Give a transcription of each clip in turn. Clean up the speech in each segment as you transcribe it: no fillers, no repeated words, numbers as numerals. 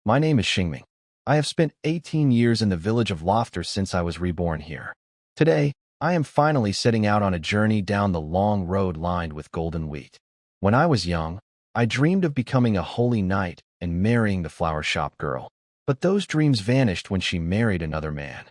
My name is Xingming. I have spent 18 years in the village of Laughter since I was reborn here. Today, I am finally setting out on a journey down the long road lined with golden wheat. When I was young, I dreamed of becoming a holy knight and marrying the flower shop girl. But those dreams vanished when she married another man.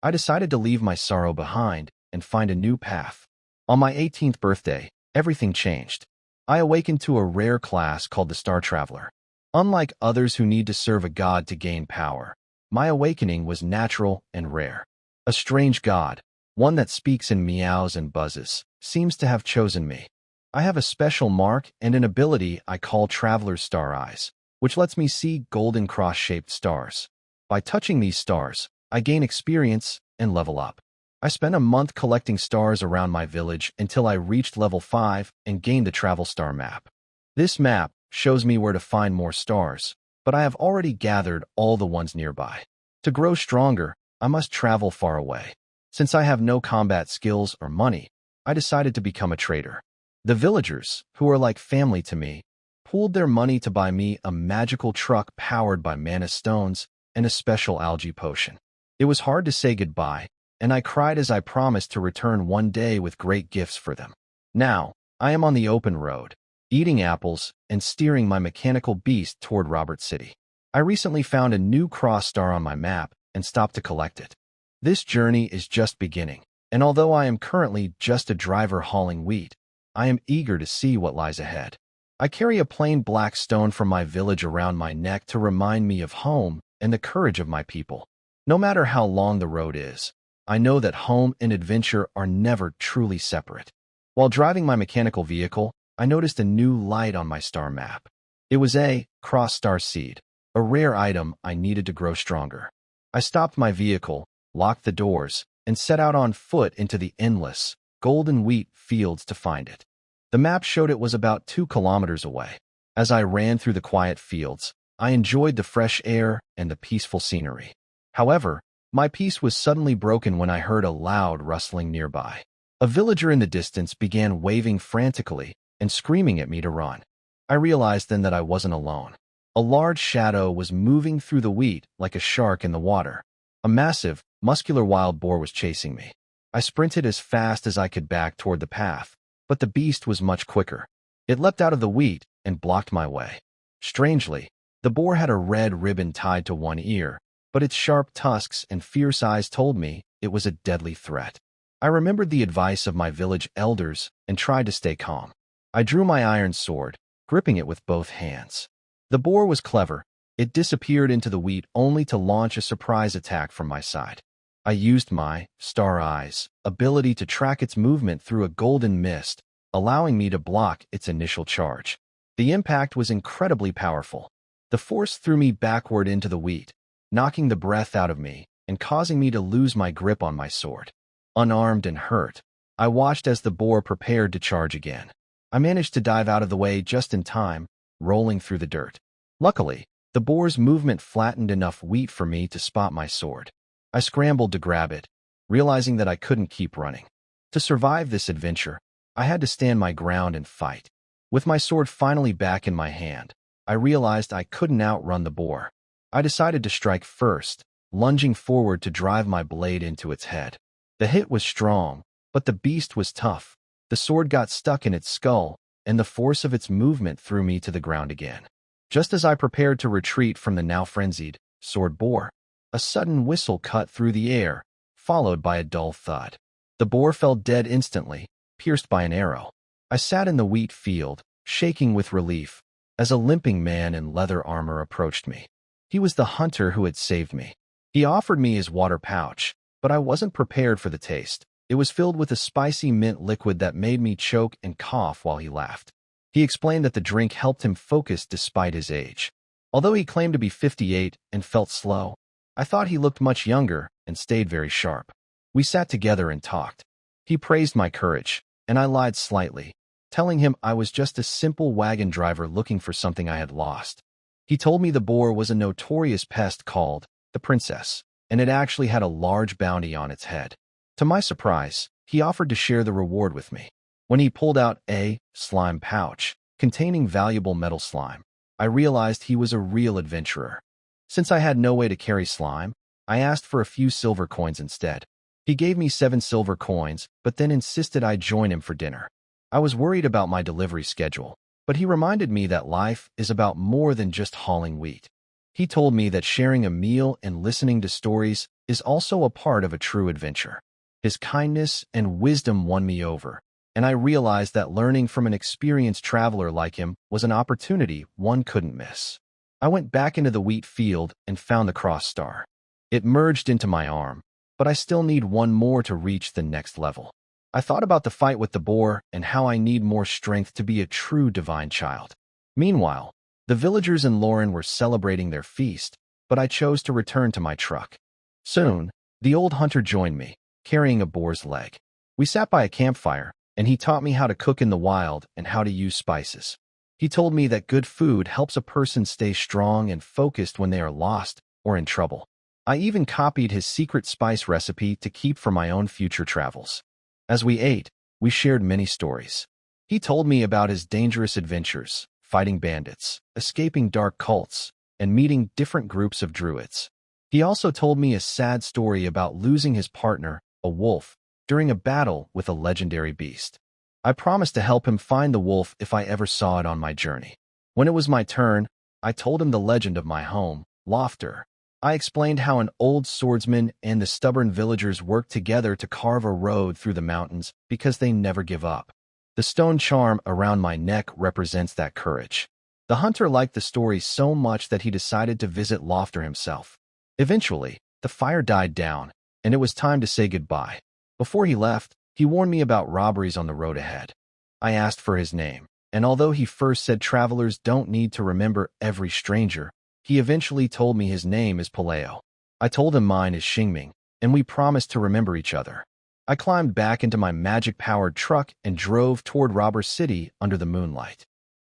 I decided to leave my sorrow behind and find a new path. On my 18th birthday, everything changed. I awakened to a rare class called the Star Traveler. Unlike others who need to serve a god to gain power, my awakening was natural and rare. A strange god, one that speaks in meows and buzzes, seems to have chosen me. I have a special mark and an ability I call Traveler's Star Eyes, which lets me see golden cross-shaped stars. By touching these stars, I gain experience and level up. I spent a month collecting stars around my village until I reached level 5 and gained the Travel Star map. This map shows me where to find more stars, but I have already gathered all the ones nearby. To grow stronger, I must travel far away. Since I have no combat skills or money, I decided to become a trader. The villagers, who are like family to me, pooled their money to buy me a magical truck powered by mana stones and a special algae potion. It was hard to say goodbye, and I cried as I promised to return one day with great gifts for them. Now, I am on the open road, eating apples and steering my mechanical beast toward Robert City. I recently found a new cross star on my map and stopped to collect it. This journey is just beginning, and although I am currently just a driver hauling wheat, I am eager to see what lies ahead. I carry a plain black stone from my village around my neck to remind me of home and the courage of my people. No matter how long the road is, I know that home and adventure are never truly separate. While driving my mechanical vehicle, I noticed a new light on my star map. It was a cross-star seed, a rare item I needed to grow stronger. I stopped my vehicle, locked the doors, and set out on foot into the endless, golden wheat fields to find it. The map showed it was about 2 kilometers away. As I ran through the quiet fields, I enjoyed the fresh air and the peaceful scenery. However, my peace was suddenly broken when I heard a loud rustling nearby. A villager in the distance began waving frantically and screaming at me to run. I realized then that I wasn't alone. A large shadow was moving through the wheat like a shark in the water. A massive, muscular wild boar was chasing me. I sprinted as fast as I could back toward the path, but the beast was much quicker. It leapt out of the wheat and blocked my way. Strangely, the boar had a red ribbon tied to one ear, but its sharp tusks and fierce eyes told me it was a deadly threat. I remembered the advice of my village elders and tried to stay calm. I drew my iron sword, gripping it with both hands. The boar was clever. It disappeared into the wheat only to launch a surprise attack from my side. I used my Star Eyes ability to track its movement through a golden mist, allowing me to block its initial charge. The impact was incredibly powerful. The force threw me backward into the wheat, knocking the breath out of me and causing me to lose my grip on my sword. Unarmed and hurt, I watched as the boar prepared to charge again. I managed to dive out of the way just in time, rolling through the dirt. Luckily, the boar's movement flattened enough wheat for me to spot my sword. I scrambled to grab it, realizing that I couldn't keep running. To survive this adventure, I had to stand my ground and fight. With my sword finally back in my hand, I realized I couldn't outrun the boar. I decided to strike first, lunging forward to drive my blade into its head. The hit was strong, but the beast was tough. The sword got stuck in its skull, and the force of its movement threw me to the ground again. Just as I prepared to retreat from the now frenzied sword boar, a sudden whistle cut through the air, followed by a dull thud. The boar fell dead instantly, pierced by an arrow. I sat in the wheat field, shaking with relief, as a limping man in leather armor approached me. He was the hunter who had saved me. He offered me his water pouch, but I wasn't prepared for the taste. It was filled with a spicy mint liquid that made me choke and cough while he laughed. He explained that the drink helped him focus despite his age. Although he claimed to be 58 and felt slow, I thought he looked much younger and stayed very sharp. We sat together and talked. He praised my courage, and I lied slightly, telling him I was just a simple wagon driver looking for something I had lost. He told me the boar was a notorious pest called the Princess, and it actually had a large bounty on its head. To my surprise, he offered to share the reward with me. When he pulled out a slime pouch containing valuable metal slime, I realized he was a real adventurer. Since I had no way to carry slime, I asked for a few silver coins instead. He gave me 7 silver coins, but then insisted I join him for dinner. I was worried about my delivery schedule, but he reminded me that life is about more than just hauling wheat. He told me that sharing a meal and listening to stories is also a part of a true adventure. His kindness and wisdom won me over, and I realized that learning from an experienced traveler like him was an opportunity one couldn't miss. I went back into the wheat field and found the cross star. It merged into my arm, but I still need one more to reach the next level. I thought about the fight with the boar and how I need more strength to be a true divine child. Meanwhile, the villagers in Lauren were celebrating their feast, but I chose to return to my truck. Soon, the old hunter joined me, carrying a boar's leg. We sat by a campfire, and he taught me how to cook in the wild and how to use spices. He told me that good food helps a person stay strong and focused when they are lost or in trouble. I even copied his secret spice recipe to keep for my own future travels. As we ate, we shared many stories. He told me about his dangerous adventures, fighting bandits, escaping dark cults, and meeting different groups of druids. He also told me a sad story about losing his partner, a wolf, during a battle with a legendary beast. I promised to help him find the wolf if I ever saw it on my journey. When it was my turn, I told him the legend of my home, Lofter. I explained how an old swordsman and the stubborn villagers worked together to carve a road through the mountains because they never give up. The stone charm around my neck represents that courage. The hunter liked the story so much that he decided to visit Lofter himself. Eventually, the fire died down, and it was time to say goodbye. Before he left, he warned me about robberies on the road ahead. I asked for his name, and although he first said travelers don't need to remember every stranger, he eventually told me his name is Paleo. I told him mine is Xingming, and we promised to remember each other. I climbed back into my magic-powered truck and drove toward Robber City under the moonlight.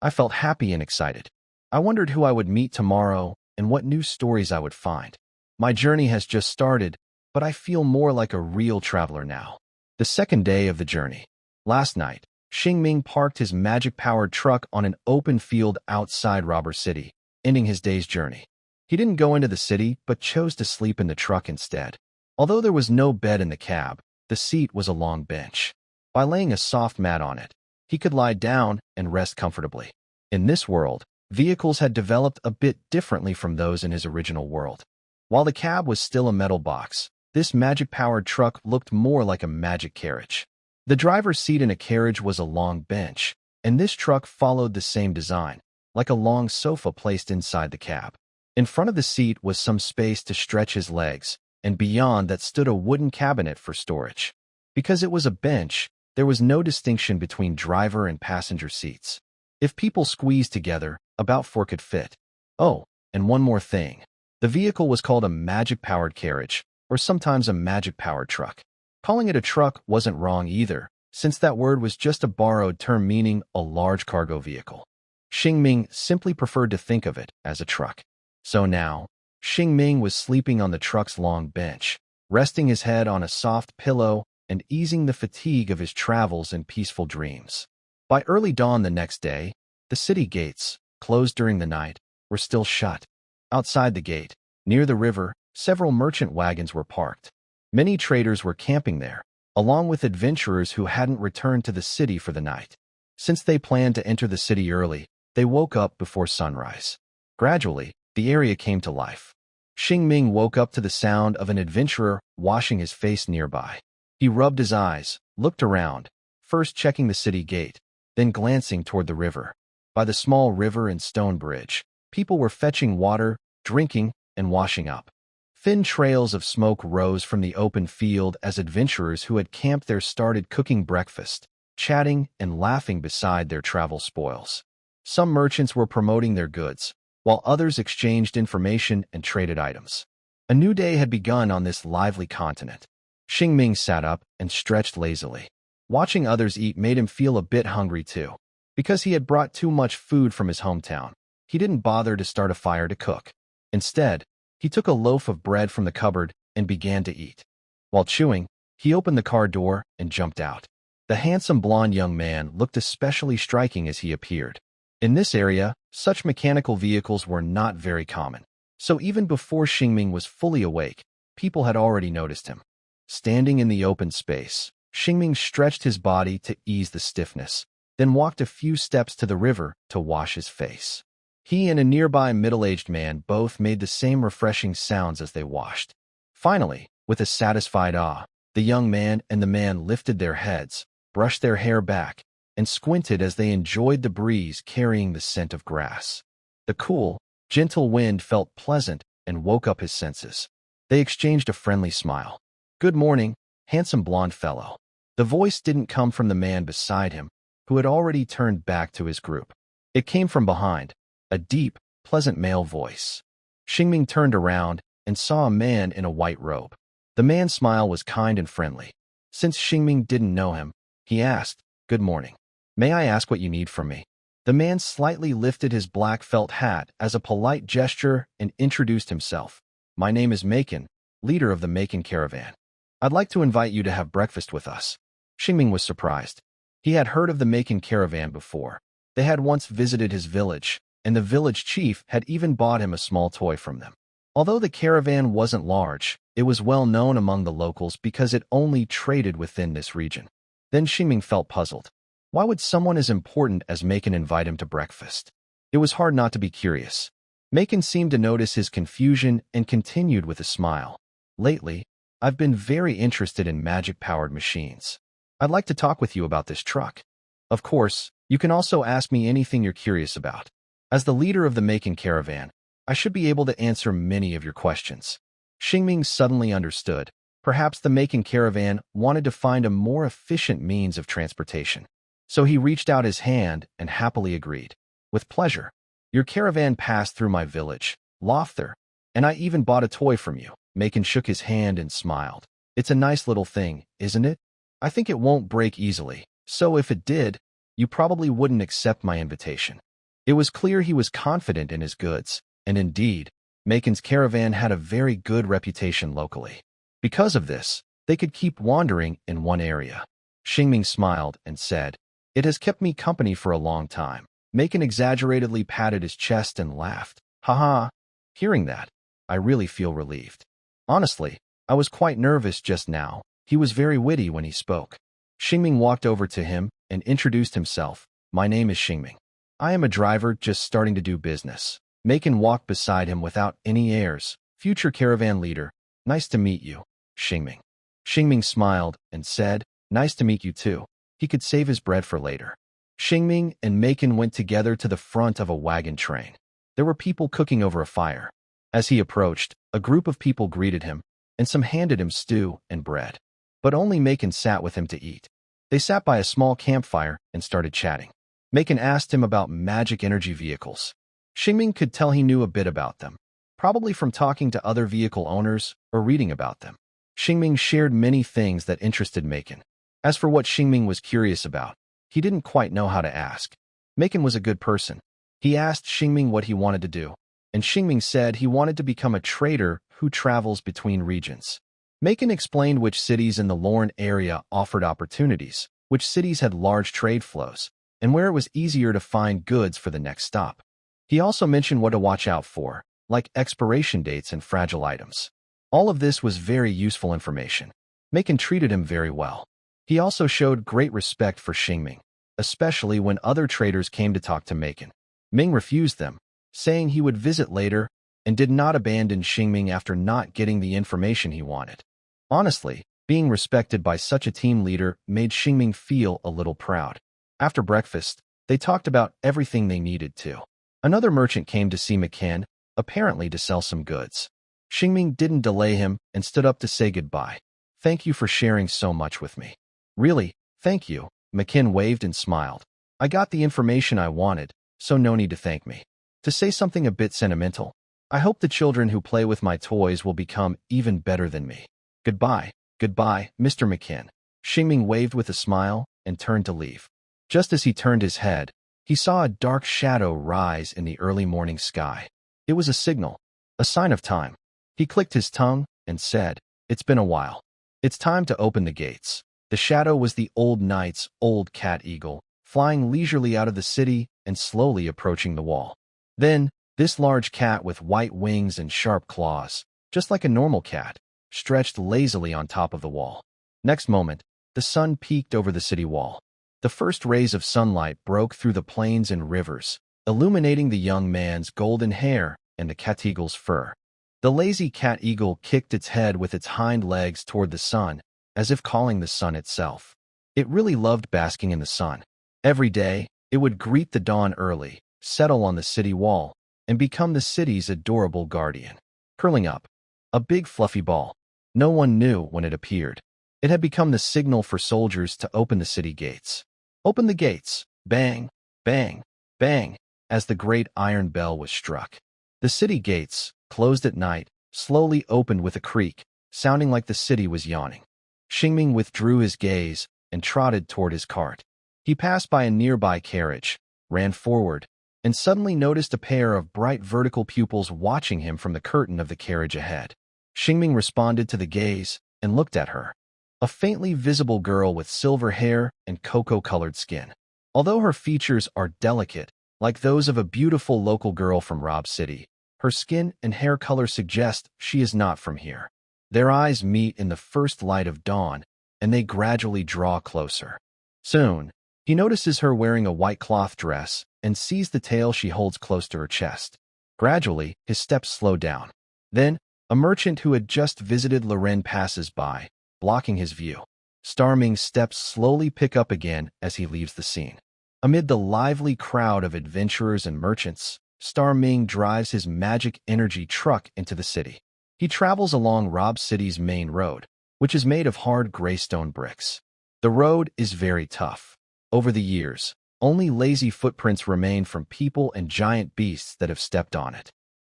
I felt happy and excited. I wondered who I would meet tomorrow and what new stories I would find. My journey has just started, but I feel more like a real traveler now. The second day of the journey. Last night, Xingming parked his magic-powered truck on an open field outside Robber City, ending his day's journey. He didn't go into the city, but chose to sleep in the truck instead. Although there was no bed in the cab, the seat was a long bench. By laying a soft mat on it, he could lie down and rest comfortably. In this world, vehicles had developed a bit differently from those in his original world. While the cab was still a metal box, this magic-powered truck looked more like a magic carriage. The driver's seat in a carriage was a long bench, and this truck followed the same design, like a long sofa placed inside the cab. In front of the seat was some space to stretch his legs, and beyond that stood a wooden cabinet for storage. Because it was a bench, there was no distinction between driver and passenger seats. If people squeezed together, about 4 could fit. Oh, and one more thing. The vehicle was called a magic-powered carriage, or sometimes a magic-powered truck. Calling it a truck wasn't wrong either, since that word was just a borrowed term meaning a large cargo vehicle. Xingming simply preferred to think of it as a truck. So now, Xingming was sleeping on the truck's long bench, resting his head on a soft pillow and easing the fatigue of his travels and peaceful dreams. By early dawn the next day, the city gates, closed during the night, were still shut. Outside the gate, near the river, several merchant wagons were parked. Many traders were camping there, along with adventurers who hadn't returned to the city for the night. Since they planned to enter the city early, they woke up before sunrise. Gradually, the area came to life. Xingming woke up to the sound of an adventurer washing his face nearby. He rubbed his eyes, looked around, first checking the city gate, then glancing toward the river. By the small river and stone bridge, people were fetching water, drinking, and washing up. Thin trails of smoke rose from the open field as adventurers who had camped there started cooking breakfast, chatting and laughing beside their travel spoils. Some merchants were promoting their goods, while others exchanged information and traded items. A new day had begun on this lively continent. Xingming sat up and stretched lazily. Watching others eat made him feel a bit hungry too. Because he had brought too much food from his hometown, he didn't bother to start a fire to cook. Instead, he took a loaf of bread from the cupboard and began to eat. While chewing, he opened the car door and jumped out. The handsome blonde young man looked especially striking as he appeared. In this area, such mechanical vehicles were not very common, So even before Xingming was fully awake, people had already noticed him. Standing in the open space, Xingming stretched his body to ease the stiffness, then walked a few steps to the river to wash his face. He and a nearby middle-aged man both made the same refreshing sounds as they washed. Finally, with a satisfied awe, the young man and the man lifted their heads, brushed their hair back, and squinted as they enjoyed the breeze carrying the scent of grass. The cool, gentle wind felt pleasant and woke up his senses. They exchanged a friendly smile. "Good morning, handsome blonde fellow." The voice didn't come from the man beside him, who had already turned back to his group. It came from behind, a deep, pleasant male voice. Xingming turned around and saw a man in a white robe. The man's smile was kind and friendly. Since Xingming didn't know him, he asked, "Good morning. May I ask what you need from me?" The man slightly lifted his black felt hat as a polite gesture and introduced himself. "My name is Maken, leader of the Maken caravan. I'd like to invite you to have breakfast with us." Xingming was surprised. He had heard of the Maken caravan before. They had once visited his village, and the village chief had even bought him a small toy from them. Although the caravan wasn't large, it was well known among the locals because it only traded within this region. Then Xingming felt puzzled. Why would someone as important as Maken invite him to breakfast? It was hard not to be curious. Maken seemed to notice his confusion and continued with a smile. "Lately, I've been very interested in magic-powered machines. I'd like to talk with you about this truck. Of course, you can also ask me anything you're curious about. As the leader of the Maken caravan, I should be able to answer many of your questions." Xingming suddenly understood. Perhaps the Maken caravan wanted to find a more efficient means of transportation. So he reached out his hand and happily agreed. "With pleasure. Your caravan passed through my village, Lofter, and I even bought a toy from you." Maken shook his hand and smiled. "It's a nice little thing, isn't it? I think it won't break easily, so if it did, you probably wouldn't accept my invitation." It was clear he was confident in his goods, and indeed, Maken's caravan had a very good reputation locally. Because of this, they could keep wandering in one area. Xingming smiled and said, "It has kept me company for a long time." Maken exaggeratedly patted his chest and laughed. "Haha, hearing that, I really feel relieved. Honestly, I was quite nervous just now." He was very witty when he spoke. Xingming walked over to him and introduced himself. "My name is Xingming. I am a driver just starting to do business." Maken walked beside him without any airs. "Future caravan leader, nice to meet you, Xingming." Xingming smiled and said, "Nice to meet you too." He could save his bread for later. Xingming and Maken went together to the front of a wagon train. There were people cooking over a fire. As he approached, a group of people greeted him, and some handed him stew and bread. But only Maken sat with him to eat. They sat by a small campfire and started chatting. Maken asked him about magic energy vehicles. Xingming could tell he knew a bit about them, probably from talking to other vehicle owners or reading about them. Xingming shared many things that interested Maken. As for what Xingming was curious about, he didn't quite know how to ask. Maken was a good person. He asked Xingming what he wanted to do, and Xingming said he wanted to become a trader who travels between regions. Maken explained which cities in the Lorne area offered opportunities, which cities had large trade flows, and where it was easier to find goods for the next stop. He also mentioned what to watch out for, like expiration dates and fragile items. All of this was very useful information. Maken treated him very well. He also showed great respect for Xingming, especially when other traders came to talk to Maken. Ming refused them, saying he would visit later, and did not abandon Xingming after not getting the information he wanted. Honestly, being respected by such a team leader made Xingming feel a little proud. After breakfast, they talked about everything they needed to. Another merchant came to see Maken, apparently to sell some goods. Xingming didn't delay him and stood up to say goodbye. "Thank you for sharing so much with me." "Really, thank you." Maken waved and smiled. "I got the information I wanted, so no need to thank me." To say something a bit sentimental, I hope the children who play with my toys will become even better than me. Goodbye, Mr. Maken. Xingming waved with a smile and turned to leave. Just as he turned his head, he saw a dark shadow rise in the early morning sky. It was a signal, a sign of time. He clicked his tongue and said, "It's been a while. It's time to open the gates." The shadow was the old knight's old cat eagle, flying leisurely out of the city and slowly approaching the wall. Then, This large cat with white wings and sharp claws, just like a normal cat, stretched lazily on top of the wall. Next moment, the sun peeked over the city wall. The first rays of sunlight broke through the plains and rivers, illuminating the young man's golden hair and the cat eagle's fur. The lazy cat eagle kicked its head with its hind legs toward the sun, as if calling the sun itself. It really loved basking in the sun. Every day, it would greet the dawn early, settle on the city wall, and become the city's adorable guardian. Curling up, a big fluffy ball. No one knew when it appeared. It had become the signal for soldiers to open the city gates. Open the gates! Bang! Bang! Bang! As the great iron bell was struck. The city gates, closed at night, slowly opened with a creak, sounding like the city was yawning. Xingming withdrew his gaze and trotted toward his cart. He passed by a nearby carriage, ran forward, and suddenly noticed a pair of bright vertical pupils watching him from the curtain of the carriage ahead. Xingming responded to the gaze and looked at her. A faintly visible girl with silver hair and cocoa-colored skin. Although her features are delicate, like those of a beautiful local girl from Rob City, her skin and hair color suggest she is not from here. Their eyes meet in the first light of dawn, and they gradually draw closer. Soon, he notices her wearing a white cloth dress and sees the tail she holds close to her chest. Gradually, his steps slow down. Then, a merchant who had just visited Loren passes by, blocking his view. Starming's steps slowly pick up again as he leaves the scene. Amid the lively crowd of adventurers and merchants, Starming drives his magic energy truck into the city. He travels along Rob City's main road, which is made of hard graystone bricks. The road is very tough. Over the years, only lazy footprints remain from people and giant beasts that have stepped on it.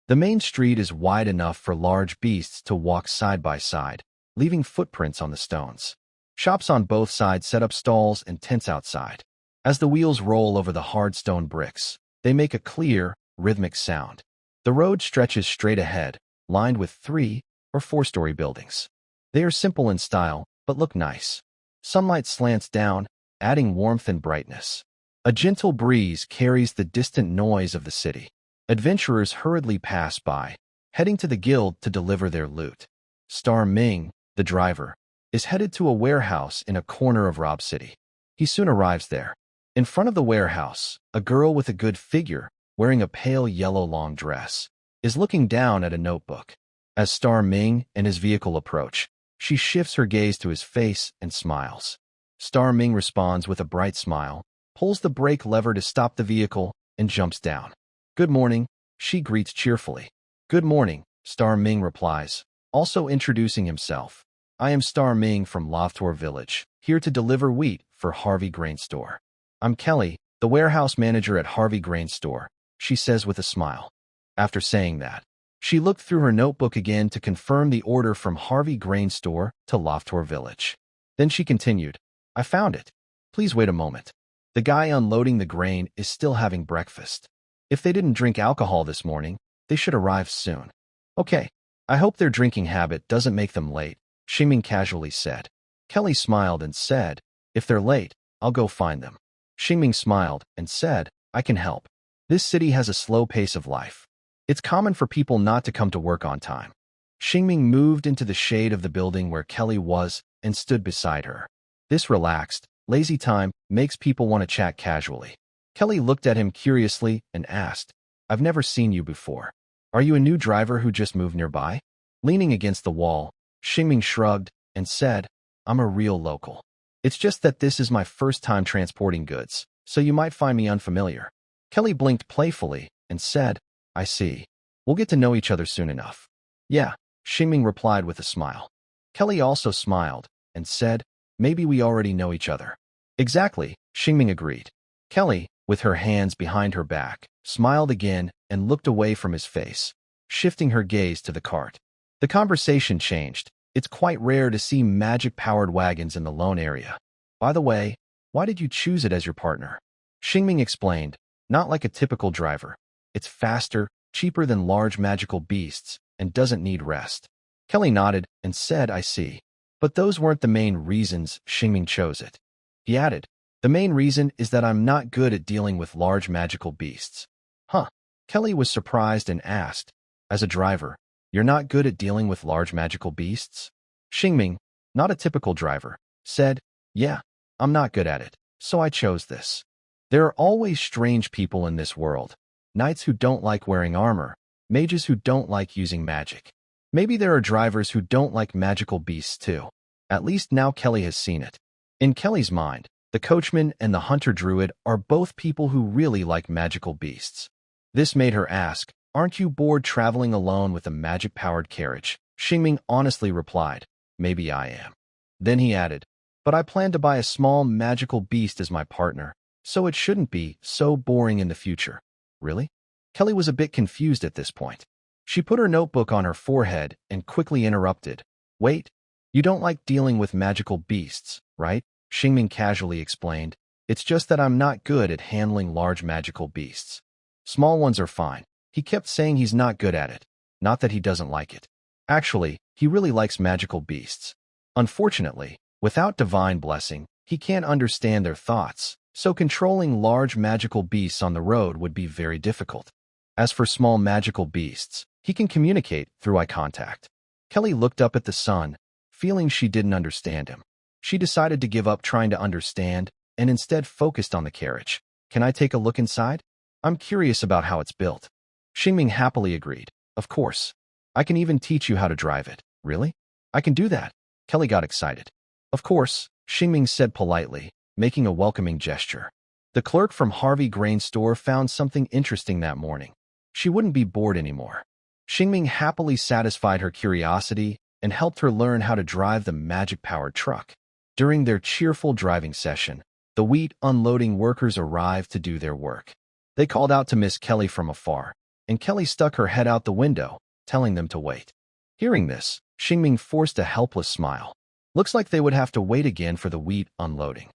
The main street is wide enough for large beasts to walk side by side, leaving footprints on the stones. Shops on both sides set up stalls and tents outside. As the wheels roll over the hard stone bricks, they make a clear, rhythmic sound. The road stretches straight ahead, lined with 3- or 4-story buildings. They are simple in style, but look nice. Sunlight slants down, adding warmth and brightness. A gentle breeze carries the distant noise of the city. Adventurers hurriedly pass by, heading to the guild to deliver their loot. Star Ming, the driver, is headed to a warehouse in a corner of Rob City. He soon arrives there. In front of the warehouse, a girl with a good figure, wearing a pale yellow long dress, is looking down at a notebook. As Star Ming and his vehicle approach, she shifts her gaze to his face and smiles. Star Ming responds with a bright smile, pulls the brake lever to stop the vehicle, and jumps down. Good morning, she greets cheerfully. Good morning, Star Ming replies, also introducing himself. I am Star Ming from Lovetor Village, here to deliver wheat for Harvey Grain Store. I'm Kelly, the warehouse manager at Harvey Grain Store, she says with a smile. After saying that, she looked through her notebook again to confirm the order from Harvey Grain Store to Lovetor Village. Then she continued, I found it. Please wait a moment. The guy unloading the grain is still having breakfast. If they didn't drink alcohol this morning, they should arrive soon. Okay, I hope their drinking habit doesn't make them late, Xingming casually said. Kelly smiled and said, if they're late, I'll go find them. Xingming smiled and said, I can help. This city has a slow pace of life. It's common for people not to come to work on time. Xingming moved into the shade of the building where Kelly was and stood beside her. This relaxed, lazy time makes people want to chat casually. Kelly looked at him curiously and asked, I've never seen you before. Are you a new driver who just moved nearby? Leaning against the wall, Xingming shrugged and said, I'm a real local. It's just that this is my first time transporting goods, so you might find me unfamiliar. Kelly blinked playfully and said, I see. We'll get to know each other soon enough. Yeah, Xingming replied with a smile. Kelly also smiled and said, maybe we already know each other. Exactly, Xingming agreed. Kelly, with her hands behind her back, smiled again and looked away from his face, shifting her gaze to the cart. The conversation changed. It's quite rare to see magic-powered wagons in the Lone area. By the way, why did you choose it as your partner? Xingming explained, not like a typical driver. It's faster, cheaper than large magical beasts, and doesn't need rest. Kelly nodded and said, I see. But those weren't the main reasons Xingming chose it. He added, the main reason is that I'm not good at dealing with large magical beasts. Huh. Kelly was surprised and asked, "As a driver, you're not good at dealing with large magical beasts?" Xingming, not a typical driver, said, "Yeah, I'm not good at it, so I chose this. There are always strange people in this world. Knights who don't like wearing armor, mages who don't like using magic. Maybe there are drivers who don't like magical beasts too. At least now Kelly has seen it." In Kelly's mind, the coachman and the hunter druid are both people who really like magical beasts. This made her ask, "Aren't you bored traveling alone with a magic-powered carriage?" Xingming honestly replied, "Maybe I am." Then he added, "But I plan to buy a small magical beast as my partner, so it shouldn't be so boring in the future." Really? Kelly was a bit confused at this point. She put her notebook on her forehead and quickly interrupted, "Wait, you don't like dealing with magical beasts, right?" Xingming casually explained, "It's just that I'm not good at handling large magical beasts. Small ones are fine." He kept saying he's not good at it, not that he doesn't like it. Actually, he really likes magical beasts. Unfortunately, without divine blessing, he can't understand their thoughts, so controlling large magical beasts on the road would be very difficult. As for small magical beasts, he can communicate through eye contact. Kelly looked up at the sun, feeling she didn't understand him. She decided to give up trying to understand and instead focused on the carriage. "Can I take a look inside? I'm curious about how it's built." Xingming happily agreed. "Of course. I can even teach you how to drive it." "Really? I can do that." Kelly got excited. "Of course," Xingming said politely, making a welcoming gesture. The clerk from Harvey Grain Store found something interesting that morning. She wouldn't be bored anymore. Xingming happily satisfied her curiosity and helped her learn how to drive the magic-powered truck. During their cheerful driving session, the wheat unloading workers arrived to do their work. They called out to Miss Kelly from afar, and Kelly stuck her head out the window, telling them to wait. Hearing this, Xingming forced a helpless smile. Looks like they would have to wait again for the wheat unloading.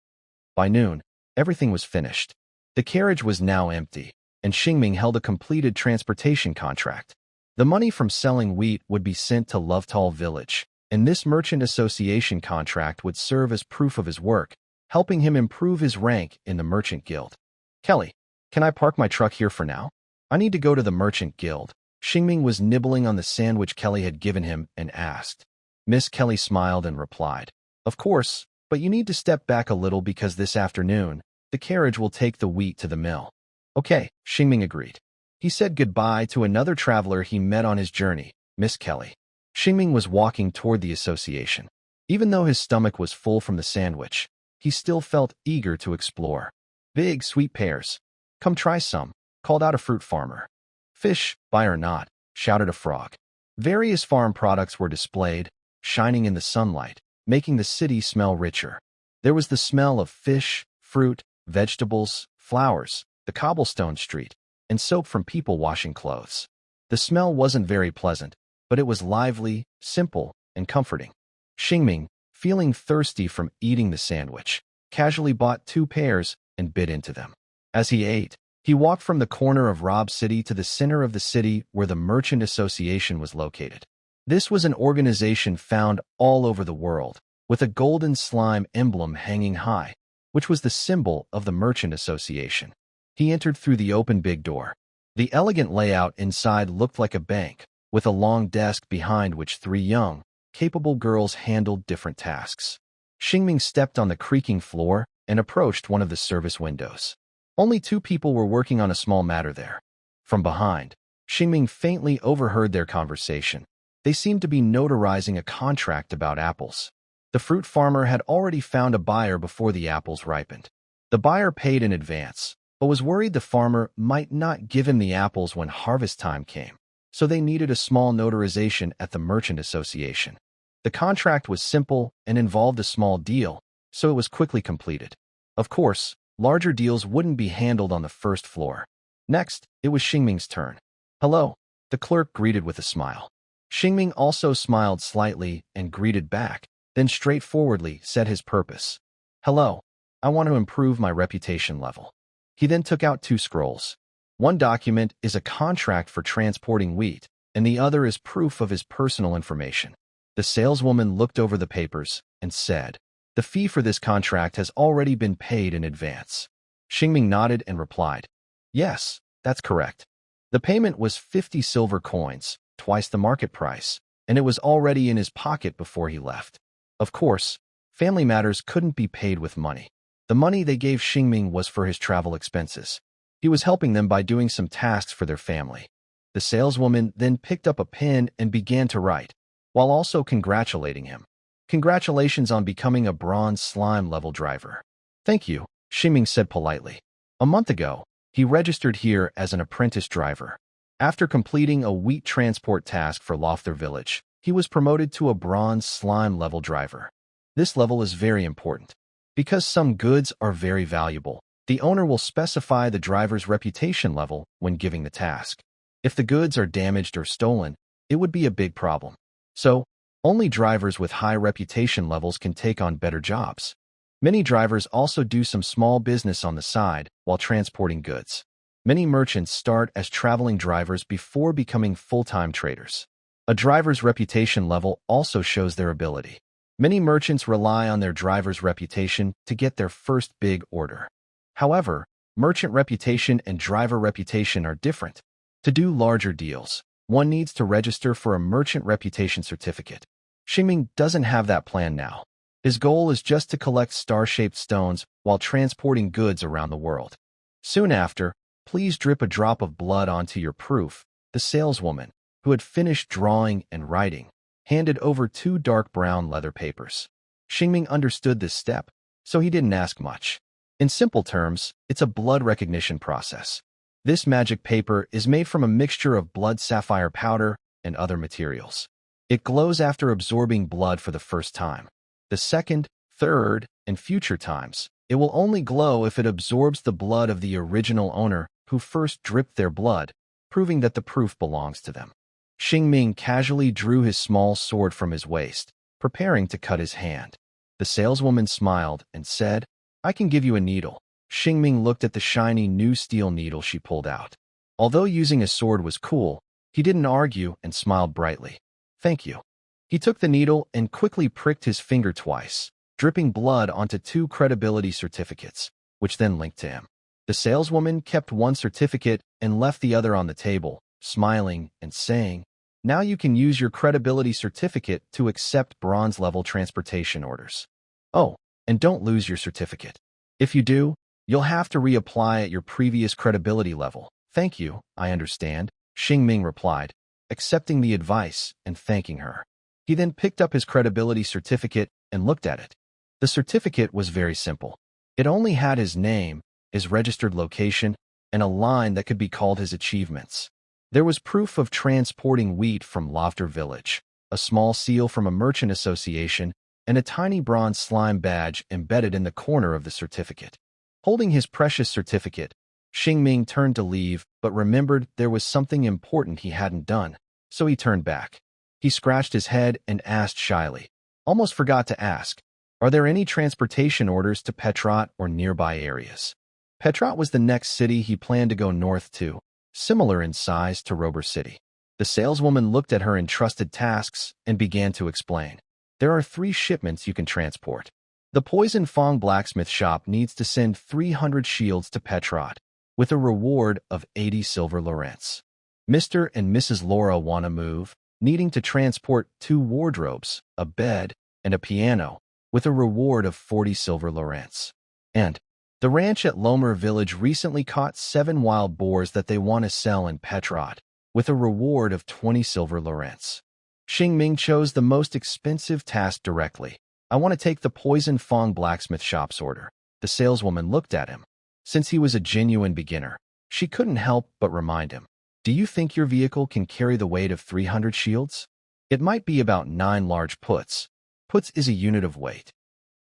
By noon, everything was finished. The carriage was now empty, and Xingming held a completed transportation contract. The money from selling wheat would be sent to Lovetal Village, and this merchant association contract would serve as proof of his work, helping him improve his rank in the merchant guild. "Kelly, can I park my truck here for now? I need to go to the merchant guild." Xingming was nibbling on the sandwich Kelly had given him and asked. Miss Kelly smiled and replied, "Of course, but you need to step back a little because this afternoon, the carriage will take the wheat to the mill." "Okay," Xingming agreed. He said goodbye to another traveler he met on his journey, Miss Kelly. Xingming was walking toward the association. Even though his stomach was full from the sandwich, he still felt eager to explore. "Big, sweet pears. Come try some," called out a fruit farmer. "Fish, buy or not," shouted a frog. Various farm products were displayed, shining in the sunlight, making the city smell richer. There was the smell of fish, fruit, vegetables, flowers, the cobblestone street, and soap from people washing clothes. The smell wasn't very pleasant, but it was lively, simple, and comforting. Xingming, feeling thirsty from eating the sandwich, casually bought 2 pears and bit into them. As he ate, he walked from the corner of Rob City to the center of the city where the Merchant Association was located. This was an organization found all over the world, with a golden slime emblem hanging high, which was the symbol of the Merchant Association. He entered through the open big door. The elegant layout inside looked like a bank, with a long desk behind which 3 young, capable girls handled different tasks. Xingming stepped on the creaking floor and approached one of the service windows. Only 2 people were working on a small matter there. From behind, Xingming faintly overheard their conversation. They seemed to be notarizing a contract about apples. The fruit farmer had already found a buyer before the apples ripened. The buyer paid in advance, but was worried the farmer might not give him the apples when harvest time came, so they needed a small notarization at the Merchant Association. The contract was simple and involved a small deal, so it was quickly completed. Of course, larger deals wouldn't be handled on the first floor. Next, it was Xingming's turn. "Hello," the clerk greeted with a smile. Xingming also smiled slightly and greeted back, then straightforwardly said his purpose. "Hello, I want to improve my reputation level." He then took out 2 scrolls. One document is a contract for transporting wheat, and the other is proof of his personal information. The saleswoman looked over the papers and said, "The fee for this contract has already been paid in advance." Xingming nodded and replied, "Yes, that's correct." The payment was 50 silver coins, twice the market price, and it was already in his pocket before he left. Of course, family matters couldn't be paid with money. The money they gave Xingming was for his travel expenses. He was helping them by doing some tasks for their family. The saleswoman then picked up a pen and began to write, while also congratulating him. Congratulations on becoming a bronze slime level driver. Thank you, Xingming said politely. A month ago, he registered here as an apprentice driver. After completing a wheat transport task for Lofter Village, he was promoted to a bronze slime level driver. This level is very important. Because some goods are very valuable, the owner will specify the driver's reputation level when giving the task. If the goods are damaged or stolen, it would be a big problem. So, only drivers with high reputation levels can take on better jobs. Many drivers also do some small business on the side while transporting goods. Many merchants start as traveling drivers before becoming full-time traders. A driver's reputation level also shows their ability. Many merchants rely on their driver's reputation to get their first big order. However, merchant reputation and driver reputation are different. To do larger deals, one needs to register for a merchant reputation certificate. Xingming doesn't have that plan now. His goal is just to collect star-shaped stones while transporting goods around the world. Soon after, please drip a drop of blood onto your proof. The saleswoman, who had finished drawing and writing, handed over 2 dark brown leather papers. Xingming understood this step, so he didn't ask much. In simple terms, it's a blood recognition process. This magic paper is made from a mixture of blood sapphire powder and other materials. It glows after absorbing blood for the first time. The second, third, and future times, it will only glow if it absorbs the blood of the original owner who first dripped their blood, proving that the proof belongs to them. Xingming casually drew his small sword from his waist, preparing to cut his hand. The saleswoman smiled and said, "I can give you a needle." Xingming looked at the shiny new steel needle she pulled out. Although using a sword was cool, he didn't argue and smiled brightly. "Thank you." He took the needle and quickly pricked his finger twice, dripping blood onto 2 credibility certificates, which then linked to him. The saleswoman kept one certificate and left the other on the table, smiling and saying, "Now you can use your credibility certificate to accept bronze-level transportation orders. Oh, and don't lose your certificate. If you do, you'll have to reapply at your previous credibility level." "Thank you, I understand," Xingming replied, accepting the advice and thanking her. He then picked up his credibility certificate and looked at it. The certificate was very simple. It only had his name, his registered location, and a line that could be called his achievements. There was proof of transporting wheat from Lofter Village, a small seal from a merchant association, and a tiny bronze slime badge embedded in the corner of the certificate. Holding his precious certificate, Xingming turned to leave but remembered there was something important he hadn't done, so he turned back. He scratched his head and asked shyly, "Almost forgot to ask, are there any transportation orders to Petrot or nearby areas?" Petrot was the next city he planned to go north to, similar in size to Rober City. The saleswoman looked at her entrusted tasks and began to explain. "There are 3 shipments you can transport. The Poison Fong blacksmith shop needs to send 300 shields to Petrot, with a reward of 80 silver Lorents. Mr. and Mrs. Laura want to move, needing to transport 2 wardrobes, a bed, and a piano, with a reward of 40 silver Lorents. And the ranch at Lomer Village recently caught 7 wild boars that they want to sell in Petrot, with a reward of 20 silver Lorents." Xingming chose the most expensive task directly. "I want to take the Poison Fong blacksmith shop's order." The saleswoman looked at him. Since he was a genuine beginner, she couldn't help but remind him, "Do you think your vehicle can carry the weight of 300 shields? It might be about 9 large puts. Puts is a unit of weight.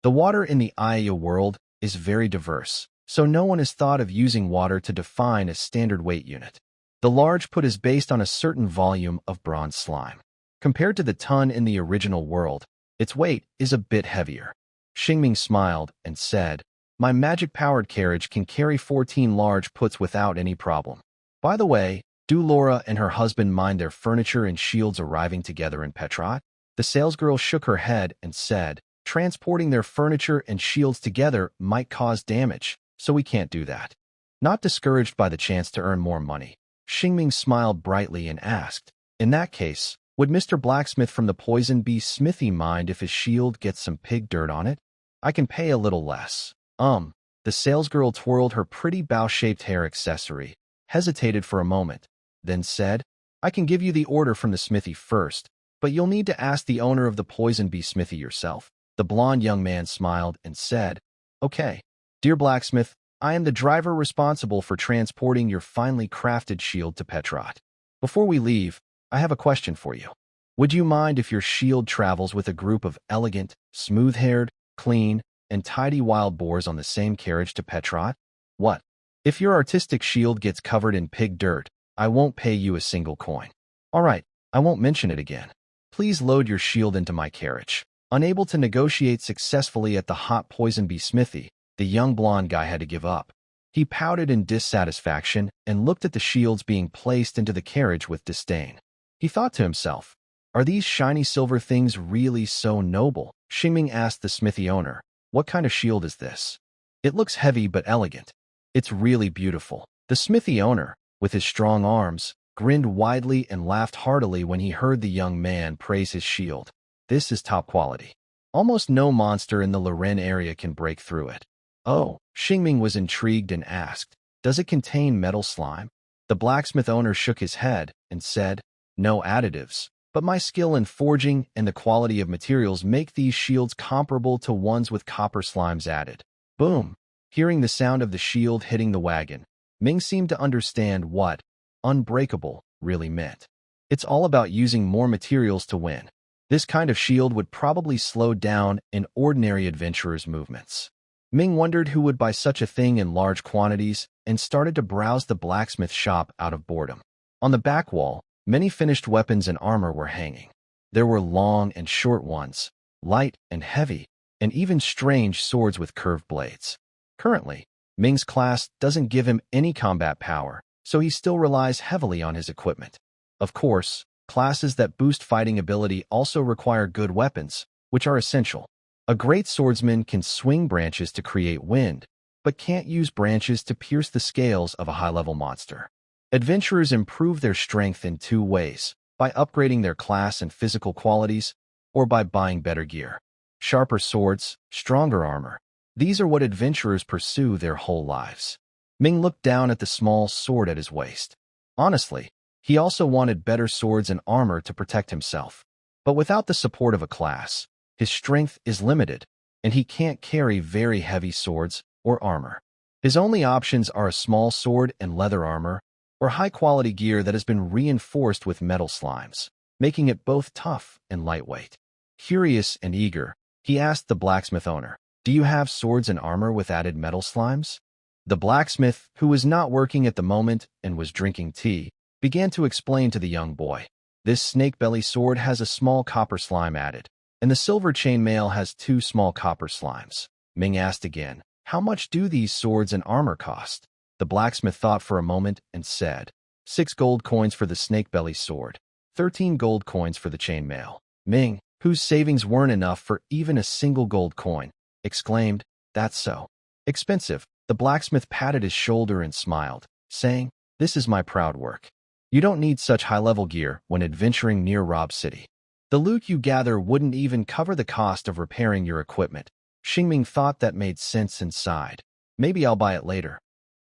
The water in the Aya world is very diverse, so no one has thought of using water to define a standard weight unit. The large put is based on a certain volume of bronze slime. Compared to the ton in the original world, its weight is a bit heavier." Xingming smiled and said, "My magic-powered carriage can carry 14 large puts without any problem. By the way, do Laura and her husband mind their furniture and shields arriving together in Petrot?" The salesgirl shook her head and said, "Transporting their furniture and shields together might cause damage, so we can't do that." Not discouraged by the chance to earn more money, Xingming smiled brightly and asked, "In that case, would Mr. Blacksmith from the Poison Bee Smithy mind if his shield gets some pig dirt on it? I can pay a little less." The salesgirl twirled her pretty bow-shaped hair accessory, hesitated for a moment, then said, "I can give you the order from the smithy first, but you'll need to ask the owner of the Poison Bee Smithy yourself." The blond young man smiled and said, "Okay, dear blacksmith, I am the driver responsible for transporting your finely crafted shield to Petrot. Before we leave, I have a question for you. Would you mind if your shield travels with a group of elegant, smooth-haired, clean, and tidy wild boars on the same carriage to Petrot? What? If your artistic shield gets covered in pig dirt, I won't pay you a single coin. All right, I won't mention it again. Please load your shield into my carriage." Unable to negotiate successfully at the hot Poison Bee Smithy, the young blonde guy had to give up. He pouted in dissatisfaction and looked at the shields being placed into the carriage with disdain. He thought to himself, "Are these shiny silver things really so noble?" Xingming asked the smithy owner, "What kind of shield is this? It looks heavy but elegant. It's really beautiful." The smithy owner, with his strong arms, grinned widely and laughed heartily when he heard the young man praise his shield. "This is top quality. Almost no monster in the Loren area can break through it." "Oh," Xingming was intrigued and asked, "Does it contain metal slime?" The blacksmith owner shook his head and said, "No additives, but my skill in forging and the quality of materials make these shields comparable to ones with copper slimes added." Boom! Hearing the sound of the shield hitting the wagon, Ming seemed to understand what unbreakable really meant. It's all about using more materials to win. This kind of shield would probably slow down an ordinary adventurer's movements. Ming wondered who would buy such a thing in large quantities and started to browse the blacksmith shop out of boredom. On the back wall, many finished weapons and armor were hanging. There were long and short ones, light and heavy, and even strange swords with curved blades. Currently, Ming's class doesn't give him any combat power, so he still relies heavily on his equipment. Of course, classes that boost fighting ability also require good weapons, which are essential. A great swordsman can swing branches to create wind, but can't use branches to pierce the scales of a high-level monster. Adventurers improve their strength in two ways: by upgrading their class and physical qualities, or by buying better gear. Sharper swords, stronger armor. These are what adventurers pursue their whole lives. Ming looked down at the small sword at his waist. Honestly, he also wanted better swords and armor to protect himself. But without the support of a class, his strength is limited, and he can't carry very heavy swords or armor. His only options are a small sword and leather armor, or high-quality gear that has been reinforced with metal slimes, making it both tough and lightweight. Curious and eager, he asked the blacksmith owner, "Do you have swords and armor with added metal slimes?" The blacksmith, who was not working at the moment and was drinking tea, began to explain to the young boy, "This snake-belly sword has a small copper slime added, and the silver chainmail has 2 small copper slimes." Ming asked again, "How much do these swords and armor cost?" The blacksmith thought for a moment and said, 6 gold coins for the snake-belly sword, 13 gold coins for the chainmail." Ming, whose savings weren't enough for even a single gold coin, exclaimed, "That's so expensive." The blacksmith patted his shoulder and smiled, saying, "This is my proud work. You don't need such high-level gear when adventuring near Rob City. The loot you gather wouldn't even cover the cost of repairing your equipment." Xingming thought that made sense and sighed. "Maybe I'll buy it later."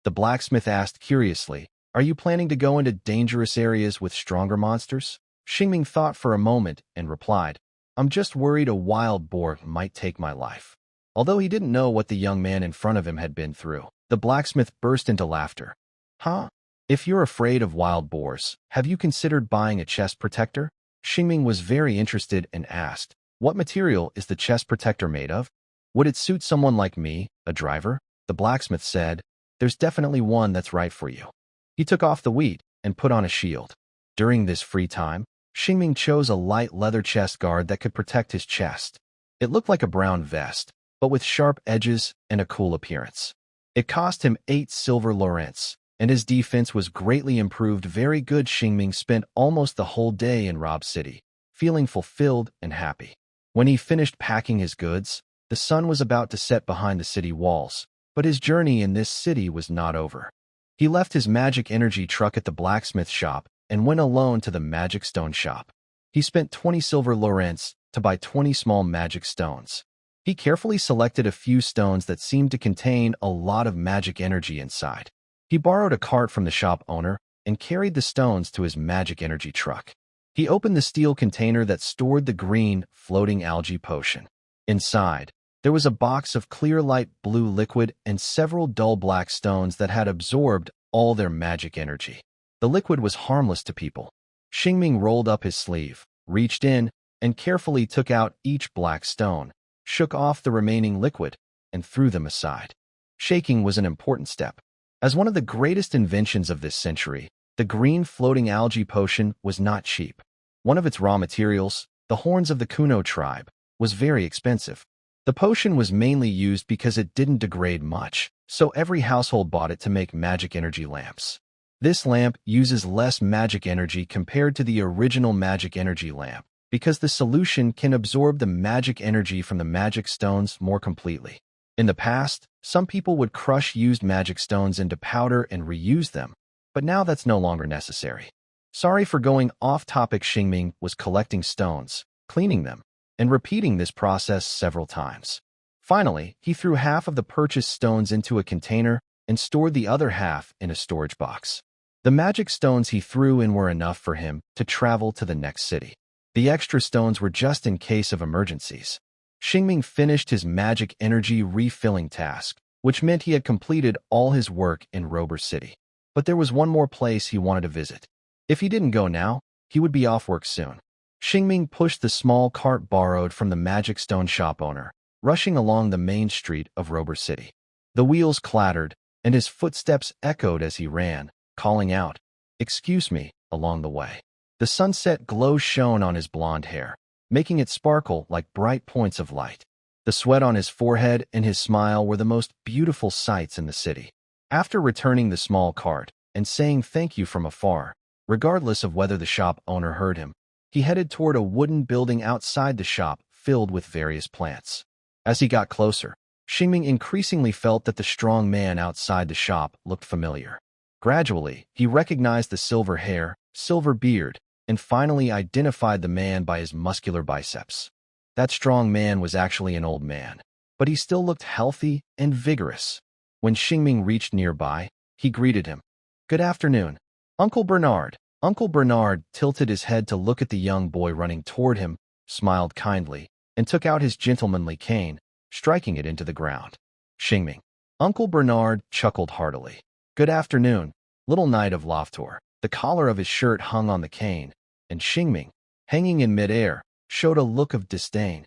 The blacksmith asked curiously, "Are you planning to go into dangerous areas with stronger monsters?" Xingming thought for a moment and replied, "I'm just worried a wild boar might take my life." Although he didn't know what the young man in front of him had been through, the blacksmith burst into laughter. "Huh? If you're afraid of wild boars, have you considered buying a chest protector?" Xingming was very interested and asked, "What material is the chest protector made of? Would it suit someone like me, a driver?" The blacksmith said, "There's definitely one that's right for you." He took off the wheat and put on a shield. During this free time, Xingming chose a light leather chest guard that could protect his chest. It looked like a brown vest, but with sharp edges and a cool appearance. It cost him 8 silver laurents, and his defense was greatly improved. Very good. Xingming spent almost the whole day in Rob City, feeling fulfilled and happy. When he finished packing his goods, the sun was about to set behind the city walls, but his journey in this city was not over. He left his magic energy truck at the blacksmith shop and went alone to the magic stone shop. He spent 20 silver lorents to buy 20 small magic stones. He carefully selected a few stones that seemed to contain a lot of magic energy inside. He borrowed a cart from the shop owner and carried the stones to his magic energy truck. He opened the steel container that stored the green, floating algae potion. Inside, there was a box of clear light blue liquid and several dull black stones that had absorbed all their magic energy. The liquid was harmless to people. Xingming rolled up his sleeve, reached in, and carefully took out each black stone, shook off the remaining liquid, and threw them aside. Shaking was an important step. As one of the greatest inventions of this century, the green floating algae potion was not cheap. One of its raw materials, the horns of the Kuno tribe, was very expensive. The potion was mainly used because it didn't degrade much, so every household bought it to make magic energy lamps. This lamp uses less magic energy compared to the original magic energy lamp, because the solution can absorb the magic energy from the magic stones more completely. In the past, some people would crush used magic stones into powder and reuse them, but now that's no longer necessary. Sorry for going off topic. Xingming was collecting stones, cleaning them, and repeating this process several times. Finally, he threw half of the purchased stones into a container and stored the other half in a storage box. The magic stones he threw in were enough for him to travel to the next city. The extra stones were just in case of emergencies. Xingming finished his magic energy refilling task, which meant he had completed all his work in Rober City. But there was one more place he wanted to visit. If he didn't go now, he would be off work soon. Xingming pushed the small cart borrowed from the magic stone shop owner, rushing along the main street of Rober City. The wheels clattered, and his footsteps echoed as he ran, calling out, "Excuse me," along the way. The sunset glow shone on his blonde hair, making it sparkle like bright points of light. The sweat on his forehead and his smile were the most beautiful sights in the city. After returning the small cart and saying thank you from afar, regardless of whether the shop owner heard him, he headed toward a wooden building outside the shop filled with various plants. As he got closer, Xingming increasingly felt that the strong man outside the shop looked familiar. Gradually, he recognized the silver hair, silver beard, and finally identified the man by his muscular biceps. That strong man was actually an old man, but he still looked healthy and vigorous. When Xingming reached nearby, he greeted him. "Good afternoon, Uncle Bernard." Uncle Bernard tilted his head to look at the young boy running toward him, smiled kindly, and took out his gentlemanly cane, striking it into the ground. Xingming. Uncle Bernard chuckled heartily. "Good afternoon, little knight of Loftor." The collar of his shirt hung on the cane, and Xingming, hanging in midair, showed a look of disdain.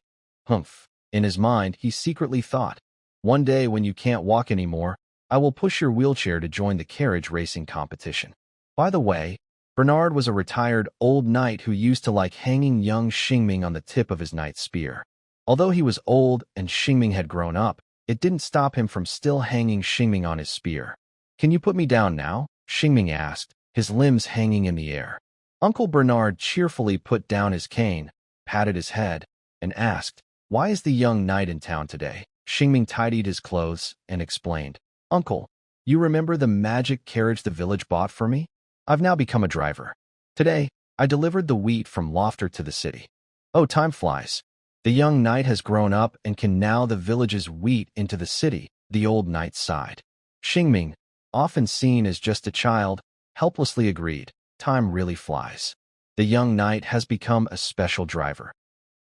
Humph. In his mind, he secretly thought, "One day when you can't walk anymore, I will push your wheelchair to join the carriage racing competition." By the way, Bernard was a retired old knight who used to like hanging young Xingming on the tip of his knight's spear. Although he was old and Xingming had grown up, it didn't stop him from still hanging Xingming on his spear. "Can you put me down now?" Xingming asked, his limbs hanging in the air. Uncle Bernard cheerfully put down his cane, patted his head, and asked, "Why is the young knight in town today?" Xingming tidied his clothes and explained, "Uncle, you remember the magic carriage the village bought for me? I've now become a driver. Today, I delivered the wheat from Lofter to the city." "Oh, time flies. The young knight has grown up and can now the village's wheat into the city," the old knight sighed. Xingming, often seen as just a child, helplessly agreed, "Time really flies. The young knight has become a special driver."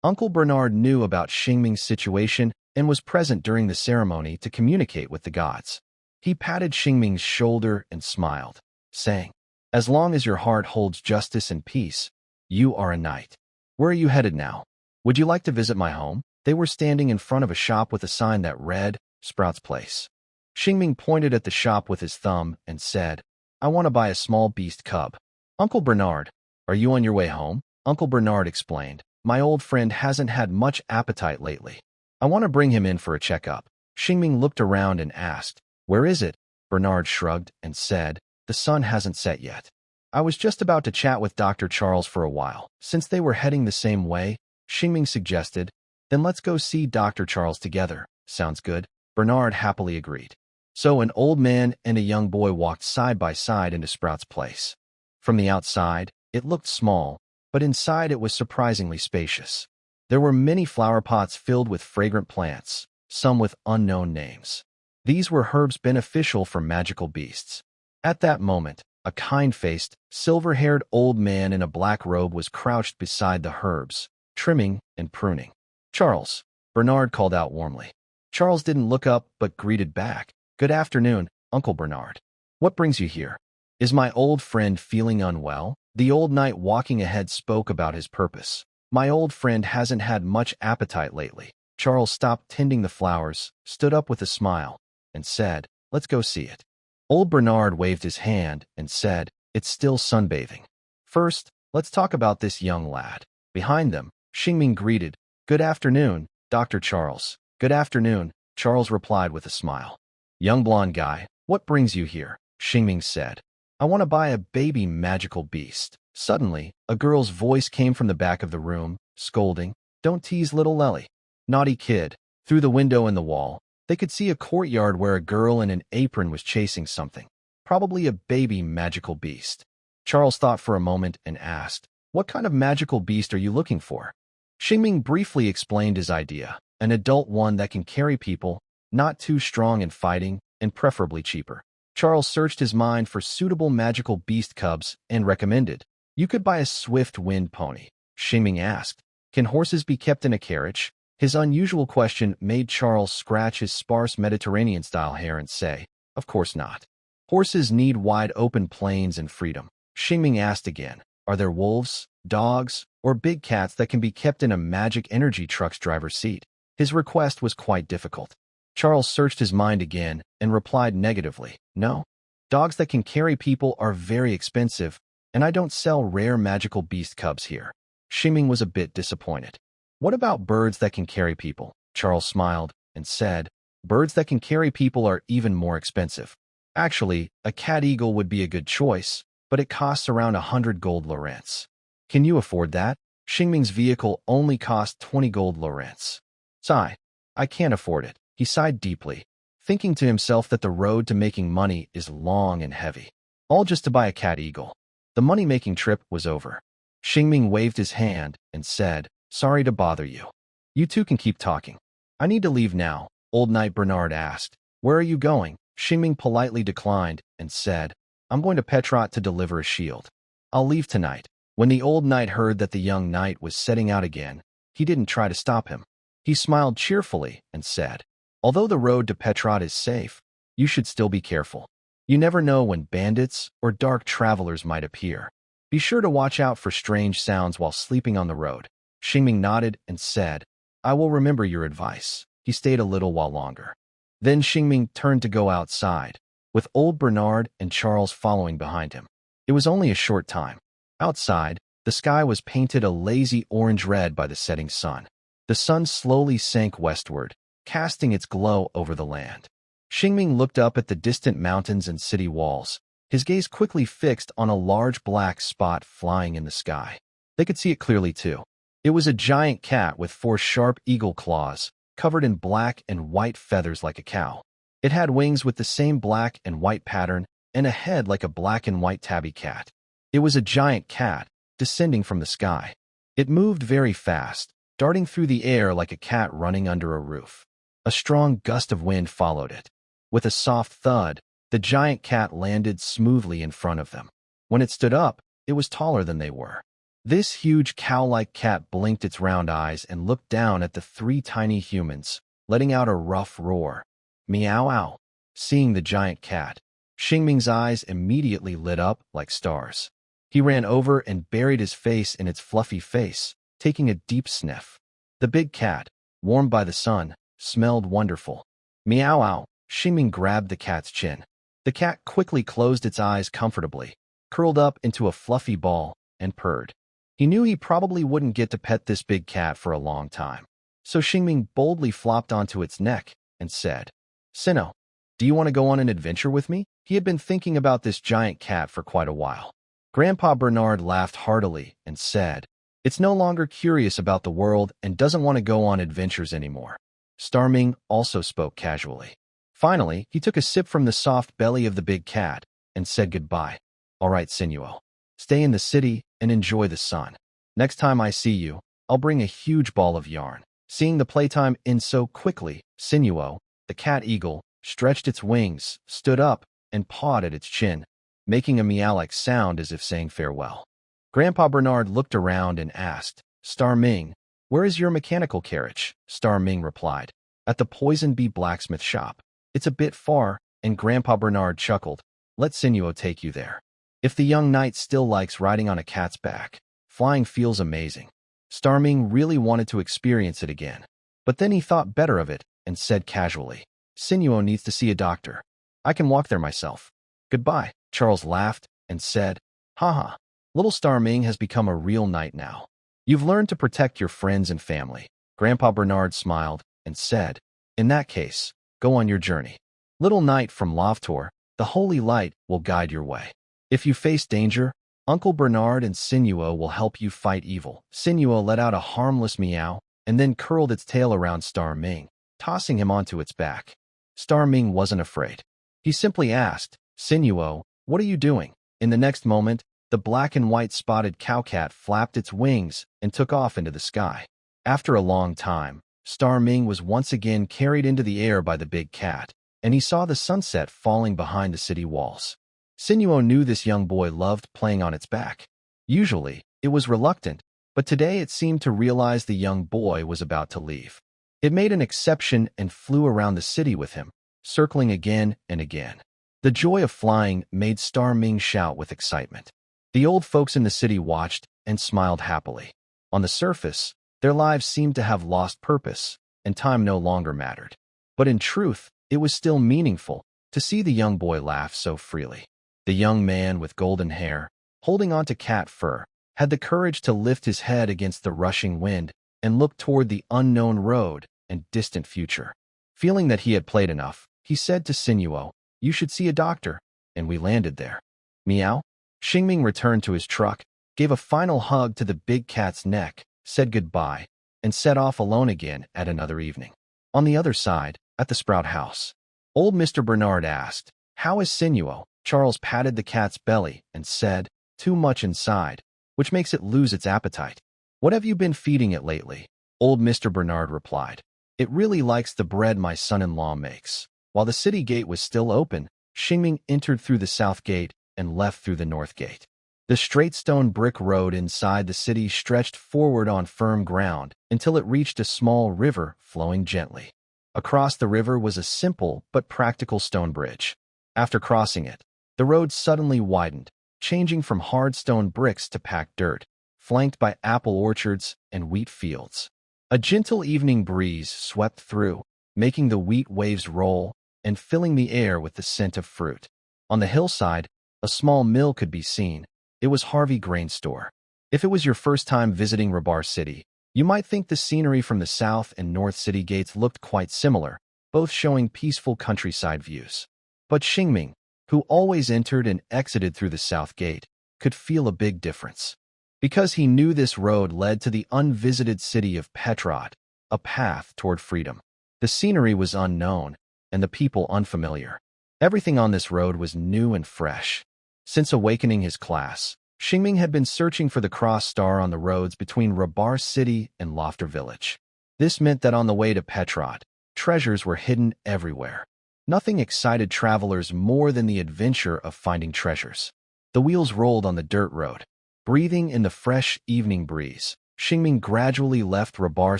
Uncle Bernard knew about Xingming's situation and was present during the ceremony to communicate with the gods. He patted Xingming's shoulder and smiled, saying, "As long as your heart holds justice and peace, you are a knight. Where are you headed now? Would you like to visit my home?" They were standing in front of a shop with a sign that read, "Sprout's Place." Xingming pointed at the shop with his thumb and said, "I want to buy a small beast cub." "Uncle Bernard, are you on your way home?" Uncle Bernard explained, "My old friend hasn't had much appetite lately. I want to bring him in for a checkup." Xingming looked around and asked, "Where is it?" Bernard shrugged and said, "The sun hasn't set yet. I was just about to chat with Dr. Charles for a while." Since they were heading the same way, Xingming suggested, "Then let's go see Dr. Charles together." "Sounds good." Bernard happily agreed. So an old man and a young boy walked side by side into Sprout's place. From the outside, it looked small, but inside it was surprisingly spacious. There were many flower pots filled with fragrant plants, some with unknown names. These were herbs beneficial for magical beasts. At that moment, a kind-faced, silver-haired old man in a black robe was crouched beside the herbs, trimming and pruning. "Charles," Bernard called out warmly. Charles didn't look up but greeted back. "Good afternoon, Uncle Bernard. What brings you here? Is my old friend feeling unwell?" The old knight walking ahead spoke about his purpose. "My old friend hasn't had much appetite lately." Charles stopped tending the flowers, stood up with a smile, and said, "Let's go see it." Old Bernard waved his hand and said, "It's still sunbathing. First, let's talk about this young lad." Behind them, Xingming greeted, "Good afternoon, Dr. Charles." "Good afternoon," Charles replied with a smile. "Young blonde guy, what brings you here?" Xingming said. "I want to buy a baby magical beast." Suddenly, a girl's voice came from the back of the room, scolding, "Don't tease little Lely. Naughty kid." Through the window in the wall, they could see a courtyard where a girl in an apron was chasing something, probably a baby magical beast. Charles thought for a moment and asked, "What kind of magical beast are you looking for?" Xingming briefly explained his idea, an adult one that can carry people, not too strong in fighting, and preferably cheaper. Charles searched his mind for suitable magical beast cubs and recommended, "You could buy a swift wind pony." Xingming asked, "Can horses be kept in a carriage?" His unusual question made Charles scratch his sparse Mediterranean-style hair and say, "Of course not. Horses need wide open plains and freedom." Xingming asked again, "Are there wolves, dogs, or big cats that can be kept in a magic energy truck's driver's seat?" His request was quite difficult. Charles searched his mind again and replied negatively, "No. Dogs that can carry people are very expensive, and I don't sell rare magical beast cubs here." Xingming was a bit disappointed. "What about birds that can carry people?" Charles smiled and said, "Birds that can carry people are even more expensive. Actually, a cat eagle would be a good choice, but it costs around 100 gold lorents. Can you afford that?" Xingming's vehicle only cost 20 gold lorents. "Sigh, I can't afford it." He sighed deeply, thinking to himself that the road to making money is long and heavy. All just to buy a cat eagle. The money-making trip was over. Xingming waved his hand and said, "Sorry to bother you. You two can keep talking." "I need to leave now," Old Knight Bernard asked. "Where are you going?" Xingming politely declined and said, "I'm going to Petrot to deliver a shield. I'll leave tonight." When the old knight heard that the young knight was setting out again, he didn't try to stop him. He smiled cheerfully and said, "Although the road to Petrot is safe, you should still be careful. You never know when bandits or dark travelers might appear. Be sure to watch out for strange sounds while sleeping on the road." Xingming nodded and said, "I will remember your advice." He stayed a little while longer. Then Xingming turned to go outside, with old Bernard and Charles following behind him. It was only a short time. Outside, the sky was painted a lazy orange-red by the setting sun. The sun slowly sank westward, casting its glow over the land. Xingming looked up at the distant mountains and city walls, his gaze quickly fixed on a large black spot flying in the sky. They could see it clearly too. It was a giant cat with 4 sharp eagle claws, covered in black and white feathers like a cow. It had wings with the same black and white pattern and a head like a black and white tabby cat. It was a giant cat, descending from the sky. It moved very fast, darting through the air like a cat running under a roof. A strong gust of wind followed it. With a soft thud, the giant cat landed smoothly in front of them. When it stood up, it was taller than they were. This huge cow-like cat blinked its round eyes and looked down at the 3 tiny humans, letting out a rough roar. Meow-ow. Seeing the giant cat, Xingming's eyes immediately lit up like stars. He ran over and buried his face in its fluffy face, taking a deep sniff. The big cat, warmed by the sun, smelled wonderful. Meow-ow. Xingming grabbed the cat's chin. The cat quickly closed its eyes comfortably, curled up into a fluffy ball, and purred. He knew he probably wouldn't get to pet this big cat for a long time. So Xingming boldly flopped onto its neck and said, "Sinnoh, do you want to go on an adventure with me?" He had been thinking about this giant cat for quite a while. Grandpa Bernard laughed heartily and said, "It's no longer curious about the world and doesn't want to go on adventures anymore." Starming also spoke casually. Finally, he took a sip from the soft belly of the big cat and said goodbye. All right, Sinuo. Stay in the city and enjoy the sun. Next time I see you, I'll bring a huge ball of yarn. Seeing the playtime end so quickly, Sinuo, the cat eagle, stretched its wings, stood up, and pawed at its chin, making a meow-like sound as if saying farewell. Grandpa Bernard looked around and asked, Star Ming, where is your mechanical carriage? Star Ming replied, at the Poison Bee blacksmith shop. It's a bit far, and Grandpa Bernard chuckled. Let Sinuo take you there. If the young knight still likes riding on a cat's back, flying feels amazing. Star Ming really wanted to experience it again. But then he thought better of it and said casually, Sinuo needs to see a doctor. I can walk there myself. Goodbye. Charles laughed and said, Haha, little Star Ming has become a real knight now. You've learned to protect your friends and family. Grandpa Bernard smiled and said, in that case, go on your journey. Little knight from Loftor, the holy light will guide your way. If you face danger, Uncle Bernard and Sinuo will help you fight evil. Sinuo let out a harmless meow and then curled its tail around Star Ming, tossing him onto its back. Star Ming wasn't afraid. He simply asked, Sinuo, what are you doing? In the next moment, the black and white spotted cowcat flapped its wings and took off into the sky. After a long time, Star Ming was once again carried into the air by the big cat, and he saw the sunset falling behind the city walls. Sinuo knew this young boy loved playing on its back. Usually, it was reluctant, but today it seemed to realize the young boy was about to leave. It made an exception and flew around the city with him, circling again and again. The joy of flying made Star Ming shout with excitement. The old folks in the city watched and smiled happily. On the surface, their lives seemed to have lost purpose, and time no longer mattered. But in truth, it was still meaningful to see the young boy laugh so freely. The young man with golden hair, holding onto cat fur, had the courage to lift his head against the rushing wind and look toward the unknown road and distant future. Feeling that he had played enough, he said to Sinuo, you should see a doctor, and we landed there. Meow? Xingming returned to his truck, gave a final hug to the big cat's neck, said goodbye, and set off alone again at another evening. On the other side, at the Sprout house, old Mr. Bernard asked, how is Sinuo? Charles patted the cat's belly and said, too much inside, which makes it lose its appetite. What have you been feeding it lately? Old Mr. Bernard replied, it really likes the bread my son-in-law makes. While the city gate was still open, Xingming entered through the south gate and left through the north gate. The straight stone brick road inside the city stretched forward on firm ground until it reached a small river flowing gently. Across the river was a simple but practical stone bridge. After crossing it, the road suddenly widened, changing from hard stone bricks to packed dirt, flanked by apple orchards and wheat fields. A gentle evening breeze swept through, making the wheat waves roll and filling the air with the scent of fruit. On the hillside, a small mill could be seen. It was Harvey Grain Store. If it was your first time visiting Rabar City, you might think the scenery from the south and north city gates looked quite similar, both showing peaceful countryside views. But Xingming, who always entered and exited through the south gate, could feel a big difference. Because he knew this road led to the unvisited city of Petrod, a path toward freedom. The scenery was unknown, and the people unfamiliar. Everything on this road was new and fresh. Since awakening his class, Xingming had been searching for the cross star on the roads between Rabar City and Lofter Village. This meant that on the way to Petrod, treasures were hidden everywhere. Nothing excited travelers more than the adventure of finding treasures. The wheels rolled on the dirt road. Breathing in the fresh evening breeze, Xingming gradually left Rabar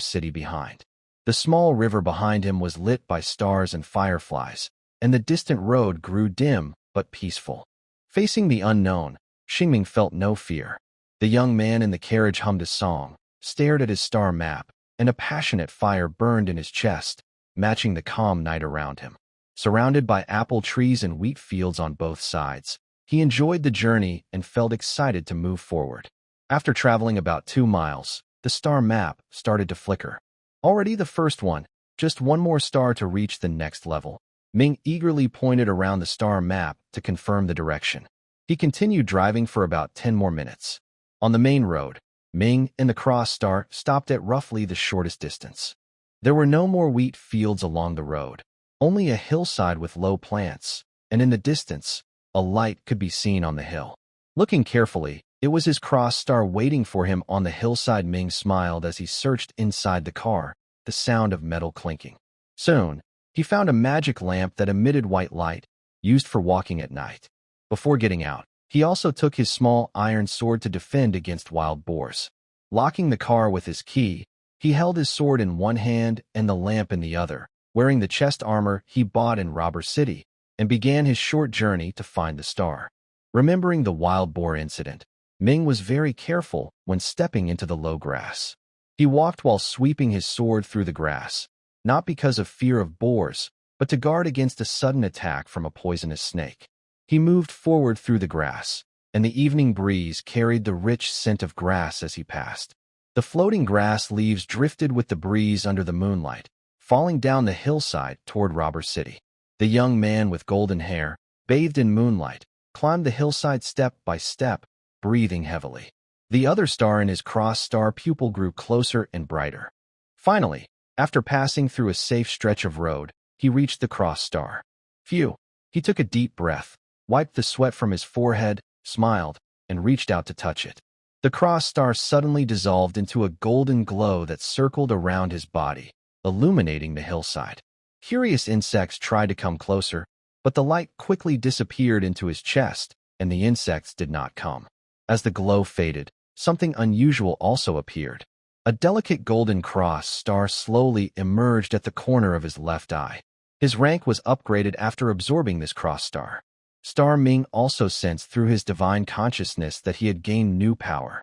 City behind. The small river behind him was lit by stars and fireflies, and the distant road grew dim but peaceful. Facing the unknown, Xingming felt no fear. The young man in the carriage hummed a song, stared at his star map, and a passionate fire burned in his chest, matching the calm night around him. Surrounded by apple trees and wheat fields on both sides, he enjoyed the journey and felt excited to move forward. After traveling about 2 miles, the star map started to flicker. Already the first one, just one more star to reach the next level. Ming eagerly pointed around the star map to confirm the direction. He continued driving for about 10 more minutes. On the main road, Ming and the cross star stopped at roughly the shortest distance. There were no more wheat fields along the road, only a hillside with low plants, and in the distance, a light could be seen on the hill. Looking carefully, it was his cross star waiting for him on the hillside. Ming smiled as he searched inside the car, the sound of metal clinking. Soon, he found a magic lamp that emitted white light, used for walking at night. Before getting out, he also took his small iron sword to defend against wild boars. Locking the car with his key, he held his sword in one hand and the lamp in the other, wearing the chest armor he bought in Robber City, and began his short journey to find the star. Remembering the wild boar incident, Ming was very careful when stepping into the low grass. He walked while sweeping his sword through the grass, not because of fear of boars, but to guard against a sudden attack from a poisonous snake. He moved forward through the grass, and the evening breeze carried the rich scent of grass as he passed. The floating grass leaves drifted with the breeze under the moonlight, falling down the hillside toward Robber City. The young man with golden hair, bathed in moonlight, climbed the hillside step by step, breathing heavily. The other star in his cross-star pupil grew closer and brighter. Finally, after passing through a safe stretch of road, he reached the cross-star. Phew! He took a deep breath, wiped the sweat from his forehead, smiled, and reached out to touch it. The cross-star suddenly dissolved into a golden glow that circled around his body, illuminating the hillside. Curious insects tried to come closer, but the light quickly disappeared into his chest, and the insects did not come. As the glow faded, something unusual also appeared. A delicate golden cross star slowly emerged at the corner of his left eye. His rank was upgraded after absorbing this cross star. Star Ming also sensed through his divine consciousness that he had gained new power.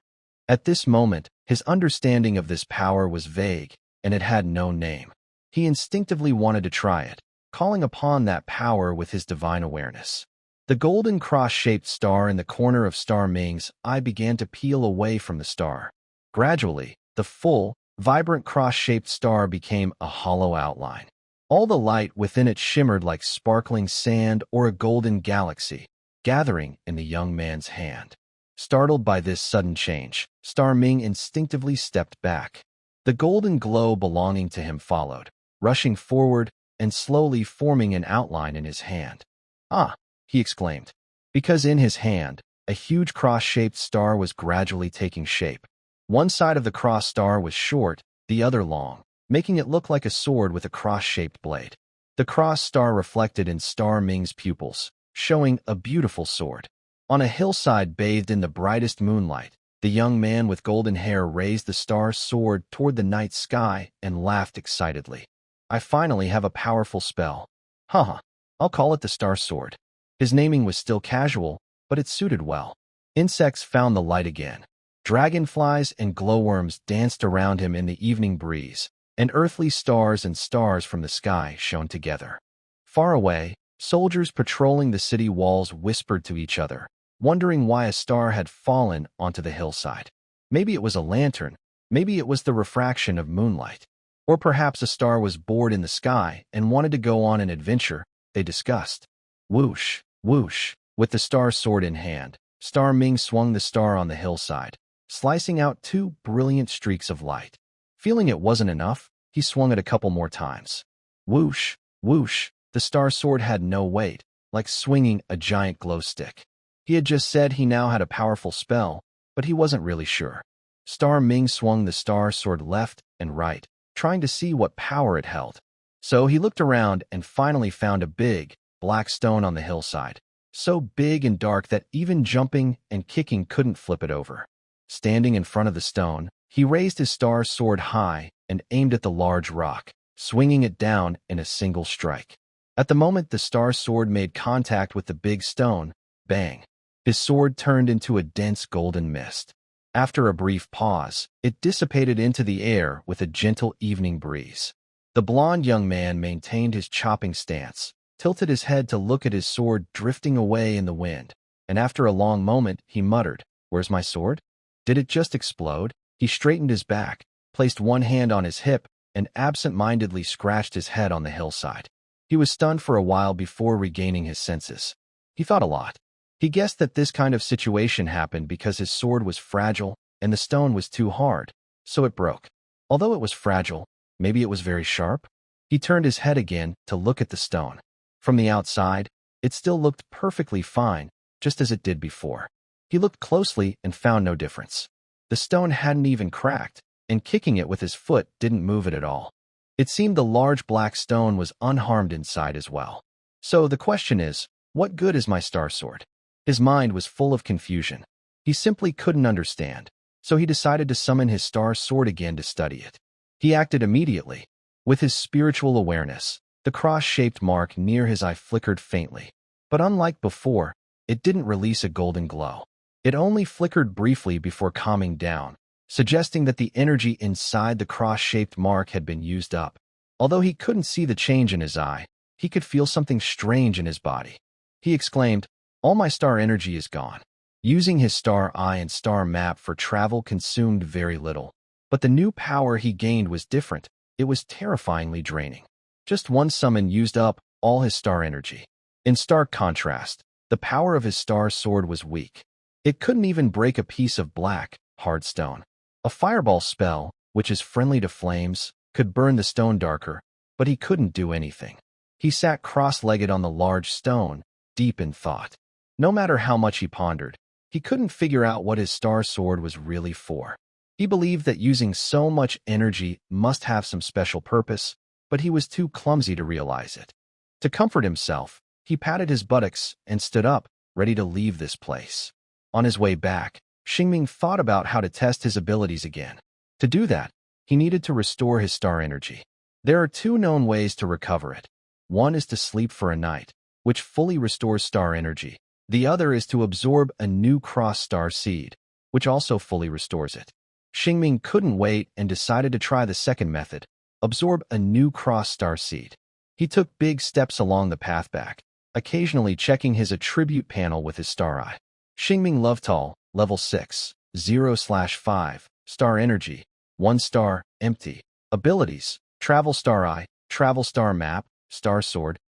At this moment, his understanding of this power was vague, and it had no name. He instinctively wanted to try it, calling upon that power with his divine awareness. The golden cross-shaped star in the corner of Star Ming's eye began to peel away from the star. Gradually, the full, vibrant cross-shaped star became a hollow outline. All the light within it shimmered like sparkling sand or a golden galaxy, gathering in the young man's hand. Startled by this sudden change, Star Ming instinctively stepped back. The golden glow belonging to him followed, rushing forward and slowly forming an outline in his hand. "Ah!" he exclaimed, because in his hand, a huge cross-shaped star was gradually taking shape. One side of the cross star was short, the other long, making it look like a sword with a cross-shaped blade. The cross star reflected in Star Ming's pupils, showing a beautiful sword. On a hillside bathed in the brightest moonlight, the young man with golden hair raised the star's sword toward the night sky and laughed excitedly. "I finally have a powerful spell. Haha, I'll call it the Star Sword." His naming was still casual, but it suited well. Insects found the light again. Dragonflies and glowworms danced around him in the evening breeze, and earthly stars and stars from the sky shone together. Far away, soldiers patrolling the city walls whispered to each other, wondering why a star had fallen onto the hillside. Maybe it was a lantern, maybe it was the refraction of moonlight. Or perhaps a star was bored in the sky and wanted to go on an adventure, they discussed. Whoosh, whoosh, with the star sword in hand, Star Ming swung the star on the hillside, slicing out 2 brilliant streaks of light. Feeling it wasn't enough, he swung it a couple more times. Whoosh, whoosh, the star sword had no weight, like swinging a giant glow stick. He had just said he now had a powerful spell, but he wasn't really sure. Star Ming swung the star sword left and right, trying to see what power it held. So he looked around and finally found a big, black stone on the hillside, so big and dark that even jumping and kicking couldn't flip it over. Standing in front of the stone, he raised his star sword high and aimed at the large rock, swinging it down in a single strike. At the moment the star sword made contact with the big stone, bang, his sword turned into a dense golden mist. After a brief pause, it dissipated into the air with a gentle evening breeze. The blond young man maintained his chopping stance, tilted his head to look at his sword drifting away in the wind, and after a long moment, he muttered, "Where's my sword? Did it just explode?" He straightened his back, placed one hand on his hip, and absent-mindedly scratched his head on the hillside. He was stunned for a while before regaining his senses. He thought a lot. He guessed that this kind of situation happened because his sword was fragile and the stone was too hard, so it broke. Although it was fragile, maybe it was very sharp? He turned his head again to look at the stone. From the outside, it still looked perfectly fine, just as it did before. He looked closely and found no difference. The stone hadn't even cracked, and kicking it with his foot didn't move it at all. It seemed the large black stone was unharmed inside as well. So the question is, what good is my star sword? His mind was full of confusion. He simply couldn't understand, so he decided to summon his star sword again to study it. He acted immediately. With his spiritual awareness, the cross-shaped mark near his eye flickered faintly. But unlike before, it didn't release a golden glow. It only flickered briefly before calming down, suggesting that the energy inside the cross-shaped mark had been used up. Although he couldn't see the change in his eye, he could feel something strange in his body. He exclaimed, "All my star energy is gone." Using his star eye and star map for travel consumed very little. But the new power he gained was different. It was terrifyingly draining. Just one summon used up all his star energy. In stark contrast, the power of his star sword was weak. It couldn't even break a piece of black, hard stone. A fireball spell, which is friendly to flames, could burn the stone darker, but he couldn't do anything. He sat cross-legged on the large stone, deep in thought. No matter how much he pondered, he couldn't figure out what his star sword was really for. He believed that using so much energy must have some special purpose, but he was too clumsy to realize it. To comfort himself, he patted his buttocks and stood up, ready to leave this place. On his way back, Xingming thought about how to test his abilities again. To do that, he needed to restore his star energy. There are two known ways to recover it. One is to sleep for a night, which fully restores star energy. The other is to absorb a new cross-star seed, which also fully restores it. Xingming couldn't wait and decided to try the second method, absorb a new cross-star seed. He took big steps along the path back, occasionally checking his attribute panel with his star eye. Xingming Lovetal, level 6, 0/5, star energy, 1 star, empty. Abilities, travel star eye, travel star map, star sword,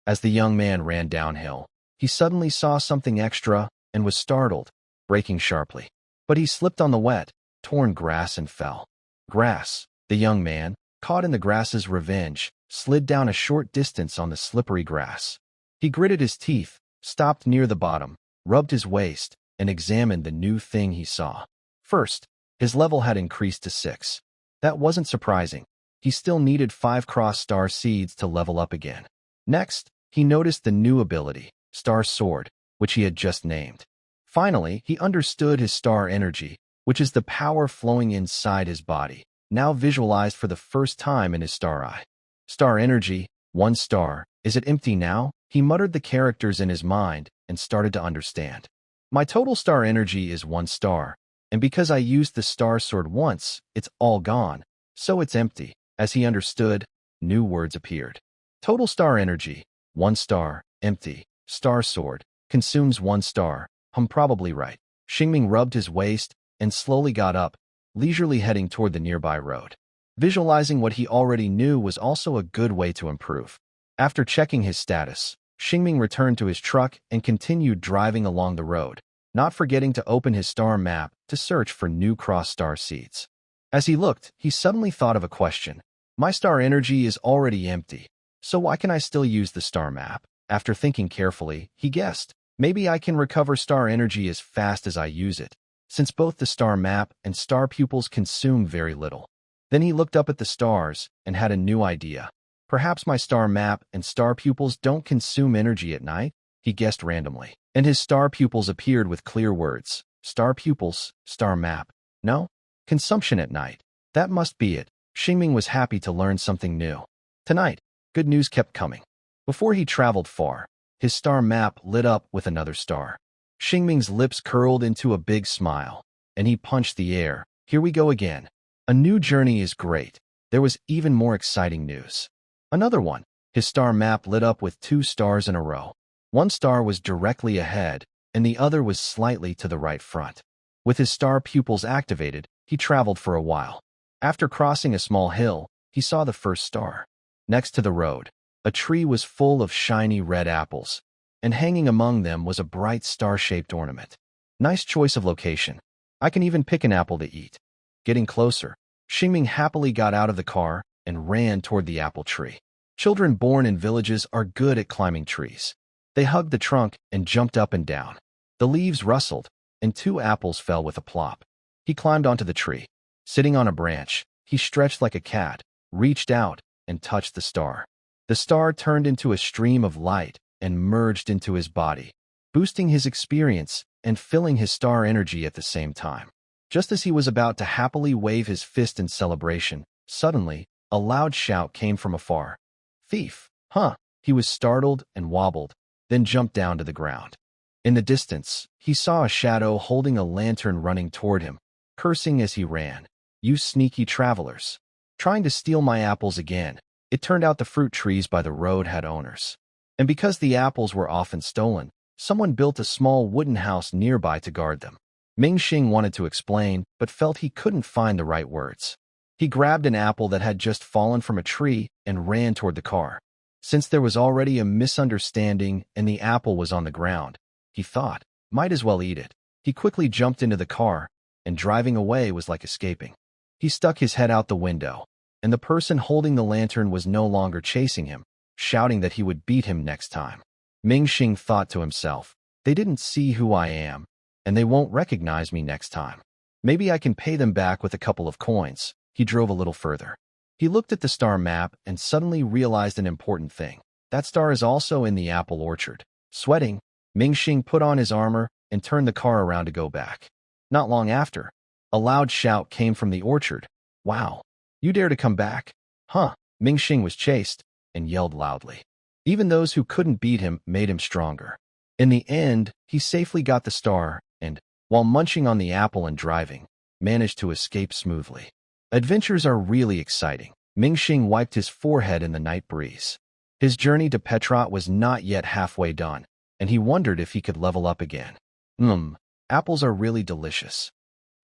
As the young man ran downhill, he suddenly saw something extra and was startled, braking sharply. But he slipped on the wet, torn grass and fell. Grass, the young man, caught in the grass's revenge, slid down a short distance on the slippery grass. He gritted his teeth, stopped near the bottom, rubbed his waist, and examined the new thing he saw. First, his level had increased to 6. That wasn't surprising. He still needed 5 cross-star seeds to level up again. Next, he noticed the new ability, Star Sword, which he had just named. Finally, he understood his star energy, which is the power flowing inside his body, now visualized for the first time in his star eye. Star energy, 1 star. Is it empty now? He muttered the characters in his mind and started to understand. My total star energy is 1 star, and because I used the star sword once, it's all gone, so it's empty. As he understood, new words appeared. Total star energy, 1 star, empty. Star sword, consumes 1 star. I'm probably right. Xingming rubbed his waist and slowly got up, leisurely heading toward the nearby road. Visualizing what he already knew was also a good way to improve. After checking his status, Xingming returned to his truck and continued driving along the road, not forgetting to open his star map to search for new cross-star seeds. As he looked, he suddenly thought of a question. My star energy is already empty, so why can I still use the star map? After thinking carefully, he guessed, maybe I can recover star energy as fast as I use it, since both the star map and star pupils consume very little. Then he looked up at the stars and had a new idea. Perhaps my star map and star pupils don't consume energy at night, he guessed randomly. And his star pupils appeared with clear words. Star pupils, star map. No? Consumption at night. That must be it. Xingming was happy to learn something new. Tonight, good news kept coming. Before he traveled far, his star map lit up with another star. Xingming's lips curled into a big smile, and he punched the air. Here we go again. A new journey is great. There was even more exciting news. Another one. His star map lit up with 2 stars in a row. 1 star was directly ahead, and the other was slightly to the right front. With his star pupils activated, he traveled for a while. After crossing a small hill, he saw the first star. Next to the road, a tree was full of shiny red apples, and hanging among them was a bright star-shaped ornament. Nice choice of location. I can even pick an apple to eat. Getting closer, Xingming happily got out of the car and ran toward the apple tree. Children born in villages are good at climbing trees. They hugged the trunk and jumped up and down. The leaves rustled, and 2 apples fell with a plop. He climbed onto the tree. Sitting on a branch, he stretched like a cat, reached out, and touched the star. The star turned into a stream of light and merged into his body, boosting his experience and filling his star energy at the same time. Just as he was about to happily wave his fist in celebration, suddenly, a loud shout came from afar. "Thief! Huh!" He was startled and wobbled, then jumped down to the ground. In the distance, he saw a shadow holding a lantern running toward him, cursing as he ran. "You sneaky travelers! Trying to steal my apples again." It turned out the fruit trees by the road had owners. And because the apples were often stolen, someone built a small wooden house nearby to guard them. Ming-Xing wanted to explain, but felt he couldn't find the right words. He grabbed an apple that had just fallen from a tree and ran toward the car. Since there was already a misunderstanding and the apple was on the ground, he thought, might as well eat it. He quickly jumped into the car, and driving away was like escaping. He stuck his head out the window, and the person holding the lantern was no longer chasing him, shouting that he would beat him next time. Ming-Xing thought to himself, they didn't see who I am, and they won't recognize me next time. Maybe I can pay them back with a couple of coins. He drove a little further. He looked at the star map and suddenly realized an important thing. That star is also in the apple orchard. Sweating, Ming-Xing put on his armor and turned the car around to go back. Not long after, a loud shout came from the orchard. "Wow, you dare to come back? Huh?" Ming-Xing was chased and yelled loudly. Even those who couldn't beat him made him stronger. In the end, he safely got the star and, while munching on the apple and driving, managed to escape smoothly. Adventures are really exciting. Ming-Xing wiped his forehead in the night breeze. His journey to Petrot was not yet halfway done, and he wondered if he could level up again. Apples are really delicious.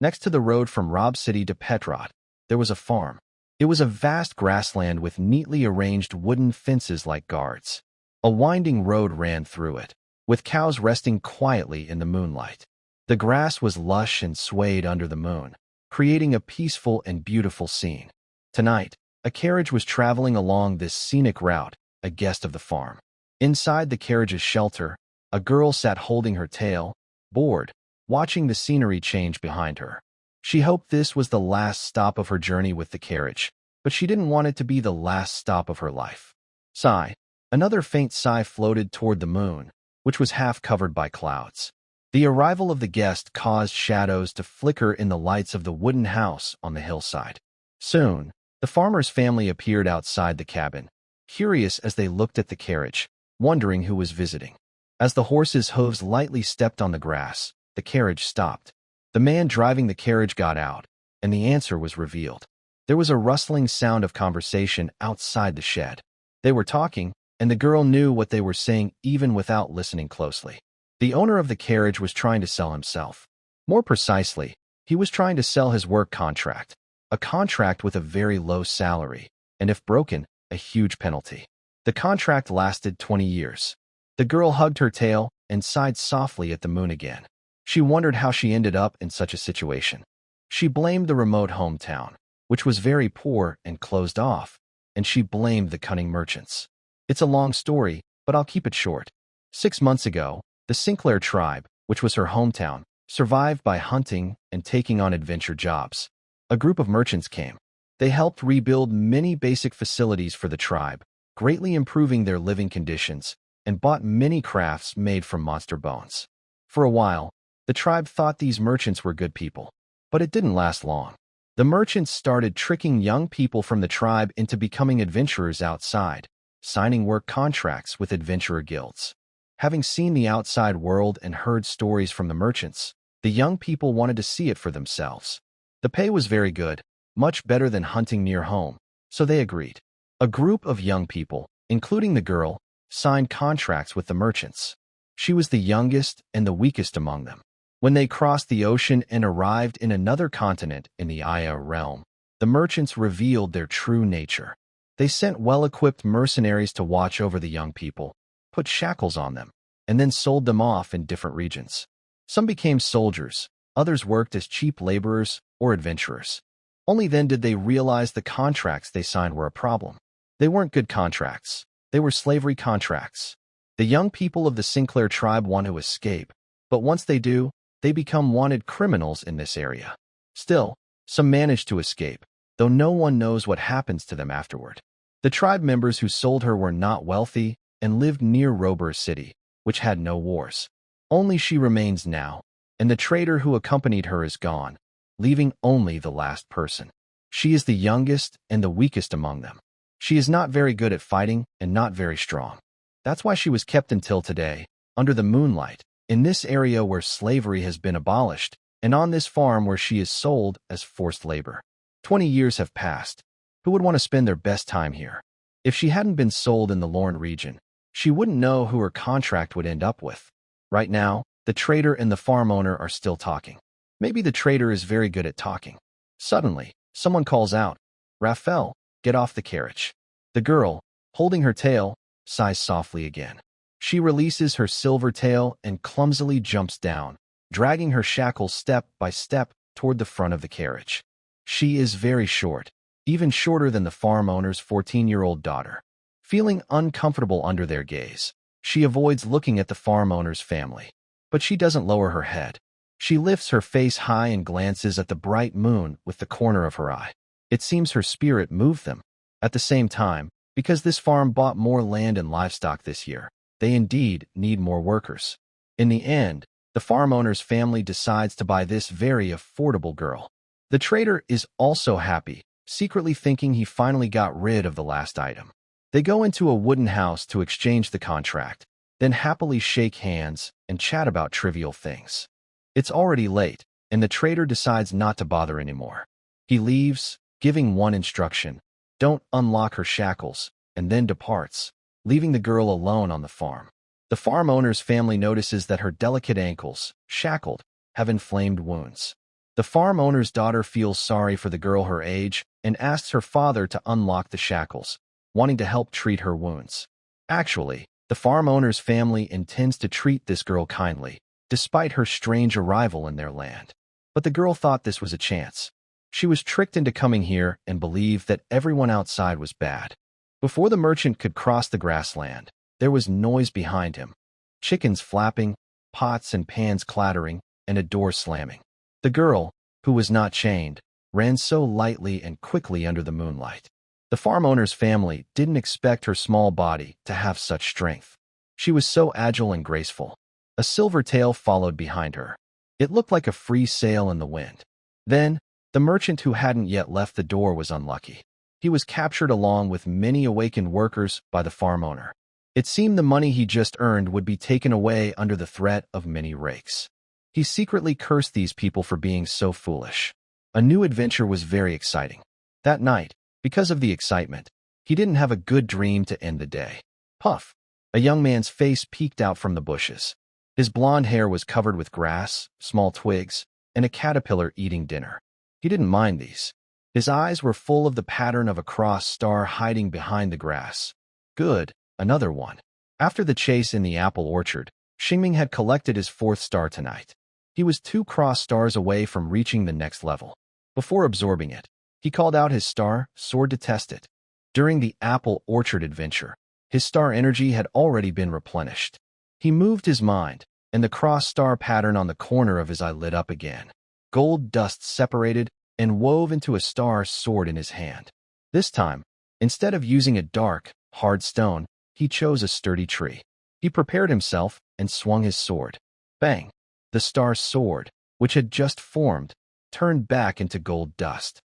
Next to the road from Rob City to Petrot, there was a farm. It was a vast grassland with neatly arranged wooden fences like guards. A winding road ran through it, with cows resting quietly in the moonlight. The grass was lush and swayed under the moon, creating a peaceful and beautiful scene. Tonight, a carriage was traveling along this scenic route, a guest of the farm. Inside the carriage's shelter, a girl sat holding her tail, bored, watching the scenery change behind her. She hoped this was the last stop of her journey with the carriage, but she didn't want it to be the last stop of her life. Sigh. Another faint sigh floated toward the moon, which was half covered by clouds. The arrival of the guest caused shadows to flicker in the lights of the wooden house on the hillside. Soon, the farmer's family appeared outside the cabin, curious as they looked at the carriage, wondering who was visiting. As the horse's hooves lightly stepped on the grass, the carriage stopped. The man driving the carriage got out, and the answer was revealed. There was a rustling sound of conversation outside the shed. They were talking, and the girl knew what they were saying even without listening closely. The owner of the carriage was trying to sell himself. More precisely, he was trying to sell his work contract, a contract with a very low salary, and if broken, a huge penalty. The contract lasted 20 years. The girl hugged her tail and sighed softly at the moon again. She wondered how she ended up in such a situation. She blamed the remote hometown, which was very poor and closed off, and she blamed the cunning merchants. It's a long story, but I'll keep it short. 6 months ago, the Sinclair tribe, which was her hometown, survived by hunting and taking on adventure jobs. A group of merchants came. They helped rebuild many basic facilities for the tribe, greatly improving their living conditions, and bought many crafts made from monster bones. For a while, the tribe thought these merchants were good people, but it didn't last long. The merchants started tricking young people from the tribe into becoming adventurers outside, signing work contracts with adventurer guilds. Having seen the outside world and heard stories from the merchants, the young people wanted to see it for themselves. The pay was very good, much better than hunting near home, so they agreed. A group of young people, including the girl, signed contracts with the merchants. She was the youngest and the weakest among them. When they crossed the ocean and arrived in another continent in the Aya realm, the merchants revealed their true nature. They sent well-equipped mercenaries to watch over the young people, put shackles on them, and then sold them off in different regions. Some became soldiers, others worked as cheap laborers or adventurers. Only then did they realize the contracts they signed were a problem. They weren't good contracts. They were slavery contracts. The young people of the Sinclair tribe want to escape, but once they do, they become wanted criminals in this area. Still, some manage to escape, though no one knows what happens to them afterward. The tribe members who sold her were not wealthy and lived near Robur City, which had no wars. Only she remains now, and the trader who accompanied her is gone, leaving only the last person. She is the youngest and the weakest among them. She is not very good at fighting and not very strong. That's why she was kept until today, under the moonlight, in this area where slavery has been abolished, and on this farm where she is sold as forced labor. 20 years have passed. Who would want to spend their best time here? If she hadn't been sold in the Lorne region, she wouldn't know who her contract would end up with. Right now, the trader and the farm owner are still talking. Maybe the trader is very good at talking. Suddenly, someone calls out, "Raphael, get off the carriage." The girl, holding her tail, sighs softly again. She releases her silver tail and clumsily jumps down, dragging her shackles step by step toward the front of the carriage. She is very short, even shorter than the farm owner's 14-year-old daughter. Feeling uncomfortable under their gaze, she avoids looking at the farm owner's family. But she doesn't lower her head. She lifts her face high and glances at the bright moon with the corner of her eye. It seems her spirit moved them. At the same time, because this farm bought more land and livestock this year, they indeed need more workers. In the end, the farm owner's family decides to buy this very affordable girl. The trader is also happy, secretly thinking he finally got rid of the last item. They go into a wooden house to exchange the contract, then happily shake hands and chat about trivial things. It's already late, and the trader decides not to bother anymore. He leaves, giving one instruction: don't unlock her shackles, and then departs, leaving the girl alone on the farm. The farm owner's family notices that her delicate ankles, shackled, have inflamed wounds. The farm owner's daughter feels sorry for the girl her age and asks her father to unlock the shackles, wanting to help treat her wounds. Actually, the farm owner's family intends to treat this girl kindly, despite her strange arrival in their land. But the girl thought this was a chance. She was tricked into coming here and believed that everyone outside was bad. Before the merchant could cross the grassland, there was noise behind him. Chickens flapping, pots and pans clattering, and a door slamming. The girl, who was not chained, ran so lightly and quickly under the moonlight. The farm owner's family didn't expect her small body to have such strength. She was so agile and graceful. A silver tail followed behind her. It looked like a free sail in the wind. Then, the merchant who hadn't yet left the door was unlucky. He was captured along with many awakened workers by the farm owner. It seemed the money he just earned would be taken away under the threat of many rakes. He secretly cursed these people for being so foolish. A new adventure was very exciting. That night, because of the excitement, he didn't have a good dream to end the day. Puff! A young man's face peeked out from the bushes. His blonde hair was covered with grass, small twigs, and a caterpillar eating dinner. He didn't mind these. His eyes were full of the pattern of a cross star hiding behind the grass. Good, another one. After the chase in the apple orchard, Xingming had collected his 4th star tonight. He was 2 cross stars away from reaching the next level. Before absorbing it, he called out his star sword to test it. During the apple orchard adventure, his star energy had already been replenished. He moved his mind, and the cross star pattern on the corner of his eye lit up again. Gold dust separated and wove into a star sword in his hand. This time, instead of using a dark, hard stone, he chose a sturdy tree. He prepared himself and swung his sword. Bang! The star sword, which had just formed, turned back into gold dust.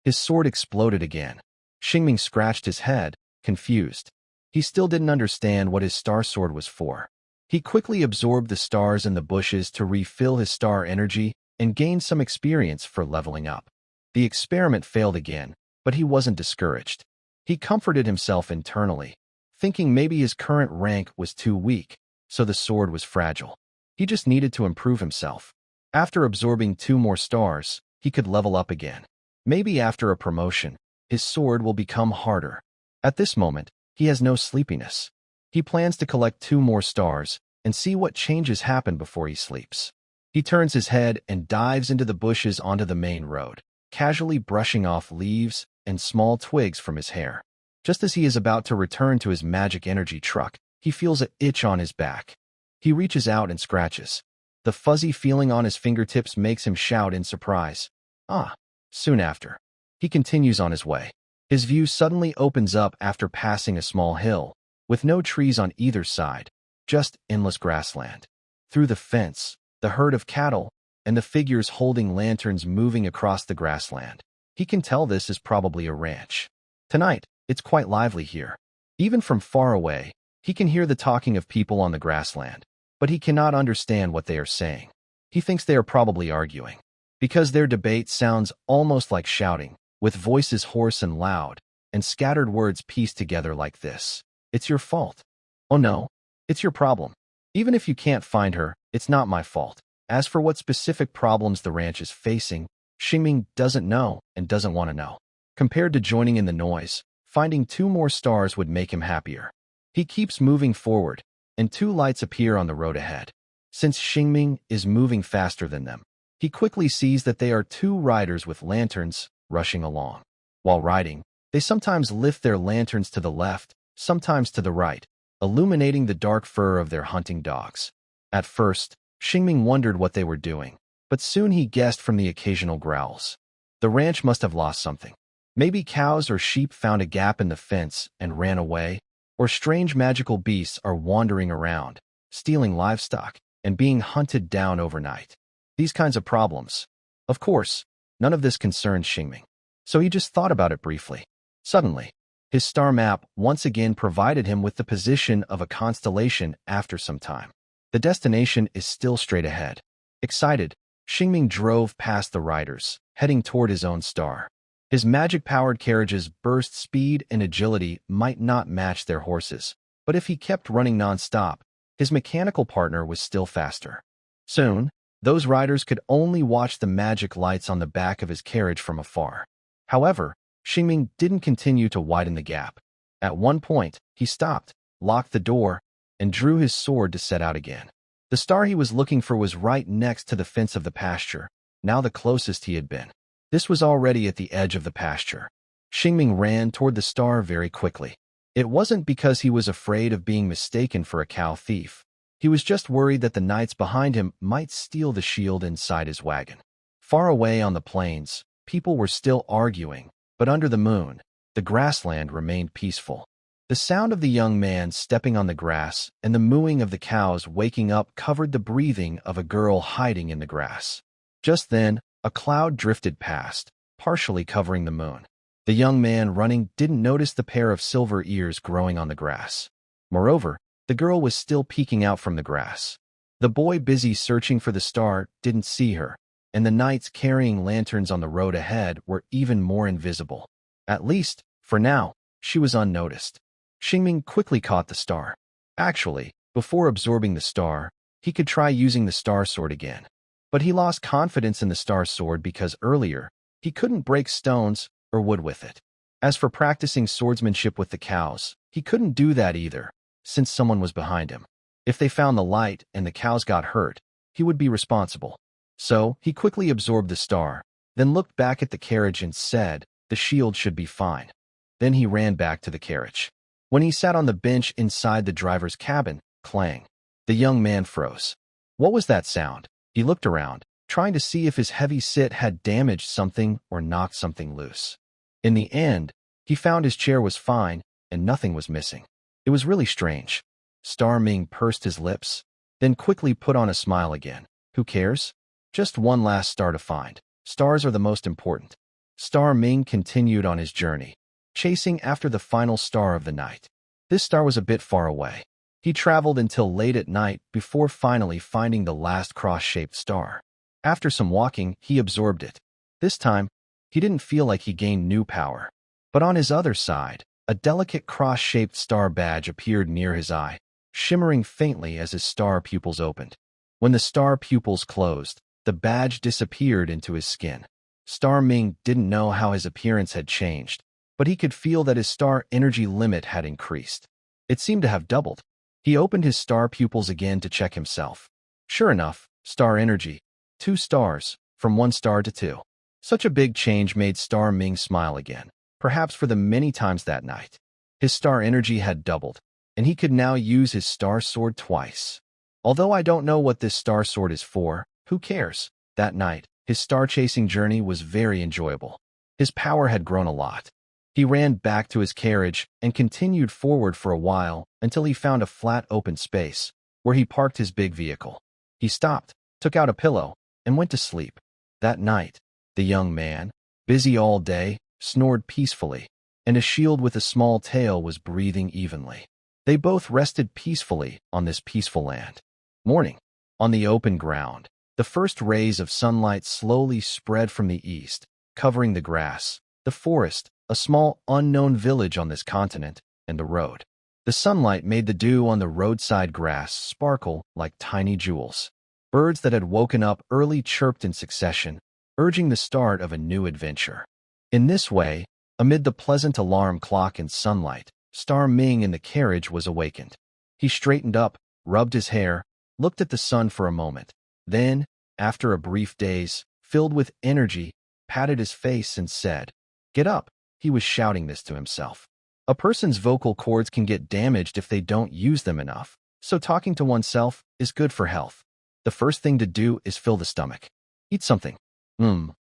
His sword exploded again. Xingming scratched his head, confused. He still didn't understand what his star sword was for. He quickly absorbed the stars in the bushes to refill his star energy and gain some experience for leveling up. The experiment failed again, but he wasn't discouraged. He comforted himself internally, thinking maybe his current rank was too weak, so the sword was fragile. He just needed to improve himself. After absorbing 2 more stars, he could level up again. Maybe after a promotion, his sword will become harder. At this moment, he has no sleepiness. He plans to collect 2 more stars and see what changes happen before he sleeps. He turns his head and dives into the bushes onto the main road. casually brushing off leaves and small twigs from his hair. Just as he is about to return to his magic energy truck, he feels an itch on his back. He reaches out and scratches. The fuzzy feeling on his fingertips makes him shout in surprise. Ah! Soon after, he continues on his way. His view suddenly opens up after passing a small hill, with no trees on either side, just endless grassland. Through the fence, the herd of cattle, and the figures holding lanterns moving across the grassland. He can tell this is probably a ranch. Tonight, it's quite lively here. Even from far away, he can hear the talking of people on the grassland, but he cannot understand what they are saying. He thinks they are probably arguing, because their debate sounds almost like shouting, with voices hoarse and loud, and scattered words pieced together like this. It's your fault. Oh no, it's your problem. Even if you can't find her, it's not my fault. As for what specific problems the ranch is facing, Xingming doesn't know and doesn't want to know. Compared to joining in the noise, finding 2 more stars would make him happier. He keeps moving forward, and 2 lights appear on the road ahead. Since Xingming is moving faster than them, he quickly sees that they are 2 riders with lanterns rushing along. While riding, they sometimes lift their lanterns to the left, sometimes to the right, illuminating the dark fur of their hunting dogs. At first, Xingming wondered what they were doing, but soon he guessed from the occasional growls. The ranch must have lost something. Maybe cows or sheep found a gap in the fence and ran away, or strange magical beasts are wandering around, stealing livestock, and being hunted down overnight. These kinds of problems. Of course, none of this concerned Xingming, so he just thought about it briefly. Suddenly, his star map once again provided him with the position of a constellation after some time. The destination is still straight ahead. Excited, Xingming drove past the riders, heading toward his own star. His magic-powered carriage's burst speed and agility might not match their horses, but if he kept running non-stop, his mechanical partner was still faster. Soon, those riders could only watch the magic lights on the back of his carriage from afar. However, Xingming didn't continue to widen the gap. At one point, he stopped, locked the door, and drew his sword to set out again. The star he was looking for was right next to the fence of the pasture, now the closest he had been. This was already at the edge of the pasture. Xingming ran toward the star very quickly. It wasn't because he was afraid of being mistaken for a cow thief. He was just worried that the knights behind him might steal the shield inside his wagon. Far away on the plains, people were still arguing, but under the moon, the grassland remained peaceful. The sound of the young man stepping on the grass and the mooing of the cows waking up covered the breathing of a girl hiding in the grass. Just then, a cloud drifted past, partially covering the moon. The young man running didn't notice the pair of silver ears growing on the grass. Moreover, the girl was still peeking out from the grass. The boy busy searching for the star didn't see her, and the knights carrying lanterns on the road ahead were even more invisible. At least, for now, she was unnoticed. Xingming quickly caught the star. Actually, before absorbing the star, he could try using the star sword again. But he lost confidence in the star sword because earlier, he couldn't break stones or wood with it. As for practicing swordsmanship with the cows, he couldn't do that either, since someone was behind him. If they found the light and the cows got hurt, he would be responsible. So, he quickly absorbed the star, then looked back at the carriage and said, the shield should be fine. Then he ran back to the carriage. When he sat on the bench inside the driver's cabin, clang. The young man froze. What was that sound? He looked around, trying to see if his heavy sit had damaged something or knocked something loose. In the end, he found his chair was fine and nothing was missing. It was really strange. Star Ming pursed his lips, then quickly put on a smile again. Who cares? Just one last star to find. Stars are the most important. Star Ming continued on his journey, chasing after the final star of the night. This star was a bit far away. He traveled until late at night before finally finding the last cross-shaped star. After some walking, he absorbed it. This time, he didn't feel like he gained new power. But on his other side, a delicate cross-shaped star badge appeared near his eye, shimmering faintly as his star pupils opened. When the star pupils closed, the badge disappeared into his skin. Star Ming didn't know how his appearance had changed, but he could feel that his star energy limit had increased. It seemed to have doubled. He opened his star pupils again to check himself. Sure enough, star energy. 2 stars, from 1 star to 2. Such a big change made Star Ming smile again, perhaps for the many times that night. His star energy had doubled, and he could now use his star sword twice. Although I don't know what this star sword is for, who cares? That night, his star-chasing journey was very enjoyable. His power had grown a lot. He ran back to his carriage and continued forward for a while until he found a flat open space, where he parked his big vehicle. He stopped, took out a pillow, and went to sleep. That night, the young man, busy all day, snored peacefully, and a shield with a small tail was breathing evenly. They both rested peacefully on this peaceful land. Morning. On the open ground, the first rays of sunlight slowly spread from the east, covering the grass, the forest, a small unknown village on this continent, and the road. The sunlight made the dew on the roadside grass sparkle like tiny jewels. Birds that had woken up early chirped in succession, urging the start of a new adventure. In this way, amid the pleasant alarm clock and sunlight, Star Ming in the carriage was awakened. He straightened up, rubbed his hair, looked at the sun for a moment. Then, after a brief daze, filled with energy, patted his face and said, "Get up." He was shouting this to himself. A person's vocal cords can get damaged if they don't use them enough, so talking to oneself is good for health. The first thing to do is fill the stomach. Eat something.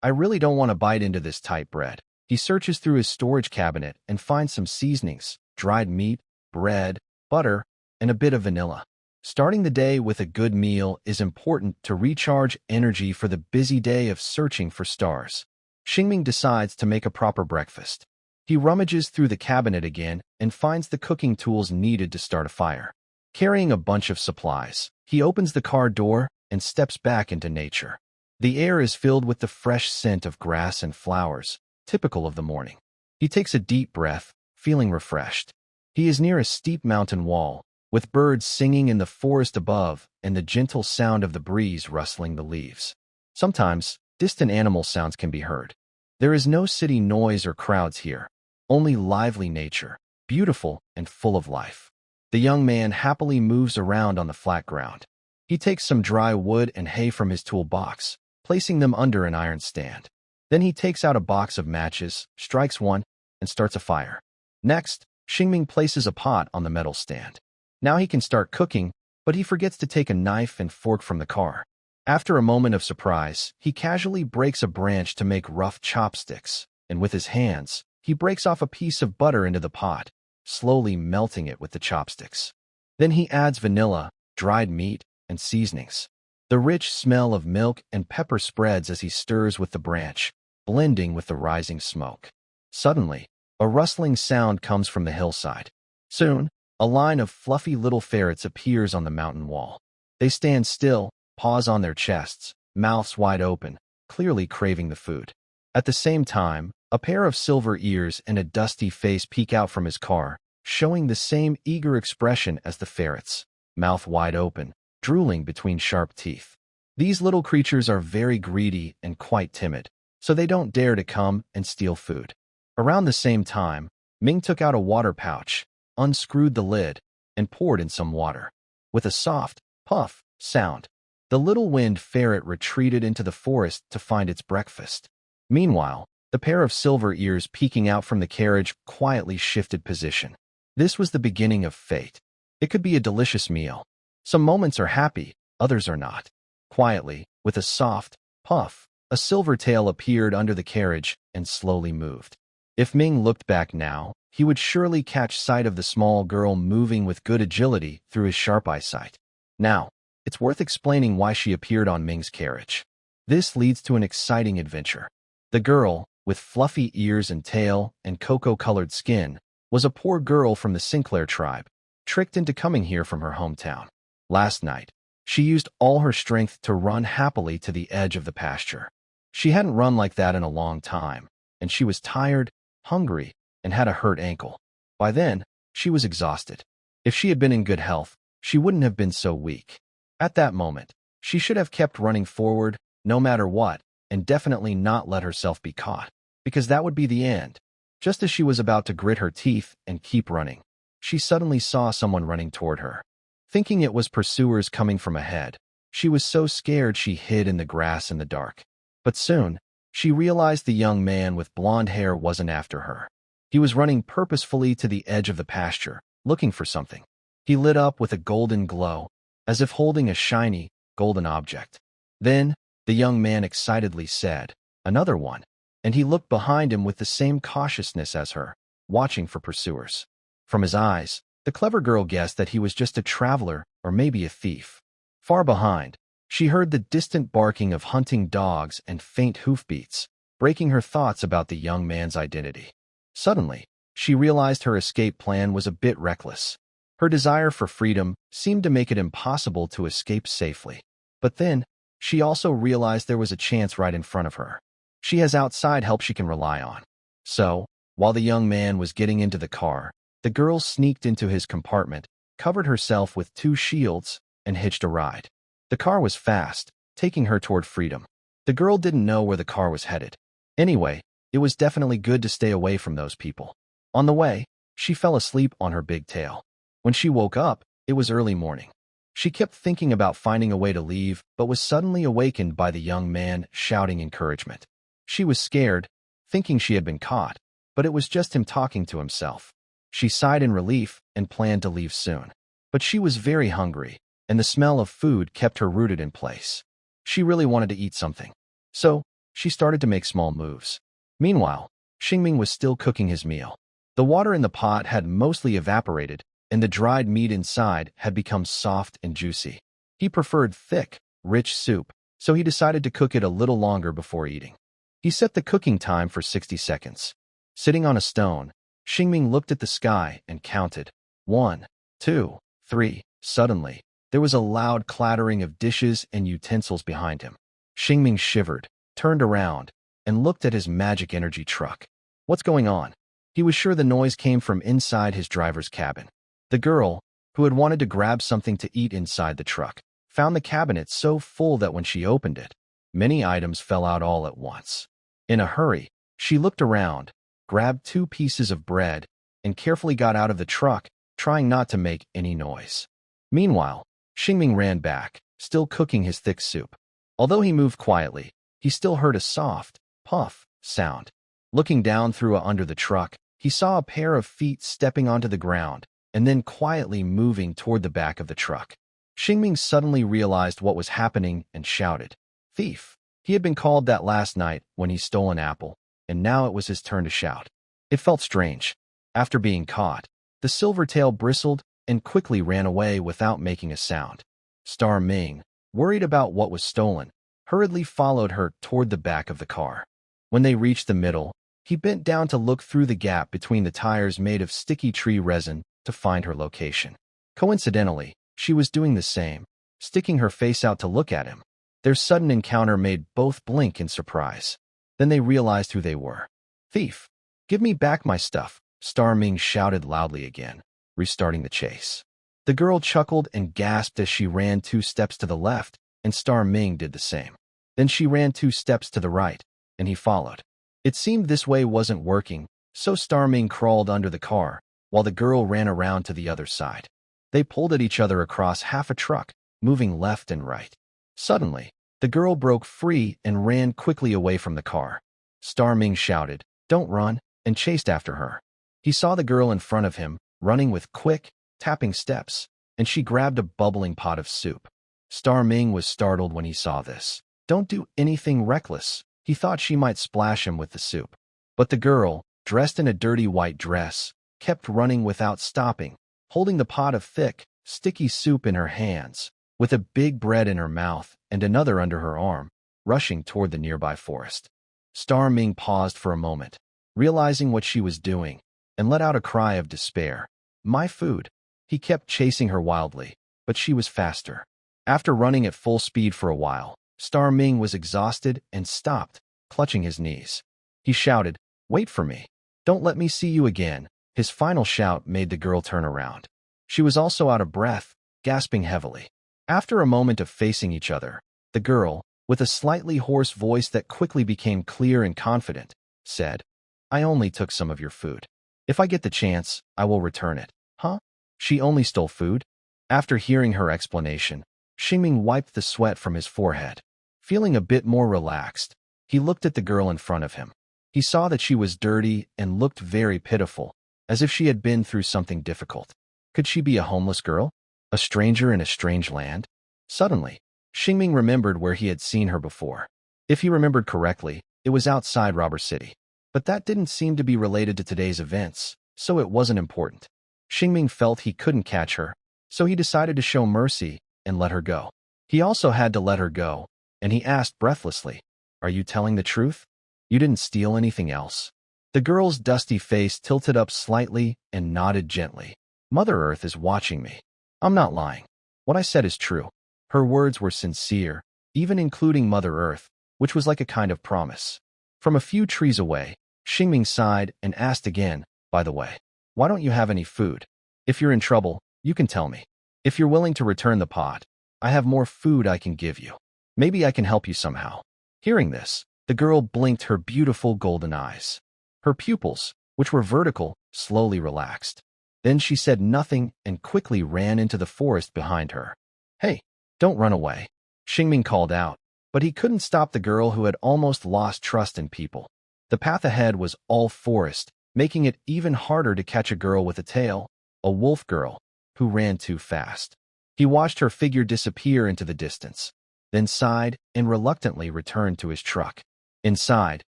I really don't want to bite into this tight bread. He searches through his storage cabinet and finds some seasonings, dried meat, bread, butter, and a bit of vanilla. Starting the day with a good meal is important to recharge energy for the busy day of searching for stars. Xingming decides to make a proper breakfast. He rummages through the cabinet again and finds the cooking tools needed to start a fire. Carrying a bunch of supplies, he opens the car door and steps back into nature. The air is filled with the fresh scent of grass and flowers, typical of the morning. He takes a deep breath, feeling refreshed. He is near a steep mountain wall, with birds singing in the forest above and the gentle sound of the breeze rustling the leaves. Sometimes, distant animal sounds can be heard. There is no city noise or crowds here, only lively nature, beautiful and full of life. The young man happily moves around on the flat ground. He takes some dry wood and hay from his toolbox, placing them under an iron stand. Then he takes out a box of matches, strikes one, and starts a fire. Next, Xingming places a pot on the metal stand. Now he can start cooking, but he forgets to take a knife and fork from the car. After a moment of surprise, he casually breaks a branch to make rough chopsticks, and with his hands, he breaks off a piece of butter into the pot, slowly melting it with the chopsticks. Then he adds vanilla, dried meat, and seasonings. The rich smell of milk and pepper spreads as he stirs with the branch, blending with the rising smoke. Suddenly, a rustling sound comes from the hillside. Soon, a line of fluffy little ferrets appears on the mountain wall. They stand still, paws on their chests, mouths wide open, clearly craving the food. At the same time, a pair of silver ears and a dusty face peek out from his car, showing the same eager expression as the ferrets, mouth wide open, drooling between sharp teeth. These little creatures are very greedy and quite timid, so they don't dare to come and steal food. Around the same time, Ming took out a water pouch, unscrewed the lid, and poured in some water. With a soft, puff sound, the little wind ferret retreated into the forest to find its breakfast. Meanwhile, the pair of silver ears peeking out from the carriage quietly shifted position. This was the beginning of fate. It could be a delicious meal. Some moments are happy, others are not. Quietly, with a soft puff, a silver tail appeared under the carriage and slowly moved. If Ming looked back now, he would surely catch sight of the small girl moving with good agility through his sharp eyesight. Now, it's worth explaining why she appeared on Ming's carriage. This leads to an exciting adventure. The girl, with fluffy ears and tail and cocoa-colored skin, was a poor girl from the Sinclair tribe, tricked into coming here from her hometown. Last night, she used all her strength to run happily to the edge of the pasture. She hadn't run like that in a long time, and she was tired, hungry, and had a hurt ankle. By then, she was exhausted. If she had been in good health, she wouldn't have been so weak. At that moment, she should have kept running forward, no matter what, and definitely not let herself be caught, because that would be the end. Just as she was about to grit her teeth and keep running, she suddenly saw someone running toward her. Thinking it was pursuers coming from ahead, she was so scared she hid in the grass in the dark. But soon, she realized the young man with blonde hair wasn't after her. He was running purposefully to the edge of the pasture, looking for something. He lit up with a golden glow, as if holding a shiny, golden object. Then, the young man excitedly said, "Another one," and he looked behind him with the same cautiousness as her, watching for pursuers. From his eyes, the clever girl guessed that he was just a traveler or maybe a thief. Far behind, she heard the distant barking of hunting dogs and faint hoofbeats, breaking her thoughts about the young man's identity. Suddenly, she realized her escape plan was a bit reckless. Her desire for freedom seemed to make it impossible to escape safely. But then, she also realized there was a chance right in front of her. She has outside help she can rely on. So, while the young man was getting into the car, the girl sneaked into his compartment, covered herself with 2 shields, and hitched a ride. The car was fast, taking her toward freedom. The girl didn't know where the car was headed. Anyway, it was definitely good to stay away from those people. On the way, she fell asleep on her big tail. When she woke up, it was early morning. She kept thinking about finding a way to leave, but was suddenly awakened by the young man shouting encouragement. She was scared, thinking she had been caught, but it was just him talking to himself. She sighed in relief and planned to leave soon. But she was very hungry, and the smell of food kept her rooted in place. She really wanted to eat something. So, she started to make small moves. Meanwhile, Xingming was still cooking his meal. The water in the pot had mostly evaporated, and the dried meat inside had become soft and juicy. He preferred thick, rich soup, so he decided to cook it a little longer before eating. He set the cooking time for 60 seconds. Sitting on a stone, Xingming looked at the sky and counted. 1, 2, 3. Suddenly, there was a loud clattering of dishes and utensils behind him. Xingming shivered, turned around, and looked at his magic energy truck. What's going on? He was sure the noise came from inside his driver's cabin. The girl, who had wanted to grab something to eat inside the truck, found the cabinet so full that when she opened it, many items fell out all at once. In a hurry, she looked around, grabbed 2 pieces of bread, and carefully got out of the truck, trying not to make any noise. Meanwhile, Xingming ran back, still cooking his thick soup. Although he moved quietly, he still heard a soft, puff sound. Looking down through under the truck, he saw a pair of feet stepping onto the ground, and then quietly moving toward the back of the truck. Xingming suddenly realized what was happening and shouted, "Thief!" He had been called that last night when he stole an apple, and now it was his turn to shout. It felt strange. After being caught, the silver tail bristled and quickly ran away without making a sound. Star Ming, worried about what was stolen, hurriedly followed her toward the back of the car. When they reached the middle, he bent down to look through the gap between the tires made of sticky tree resin to find her location. Coincidentally, she was doing the same, sticking her face out to look at him. Their sudden encounter made both blink in surprise. Then they realized who they were. "Thief! Give me back my stuff!" Star Ming shouted loudly again, restarting the chase. The girl chuckled and gasped as she ran 2 steps to the left, and Star Ming did the same. Then she ran 2 steps to the right, and he followed. It seemed this way wasn't working, so Star Ming crawled under the car, while the girl ran around to the other side. They pulled at each other across half a truck, moving left and right. Suddenly, the girl broke free and ran quickly away from the car. Star Ming shouted, "Don't run," and chased after her. He saw the girl in front of him, running with quick, tapping steps, and she grabbed a bubbling pot of soup. Star Ming was startled when he saw this. Don't do anything reckless. He thought she might splash him with the soup. But the girl, dressed in a dirty white dress, kept running without stopping, holding the pot of thick, sticky soup in her hands, with a big bread in her mouth and another under her arm, rushing toward the nearby forest. Star Ming paused for a moment, realizing what she was doing, and let out a cry of despair. "My food!" He kept chasing her wildly, but she was faster. After running at full speed for a while, Star Ming was exhausted and stopped, clutching his knees. He shouted, "Wait for me. Don't let me see you again." His final shout made the girl turn around. She was also out of breath, gasping heavily. After a moment of facing each other, the girl, with a slightly hoarse voice that quickly became clear and confident, said, "I only took some of your food. If I get the chance, I will return it." "Huh? She only stole food?" After hearing her explanation, Xingming wiped the sweat from his forehead. Feeling a bit more relaxed, He looked at the girl in front of him. He saw that she was dirty and looked very pitiful, as if she had been through something difficult. Could she be a homeless girl? A stranger in a strange land? Suddenly, Xingming remembered where he had seen her before. If he remembered correctly, it was outside Robber City. But that didn't seem to be related to today's events, so it wasn't important. Xingming felt he couldn't catch her, so he decided to show mercy and let her go. He also had to let her go, and he asked breathlessly, "Are you telling the truth? You didn't steal anything else?" The girl's dusty face tilted up slightly and nodded gently. "Mother Earth is watching me. I'm not lying. What I said is true." Her words were sincere, even including Mother Earth, which was like a kind of promise. From a few trees away, Xingming sighed and asked again, "By the way, why don't you have any food? If you're in trouble, you can tell me. If you're willing to return the pot, I have more food I can give you. Maybe I can help you somehow." Hearing this, the girl blinked her beautiful golden eyes. Her pupils, which were vertical, slowly relaxed. Then she said nothing and quickly ran into the forest behind her. "Hey, don't run away," Xingming called out, but he couldn't stop the girl who had almost lost trust in people. The path ahead was all forest, making it even harder to catch a girl with a tail, a wolf girl, who ran too fast. He watched her figure disappear into the distance, then sighed and reluctantly returned to his truck. Inside,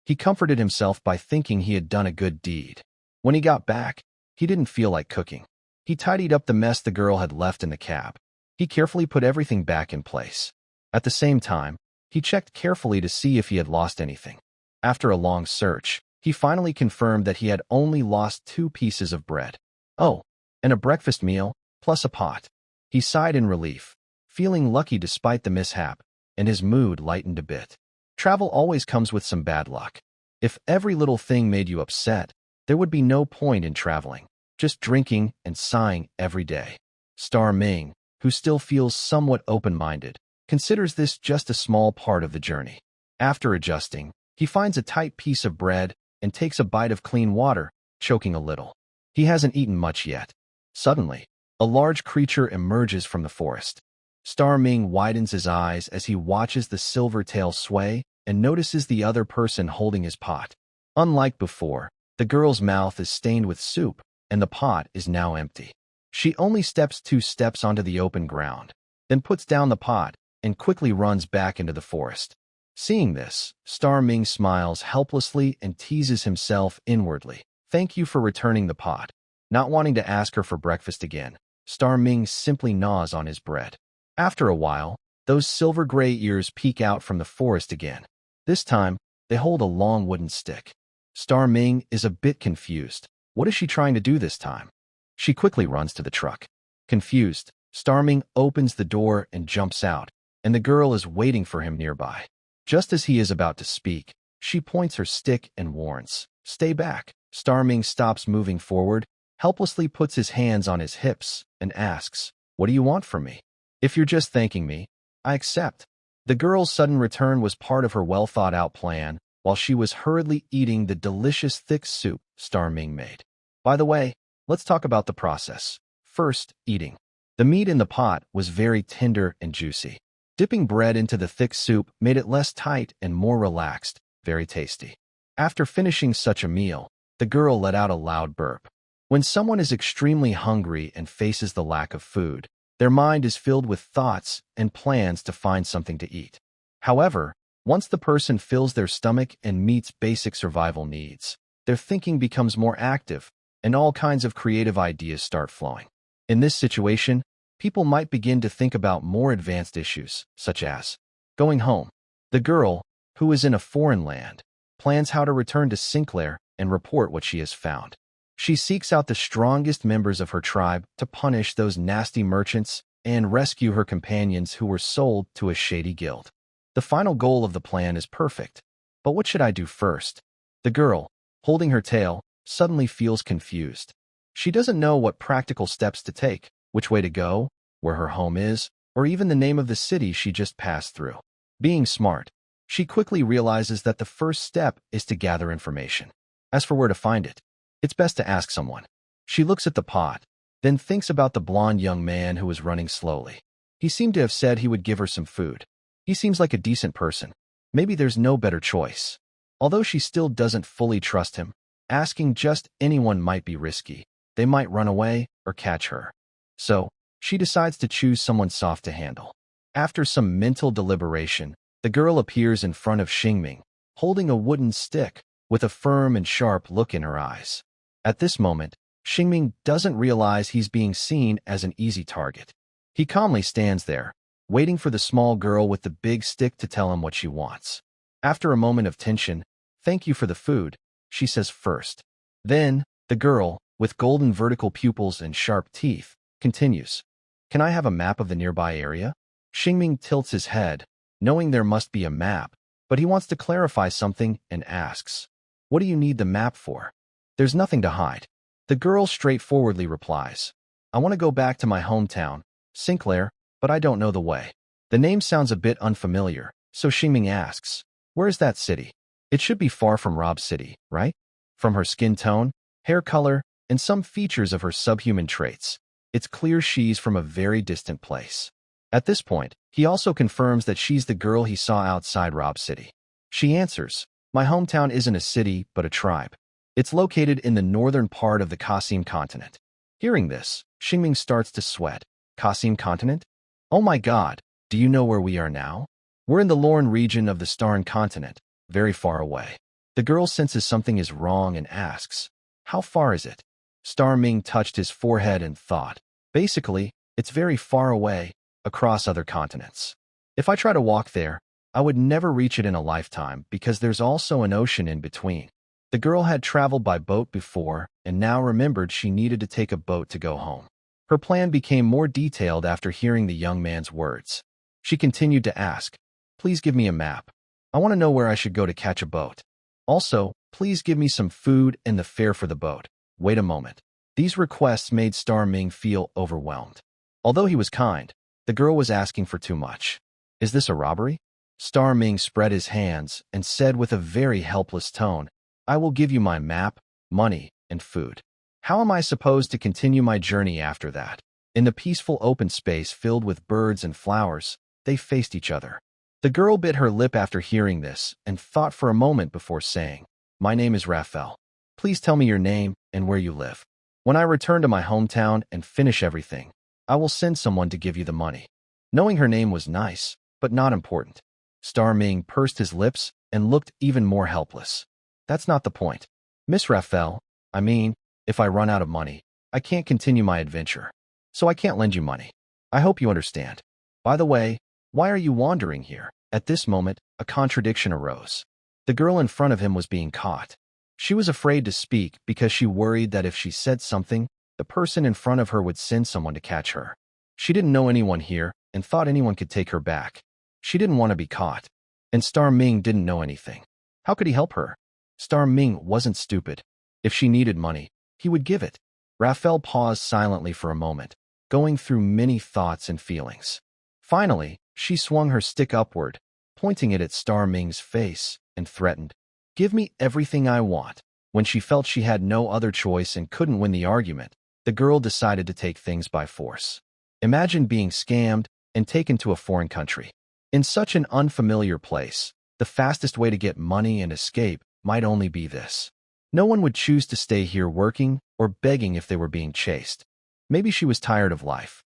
he comforted himself by thinking he had done a good deed. When he got back, he didn't feel like cooking. He tidied up the mess the girl had left in the cab. He carefully put everything back in place. At the same time, he checked carefully to see if he had lost anything. After a long search, he finally confirmed that he had only lost 2 pieces of bread. Oh, and a breakfast meal, plus a pot. He sighed in relief, feeling lucky despite the mishap, and his mood lightened a bit. Travel always comes with some bad luck. If every little thing made you upset, there would be no point in traveling, just drinking and sighing every day. Star Ming, who still feels somewhat open-minded, considers this just a small part of the journey. After adjusting, he finds a tight piece of bread and takes a bite of clean water, choking a little. He hasn't eaten much yet. Suddenly, a large creature emerges from the forest. Star Ming widens his eyes as he watches the silver tail sway and notices the other person holding his pot. Unlike before, the girl's mouth is stained with soup, and the pot is now empty. She only steps 2 steps onto the open ground, then puts down the pot and quickly runs back into the forest. Seeing this, Star Ming smiles helplessly and teases himself inwardly. "Thank you for returning the pot." Not wanting to ask her for breakfast again, Star Ming simply gnaws on his bread. After a while, those silver-gray ears peek out from the forest again. This time, they hold a long wooden stick. Star Ming is a bit confused. What is she trying to do this time? She quickly runs to the truck. Confused, Star Ming opens the door and jumps out, and the girl is waiting for him nearby. Just as he is about to speak, she points her stick and warns, "Stay back." Star Ming stops moving forward, helplessly puts his hands on his hips, and asks, "What do you want from me?" "If you're just thanking me, I accept." The girl's sudden return was part of her well-thought-out plan, while she was hurriedly eating the delicious thick soup Star Ming made. By the way, let's talk about the process. First, eating. The meat in the pot was very tender and juicy. Dipping bread into the thick soup made it less tight and more relaxed, very tasty. After finishing such a meal, the girl let out a loud burp. When someone is extremely hungry and faces the lack of food, their mind is filled with thoughts and plans to find something to eat. However, once the person fills their stomach and meets basic survival needs, their thinking becomes more active, and all kinds of creative ideas start flowing. In this situation, people might begin to think about more advanced issues, such as going home. The girl, who is in a foreign land, plans how to return to Sinclair and report what she has found. She seeks out the strongest members of her tribe to punish those nasty merchants and rescue her companions who were sold to a shady guild. The final goal of the plan is perfect. But what should I do first? The girl, holding her tail, suddenly feels confused. She doesn't know what practical steps to take, which way to go, where her home is, or even the name of the city she just passed through. Being smart, she quickly realizes that the first step is to gather information. As for where to find it, it's best to ask someone. She looks at the pot, then thinks about the blonde young man who was running slowly. He seemed to have said he would give her some food. He seems like a decent person. Maybe there's no better choice. Although she still doesn't fully trust him, asking just anyone might be risky. They might run away or catch her. So, she decides to choose someone soft to handle. After some mental deliberation, the girl appears in front of Xingming, holding a wooden stick with a firm and sharp look in her eyes. At this moment, Xingming doesn't realize he's being seen as an easy target. He calmly stands there, waiting for the small girl with the big stick to tell him what she wants. After a moment of tension, "Thank you for the food," she says first. Then, the girl, with golden vertical pupils and sharp teeth, continues. "Can I have a map of the nearby area?" Xingming tilts his head, knowing there must be a map, but he wants to clarify something and asks, "What do you need the map for?" "There's nothing to hide." The girl straightforwardly replies, "I want to go back to my hometown, Sinclair, but I don't know the way." The name sounds a bit unfamiliar, so Xingming asks, "Where is that city?" It should be far from Rob City, right? From her skin tone, hair color, and some features of her subhuman traits, it's clear she's from a very distant place. At this point, he also confirms that she's the girl he saw outside Rob City. She answers, "My hometown isn't a city, but a tribe. It's located in the northern part of the Qasim continent." Hearing this, Xingming starts to sweat. Qasim continent? Oh my god, do you know where we are now? We're in the Lorne region of the Starn continent, very far away. The girl senses something is wrong and asks, "How far is it?" Star Ming touched his forehead and thought, "Basically, it's very far away, across other continents. If I try to walk there, I would never reach it in a lifetime because there's also an ocean in between." The girl had traveled by boat before and now remembered she needed to take a boat to go home. Her plan became more detailed after hearing the young man's words. She continued to ask, "Please give me a map. I want to know where I should go to catch a boat. Also, please give me some food and the fare for the boat." Wait a moment. These requests made Star Ming feel overwhelmed. Although he was kind, the girl was asking for too much. "Is this a robbery?" Star Ming spread his hands and said with a very helpless tone, "I will give you my map, money, and food. How am I supposed to continue my journey after that?" In the peaceful open space filled with birds and flowers, they faced each other. The girl bit her lip after hearing this and thought for a moment before saying, "My name is Raphael. Please tell me your name and where you live. When I return to my hometown and finish everything, I will send someone to give you the money." Knowing her name was nice, but not important, Star Ming pursed his lips and looked even more helpless. "That's not the point. Miss Raphael, I mean, if I run out of money, I can't continue my adventure. So I can't lend you money. I hope you understand. By the way, why are you wandering here?" At this moment, a contradiction arose. The girl in front of him was being caught. She was afraid to speak because she worried that if she said something, the person in front of her would send someone to catch her. She didn't know anyone here and thought anyone could take her back. She didn't want to be caught. And Star Ming didn't know anything. How could he help her? Star Ming wasn't stupid. If she needed money, he would give it. Raphael paused silently for a moment, going through many thoughts and feelings. Finally, she swung her stick upward, pointing it at Star Ming's face, and threatened, "Give me everything I want." When she felt she had no other choice and couldn't win the argument, the girl decided to take things by force. Imagine being scammed and taken to a foreign country. In such an unfamiliar place, the fastest way to get money and escape might only be this. No one would choose to stay here working or begging if they were being chased. Maybe she was tired of life.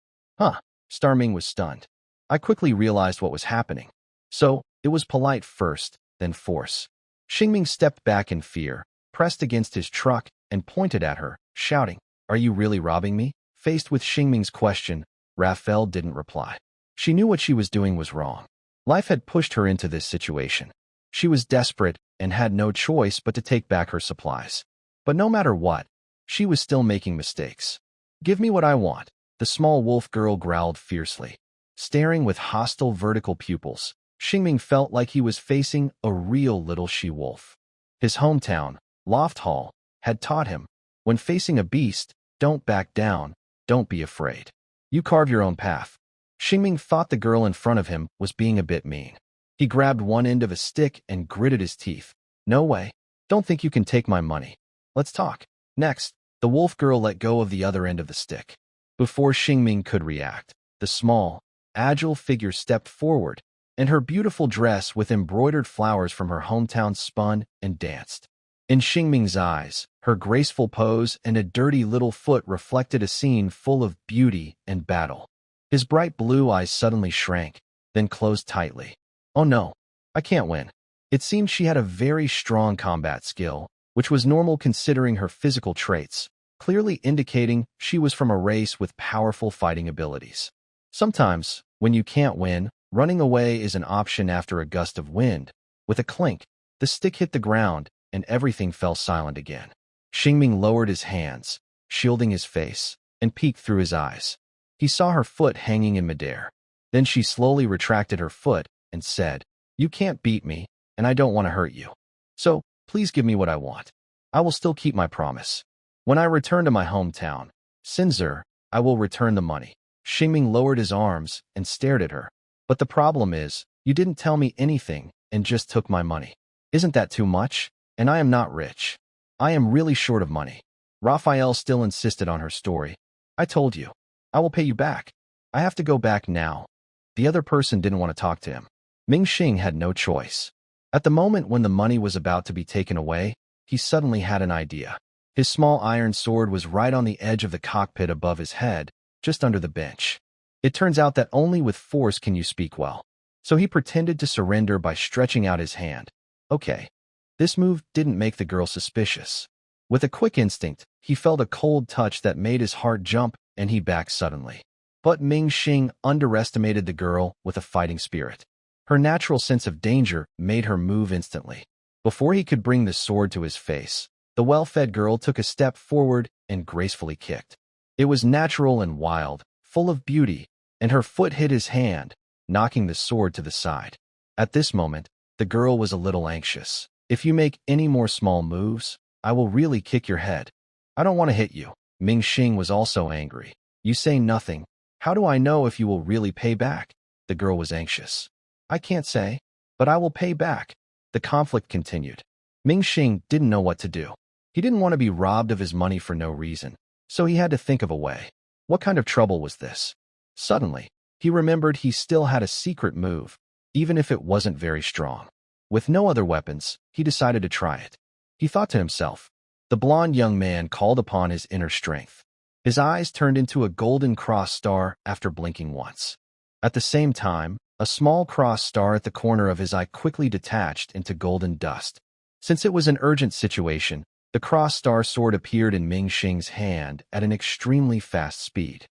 Star Ming was stunned. I quickly realized what was happening. So, it was polite first, then force. Xingming stepped back in fear, pressed against his truck, and pointed at her, shouting, "Are you really robbing me?" Faced with Xingming's question, Raphael didn't reply. She knew what she was doing was wrong. Life had pushed her into this situation. She was desperate and had no choice but to take back her supplies. But no matter what, she was still making mistakes. "Give me what I want," the small wolf girl growled fiercely. Staring with hostile vertical pupils, Xingming felt like he was facing a real little she-wolf. His hometown, Loft Hall, had taught him, when facing a beast, don't back down, don't be afraid. You carve your own path. Xingming thought the girl in front of him was being a bit mean. He grabbed one end of a stick and gritted his teeth. "No way. Don't think you can take my money. Let's talk." Next, the wolf girl let go of the other end of the stick. Before Xingming could react, the small, agile figure stepped forward, and her beautiful dress with embroidered flowers from her hometown spun and danced. In Xingming's eyes, her graceful pose and a dirty little foot reflected a scene full of beauty and battle. His bright blue eyes suddenly shrank, then closed tightly. Oh no, I can't win. It seemed she had a very strong combat skill, which was normal considering her physical traits, clearly indicating she was from a race with powerful fighting abilities. Sometimes, when you can't win, running away is an option. After a gust of wind. With a clink, the stick hit the ground, and everything fell silent again. Xingming lowered his hands, shielding his face, and peeked through his eyes. He saw her foot hanging in midair. Then she slowly retracted her foot and said, "You can't beat me, and I don't want to hurt you. So, please give me what I want. I will still keep my promise. When I return to my hometown, Sinzer, I will return the money." Xingming lowered his arms and stared at her. "But the problem is, you didn't tell me anything and just took my money. Isn't that too much? And I am not rich. I am really short of money." Raphael still insisted on her story. "I told you. I will pay you back. I have to go back now." The other person didn't want to talk to him. Ming Xing had no choice. At the moment when the money was about to be taken away, he suddenly had an idea. His small iron sword was right on the edge of the cockpit above his head, just under the bench. It turns out that only with force can you speak well. So he pretended to surrender by stretching out his hand. Okay. This move didn't make the girl suspicious. With a quick instinct, he felt a cold touch that made his heart jump, and he backed suddenly. But Ming Xing underestimated the girl with a fighting spirit. Her natural sense of danger made her move instantly. Before he could bring the sword to his face, the well-fed girl took a step forward and gracefully kicked. It was natural and wild, full of beauty, and her foot hit his hand, knocking the sword to the side. At this moment, the girl was a little anxious. "If you make any more small moves, I will really kick your head. I don't want to hit you." Ming Xing was also angry. "You say nothing. How do I know if you will really pay back?" The girl was anxious. "I can't say, but I will pay back." The conflict continued. Ming Xing didn't know what to do. He didn't want to be robbed of his money for no reason, so he had to think of a way. What kind of trouble was this? Suddenly, he remembered he still had a secret move, even if it wasn't very strong. With no other weapons, he decided to try it. He thought to himself. The blond young man called upon his inner strength. His eyes turned into a golden cross star after blinking once. At the same time, a small cross star at the corner of his eye quickly detached into golden dust. Since it was an urgent situation, the cross star sword appeared in Ming Xing's hand at an extremely fast speed.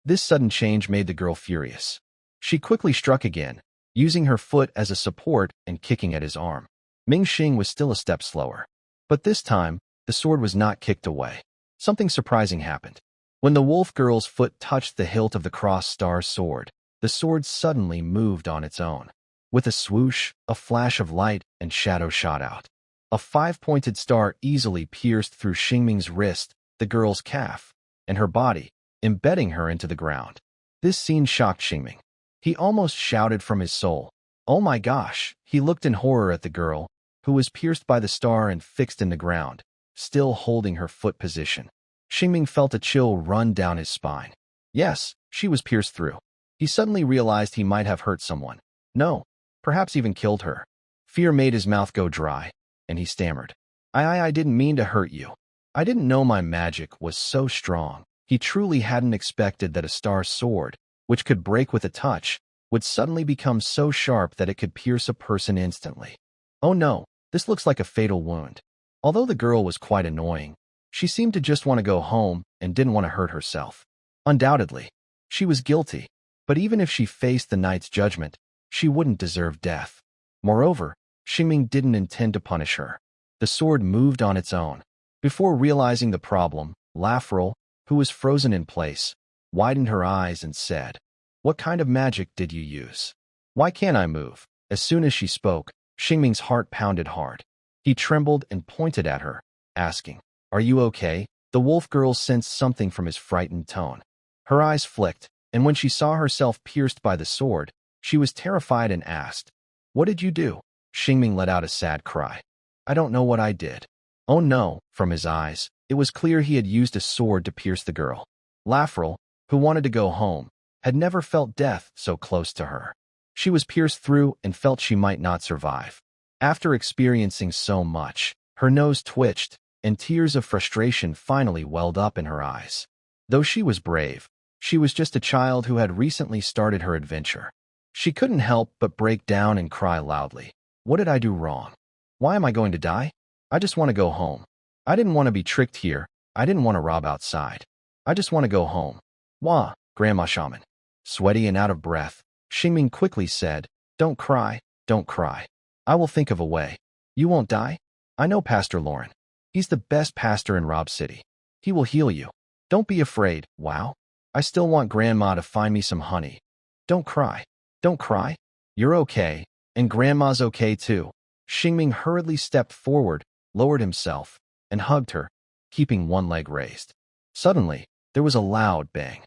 This sudden change made the girl furious. She quickly struck again, using her foot as a support and kicking at his arm. Ming Xing was still a step slower. But this time, the sword was not kicked away. Something surprising happened. When the wolf girl's foot touched the hilt of the cross star sword, the sword suddenly moved on its own. With a swoosh, a flash of light and shadow shot out. A five-pointed star easily pierced through Xingming's wrist, the girl's calf, and her body, embedding her into the ground. This scene shocked Xingming. He almost shouted from his soul. "Oh my gosh!" He looked in horror at the girl, who was pierced by the star and fixed in the ground, still holding her foot position. Xingming felt a chill run down his spine. Yes, she was pierced through. He suddenly realized he might have hurt someone. No, perhaps even killed her. Fear made his mouth go dry, and he stammered. I didn't mean to hurt you. I didn't know my magic was so strong." He truly hadn't expected that a star sword, which could break with a touch, would suddenly become so sharp that it could pierce a person instantly. Oh no, this looks like a fatal wound. Although the girl was quite annoying, she seemed to just want to go home and didn't want to hurt herself. Undoubtedly, she was guilty, but even if she faced the knight's judgment, she wouldn't deserve death. Moreover, Xingming didn't intend to punish her. The sword moved on its own. Before realizing the problem, Lafrel, who was frozen in place, widened her eyes and said, "What kind of magic did you use? Why can't I move?" As soon as she spoke, Xingming's heart pounded hard. He trembled and pointed at her, asking, "Are you okay?" The wolf girl sensed something from his frightened tone. Her eyes flicked, and when she saw herself pierced by the sword, she was terrified and asked, "What did you do?" Xingming let out a sad cry. "I don't know what I did." Oh no, from his eyes, it was clear he had used a sword to pierce the girl. Lafrel, who wanted to go home, had never felt death so close to her. She was pierced through and felt she might not survive. After experiencing so much, her nose twitched, and tears of frustration finally welled up in her eyes. Though she was brave, she was just a child who had recently started her adventure. She couldn't help but break down and cry loudly. What did I do wrong? Why am I going to die? I just want to go home. I didn't want to be tricked here. I didn't want to rob outside. I just want to go home. Wah, Grandma Shaman. Sweaty and out of breath, Xingming quickly said, Don't cry, don't cry. I will think of a way. You won't die? I know Pastor Lauren. He's the best pastor in Rob City. He will heal you. Don't be afraid, wow. I still want Grandma to find me some honey. Don't cry. Don't cry. You're okay, and Grandma's okay too. Xingming hurriedly stepped forward, lowered himself, and hugged her, keeping one leg raised. Suddenly, there was a loud bang.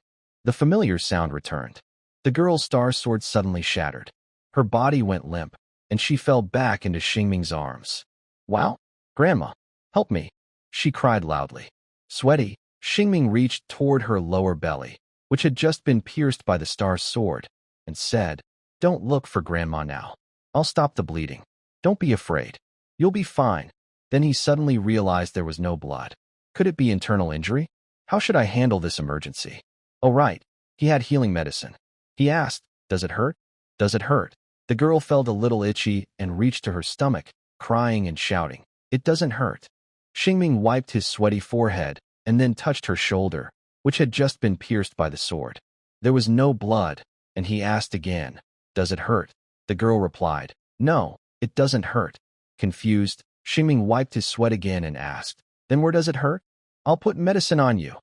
The familiar sound returned. The girl's star sword suddenly shattered. Her body went limp, and she fell back into Xingming's arms. Wow, Grandma, help me, she cried loudly. Sweaty, Xingming reached toward her lower belly, which had just been pierced by the star sword, and said, Don't look for Grandma now. I'll stop the bleeding. Don't be afraid. You'll be fine. Then he suddenly realized there was no blood. Could it be internal injury? How should I handle this emergency? Oh right, he had healing medicine. He asked, Does it hurt? Does it hurt? The girl felt a little itchy and reached to her stomach, crying and shouting, It doesn't hurt. Xingming wiped his sweaty forehead and then touched her shoulder, which had just been pierced by the sword. There was no blood, and he asked again, Does it hurt? The girl replied, No, it doesn't hurt. Confused, Xingming wiped his sweat again and asked, Then where does it hurt? I'll put medicine on you.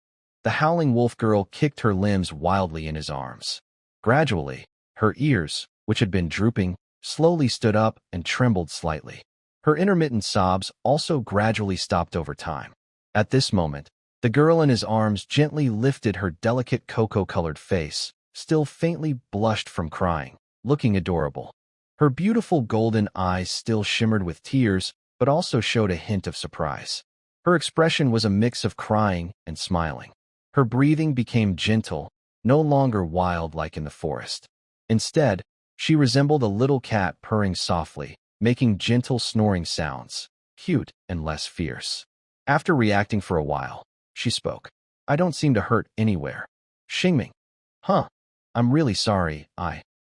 The howling wolf girl kicked her limbs wildly in his arms. Gradually, her ears, which had been drooping, slowly stood up and trembled slightly. Her intermittent sobs also gradually stopped over time. At this moment, the girl in his arms gently lifted her delicate cocoa-colored face, still faintly blushed from crying, looking adorable. Her beautiful golden eyes still shimmered with tears, but also showed a hint of surprise. Her expression was a mix of crying and smiling. Her breathing became gentle, no longer wild like in the forest. Instead, she resembled a little cat purring softly, making gentle snoring sounds, cute and less fierce. After reacting for a while, she spoke. I don't seem to hurt anywhere. Xingming. Huh. I'm really sorry,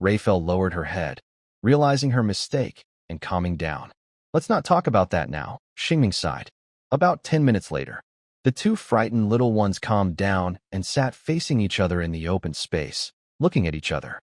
Raphael lowered her head, realizing her mistake and calming down. Let's not talk about that now, Xingming sighed. About 10 minutes later, the two frightened little ones calmed down and sat facing each other in the open space, looking at each other.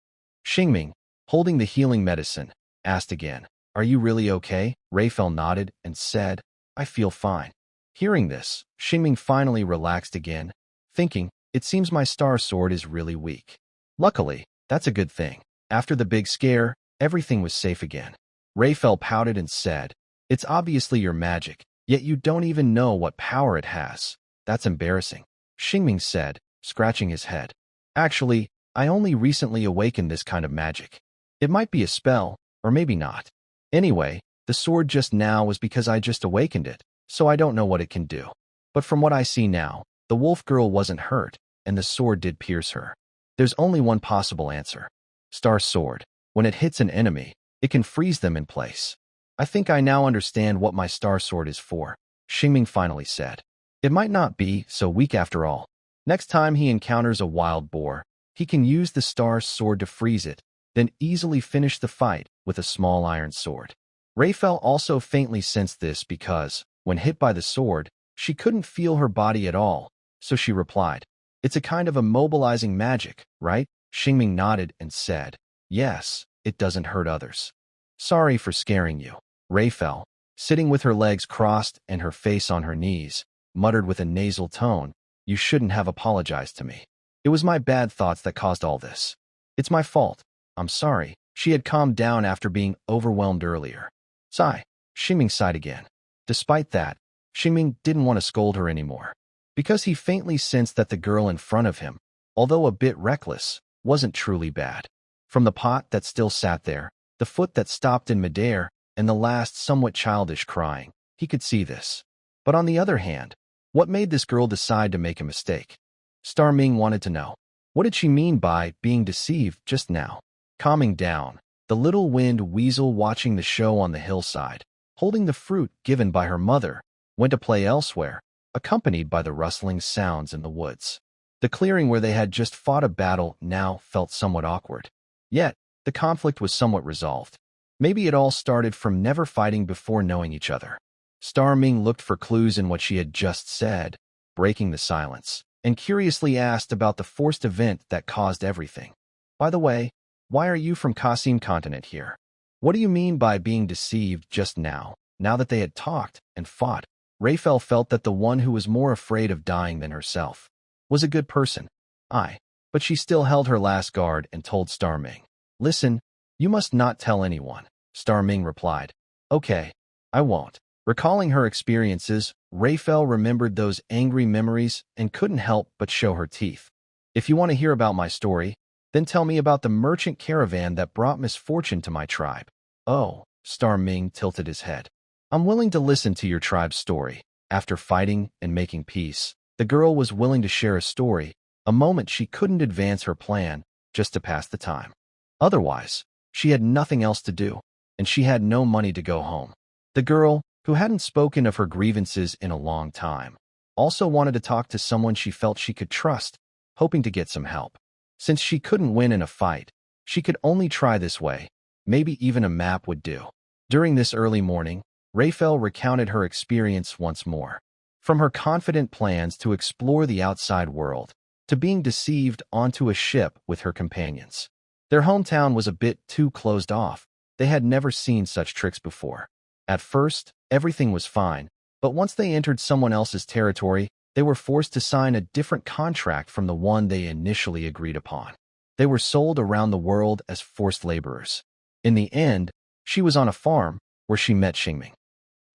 Xingming, holding the healing medicine, asked again, Are you really okay? Raphael nodded and said, I feel fine. Hearing this, Xingming finally relaxed again, thinking, It seems my star sword is really weak. Luckily, that's a good thing. After the big scare, everything was safe again. Raphael pouted and said, It's obviously your magic, yet you don't even know what power it has. That's embarrassing. Xingming said, scratching his head. Actually, I only recently awakened this kind of magic. It might be a spell, or maybe not. Anyway, the sword just now was because I just awakened it, so I don't know what it can do. But from what I see now, the wolf girl wasn't hurt, and the sword did pierce her. There's only one possible answer. Star sword. When it hits an enemy, it can freeze them in place. I think I now understand what my star sword is for, Xingming finally said. It might not be so weak after all. Next time he encounters a wild boar, he can use the star sword to freeze it, then easily finish the fight with a small iron sword. Raphael also faintly sensed this because, when hit by the sword, she couldn't feel her body at all, so she replied, It's a kind of immobilizing magic, right? Xingming nodded and said, Yes, it doesn't hurt others. Sorry for scaring you. Raphael, sitting with her legs crossed and her face on her knees, muttered with a nasal tone, You shouldn't have apologized to me. It was my bad thoughts that caused all this. It's my fault. I'm sorry. She had calmed down after being overwhelmed earlier. Sigh. Xingming sighed again. Despite that, Xingming didn't want to scold her anymore, because he faintly sensed that the girl in front of him, although a bit reckless, wasn't truly bad. From the pot that still sat there, the foot that stopped in midair, and the last somewhat childish crying, he could see this. But on the other hand, what made this girl decide to make a mistake? Star Ming wanted to know. What did she mean by being deceived just now? Calming down, the little wind weasel watching the show on the hillside, holding the fruit given by her mother, went to play elsewhere, accompanied by the rustling sounds in the woods. The clearing where they had just fought a battle now felt somewhat awkward. Yet, the conflict was somewhat resolved. Maybe it all started from never fighting before knowing each other. Star Ming looked for clues in what she had just said, breaking the silence, and curiously asked about the forced event that caused everything. By the way, why are you from Qasim continent here? What do you mean by being deceived just now? Now that they had talked and fought, Raphael felt that the one who was more afraid of dying than herself was a good person. But she still held her last guard and told Star Ming. Listen, you must not tell anyone, Star Ming replied. Okay, I won't. Recalling her experiences, Raphael remembered those angry memories and couldn't help but show her teeth. If you want to hear about my story, then tell me about the merchant caravan that brought misfortune to my tribe. Oh, Star Ming tilted his head. I'm willing to listen to your tribe's story. After fighting and making peace, the girl was willing to share a story, a moment she couldn't advance her plan, just to pass the time. Otherwise, she had nothing else to do, and she had no money to go home. The girl, who hadn't spoken of her grievances in a long time, also wanted to talk to someone she felt she could trust, hoping to get some help. Since she couldn't win in a fight, she could only try this way. Maybe even a map would do. During this early morning, Raphael recounted her experience once more. From her confident plans to explore the outside world, to being deceived onto a ship with her companions. Their hometown was a bit too closed off. They had never seen such tricks before. At first, everything was fine, but once they entered someone else's territory, they were forced to sign a different contract from the one they initially agreed upon. They were sold around the world as forced laborers. In the end, she was on a farm where she met Xingming.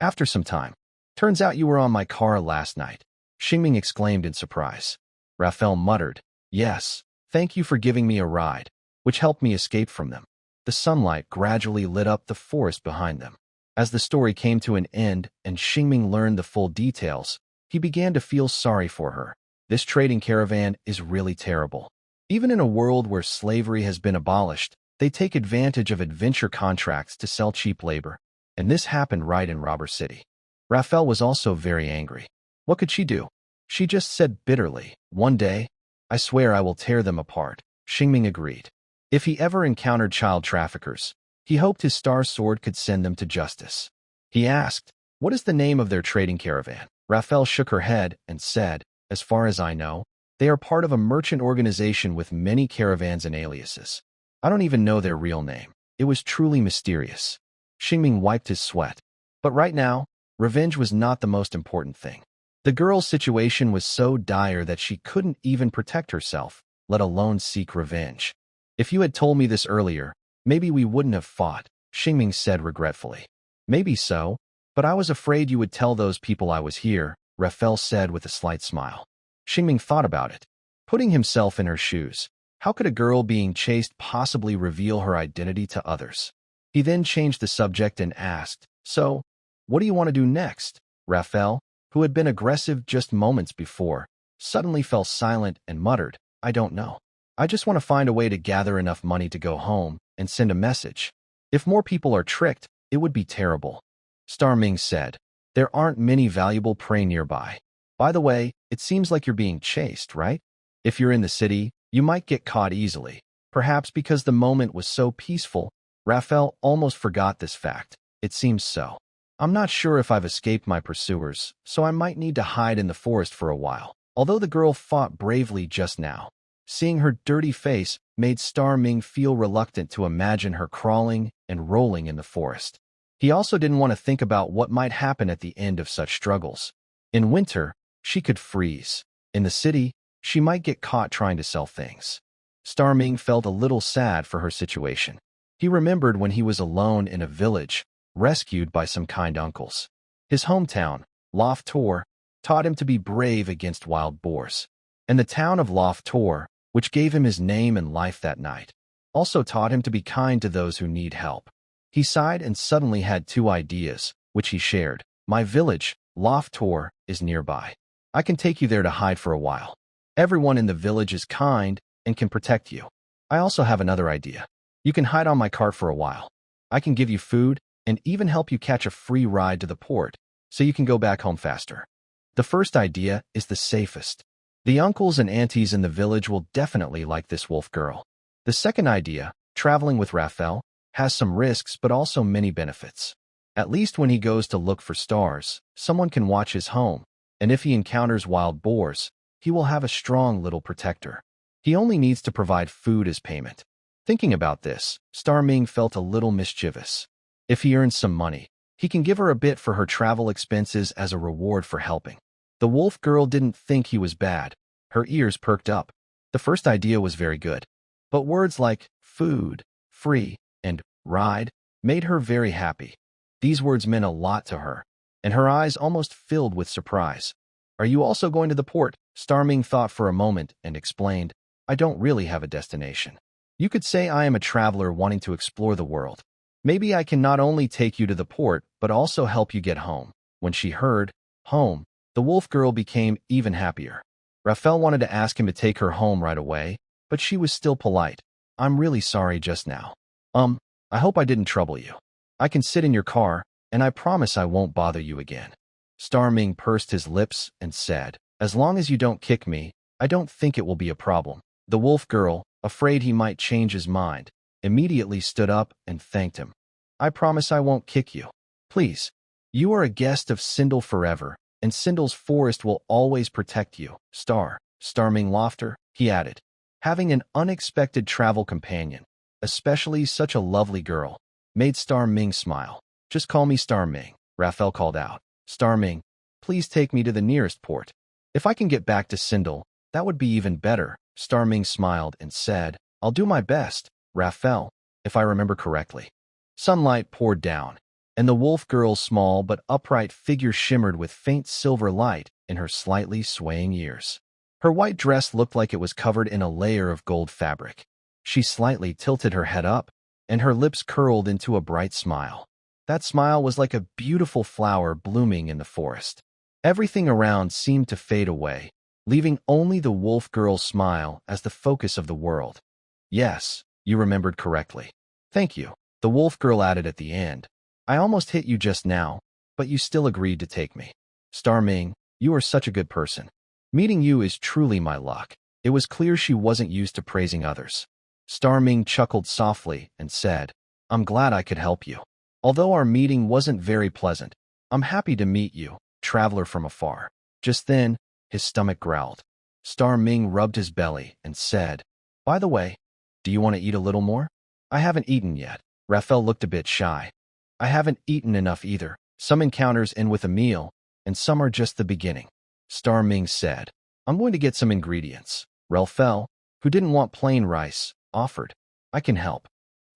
After some time, turns out you were on my car last night, Xingming exclaimed in surprise. Raphael muttered, yes, thank you for giving me a ride, which helped me escape from them. The sunlight gradually lit up the forest behind them. As the story came to an end and Xingming learned the full details, he began to feel sorry for her. This trading caravan is really terrible. Even in a world where slavery has been abolished, they take advantage of adventure contracts to sell cheap labor. And this happened right in Robber City. Raphael was also very angry. What could she do? She just said bitterly, one day, I swear I will tear them apart. Xingming agreed. If he ever encountered child traffickers, he hoped his star sword could send them to justice. He asked, what is the name of their trading caravan? Raphael shook her head and said, as far as I know, they are part of a merchant organization with many caravans and aliases. I don't even know their real name. It was truly mysterious. Xingming wiped his sweat. But right now, revenge was not the most important thing. The girl's situation was so dire that she couldn't even protect herself, let alone seek revenge. If you had told me this earlier, maybe we wouldn't have fought, Xingming said regretfully. Maybe so, but I was afraid you would tell those people I was here, Raphael said with a slight smile. Xingming thought about it. Putting himself in her shoes, how could a girl being chased possibly reveal her identity to others? He then changed the subject and asked, so, what do you want to do next? Raphael, who had been aggressive just moments before, suddenly fell silent and muttered, I don't know. I just want to find a way to gather enough money to go home and send a message. If more people are tricked, it would be terrible. Star Ming said, there aren't many valuable prey nearby. By the way, it seems like you're being chased, right? If you're in the city, you might get caught easily. Perhaps because the moment was so peaceful, Raphael almost forgot this fact. It seems so. I'm not sure if I've escaped my pursuers, so I might need to hide in the forest for a while. Although the girl fought bravely just now, seeing her dirty face made Star Ming feel reluctant to imagine her crawling and rolling in the forest. He also didn't want to think about what might happen at the end of such struggles. In winter, she could freeze. In the city, she might get caught trying to sell things. Star Ming felt a little sad for her situation. He remembered when he was alone in a village, rescued by some kind uncles. His hometown, Loft Tor, taught him to be brave against wild boars. And the town of Loft Tor, which gave him his name and life that night, also taught him to be kind to those who need help. He sighed and suddenly had two ideas, which he shared. My village, Loft Tor, is nearby. I can take you there to hide for a while. Everyone in the village is kind and can protect you. I also have another idea. You can hide on my cart for a while. I can give you food and even help you catch a free ride to the port so you can go back home faster. The first idea is the safest. The uncles and aunties in the village will definitely like this wolf girl. The second idea, traveling with Raphael, has some risks but also many benefits. At least when he goes to look for stars, someone can watch his home, and if he encounters wild boars, he will have a strong little protector. He only needs to provide food as payment. Thinking about this, Star Ming felt a little mischievous. If he earns some money, he can give her a bit for her travel expenses as a reward for helping. The wolf girl didn't think he was bad. Her ears perked up. The first idea was very good. But words like food, free, and ride made her very happy. These words meant a lot to her, and her eyes almost filled with surprise. Are you also going to the port? Star Ming thought for a moment and explained, I don't really have a destination. You could say I am a traveler wanting to explore the world. Maybe I can not only take you to the port, but also help you get home. When she heard home, the wolf girl became even happier. Raphael wanted to ask him to take her home right away, but she was still polite. I'm really sorry just now. I hope I didn't trouble you. I can sit in your car, and I promise I won't bother you again. Star Ming pursed his lips and said, as long as you don't kick me, I don't think it will be a problem. The wolf girl, afraid he might change his mind, immediately stood up and thanked him. I promise I won't kick you. Please. You are a guest of Sindel forever, and Sindel's forest will always protect you. Star Ming laughter, he added. Having an unexpected travel companion, especially such a lovely girl, made Star Ming smile. Just call me Star Ming, Raphael called out. Star Ming, please take me to the nearest port. If I can get back to Sindel, that would be even better. Star Ming smiled and said, I'll do my best, Raphael, if I remember correctly. Sunlight poured down, and the wolf girl's small but upright figure shimmered with faint silver light in her slightly swaying ears. Her white dress looked like it was covered in a layer of gold fabric. She slightly tilted her head up, and her lips curled into a bright smile. That smile was like a beautiful flower blooming in the forest. Everything around seemed to fade away, leaving only the wolf girl's smile as the focus of the world. Yes, you remembered correctly. Thank you, the wolf girl added at the end. I almost hit you just now, but you still agreed to take me. Star Ming, you are such a good person. Meeting you is truly my luck. It was clear she wasn't used to praising others. Star Ming chuckled softly and said, I'm glad I could help you. Although our meeting wasn't very pleasant, I'm happy to meet you, traveler from afar. Just then, his stomach growled. Star Ming rubbed his belly and said, By the way, do you want to eat a little more? I haven't eaten yet. Raphael looked a bit shy. I haven't eaten enough either. Some encounters end with a meal, and some are just the beginning. Star Ming said, I'm going to get some ingredients. Raphael, who didn't want plain rice, offered. I can help.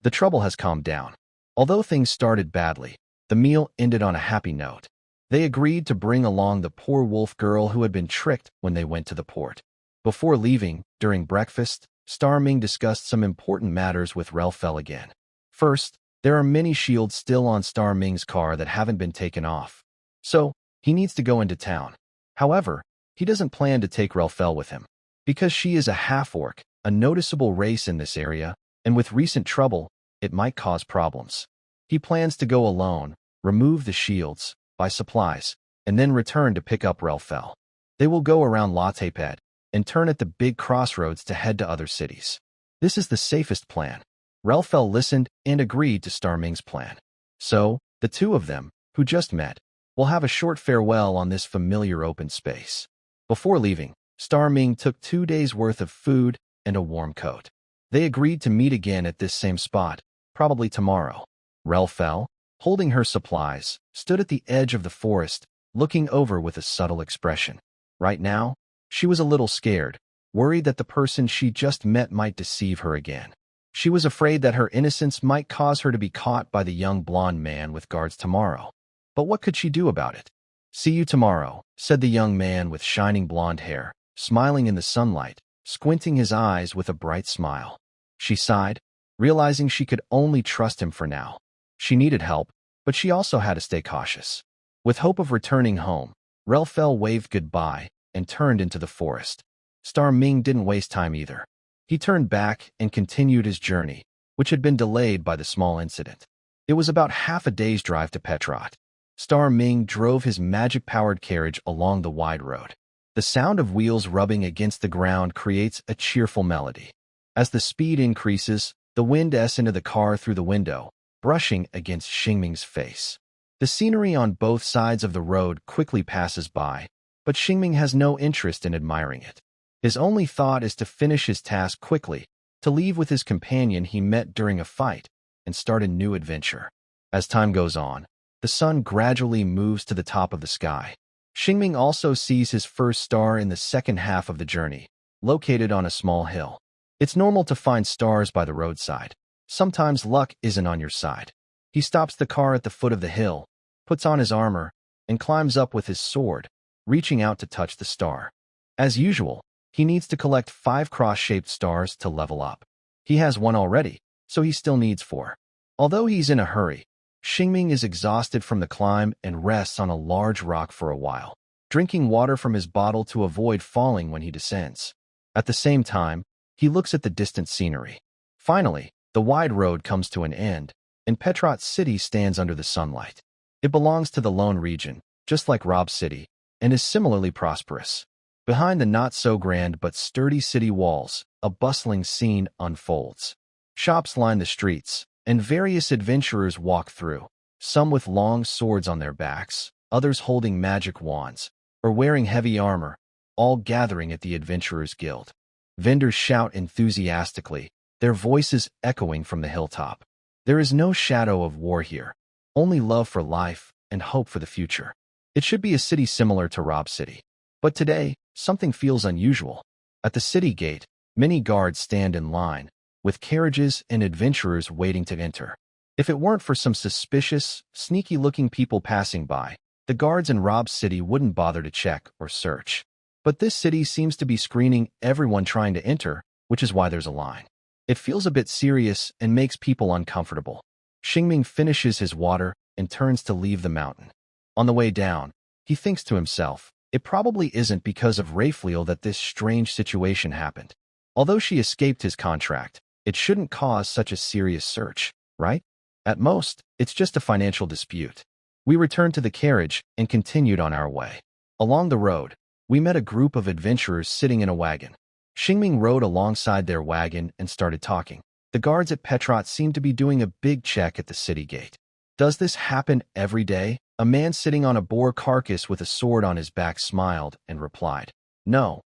The trouble has calmed down. Although things started badly, the meal ended on a happy note. They agreed to bring along the poor wolf girl who had been tricked when they went to the port. Before leaving, during breakfast, Star Ming discussed some important matters with Raphael again. First, there are many shields still on Star Ming's car that haven't been taken off. So, he needs to go into town. However, he doesn't plan to take Raphael with him. Because she is a half-orc, a noticeable race in this area, and with recent trouble, it might cause problems. He plans to go alone, remove the shields, buy supplies, and then return to pick up Raphael. They will go around Lateped and turn at the big crossroads to head to other cities. This is the safest plan. Raphael listened and agreed to Star Ming's plan. So, the two of them, who just met, will have a short farewell on this familiar open space. Before leaving, Star Ming took 2 days' worth of food and a warm coat. They agreed to meet again at this same spot, probably tomorrow. Raphael, holding her supplies, stood at the edge of the forest, looking over with a subtle expression. Right now, she was a little scared, worried that the person she just met might deceive her again. She was afraid that her innocence might cause her to be caught by the young blonde man with guards tomorrow. But what could she do about it? See you tomorrow, said the young man with shining blonde hair, smiling in the sunlight, squinting his eyes with a bright smile. She sighed, realizing she could only trust him for now. She needed help, but she also had to stay cautious. With hope of returning home, Raphael waved goodbye and turned into the forest. Star Ming didn't waste time either. He turned back and continued his journey, which had been delayed by the small incident. It was about half a day's drive to Petrot. Star Ming drove his magic-powered carriage along the wide road. The sound of wheels rubbing against the ground creates a cheerful melody. As the speed increases, the wind s into the car through the window, brushing against Xingming's face. The scenery on both sides of the road quickly passes by, but Xingming has no interest in admiring it. His only thought is to finish his task quickly, to leave with his companion he met during a fight, and start a new adventure. As time goes on, the sun gradually moves to the top of the sky. Xingming also sees his first star in the second half of the journey, located on a small hill. It's normal to find stars by the roadside. Sometimes luck isn't on your side. He stops the car at the foot of the hill, puts on his armor, and climbs up with his sword, reaching out to touch the star. As usual, he needs to collect 5 cross-shaped stars to level up. He has 1 already, so he still needs 4. Although he's in a hurry, Xingming is exhausted from the climb and rests on a large rock for a while, drinking water from his bottle to avoid falling when he descends. At the same time, he looks at the distant scenery. Finally, the wide road comes to an end, and Petrot City stands under the sunlight. It belongs to the Lone region, just like Rob City, and is similarly prosperous. Behind the not-so-grand but sturdy city walls, a bustling scene unfolds. Shops line the streets, and various adventurers walk through, some with long swords on their backs, others holding magic wands, or wearing heavy armor, all gathering at the Adventurers Guild. Vendors shout enthusiastically, their voices echoing from the hilltop. There is no shadow of war here, only love for life and hope for the future. It should be a city similar to Rob City. But today, something feels unusual. At the city gate, many guards stand in line, with carriages and adventurers waiting to enter. If it weren't for some suspicious, sneaky-looking people passing by, the guards in Rob City wouldn't bother to check or search. But this city seems to be screening everyone trying to enter, which is why there's a line. It feels a bit serious and makes people uncomfortable. Xingming finishes his water and turns to leave the mountain. On the way down, he thinks to himself, it probably isn't because of Rayfleal that this strange situation happened. Although she escaped his contract, it shouldn't cause such a serious search, right? At most, it's just a financial dispute. We returned to the carriage and continued on our way. Along the road, we met a group of adventurers sitting in a wagon. Xingming rode alongside their wagon and started talking. The guards at Petrot seemed to be doing a big check at the city gate. Does this happen every day? A man sitting on a boar carcass with a sword on his back smiled and replied, no.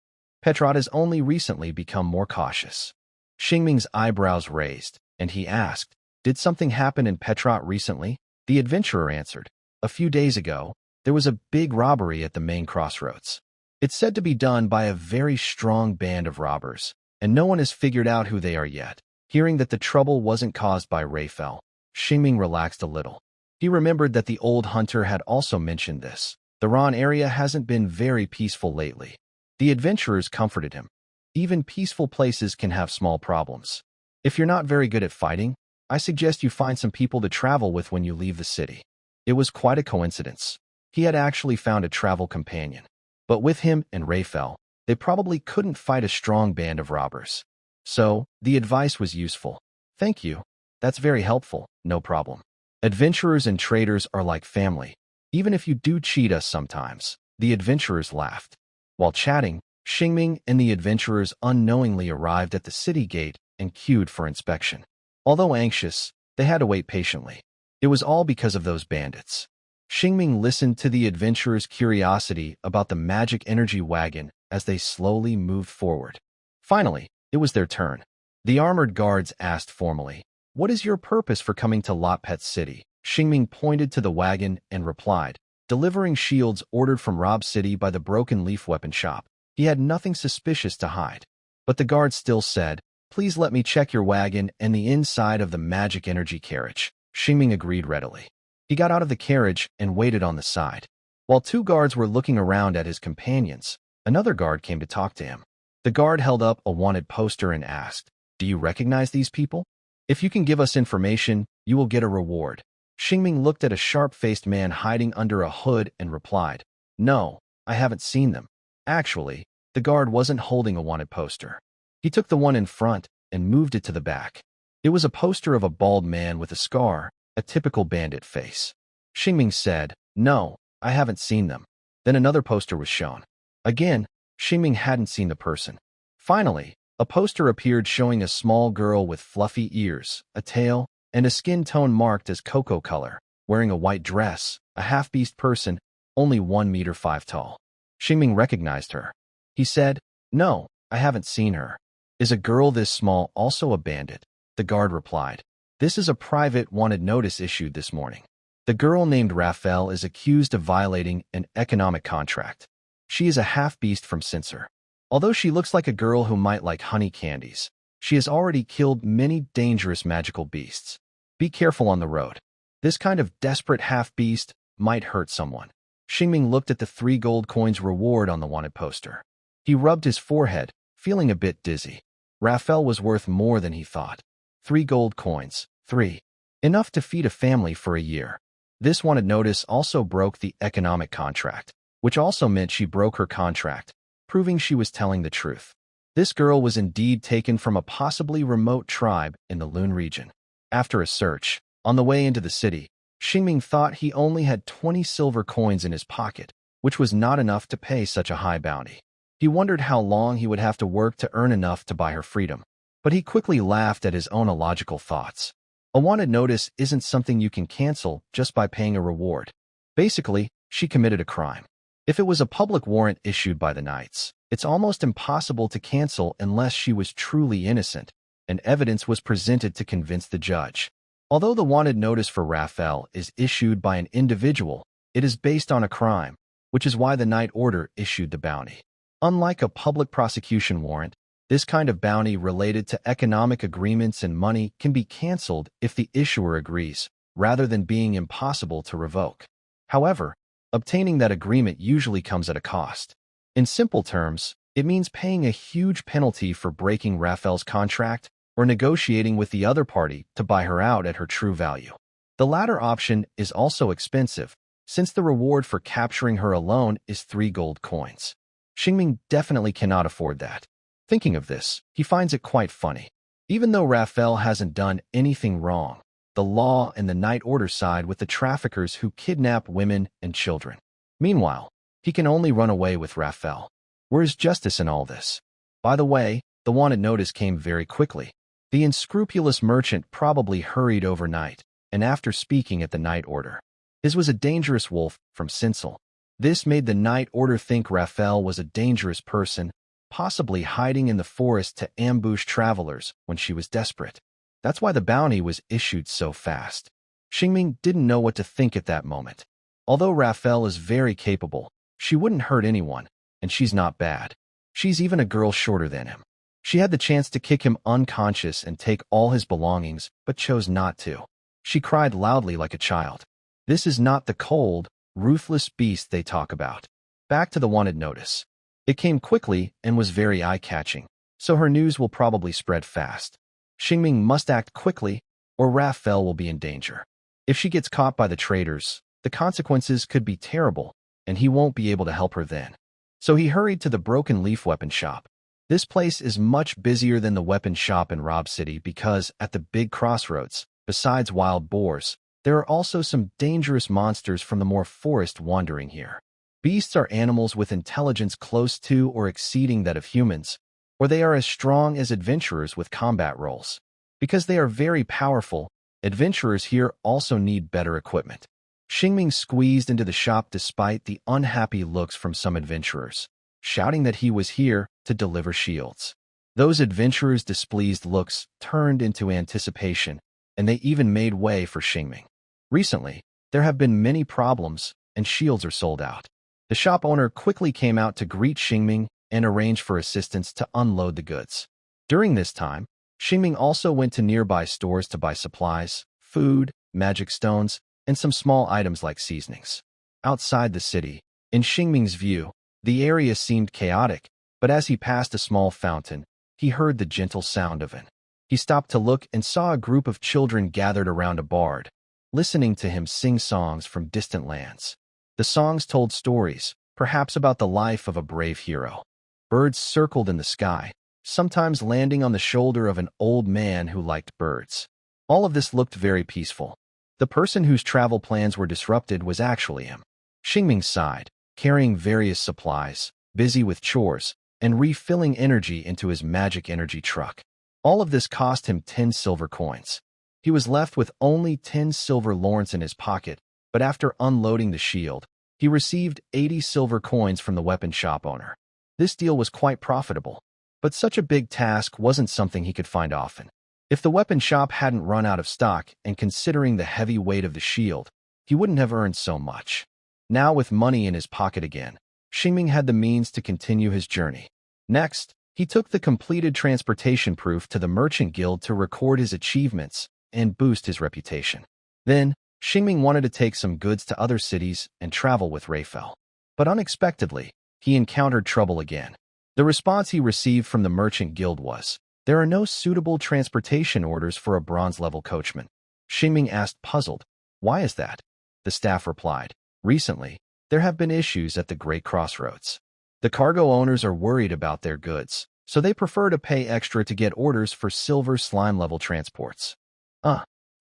Petrot has only recently become more cautious. Xingming's eyebrows raised, and he asked, did something happen in Petrot recently? The adventurer answered, a few days ago, there was a big robbery at the main crossroads. It's said to be done by a very strong band of robbers, and no one has figured out who they are yet. Hearing that the trouble wasn't caused by Rayfell, Xingming relaxed a little. He remembered that the old hunter had also mentioned this. The Ron area hasn't been very peaceful lately. The adventurers comforted him. Even peaceful places can have small problems. If you're not very good at fighting, I suggest you find some people to travel with when you leave the city. It was quite a coincidence. He had actually found a travel companion. But with him and Rayfell, they probably couldn't fight a strong band of robbers. So, the advice was useful. Thank you. That's very helpful, no problem. Adventurers and traders are like family. Even if you do cheat us sometimes, the adventurers laughed. While chatting, Xingming and the adventurers unknowingly arrived at the city gate and queued for inspection. Although anxious, they had to wait patiently. It was all because of those bandits. Xingming listened to the adventurers' curiosity about the magic energy wagon as they slowly moved forward. Finally, it was their turn. The armored guards asked formally, what is your purpose for coming to Lotpet City? Xingming pointed to the wagon and replied, delivering shields ordered from Rob City by the Broken Leaf Weapon Shop. He had nothing suspicious to hide. But the guard still said, please let me check your wagon and the inside of the magic energy carriage. Xingming agreed readily. He got out of the carriage and waited on the side. While 2 guards were looking around at his companions, another guard came to talk to him. The guard held up a wanted poster and asked, do you recognize these people? If you can give us information, you will get a reward. Xingming looked at a sharp-faced man hiding under a hood and replied, no, I haven't seen them. Actually, the guard wasn't holding a wanted poster. He took the one in front and moved it to the back. It was a poster of a bald man with a scar, a typical bandit face. Xingming said, "No, I haven't seen them." Then another poster was shown. Again, Xingming hadn't seen the person. Finally, a poster appeared showing a small girl with fluffy ears, a tail, and a skin tone marked as cocoa color, wearing a white dress, a half-beast person, only 1 meter 5 tall. Xingming recognized her. He said, "No, I haven't seen her." "Is a girl this small also a bandit?" The guard replied. "This is a private wanted notice issued this morning. The girl named Raphael is accused of violating an economic contract. She is a half-beast from Cincer. Although she looks like a girl who might like honey candies, she has already killed many dangerous magical beasts. Be careful on the road. This kind of desperate half-beast might hurt someone." Xingming looked at the 3 gold coins reward on the wanted poster. He rubbed his forehead, feeling a bit dizzy. Raphael was worth more than he thought. 3 gold coins, 3. Enough to feed a family for a year. This wanted notice also broke the economic contract, which also meant she broke her contract, proving she was telling the truth. This girl was indeed taken from a possibly remote tribe in the Lune region. After a search, on the way into the city, Xingming thought he only had 20 silver coins in his pocket, which was not enough to pay such a high bounty. He wondered how long he would have to work to earn enough to buy her freedom, but he quickly laughed at his own illogical thoughts. A wanted notice isn't something you can cancel just by paying a reward. Basically, she committed a crime. If it was a public warrant issued by the knights, it's almost impossible to cancel unless she was truly innocent, and evidence was presented to convince the judge. Although the wanted notice for Raphael is issued by an individual, it is based on a crime, which is why the Knight Order issued the bounty. Unlike a public prosecution warrant, this kind of bounty related to economic agreements and money can be canceled if the issuer agrees, rather than being impossible to revoke. However, obtaining that agreement usually comes at a cost. In simple terms, it means paying a huge penalty for breaking Raphael's contract or negotiating with the other party to buy her out at her true value. The latter option is also expensive, since the reward for capturing her alone is 3 gold coins. Xingming definitely cannot afford that. Thinking of this, he finds it quite funny. Even though Raphael hasn't done anything wrong, the law and the Knight Order side with the traffickers who kidnap women and children. Meanwhile, he can only run away with Raphael. Where is justice in all this? By the way, the wanted notice came very quickly. The unscrupulous merchant probably hurried overnight, and after speaking at the Knight Order. His was a dangerous wolf from Cincel. This made the Knight Order think Raphael was a dangerous person, possibly hiding in the forest to ambush travelers when she was desperate. That's why the bounty was issued so fast. Xingming didn't know what to think at that moment. Although Raphael is very capable, she wouldn't hurt anyone, and she's not bad. She's even a girl shorter than him. She had the chance to kick him unconscious and take all his belongings, but chose not to. She cried loudly like a child. This is not the cold, ruthless beast they talk about. Back to the wanted notice. It came quickly and was very eye-catching, so her news will probably spread fast. Xingming must act quickly, or Raphael will be in danger. If she gets caught by the traitors, the consequences could be terrible, and he won't be able to help her then. So he hurried to the Broken Leaf weapon shop. This place is much busier than the weapon shop in Rob City because, at the big crossroads, besides wild boars, there are also some dangerous monsters from the more forest wandering here. Beasts are animals with intelligence close to or exceeding that of humans, or they are as strong as adventurers with combat roles. Because they are very powerful, adventurers here also need better equipment. Xingming squeezed into the shop despite the unhappy looks from some adventurers, shouting that he was here to deliver shields. Those adventurers' displeased looks turned into anticipation, and they even made way for Xingming. Recently, there have been many problems, and shields are sold out. The shop owner quickly came out to greet Xingming and arrange for assistance to unload the goods. During this time, Xingming also went to nearby stores to buy supplies, food, magic stones, and some small items like seasonings. Outside the city, in Xingming's view, the area seemed chaotic, but as he passed a small fountain, he heard the gentle sound of it. He stopped to look and saw a group of children gathered around a bard, listening to him sing songs from distant lands. The songs told stories, perhaps about the life of a brave hero. Birds circled in the sky, sometimes landing on the shoulder of an old man who liked birds. All of this looked very peaceful. The person whose travel plans were disrupted was actually him. Xingming sighed, carrying various supplies, busy with chores, and refilling energy into his magic energy truck. All of this cost him 10 silver coins. He was left with only 10 silver lorents in his pocket, but after unloading the shield, he received 80 silver coins from the weapon shop owner. This deal was quite profitable, but such a big task wasn't something he could find often. If the weapon shop hadn't run out of stock, and considering the heavy weight of the shield, he wouldn't have earned so much. Now with money in his pocket again, Xingming had the means to continue his journey. Next, he took the completed transportation proof to the Merchant Guild to record his achievements and boost his reputation. Then, Xingming wanted to take some goods to other cities and travel with Raphael. But unexpectedly, he encountered trouble again. The response he received from the Merchant Guild was, "There are no suitable transportation orders for a bronze-level coachman." Xingming asked, puzzled, "Why is that?" The staff replied, "Recently, there have been issues at the Great Crossroads. The cargo owners are worried about their goods, so they prefer to pay extra to get orders for silver slime-level transports."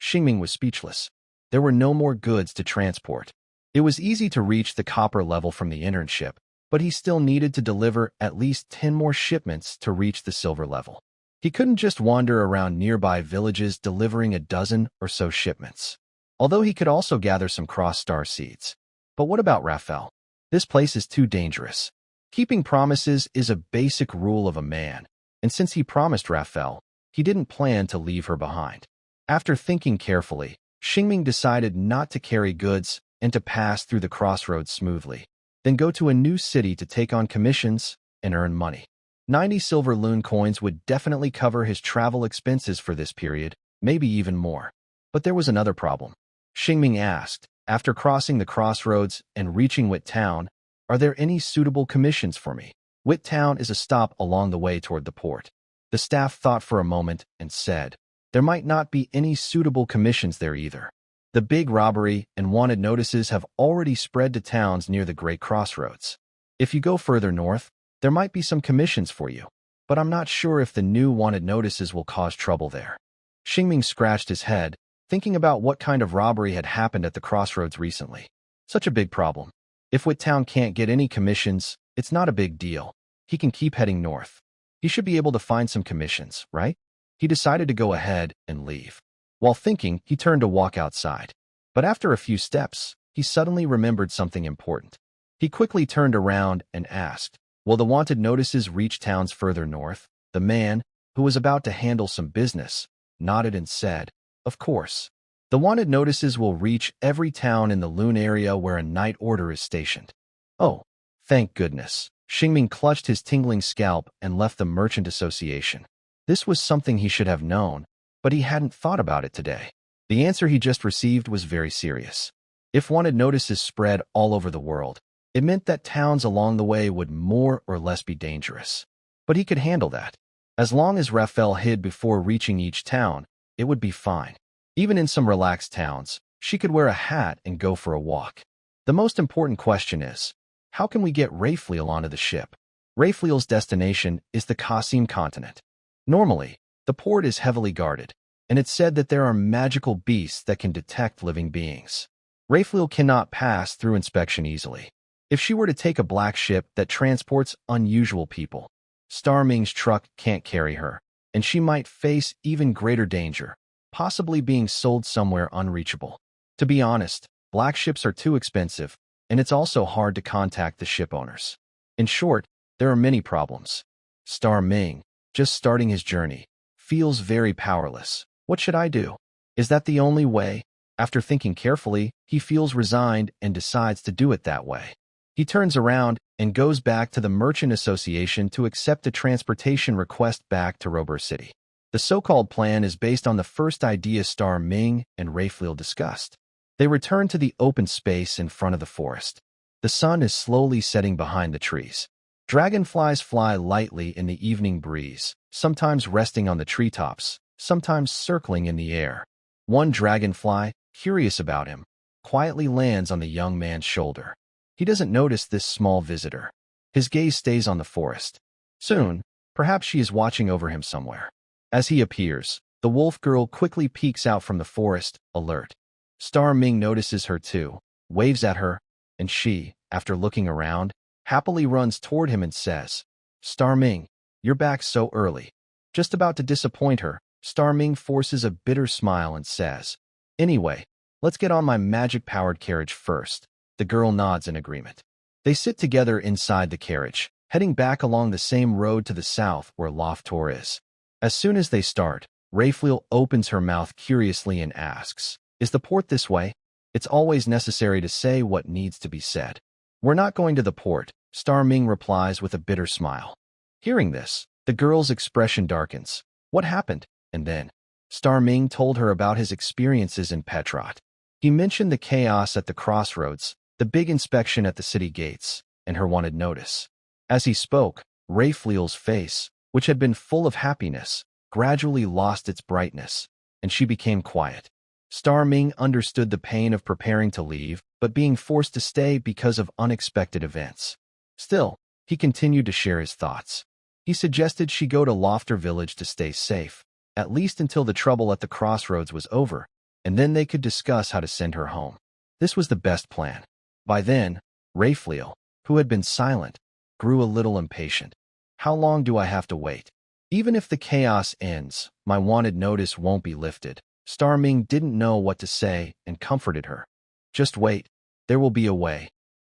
Xingming was speechless. There were no more goods to transport. It was easy to reach the copper level from the internship, but he still needed to deliver at least 10 more shipments to reach the silver level. He couldn't just wander around nearby villages delivering a dozen or so shipments. Although he could also gather some cross-star seeds. But what about Raphael? This place is too dangerous. Keeping promises is a basic rule of a man, and since he promised Raphael, he didn't plan to leave her behind. After thinking carefully, Xingming decided not to carry goods and to pass through the crossroads smoothly, then go to a new city to take on commissions and earn money. 90 silver loon coins would definitely cover his travel expenses for this period, maybe even more. But there was another problem. Xingming asked, after crossing the crossroads and reaching Wit Town, "Are there any suitable commissions for me?" Wit Town is a stop along the way toward the port. The staff thought for a moment and said, "There might not be any suitable commissions there either. The big robbery and wanted notices have already spread to towns near the Great Crossroads. If you go further north, there might be some commissions for you, but I'm not sure if the new wanted notices will cause trouble there." Xingming scratched his head, thinking about what kind of robbery had happened at the crossroads recently. Such a big problem. If Wit Town can't get any commissions, it's not a big deal. He can keep heading north. He should be able to find some commissions, right? He decided to go ahead and leave. While thinking, he turned to walk outside. But after a few steps, he suddenly remembered something important. He quickly turned around and asked, "Will the wanted notices reach towns further north?" The man, who was about to handle some business, nodded and said, "Of course. The wanted notices will reach every town in the Loon area where a night order is stationed." "Oh, thank goodness." Xingming clutched his tingling scalp and left the Merchant Association. This was something he should have known, but he hadn't thought about it today. The answer he just received was very serious. If wanted notices spread all over the world, it meant that towns along the way would more or less be dangerous. But he could handle that. As long as Raphael hid before reaching each town, it would be fine. Even in some relaxed towns, she could wear a hat and go for a walk. The most important question is, how can we get Raphael onto the ship? Raphael's destination is the Qasim continent. Normally, the port is heavily guarded, and it's said that there are magical beasts that can detect living beings. Raphael cannot pass through inspection easily. If she were to take a black ship that transports unusual people, Star Ming's truck can't carry her, and she might face even greater danger, possibly being sold somewhere unreachable. To be honest, black ships are too expensive, and it's also hard to contact the ship owners. In short, there are many problems. Star Ming, just starting his journey, feels very powerless. What should I do? Is that the only way? After thinking carefully, he feels resigned and decides to do it that way. He turns around and goes back to the Merchant Association to accept a transportation request back to Robur City. The so-called plan is based on the first idea Star Ming and Raphael discussed. They return to the open space in front of the forest. The sun is slowly setting behind the trees. Dragonflies fly lightly in the evening breeze, sometimes resting on the treetops, sometimes circling in the air. One dragonfly, curious about him, quietly lands on the young man's shoulder. He doesn't notice this small visitor. His gaze stays on the forest. Soon, Perhaps she is watching over him somewhere. As he appears, the wolf girl quickly peeks out from the forest, alert. Star Ming notices her too, waves at her, and she, after looking around, happily runs toward him and says, "Star Ming, you're back so early." Just about to disappoint her, Star Ming forces a bitter smile and says, "Anyway, let's get on my magic-powered carriage first." The girl nods in agreement. They sit together inside the carriage, heading back along the same road to the south where Loftor is. As soon as they start, Raphael opens her mouth curiously and asks, "Is the port this way?" It's always necessary to say what needs to be said. "We're not going to the port," Star Ming replies with a bitter smile. Hearing this, the girl's expression darkens. What happened? And then, Star Ming told her about his experiences in Petrot. He mentioned the chaos at the crossroads, the big inspection at the city gates, and her wanted notice. As he spoke, Raphael's face, which had been full of happiness, gradually lost its brightness, and she became quiet. Star Ming understood the pain of preparing to leave, but being forced to stay because of unexpected events. Still, he continued to share his thoughts. He suggested she go to Lofter Village to stay safe, at least until the trouble at the crossroads was over, and then they could discuss how to send her home. This was the best plan. By then, Raphael, who had been silent, grew a little impatient. "How long do I have to wait? Even if the chaos ends, my wanted notice won't be lifted." Star Ming didn't know what to say and comforted her. "Just wait. There will be a way,"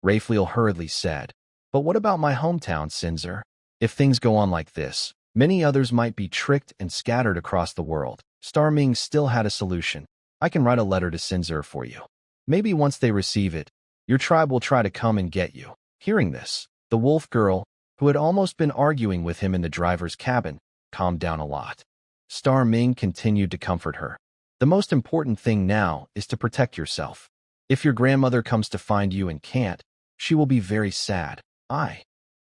Raphael hurriedly said. "But what about my hometown, Sinzer? If things go on like this, many others might be tricked and scattered across the world." Star Ming still had a solution. "I can write a letter to Sinzer for you. Maybe once they receive it, your tribe will try to come and get you." Hearing this, the wolf girl, who had almost been arguing with him in the driver's cabin, calmed down a lot. Star Ming continued to comfort her. "The most important thing now is to protect yourself. If your grandmother comes to find you and can't, she will be very sad."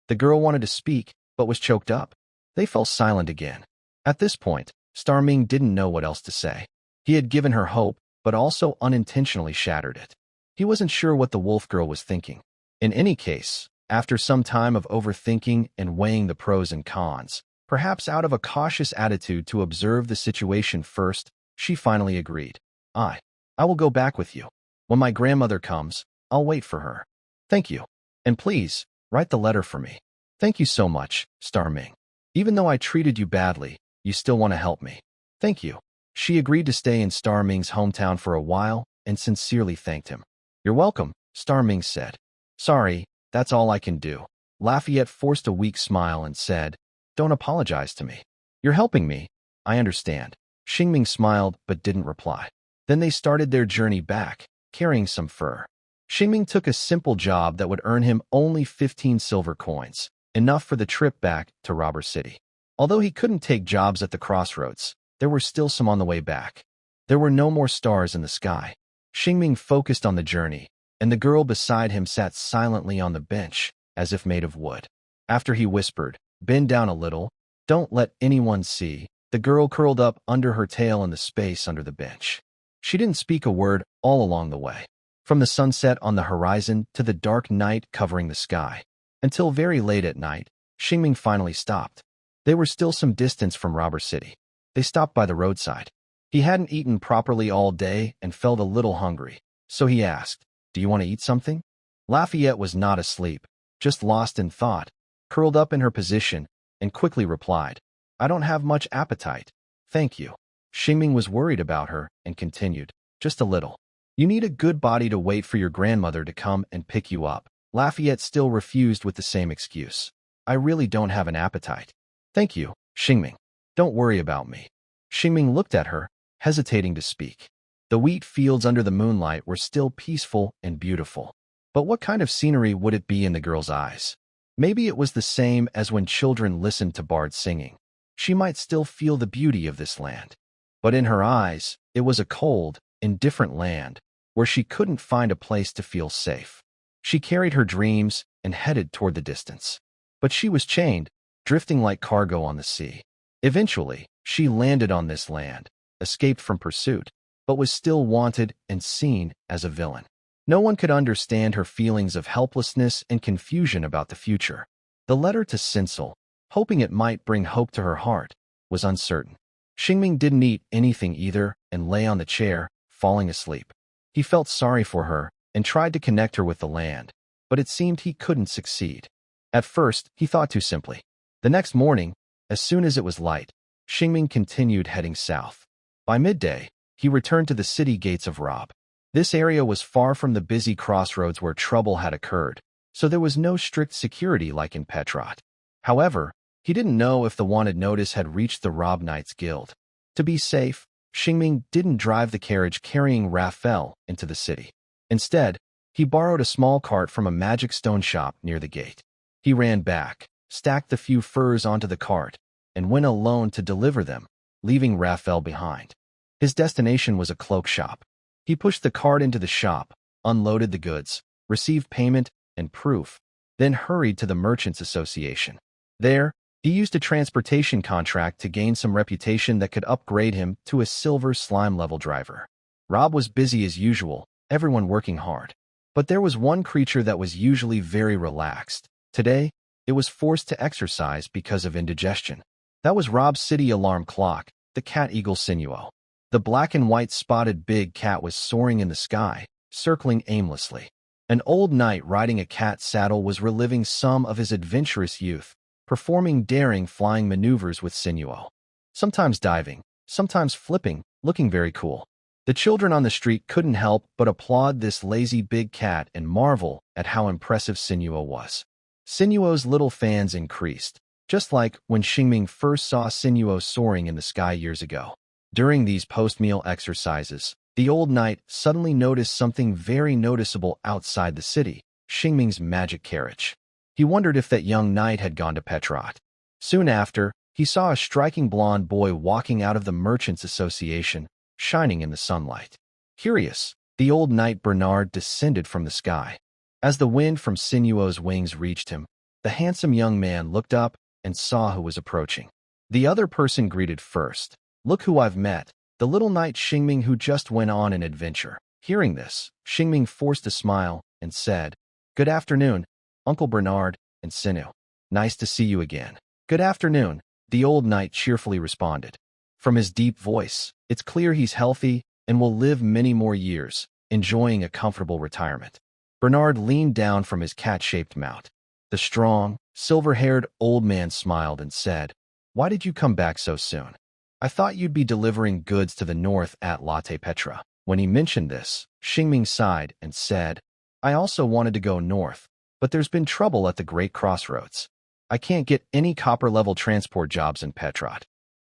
The girl wanted to speak, but was choked up. They fell silent again. At this point, Star Ming didn't know what else to say. He had given her hope, but also unintentionally shattered it. He wasn't sure what the wolf girl was thinking. In any case, after some time of overthinking and weighing the pros and cons, perhaps out of a cautious attitude to observe the situation first, she finally agreed. I will go back with you. When my grandmother comes, I'll wait for her. Thank you. And please, write the letter for me." "Thank you so much, Star Ming. Even though I treated you badly, you still want to help me." "Thank you." She agreed to stay in Star Ming's hometown for a while and sincerely thanked him. "You're welcome," Star Ming said. "Sorry, that's all I can do." Lafayette forced a weak smile and said, "Don't apologize to me. You're helping me. I understand." Xingming smiled but didn't reply. Then they started their journey back, carrying some fur. Xingming took a simple job that would earn him only 15 silver coins, enough for the trip back to Robber City. Although he couldn't take jobs at the crossroads, there were still some on the way back. There were no more stars in the sky. Xingming focused on the journey, and the girl beside him sat silently on the bench, as if made of wood. After he whispered, "Bend down a little. Don't let anyone see," the girl curled up under her tail in the space under the bench. She didn't speak a word all along the way, from the sunset on the horizon to the dark night covering the sky. Until very late at night, Xingming finally stopped. They were still some distance from Robber City. They stopped by the roadside. He hadn't eaten properly all day and felt a little hungry, so he asked, "Do you want to eat something?" Lafayette was not asleep, just lost in thought, curled up in her position, and quickly replied, "I don't have much appetite, thank you." Xingming was worried about her and continued, "Just a little. You need a good body to wait for your grandmother to come and pick you up." Lafayette still refused with the same excuse. "I really don't have an appetite." "Thank you, Xingming. Don't worry about me." Xingming looked at her, hesitating to speak. The wheat fields under the moonlight were still peaceful and beautiful. But what kind of scenery would it be in the girl's eyes? Maybe it was the same as when children listened to bards singing. She might still feel the beauty of this land. But in her eyes, it was a cold, indifferent land, where she couldn't find a place to feel safe. She carried her dreams and headed toward the distance. But she was chained, drifting like cargo on the sea. Eventually, she landed on this land, escaped from pursuit, but was still wanted and seen as a villain. No one could understand her feelings of helplessness and confusion about the future. The letter to Sinsel, hoping it might bring hope to her heart, was uncertain. Xingming didn't eat anything either and lay on the chair, falling asleep. He felt sorry for her and tried to connect her with the land, but it seemed he couldn't succeed. At first, he thought too simply. The next morning, as soon as it was light, Xingming continued heading south. By midday, he returned to the city gates of Rob. This area was far from the busy crossroads where trouble had occurred, so there was no strict security like in Petrot. However, he didn't know if the wanted notice had reached the Rob Knights Guild. To be safe, Xingming didn't drive the carriage carrying Raphael into the city. Instead, he borrowed a small cart from a magic stone shop near the gate. He ran back, stacked the few furs onto the cart, and went alone to deliver them, leaving Raphael behind. His destination was a cloak shop. He pushed the cart into the shop, unloaded the goods, received payment and proof, then hurried to the Merchants Association. There, he used a transportation contract to gain some reputation that could upgrade him to a silver slime-level driver. Rob was busy as usual, everyone working hard. But there was one creature that was usually very relaxed. Today, it was forced to exercise because of indigestion. That was Rob's city alarm clock, the cat eagle Sinuo. The black and white spotted big cat was soaring in the sky, circling aimlessly. An old knight riding a cat saddle was reliving some of his adventurous youth, performing daring flying maneuvers with Sinuo. Sometimes diving, sometimes flipping, looking very cool. The children on the street couldn't help but applaud this lazy big cat and marvel at how impressive Sinuo was. Sinuo's little fans increased, just like when Xingming first saw Sinuo soaring in the sky years ago. During these post-meal exercises, the old knight suddenly noticed something very noticeable outside the city, Xingming's magic carriage. He wondered if that young knight had gone to Petrot. Soon after, he saw a striking blonde boy walking out of the Merchants Association, shining in the sunlight. Curious, the old knight Bernard descended from the sky. As the wind from Sinuo's wings reached him, the handsome young man looked up and saw who was approaching. The other person greeted first. "Look who I've met, the little knight Xingming who just went on an adventure." Hearing this, Xingming forced a smile and said, "Good afternoon, Uncle Bernard and Sinu. Nice to see you again." "Good afternoon," the old knight cheerfully responded. From his deep voice, it's clear he's healthy and will live many more years, enjoying a comfortable retirement. Bernard leaned down from his cat-shaped mount. The strong, silver-haired old man smiled and said, "Why did you come back so soon? I thought you'd be delivering goods to the north at Latte Petra." When he mentioned this, Xingming sighed and said, "I also wanted to go north, but there's been trouble at the Great Crossroads. I can't get any copper-level transport jobs in Petrot."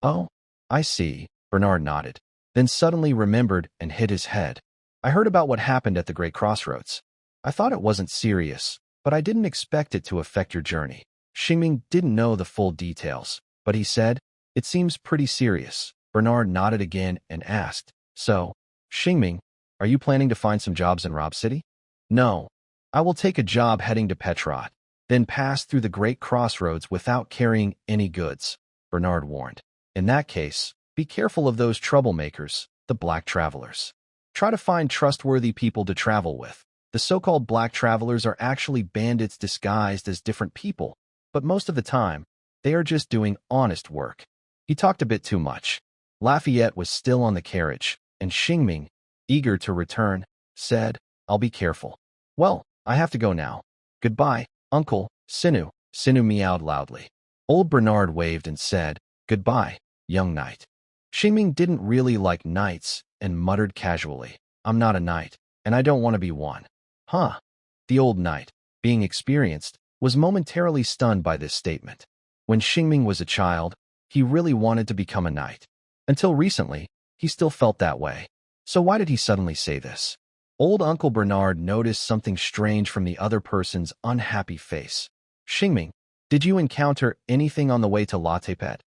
"Oh, I see," Bernard nodded, then suddenly remembered and hit his head. "I heard about what happened at the Great Crossroads. I thought it wasn't serious, but I didn't expect it to affect your journey." Xingming didn't know the full details, but he said, "It seems pretty serious." Bernard nodded again and asked, "So, Xingming, are you planning to find some jobs in Rob City?" "No. I will take a job heading to Petrot, then pass through the Great Crossroads without carrying any goods," Bernard warned. "In that case, be careful of those troublemakers, the black travelers. Try to find trustworthy people to travel with. The so-called black travelers are actually bandits disguised as different people, but most of the time, they are just doing honest work." He talked a bit too much. Lafayette was still on the carriage, and Xingming, eager to return, said, "I'll be careful. Well, I have to go now. Goodbye, Uncle Sinu." Sinu meowed loudly. Old Bernard waved and said, "Goodbye, young knight." Xingming didn't really like knights and muttered casually, "I'm not a knight, and I don't want to be one." "Huh." The old knight, being experienced, was momentarily stunned by this statement. When Xingming was a child, he really wanted to become a knight. Until recently, he still felt that way. So why did he suddenly say this? Old Uncle Bernard noticed something strange from the other person's unhappy face. "Xingming, did you encounter anything on the way to Latte Pet?"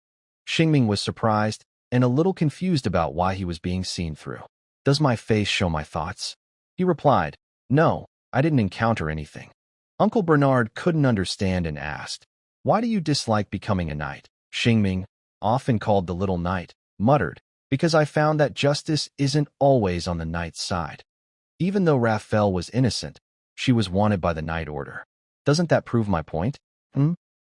Xingming was surprised and a little confused about why he was being seen through. "Does my face show my thoughts?" He replied, "No, I didn't encounter anything." Uncle Bernard couldn't understand and asked, "Why do you dislike becoming a knight?" Xingming, often called the little knight, muttered, "Because I found that justice isn't always on the knight's side. Even though Raphael was innocent, she was wanted by the Knight Order. Doesn't that prove my point?"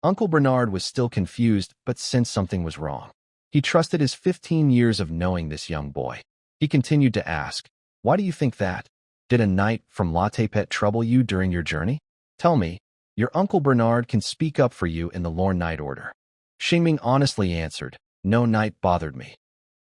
Uncle Bernard was still confused, but sensed something was wrong. He trusted his 15 years of knowing this young boy. He continued to ask, "Why do you think that? Did a knight from Latte Pet trouble you during your journey? Tell me, your Uncle Bernard can speak up for you in the Lorne Knight Order." Xingming honestly answered, "No knight bothered me."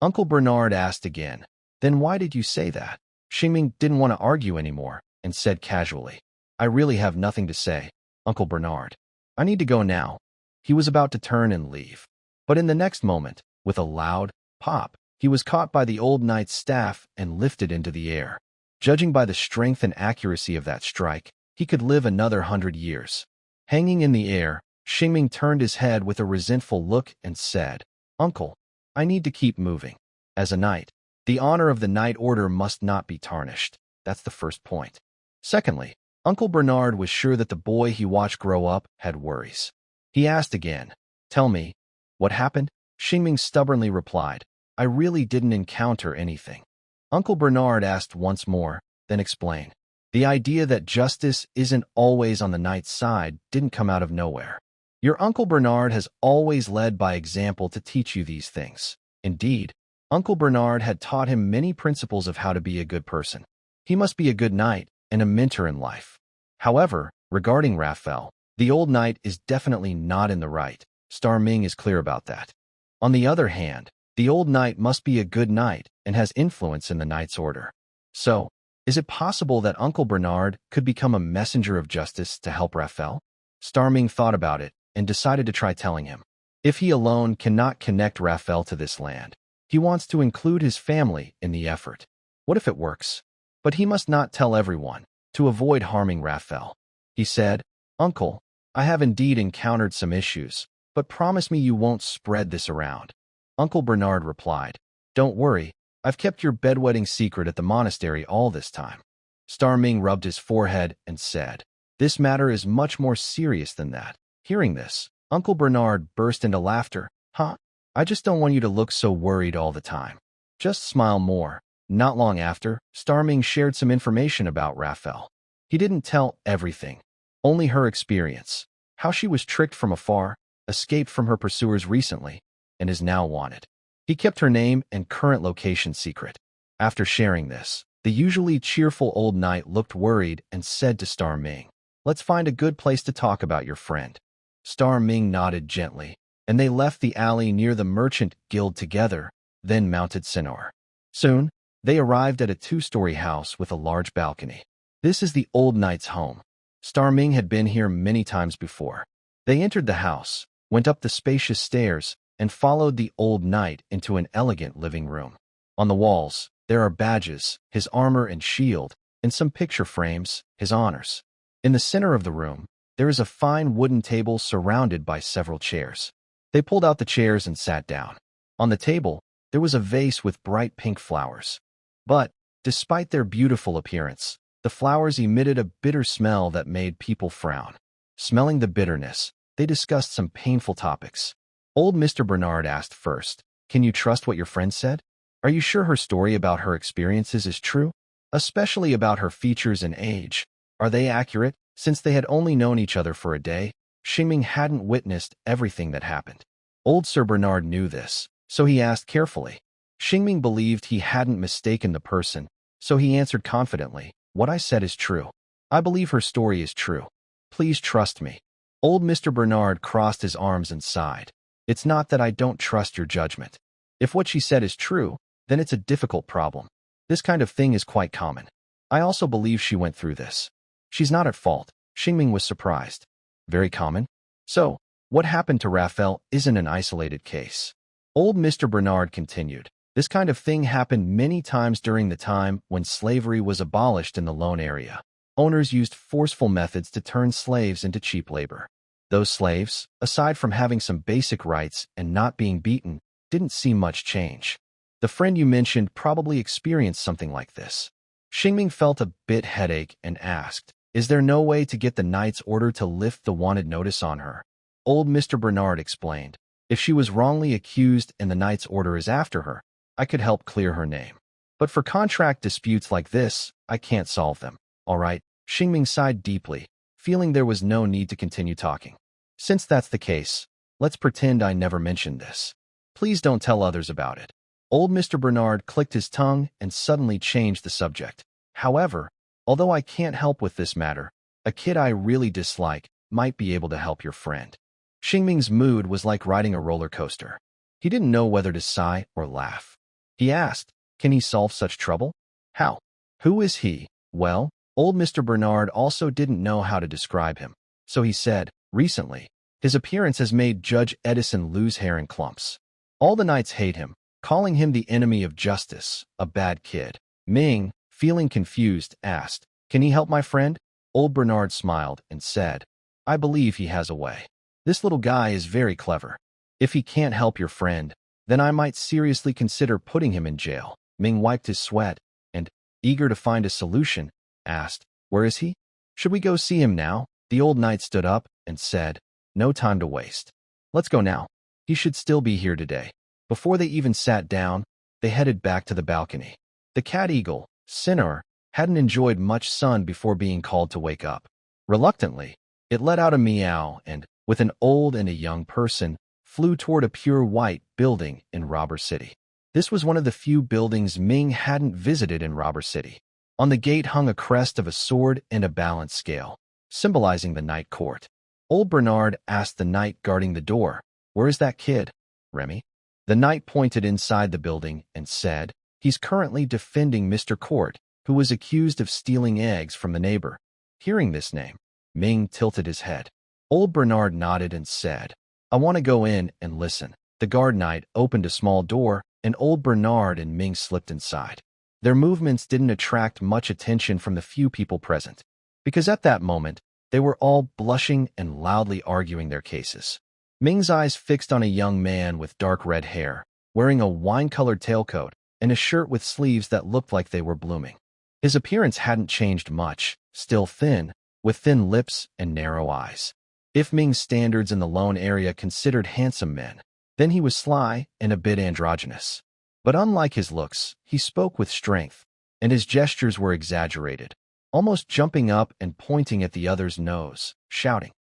Uncle Bernard asked again, "Then why did you say that?" Xingming didn't want to argue anymore and said casually, "I really have nothing to say, Uncle Bernard. I need to go now." He was about to turn and leave. But in the next moment, with a loud pop, he was caught by the old knight's staff and lifted into the air. Judging by the strength and accuracy of that strike, he could live another 100 years. Hanging in the air, Xingming turned his head with a resentful look and said, "Uncle, I need to keep moving. As a knight, the honor of the Knight Order must not be tarnished. That's the first point." Secondly, Uncle Bernard was sure that the boy he watched grow up had worries. He asked again, "Tell me, what happened?" Xingming stubbornly replied, "I really didn't encounter anything." Uncle Bernard asked once more, then explained, "The idea that justice isn't always on the knight's side didn't come out of nowhere. Your Uncle Bernard has always led by example to teach you these things. Indeed, Uncle Bernard had taught him many principles of how to be a good person. He must be a good knight and a mentor in life. However, regarding Raphael, the old knight is definitely not in the right. Star Ming is clear about that. On the other hand, the old knight must be a good knight and has influence in the knight's order. So, is it possible that Uncle Bernard could become a messenger of justice to help Raphael?" Star Ming thought about it and decided to try telling him. If he alone cannot connect Raphael to this land, he wants to include his family in the effort. What if it works? But he must not tell everyone, to avoid harming Raphael. He said, "Uncle, I have indeed encountered some issues, but promise me you won't spread this around." Uncle Bernard replied, "Don't worry, I've kept your bedwetting secret at the monastery all this time." Star Ming rubbed his forehead and said, "This matter is much more serious than that." Hearing this, Uncle Bernard burst into laughter. "Huh? I just don't want you to look so worried all the time. Just smile more." Not long after, Star Ming shared some information about Raphael. He didn't tell everything, only her experience, how she was tricked from afar, escaped from her pursuers recently, and is now wanted. He kept her name and current location secret. After sharing this, the usually cheerful old knight looked worried and said to Star Ming, "Let's find a good place to talk about your friend." Star Ming nodded gently, and they left the alley near the merchant guild together, then mounted Sinor. Soon, they arrived at a 2-story house with a large balcony. This is the old knight's home. Star Ming had been here many times before. They entered the house, went up the spacious stairs, and followed the old knight into an elegant living room. On the walls, there are badges, his armor and shield, and some picture frames, his honors. In the center of the room, there is a fine wooden table surrounded by several chairs. They pulled out the chairs and sat down. On the table, there was a vase with bright pink flowers. But, despite their beautiful appearance, the flowers emitted a bitter smell that made people frown. Smelling the bitterness, they discussed some painful topics. Old Mr. Bernard asked first, "Can you trust what your friend said? Are you sure her story about her experiences is true? Especially about her features and age. Are they accurate?" Since they had only known each other for a day, Xingming hadn't witnessed everything that happened. Old Sir Bernard knew this, so he asked carefully. Xingming believed he hadn't mistaken the person, so he answered confidently, "What I said is true. I believe her story is true. Please trust me." Old Mr. Bernard crossed his arms and sighed. "It's not that I don't trust your judgment. If what she said is true, then it's a difficult problem. This kind of thing is quite common. I also believe she went through this. She's not at fault." Xingming was surprised. "Very common? So, what happened to Raphael isn't an isolated case." Old Mr. Bernard continued, "This kind of thing happened many times during the time when slavery was abolished in the Lone area. Owners used forceful methods to turn slaves into cheap labor. Those slaves, aside from having some basic rights and not being beaten, didn't see much change. The friend you mentioned probably experienced something like this." Xingming felt a bit headache and asked, "Is there no way to get the knight's order to lift the wanted notice on her?" Old Mr. Bernard explained, "If she was wrongly accused and the knight's order is after her, I could help clear her name. But for contract disputes like this, I can't solve them." "All right." Xingming sighed deeply, feeling there was no need to continue talking. Since that's the case, let's pretend I never mentioned this. Please don't tell others about it. Old Mr. Bernard clicked his tongue and suddenly changed the subject. However, although I can't help with this matter, a kid I really dislike might be able to help your friend. Xingming's mood was like riding a roller coaster. He didn't know whether to sigh or laugh. He asked, can he solve such trouble? How? Who is he? Well, old Mr. Bernard also didn't know how to describe him. So he said, recently, his appearance has made Judge Edison lose hair in clumps. All the knights hate him, calling him the enemy of justice, a bad kid. Ming, feeling confused, asked, can he help my friend? Old Bernard smiled and said, I believe he has a way. This little guy is very clever. If he can't help your friend, then I might seriously consider putting him in jail. Ming wiped his sweat and, eager to find a solution, asked, where is he? Should we go see him now? The old knight stood up and said, no time to waste. Let's go now. He should still be here today. Before they even sat down, they headed back to the balcony. The cat-eagle, Sinner, hadn't enjoyed much sun before being called to wake up. Reluctantly, it let out a meow and, with an old and a young person, flew toward a pure white building in Robber City. This was one of the few buildings Ming hadn't visited in Robber City. On the gate hung a crest of a sword and a balance scale, symbolizing the night court. Old Bernard asked the knight guarding the door, where is that kid, Remy? The knight pointed inside the building and said, he's currently defending Mr. Court, who was accused of stealing eggs from the neighbor. Hearing this name, Ming tilted his head. Old Bernard nodded and said, I want to go in and listen. The guard knight opened a small door, and old Bernard and Ming slipped inside. Their movements didn't attract much attention from the few people present, because at that moment, they were all blushing and loudly arguing their cases. Ming's eyes fixed on a young man with dark red hair, wearing a wine-colored tailcoat and a shirt with sleeves that looked like they were blooming. His appearance hadn't changed much, still thin, with thin lips and narrow eyes. If Ming's standards in the lone area considered handsome men, then he was sly and a bit androgynous. But unlike his looks, he spoke with strength, and his gestures were exaggerated, almost jumping up and pointing at the other's nose, shouting,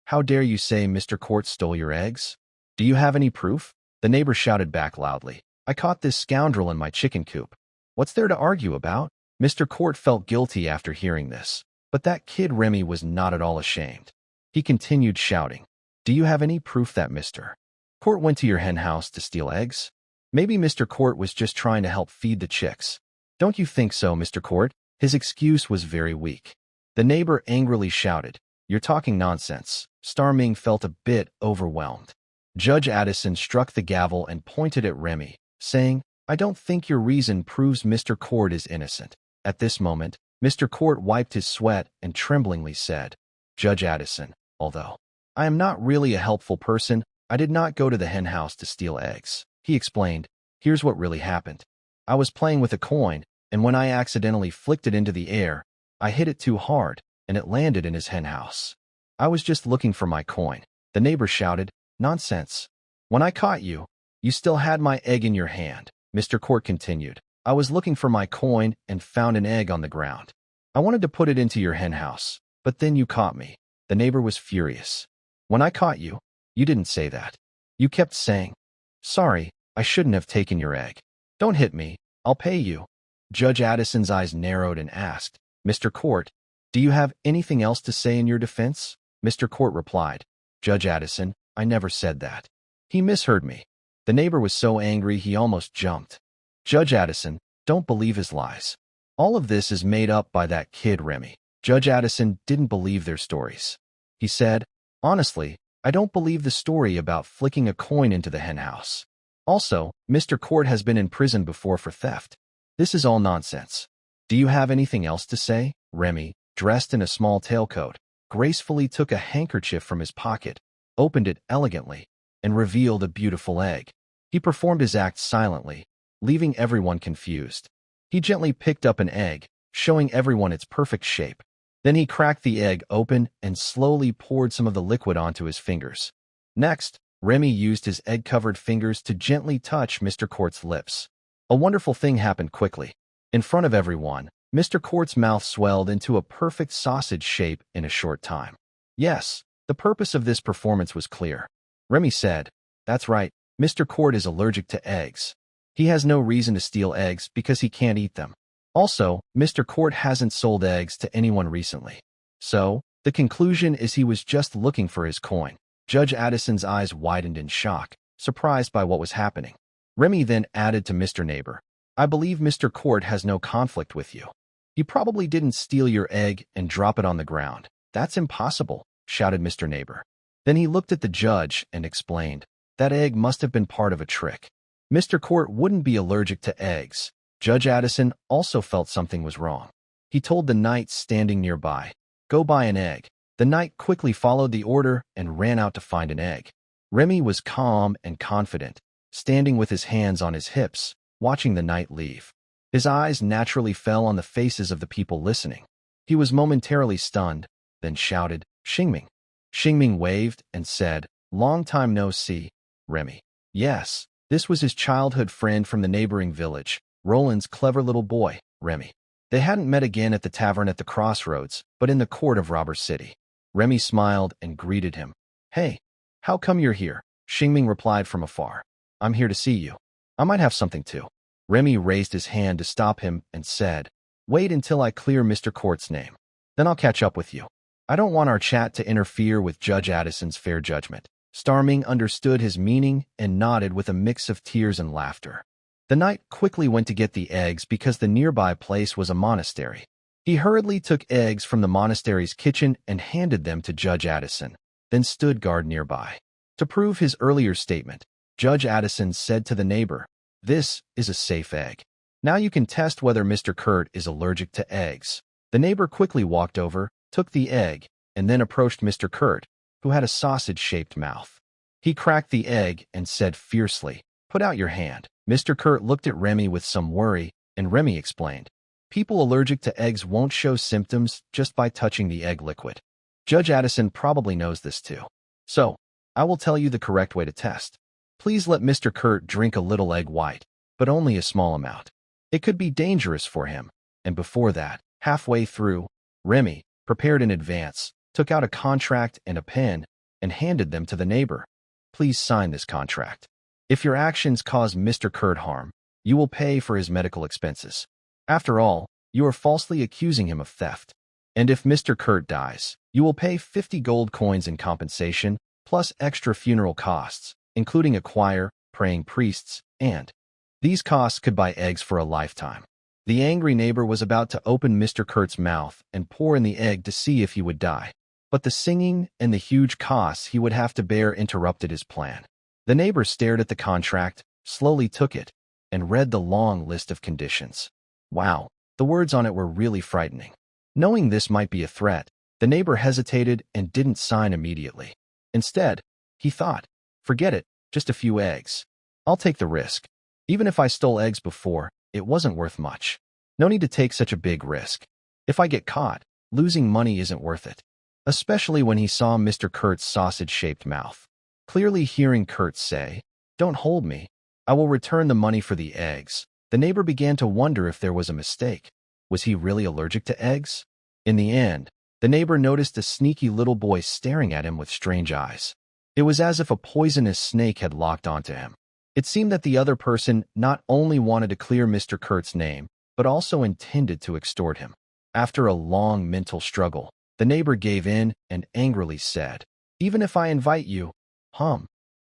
how dare you say Mr. Court stole your eggs? Do you have any proof? The neighbor shouted back loudly, I caught this scoundrel in my chicken coop. What's there to argue about? Mr. Court felt guilty after hearing this, but that kid Remy was not at all ashamed. He continued shouting, do you have any proof that Mr. Court went to your hen house to steal eggs? Maybe Mr. Court was just trying to help feed the chicks. Don't you think so, Mr. Court? His excuse was very weak. The neighbor angrily shouted, you're talking nonsense. Starming felt a bit overwhelmed. Judge Addison struck the gavel and pointed at Remy, saying, I don't think your reason proves Mr. Court is innocent. At this moment, Mr. Court wiped his sweat and tremblingly said, Judge Addison, although I am not really a helpful person, I did not go to the hen house to steal eggs. He explained, here's what really happened. I was playing with a coin, and when I accidentally flicked it into the air, I hit it too hard, and it landed in his hen house. I was just looking for my coin. The neighbor shouted, nonsense. When I caught you, you still had my egg in your hand. Mr. Court continued, I was looking for my coin and found an egg on the ground. I wanted to put it into your hen house, but then you caught me. The neighbor was furious. When I caught you, you didn't say that. You kept saying, sorry, I shouldn't have taken your egg. Don't hit me, I'll pay you. Judge Addison's eyes narrowed and asked, Mr. Court, do you have anything else to say in your defense? Mr. Court replied, Judge Addison, I never said that. He misheard me. The neighbor was so angry he almost jumped. Judge Addison, don't believe his lies. All of this is made up by that kid Remy. Judge Addison didn't believe their stories. He said, honestly, I don't believe the story about flicking a coin into the hen house. Also, Mr. Court has been in prison before for theft. This is all nonsense. Do you have anything else to say? Remy, dressed in a small tailcoat, gracefully took a handkerchief from his pocket, opened it elegantly, and revealed a beautiful egg. He performed his act silently, leaving everyone confused. He gently picked up an egg, showing everyone its perfect shape. Then he cracked the egg open and slowly poured some of the liquid onto his fingers. Next, Remy used his egg-covered fingers to gently touch Mr. Court's lips. A wonderful thing happened quickly. In front of everyone, Mr. Court's mouth swelled into a perfect sausage shape in a short time. Yes, The purpose of this performance was clear. Remy said, "That's right, Mr. Court is allergic to eggs. He has no reason to steal eggs because he can't eat them. Also, Mr. Court hasn't sold eggs to anyone recently. So, the conclusion is he was just looking for his coin." Judge Addison's eyes widened in shock, surprised by what was happening. Remy then added to Mr. Neighbor, "I believe Mr. Court has no conflict with you. He probably didn't steal your egg and drop it on the ground." "That's impossible," shouted Mr. Neighbor. Then he looked at the judge and explained, "That egg must have been part of a trick. Mr. Court wouldn't be allergic to eggs." Judge Addison also felt something was wrong. He told the knight standing nearby, "Go buy an egg." The knight quickly followed the order and ran out to find an egg. Remy was calm and confident, standing with his hands on his hips, watching the knight leave. His eyes naturally fell on the faces of the people listening. He was momentarily stunned, then shouted, "Xingming." Xingming waved and said, "Long time no see, Remy." Yes, this was his childhood friend from the neighboring village, Roland's clever little boy, Remy. They hadn't met again at the tavern at the crossroads, but in the court of Robber City. Remy smiled and greeted him. "Hey, how come you're here?" Xingming replied from afar. "I'm here to see you. I might have something too." Remy raised his hand to stop him and said, "Wait until I clear Mr. Court's name. Then I'll catch up with you. I don't want our chat to interfere with Judge Addison's fair judgment." Starming understood his meaning and nodded with a mix of tears and laughter. The knight quickly went to get the eggs because the nearby place was a monastery. He hurriedly took eggs from the monastery's kitchen and handed them to Judge Addison, then stood guard nearby. To prove his earlier statement, Judge Addison said to the neighbor, "This is a safe egg. Now you can test whether Mr. Kurt is allergic to eggs." The neighbor quickly walked over, took the egg, and then approached Mr. Kurt, who had a sausage-shaped mouth. He cracked the egg and said fiercely, "Put out your hand." Mr. Kurt looked at Remy with some worry, and Remy explained, "People allergic to eggs won't show symptoms just by touching the egg liquid." Judge Addison probably knows this too. "So, I will tell you the correct way to test. Please let Mr. Kurt drink a little egg white, but only a small amount. It could be dangerous for him." And before that, halfway through, Remy, prepared in advance, took out a contract and a pen and handed them to the neighbor. "Please sign this contract. If your actions cause Mr. Kurt harm, you will pay for his medical expenses. After all, you are falsely accusing him of theft. And if Mr. Kurt dies, you will pay 50 gold coins in compensation, plus extra funeral costs, including a choir, praying priests, and these costs could buy eggs for a lifetime." The angry neighbor was about to open Mr. Kurt's mouth and pour in the egg to see if he would die. But the singing and the huge costs he would have to bear interrupted his plan. The neighbor stared at the contract, slowly took it, and read the long list of conditions. Wow, the words on it were really frightening. Knowing this might be a threat, the neighbor hesitated and didn't sign immediately. Instead, he thought, "Forget it, just a few eggs. I'll take the risk. Even if I stole eggs before, it wasn't worth much. No need to take such a big risk. If I get caught, losing money isn't worth it." Especially when he saw Mr. Kurt's sausage-shaped mouth. Clearly hearing Kurt say, "Don't hold me. I will return the money for the eggs," the neighbor began to wonder if there was a mistake. Was he really allergic to eggs? In the end, the neighbor noticed a sneaky little boy staring at him with strange eyes. It was as if a poisonous snake had locked onto him. It seemed that the other person not only wanted to clear Mr. Kurt's name, but also intended to extort him. After a long mental struggle, the neighbor gave in and angrily said, "Even if I invite you,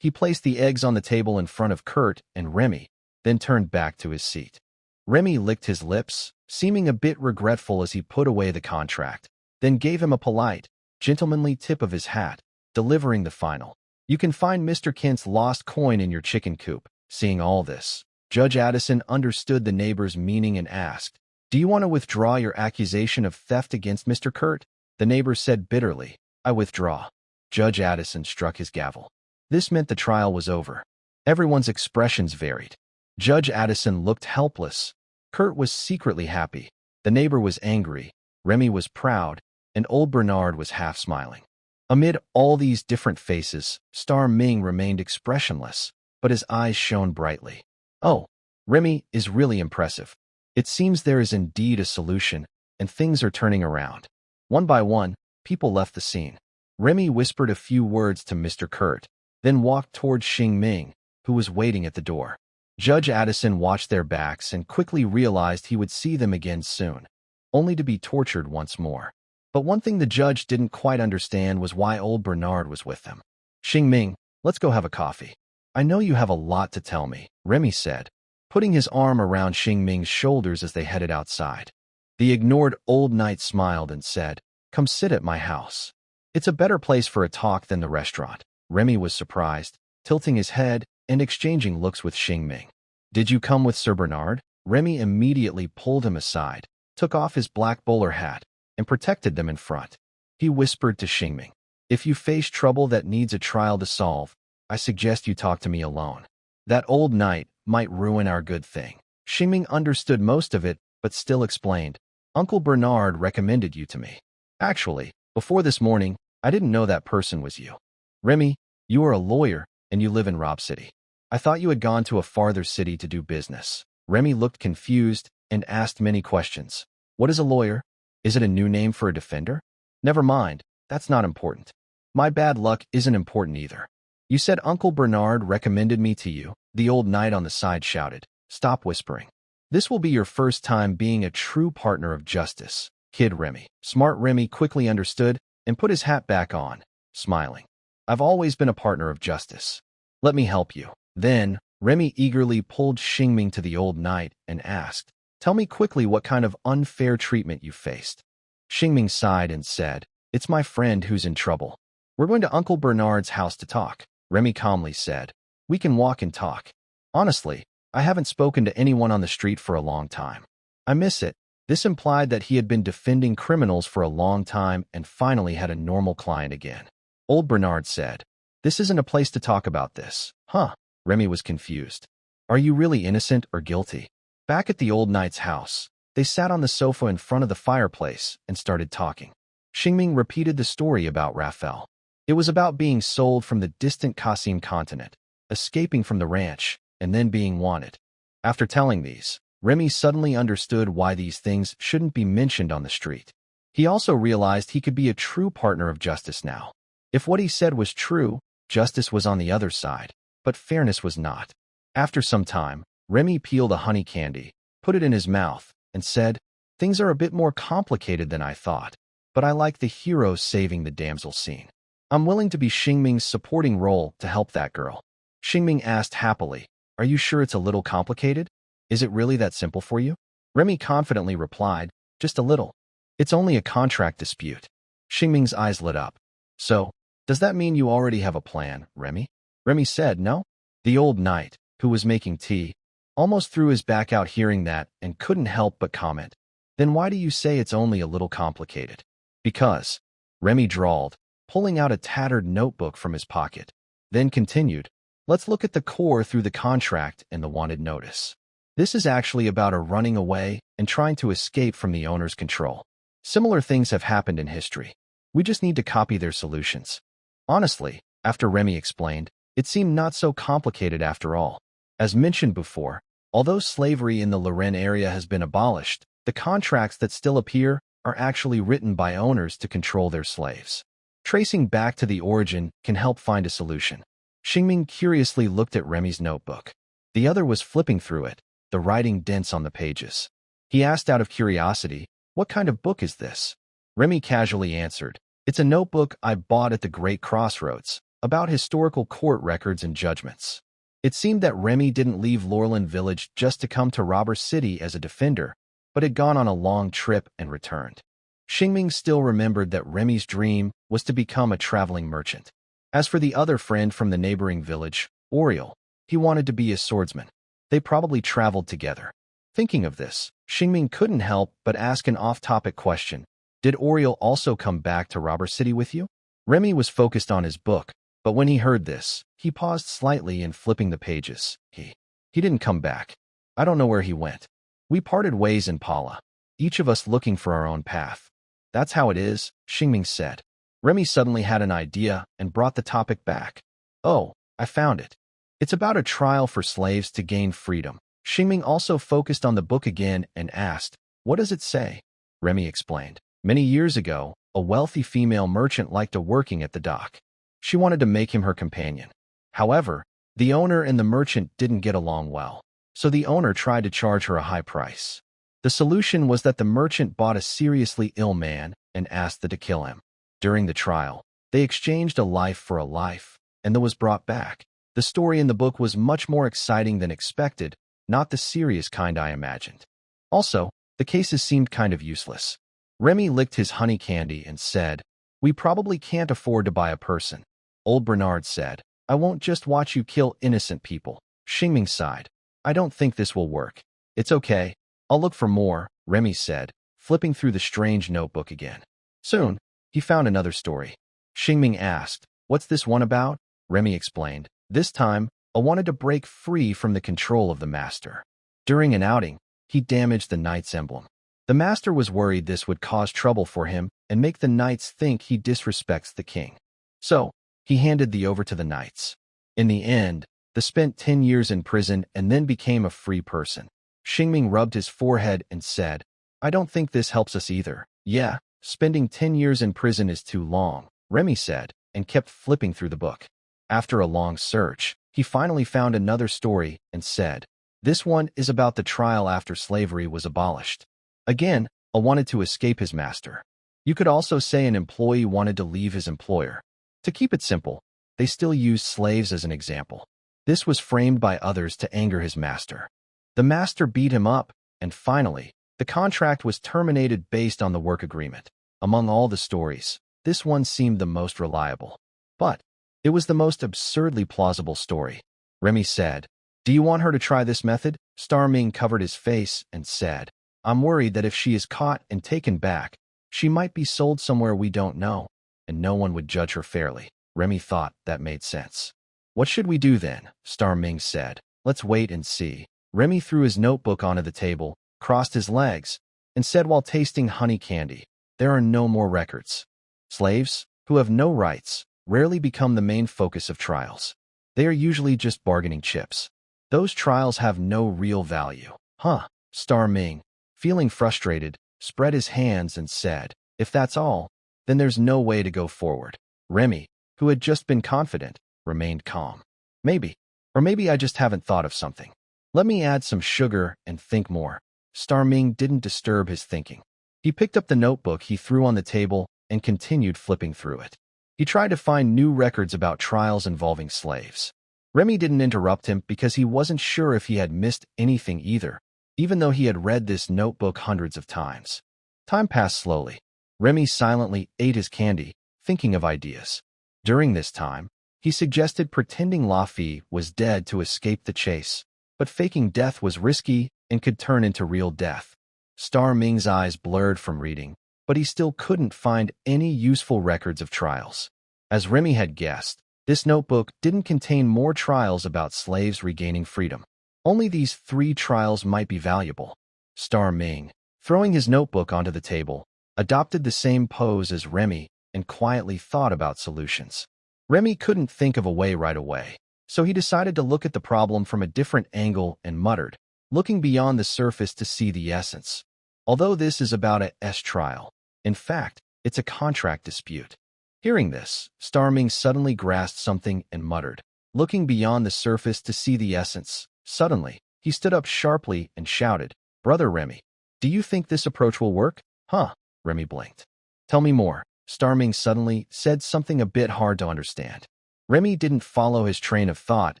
He placed the eggs on the table in front of Kurt and Remy, then turned back to his seat. Remy licked his lips, seeming a bit regretful as he put away the contract, then gave him a polite, gentlemanly tip of his hat, delivering the final, "You can find Mr. Kent's lost coin in your chicken coop." Seeing all this, Judge Addison understood the neighbor's meaning and asked, "Do you want to withdraw your accusation of theft against Mr. Kurt?" The neighbor said bitterly, "I withdraw." Judge Addison struck his gavel. This meant the trial was over. Everyone's expressions varied. Judge Addison looked helpless. Kurt was secretly happy. The neighbor was angry. Remy was proud, and old Bernard was half smiling. Amid all these different faces, Star Ming remained expressionless, but his eyes shone brightly. "Oh, Remy is really impressive. It seems there is indeed a solution, and things are turning around." One by one, people left the scene. Remy whispered a few words to Mr. Kurt, then walked toward Xing Ming, who was waiting at the door. Judge Addison watched their backs and quickly realized he would see them again soon, only to be tortured once more. But one thing the judge didn't quite understand was why old Bernard was with them. Xing Ming, let's go have a coffee. I know you have a lot to tell me, Remy said, putting his arm around Xing Ming's shoulders as they headed outside. The ignored old knight smiled and said, "Come sit at my house. It's a better place for a talk than the restaurant." Remy was surprised, tilting his head and exchanging looks with Xing Ming. "Did you come with Sir Bernard?" Remy immediately pulled him aside, took off his black bowler hat, and protected them in front. He whispered to Xing Ming, "If you face trouble that needs a trial to solve, I suggest you talk to me alone. That old knight might ruin our good thing." Xing Ming understood most of it, but still explained, "Uncle Bernard recommended you to me. Actually, before this morning, I didn't know that person was you. Remy, you are a lawyer, and you live in Rob City. I thought you had gone to a farther city to do business." Remy looked confused and asked many questions. "What is a lawyer? Is it a new name for a defender?" "Never mind, that's not important. My bad luck isn't important either. You said Uncle Bernard recommended me to you," the old knight on the side shouted. "Stop whispering. This will be your first time being a true partner of justice, kid Remy." Smart Remy quickly understood and put his hat back on, smiling. "I've always been a partner of justice. Let me help you." Then, Remy eagerly pulled Xing Ming to the old knight and asked, "Tell me quickly what kind of unfair treatment you faced." Xing Ming sighed and said, "It's my friend who's in trouble. We're going to Uncle Bernard's house to talk." Remy calmly said, "We can walk and talk. Honestly, I haven't spoken to anyone on the street for a long time. I miss it." This implied that he had been defending criminals for a long time and finally had a normal client again. Old Bernard said, "This isn't a place to talk about this." "Huh?" Remy was confused. "Are you really innocent or guilty?" Back at the old knight's house, they sat on the sofa in front of the fireplace and started talking. Xing Ming repeated the story about Raphael. It was about being sold from the distant Qasim continent, escaping from the ranch, and then being wanted. After telling these, Remy suddenly understood why these things shouldn't be mentioned on the street. He also realized he could be a true partner of justice now. If what he said was true, justice was on the other side, but fairness was not. After some time, Remy peeled a honey candy, put it in his mouth, and said, "Things are a bit more complicated than I thought, but I like the hero saving the damsel scene. I'm willing to be Xing Ming's supporting role to help that girl." Xing Ming asked happily, "Are you sure it's a little complicated? Is it really that simple for you?" Remy confidently replied, "Just a little. It's only a contract dispute." Xing Ming's eyes lit up. "So, does that mean you already have a plan, Remy?" Remy said no. The old knight, who was making tea, almost threw his back out hearing that and couldn't help but comment, "Then why do you say it's only a little complicated?" "Because," Remy drawled, pulling out a tattered notebook from his pocket, then continued, "Let's look at the core through the contract and the wanted notice. This is actually about a running away and trying to escape from the owner's control. Similar things have happened in history. We just need to copy their solutions." Honestly, after Remy explained, it seemed not so complicated after all. As mentioned before, although slavery in the Lorraine area has been abolished, the contracts that still appear are actually written by owners to control their slaves. Tracing back to the origin can help find a solution. Xing Ming curiously looked at Remy's notebook. The other was flipping through it, the writing dense on the pages. He asked out of curiosity, "What kind of book is this?" Remy casually answered, "It's a notebook I bought at the Great Crossroads, about historical court records and judgments." It seemed that Remy didn't leave Lorland Village just to come to Robber City as a defender, but had gone on a long trip and returned. Xing Ming still remembered that Remy's dream was to become a traveling merchant. As for the other friend from the neighboring village, Oriel, he wanted to be a swordsman. They probably traveled together. Thinking of this, Xing Ming couldn't help but ask an off-topic question. "Did Oriel also come back to Robber City with you?" Remy was focused on his book, but when he heard this, he paused slightly in flipping the pages. He didn't come back. I don't know where he went. We parted ways in Pala, each of us looking for our own path. That's how it is, Xing Ming said. Remy suddenly had an idea and brought the topic back. "Oh, I found it. It's about a trial for slaves to gain freedom." Xing Ming also focused on the book again and asked, "What does it say?" Remy explained. "Many years ago, a wealthy female merchant liked working at the dock. She wanted to make him her companion. However, the owner and the merchant didn't get along well, so the owner tried to charge her a high price. The solution was that the merchant bought a seriously ill man and asked to kill him. During the trial, they exchanged a life for a life, and was brought back. The story in the book was much more exciting than expected, not the serious kind I imagined. Also, the cases seemed kind of useless. Remy licked his honey candy and said, "We probably can't afford to buy a person." Old Bernard said, "I won't just watch you kill innocent people." Xingming sighed, "I don't think this will work." "It's okay. I'll look for more," Remy said, flipping through the strange notebook again. Soon, he found another story. Xingming asked, "What's this one about?" Remy explained, "This time, I wanted to break free from the control of the master. During an outing, he damaged the knight's emblem. The master was worried this would cause trouble for him and make the knights think he disrespects the king. So, he handed the over to the knights. In the end, the spent 10 years in prison and then became a free person." Xingming rubbed his forehead and said, "I don't think this helps us either." "Yeah, spending 10 years in prison is too long," Remy said, and kept flipping through the book. After a long search, he finally found another story and said, "This one is about the trial after slavery was abolished." Again, I wanted to escape his master. You could also say an employee wanted to leave his employer. To keep it simple, they still used slaves as an example. This was framed by others to anger his master. The master beat him up, and finally, the contract was terminated based on the work agreement. Among all the stories, this one seemed the most reliable. But it was the most absurdly plausible story. Remy said, "Do you want her to try this method?" Starming covered his face and said, "I'm worried that if she is caught and taken back, she might be sold somewhere we don't know, and no one would judge her fairly." Remy thought that made sense. "What should we do then?" Starming said. "Let's wait and see." Remy threw his notebook onto the table, crossed his legs, and said while tasting honey candy, "There are no more records. Slaves, who have no rights, rarely become the main focus of trials. They are usually just bargaining chips. Those trials have no real value." "Huh." Starming, feeling frustrated, spread his hands and said, "If that's all, then there's no way to go forward." Remy, who had just been confident, remained calm. "Maybe. Or maybe I just haven't thought of something. Let me add some sugar and think more." Starming didn't disturb his thinking. He picked up the notebook he threw on the table and continued flipping through it. He tried to find new records about trials involving slaves. Remy didn't interrupt him because he wasn't sure if he had missed anything either, even though he had read this notebook hundreds of times. Time passed slowly. Remy silently ate his candy, thinking of ideas. During this time, he suggested pretending Laffy was dead to escape the chase, but faking death was risky and could turn into real death. Starming's eyes blurred from reading, but he still couldn't find any useful records of trials. As Remy had guessed, this notebook didn't contain more trials about slaves regaining freedom. Only these 3 trials might be valuable. Starming, throwing his notebook onto the table, adopted the same pose as Remy and quietly thought about solutions. Remy couldn't think of a way right away, so he decided to look at the problem from a different angle and muttered, looking beyond the surface to see the essence. Although this is about a trial, in fact, it's a contract dispute. Hearing this, Starming suddenly grasped something and muttered, looking beyond the surface to see the essence. Suddenly, he stood up sharply and shouted, "Brother Remy, do you think this approach will work?" "Huh," Remy blinked. "Tell me more." Starming suddenly said something a bit hard to understand. Remy didn't follow his train of thought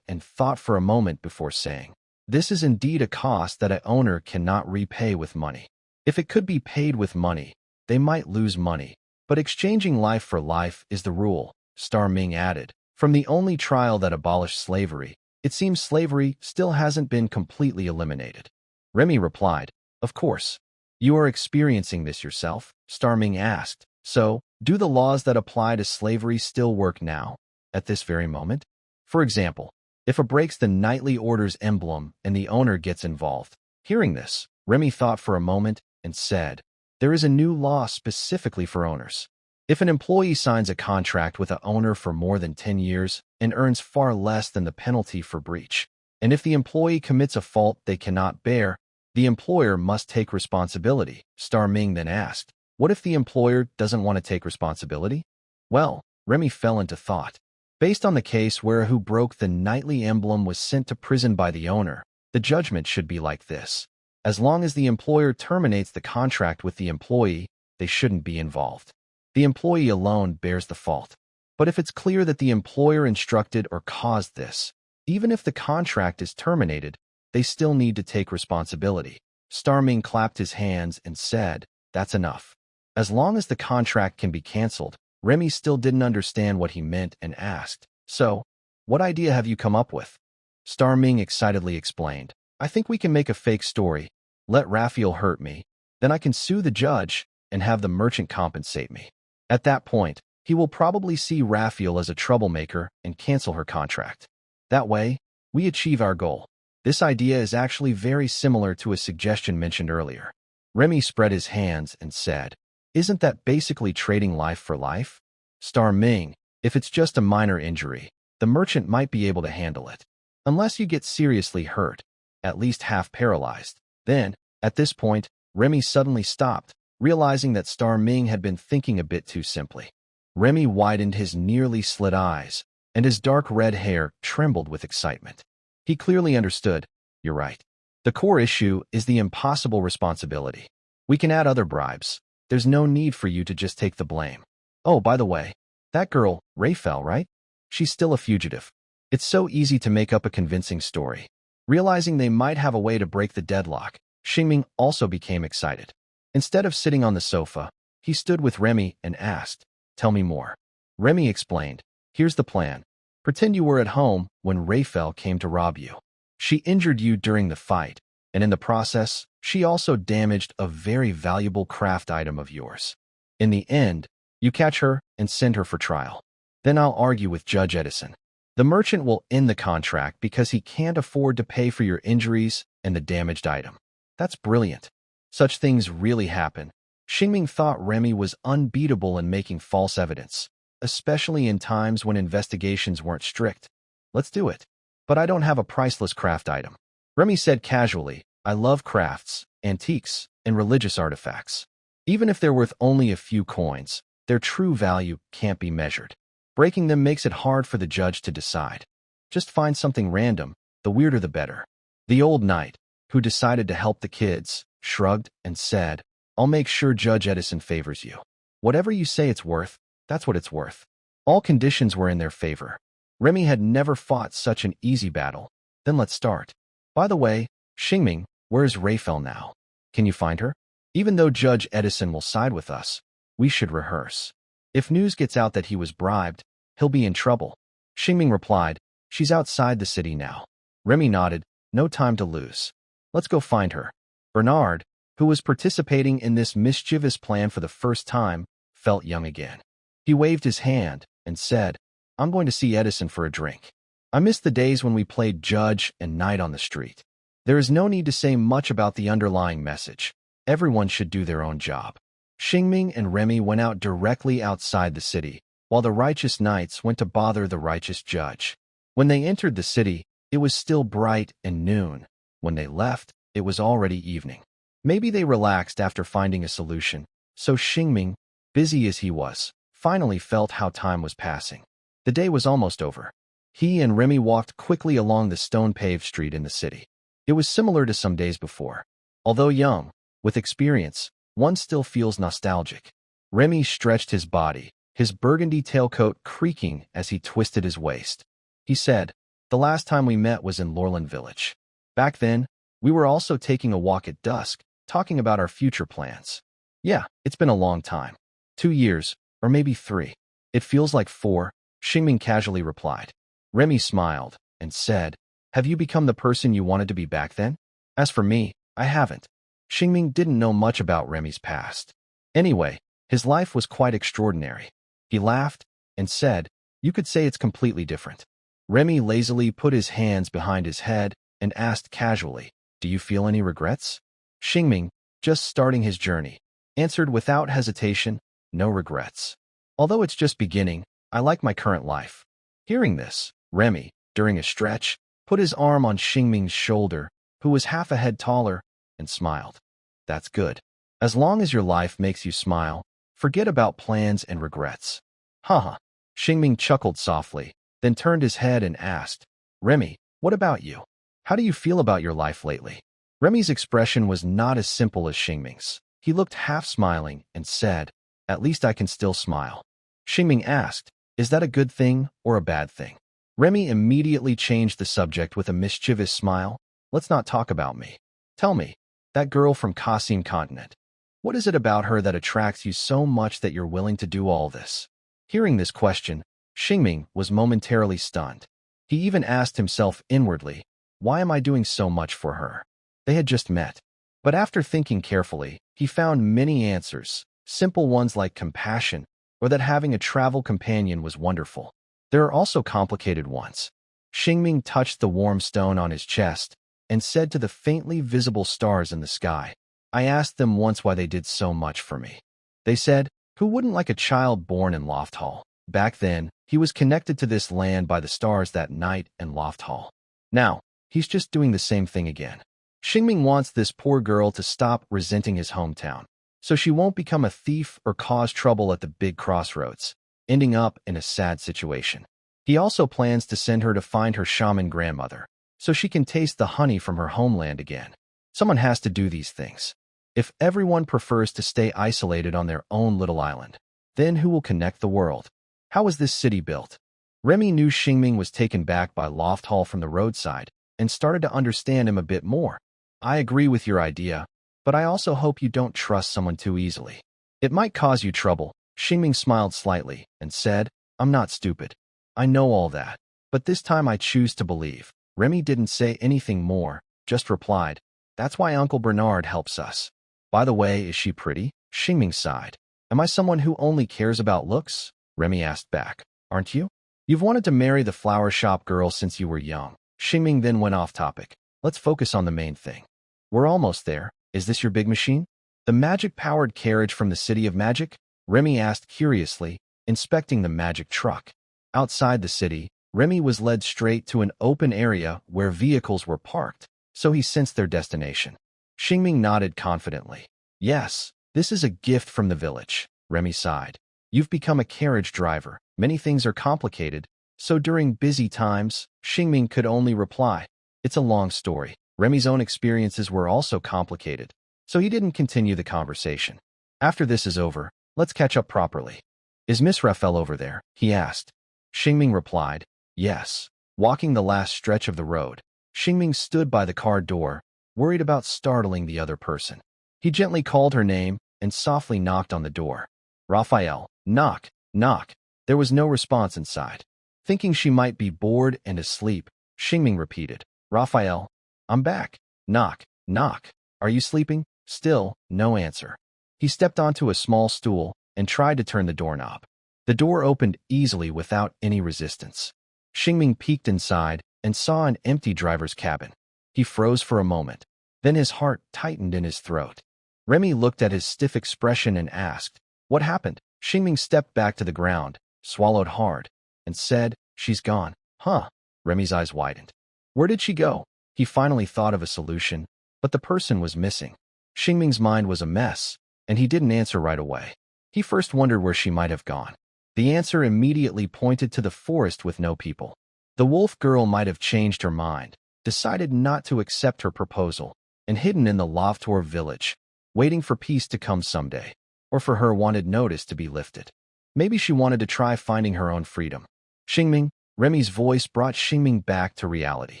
and thought for a moment before saying, "This is indeed a cost that an owner cannot repay with money. If it could be paid with money, they might lose money, but exchanging life for life is the rule." Starming added, "From the only trial that abolished slavery, it seems slavery still hasn't been completely eliminated." Remy replied, "Of course. You are experiencing this yourself?" Starming asked, "So, do the laws that apply to slavery still work now, at this very moment? For example, if a breaks the knightly order's emblem and the owner gets involved." Hearing this, Remy thought for a moment and said, "There is a new law specifically for owners. If an employee signs a contract with an owner for more than 10 years and earns far less than the penalty for breach, and if the employee commits a fault they cannot bear, the employer must take responsibility." Starming then asked, What if the employer doesn't want to take responsibility? Well, Remy fell into thought. Based on the case where who broke the knightly emblem was sent to prison by the owner, the judgment should be like this. As long as the employer terminates the contract with the employee, they shouldn't be involved. The employee alone bears the fault. But if it's clear that the employer instructed or caused this, even if the contract is terminated, they still need to take responsibility. Starming clapped his hands and said, "That's enough." As long as the contract can be cancelled, Remy still didn't understand what he meant and asked, "So, what idea have you come up with?" Starming excitedly explained, "I think we can make a fake story, let Raphael hurt me, then I can sue the judge and have the merchant compensate me. At that point, he will probably see Raphael as a troublemaker and cancel her contract. That way, we achieve our goal." This idea is actually very similar to a suggestion mentioned earlier. Remy spread his hands and said, "Isn't that basically trading life for life?" Starming, "If it's just a minor injury, the merchant might be able to handle it. Unless you get seriously hurt, at least half paralyzed." Then, at this point, Remy suddenly stopped, realizing that Starming had been thinking a bit too simply. Remy widened his nearly slit eyes, and his dark red hair trembled with excitement. He clearly understood. "You're right. The core issue is the impossible responsibility. We can add other bribes. There's no need for you to just take the blame. Oh, by the way, that girl, Raphael, right? She's still a fugitive. It's so easy to make up a convincing story." Realizing they might have a way to break the deadlock, Xingming also became excited. Instead of sitting on the sofa, he stood with Remy and asked, "Tell me more." Remy explained, "Here's the plan. Pretend you were at home when Raphael came to rob you. She injured you during the fight, and in the process, she also damaged a very valuable craft item of yours. In the end, you catch her and send her for trial. Then I'll argue with Judge Edison. The merchant will end the contract because he can't afford to pay for your injuries and the damaged item." That's brilliant. Such things really happen. Xingming thought Remy was unbeatable in making false evidence, especially in times when investigations weren't strict. "Let's do it. But I don't have a priceless craft item." Remy said casually, "I love crafts, antiques, and religious artifacts. Even if they're worth only a few coins, their true value can't be measured. Breaking them makes it hard for the judge to decide. Just find something random, the weirder the better." The old knight, who decided to help the kids, shrugged and said, "I'll make sure Judge Edison favors you. Whatever you say it's worth, that's what it's worth." All conditions were in their favor. Remy had never fought such an easy battle. "Then let's start. By the way, Xingming, where's Raphael now? Can you find her? Even though Judge Edison will side with us, we should rehearse. If news gets out that he was bribed, he'll be in trouble." Xingming replied, "She's outside the city now." Remy nodded, "No time to lose. Let's go find her." Bernard, who was participating in this mischievous plan for the first time, felt young again. He waved his hand and said, "I'm going to see Edison for a drink. I miss the days when we played judge and knight on the street." There is no need to say much about the underlying message. Everyone should do their own job. Xingming and Remy went out directly outside the city, while the righteous knights went to bother the righteous judge. When they entered the city, it was still bright and noon. When they left, it was already evening. Maybe they relaxed after finding a solution, so Xingming, busy as he was, finally felt how time was passing. The day was almost over. He and Remy walked quickly along the stone-paved street in the city. It was similar to some days before. Although young, with experience, one still feels nostalgic. Remy stretched his body, his burgundy tailcoat creaking as he twisted his waist. He said, "The last time we met was in Lorland Village. Back then, we were also taking a walk at dusk, talking about our future plans. Yeah, it's been a long time. 2 years, or maybe 3. It feels like 4, Xingming casually replied. Remy smiled and said, "Have you become the person you wanted to be back then?" As for me, I haven't. Xingming didn't know much about Remy's past. Anyway, his life was quite extraordinary. He laughed and said, "You could say it's completely different." Remy lazily put his hands behind his head and asked casually, "Do you feel any regrets?" Xingming, just starting his journey, answered without hesitation, "No regrets. Although it's just beginning, I like my current life." Hearing this, Remy, during a stretch, put his arm on Xingming's shoulder, who was half a head taller, and smiled. "That's good. As long as your life makes you smile, forget about plans and regrets. Haha. Xingming chuckled softly, then turned his head and asked, Remy, what about you? How do you feel about your life lately? Remy's expression was not as simple as Xingming's. He looked half smiling and said, At least I can still smile. Xingming asked, Is that a good thing or a bad thing? Remy immediately changed the subject with a mischievous smile. Let's not talk about me. Tell me, that girl from Qasim continent. What is it about her that attracts you so much that you're willing to do all this? Hearing this question, Xingming was momentarily stunned. He even asked himself inwardly, Why am I doing so much for her? They had just met. But after thinking carefully, he found many answers, simple ones like compassion, or that having a travel companion was wonderful. There are also complicated ones. Xingming touched the warm stone on his chest and said to the faintly visible stars in the sky, I asked them once why they did so much for me. They said, Who wouldn't like a child born in Loft Hall? Back then, he was connected to this land by the stars that night and Loft Hall. Now, he's just doing the same thing again. Xingming wants this poor girl to stop resenting his hometown, so she won't become a thief or cause trouble at the big crossroads, ending up in a sad situation. He also plans to send her to find her shaman grandmother, so she can taste the honey from her homeland again. Someone has to do these things. If everyone prefers to stay isolated on their own little island, then who will connect the world? How was this city built? Remy knew Xingming was taken back by Loft Hall from the roadside and started to understand him a bit more. I agree with your idea, but I also hope you don't trust someone too easily. It might cause you trouble. Xingming smiled slightly and said, I'm not stupid. I know all that, but this time I choose to believe. Remy didn't say anything more, just replied, That's why Uncle Bernard helps us. By the way, is she pretty? Xingming sighed. Am I someone who only cares about looks? Remy asked back. Aren't you? You've wanted to marry the flower shop girl since you were young. Xingming then went off topic. Let's focus on the main thing. We're almost there. Is this your big machine? The magic-powered carriage from the City of Magic? Remy asked curiously, inspecting the magic truck. Outside the city, Remy was led straight to an open area where vehicles were parked, so he sensed their destination. Xingming nodded confidently. Yes, this is a gift from the village. Remy sighed. You've become a carriage driver. Many things are complicated, so during busy times, Xingming could only reply, It's a long story. Remy's own experiences were also complicated, so he didn't continue the conversation. After this is over, let's catch up properly. Is Miss Raphael over there? He asked. Xingming replied, Yes. Walking the last stretch of the road, Xingming stood by the car door, worried about startling the other person. He gently called her name and softly knocked on the door. Raphael, knock, knock. There was no response inside. Thinking she might be bored and asleep, Xingming repeated, Raphael, I'm back. Knock, knock. Are you sleeping? Still, no answer. He stepped onto a small stool and tried to turn the doorknob. The door opened easily without any resistance. Xingming peeked inside and saw an empty driver's cabin. He froze for a moment. Then his heart tightened in his throat. Remy looked at his stiff expression and asked, What happened? Xingming stepped back to the ground, swallowed hard, and said, She's gone. Huh? Remy's eyes widened. Where did she go? He finally thought of a solution, but the person was missing. Xingming's mind was a mess, and he didn't answer right away. He first wondered where she might have gone. The answer immediately pointed to the forest with no people. The wolf girl might have changed her mind, decided not to accept her proposal, and hidden in the Loftor village, waiting for peace to come someday, or for her wanted notice to be lifted. Maybe she wanted to try finding her own freedom. Xingming, Remy's voice brought Xingming back to reality.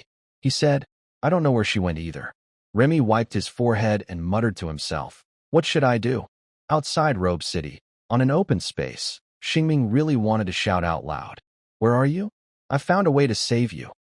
He said, I don't know where she went either. Remy wiped his forehead and muttered to himself, What should I do? Outside Robe City, on an open space, Xingming really wanted to shout out loud, Where are you? I found a way to save you.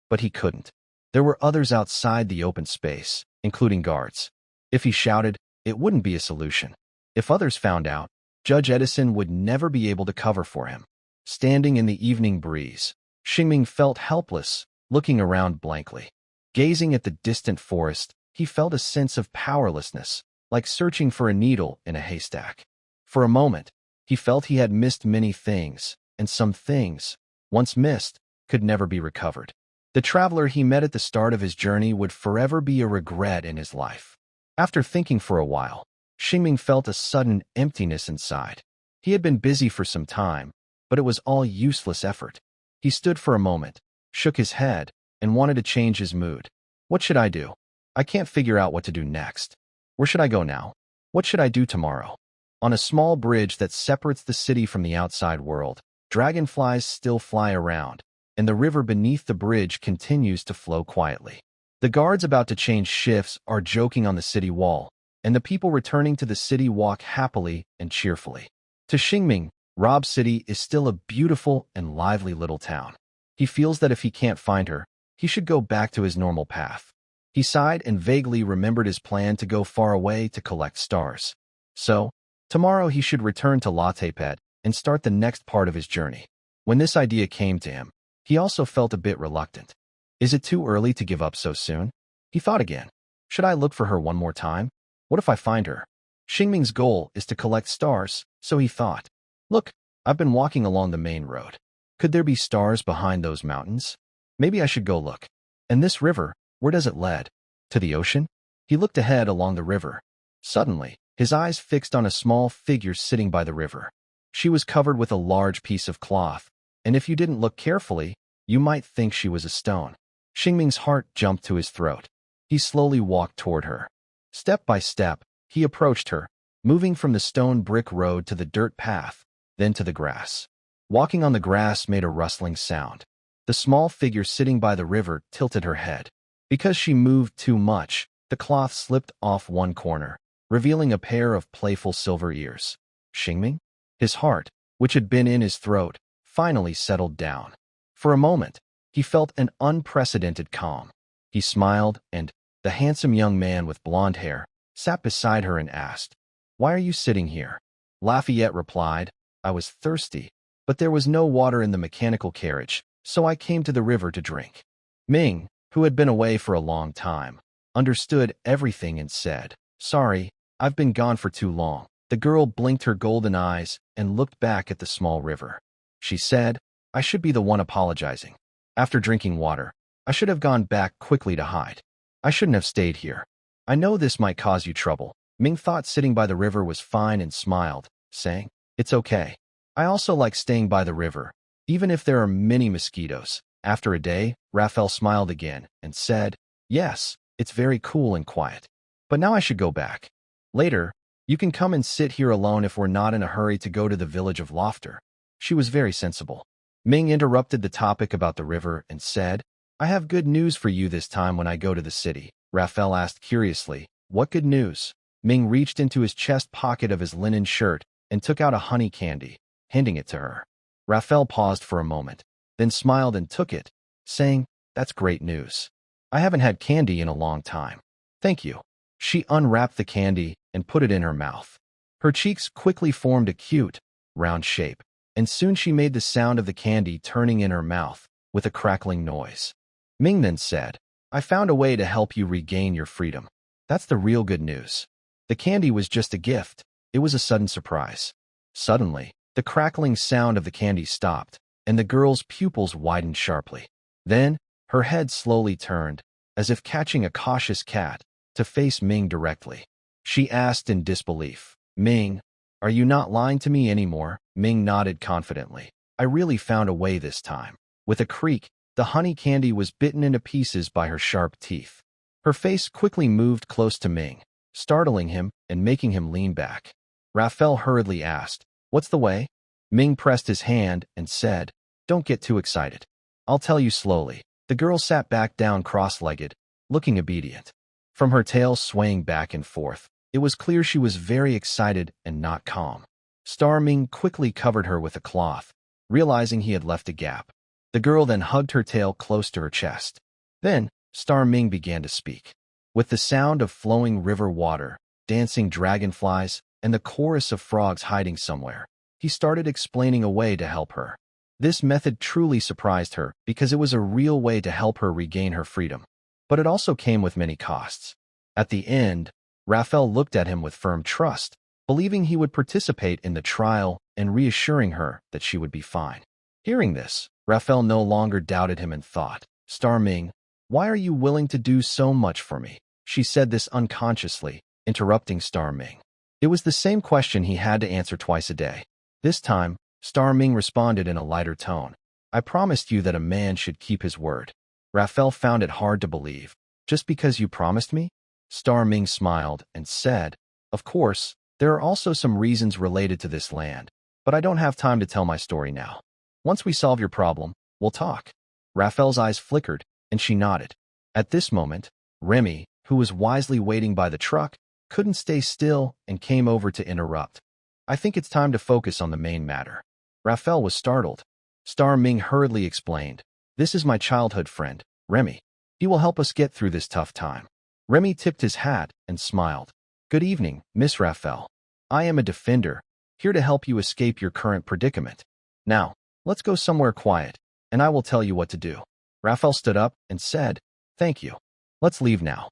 But he couldn't. There were others outside the open space, including guards. If he shouted, it wouldn't be a solution. If others found out, Judge Edison would never be able to cover for him. Standing in the evening breeze, Xingming felt helpless, looking around blankly. Gazing at the distant forest, he felt a sense of powerlessness, like searching for a needle in a haystack. For a moment, he felt he had missed many things, and some things, once missed, could never be recovered. The traveler he met at the start of his journey would forever be a regret in his life. After thinking for a while, Xingming felt a sudden emptiness inside. He had been busy for some time, but it was all useless effort. He stood for a moment, shook his head, and wanted to change his mood. What should I do? I can't figure out what to do next. Where should I go now? What should I do tomorrow? On a small bridge that separates the city from the outside world, dragonflies still fly around, and the river beneath the bridge continues to flow quietly. The guards about to change shifts are joking on the city wall, and the people returning to the city walk happily and cheerfully. To Xingming, Rob City is still a beautiful and lively little town. He feels that if he can't find her, he should go back to his normal path. He sighed and vaguely remembered his plan to go far away to collect stars. So, tomorrow he should return to Latepet and start the next part of his journey. When this idea came to him, he also felt a bit reluctant. Is it too early to give up so soon? He thought again. Should I look for her one more time? What if I find her? Xingming's goal is to collect stars, so he thought. Look, I've been walking along the main road. Could there be stars behind those mountains? Maybe I should go look. And this river, where does it lead? To the ocean? He looked ahead along the river. Suddenly, his eyes fixed on a small figure sitting by the river. She was covered with a large piece of cloth, and if you didn't look carefully, you might think she was a stone. Xingming's heart jumped to his throat. He slowly walked toward her. Step by step, he approached her, moving from the stone brick road to the dirt path, then to the grass. Walking on the grass made a rustling sound. The small figure sitting by the river tilted her head. Because she moved too much, the cloth slipped off one corner, revealing a pair of playful silver ears. Xingming? His heart, which had been in his throat, finally settled down. For a moment, he felt an unprecedented calm. He smiled, and the handsome young man with blonde hair sat beside her and asked, "Why are you sitting here?" Lafayette replied, "I was thirsty, but there was no water in the mechanical carriage, so I came to the river to drink." Ming, who had been away for a long time, understood everything and said, "Sorry, I've been gone for too long." The girl blinked her golden eyes and looked back at the small river. She said, "I should be the one apologizing. After drinking water, I should have gone back quickly to hide. I shouldn't have stayed here. I know this might cause you trouble." Ming thought sitting by the river was fine and smiled, saying, "It's okay. I also like staying by the river, even if there are many mosquitoes." After a day, Raphael smiled again and said, "Yes, it's very cool and quiet. But now I should go back. Later, you can come and sit here alone if we're not in a hurry to go to the village of Laughter." She was very sensible. Ming interrupted the topic about the river and said, "I have good news for you this time when I go to the city." Raphael asked curiously, "What good news?" Ming reached into his chest pocket of his linen shirt and took out a honey candy, handing it to her. Raphael paused for a moment, then smiled and took it, saying, "That's great news. I haven't had candy in a long time. Thank you." She unwrapped the candy and put it in her mouth. Her cheeks quickly formed a cute, round shape, and soon she made the sound of the candy turning in her mouth with a crackling noise. Ming then said, "I found a way to help you regain your freedom. That's the real good news." The candy was just a gift. It was a sudden surprise. Suddenly, the crackling sound of the candy stopped, and the girl's pupils widened sharply. Then, her head slowly turned, as if catching a cautious cat, to face Ming directly. She asked in disbelief, "Ming, are you not lying to me anymore?" Ming nodded confidently. "I really found a way this time." With a creak, the honey candy was bitten into pieces by her sharp teeth. Her face quickly moved close to Ming, startling him and making him lean back. Raphael hurriedly asked, "What's the way?" Ming pressed his hand and said, "Don't get too excited. I'll tell you slowly." The girl sat back down cross-legged, looking obedient. From her tail swaying back and forth, it was clear she was very excited and not calm. Star Ming quickly covered her with a cloth, realizing he had left a gap. The girl then hugged her tail close to her chest. Then, Star Ming began to speak. With the sound of flowing river water, dancing dragonflies, and the chorus of frogs hiding somewhere, he started explaining a way to help her. This method truly surprised her because it was a real way to help her regain her freedom. But it also came with many costs. At the end, Raphael looked at him with firm trust, believing he would participate in the trial and reassuring her that she would be fine. Hearing this, Raphael no longer doubted him and thought, "Star Ming, why are you willing to do so much for me?" She said this unconsciously, interrupting Star Ming. It was the same question he had to answer twice a day. This time, Star Ming responded in a lighter tone. I promised you that a man should keep his word. Raphael found it hard to believe. Just because you promised me? Star Ming smiled and said, of course, there are also some reasons related to this land, but I don't have time to tell my story now. Once we solve your problem, we'll talk. Raphael's eyes flickered, and she nodded. At this moment, Remy, who was wisely waiting by the truck, couldn't stay still and came over to interrupt. I think it's time to focus on the main matter. Raphael was startled. Star Ming hurriedly explained, this is my childhood friend, Remy. He will help us get through this tough time. Remy tipped his hat and smiled. Good evening, Miss Raphael. I am a defender, here to help you escape your current predicament. Now, let's go somewhere quiet, and I will tell you what to do. Raphael stood up and said, thank you. Let's leave now.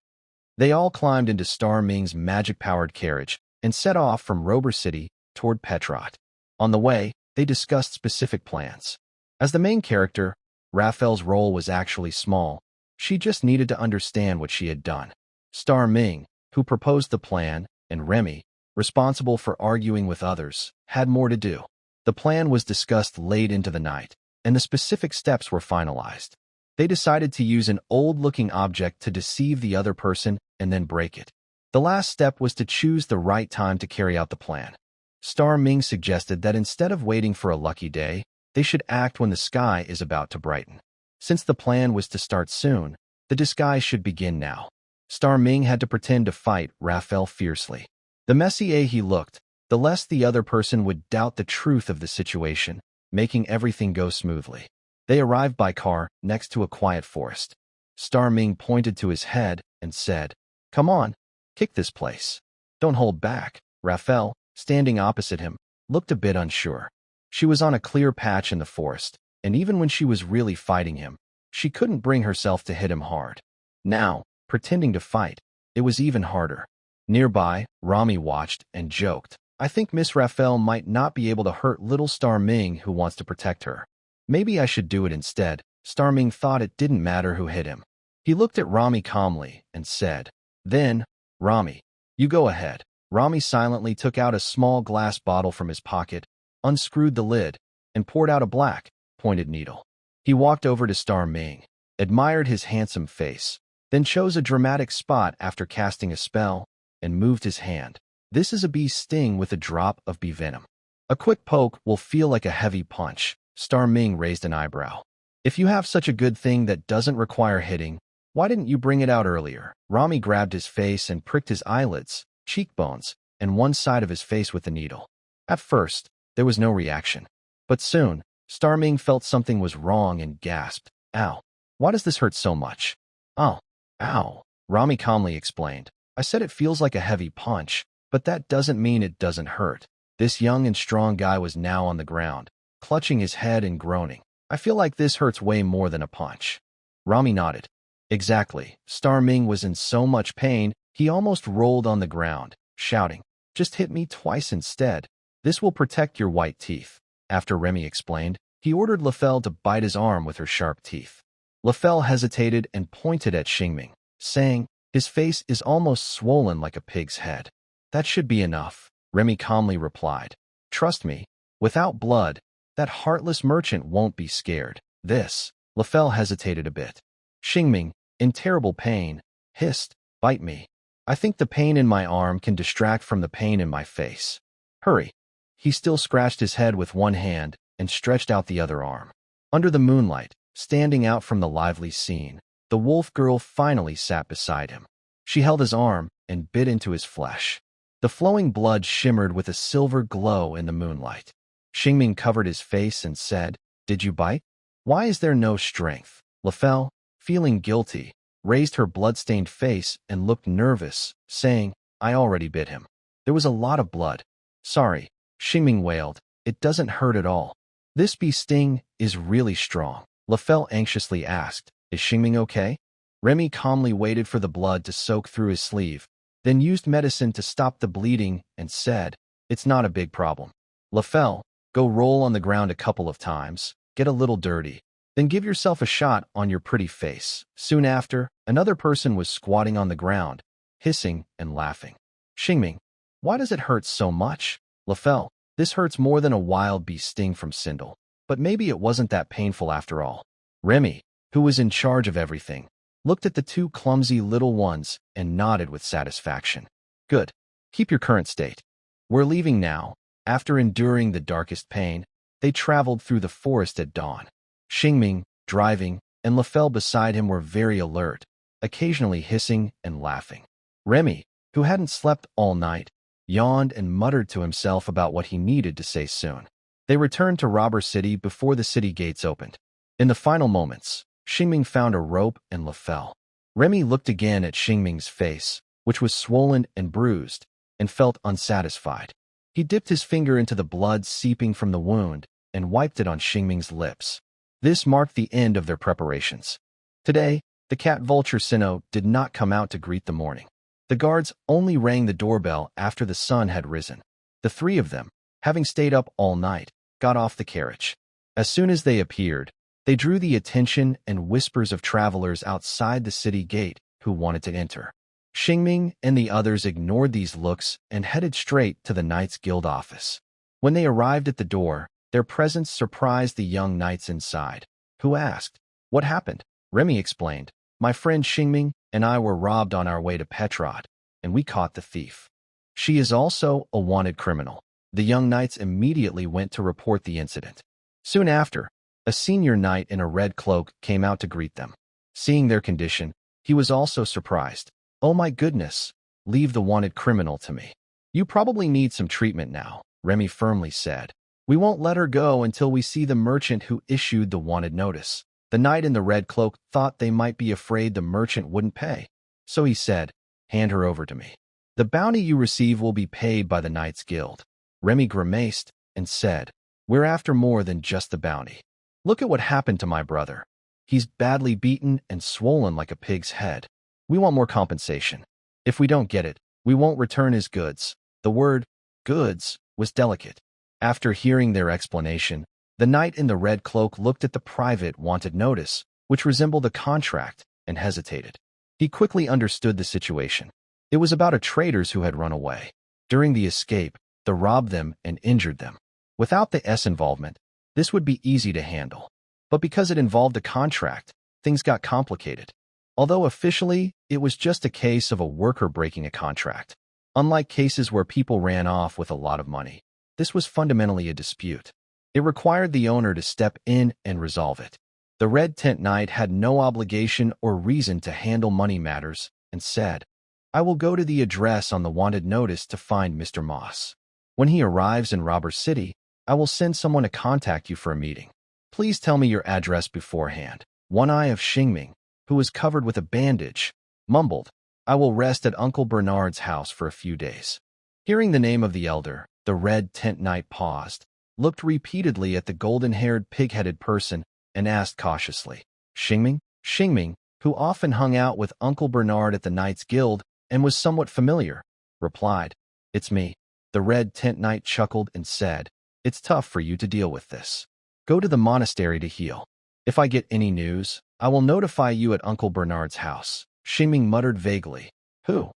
They all climbed into Star Ming's magic-powered carriage and set off from Rober City toward Petrot. On the way, they discussed specific plans. As the main character, Raphael's role was actually small. She just needed to understand what she had done. Star Ming, who proposed the plan, and Remy, responsible for arguing with others, had more to do. The plan was discussed late into the night, and the specific steps were finalized. They decided to use an old-looking object to deceive the other person and then break it. The last step was to choose the right time to carry out the plan. Star Ming suggested that instead of waiting for a lucky day, they should act when the sky is about to brighten. Since the plan was to start soon, the disguise should begin now. Star Ming had to pretend to fight Raphael fiercely. The messier he looked, the less the other person would doubt the truth of the situation, making everything go smoothly. They arrived by car next to a quiet forest. Star Ming pointed to his head and said, come on, kick this place. Don't hold back. Raphael, standing opposite him, looked a bit unsure. She was on a clear patch in the forest, and even when she was really fighting him, she couldn't bring herself to hit him hard. Now, pretending to fight, it was even harder. Nearby, Rami watched and joked, I think Miss Raphael might not be able to hurt little Star Ming who wants to protect her. Maybe I should do it instead. Star Ming thought it didn't matter who hit him. He looked at Rami calmly and said, then, Rami, you go ahead. Rami silently took out a small glass bottle from his pocket, unscrewed the lid, and poured out a black, pointed needle. He walked over to Star Ming, admired his handsome face, then chose a dramatic spot after casting a spell, and moved his hand. This is a bee sting with a drop of bee venom. A quick poke will feel like a heavy punch. Star Ming raised an eyebrow. If you have such a good thing that doesn't require hitting, why didn't you bring it out earlier? Rami grabbed his face and pricked his eyelids, cheekbones, and one side of his face with the needle. At first, there was no reaction. But soon, Star Ming felt something was wrong and gasped, ow. Why does this hurt so much? Oh, ow. Rami calmly explained. I said it feels like a heavy punch, but that doesn't mean it doesn't hurt. This young and strong guy was now on the ground, clutching his head and groaning. I feel like this hurts way more than a punch. Rami nodded. Exactly. Star Ming was in so much pain, he almost rolled on the ground, shouting, just hit me twice instead. This will protect your white teeth. After Remy explained, he ordered Lefel to bite his arm with her sharp teeth. Lefel hesitated and pointed at Xingming, saying, his face is almost swollen like a pig's head. That should be enough, Remy calmly replied. Trust me, without blood, that heartless merchant won't be scared. This, Lefel hesitated a bit. Xingming, in terrible pain, hissed, bite me. I think the pain in my arm can distract from the pain in my face. Hurry. He still scratched his head with one hand and stretched out the other arm. Under the moonlight, standing out from the lively scene, the wolf girl finally sat beside him. She held his arm and bit into his flesh. The flowing blood shimmered with a silver glow in the moonlight. Xingming covered his face and said, did you bite? Why is there no strength? Lefel, feeling guilty, raised her blood-stained face and looked nervous, saying, I already bit him. There was a lot of blood. Sorry, Xingming wailed. It doesn't hurt at all. This bee sting is really strong. Lefel anxiously asked, is Xingming okay? Remy calmly waited for the blood to soak through his sleeve, then used medicine to stop the bleeding and said, it's not a big problem. Lefel, go roll on the ground a couple of times, get a little dirty, then give yourself a shot on your pretty face. Soon after, another person was squatting on the ground, hissing and laughing. Xingming, Why does it hurt so much? Lafell, this hurts more than a wild bee sting from Sindel. But maybe it wasn't that painful after all. Remy, who was in charge of everything, looked at the two clumsy little ones and nodded with satisfaction. Good. Keep your current state. We're leaving now. After enduring the darkest pain, they traveled through the forest at dawn. Xingming, driving, and Lafell beside him were very alert, occasionally hissing and laughing. Remy, who hadn't slept all night, yawned and muttered to himself about what he needed to say soon. They returned to Robber City before the city gates opened. In the final moments, Xingming found a rope and Lafell. Remy looked again at Xingming's face, which was swollen and bruised, and felt unsatisfied. He dipped his finger into the blood seeping from the wound and wiped it on Xingming's lips. This marked the end of their preparations. Today, the cat vulture Sinnoh did not come out to greet the morning. The guards only rang the doorbell after the sun had risen. The three of them, having stayed up all night, got off the carriage. As soon as they appeared, they drew the attention and whispers of travelers outside the city gate who wanted to enter. Xingming and the others ignored these looks and headed straight to the Knights Guild office. When they arrived at the door, their presence surprised the young knights inside, who asked, "What happened?" Remy explained, "My friend Xingming and I were robbed on our way to Petrod, and we caught the thief. She is also a wanted criminal." The young knights immediately went to report the incident. Soon after, a senior knight in a red cloak came out to greet them. Seeing their condition, he was also surprised. "Oh my goodness, leave the wanted criminal to me. You probably need some treatment now," Remy firmly said. "We won't let her go until we see the merchant who issued the wanted notice." The knight in the red cloak thought they might be afraid the merchant wouldn't pay, so he said, "Hand her over to me. The bounty you receive will be paid by the Knights Guild." Remy grimaced and said, "We're after more than just the bounty. Look at what happened to my brother. He's badly beaten and swollen like a pig's head. We want more compensation. If we don't get it, we won't return his goods." The word, goods, was delicate. After hearing their explanation, the knight in the red cloak looked at the private wanted notice, which resembled a contract, and hesitated. He quickly understood the situation. It was about a traders who had run away. During the escape, they robbed them and injured them. Without the S involvement, this would be easy to handle. But because it involved a contract, things got complicated. Although officially, it was just a case of a worker breaking a contract. Unlike cases where people ran off with a lot of money, this was fundamentally a dispute. It required the owner to step in and resolve it. The Red Tent Knight had no obligation or reason to handle money matters and said, "I will go to the address on the wanted notice to find Mr. Moss. When he arrives in Robber City, I will send someone to contact you for a meeting. Please tell me your address beforehand." One eye of Xingming, who was covered with a bandage, mumbled, "I will rest at Uncle Bernard's house for a few days." Hearing the name of the elder, the Red Tent Knight paused, looked repeatedly at the golden-haired, pig-headed person, and asked cautiously, "Xingming?" Xingming, who often hung out with Uncle Bernard at the Knights Guild and was somewhat familiar, replied, "It's me." The Red Tent Knight chuckled and said, "It's tough for you to deal with this. Go to the monastery to heal. If I get any news, I will notify you at Uncle Bernard's house." Xingming muttered vaguely, "Who?"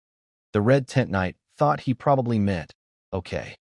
The Red Tent Knight thought he probably meant, "Okay."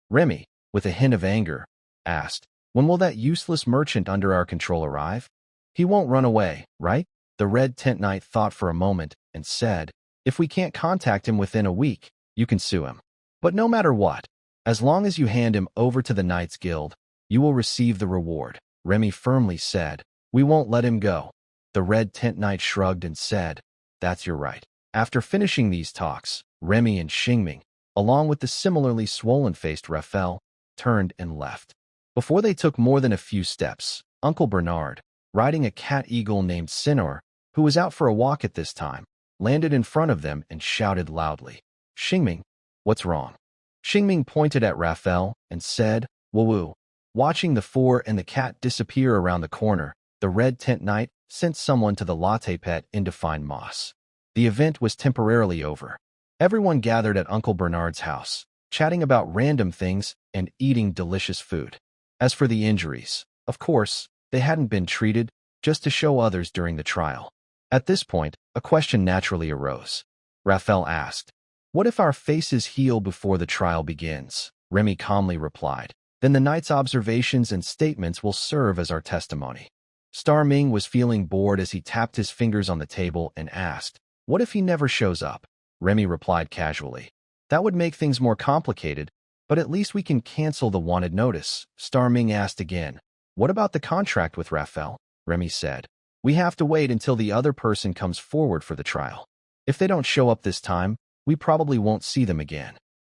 Remy, with a hint of anger, asked, "When will that useless merchant under our control arrive? He won't run away, right?" The Red Tent Knight thought for a moment and said, "If we can't contact him within a week, you can sue him. But no matter what, as long as you hand him over to the Knights Guild, you will receive the reward." Remy firmly said, "We won't let him go." The Red Tent Knight shrugged and said, "That's your right." After finishing these talks, Remy and Xingming, along with the similarly swollen-faced Raphael, turned and left. Before they took more than a few steps, Uncle Bernard, riding a cat-eagle named Sinor, who was out for a walk at this time, landed in front of them and shouted loudly, "Xingming, what's wrong?" Xingming pointed at Raphael and said, "Woo-woo." Watching the four and the cat disappear around the corner, the Red Tent Knight sent someone to the latte pet in to find Moss. The event was temporarily over. Everyone gathered at Uncle Bernard's house, chatting about random things and eating delicious food. As for the injuries, of course, they hadn't been treated, just to show others during the trial. At this point, a question naturally arose. Raphael asked, What if our faces heal before the trial begins? Remy calmly replied. Then the knight's observations and statements will serve as our testimony. Star Ming was feeling bored as he tapped his fingers on the table and asked, what if he never shows up? Remy replied casually. That would make things more complicated, but at least we can cancel the wanted notice. Star Ming asked again. What about the contract with Raphael? Remy said. We have to wait until the other person comes forward for the trial. If they don't show up this time, we probably won't see them again.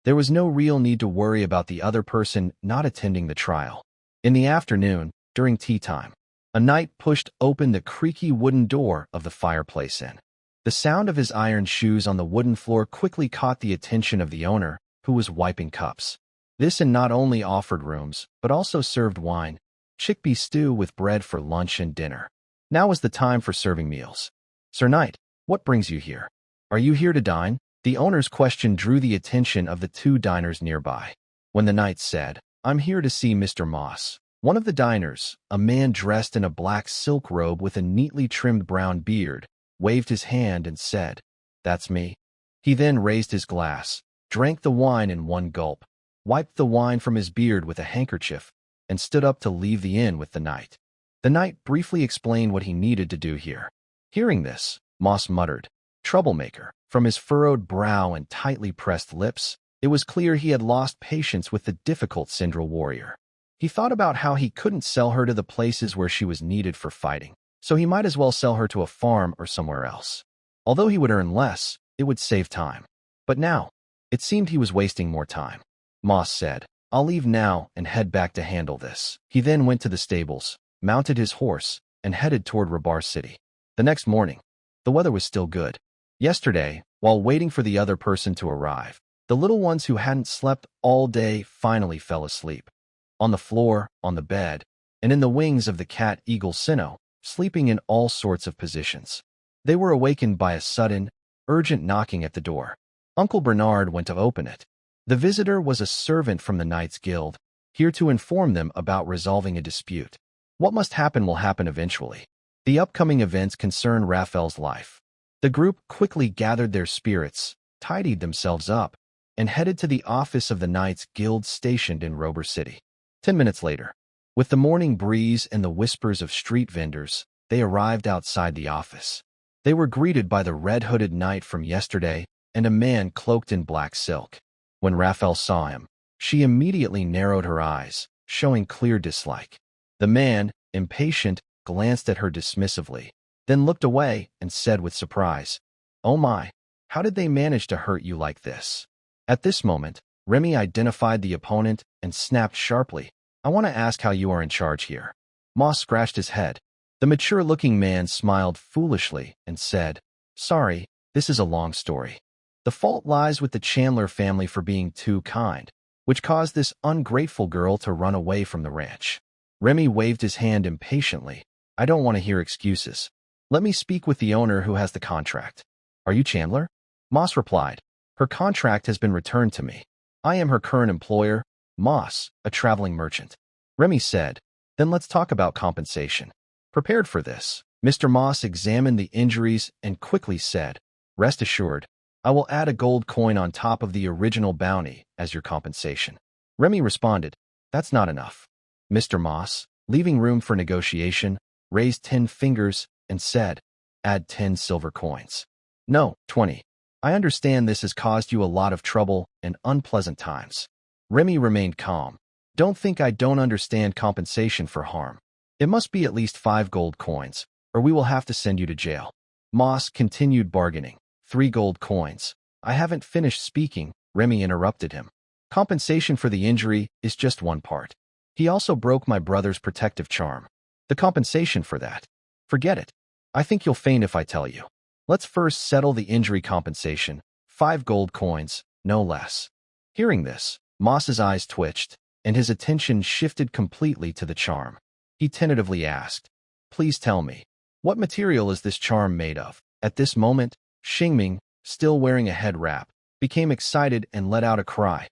There was no real need to worry about the other person not attending the trial. In the afternoon, during tea time, a knight pushed open the creaky wooden door of the fireplace in. The sound of his iron shoes on the wooden floor quickly caught the attention of the owner, who was wiping cups. This inn not only offered rooms, but also served wine, chickpea stew with bread for lunch and dinner. Now was the time for serving meals. Sir Knight, what brings you here? Are you here to dine? The owner's question drew the attention of the two diners nearby. When the knight said, I'm here to see Mr. Moss. One of the diners, a man dressed in a black silk robe with a neatly trimmed brown beard, waved his hand and said, That's me. He then raised his glass, drank the wine in one gulp, wiped the wine from his beard with a handkerchief, and stood up to leave the inn with the knight. The knight briefly explained what he needed to do here. Hearing this, Moss muttered, Troublemaker. From his furrowed brow and tightly pressed lips, it was clear he had lost patience with the difficult Syndral warrior. He thought about how he couldn't sell her to the places where she was needed for fighting, so he might as well sell her to a farm or somewhere else. Although he would earn less, it would save time. But now, it seemed he was wasting more time. Moss said, I'll leave now and head back to handle this. He then went to the stables, mounted his horse, and headed toward Rabar City. The next morning, the weather was still good. Yesterday, while waiting for the other person to arrive, the little ones who hadn't slept all day finally fell asleep. On the floor, on the bed, and in the wings of the cat Eagle Sinnoh, sleeping in all sorts of positions. They were awakened by a sudden, urgent knocking at the door. Uncle Bernard went to open it. The visitor was a servant from the Knights Guild, here to inform them about resolving a dispute. What must happen will happen eventually. The upcoming events concern Raphael's life. The group quickly gathered their spirits, tidied themselves up, and headed to the office of the Knights Guild stationed in Rabar City. 10 minutes later, with the morning breeze and the whispers of street vendors, they arrived outside the office. They were greeted by the red-hooded knight from yesterday and a man cloaked in black silk. When Raphael saw him, she immediately narrowed her eyes, showing clear dislike. The man, impatient, glanced at her dismissively, then looked away and said with surprise, Oh my, how did they manage to hurt you like this? At this moment, Remy identified the opponent and snapped sharply, I want to ask how you are in charge here. Moss scratched his head. The mature-looking man smiled foolishly and said, Sorry, this is a long story. The fault lies with the Chandler family for being too kind, which caused this ungrateful girl to run away from the ranch. Remy waved his hand impatiently. I don't want to hear excuses. Let me speak with the owner who has the contract. Are you Chandler? Moss replied. Her contract has been returned to me. I am her current employer, Moss, a traveling merchant. Remy said, Then let's talk about compensation. Prepared for this, Mr. Moss examined the injuries and quickly said, Rest assured, I will add a gold coin on top of the original bounty as your compensation. Remy responded, That's not enough. Mr. Moss, leaving room for negotiation, raised 10 fingers and said, Add 10 silver coins. No, 20. I understand this has caused you a lot of trouble and unpleasant times. Remy remained calm. Don't think I don't understand compensation for harm. It must be at least 5 gold coins, or we will have to send you to jail. Moss continued bargaining. 3 gold coins. I haven't finished speaking, Remy interrupted him. Compensation for the injury is just one part. He also broke my brother's protective charm. The compensation for that. Forget it. I think you'll faint if I tell you. Let's first settle the injury compensation. 5 gold coins, no less. Hearing this, Moss's eyes twitched, and his attention shifted completely to the charm. He tentatively asked, Please tell me, what material is this charm made of? At this moment, Xingming, still wearing a head wrap, became excited and let out a cry.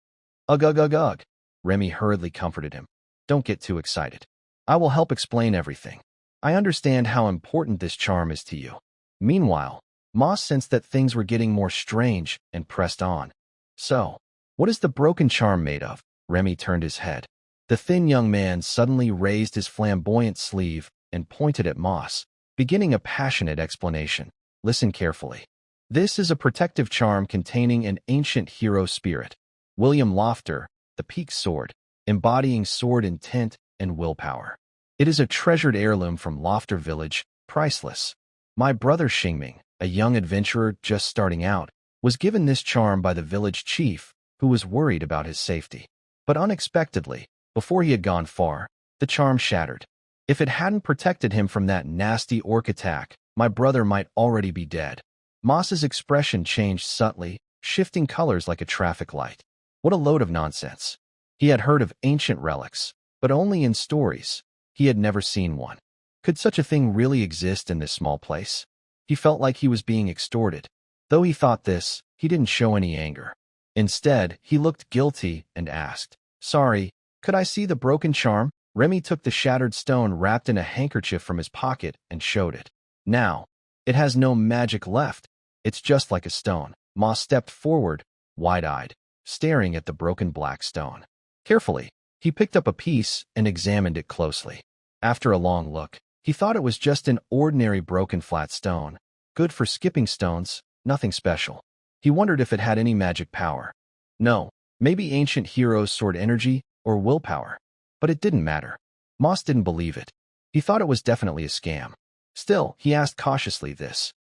Ugh, ugh, ugh, ugh. Remy hurriedly comforted him. Don't get too excited. I will help explain everything. I understand how important this charm is to you. Meanwhile, Moss sensed that things were getting more strange and pressed on. So, what is the broken charm made of? Remy turned his head. The thin young man suddenly raised his flamboyant sleeve and pointed at Moss, beginning a passionate explanation. Listen carefully. This is a protective charm containing an ancient hero spirit, William Lofter, the Peak Sword, embodying sword intent and willpower. It is a treasured heirloom from Lofter Village, priceless. My brother Xingming, a young adventurer just starting out, was given this charm by the village chief, who was worried about his safety. But unexpectedly, before he had gone far, the charm shattered. If it hadn't protected him from that nasty orc attack, my brother might already be dead. Moss's expression changed subtly, shifting colors like a traffic light. What a load of nonsense. He had heard of ancient relics, but only in stories. He had never seen one. Could such a thing really exist in this small place? He felt like he was being extorted. Though he thought this, he didn't show any anger. Instead, he looked guilty and asked, "Sorry, could I see the broken charm?" Remy took the shattered stone wrapped in a handkerchief from his pocket and showed it. Now, it has no magic left. It's just like a stone. Moss stepped forward, wide-eyed, staring at the broken black stone. Carefully, he picked up a piece and examined it closely. After a long look, he thought it was just an ordinary broken flat stone, good for skipping stones, nothing special. He wondered if it had any magic power. No, maybe ancient heroes' sword energy or willpower. But it didn't matter. Moss didn't believe it. He thought it was definitely a scam. Still, he asked cautiously this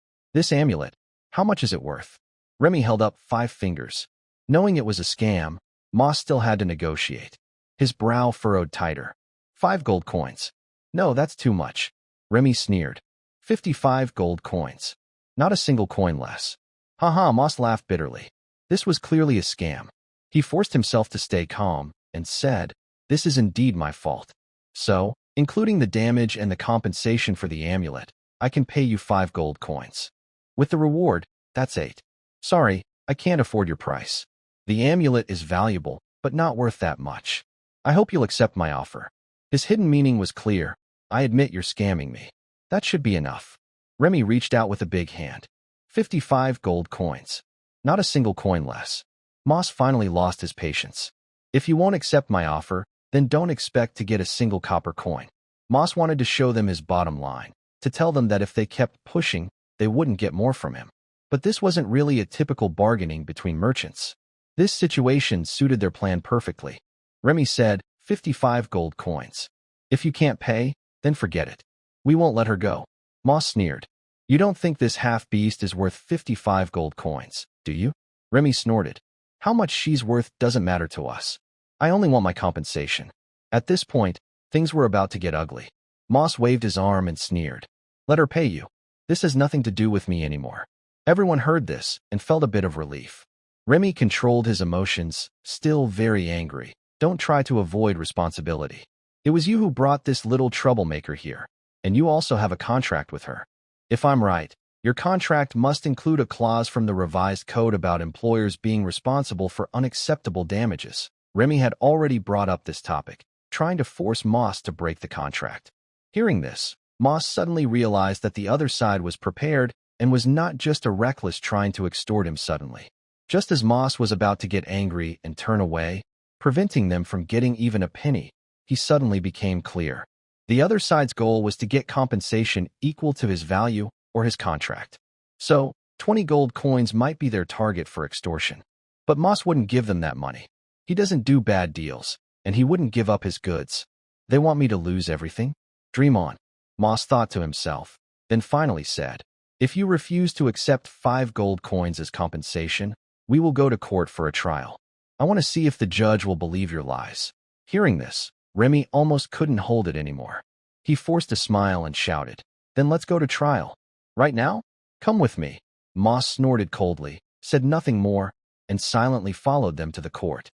amulet, how much is it worth? Remy held up 5 fingers. Knowing it was a scam, Moss still had to negotiate. His brow furrowed tighter. 5 gold coins. No, that's too much. Remy sneered. 55 gold coins. Not a single coin less. Haha, Moss laughed bitterly. This was clearly a scam. He forced himself to stay calm and said, "This is indeed my fault. So, including the damage and the compensation for the amulet, I can pay you 5 gold coins. With the reward, that's 8. Sorry, I can't afford your price. The amulet is valuable, but not worth that much. I hope you'll accept my offer." His hidden meaning was clear. "I admit you're scamming me. That should be enough." Remy reached out with a big hand. 55 gold coins. Not a single coin less. Moss finally lost his patience. "If you won't accept my offer, then don't expect to get a single copper coin." Moss wanted to show them his bottom line, to tell them that if they kept pushing, they wouldn't get more from him. But this wasn't really a typical bargaining between merchants. This situation suited their plan perfectly. Remy said, 55 gold coins. "If you can't pay, then forget it. We won't let her go." Moss sneered. "You don't think this half-beast is worth 55 gold coins, do you?" Remy snorted. "How much she's worth doesn't matter to us. I only want my compensation." At this point, things were about to get ugly. Moss waved his arm and sneered. "Let her pay you. This has nothing to do with me anymore." Everyone heard this and felt a bit of relief. Remy controlled his emotions, still very angry. "Don't try to avoid responsibility. It was you who brought this little troublemaker here, and you also have a contract with her. If I'm right, your contract must include a clause from the revised code about employers being responsible for unacceptable damages." Remy had already brought up this topic, trying to force Moss to break the contract. Hearing this, Moss suddenly realized that the other side was prepared and was not just a reckless trying to extort him suddenly. Just as Moss was about to get angry and turn away, preventing them from getting even a penny, he suddenly became clear. The other side's goal was to get compensation equal to his value or his contract. So, 20 gold coins might be their target for extortion. But Moss wouldn't give them that money. He doesn't do bad deals, and he wouldn't give up his goods. They want me to lose everything? Dream on, Moss thought to himself, then finally said, "If you refuse to accept 5 gold coins as compensation, we will go to court for a trial. I want to see if the judge will believe your lies." Hearing this, Remy almost couldn't hold it anymore. He forced a smile and shouted, "Then let's go to trial. Right now? Come with me." Moss snorted coldly, said nothing more, and silently followed them to the court.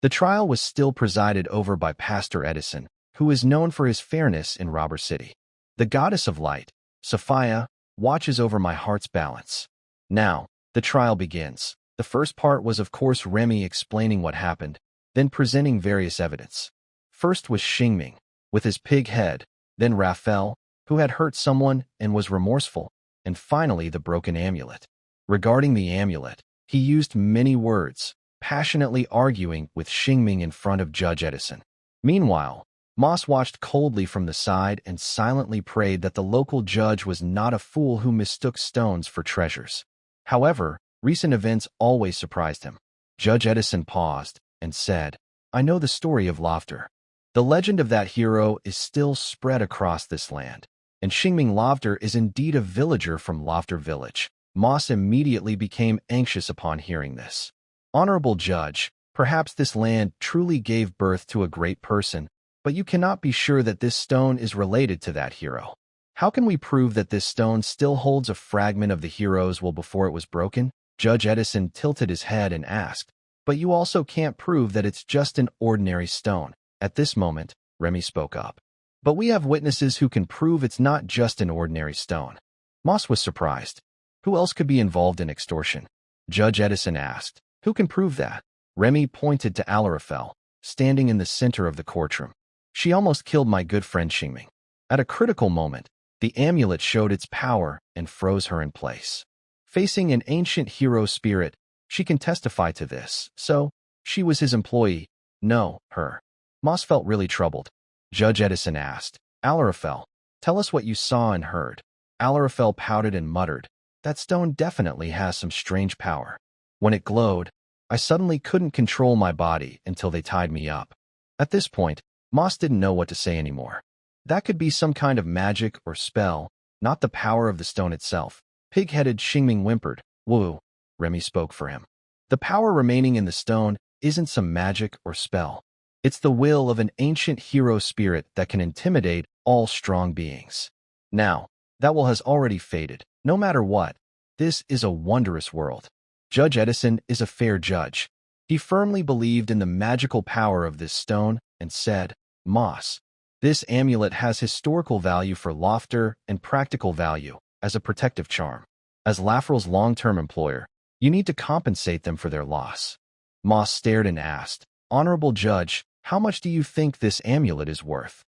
The trial was still presided over by Pastor Edison, who is known for his fairness in Robber City. The goddess of light, Sophia, watches over my heart's balance. Now, the trial begins. The first part was of course Remy explaining what happened, then presenting various evidence. First was Xingming, with his pig head, then Raphael, who had hurt someone and was remorseful, and finally the broken amulet. Regarding the amulet, he used many words, passionately arguing with Xingming in front of Judge Edison. Meanwhile, Moss watched coldly from the side and silently prayed that the local judge was not a fool who mistook stones for treasures. However, recent events always surprised him. Judge Edison paused and said, "I know the story of Lofter. The legend of that hero is still spread across this land, and Xingming Lofter is indeed a villager from Lofter Village." Moss immediately became anxious upon hearing this. "Honorable Judge, perhaps this land truly gave birth to a great person, but you cannot be sure that this stone is related to that hero. How can we prove that this stone still holds a fragment of the hero's will before it was broken?" Judge Edison tilted his head and asked, "But you also can't prove that it's just an ordinary stone." At this moment, Remy spoke up. "But we have witnesses who can prove it's not just an ordinary stone." Moss was surprised. Who else could be involved in extortion? Judge Edison asked, "Who can prove that?" Remy pointed to Alarafel, standing in the center of the courtroom. "She almost killed my good friend Xingming." At a critical moment, the amulet showed its power and froze her in place. Facing an ancient hero spirit, she can testify to this. So, she was his employee. No, her. Moss felt really troubled. Judge Edison asked, "Alarafel, tell us what you saw and heard." Alarafel pouted and muttered, "That stone definitely has some strange power. When it glowed, I suddenly couldn't control my body until they tied me up." At this point, Moss didn't know what to say anymore. That could be some kind of magic or spell, not the power of the stone itself. Pig-headed Xingming whimpered. "Woo." Remy spoke for him. "The power remaining in the stone isn't some magic or spell. It's the will of an ancient hero spirit that can intimidate all strong beings. Now, that will has already faded. No matter what, this is a wondrous world." Judge Edison is a fair judge. He firmly believed in the magical power of this stone and said, "Moss, this amulet has historical value for Lofter and practical value as a protective charm. As Lafrel's long-term employer, you need to compensate them for their loss." Moss stared and asked, "Honorable Judge, how much do you think this amulet is worth?"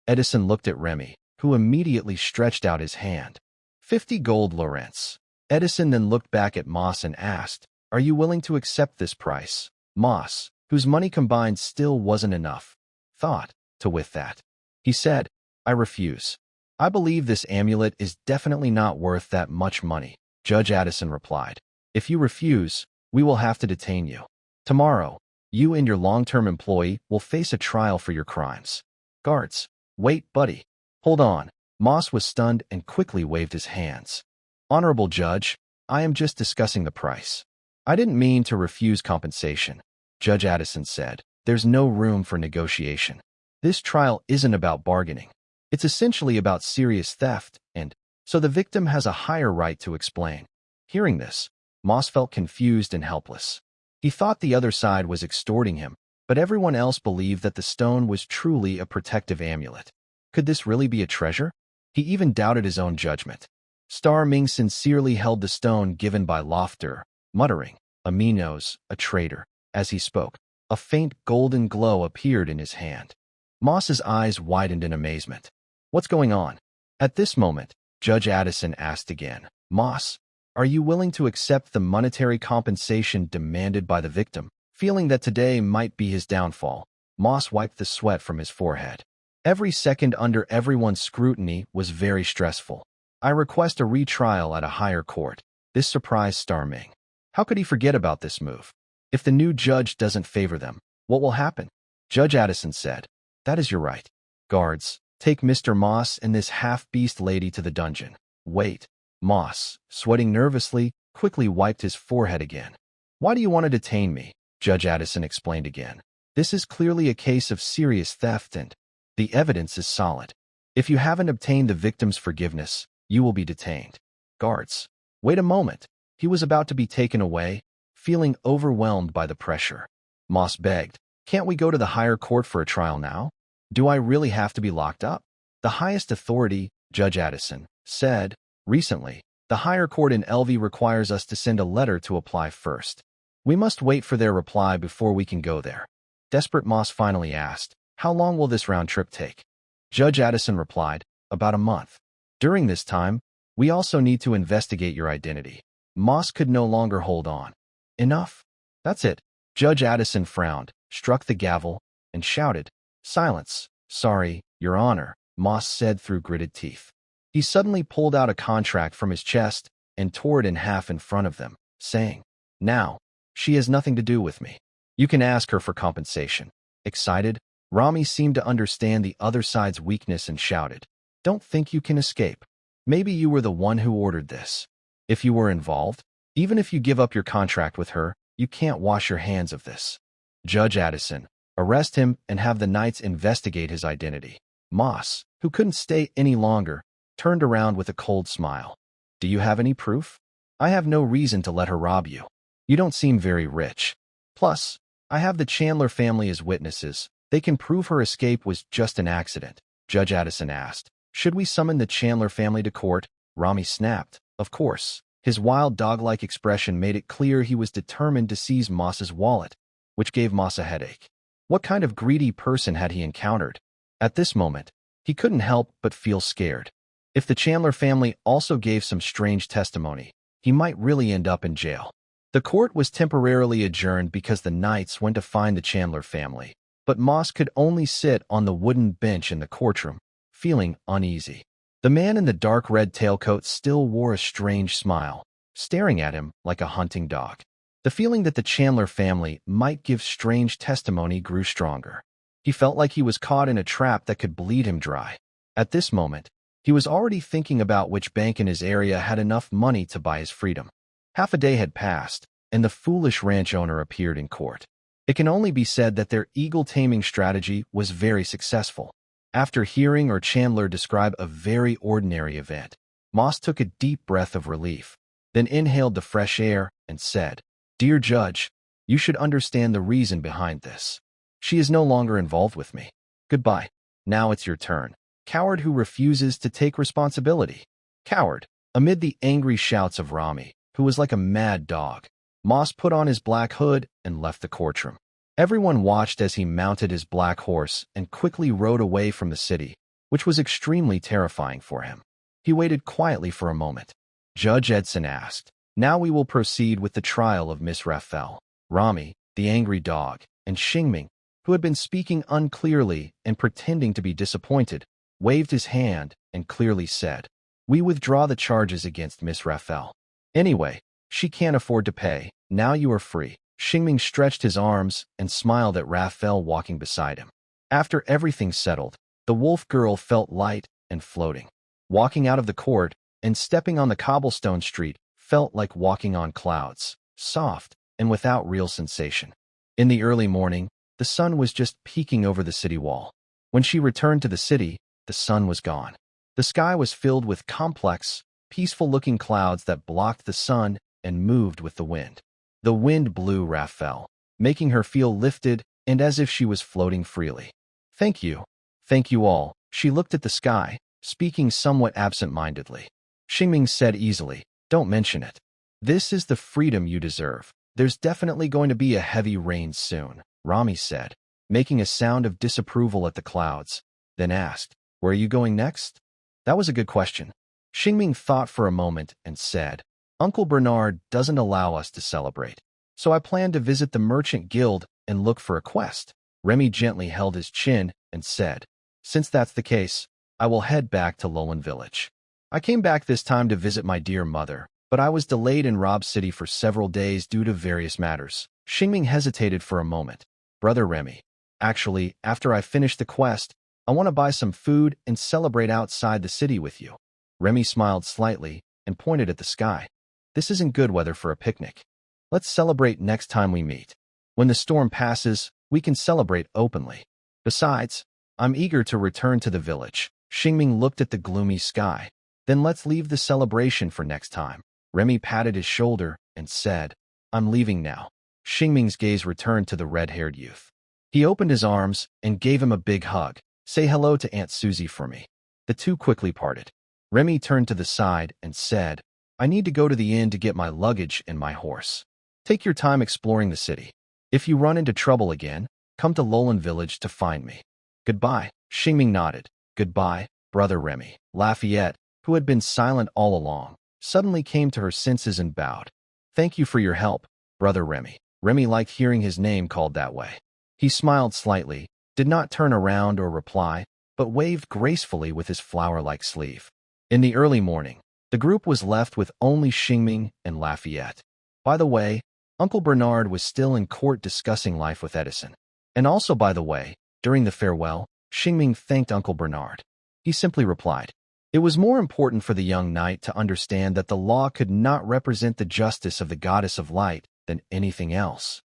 Edison looked at Remy, who immediately stretched out his hand. 50 gold Lorentz. Edison then looked back at Moss and asked, "Are you willing to accept this price?" Moss, whose money combined still wasn't enough, thought to with that. He said, "I refuse. I believe this amulet is definitely not worth that much money." Judge Addison replied, "If you refuse, we will have to detain you. Tomorrow, you and your long-term employee will face a trial for your crimes." Guards, "Wait, buddy. Hold on." Moss was stunned and quickly waved his hands. "Honorable Judge, I am just discussing the price. I didn't mean to refuse compensation." Judge Addison said, "There's no room for negotiation. This trial isn't about bargaining. It's essentially about serious theft, and so the victim has a higher right to explain." Hearing this, Moss felt confused and helpless. He thought the other side was extorting him, but everyone else believed that the stone was truly a protective amulet. Could this really be a treasure? He even doubted his own judgment. Star Ming sincerely held the stone given by Lofter, muttering, "Aminos, a traitor." As he spoke, a faint golden glow appeared in his hand. Moss's eyes widened in amazement. "What's going on?" At this moment, Judge Addison asked again, "Moss, are you willing to accept the monetary compensation demanded by the victim?" Feeling that today might be his downfall, Moss wiped the sweat from his forehead. Every second under everyone's scrutiny was very stressful. "I request a retrial at a higher court." This surprised Star Ming. How could he forget about this move? If the new judge doesn't favor them, what will happen? Judge Addison said, "That is your right. Guards, take Mr. Moss and this half-beast lady to the dungeon." "Wait." Moss, sweating nervously, quickly wiped his forehead again. "Why do you want to detain me?" Judge Addison explained again. "This is clearly a case of serious theft and the evidence is solid. If you haven't obtained the victim's forgiveness, you will be detained." Guards, "Wait a moment." He was about to be taken away, feeling overwhelmed by the pressure. Moss begged, "Can't we go to the higher court for a trial now? Do I really have to be locked up?" "The highest authority," Judge Addison said, "recently, the higher court in LV requires us to send a letter to apply first. We must wait for their reply before we can go there." Desperate Moss finally asked, "How long will this round trip take?" Judge Addison replied, "About a month. During this time, We also need to investigate your identity. Moss could no longer hold on. Enough. That's it. Judge Addison frowned, struck the gavel, and shouted, "Silence." "Sorry, Your Honor," Moss said through gritted teeth. He suddenly pulled out a contract from his chest and tore it in half in front of them, saying, "Now, she has nothing to do with me. You can ask her for compensation." Excited, Rami seemed to understand the other side's weakness and shouted, "Don't think you can escape. Maybe you were the one who ordered this. If you were involved, even if you give up your contract with her, you can't wash your hands of this. Judge Addison, arrest him and have the Knights investigate his identity." Moss, who couldn't stay any longer, turned around with a cold smile. "Do you have any proof? I have no reason to let her rob you. You don't seem very rich. Plus, I have the Chandler family as witnesses. They can prove her escape was just an accident." Judge Addison asked, "Should we summon the Chandler family to court?" Rami snapped, "Of course." His wild dog-like expression made it clear he was determined to seize Moss's wallet, which gave Moss a headache. What kind of greedy person had he encountered? At this moment, he couldn't help but feel scared. If the Chandler family also gave some strange testimony, he might really end up in jail. The court was temporarily adjourned because the Knights went to find the Chandler family, but Moss could only sit on the wooden bench in the courtroom, feeling uneasy. The man in the dark red tailcoat still wore a strange smile, staring at him like a hunting dog. The feeling that the Chandler family might give strange testimony grew stronger. He felt like he was caught in a trap that could bleed him dry. At this moment, he was already thinking about which bank in his area had enough money to buy his freedom. Half a day had passed, and the foolish ranch owner appeared in court. It can only be said that their eagle-taming strategy was very successful. After hearing Chandler describe a very ordinary event, Moss took a deep breath of relief, then inhaled the fresh air and said, "Dear Judge, you should understand the reason behind this. She is no longer involved with me. Goodbye. Now it's your turn. Coward who refuses to take responsibility. Coward." Amid the angry shouts of Rami, who was like a mad dog, Moss put on his black hood and left the courtroom. Everyone watched as he mounted his black horse and quickly rode away from the city, which was extremely terrifying for him. He waited quietly for a moment. Judge Edson asked, "Now we will proceed with the trial of Miss Raphael." Rami, the angry dog, and Xingming, who had been speaking unclearly and pretending to be disappointed, waved his hand and clearly said, "We withdraw the charges against Miss Raphael. Anyway, she can't afford to pay. Now you are free." Xingming stretched his arms and smiled at Raphael walking beside him. After everything settled, the wolf girl felt light and floating. Walking out of the court and stepping on the cobblestone street felt like walking on clouds, soft and without real sensation. In the early morning, the sun was just peeking over the city wall. When she returned to the city, the sun was gone. The sky was filled with complex, peaceful-looking clouds that blocked the sun and moved with the wind. The wind blew Raphael, making her feel lifted and as if she was floating freely. "Thank you. Thank you all." She looked at the sky, speaking somewhat absent-mindedly. Xingming said easily, "Don't mention it. This is the freedom you deserve. There's definitely going to be a heavy rain soon," Rami said, making a sound of disapproval at the clouds, then asked, "Where are you going next?" That was a good question. Xingming thought for a moment and said, "Uncle Bernard doesn't allow us to celebrate, so I plan to visit the Merchant Guild and look for a quest." Remy gently held his chin and said, "Since that's the case, I will head back to Lowland Village. I came back this time to visit my dear mother, but I was delayed in Rob City for several days due to various matters." Xingming hesitated for a moment. "Brother Remy, actually, after I finish the quest, I want to buy some food and celebrate outside the city with you." Remy smiled slightly and pointed at the sky. "This isn't good weather for a picnic. Let's celebrate next time we meet. When the storm passes, we can celebrate openly. Besides, I'm eager to return to the village." Xingming looked at the gloomy sky. "Then let's leave the celebration for next time." Remy patted his shoulder and said, "I'm leaving now." Xingming's gaze returned to the red-haired youth. He opened his arms and gave him a big hug. "Say hello to Aunt Susie for me." The two quickly parted. Remy turned to the side and said, "I need to go to the inn to get my luggage and my horse. Take your time exploring the city. If you run into trouble again, come to Lowland Village to find me. Goodbye." Xingming nodded. "Goodbye, Brother Remy." Lafayette, who had been silent all along, suddenly came to her senses and bowed. "Thank you for your help, Brother Remy." Remy liked hearing his name called that way. He smiled slightly, did not turn around or reply, but waved gracefully with his flower-like sleeve. In the early morning, the group was left with only Xingming and Lafayette. By the way, Uncle Bernard was still in court discussing life with Edison. And also, by the way, during the farewell, Xingming thanked Uncle Bernard. He simply replied, "It was more important for the young knight to understand that the law could not represent the justice of the goddess of light than anything else."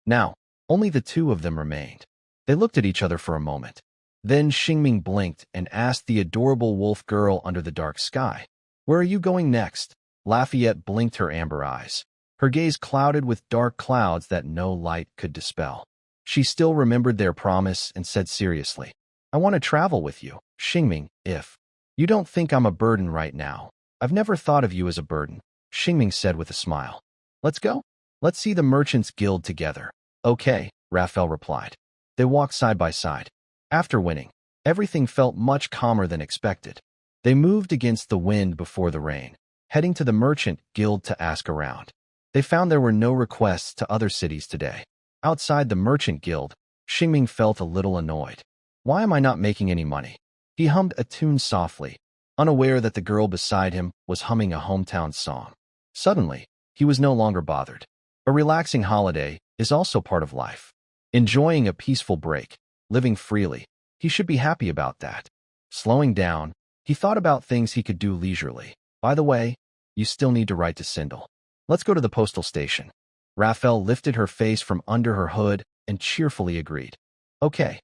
Now, only the two of them remained. They looked at each other for a moment. Then Xingming blinked and asked the adorable wolf girl under the dark sky, "Where are you going next?" Lafayette blinked her amber eyes, her gaze clouded with dark clouds that no light could dispel. She still remembered their promise and said seriously, "I want to travel with you, Xingming, if you don't think I'm a burden right now." "I've never thought of you as a burden," Xingming said with a smile. "Let's go. Let's see the Merchants Guild together." "Okay," Raphael replied. They walked side by side. After winning, everything felt much calmer than expected. They moved against the wind before the rain, heading to the Merchant Guild to ask around. They found there were no requests to other cities today. Outside the Merchant Guild, Xingming felt a little annoyed. "Why am I not making any money?" He hummed a tune softly, unaware that the girl beside him was humming a hometown song. Suddenly, he was no longer bothered. A relaxing holiday is also part of life. Enjoying a peaceful break, living freely, he should be happy about that. Slowing down, he thought about things he could do leisurely. "By the way, you still need to write to Sindel. Let's go to the postal station." Raphael lifted her face from under her hood and cheerfully agreed. Okay.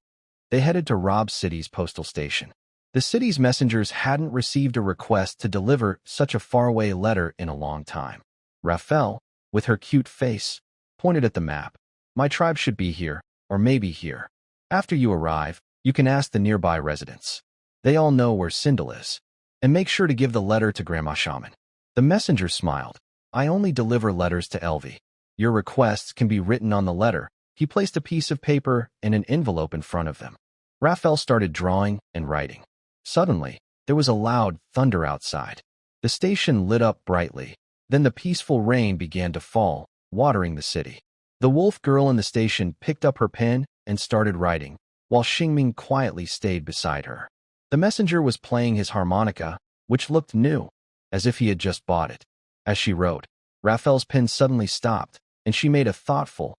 They headed to Rob City's postal station. The city's messengers hadn't received a request to deliver such a faraway letter in a long time. Raphael, with her cute face, pointed at the map. "My tribe should be here, or maybe here. After you arrive, you can ask the nearby residents. They all know where Sindel is. And make sure to give the letter to Grandma Shaman." The messenger smiled. "I only deliver letters to Elvie. Your requests can be written on the letter." He placed a piece of paper and an envelope in front of them. Raphael started drawing and writing. Suddenly, there was a loud thunder outside. The station lit up brightly. Then the peaceful rain began to fall, watering the city. The wolf girl in the station picked up her pen and started writing, while Xingming quietly stayed beside her. The messenger was playing his harmonica, which looked new, as if he had just bought it. As she wrote, Raphael's pen suddenly stopped, and she made a thoughtful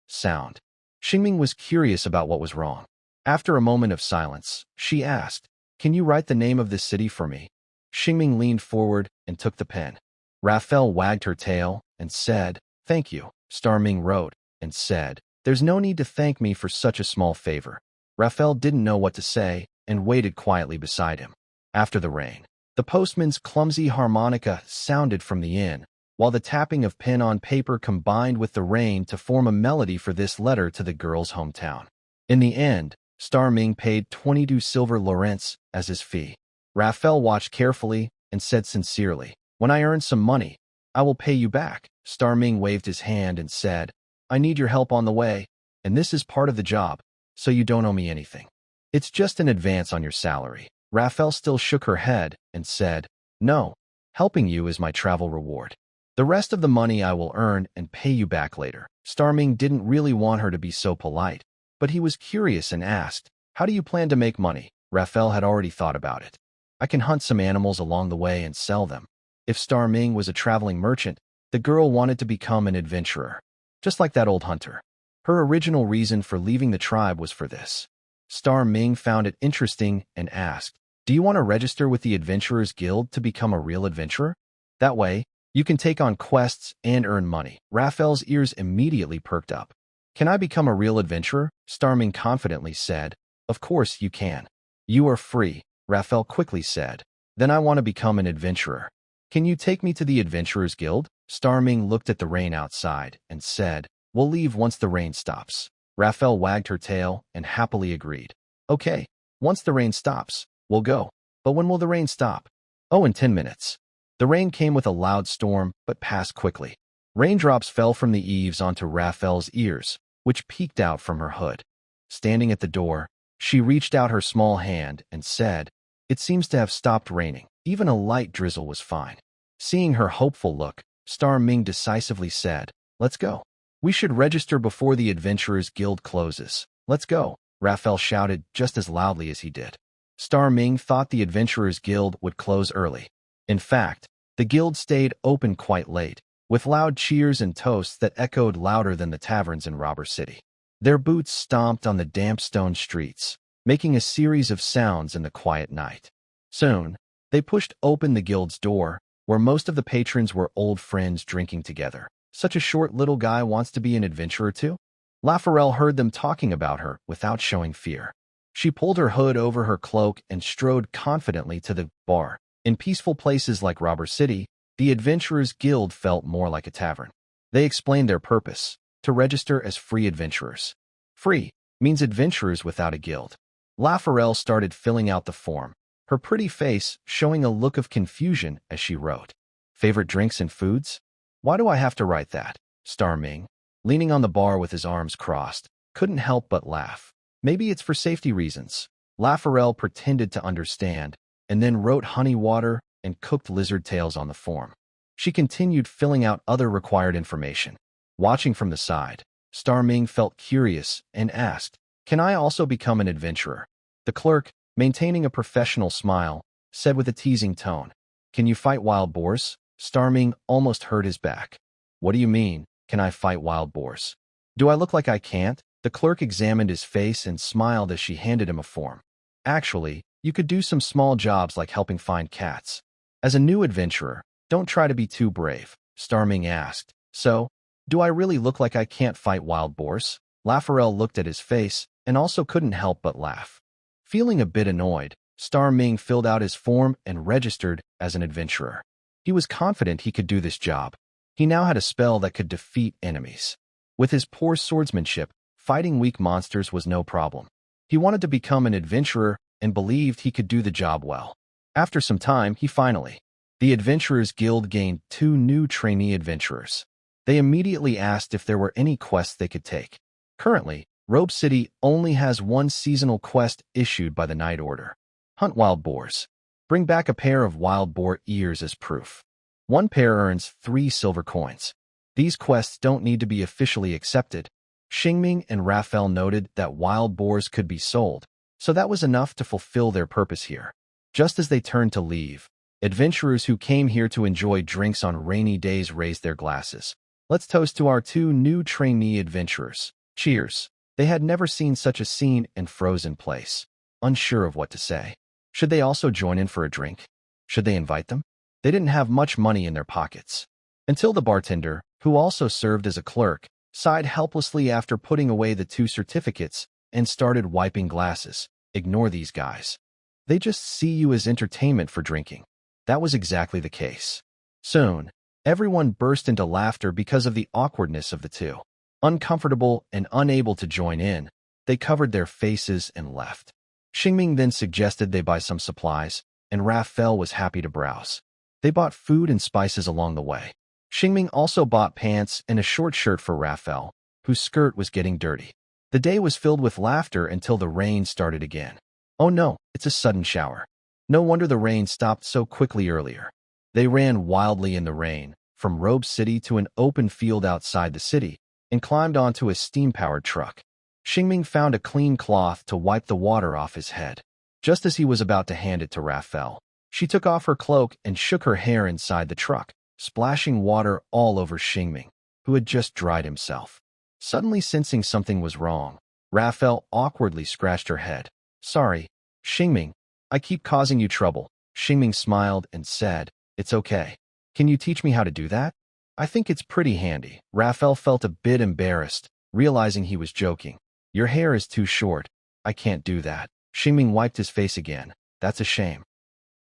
sound. Xingming was curious about what was wrong. After a moment of silence, she asked, "Can you write the name of this city for me?" Xingming leaned forward and took the pen. Raphael wagged her tail and said, "Thank you." Starming wrote and said, "There's no need to thank me for such a small favor." Raphael didn't know what to say and waited quietly beside him. After the rain, the postman's clumsy harmonica sounded from the inn, while the tapping of pen on paper combined with the rain to form a melody for this letter to the girl's hometown. In the end, Starming paid 22 silver Lorentz as his fee. Raphael watched carefully and said sincerely, "When I earn some money, I will pay you back." Starming waved his hand and said, "I need your help on the way, and this is part of the job, so you don't owe me anything. It's just an advance on your salary." Raphael still shook her head and said, "No, helping you is my travel reward. The rest of the money I will earn and pay you back later." Starming didn't really want her to be so polite, but he was curious and asked, "How do you plan to make money?" Raphael had already thought about it. "I can hunt some animals along the way and sell them." If Starming was a traveling merchant, the girl wanted to become an adventurer, just like that old hunter. Her original reason for leaving the tribe was for this. Starming found it interesting and asked, "Do you want to register with the Adventurers Guild to become a real adventurer? That way, you can take on quests and earn money." Raphael's ears immediately perked up. "Can I become a real adventurer?" Starming confidently said, "Of course you can. You are free," Raphael quickly said. "Then I want to become an adventurer. Can you take me to the Adventurers Guild?" Starming looked at the rain outside and said, "We'll leave once the rain stops." Raphael wagged her tail and happily agreed. "Okay, once the rain stops, we'll go. But when will the rain stop?" "Oh, in 10 minutes. The rain came with a loud storm, but passed quickly. Raindrops fell from the eaves onto Raphael's ears, which peeked out from her hood. Standing at the door, she reached out her small hand and said, "It seems to have stopped raining." Even a light drizzle was fine. Seeing her hopeful look, Star Ming decisively said, "Let's go. We should register before the Adventurers Guild closes. Let's go," Raphael shouted just as loudly as he did. Star Ming thought the Adventurers Guild would close early. In fact, the guild stayed open quite late, with loud cheers and toasts that echoed louder than the taverns in Robber City. Their boots stomped on the damp stone streets, making a series of sounds in the quiet night. Soon, they pushed open the guild's door, where most of the patrons were old friends drinking together. "Such a short little guy wants to be an adventurer too?" LaForelle heard them talking about her without showing fear. She pulled her hood over her cloak and strode confidently to the bar. In peaceful places like Robber City, the Adventurers Guild felt more like a tavern. They explained their purpose: to register as free adventurers. Free means adventurers without a guild. LaForelle started filling out the form, her pretty face showing a look of confusion as she wrote. "Favorite drinks and foods? Why do I have to write that?" Star Ming, leaning on the bar with his arms crossed, couldn't help but laugh. "Maybe it's for safety reasons." LaForelle pretended to understand, and then wrote honey water and cooked lizard tails on the form. She continued filling out other required information. Watching from the side, Star Ming felt curious and asked, "Can I also become an adventurer?" The clerk, maintaining a professional smile, said with a teasing tone, "Can you fight wild boars?" Star Ming almost hurt his back. "What do you mean, can I fight wild boars? Do I look like I can't?" The clerk examined his face and smiled as she handed him a form. "Actually, you could do some small jobs like helping find cats. As a new adventurer, don't try to be too brave," Star Ming asked. "So, do I really look like I can't fight wild boars?" LaForelle looked at his face and also couldn't help but laugh. Feeling a bit annoyed, Star Ming filled out his form and registered as an adventurer. He was confident he could do this job. He now had a spell that could defeat enemies. With his poor swordsmanship, fighting weak monsters was no problem. He wanted to become an adventurer and believed he could do the job well. After some time, the Adventurers Guild gained 2 new trainee adventurers. They immediately asked if there were any quests they could take. Currently, Robe City only has 1 seasonal quest issued by the Night Order. Hunt wild boars. Bring back a pair of wild boar ears as proof. 1 pair earns 3 silver coins. These quests don't need to be officially accepted. Xingming and Raphael noted that wild boars could be sold, so that was enough to fulfill their purpose here. Just as they turned to leave, adventurers who came here to enjoy drinks on rainy days raised their glasses. "Let's toast to our 2 new trainee adventurers. Cheers." They had never seen such a scene and froze in place, unsure of what to say. Should they also join in for a drink? Should they invite them? They didn't have much money in their pockets. Until the bartender, who also served as a clerk, sighed helplessly after putting away the 2 certificates and started wiping glasses. "Ignore these guys. They just see you as entertainment for drinking." That was exactly the case. Soon, everyone burst into laughter because of the awkwardness of the 2. Uncomfortable and unable to join in, they covered their faces and left. Xingming then suggested they buy some supplies, and Raphael was happy to browse. They bought food and spices along the way. Xingming also bought pants and a short shirt for Raphael, whose skirt was getting dirty. The day was filled with laughter until the rain started again. Oh no, it's a sudden shower. No wonder the rain stopped so quickly earlier. They ran wildly in the rain, from Robe City to an open field outside the city, and climbed onto a steam-powered truck. Xingming found a clean cloth to wipe the water off his head. Just as he was about to hand it to Raphael, she took off her cloak and shook her hair inside the truck, splashing water all over Xingming, who had just dried himself. Suddenly sensing something was wrong, Raphael awkwardly scratched her head. "Sorry, Xingming, I keep causing you trouble." Xingming smiled and said, "It's okay. Can you teach me how to do that?" "I think it's pretty handy." Raphael felt a bit embarrassed, realizing he was joking. "Your hair is too short. I can't do that." Xingming wiped his face again. "That's a shame."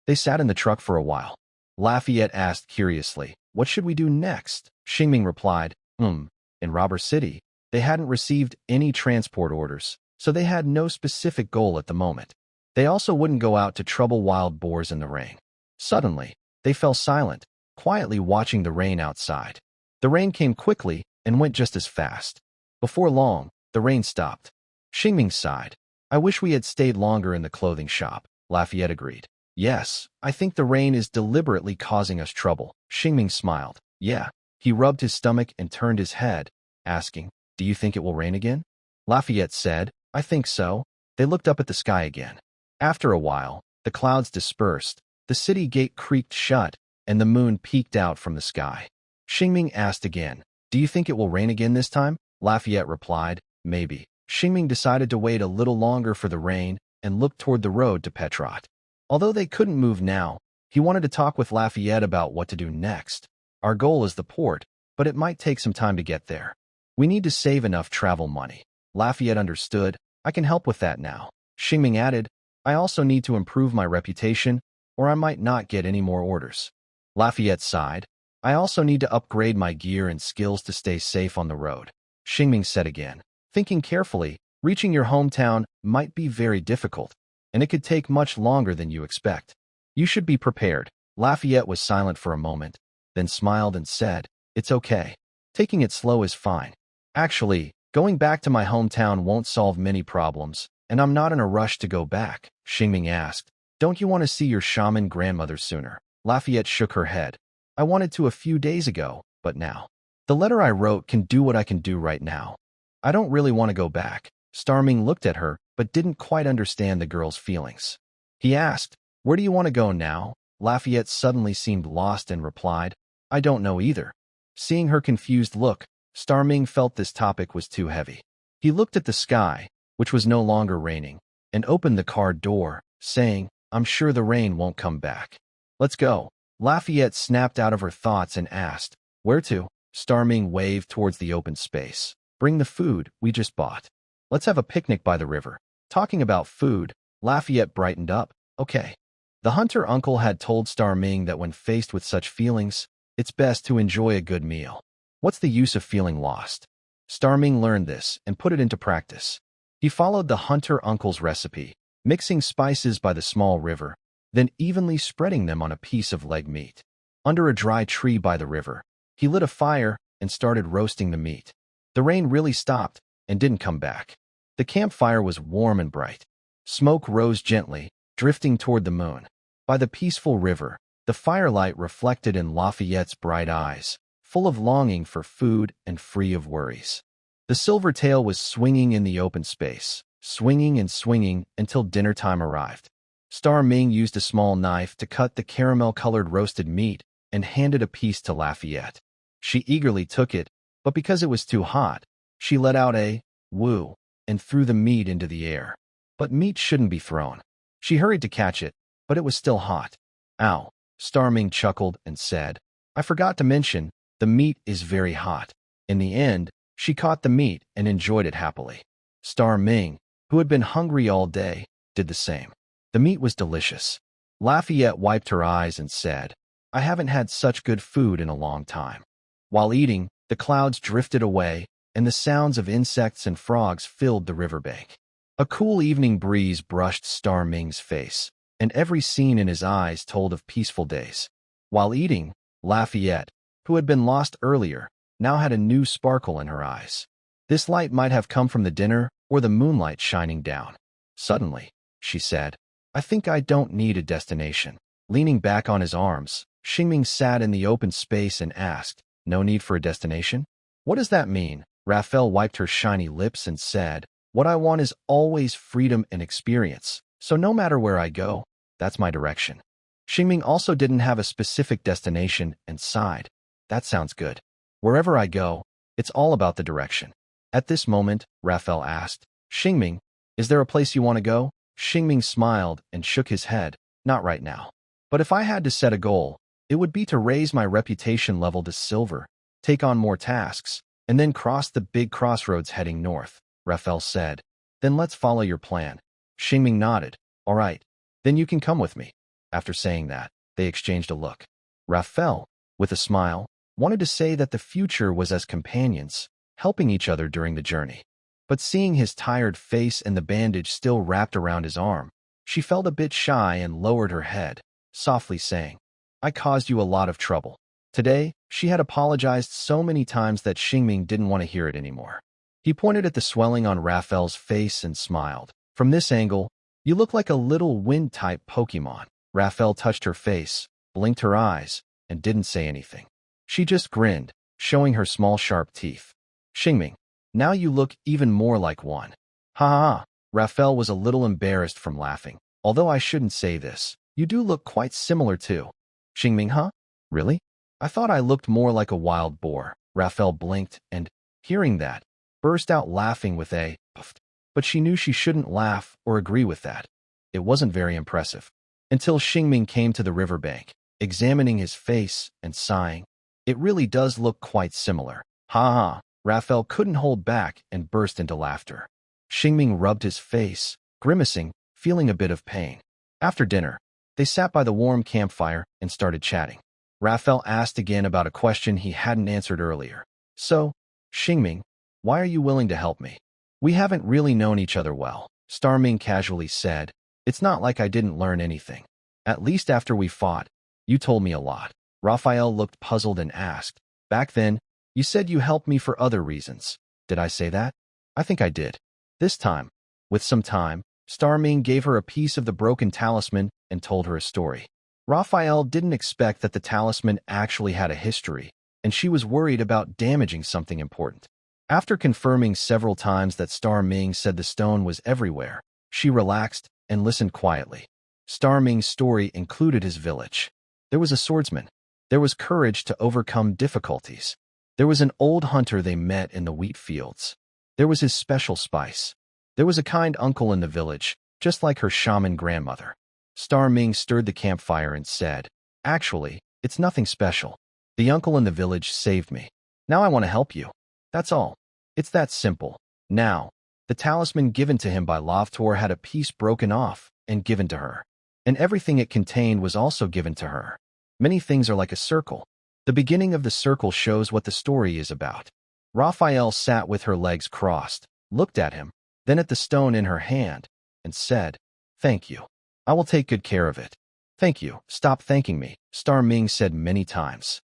They sat in the truck for a while. Lafayette asked curiously, "What should we do next?" Xingming replied, In Robber City, they hadn't received any transport orders, so they had no specific goal at the moment. They also wouldn't go out to trouble wild boars in the rain. Suddenly, they fell silent, quietly watching the rain outside. The rain came quickly and went just as fast. Before long, the rain stopped. Xingming sighed. "I wish we had stayed longer in the clothing shop," Lafayette agreed. Yes, I think the rain is deliberately causing us trouble. Xingming smiled. Yeah. He rubbed his stomach and turned his head, asking, do you think it will rain again? Lafayette said, I think so. They looked up at the sky again. After a while, the clouds dispersed, the city gate creaked shut, and the moon peeked out from the sky. Xingming asked again, do you think it will rain again this time? Lafayette replied, maybe. Xingming decided to wait a little longer for the rain and looked toward the road to Petrot. Although they couldn't move now, he wanted to talk with Lafayette about what to do next. Our goal is the port, but it might take some time to get there. We need to save enough travel money. Lafayette understood. I can help with that now. Xingming added, I also need to improve my reputation, or I might not get any more orders. Lafayette sighed. I also need to upgrade my gear and skills to stay safe on the road. Xingming said again, thinking carefully, reaching your hometown might be very difficult, and it could take much longer than you expect. You should be prepared. Lafayette was silent for a moment, then smiled and said, it's okay. Taking it slow is fine. Actually, going back to my hometown won't solve many problems, and I'm not in a rush to go back. Xingming asked, don't you want to see your shaman grandmother sooner? Lafayette shook her head. I wanted to a few days ago, but now. The letter I wrote can do what I can do right now. I don't really want to go back. Starming looked at her, but didn't quite understand the girl's feelings. He asked, where do you want to go now? Lafayette suddenly seemed lost and replied, I don't know either. Seeing her confused look, Starming felt this topic was too heavy. He looked at the sky, which was no longer raining, and opened the car door, saying, I'm sure the rain won't come back. Let's go. Lafayette snapped out of her thoughts and asked, where to? Starming waved towards the open space. Bring the food we just bought. Let's have a picnic by the river. Talking about food, Lafayette brightened up. Okay. The hunter uncle had told Starming that when faced with such feelings, it's best to enjoy a good meal. What's the use of feeling lost? Starming learned this and put it into practice. He followed the hunter uncle's recipe, mixing spices by the small river, then evenly spreading them on a piece of leg meat. Under a dry tree by the river, he lit a fire and started roasting the meat. The rain really stopped and didn't come back. The campfire was warm and bright. Smoke rose gently, drifting toward the moon. By the peaceful river, the firelight reflected in Lafayette's bright eyes, full of longing for food and free of worries. The silver tail was swinging in the open space, swinging and swinging until dinner time arrived. Starming used a small knife to cut the caramel-colored roasted meat and handed a piece to Lafayette. She eagerly took it, but because it was too hot, she let out a woo and threw the meat into the air. But meat shouldn't be thrown. She hurried to catch it, but it was still hot. Ow, Starming chuckled and said, I forgot to mention, the meat is very hot. In the end, she caught the meat and enjoyed it happily. Starming, who had been hungry all day, did the same. The meat was delicious. Lafayette wiped her eyes and said, I haven't had such good food in a long time. While eating, the clouds drifted away, and the sounds of insects and frogs filled the riverbank. A cool evening breeze brushed Starming's face, and every scene in his eyes told of peaceful days. While eating, Lafayette, who had been lost earlier, now had a new sparkle in her eyes. This light might have come from the dinner or the moonlight shining down. Suddenly, she said, I think I don't need a destination. Leaning back on his arms, Xingming sat in the open space and asked, no need for a destination? What does that mean? Raphael wiped her shiny lips and said, what I want is always freedom and experience, so no matter where I go, that's my direction. Xingming also didn't have a specific destination and sighed. That sounds good. Wherever I go, it's all about the direction. At this moment, Raphael asked, Xingming, is there a place you want to go? Xingming smiled and shook his head, not right now. But if I had to set a goal, it would be to raise my reputation level to silver, take on more tasks, and then cross the big crossroads heading north, Raphael said. Then let's follow your plan. Xingming nodded. All right, then you can come with me. After saying that, they exchanged a look. Raphael, with a smile, wanted to say that the future was as companions, helping each other during the journey. But seeing his tired face and the bandage still wrapped around his arm, she felt a bit shy and lowered her head, softly saying, I caused you a lot of trouble. Today, she had apologized so many times that Xingming didn't want to hear it anymore. He pointed at the swelling on Raphael's face and smiled. From this angle, you look like a little wind-type Pokemon. Raphael touched her face, blinked her eyes, and didn't say anything. She just grinned, showing her small sharp teeth. Xingming, now you look even more like one. Ha ha ha. Raphael was a little embarrassed from laughing. Although I shouldn't say this, you do look quite similar too. Xingming, huh? Really? I thought I looked more like a wild boar. Raphael blinked and, hearing that, burst out laughing with a puff. But she knew she shouldn't laugh or agree with that. It wasn't very impressive. Until Xingming came to the riverbank, examining his face and sighing. It really does look quite similar. Ha ha. Raphael couldn't hold back and burst into laughter. Xingming rubbed his face, grimacing, feeling a bit of pain. After dinner, they sat by the warm campfire and started chatting. Raphael asked again about a question he hadn't answered earlier. So, Xingming, why are you willing to help me? We haven't really known each other well, Starming casually said. It's not like I didn't learn anything. At least after we fought, you told me a lot. Raphael looked puzzled and asked, back then, you said you helped me for other reasons. Did I say that? I think I did. This time, with some time, Starming gave her a piece of the broken talisman and told her a story. Raphael didn't expect that the talisman actually had a history, and she was worried about damaging something important. After confirming several times that Starming said the stone was everywhere, she relaxed and listened quietly. Starming's story included his village. There was a swordsman. There was courage to overcome difficulties. There was an old hunter they met in the wheat fields. There was his special spice. There was a kind uncle in the village, just like her shaman grandmother. Starming stirred the campfire and said, actually, it's nothing special. The uncle in the village saved me. Now I want to help you. That's all. It's that simple. Now, the talisman given to him by Lovtor had a piece broken off and given to her. And everything it contained was also given to her. Many things are like a circle. The beginning of the circle shows what the story is about. Raphael sat with her legs crossed, looked at him, then at the stone in her hand, and said, thank you. I will take good care of it. Thank you. Stop thanking me, Starming said many times.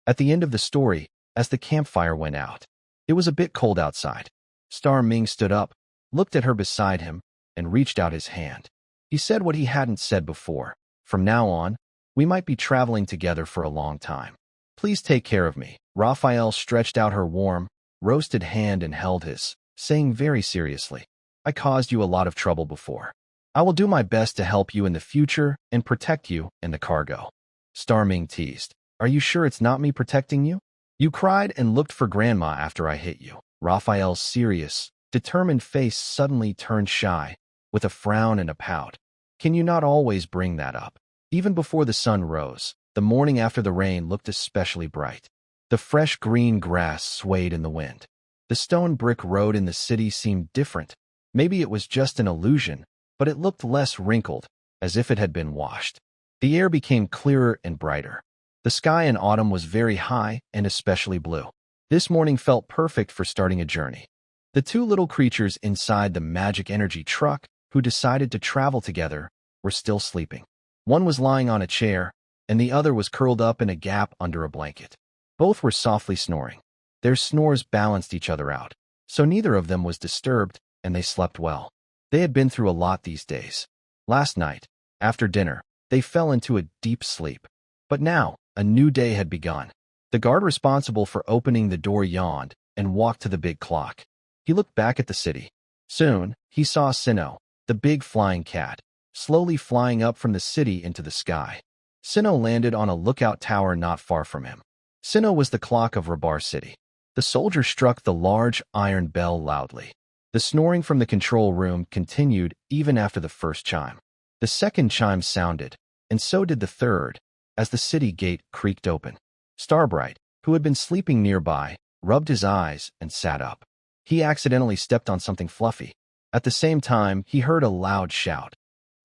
At the end of the story, as the campfire went out, it was a bit cold outside. Starming stood up, looked at her beside him, and reached out his hand. He said what he hadn't said before. From now on, we might be traveling together for a long time. Please take care of me. Raphael stretched out her warm, roasted hand and held his, saying very seriously, I caused you a lot of trouble before. I will do my best to help you in the future and protect you in the cargo. Starming teased, are you sure it's not me protecting you? You cried and looked for Grandma after I hit you. Raphael's serious, determined face suddenly turned shy, with a frown and a pout. Can you not always bring that up? Even before the sun rose, the morning after the rain looked especially bright. The fresh green grass swayed in the wind. The stone brick road in the city seemed different. Maybe it was just an illusion, but it looked less wrinkled, as if it had been washed. The air became clearer and brighter. The sky in autumn was very high and especially blue. This morning felt perfect for starting a journey. The two little creatures inside the magic energy truck, who decided to travel together, were still sleeping. One was lying on a chair, and the other was curled up in a gap under a blanket. Both were softly snoring. Their snores balanced each other out, so neither of them was disturbed, and they slept well. They had been through a lot these days. Last night, after dinner, they fell into a deep sleep. But now, a new day had begun. The guard responsible for opening the door yawned and walked to the big clock. He looked back at the city. Soon, he saw Sinnoh, the big flying cat, slowly flying up from the city into the sky. Sinnoh landed on a lookout tower not far from him. Sinnoh was the clock of Rabar City. The soldier struck the large iron bell loudly. The snoring from the control room continued even after the first chime. The second chime sounded, and so did the third, as the city gate creaked open. Starbright, who had been sleeping nearby, rubbed his eyes and sat up. He accidentally stepped on something fluffy. At the same time, he heard a loud shout.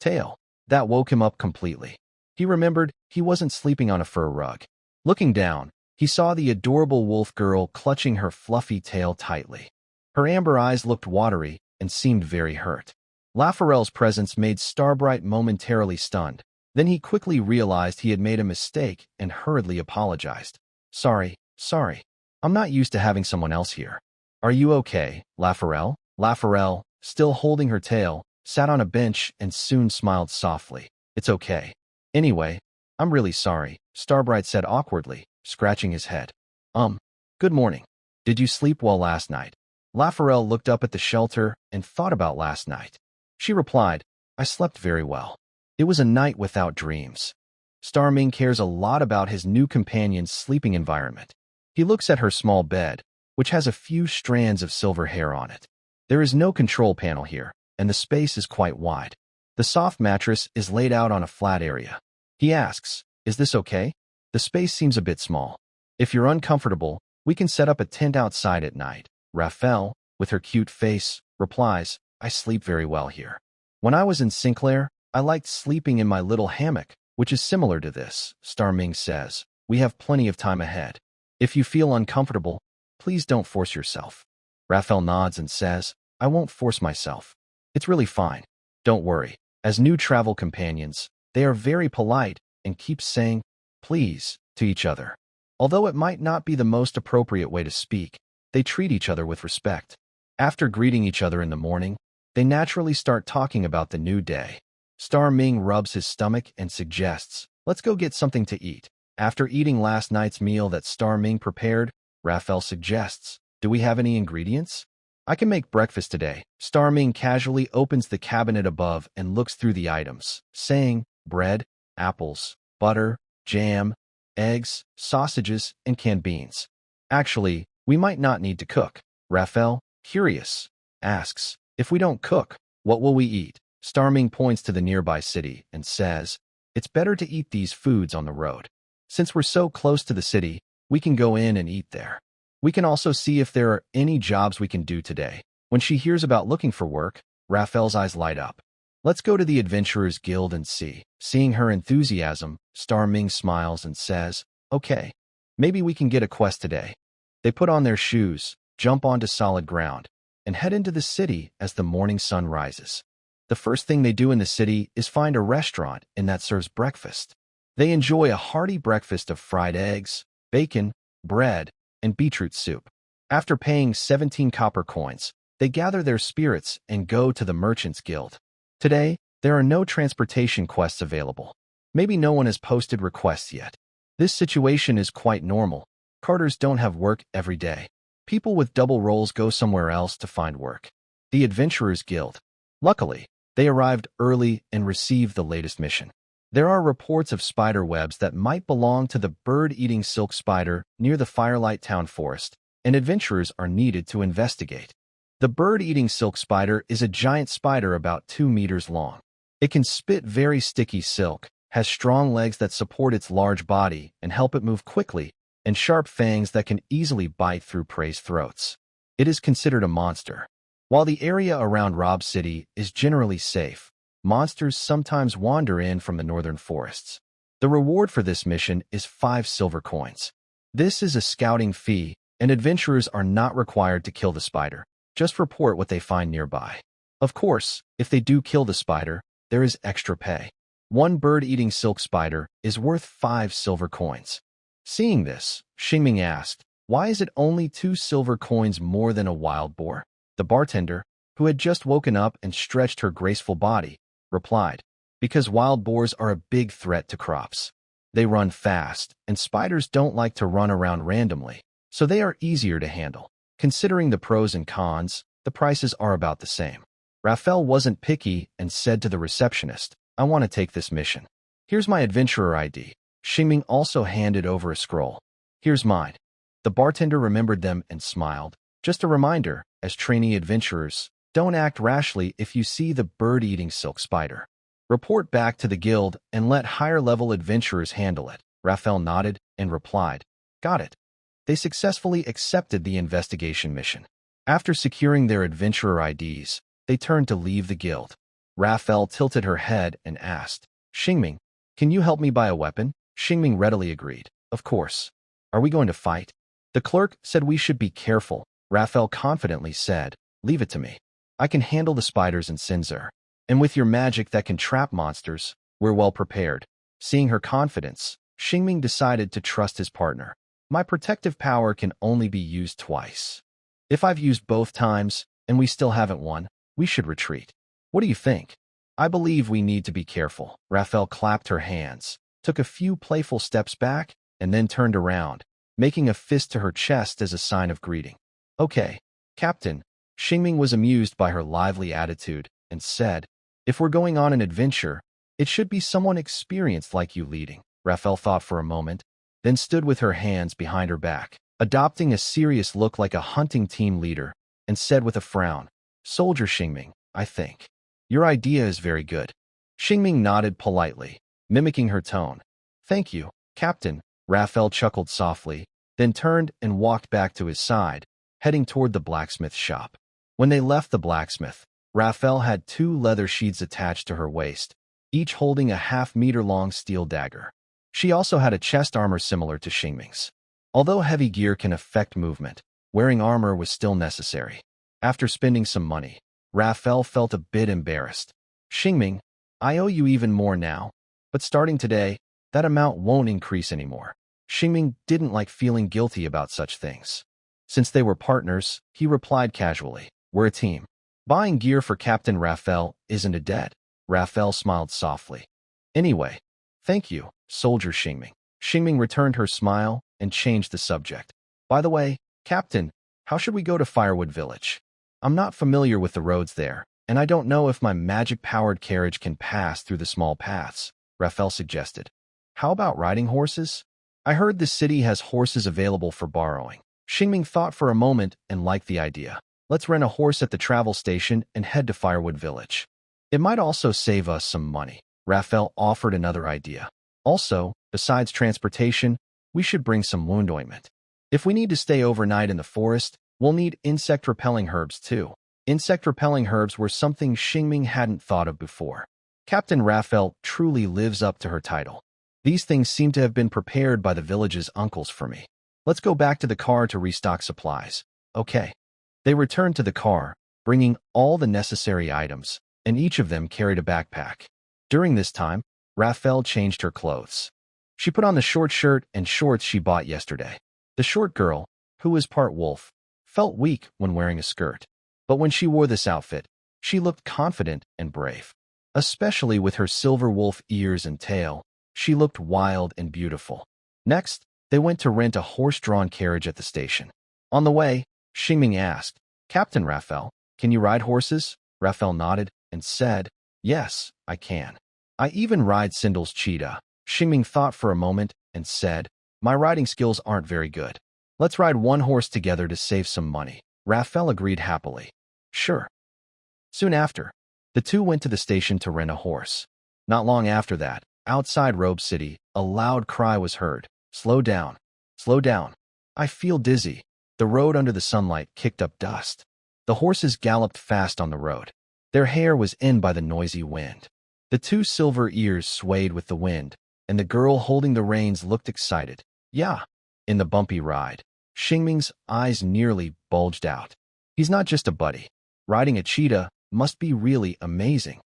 Tail. That woke him up completely. He remembered he wasn't sleeping on a fur rug. Looking down, he saw the adorable wolf girl clutching her fluffy tail tightly. Her amber eyes looked watery and seemed very hurt. Lafarelle's presence made Starbright momentarily stunned. Then he quickly realized he had made a mistake and hurriedly apologized. Sorry. I'm not used to having someone else here. Are you okay, Lafarelle? Lafarelle, still holding her tail, sat on a bench and soon smiled softly. It's okay. Anyway, I'm really sorry, Starbright said awkwardly, scratching his head. Good morning. Did you sleep well last night? Lafarelle looked up at the shelter and thought about last night. She replied, I slept very well. It was a night without dreams. Starming cares a lot about his new companion's sleeping environment. He looks at her small bed, which has a few strands of silver hair on it. There is no control panel here, and the space is quite wide. The soft mattress is laid out on a flat area. He asks, is this okay? The space seems a bit small. If you're uncomfortable, we can set up a tent outside at night. Raphael, with her cute face, replies, I sleep very well here. When I was in Sinclair, I liked sleeping in my little hammock, which is similar to this, Starming says. We have plenty of time ahead. If you feel uncomfortable, please don't force yourself. Raphael nods and says, I won't force myself. It's really fine. Don't worry. As new travel companions, they are very polite and keep saying, please, to each other. Although it might not be the most appropriate way to speak, they treat each other with respect. After greeting each other in the morning, they naturally start talking about the new day. Starming rubs his stomach and suggests, let's go get something to eat. After eating last night's meal that Starming prepared, Raphael suggests, do we have any ingredients? I can make breakfast today. Starming casually opens the cabinet above and looks through the items, saying, bread, apples, butter, jam, eggs, sausages, and canned beans. Actually, we might not need to cook. Raphael, curious, asks, if we don't cook, what will we eat? Starming points to the nearby city and says, it's better to eat these foods on the road. Since we're so close to the city, we can go in and eat there. We can also see if there are any jobs we can do today. When she hears about looking for work, Raphael's eyes light up. Let's go to the Adventurers Guild and see. Seeing her enthusiasm, Starming smiles and says, okay, maybe we can get a quest today. They put on their shoes, jump onto solid ground, and head into the city as the morning sun rises. The first thing they do in the city is find a restaurant and that serves breakfast. They enjoy a hearty breakfast of fried eggs, bacon, bread, and beetroot soup. After paying 17 copper coins, they gather their spirits and go to the Merchants Guild. Today, there are no transportation quests available. Maybe no one has posted requests yet. This situation is quite normal. Carters don't have work every day. People with double roles go somewhere else to find work. The Adventurers Guild. Luckily, they arrived early and received the latest mission. There are reports of spider webs that might belong to the bird-eating silk spider near the Firelight Town forest, and adventurers are needed to investigate. The bird-eating silk spider is a giant spider about 2 meters long. It can spit very sticky silk, has strong legs that support its large body and help it move quickly, and sharp fangs that can easily bite through prey's throats. It is considered a monster. While the area around Rob City is generally safe, monsters sometimes wander in from the northern forests. The reward for this mission is 5 silver coins. This is a scouting fee, and adventurers are not required to kill the spider. Just report what they find nearby. Of course, if they do kill the spider, there is extra pay. One bird-eating silk spider is worth 5 silver coins. Seeing this, Xingming asked, why is it only 2 silver coins more than a wild boar? The bartender, who had just woken up and stretched her graceful body, replied, because wild boars are a big threat to crops. They run fast, and spiders don't like to run around randomly, so they are easier to handle. Considering the pros and cons, the prices are about the same. Raphael wasn't picky and said to the receptionist, I want to take this mission. Here's my adventurer ID. Xingming also handed over a scroll. Here's mine. The bartender remembered them and smiled. Just a reminder, as trainee adventurers, don't act rashly if you see the bird-eating silk spider. Report back to the guild and let higher-level adventurers handle it. Raphael nodded and replied, got it. They successfully accepted the investigation mission. After securing their adventurer IDs, they turned to leave the guild. Raphael tilted her head and asked, Xingming, can you help me buy a weapon? Xingming readily agreed. Of course. Are we going to fight? The clerk said we should be careful. Raphael confidently said, leave it to me. I can handle the spiders and Sinzer. And with your magic that can trap monsters, we're well prepared. Seeing her confidence, Xingming decided to trust his partner. My protective power can only be used twice. If I've used both times, and we still haven't won, we should retreat. What do you think? I believe we need to be careful. Raphael clapped her hands, took a few playful steps back, and then turned around, making a fist to her chest as a sign of greeting. Okay, Captain. Xingming was amused by her lively attitude and said, if we're going on an adventure, it should be someone experienced like you leading. Raphael thought for a moment, then stood with her hands behind her back, adopting a serious look like a hunting team leader, and said with a frown, Soldier Xingming, I think. Your idea is very good. Xingming nodded politely, mimicking her tone. Thank you, Captain. Raphael chuckled softly, then turned and walked back to his side, heading toward the blacksmith shop. When they left the blacksmith, Raphael had 2 leather sheaths attached to her waist, each holding a half-meter-long steel dagger. She also had a chest armor similar to Xingming's. Although heavy gear can affect movement, wearing armor was still necessary. After spending some money, Raphael felt a bit embarrassed. Xingming, I owe you even more now, but starting today, that amount won't increase anymore. Xingming didn't like feeling guilty about such things. Since they were partners, he replied casually, we're a team. Buying gear for Captain Raphael isn't a debt. Raphael smiled softly. Anyway, thank you, Soldier Xingming. Xingming returned her smile and changed the subject. By the way, Captain, how should we go to Firewood Village? I'm not familiar with the roads there, and I don't know if my magic-powered carriage can pass through the small paths, Raphael suggested. How about riding horses? I heard the city has horses available for borrowing. Xingming thought for a moment and liked the idea. Let's rent a horse at the travel station and head to Firewood Village. It might also save us some money. Raphael offered another idea. Also, besides transportation, we should bring some wound ointment. If we need to stay overnight in the forest, we'll need insect-repelling herbs too. Insect-repelling herbs were something Xingming hadn't thought of before. Captain Raphael truly lives up to her title. These things seem to have been prepared by the village's uncles for me. Let's go back to the car to restock supplies. Okay. They returned to the car, bringing all the necessary items, and each of them carried a backpack. During this time, Raphael changed her clothes. She put on the short shirt and shorts she bought yesterday. The short girl, who was part wolf, felt weak when wearing a skirt. But when she wore this outfit, she looked confident and brave. Especially with her silver wolf ears and tail, she looked wild and beautiful. Next, they went to rent a horse-drawn carriage at the station. On the way, Xingming asked, Captain Raphael, can you ride horses? Raphael nodded and said, yes, I can. I even ride Sindel's cheetah. Xingming thought for a moment and said, my riding skills aren't very good. Let's ride one horse together to save some money. Raphael agreed happily. Sure. Soon after, the two went to the station to rent a horse. Not long after that, outside Robe City, a loud cry was heard. Slow down. Slow down. I feel dizzy. The road under the sunlight kicked up dust. The horses galloped fast on the road. Their hair was in by the noisy wind. The 2 silver ears swayed with the wind, and the girl holding the reins looked excited. Yeah. In the bumpy ride, Xingming's eyes nearly bulged out. He's not just a buddy. Riding a cheetah must be really amazing.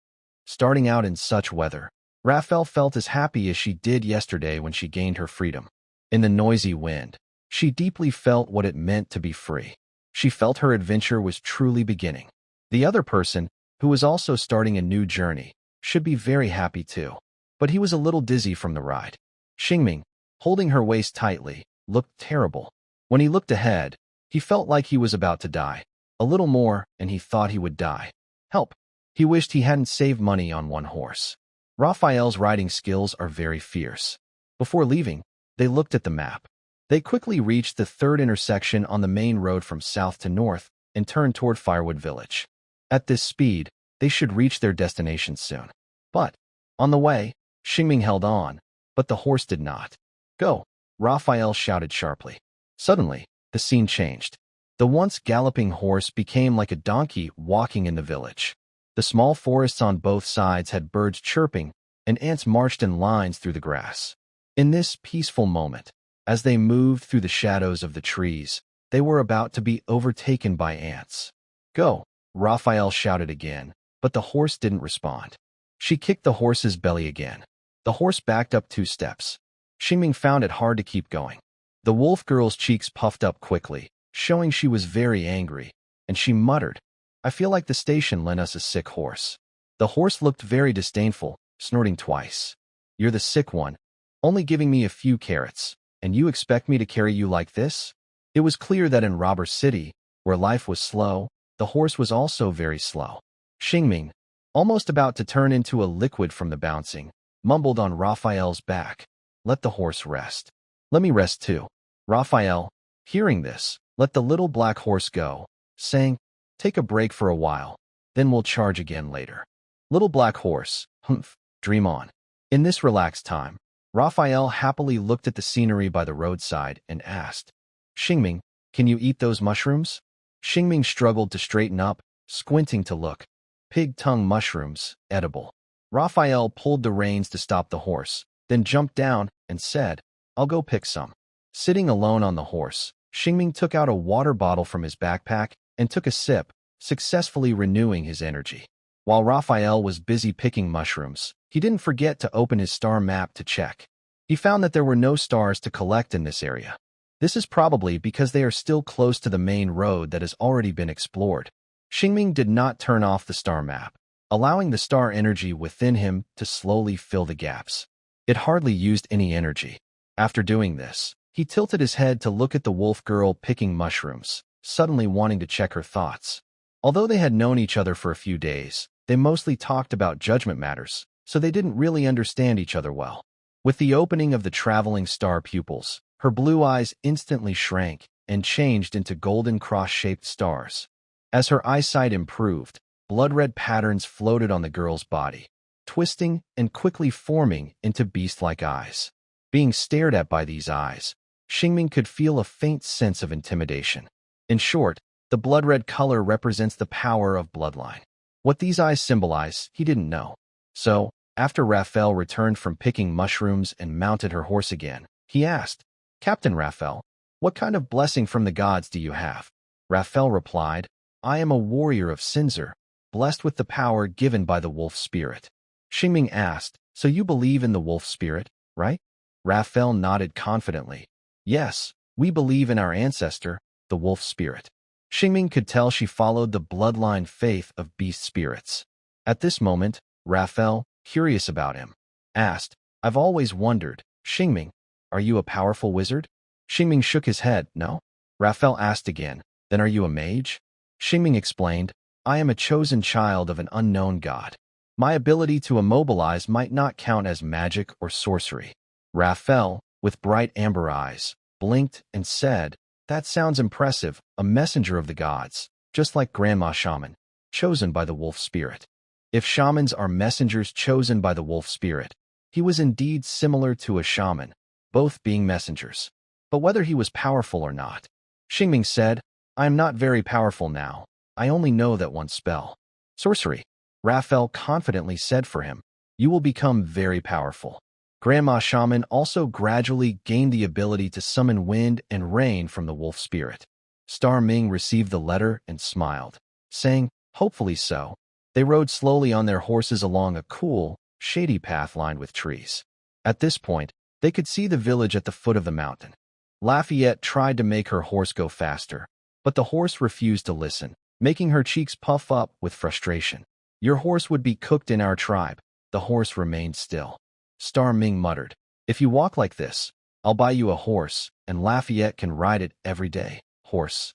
Starting out in such weather, Raphael felt as happy as she did yesterday when she gained her freedom. In the noisy wind, she deeply felt what it meant to be free. She felt her adventure was truly beginning. The other person, who was also starting a new journey, should be very happy too. But he was a little dizzy from the ride. Xingming, holding her waist tightly, looked terrible. When he looked ahead, he felt like he was about to die. A little more, and he thought he would die. Help! He wished he hadn't saved money on one horse. Raphael's riding skills are very fierce. Before leaving, they looked at the map. They quickly reached the 3rd intersection on the main road from south to north and turned toward Firewood Village. At this speed, they should reach their destination soon. But, on the way, Xingming held on, but the horse did not. Go! Raphael shouted sharply. Suddenly, the scene changed. The once galloping horse became like a donkey walking in the village. The small forests on both sides had birds chirping, and ants marched in lines through the grass. In this peaceful moment, as they moved through the shadows of the trees, they were about to be overtaken by ants. Go! Raphael shouted again, but the horse didn't respond. She kicked the horse's belly again. The horse backed up 2 steps. Xingming found it hard to keep going. The wolf girl's cheeks puffed up quickly, showing she was very angry, and she muttered, I feel like the station lent us a sick horse. The The horse looked very disdainful, snorting twice. You're the sick one, only giving me a few carrots, and you expect me to carry you like this? It was clear that in Robber City, where life was slow, the horse was also very slow. Xingming, almost about to turn into a liquid from the bouncing, mumbled on Raphael's back. Let the horse rest. Let me rest too. Raphael, hearing this, let the little black horse go, saying, take a break for a while, then we'll charge again later. Little black horse, humph, dream on. In this relaxed time, Raphael happily looked at the scenery by the roadside and asked, Xingming, can you eat those mushrooms? Xingming struggled to straighten up, squinting to look. Pig-tongue mushrooms, edible. Raphael pulled the reins to stop the horse, then jumped down and said, I'll go pick some. Sitting alone on the horse, Xingming took out a water bottle from his backpack and took a sip, successfully renewing his energy. While Raphael was busy picking mushrooms, he didn't forget to open his star map to check. He found that there were no stars to collect in this area. This is probably because they are still close to the main road that has already been explored. Xingming did not turn off the star map, allowing the star energy within him to slowly fill the gaps. It hardly used any energy. After doing this, he tilted his head to look at the wolf girl picking mushrooms, suddenly wanting to check her thoughts. Although they had known each other for a few days, they mostly talked about judgment matters, so they didn't really understand each other well. With the opening of the traveling star pupils, her blue eyes instantly shrank and changed into golden cross-shaped stars. As her eyesight improved, blood-red patterns floated on the girl's body, twisting and quickly forming into beast-like eyes. Being stared at by these eyes, Xingming could feel a faint sense of intimidation. In short, the blood-red color represents the power of bloodline. What these eyes symbolize, he didn't know. So, after Raphael returned from picking mushrooms and mounted her horse again, he asked, Captain Raphael, what kind of blessing from the gods do you have? Raphael replied, I am a warrior of Sinzar, blessed with the power given by the wolf spirit. Xingming asked, so you believe in the wolf spirit, right? Raphael nodded confidently. Yes, we believe in our ancestor, the wolf spirit. Xingming could tell she followed the bloodline faith of beast spirits. At this moment, Raphael, curious about him, asked, I've always wondered, Xingming, are you a powerful wizard? Xingming shook his head, no. Raphael asked again, then are you a mage? Xingming explained, I am a chosen child of an unknown god. My ability to immobilize might not count as magic or sorcery. Raphael, with bright amber eyes, blinked and said, that sounds impressive, a messenger of the gods, just like Grandma Shaman, chosen by the wolf spirit. If shamans are messengers chosen by the wolf spirit, he was indeed similar to a shaman, both being messengers. But whether he was powerful or not, Xingming said, I am not very powerful now. I only know that one spell. Sorcery. Raphael confidently said for him, you will become very powerful. Grandma Shaman also gradually gained the ability to summon wind and rain from the wolf spirit. Star Ming received the letter and smiled, saying, hopefully so. They rode slowly on their horses along a cool, shady path lined with trees. At this point, they could see the village at the foot of the mountain. Lafayette tried to make her horse go faster, but the horse refused to listen, making her cheeks puff up with frustration. Your horse would be cooked in our tribe. The horse remained still. Star Ming muttered, if you walk like this, I'll buy you a horse, and Lafayette can ride it every day. Horse,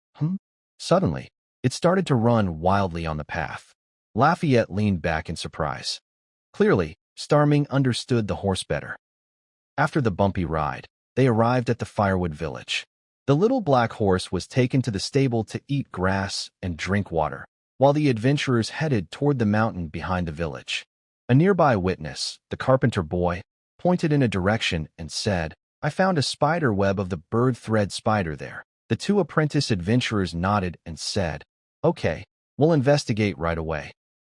Suddenly, it started to run wildly on the path. Lafayette leaned back in surprise. Clearly, Star Ming understood the horse better. After the bumpy ride, they arrived at the firewood village. The little black horse was taken to the stable to eat grass and drink water, while the adventurers headed toward the mountain behind the village. A nearby witness, the carpenter boy, pointed in a direction and said, I found a spider web of the bird thread spider there. The two apprentice adventurers nodded and said, okay, we'll investigate right away.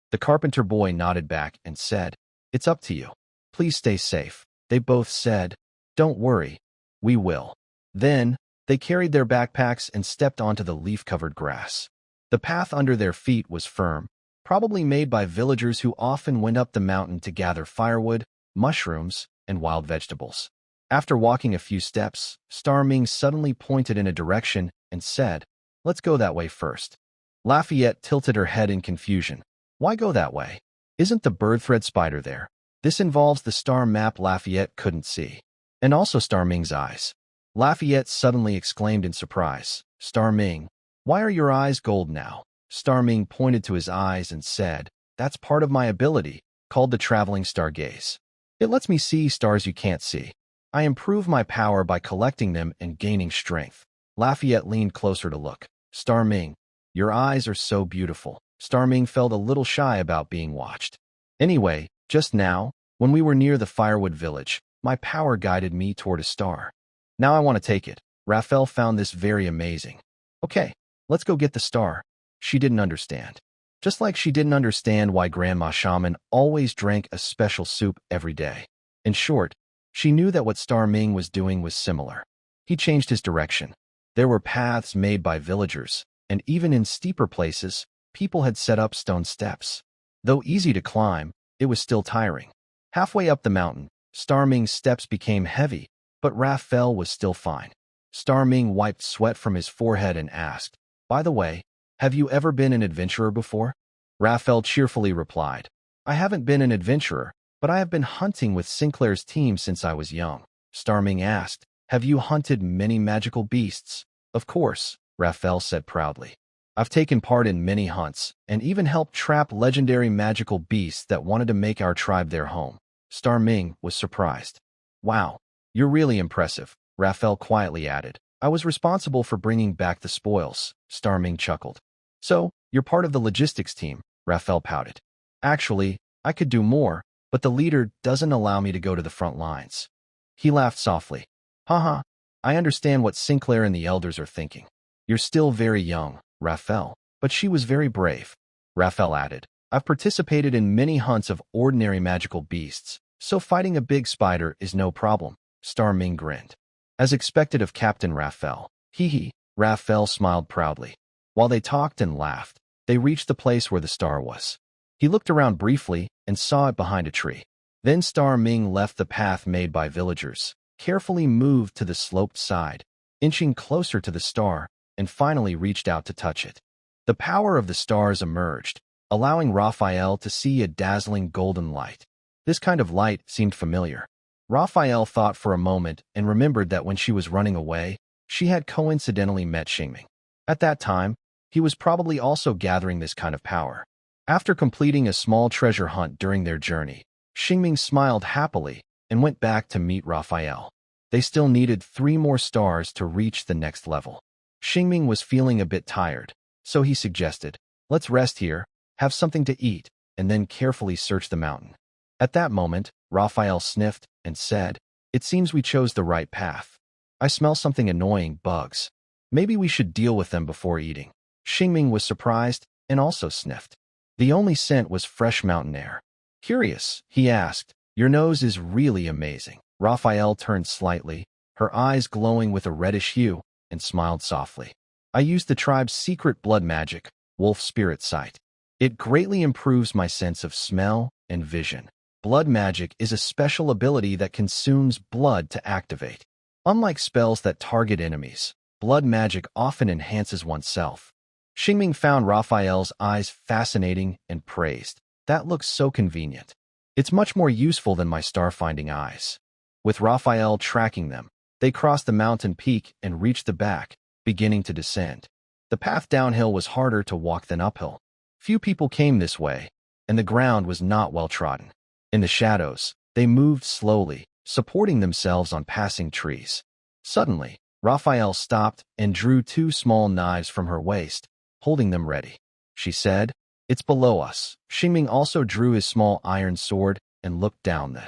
The carpenter boy nodded back and said, it's up to you. Please stay safe. They both said, don't worry, we will. Then, they carried their backpacks and stepped onto the leaf-covered grass. The path under their feet was firm, probably made by villagers who often went up the mountain to gather firewood, mushrooms, and wild vegetables. After walking a few steps, Star Ming suddenly pointed in a direction and said, let's go that way first. Lafayette tilted her head in confusion. Why go that way? Isn't the bird thread spider there? This involves the star map Lafayette couldn't see. And also Star Ming's eyes. Lafayette suddenly exclaimed in surprise. Star Ming, why are your eyes gold now? Star Ming pointed to his eyes and said, that's part of my ability, called the traveling stargaze. It lets me see stars you can't see. I improve my power by collecting them and gaining strength. Lafayette leaned closer to look. Star Ming, your eyes are so beautiful. Star Ming felt a little shy about being watched. Anyway, just now, when we were near the firewood village, my power guided me toward a star. Now I want to take it. Raphael found this very amazing. Okay, let's go get the star. She didn't understand. Just like she didn't understand why Grandma Shaman always drank a special soup every day. In short, she knew that what Star Ming was doing was similar. He changed his direction. There were paths made by villagers, and even in steeper places, people had set up stone steps. Though easy to climb, it was still tiring. Halfway up the mountain, Star Ming's steps became heavy, but Raphael was still fine. Star Ming wiped sweat from his forehead and asked, by the way, have you ever been an adventurer before? Raphael cheerfully replied, I haven't been an adventurer, but I have been hunting with Sinclair's team since I was young. Star Ming asked, have you hunted many magical beasts? Of course, Raphael said proudly. I've taken part in many hunts, and even helped trap legendary magical beasts that wanted to make our tribe their home. Star Ming was surprised. Wow, you're really impressive, Raphael quietly added. I was responsible for bringing back the spoils, Star Ming chuckled. So, you're part of the logistics team, Raphael pouted. Actually, I could do more, but the leader doesn't allow me to go to the front lines. He laughed softly. Haha, I understand what Sinclair and the elders are thinking. You're still very young, Raphael, but she was very brave. Raphael added, I've participated in many hunts of ordinary magical beasts, so fighting a big spider is no problem. Star Ming grinned. As expected of Captain Raphael, Raphael smiled proudly. While they talked and laughed, they reached the place where the star was. He looked around briefly and saw it behind a tree. Then Star Ming left the path made by villagers, carefully moved to the sloped side, inching closer to the star, and finally reached out to touch it. The power of the stars emerged, allowing Raphael to see a dazzling golden light. This kind of light seemed familiar. Raphael thought for a moment and remembered that when she was running away, she had coincidentally met Xingming. At that time, he was probably also gathering this kind of power. After completing a small treasure hunt during their journey, Xingming smiled happily and went back to meet Raphael. They still needed 3 more stars to reach the next level. Xingming was feeling a bit tired, so he suggested, let's rest here, have something to eat, and then carefully search the mountain. At that moment, Raphael sniffed and said, it seems we chose the right path. I smell something annoying, bugs. Maybe we should deal with them before eating. Xingming was surprised and also sniffed. The only scent was fresh mountain air. Curious, he asked, your nose is really amazing. Raphael turned slightly, her eyes glowing with a reddish hue, and smiled softly. I used the tribe's secret blood magic, Wolf Spirit Sight. It greatly improves my sense of smell and vision. Blood magic is a special ability that consumes blood to activate. Unlike spells that target enemies, blood magic often enhances oneself. Xingming found Raphael's eyes fascinating and praised. That looks so convenient. It's much more useful than my star-finding eyes. With Raphael tracking them, they crossed the mountain peak and reached the back, beginning to descend. The path downhill was harder to walk than uphill. Few people came this way, and the ground was not well trodden. In the shadows, they moved slowly, supporting themselves on passing trees. Suddenly, Raphael stopped and drew 2 small knives from her waist, holding them ready. She said, it's below us. Xingming also drew his small iron sword and looked down.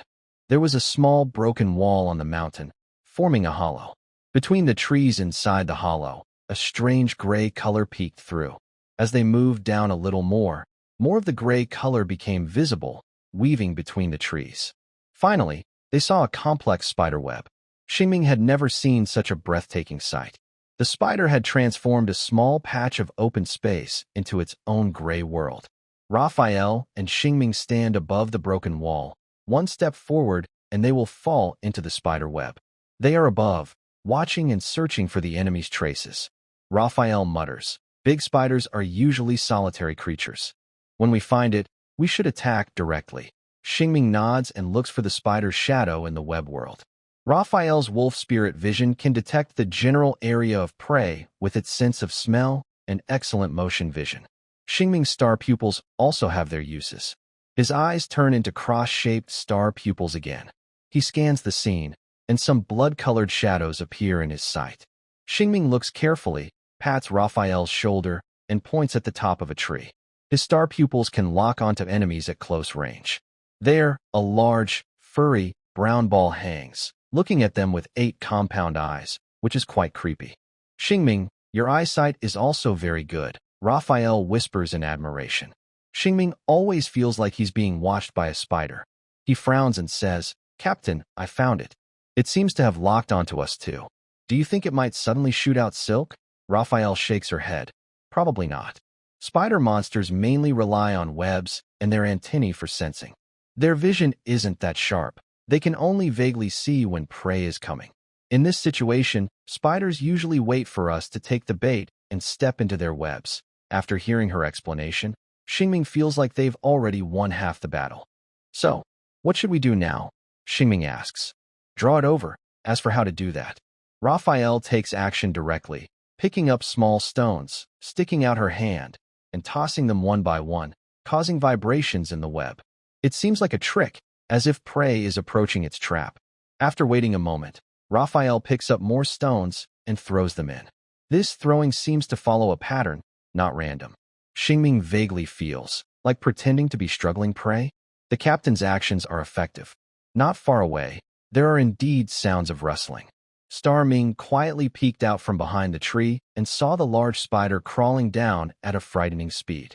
There was a small broken wall on the mountain, forming a hollow. Between the trees inside the hollow, a strange gray color peeked through. As they moved down a little more of the gray color became visible, weaving between the trees. Finally, they saw a complex spider web. Xingming had never seen such a breathtaking sight. The spider had transformed a small patch of open space into its own gray world. Raphael and Xingming stand above the broken wall. One step forward, and they will fall into the spider web. They are above, watching and searching for the enemy's traces. Raphael mutters, big spiders are usually solitary creatures. When we find it, We should attack directly. Xingming nods and looks for the spider's shadow in the web world. Raphael's wolf spirit vision can detect the general area of prey with its sense of smell and excellent motion vision. Xingming's star pupils also have their uses. His eyes turn into cross-shaped star pupils again. He scans the scene, and some blood-colored shadows appear in his sight. Xingming looks carefully, pats Raphael's shoulder, and points at the top of a tree. His star pupils can lock onto enemies at close range. There, a large, furry, brown ball hangs, looking at them with 8 compound eyes, which is quite creepy. Xingming, your eyesight is also very good, Raphael whispers in admiration. Xingming always feels like he's being watched by a spider. He frowns and says, Captain, I found it. It seems to have locked onto us too. Do you think it might suddenly shoot out silk? Raphael shakes her head. Probably not. Spider monsters mainly rely on webs and their antennae for sensing. Their vision isn't that sharp. They can only vaguely see when prey is coming. In this situation, spiders usually wait for us to take the bait and step into their webs. After hearing her explanation, Xingming feels like they've already won half the battle. So, what should we do now? Xingming asks. Draw it over. As for how to do that, Raphael takes action directly, picking up small stones, sticking out her hand, and tossing them one by one, causing vibrations in the web. It seems like a trick, as if prey is approaching its trap. After waiting a moment, Raphael picks up more stones and throws them in. This throwing seems to follow a pattern, not random. Xingming vaguely feels like pretending to be struggling prey. The captain's actions are effective. Not far away, there are indeed sounds of rustling. Star Ming quietly peeked out from behind the tree and saw the large spider crawling down at a frightening speed.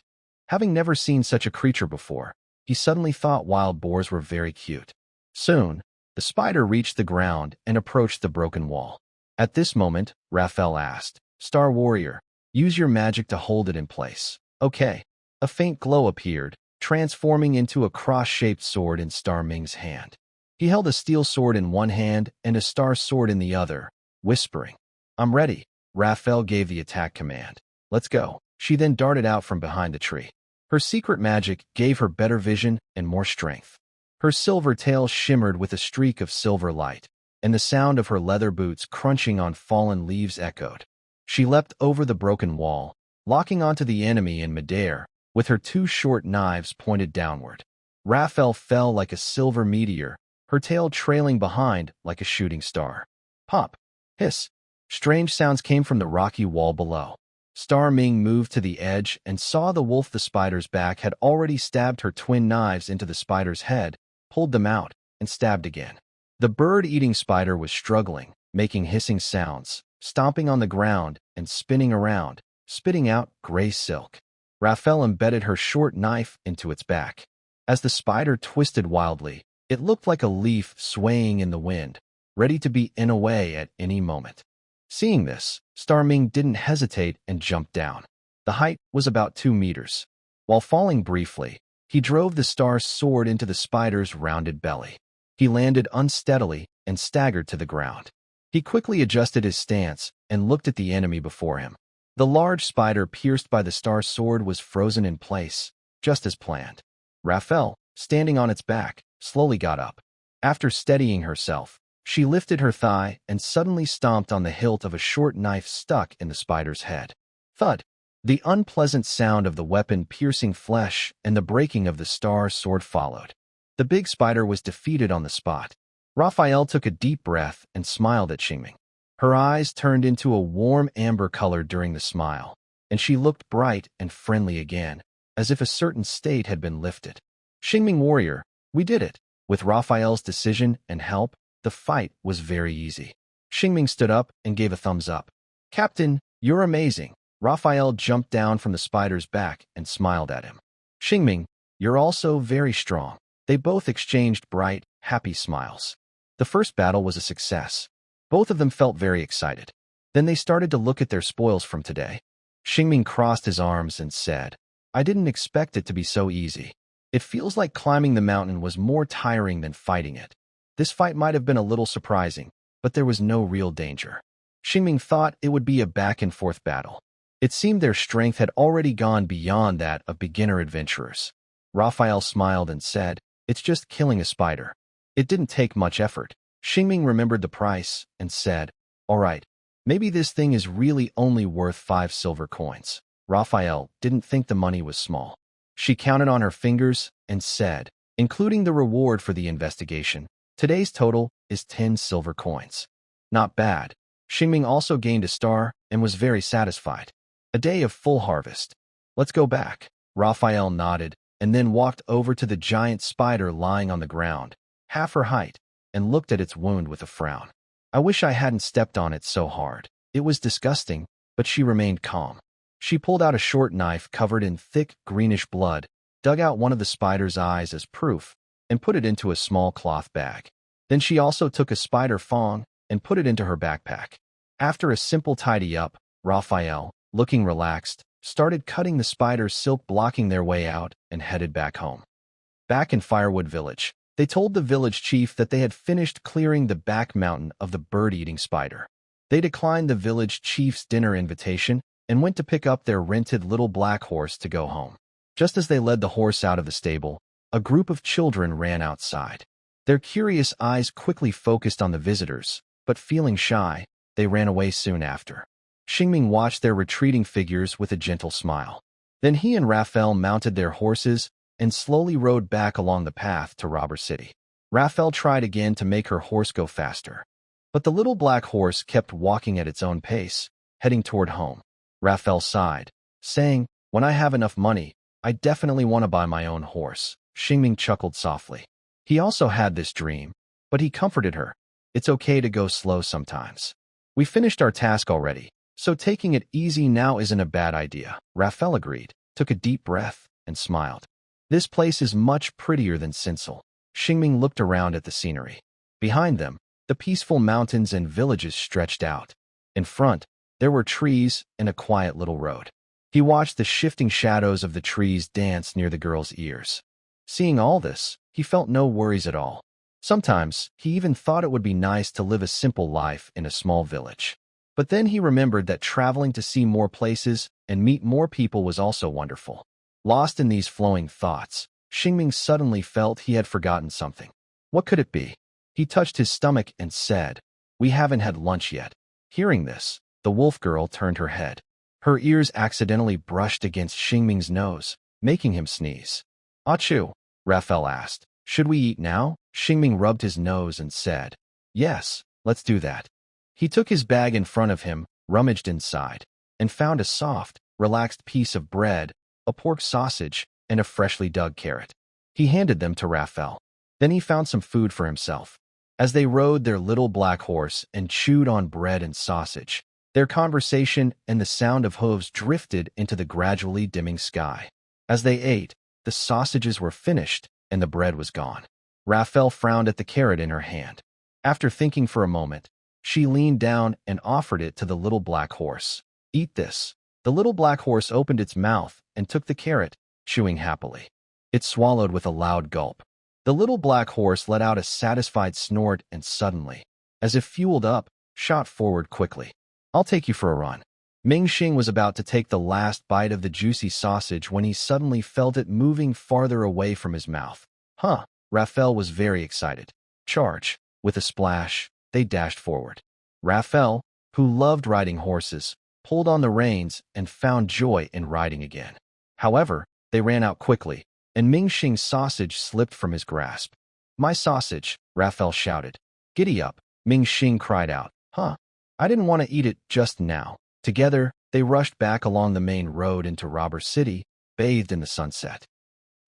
Having never seen such a creature before, he suddenly thought wild boars were very cute. Soon, the spider reached the ground and approached the broken wall. At this moment, Raphael asked, Star Warrior, use your magic to hold it in place. Okay. A faint glow appeared, transforming into a cross-shaped sword in Star Ming's hand. He held a steel sword in one hand and a star sword in the other, whispering, I'm ready. Raphael gave the attack command. Let's go. She then darted out from behind the tree. Her secret magic gave her better vision and more strength. Her silver tail shimmered with a streak of silver light, and the sound of her leather boots crunching on fallen leaves echoed. She leapt over the broken wall, locking onto the enemy in midair, with her 2 short knives pointed downward. Raphael fell like a silver meteor, her tail trailing behind like a shooting star. Pop! Hiss! Strange sounds came from the rocky wall below. Star Ming moved to the edge and saw the wolf. The spider's back had already stabbed her twin knives into the spider's head, pulled them out, and stabbed again. The bird-eating spider was struggling, making hissing sounds, stomping on the ground and spinning around, spitting out gray silk. Raphael embedded her short knife into its back. As the spider twisted wildly, it looked like a leaf swaying in the wind, ready to be in away at any moment. Seeing this, Star Ming didn't hesitate and jumped down. The height was about 2 meters. While falling briefly, he drove the star's sword into the spider's rounded belly. He landed unsteadily and staggered to the ground. He quickly adjusted his stance and looked at the enemy before him. The large spider pierced by the star's sword was frozen in place, just as planned. Raphael, standing on its back, slowly got up. After steadying herself, she lifted her thigh and suddenly stomped on the hilt of a short knife stuck in the spider's head. Thud! The unpleasant sound of the weapon piercing flesh and the breaking of the star's sword followed. The big spider was defeated on the spot. Raphael took a deep breath and smiled at Xingming. Her eyes turned into a warm amber color during the smile, and she looked bright and friendly again, as if a certain state had been lifted. Xingming warrior, we did it. With Raphael's decision and help, the fight was very easy. Xingming stood up and gave a thumbs up. Captain, you're amazing. Raphael jumped down from the spider's back and smiled at him. Xingming, you're also very strong. They both exchanged bright, happy smiles. The first battle was a success. Both of them felt very excited. Then they started to look at their spoils from today. Xingming crossed his arms and said, I didn't expect it to be so easy. It feels like climbing the mountain was more tiring than fighting it. This fight might have been a little surprising, but there was no real danger. Xingming thought it would be a back-and-forth battle. It seemed their strength had already gone beyond that of beginner adventurers. Raphael smiled and said, "It's just killing a spider. It didn't take much effort." Xingming remembered the price and said, "All right, maybe this thing is really only worth 5 silver coins." Raphael didn't think the money was small. She counted on her fingers and said, "Including the reward for the investigation, today's total is 10 silver coins." Not bad. Xingming also gained a star and was very satisfied. A day of full harvest. "Let's go back." Raphael nodded and then walked over to the giant spider lying on the ground, half her height, and looked at its wound with a frown. "I wish I hadn't stepped on it so hard. It was disgusting," but she remained calm. She pulled out a short knife covered in thick, greenish blood, dug out one of the spider's eyes as proof, and put it into a small cloth bag. Then she also took a spider fang and put it into her backpack. After a simple tidy-up, Raphael, looking relaxed, started cutting the spider's silk, blocking their way out, and headed back home. Back in Firewood Village, they told the village chief that they had finished clearing the back mountain of the bird-eating spider. They declined the village chief's dinner invitation and went to pick up their rented little black horse to go home. Just as they led the horse out of the stable, a group of children ran outside. Their curious eyes quickly focused on the visitors, but feeling shy, they ran away soon after. Xingming watched their retreating figures with a gentle smile. Then he and Raphael mounted their horses and slowly rode back along the path to Robber City. Raphael tried again to make her horse go faster, but the little black horse kept walking at its own pace, heading toward home. Raphael sighed, saying, "When I have enough money, I definitely want to buy my own horse." Xingming chuckled softly. He also had this dream, but he comforted her. "It's okay to go slow sometimes. We finished our task already, so taking it easy now isn't a bad idea." Raphael agreed, took a deep breath, and smiled. "This place is much prettier than Sinsel." Xingming looked around at the scenery. Behind them, the peaceful mountains and villages stretched out. In front, there were trees and a quiet little road. He watched the shifting shadows of the trees dance near the girl's ears. Seeing all this, he felt no worries at all. Sometimes, he even thought it would be nice to live a simple life in a small village. But then he remembered that traveling to see more places and meet more people was also wonderful. Lost in these flowing thoughts, Xingming suddenly felt he had forgotten something. What could it be? He touched his stomach and said, "We haven't had lunch yet." Hearing this, the wolf girl turned her head. Her ears accidentally brushed against Xingming's nose, making him sneeze. "Achoo," Raphael asked. "Should we eat now?" Xingming rubbed his nose and said, "Yes, let's do that." He took his bag in front of him, rummaged inside, and found a soft, relaxed piece of bread, a pork sausage, and a freshly dug carrot. He handed them to Raphael. Then he found some food for himself. As they rode their little black horse and chewed on bread and sausage, their conversation and the sound of hooves drifted into the gradually dimming sky. As they ate, the sausages were finished and the bread was gone. Raphael frowned at the carrot in her hand. After thinking for a moment, she leaned down and offered it to the little black horse. "Eat this." The little black horse opened its mouth and took the carrot, chewing happily. It swallowed with a loud gulp. The little black horse let out a satisfied snort and suddenly, as if fueled up, shot forward quickly. "I'll take you for a run." Ming Xing was about to take the last bite of the juicy sausage when he suddenly felt it moving farther away from his mouth. "Huh!" Raphael was very excited. "Charge!" With a splash, they dashed forward. Raphael, who loved riding horses, pulled on the reins and found joy in riding again. However, they ran out quickly, and Ming Xing's sausage slipped from his grasp. "My sausage!" Raphael shouted. "Giddy up!" Ming Xing cried out. "Huh! I didn't want to eat it just now." Together, they rushed back along the main road into Robber City, bathed in the sunset.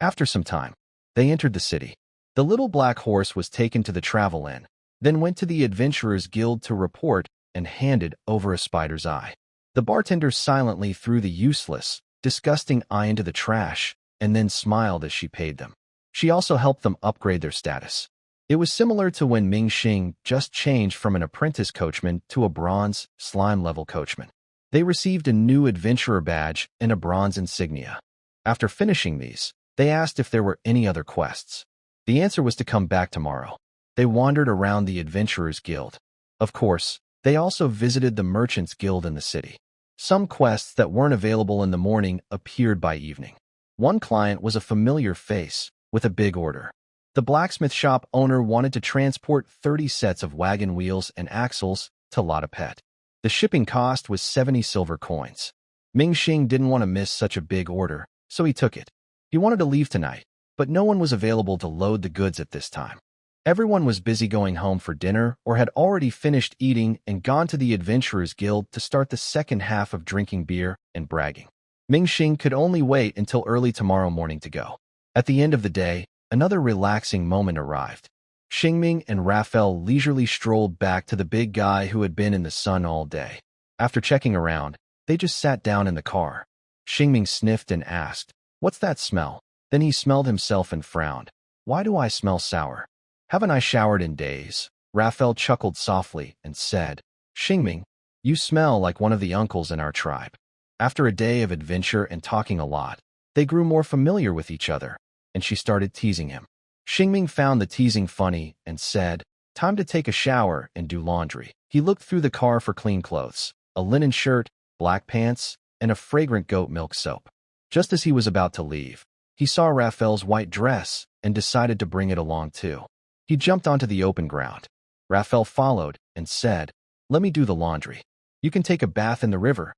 After some time, they entered the city. The little black horse was taken to the travel inn, then went to the Adventurers Guild to report and handed over a spider's eye. The bartender silently threw the useless, disgusting eye into the trash and then smiled as she paid them. She also helped them upgrade their status. It was similar to when Ming Xing just changed from an apprentice coachman to a bronze, slime-level coachman. They received a new adventurer badge and a bronze insignia. After finishing these, they asked if there were any other quests. The answer was to come back tomorrow. They wandered around the Adventurers Guild. Of course, they also visited the Merchants Guild in the city. Some quests that weren't available in the morning appeared by evening. One client was a familiar face with a big order. The blacksmith shop owner wanted to transport 30 sets of wagon wheels and axles to Lattapet. The shipping cost was 70 silver coins. Ming Xing didn't want to miss such a big order, so he took it. He wanted to leave tonight, but no one was available to load the goods at this time. Everyone was busy going home for dinner or had already finished eating and gone to the Adventurers Guild to start the second half of drinking beer and bragging. Ming Xing could only wait until early tomorrow morning to go. At the end of the day, another relaxing moment arrived. Xingming and Raphael leisurely strolled back to the big guy who had been in the sun all day. After checking around, they just sat down in the car. Xingming sniffed and asked, "What's that smell?" Then he smelled himself and frowned. "Why do I smell sour? Haven't I showered in days?" Raphael chuckled softly and said, "Xingming, you smell like one of the uncles in our tribe." After a day of adventure and talking a lot, they grew more familiar with each other, and she started teasing him. Xingming found the teasing funny and said, "Time to take a shower and do laundry." He looked through the car for clean clothes, a linen shirt, black pants, and a fragrant goat milk soap. Just as he was about to leave, he saw Raphael's white dress and decided to bring it along too. He jumped onto the open ground. Raphael followed and said, "Let me do the laundry. You can take a bath in the river."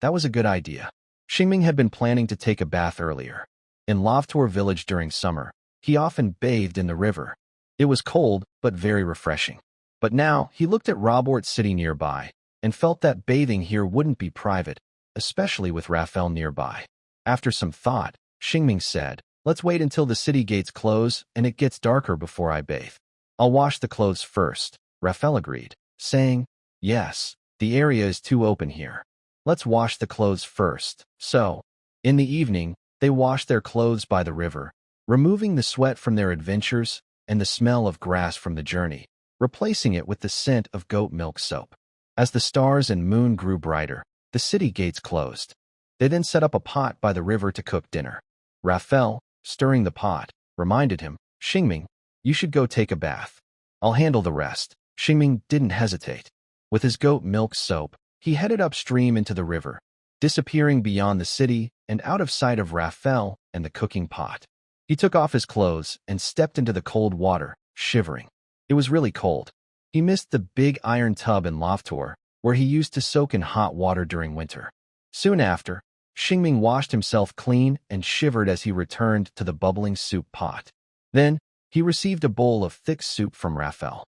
That was a good idea. Xingming had been planning to take a bath earlier. In Lavtor village during summer, he often bathed in the river. It was cold, but very refreshing. But now, he looked at Robert City nearby, and felt that bathing here wouldn't be private, especially with Raphael nearby. After some thought, Xingming said, "Let's wait until the city gates close and it gets darker before I bathe. I'll wash the clothes first." Raphael agreed, saying, "Yes, the area is too open here. Let's wash the clothes first." So, in the evening, they washed their clothes by the river, removing the sweat from their adventures and the smell of grass from the journey, replacing it with the scent of goat milk soap. As the stars and moon grew brighter, the city gates closed. They then set up a pot by the river to cook dinner. Raphael, stirring the pot, reminded him, "Xingming, you should go take a bath. I'll handle the rest." Xingming didn't hesitate. With his goat milk soap, he headed upstream into the river, disappearing beyond the city and out of sight of Raphael and the cooking pot. He took off his clothes and stepped into the cold water, shivering. It was really cold. He missed the big iron tub in Loftor, where he used to soak in hot water during winter. Soon after, Xingming washed himself clean and shivered as he returned to the bubbling soup pot. Then, he received a bowl of thick soup from Raphael.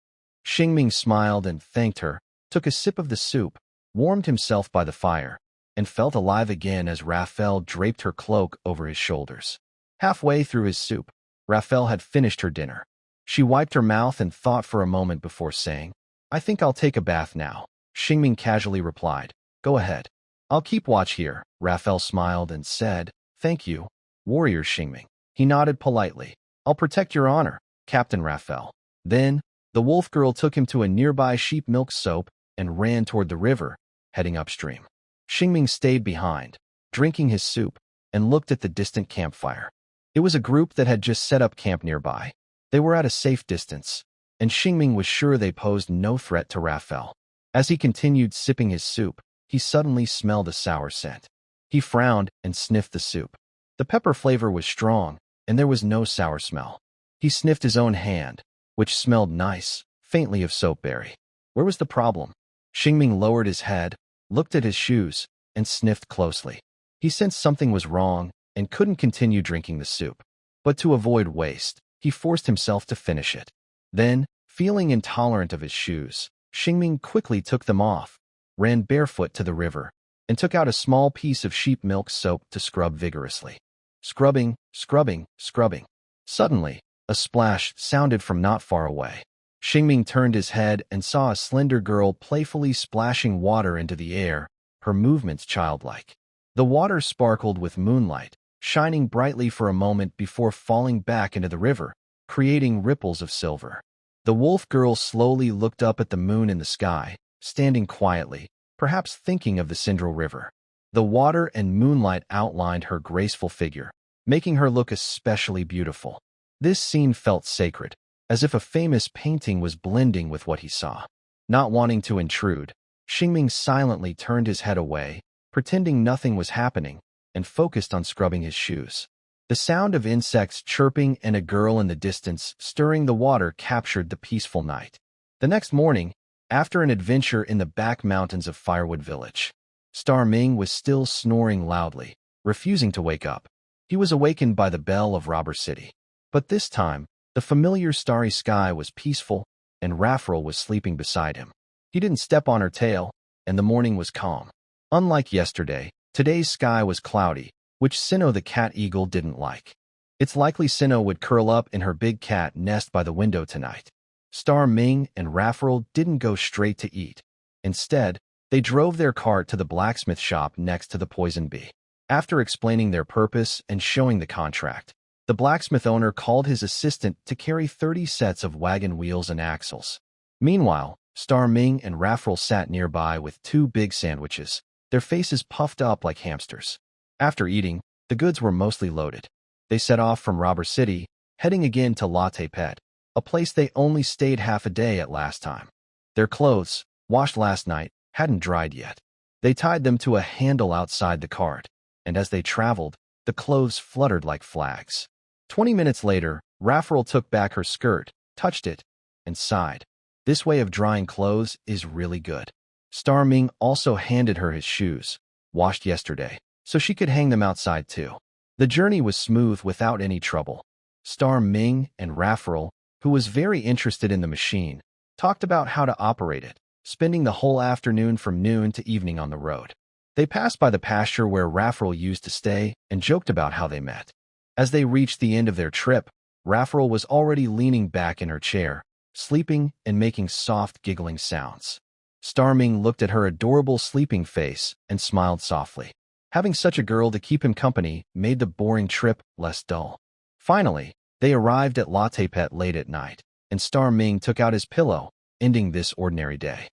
Xingming smiled and thanked her, took a sip of the soup, warmed himself by the fire, and felt alive again as Raphael draped her cloak over his shoulders. Halfway through his soup, Raphael had finished her dinner. She wiped her mouth and thought for a moment before saying, "I think I'll take a bath now." Xingming casually replied, "Go ahead. I'll keep watch here." Raphael smiled and said, "Thank you, warrior Xingming." He nodded politely. "I'll protect your honor, Captain Raphael." Then, the wolf girl took him to a nearby sheep milk soap and ran toward the river, heading upstream. Xingming stayed behind, drinking his soup, and looked at the distant campfire. It was a group that had just set up camp nearby. They were at a safe distance, and Xingming was sure they posed no threat to Raphael. As he continued sipping his soup, he suddenly smelled a sour scent. He frowned and sniffed the soup. The pepper flavor was strong, and there was no sour smell. He sniffed his own hand, which smelled nice, faintly of soapberry. Where was the problem? Xingming lowered his head, looked at his shoes, and sniffed closely. He sensed something was wrong and couldn't continue drinking the soup. But to avoid waste, he forced himself to finish it. Then, feeling intolerant of his shoes, Xingming quickly took them off, ran barefoot to the river, and took out a small piece of sheep milk soap to scrub vigorously. Scrubbing, scrubbing, scrubbing. Suddenly, a splash sounded from not far away. Xingming turned his head and saw a slender girl playfully splashing water into the air, her movements childlike. The water sparkled with moonlight, shining brightly for a moment before falling back into the river, creating ripples of silver. The wolf girl slowly looked up at the moon in the sky, standing quietly, perhaps thinking of the Sindral River. The water and moonlight outlined her graceful figure, making her look especially beautiful. This scene felt sacred, as if a famous painting was blending with what he saw. Not wanting to intrude, Xingming silently turned his head away, pretending nothing was happening, and focused on scrubbing his shoes. The sound of insects chirping and a girl in the distance stirring the water captured the peaceful night. The next morning, after an adventure in the back mountains of Firewood Village, Star Ming was still snoring loudly, refusing to wake up. He was awakened by the bell of Robber City. But this time, the familiar starry sky was peaceful, and Raphael was sleeping beside him. He didn't step on her tail, and the morning was calm. Unlike yesterday, today's sky was cloudy, which Sinnoh the cat eagle didn't like. It's likely Sinnoh would curl up in her big cat nest by the window tonight. Star Ming and Raphael didn't go straight to eat. Instead, they drove their cart to the blacksmith shop next to the poison bee. After explaining their purpose and showing the contract, the blacksmith owner called his assistant to carry 30 sets of wagon wheels and axles. Meanwhile, Star Ming and Raphael sat nearby with 2 big sandwiches, their faces puffed up like hamsters. After eating, the goods were mostly loaded. They set off from Robber City, heading again to Latte Pet, a place they only stayed half a day at last time. Their clothes, washed last night, hadn't dried yet. They tied them to a handle outside the cart, and as they traveled, the clothes fluttered like flags. 20 minutes later, Raphael took back her skirt, touched it, and sighed. This way of drying clothes is really good. Star Ming also handed her his shoes, washed yesterday, so she could hang them outside too. The journey was smooth without any trouble. Star Ming and Raphael, who was very interested in the machine, talked about how to operate it, spending the whole afternoon from noon to evening on the road. They passed by the pasture where Raphael used to stay and joked about how they met. As they reached the end of their trip, Raphael was already leaning back in her chair, sleeping and making soft giggling sounds. Star Ming looked at her adorable sleeping face and smiled softly. Having such a girl to keep him company made the boring trip less dull. Finally, they arrived at Latte Pet late at night, and Star Ming took out his pillow, ending this ordinary day.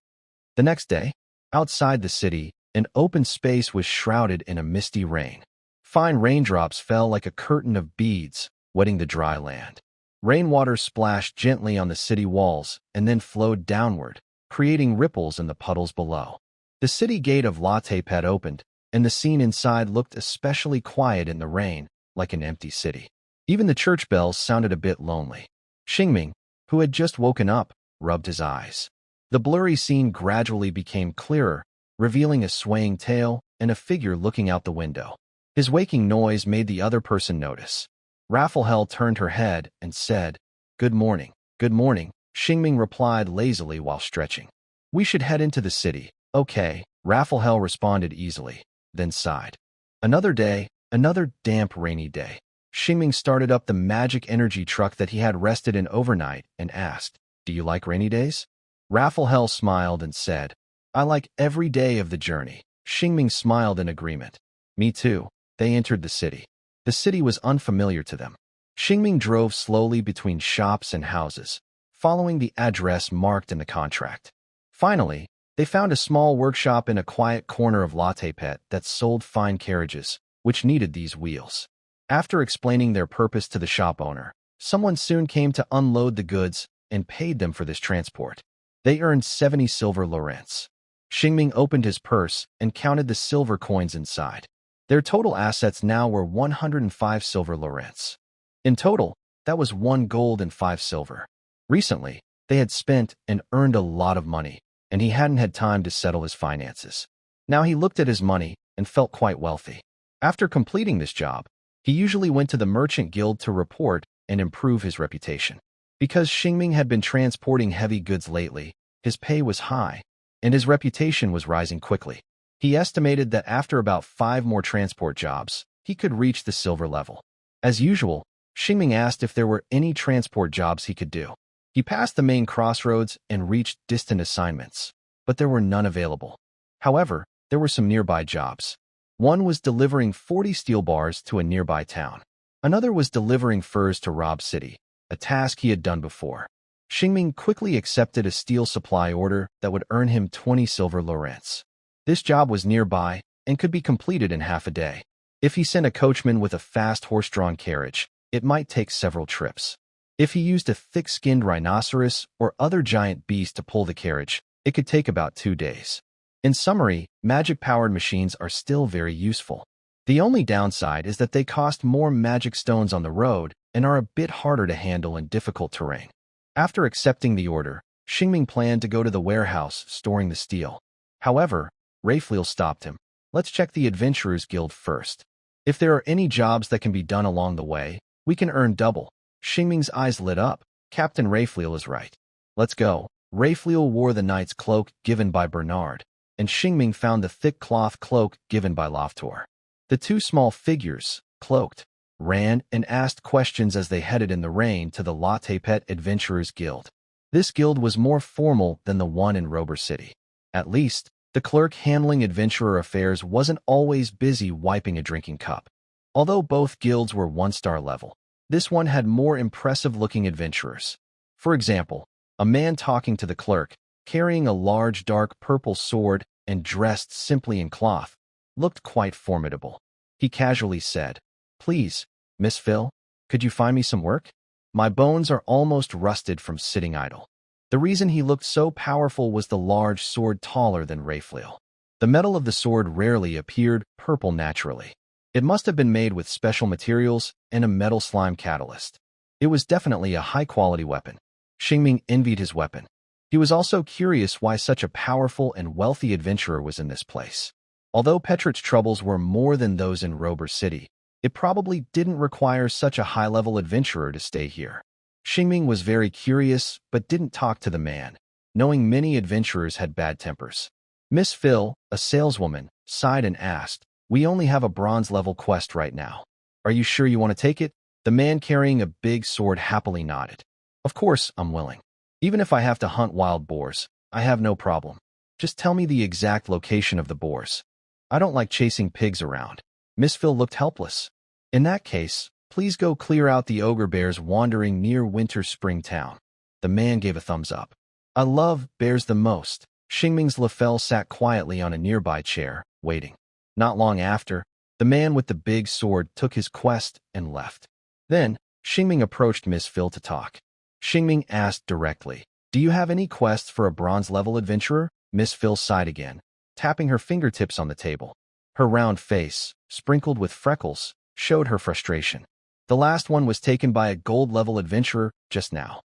The next day, outside the city, an open space was shrouded in a misty rain. Fine raindrops fell like a curtain of beads, wetting the dry land. Rainwater splashed gently on the city walls and then flowed downward, creating ripples in the puddles below. The city gate of Latte Pet opened, and the scene inside looked especially quiet in the rain, like an empty city. Even the church bells sounded a bit lonely. Xingming, who had just woken up, rubbed his eyes. The blurry scene gradually became clearer, revealing a swaying tail and a figure looking out the window. His waking noise made the other person notice. Raphael turned her head and said, "Good morning." "Good morning," Xingming replied lazily while stretching. "We should head into the city." "Okay," Raphael responded easily, then sighed. Another day, another damp rainy day. Xingming started up the magic energy truck that he had rested in overnight and asked, "Do you like rainy days?" Raphael smiled and said, "I like every day of the journey." Xingming smiled in agreement. "Me too." They entered the city. The city was unfamiliar to them. Xingming drove slowly between shops and houses, following the address marked in the contract. Finally, they found a small workshop in a quiet corner of Latte Pet that sold fine carriages, which needed these wheels. After explaining their purpose to the shop owner, someone soon came to unload the goods and paid them for this transport. They earned 70 silver lorents. Xingming opened his purse and counted the silver coins inside. Their total assets now were 105 silver lorents. In total, that was 1 gold and 5 silver. Recently, they had spent and earned a lot of money, and he hadn't had time to settle his finances. Now he looked at his money and felt quite wealthy. After completing this job, he usually went to the merchant guild to report and improve his reputation. Because Xingming had been transporting heavy goods lately, his pay was high, and his reputation was rising quickly. He estimated that after about 5 more transport jobs, he could reach the silver level. As usual, Xingming asked if there were any transport jobs he could do. He passed the main crossroads and reached distant assignments, but there were none available. However, there were some nearby jobs. One was delivering 40 steel bars to a nearby town. Another was delivering furs to Rob City, a task he had done before. Xingming quickly accepted a steel supply order that would earn him 20 silver lorents. This job was nearby and could be completed in half a day. If he sent a coachman with a fast horse-drawn carriage, it might take several trips. If he used a thick-skinned rhinoceros or other giant beast to pull the carriage, it could take about 2 days. In summary, magic-powered machines are still very useful. The only downside is that they cost more magic stones on the road and are a bit harder to handle in difficult terrain. After accepting the order, Xingming planned to go to the warehouse storing the steel. However, Raphael stopped him. Let's check the Adventurers Guild first. If there are any jobs that can be done along the way, we can earn double. Xingming's eyes lit up. Captain Raphael is right. Let's go. Raphael wore the knight's cloak given by Bernard, and Xingming found the thick cloth cloak given by Loftor. The two small figures, cloaked, ran and asked questions as they headed in the rain to the Latte Pet Adventurers Guild. This guild was more formal than the one in Rober City. At least, the clerk handling adventurer affairs wasn't always busy wiping a drinking cup. Although both guilds were 1-star level, this one had more impressive-looking adventurers. For example, a man talking to the clerk, carrying a large dark purple sword and dressed simply in cloth, looked quite formidable. He casually said, "Please, Miss Phil, could you find me some work? My bones are almost rusted from sitting idle." The reason he looked so powerful was the large sword taller than Raphael. The metal of the sword rarely appeared purple naturally. It must have been made with special materials and a metal slime catalyst. It was definitely a high-quality weapon. Xingming envied his weapon. He was also curious why such a powerful and wealthy adventurer was in this place. Although Petrich's troubles were more than those in Rober City, it probably didn't require such a high-level adventurer to stay here. Xingming was very curious but didn't talk to the man, knowing many adventurers had bad tempers. Miss Phil, a saleswoman, sighed and asked, "We only have a bronze-level quest right now. Are you sure you want to take it?" The man carrying a big sword happily nodded. "Of course, I'm willing. Even if I have to hunt wild boars, I have no problem. Just tell me the exact location of the boars. I don't like chasing pigs around." Miss Phil looked helpless. "In that case, please go clear out the ogre bears wandering near Winter Spring Town." The man gave a thumbs up. "I love bears the most." Xingming's Lefel sat quietly on a nearby chair, waiting. Not long after, the man with the big sword took his quest and left. Then, Xingming approached Miss Phil to talk. Xingming asked directly, "Do you have any quests for a bronze-level adventurer?" Miss Phil sighed again, tapping her fingertips on the table. Her round face, sprinkled with freckles, showed her frustration. "The last one was taken by a gold-level adventurer just now."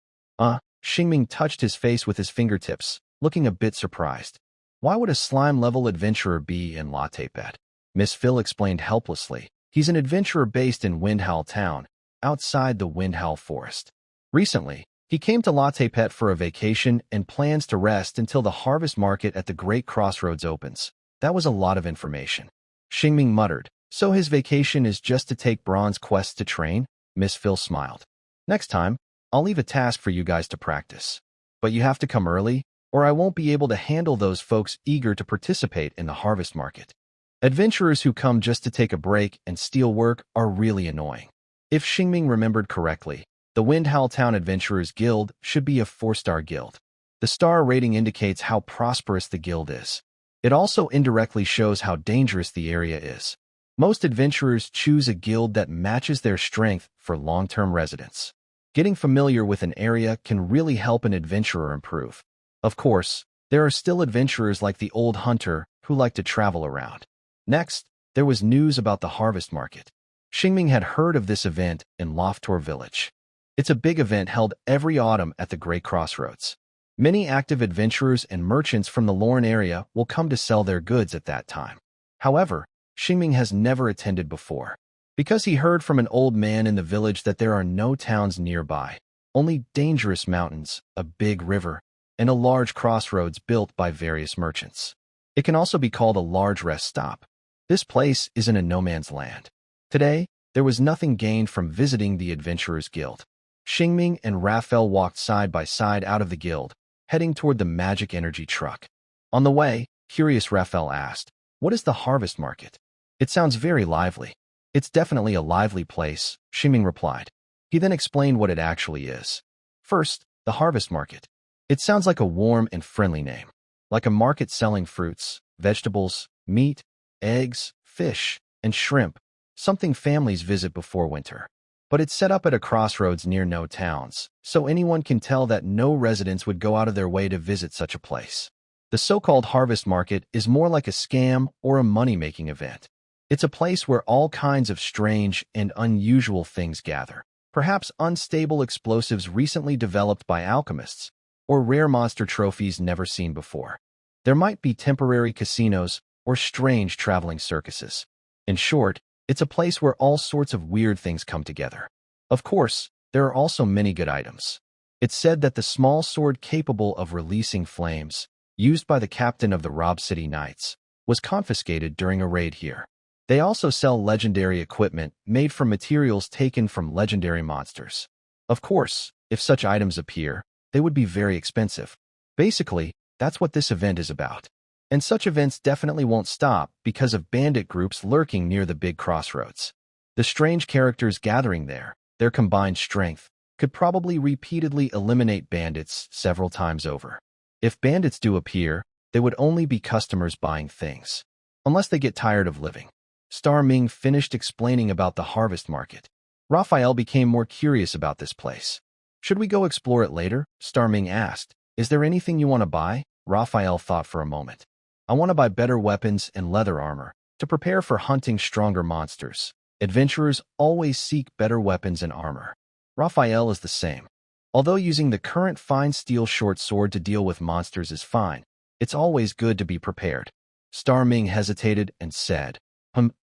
Xingming touched his face with his fingertips, looking a bit surprised. "Why would a slime-level adventurer be in Latte Pet?" Miss Phil explained helplessly. "He's an adventurer based in Windhowl Town, outside the Windhowl Forest. Recently, he came to Latte Pet for a vacation and plans to rest until the harvest market at the Great Crossroads opens." That was a lot of information. Xingming muttered, "So his vacation is just to take bronze quests to train?" Miss Phil smiled. "Next time, I'll leave a task for you guys to practice. But you have to come early, or I won't be able to handle those folks eager to participate in the harvest market. Adventurers who come just to take a break and steal work are really annoying." If Xingming remembered correctly, the Windhowl Town Adventurers Guild should be a 4-star guild. The star rating indicates how prosperous the guild is. It also indirectly shows how dangerous the area is. Most adventurers choose a guild that matches their strength for long-term residence. Getting familiar with an area can really help an adventurer improve. Of course, there are still adventurers like the old hunter who like to travel around. Next, there was news about the harvest market. Xingming had heard of this event in Loftor Village. It's a big event held every autumn at the Great Crossroads. Many active adventurers and merchants from the Lorne area will come to sell their goods at that time. However, Xingming has never attended before, because he heard from an old man in the village that there are no towns nearby, only dangerous mountains, a big river, and a large crossroads built by various merchants. It can also be called a large rest stop. This place is in a no-man's land. Today, there was nothing gained from visiting the Adventurers Guild. Xingming and Raphael walked side by side out of the guild, heading toward the magic energy truck. On the way, curious Raphael asked, "What is the harvest market? It sounds very lively." "It's definitely a lively place," Xingming replied. He then explained what it actually is. First, the harvest market. It sounds like a warm and friendly name, like a market selling fruits, vegetables, meat, eggs, fish, and shrimp, something families visit before winter. But it's set up at a crossroads near no towns, so anyone can tell that no residents would go out of their way to visit such a place. The so-called harvest market is more like a scam or a money-making event. It's a place where all kinds of strange and unusual things gather. Perhaps unstable explosives recently developed by alchemists, or rare monster trophies never seen before. There might be temporary casinos or strange traveling circuses. In short, it's a place where all sorts of weird things come together. Of course, there are also many good items. It's said that the small sword capable of releasing flames, used by the captain of the Rob City Knights, was confiscated during a raid here. They also sell legendary equipment made from materials taken from legendary monsters. Of course, if such items appear, they would be very expensive. Basically, that's what this event is about. And such events definitely won't stop because of bandit groups lurking near the big crossroads. The strange characters gathering there, their combined strength, could probably repeatedly eliminate bandits several times over. If bandits do appear, they would only be customers buying things. Unless they get tired of living. Star Ming finished explaining about the harvest market. Raphael became more curious about this place. Should we go explore it later? Star Ming asked. Is there anything you want to buy? Raphael thought for a moment. I want to buy better weapons and leather armor to prepare for hunting stronger monsters. Adventurers always seek better weapons and armor. Raphael is the same. Although using the current fine steel short sword to deal with monsters is fine, it's always good to be prepared. Star Ming hesitated and said,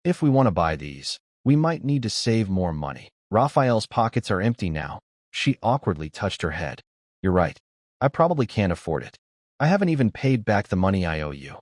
if we want to buy these, we might need to save more money. Raphael's pockets are empty now. She awkwardly touched her head. You're right. I probably can't afford it. I haven't even paid back the money I owe you.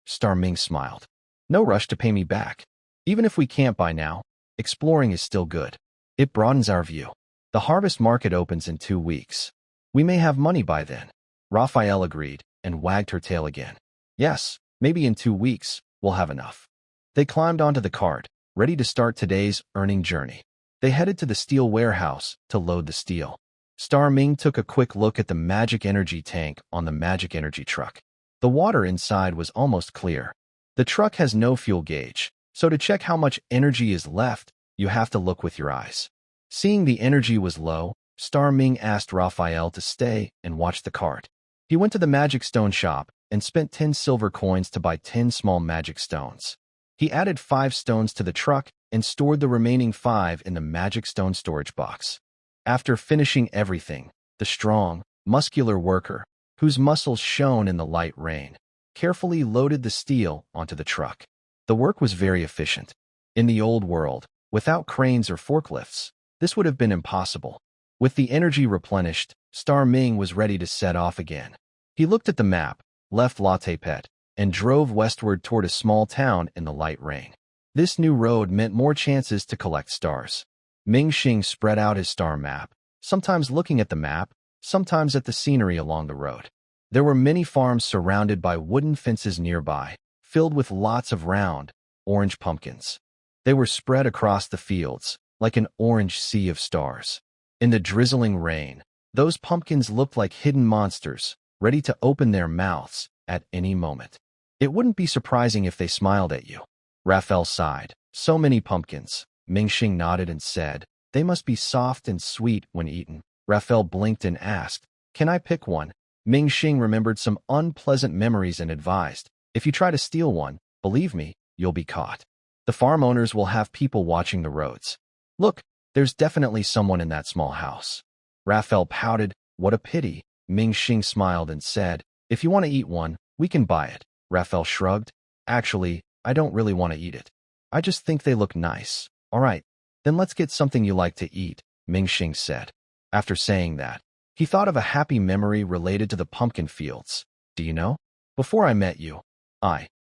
Star Ming smiled. No rush to pay me back. Even if we can't buy now, exploring is still good. It broadens our view. The harvest market opens in 2 weeks. We may have money by then. Raphael agreed and wagged her tail again. Yes, maybe in 2 weeks, we'll have enough. They climbed onto the cart, ready to start today's earning journey. They headed to the steel warehouse to load the steel. Star Ming took a quick look at the magic energy tank on the magic energy truck. The water inside was almost clear. The truck has no fuel gauge, so to check how much energy is left, you have to look with your eyes. Seeing the energy was low, Star Ming asked Raphael to stay and watch the cart. He went to the magic stone shop and spent 10 silver coins to buy 10 small magic stones. He added 5 stones to the truck and stored the remaining 5 in the magic stone storage box. After finishing everything, the strong, muscular worker, whose muscles shone in the light rain, carefully loaded the steel onto the truck. The work was very efficient. In the old world, without cranes or forklifts, this would have been impossible. With the energy replenished, Star Ming was ready to set off again. He looked at the map, left Latte Pet, and drove westward toward a small town in the light rain. This new road meant more chances to collect stars. Ming Xing spread out his star map, sometimes looking at the map, sometimes at the scenery along the road. There were many farms surrounded by wooden fences nearby, filled with lots of round, orange pumpkins. They were spread across the fields, like an orange sea of stars. In the drizzling rain, those pumpkins looked like hidden monsters, ready to open their mouths at any moment. It wouldn't be surprising if they smiled at you. Raphael sighed. So many pumpkins. Ming Xing nodded and said, they must be soft and sweet when eaten. Raphael blinked and asked, can I pick one? Ming Xing remembered some unpleasant memories and advised, if you try to steal one, believe me, you'll be caught. The farm owners will have people watching the roads. Look, there's definitely someone in that small house. Raphael pouted, what a pity. Ming Xing smiled and said, if you want to eat one, we can buy it. Raphael shrugged. Actually, I don't really want to eat it. I just think they look nice. All right, then let's get something you like to eat, Ming Xing said. After saying that, he thought of a happy memory related to the pumpkin fields. Do you know? Before I met you,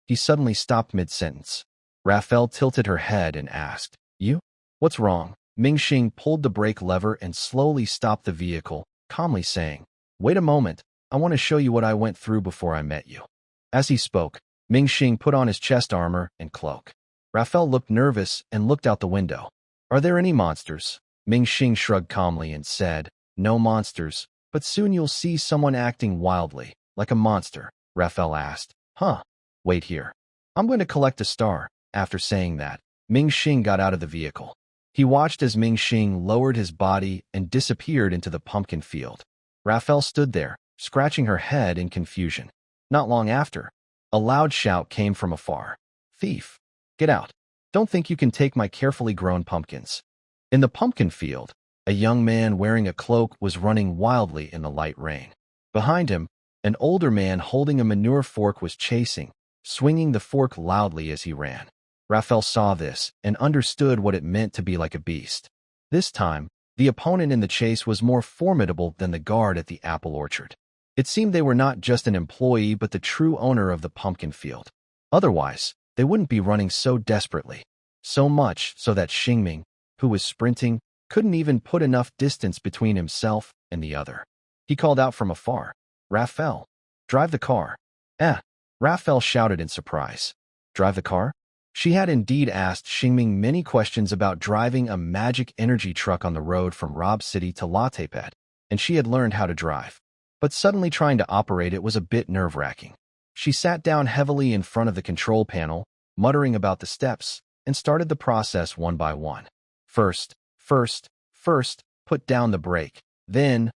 he suddenly stopped mid-sentence. Raphael tilted her head and asked, you? What's wrong? Ming Xing pulled the brake lever and slowly stopped the vehicle, calmly saying, wait a moment, I want to show you what I went through before I met you. As he spoke, Ming Xing put on his chest armor and cloak. Raphael looked nervous and looked out the window. Are there any monsters? Ming Xing shrugged calmly and said, no monsters, but soon you'll see someone acting wildly, like a monster. Raphael asked, wait here. I'm going to collect a star. After saying that, Ming Xing got out of the vehicle. He watched as Ming Xing lowered his body and disappeared into the pumpkin field. Raphael stood there, scratching her head in confusion. Not long after, a loud shout came from afar. Thief! Get out! Don't think you can take my carefully grown pumpkins. In the pumpkin field, a young man wearing a cloak was running wildly in the light rain. Behind him, an older man holding a manure fork was chasing, swinging the fork loudly as he ran. Raphael saw this and understood what it meant to be like a beast. This time, the opponent in the chase was more formidable than the guard at the apple orchard. It seemed they were not just an employee but the true owner of the pumpkin field. Otherwise, they wouldn't be running so desperately. So much so that Xingming, who was sprinting, couldn't even put enough distance between himself and the other. He called out from afar, "Raphael, drive the car." Raphael shouted in surprise. Drive the car? She had indeed asked Xingming many questions about driving a magic energy truck on the road from Rob City to Latepet, and she had learned how to drive. But suddenly trying to operate it was a bit nerve-wracking. She sat down heavily in front of the control panel, muttering about the steps, and started the process one by one. First, put down the brake. Then,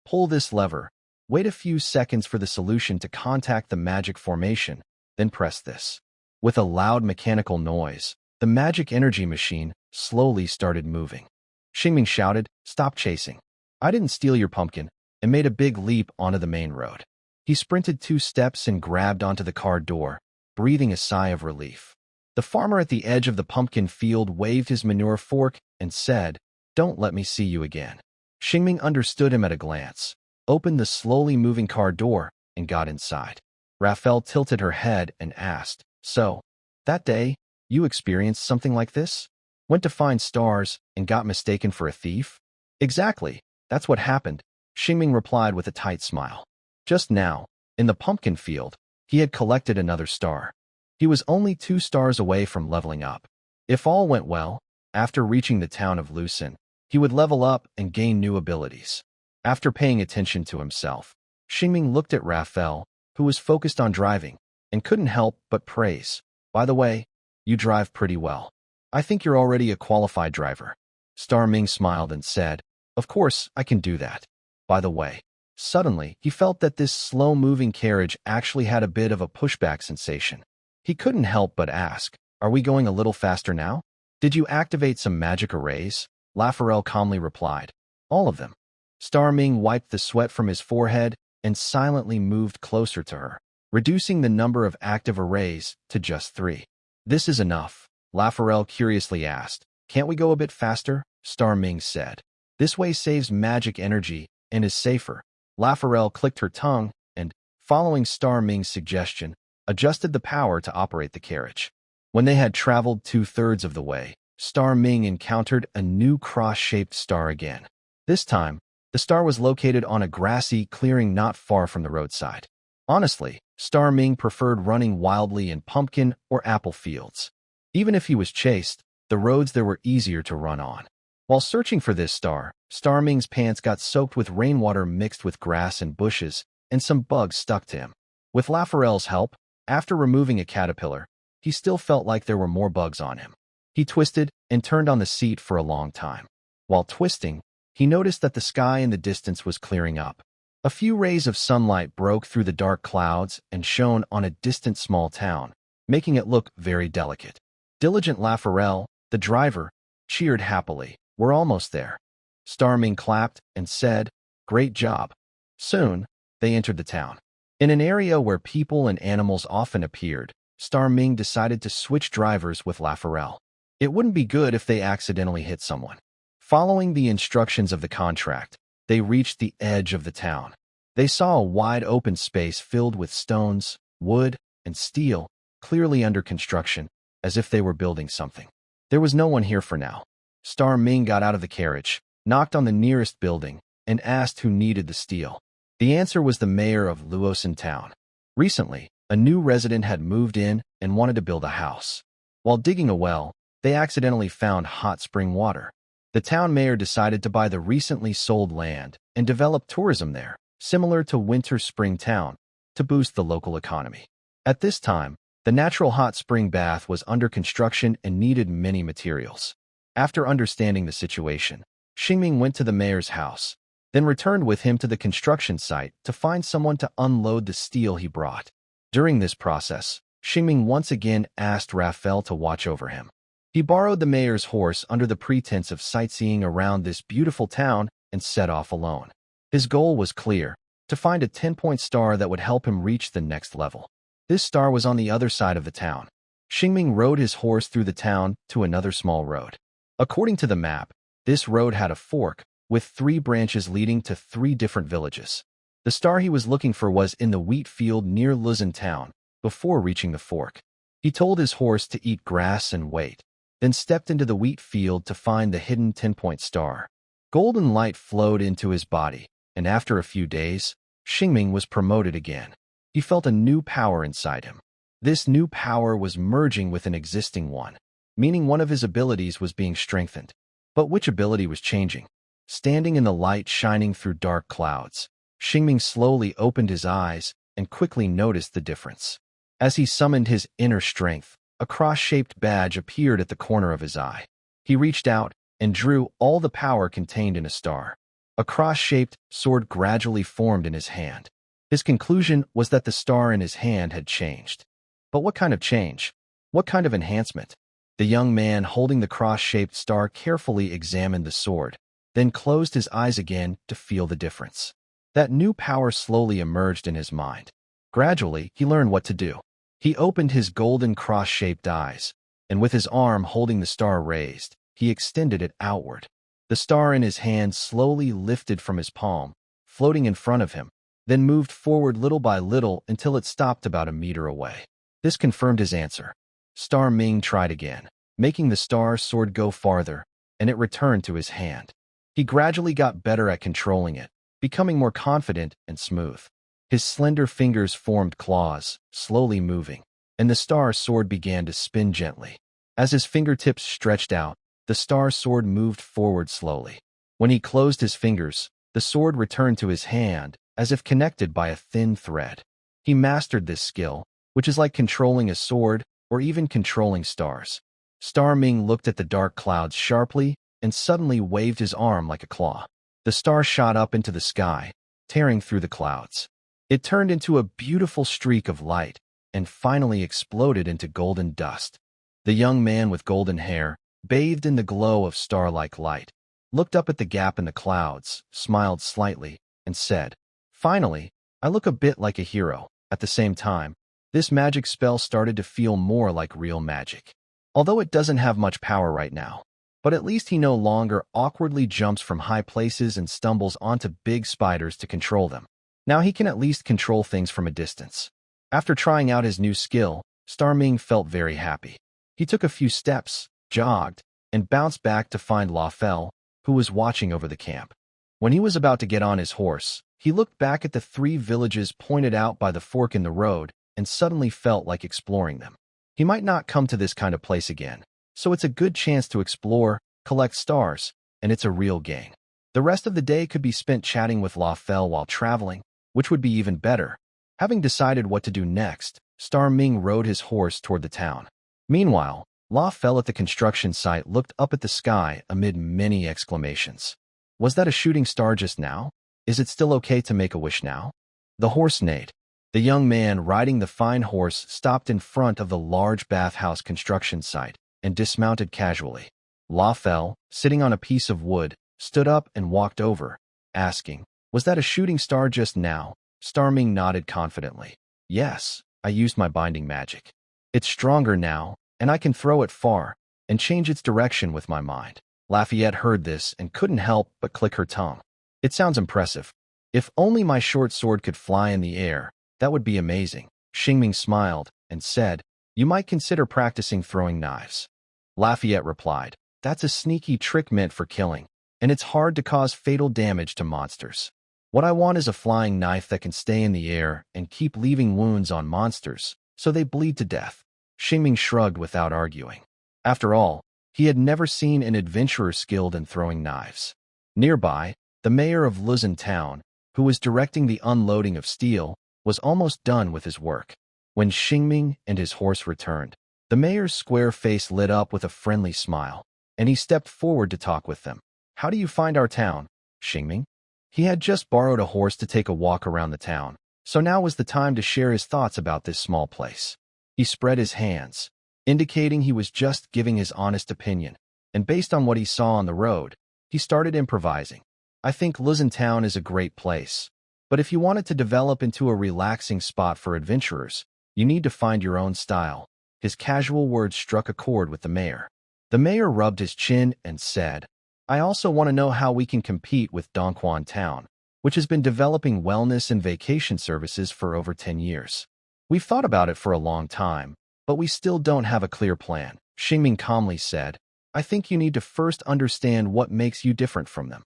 pull this lever. Wait a few seconds for the solution to contact the magic formation, then press this. With a loud mechanical noise, the magic energy machine slowly started moving. Xingming shouted, "Stop chasing. I didn't steal your pumpkin," and made a big leap onto the main road. He sprinted 2 steps and grabbed onto the car door, breathing a sigh of relief. The farmer at the edge of the pumpkin field waved his manure fork and said, "Don't let me see you again." Xingming understood him at a glance, opened the slowly moving car door, and got inside. Raphael tilted her head and asked, "So, that day, you experienced something like this? Went to find stars and got mistaken for a thief?" "Exactly, that's what happened," Xingming replied with a tight smile. Just now, in the pumpkin field, he had collected another star. He was only 2 stars away from leveling up. If all went well, after reaching the town of Lucin, he would level up and gain new abilities. After paying attention to himself, Xingming looked at Raphael, who was focused on driving, and couldn't help but praise. "By the way, you drive pretty well. I think you're already a qualified driver." Star Ming smiled and said, "Of course, I can do that. By the way." Suddenly, he felt that this slow-moving carriage actually had a bit of a pushback sensation. He couldn't help but ask, "Are we going a little faster now?" "Did you activate some magic arrays?" Lafarelle calmly replied. "All of them." Star Ming wiped the sweat from his forehead and silently moved closer to her, reducing the number of active arrays to just 3. "This is enough," Lafarelle curiously asked. "Can't we go a bit faster?" Star Ming said. "This way saves magic energy and is safer." Lafarelle clicked her tongue and, following Star Ming's suggestion, adjusted the power to operate the carriage. When they had traveled 2/3 of the way, Star Ming encountered a new cross-shaped star again. This time, the star was located on a grassy clearing not far from the roadside. Honestly, Star Ming preferred running wildly in pumpkin or apple fields. Even if he was chased, the roads there were easier to run on. While searching for this star, Star Ming's pants got soaked with rainwater mixed with grass and bushes, and some bugs stuck to him. With Lafarelle's help, after removing a caterpillar, he still felt like there were more bugs on him. He twisted and turned on the seat for a long time. While twisting, he noticed that the sky in the distance was clearing up. A few rays of sunlight broke through the dark clouds and shone on a distant small town, making it look very delicate. Diligent Lafarelle, the driver, cheered happily. "We're almost there." Star Ming clapped and said, "Great job." Soon, they entered the town. In an area where people and animals often appeared, Star Ming decided to switch drivers with Lafarelle. It wouldn't be good if they accidentally hit someone. Following the instructions of the contract, they reached the edge of the town. They saw a wide open space filled with stones, wood, and steel, clearly under construction, as if they were building something. There was no one here for now. Star Ming got out of the carriage, knocked on the nearest building, and asked who needed the steel. The answer was the mayor of Luosan town. Recently, a new resident had moved in and wanted to build a house. While digging a well, they accidentally found hot spring water. The town mayor decided to buy the recently sold land and develop tourism there, similar to Winter Spring Town, to boost the local economy. At this time, the natural hot spring bath was under construction and needed many materials. After understanding the situation, Xingming went to the mayor's house, then returned with him to the construction site to find someone to unload the steel he brought. During this process, Xingming once again asked Raphael to watch over him. He borrowed the mayor's horse under the pretense of sightseeing around this beautiful town and set off alone. His goal was clear: to find a 10-point star that would help him reach the next level. This star was on the other side of the town. Xingming rode his horse through the town to another small road. According to the map, this road had a fork with 3 branches leading to 3 different villages. The star he was looking for was in the wheat field near Luzon town before reaching the fork. He told his horse to eat grass and wait, then stepped into the wheat field to find the hidden 10-point star. Golden light flowed into his body, and after a few days, Xingming was promoted again. He felt a new power inside him. This new power was merging with an existing one, meaning one of his abilities was being strengthened. But which ability was changing? Standing in the light shining through dark clouds, Xingming slowly opened his eyes and quickly noticed the difference. As he summoned his inner strength, a cross-shaped badge appeared at the corner of his eye. He reached out and drew all the power contained in a star. A cross-shaped sword gradually formed in his hand. His conclusion was that the star in his hand had changed. But what kind of change? What kind of enhancement? The young man holding the cross-shaped star carefully examined the sword, then closed his eyes again to feel the difference. That new power slowly emerged in his mind. Gradually, he learned what to do. He opened his golden cross-shaped eyes, and with his arm holding the star raised, he extended it outward. The star in his hand slowly lifted from his palm, floating in front of him, then moved forward little by little until it stopped about a meter away. This confirmed his answer. Star Ming tried again, making the star sword go farther, and it returned to his hand. He gradually got better at controlling it, becoming more confident and smooth. His slender fingers formed claws, slowly moving, and the star sword began to spin gently. As his fingertips stretched out, the star sword moved forward slowly. When he closed his fingers, the sword returned to his hand, as if connected by a thin thread. He mastered this skill, which is like controlling a sword or even controlling stars. Star Ming looked at the dark clouds sharply and suddenly waved his arm like a claw. The star shot up into the sky, tearing through the clouds. It turned into a beautiful streak of light and finally exploded into golden dust. The young man with golden hair, bathed in the glow of star-like light, looked up at the gap in the clouds, smiled slightly, and said, "Finally, I look a bit like a hero." At the same time, this magic spell started to feel more like real magic. Although it doesn't have much power right now, but at least he no longer awkwardly jumps from high places and stumbles onto big spiders to control them. Now he can at least control things from a distance. After trying out his new skill, Star Ming felt very happy. He took a few steps, jogged, and bounced back to find La Fel, who was watching over the camp. When he was about to get on his horse, he looked back at the 3 villages pointed out by the fork in the road and suddenly felt like exploring them. He might not come to this kind of place again, so it's a good chance to explore, collect stars, and it's a real gain. The rest of the day could be spent chatting with La Fel while traveling, which would be even better. Having decided what to do next, Star Ming rode his horse toward the town. Meanwhile, La Fel at the construction site looked up at the sky amid many exclamations. Was that a shooting star just now? Is it still okay to make a wish now? The horse neighed. The young man riding the fine horse stopped in front of the large bathhouse construction site and dismounted casually. La Fel, sitting on a piece of wood, stood up and walked over, asking, "Was that a shooting star just now?" Star Ming nodded confidently. "Yes, I used my binding magic. It's stronger now, and I can throw it far and change its direction with my mind." Lafayette heard this and couldn't help but click her tongue. "It sounds impressive. If only my short sword could fly in the air, that would be amazing." Xingming smiled and said, "You might consider practicing throwing knives." Lafayette replied, "That's a sneaky trick meant for killing, and it's hard to cause fatal damage to monsters. What I want is a flying knife that can stay in the air and keep leaving wounds on monsters so they bleed to death." Xingming shrugged without arguing. After all, he had never seen an adventurer skilled in throwing knives. Nearby, the mayor of Luzon town, who was directing the unloading of steel, was almost done with his work. When Xingming and his horse returned, the mayor's square face lit up with a friendly smile, and he stepped forward to talk with them. "How do you find our town, Xingming?" He had just borrowed a horse to take a walk around the town, so now was the time to share his thoughts about this small place. He spread his hands, indicating he was just giving his honest opinion, and based on what he saw on the road, he started improvising. I think Luzon Town is a great place, but if you want it to develop into a relaxing spot for adventurers, you need to find your own style. His casual words struck a chord with the mayor. The mayor rubbed his chin and said, I also want to know how we can compete with Dongquan Town, which has been developing wellness and vacation services for over 10 years. We've thought about it for a long time, but we still don't have a clear plan. Xingming calmly said, I think you need to first understand what makes you different from them.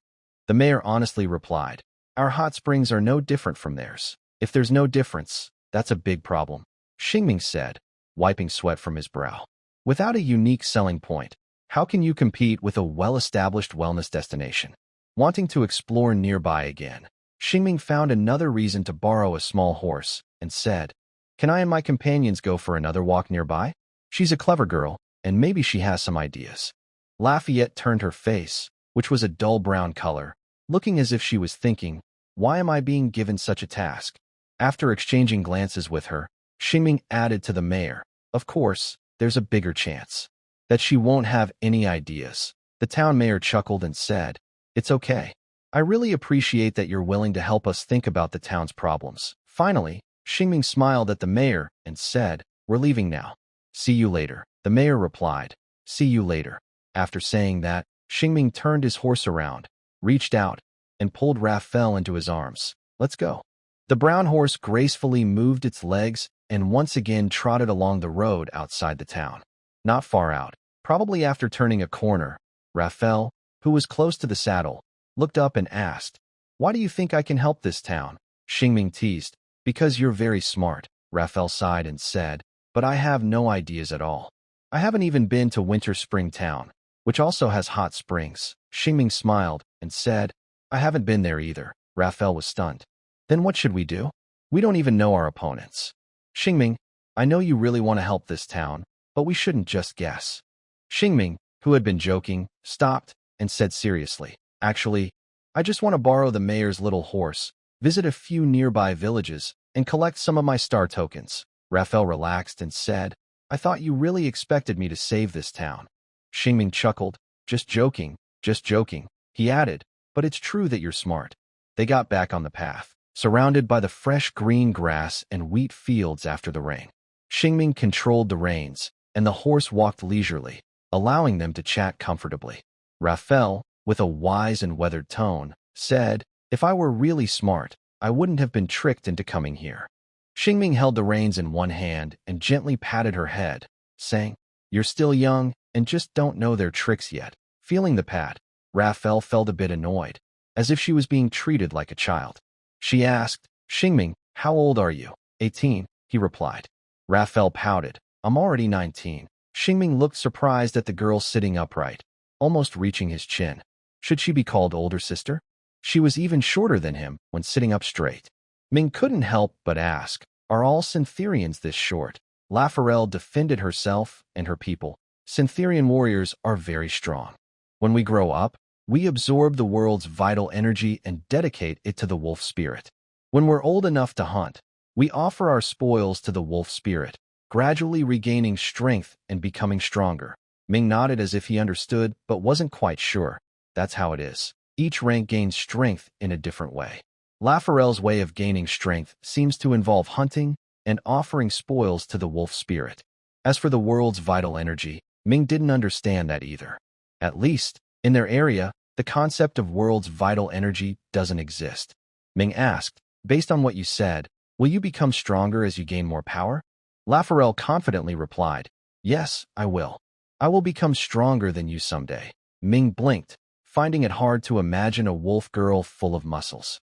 The mayor honestly replied, Our hot springs are no different from theirs. If there's no difference, that's a big problem. Xingming said, wiping sweat from his brow. Without a unique selling point, how can you compete with a well-established wellness destination? Wanting to explore nearby again, Xingming found another reason to borrow a small horse and said, Can I and my companions go for another walk nearby? She's a clever girl, and maybe she has some ideas. Lafayette turned her face, which was a dull brown color, looking as if she was thinking, Why am I being given such a task? After exchanging glances with her, Xingming added to the mayor, Of course, there's a bigger chance that she won't have any ideas. The town mayor chuckled and said, It's okay. I really appreciate that you're willing to help us think about the town's problems. Finally, Xingming smiled at the mayor and said, We're leaving now. See you later. The mayor replied, See you later. After saying that, Xingming turned his horse around, reached out, and pulled Raphael into his arms. Let's go. The brown horse gracefully moved its legs and once again trotted along the road outside the town. Not far out, probably after turning a corner, Raphael, who was close to the saddle, looked up and asked, Why do you think I can help this town? Xingming teased, Because you're very smart. Raphael sighed and said, But I have no ideas at all. I haven't even been to Winter Spring Town, which also has hot springs. Xingming smiled and said, I haven't been there either. Raphael was stunned. Then what should we do? We don't even know our opponents. Xingming, I know you really want to help this town, but we shouldn't just guess. Xingming, who had been joking, stopped and said seriously, Actually, I just want to borrow the mayor's little horse, visit a few nearby villages, and collect some of my star tokens. Raphael relaxed and said, I thought you really expected me to save this town. Xingming chuckled, Just joking, he added, But it's true that you're smart. They got back on the path, surrounded by the fresh green grass and wheat fields after the rain. Xingming controlled the reins, and the horse walked leisurely, allowing them to chat comfortably. Raphael, with a wise and weathered tone, said, If I were really smart, I wouldn't have been tricked into coming here. Xingming held the reins in one hand and gently patted her head, saying, You're still young and just don't know their tricks yet. Feeling the pat, Raphael felt a bit annoyed, as if she was being treated like a child. She asked, Xingming, how old are you? 18, he replied. Raphael pouted, I'm already 19. Xingming looked surprised at the girl sitting upright, almost reaching his chin. Should she be called older sister? She was even shorter than him when sitting up straight. Ming couldn't help but ask, Are all Syntherians this short? Lafarelle defended herself and her people. Syntherian warriors are very strong. When we grow up, we absorb the world's vital energy and dedicate it to the wolf spirit. When we're old enough to hunt, we offer our spoils to the wolf spirit, gradually regaining strength and becoming stronger. Ming nodded as if he understood but wasn't quite sure. That's how it is. Each rank gains strength in a different way. Lafarelle's way of gaining strength seems to involve hunting and offering spoils to the wolf spirit. As for the world's vital energy, Ming didn't understand that either. At least, in their area, the concept of world's vital energy doesn't exist. Ming asked, Based on what you said, will you become stronger as you gain more power? Lafarelle confidently replied, Yes, I will. I will become stronger than you someday. Ming blinked, finding it hard to imagine a wolf girl full of muscles.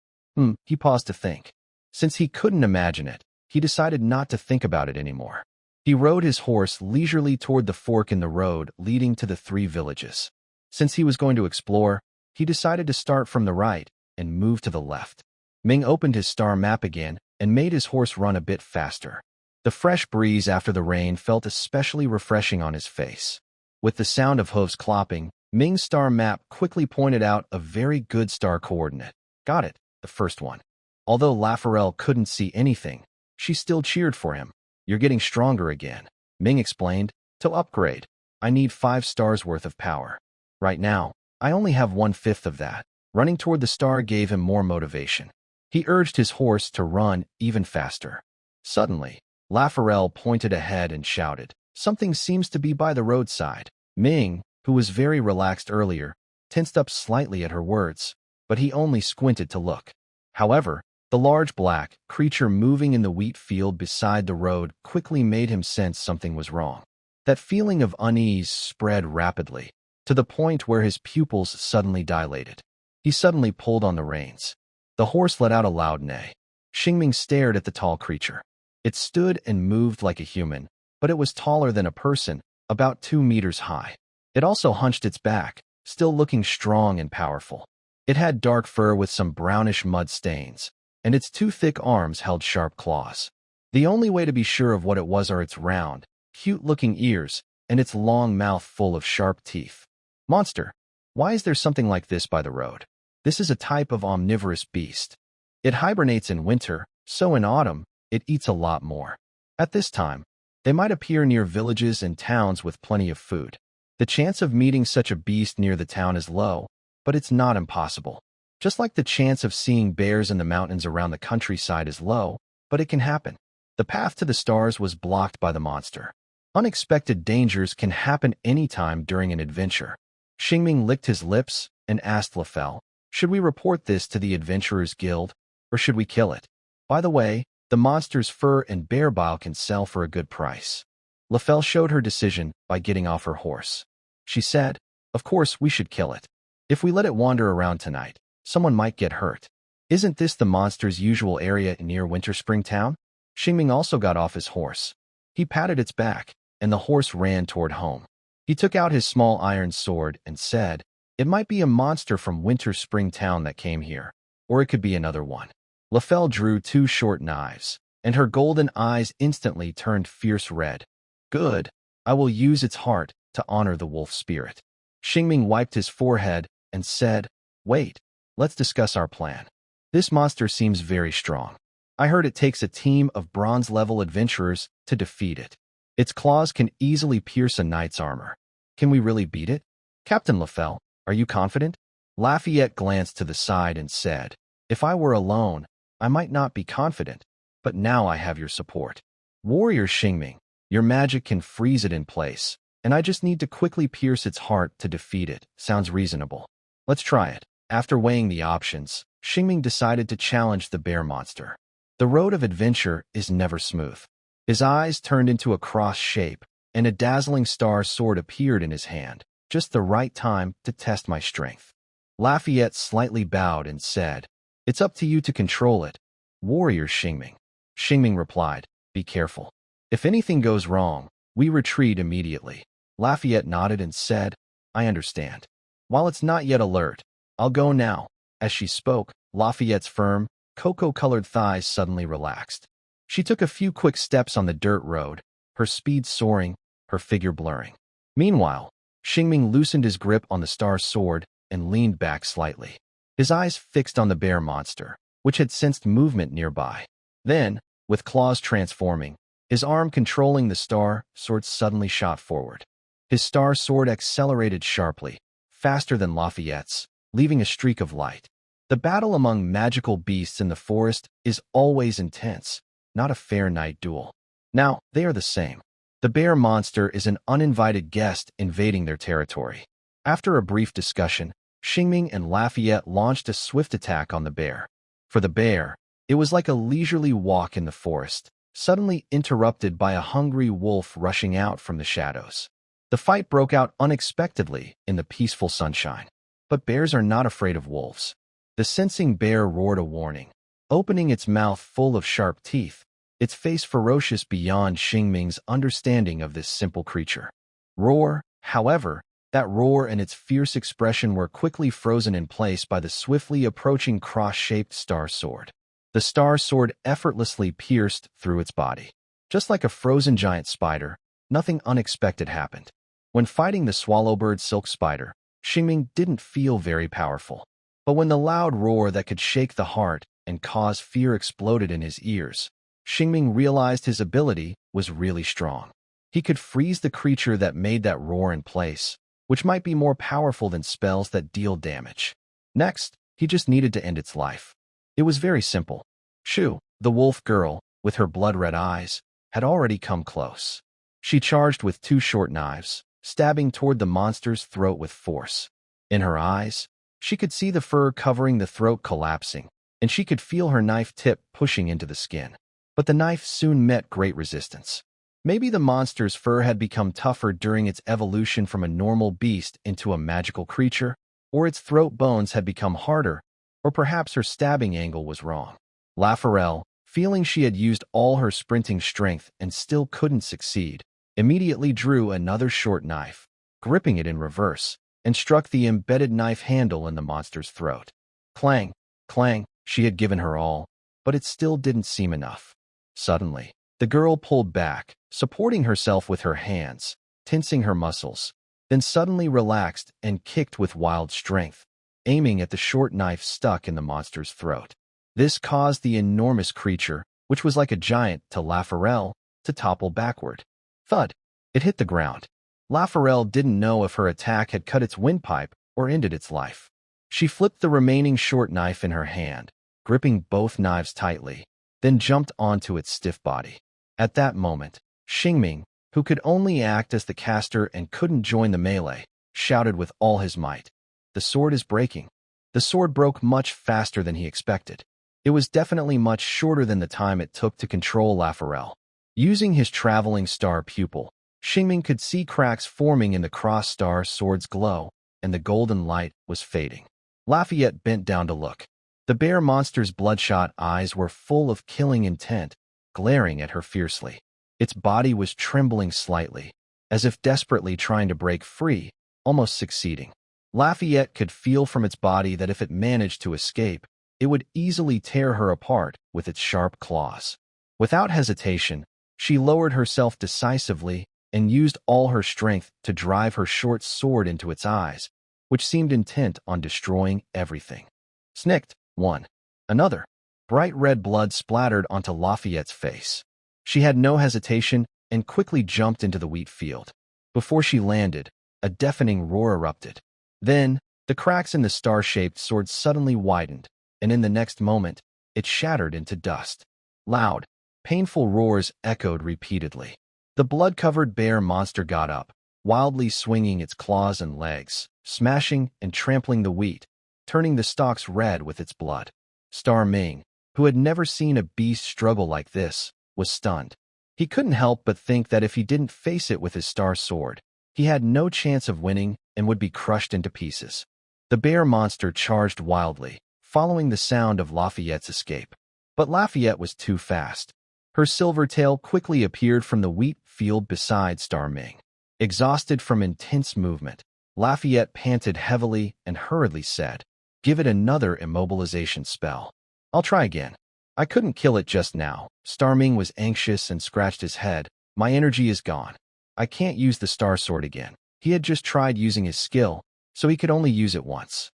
He paused to think. Since he couldn't imagine it, he decided not to think about it anymore. He rode his horse leisurely toward the fork in the road leading to the 3 villages. Since he was going to explore, he decided to start from the right and move to the left. Ming opened his star map again and made his horse run a bit faster. The fresh breeze after the rain felt especially refreshing on his face. With the sound of hooves clopping, Ming's star map quickly pointed out a very good star coordinate. Got it, the first one. Although Lafarelle couldn't see anything, she still cheered for him. You're getting stronger again, Ming explained. To upgrade, I need 5 stars worth of power. Right now, I only have 1/5 of that. Running toward the star gave him more motivation. He urged his horse to run even faster. Suddenly, Lafarelle pointed ahead and shouted, "Something seems to be by the roadside." Ming, who was very relaxed earlier, tensed up slightly at her words, but he only squinted to look. However, the large black creature moving in the wheat field beside the road quickly made him sense something was wrong. That feeling of unease spread rapidly, to the point where his pupils suddenly dilated. He suddenly pulled on the reins. The horse let out a loud neigh. Xingming stared at the tall creature. It stood and moved like a human, but it was taller than a person, about 2 meters high. It also hunched its back, still looking strong and powerful. It had dark fur with some brownish mud stains, and its 2 thick arms held sharp claws. The only way to be sure of what it was are its round, cute-looking ears and its long mouth full of sharp teeth. Monster, why is there something like this by the road? This is a type of omnivorous beast. It hibernates in winter, so in autumn, it eats a lot more. At this time, they might appear near villages and towns with plenty of food. The chance of meeting such a beast near the town is low, but it's not impossible. Just like the chance of seeing bears in the mountains around the countryside is low, but it can happen. The path to the stars was blocked by the monster. Unexpected dangers can happen anytime during an adventure. Xingming licked his lips and asked Lafell, "Should we report this to the Adventurers Guild, or should we kill it? By the way, the monster's fur and bear bile can sell for a good price." Lafell showed her decision by getting off her horse. She said, "Of course we should kill it. If we let it wander around tonight, someone might get hurt. Isn't this the monster's usual area near Winter Spring Town?" Xingming also got off his horse. He patted its back, and the horse ran toward home. He took out his small iron sword and said, "It might be a monster from Winter Spring Town that came here, or it could be another one." Lafell drew 2 short knives, and her golden eyes instantly turned fierce red. "Good, I will use its heart to honor the wolf spirit." Xingming wiped his forehead and said, "Wait, let's discuss our plan. This monster seems very strong. I heard it takes a team of bronze-level adventurers to defeat it. Its claws can easily pierce a knight's armor. Can we really beat it? Captain Lafell, are you confident?" Lafayette glanced to the side and said, "If I were alone, I might not be confident, but now I have your support. Warrior Xingming, your magic can freeze it in place, and I just need to quickly pierce its heart to defeat it. Sounds reasonable. Let's try it." After weighing the options, Xingming decided to challenge the bear monster. The road of adventure is never smooth. His eyes turned into a cross shape, and a dazzling star sword appeared in his hand, just the right time to test my strength. Lafayette slightly bowed and said, "It's up to you to control it, Warrior Xingming." Xingming replied, "Be careful. If anything goes wrong, we retreat immediately." Lafayette nodded and said, "I understand. While it's not yet alert, I'll go now." As she spoke, Lafayette's firm, cocoa-colored thighs suddenly relaxed. She took a few quick steps on the dirt road, her speed soaring, her figure blurring. Meanwhile, Xingming loosened his grip on the star sword and leaned back slightly, his eyes fixed on the bear monster, which had sensed movement nearby. Then, with claws transforming, his arm controlling the star sword suddenly shot forward. His star sword accelerated sharply, faster than Lafayette's, leaving a streak of light. The battle among magical beasts in the forest is always intense, not a fair night duel. Now, they are the same. The bear monster is an uninvited guest invading their territory. After a brief discussion, Xingming and Lafayette launched a swift attack on the bear. For the bear, it was like a leisurely walk in the forest, suddenly interrupted by a hungry wolf rushing out from the shadows. The fight broke out unexpectedly in the peaceful sunshine. But bears are not afraid of wolves. The sensing bear roared a warning, opening its mouth full of sharp teeth, its face ferocious beyond Xingming's understanding of this simple creature. Roar, however, that roar and its fierce expression were quickly frozen in place by the swiftly approaching cross-shaped star sword. The star sword effortlessly pierced through its body. Just like a frozen giant spider, nothing unexpected happened. When fighting the swallowbird silk spider, Xingming didn't feel very powerful. But when the loud roar that could shake the heart and cause fear exploded in his ears, Xingming realized his ability was really strong. He could freeze the creature that made that roar in place, which might be more powerful than spells that deal damage. Next, he just needed to end its life. It was very simple. Shu, the wolf girl, with her blood-red eyes, had already come close. She charged with 2 short knives, stabbing toward the monster's throat with force. In her eyes, she could see the fur covering the throat collapsing, and she could feel her knife tip pushing into the skin. But the knife soon met great resistance. Maybe the monster's fur had become tougher during its evolution from a normal beast into a magical creature, or its throat bones had become harder, or perhaps her stabbing angle was wrong. Lafarelle, feeling she had used all her sprinting strength and still couldn't succeed, immediately drew another short knife, gripping it in reverse, and struck the embedded knife handle in the monster's throat. Clang, clang, she had given her all, but it still didn't seem enough. Suddenly, the girl pulled back, supporting herself with her hands, tensing her muscles, then suddenly relaxed and kicked with wild strength, aiming at the short knife stuck in the monster's throat. This caused the enormous creature, which was like a giant to Lafarelle, to topple backward. Thud! It hit the ground. Lafarelle didn't know if her attack had cut its windpipe or ended its life. She flipped the remaining short knife in her hand, gripping both knives tightly, then jumped onto its stiff body. At that moment, Xingming, who could only act as the caster and couldn't join the melee, shouted with all his might, "The sword is breaking." The sword broke much faster than he expected. It was definitely much shorter than the time it took to control Lafarelle. Using his traveling star pupil, Xingming could see cracks forming in the cross-star sword's glow, and the golden light was fading. Lafayette bent down to look. The bear monster's bloodshot eyes were full of killing intent, glaring at her fiercely. Its body was trembling slightly, as if desperately trying to break free, almost succeeding. Lafayette could feel from its body that if it managed to escape, it would easily tear her apart with its sharp claws. Without hesitation, she lowered herself decisively and used all her strength to drive her short sword into its eyes, which seemed intent on destroying everything. Snicked, one. Another. Bright red blood splattered onto Lafayette's face. She had no hesitation and quickly jumped into the wheat field. Before she landed, a deafening roar erupted. Then, the cracks in the star-shaped sword suddenly widened, and in the next moment, it shattered into dust. Loud, painful roars echoed repeatedly. The blood-covered bear monster got up, wildly swinging its claws and legs, smashing and trampling the wheat, turning the stalks red with its blood. Star Ming, who had never seen a beast struggle like this, was stunned. He couldn't help but think that if he didn't face it with his star sword, he had no chance of winning and would be crushed into pieces. The bear monster charged wildly, following the sound of Lafayette's escape. But Lafayette was too fast. Her silver tail quickly appeared from the wheat field beside Star Ming. Exhausted from intense movement, Lafayette panted heavily and hurriedly said, "Give it another immobilization spell." "I'll try again." "I couldn't kill it just now." Star Ming was anxious and scratched his head. "My energy is gone. I can't use the star sword again." He had just tried using his skill, so he could only use it once.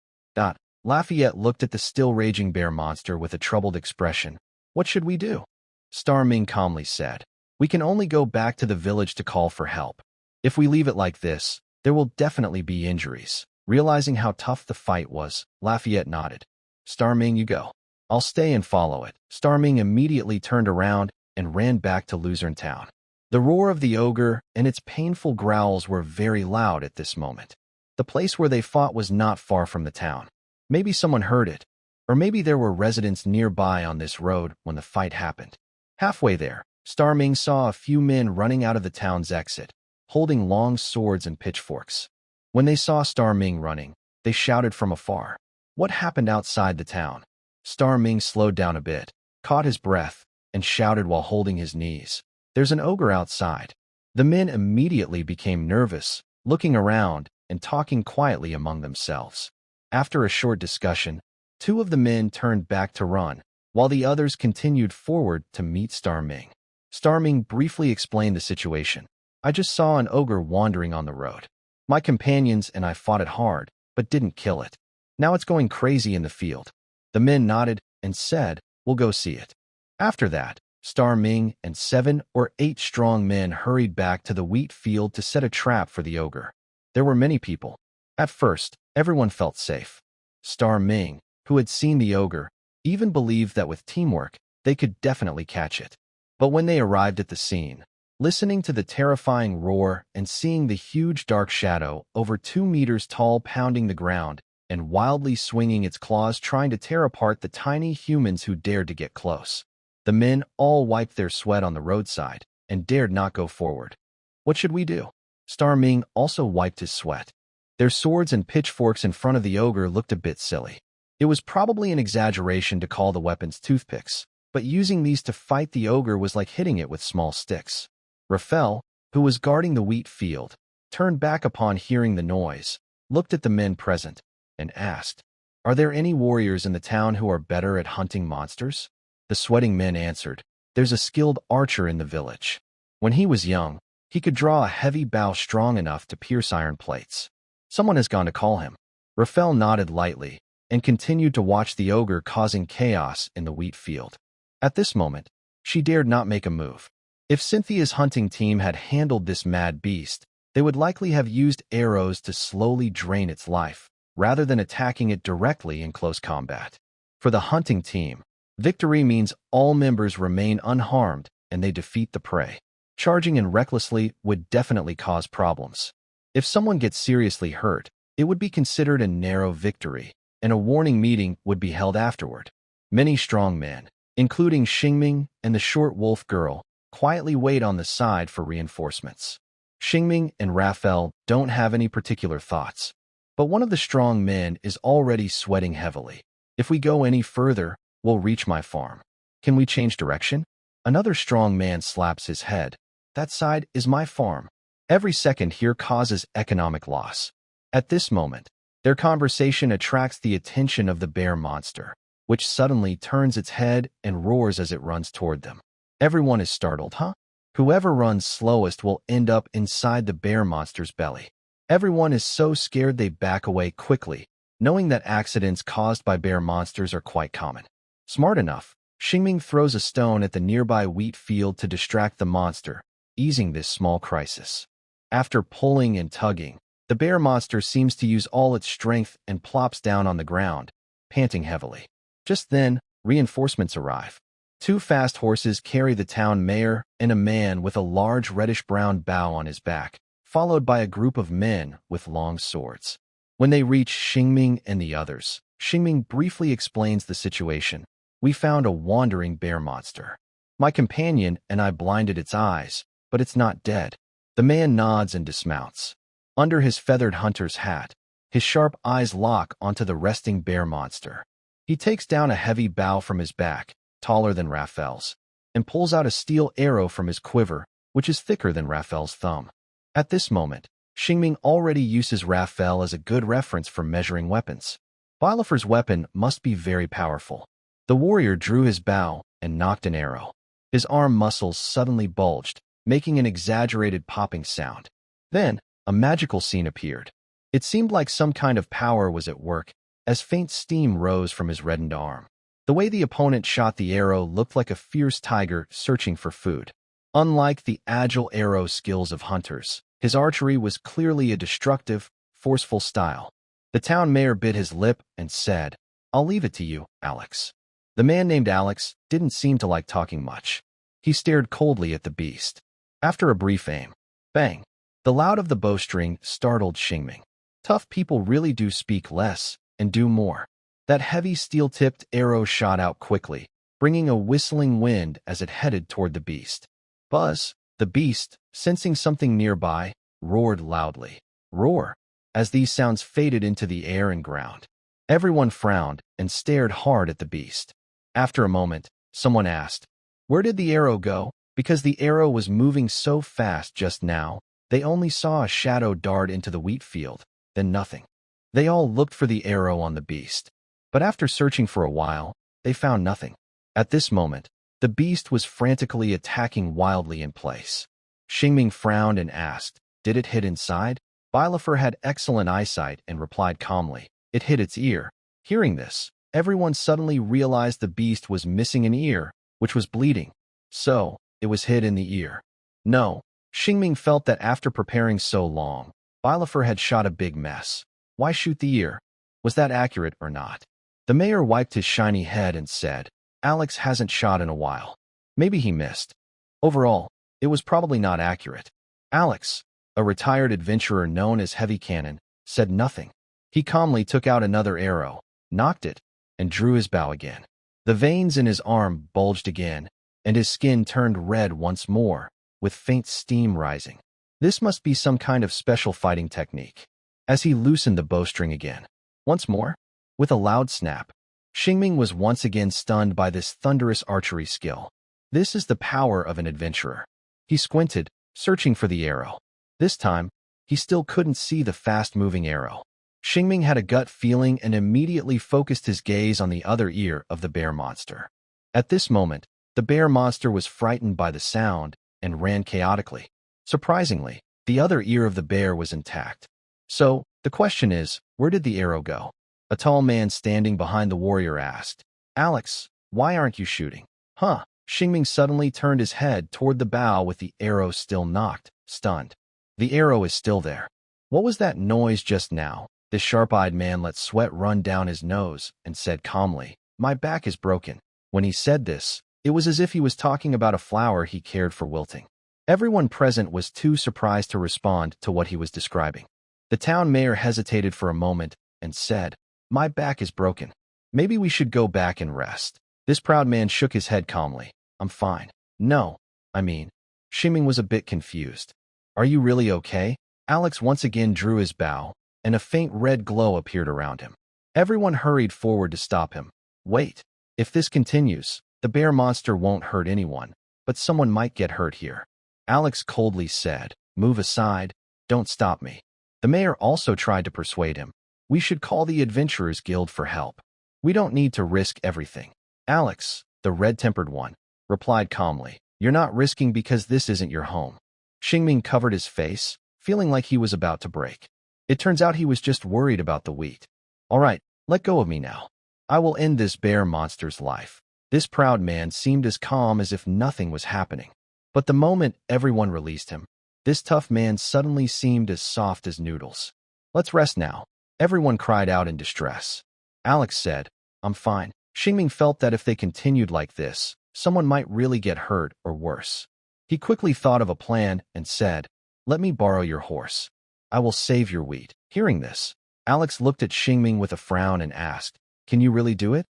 Lafayette looked at the still raging bear monster with a troubled expression. "What should we do?" Star Ming calmly said, "We can only go back to the village to call for help. If we leave it like this, there will definitely be injuries." Realizing how tough the fight was, Lafayette nodded. "Star Ming, you go. I'll stay and follow it." Star Ming immediately turned around and ran back to Luzerne Town. The roar of the ogre and its painful growls were very loud at this moment. The place where they fought was not far from the town. Maybe someone heard it, or maybe there were residents nearby on this road when the fight happened. Halfway there, Star Ming saw a few men running out of the town's exit, holding long swords and pitchforks. When they saw Star Ming running, they shouted from afar. What happened outside the town? Star Ming slowed down a bit, caught his breath, and shouted while holding his knees, "There's an ogre outside." The men immediately became nervous, looking around and talking quietly among themselves. After a short discussion, 2 of the men turned back to run, while the others continued forward to meet Star Ming. Star Ming briefly explained the situation. "I just saw an ogre wandering on the road. My companions and I fought it hard, but didn't kill it. Now it's going crazy in the field." The men nodded and said, "We'll go see it." After that, Star Ming and 7 or 8 strong men hurried back to the wheat field to set a trap for the ogre. There were many people. At first, everyone felt safe. Star Ming, who had seen the ogre, even believed that with teamwork, they could definitely catch it. But when they arrived at the scene, listening to the terrifying roar and seeing the huge dark shadow over 2 meters tall pounding the ground and wildly swinging its claws trying to tear apart the tiny humans who dared to get close, the men all wiped their sweat on the roadside and dared not go forward. What should we do? Star Ming also wiped his sweat. Their swords and pitchforks in front of the ogre looked a bit silly. It was probably an exaggeration to call the weapons toothpicks, but using these to fight the ogre was like hitting it with small sticks. Raphael, who was guarding the wheat field, turned back upon hearing the noise, looked at the men present, and asked, "Are there any warriors in the town who are better at hunting monsters?" The sweating men answered, "There's a skilled archer in the village. When he was young, he could draw a heavy bow strong enough to pierce iron plates. Someone has gone to call him." Raphael nodded lightly and continued to watch the ogre causing chaos in the wheat field. At this moment, she dared not make a move. If Cynthia's hunting team had handled this mad beast, they would likely have used arrows to slowly drain its life, rather than attacking it directly in close combat. For the hunting team, victory means all members remain unharmed and they defeat the prey. Charging in recklessly would definitely cause problems. If someone gets seriously hurt, it would be considered a narrow victory, and a warning meeting would be held afterward. Many strong men, including Xingming and the short wolf girl, quietly wait on the side for reinforcements. Xingming and Raphael don't have any particular thoughts, but one of the strong men is already sweating heavily. "If we go any further, we'll reach my farm. Can we change direction?" Another strong man slaps his head. "That side is my farm. Every second here causes economic loss." At this moment, their conversation attracts the attention of the bear monster, which suddenly turns its head and roars as it runs toward them. Everyone is startled, huh? Whoever runs slowest will end up inside the bear monster's belly. Everyone is so scared they back away quickly, knowing that accidents caused by bear monsters are quite common. Smart enough, Xingming throws a stone at the nearby wheat field to distract the monster, easing this small crisis. After pulling and tugging, the bear monster seems to use all its strength and plops down on the ground, panting heavily. Just then, reinforcements arrive. 2 fast horses carry the town mayor and a man with a large reddish-brown bow on his back, followed by a group of men with long swords. When they reach Xingming and the others, Xingming briefly explains the situation. "We found a wandering bear monster. My companion and I blinded its eyes, but it's not dead." The man nods and dismounts. Under his feathered hunter's hat, his sharp eyes lock onto the resting bear monster. He takes down a heavy bow from his back, taller than Raphael's, and pulls out a steel arrow from his quiver, which is thicker than Raphael's thumb. At this moment, Xingming already uses Raphael as a good reference for measuring weapons. Bilofer's weapon must be very powerful. The warrior drew his bow and knocked an arrow. His arm muscles suddenly bulged, making an exaggerated popping sound. Then, a magical scene appeared. It seemed like some kind of power was at work, as faint steam rose from his reddened arm. The way the opponent shot the arrow looked like a fierce tiger searching for food. Unlike the agile arrow skills of hunters, his archery was clearly a destructive, forceful style. The town mayor bit his lip and said, "I'll leave it to you, Alex." The man named Alex didn't seem to like talking much. He stared coldly at the beast. After a brief aim, bang! The loud of the bowstring startled Xingming. Tough people really do speak less and do more. That heavy steel-tipped arrow shot out quickly, bringing a whistling wind as it headed toward the beast. Buzz, the beast, sensing something nearby, roared loudly. Roar, as these sounds faded into the air and ground. Everyone frowned and stared hard at the beast. After a moment, someone asked, "Where did the arrow go?" Because the arrow was moving so fast just now, they only saw a shadow dart into the wheat field, then nothing. They all looked for the arrow on the beast. But after searching for a while, they found nothing. At this moment, the beast was frantically attacking wildly in place. Xingming frowned and asked, "Did it hit inside?" Bilofer had excellent eyesight and replied calmly, "It hit its ear." Hearing this, everyone suddenly realized the beast was missing an ear, which was bleeding. So, it was hit in the ear. No, Xingming felt that after preparing so long, Bilofer had shot a big mess. Why shoot the ear? Was that accurate or not? The mayor wiped his shiny head and said, Alex hasn't shot in a while. Maybe he missed. Overall, it was probably not accurate. Alex, a retired adventurer known as Heavy Cannon, said nothing. He calmly took out another arrow, nocked it, and drew his bow again. The veins in his arm bulged again, and his skin turned red once more, with faint steam rising. This must be some kind of special fighting technique. As he loosened the bowstring again, once more, with a loud snap, Xingming was once again stunned by this thunderous archery skill. This is the power of an adventurer. He squinted, searching for the arrow. This time, he still couldn't see the fast-moving arrow. Xingming had a gut feeling and immediately focused his gaze on the other ear of the bear monster. At this moment, the bear monster was frightened by the sound and ran chaotically. Surprisingly, the other ear of the bear was intact. So, the question is, where did the arrow go? A tall man standing behind the warrior asked, Alex, why aren't you shooting? Huh? Xingming suddenly turned his head toward the bow with the arrow still knocked, stunned. The arrow is still there. What was that noise just now? The sharp-eyed man let sweat run down his nose and said calmly, My back is broken. When he said this, it was as if he was talking about a flower he cared for wilting. Everyone present was too surprised to respond to what he was describing. The town mayor hesitated for a moment and said, My back is broken. Maybe we should go back and rest. This proud man shook his head calmly. I'm fine. No, I mean, Xingming was a bit confused. Are you really okay? Alex once again drew his bow, and a faint red glow appeared around him. Everyone hurried forward to stop him. Wait, if this continues, the bear monster won't hurt anyone, but someone might get hurt here. Alex coldly said, Move aside, don't stop me. The mayor also tried to persuade him. We should call the Adventurers Guild for help. We don't need to risk everything. Alex, the red-tempered one, replied calmly, You're not risking because this isn't your home. Xingming covered his face, feeling like he was about to break. It turns out he was just worried about the wheat. All right, let go of me now. I will end this bear monster's life. This proud man seemed as calm as if nothing was happening. But the moment everyone released him, this tough man suddenly seemed as soft as noodles. Let's rest now. Everyone cried out in distress. Alex said, I'm fine. Xingming felt that if they continued like this, someone might really get hurt or worse. He quickly thought of a plan and said, Let me borrow your horse. I will save your wheat. Hearing this, Alex looked at Xingming with a frown and asked, Can you really do it?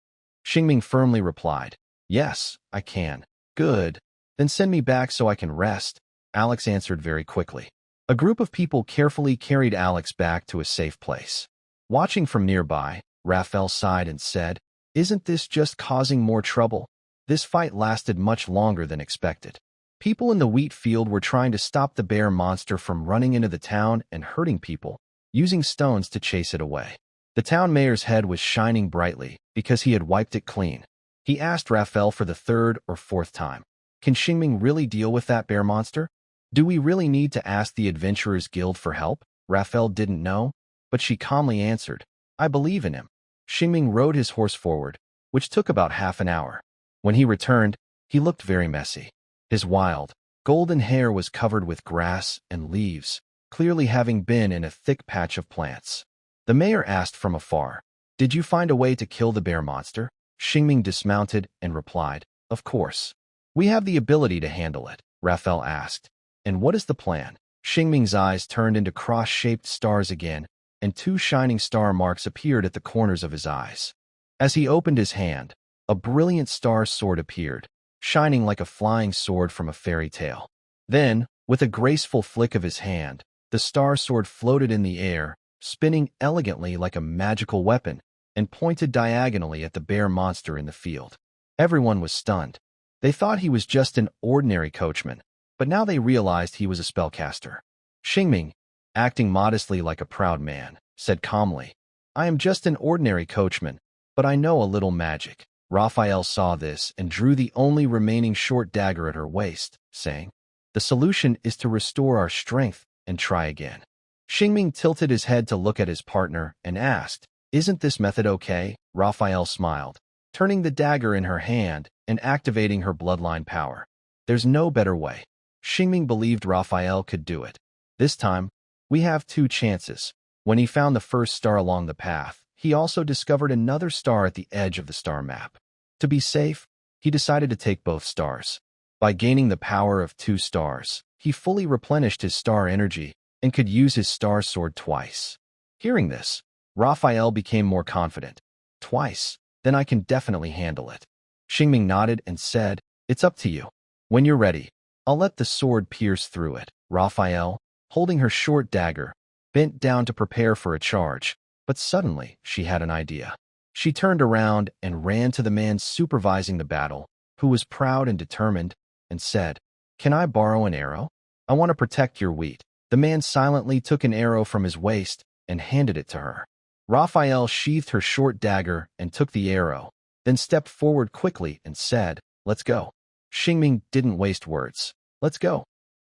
Xingming firmly replied, Yes, I can. Good. Then send me back so I can rest, Alex answered very quickly. A group of people carefully carried Alex back to a safe place. Watching from nearby, Raphael sighed and said, Isn't this just causing more trouble? This fight lasted much longer than expected. People in the wheat field were trying to stop the bear monster from running into the town and hurting people, using stones to chase it away. The town mayor's head was shining brightly because he had wiped it clean. He asked Raphael for the third or fourth time, Can Xingming really deal with that bear monster? Do we really need to ask the Adventurers Guild for help? Raphael didn't know, but she calmly answered, I believe in him. Xingming rode his horse forward, which took about half an hour. When he returned, he looked very messy. His wild, golden hair was covered with grass and leaves, clearly having been in a thick patch of plants. The mayor asked from afar, Did you find a way to kill the bear monster? Xingming dismounted and replied, Of course. We have the ability to handle it, Raphael asked. And what is the plan? Xingming's eyes turned into cross-shaped stars again, and two shining star marks appeared at the corners of his eyes. As he opened his hand, a brilliant star sword appeared, shining like a flying sword from a fairy tale. Then, with a graceful flick of his hand, the star sword floated in the air, spinning elegantly like a magical weapon, and pointed diagonally at the bear monster in the field. Everyone was stunned. They thought he was just an ordinary coachman, but now they realized he was a spellcaster. Xingming, acting modestly like a proud man, said calmly, I am just an ordinary coachman, but I know a little magic. Raphael saw this and drew the only remaining short dagger at her waist, saying, The solution is to restore our strength and try again. Xingming tilted his head to look at his partner and asked, Isn't this method okay? Raphael smiled, turning the dagger in her hand and activating her bloodline power. There's no better way. Xingming believed Raphael could do it. This time, we have two chances. When he found the first star along the path, he also discovered another star at the edge of the star map. To be safe, he decided to take both stars. By gaining the power of 2 stars, he fully replenished his star energy and could use his star sword twice. Hearing this, Raphael became more confident. Twice? Then I can definitely handle it. Xingming nodded and said, "It's up to you. When you're ready, I'll let the sword pierce through it." Raphael, holding her short dagger, bent down to prepare for a charge, but suddenly she had an idea. She turned around and ran to the man supervising the battle, who was proud and determined, and said, "Can I borrow an arrow? I want to protect your wheat." The man silently took an arrow from his waist and handed it to her. Raphael sheathed her short dagger and took the arrow, then stepped forward quickly and said, "Let's go." Xingming didn't waste words. "Let's go."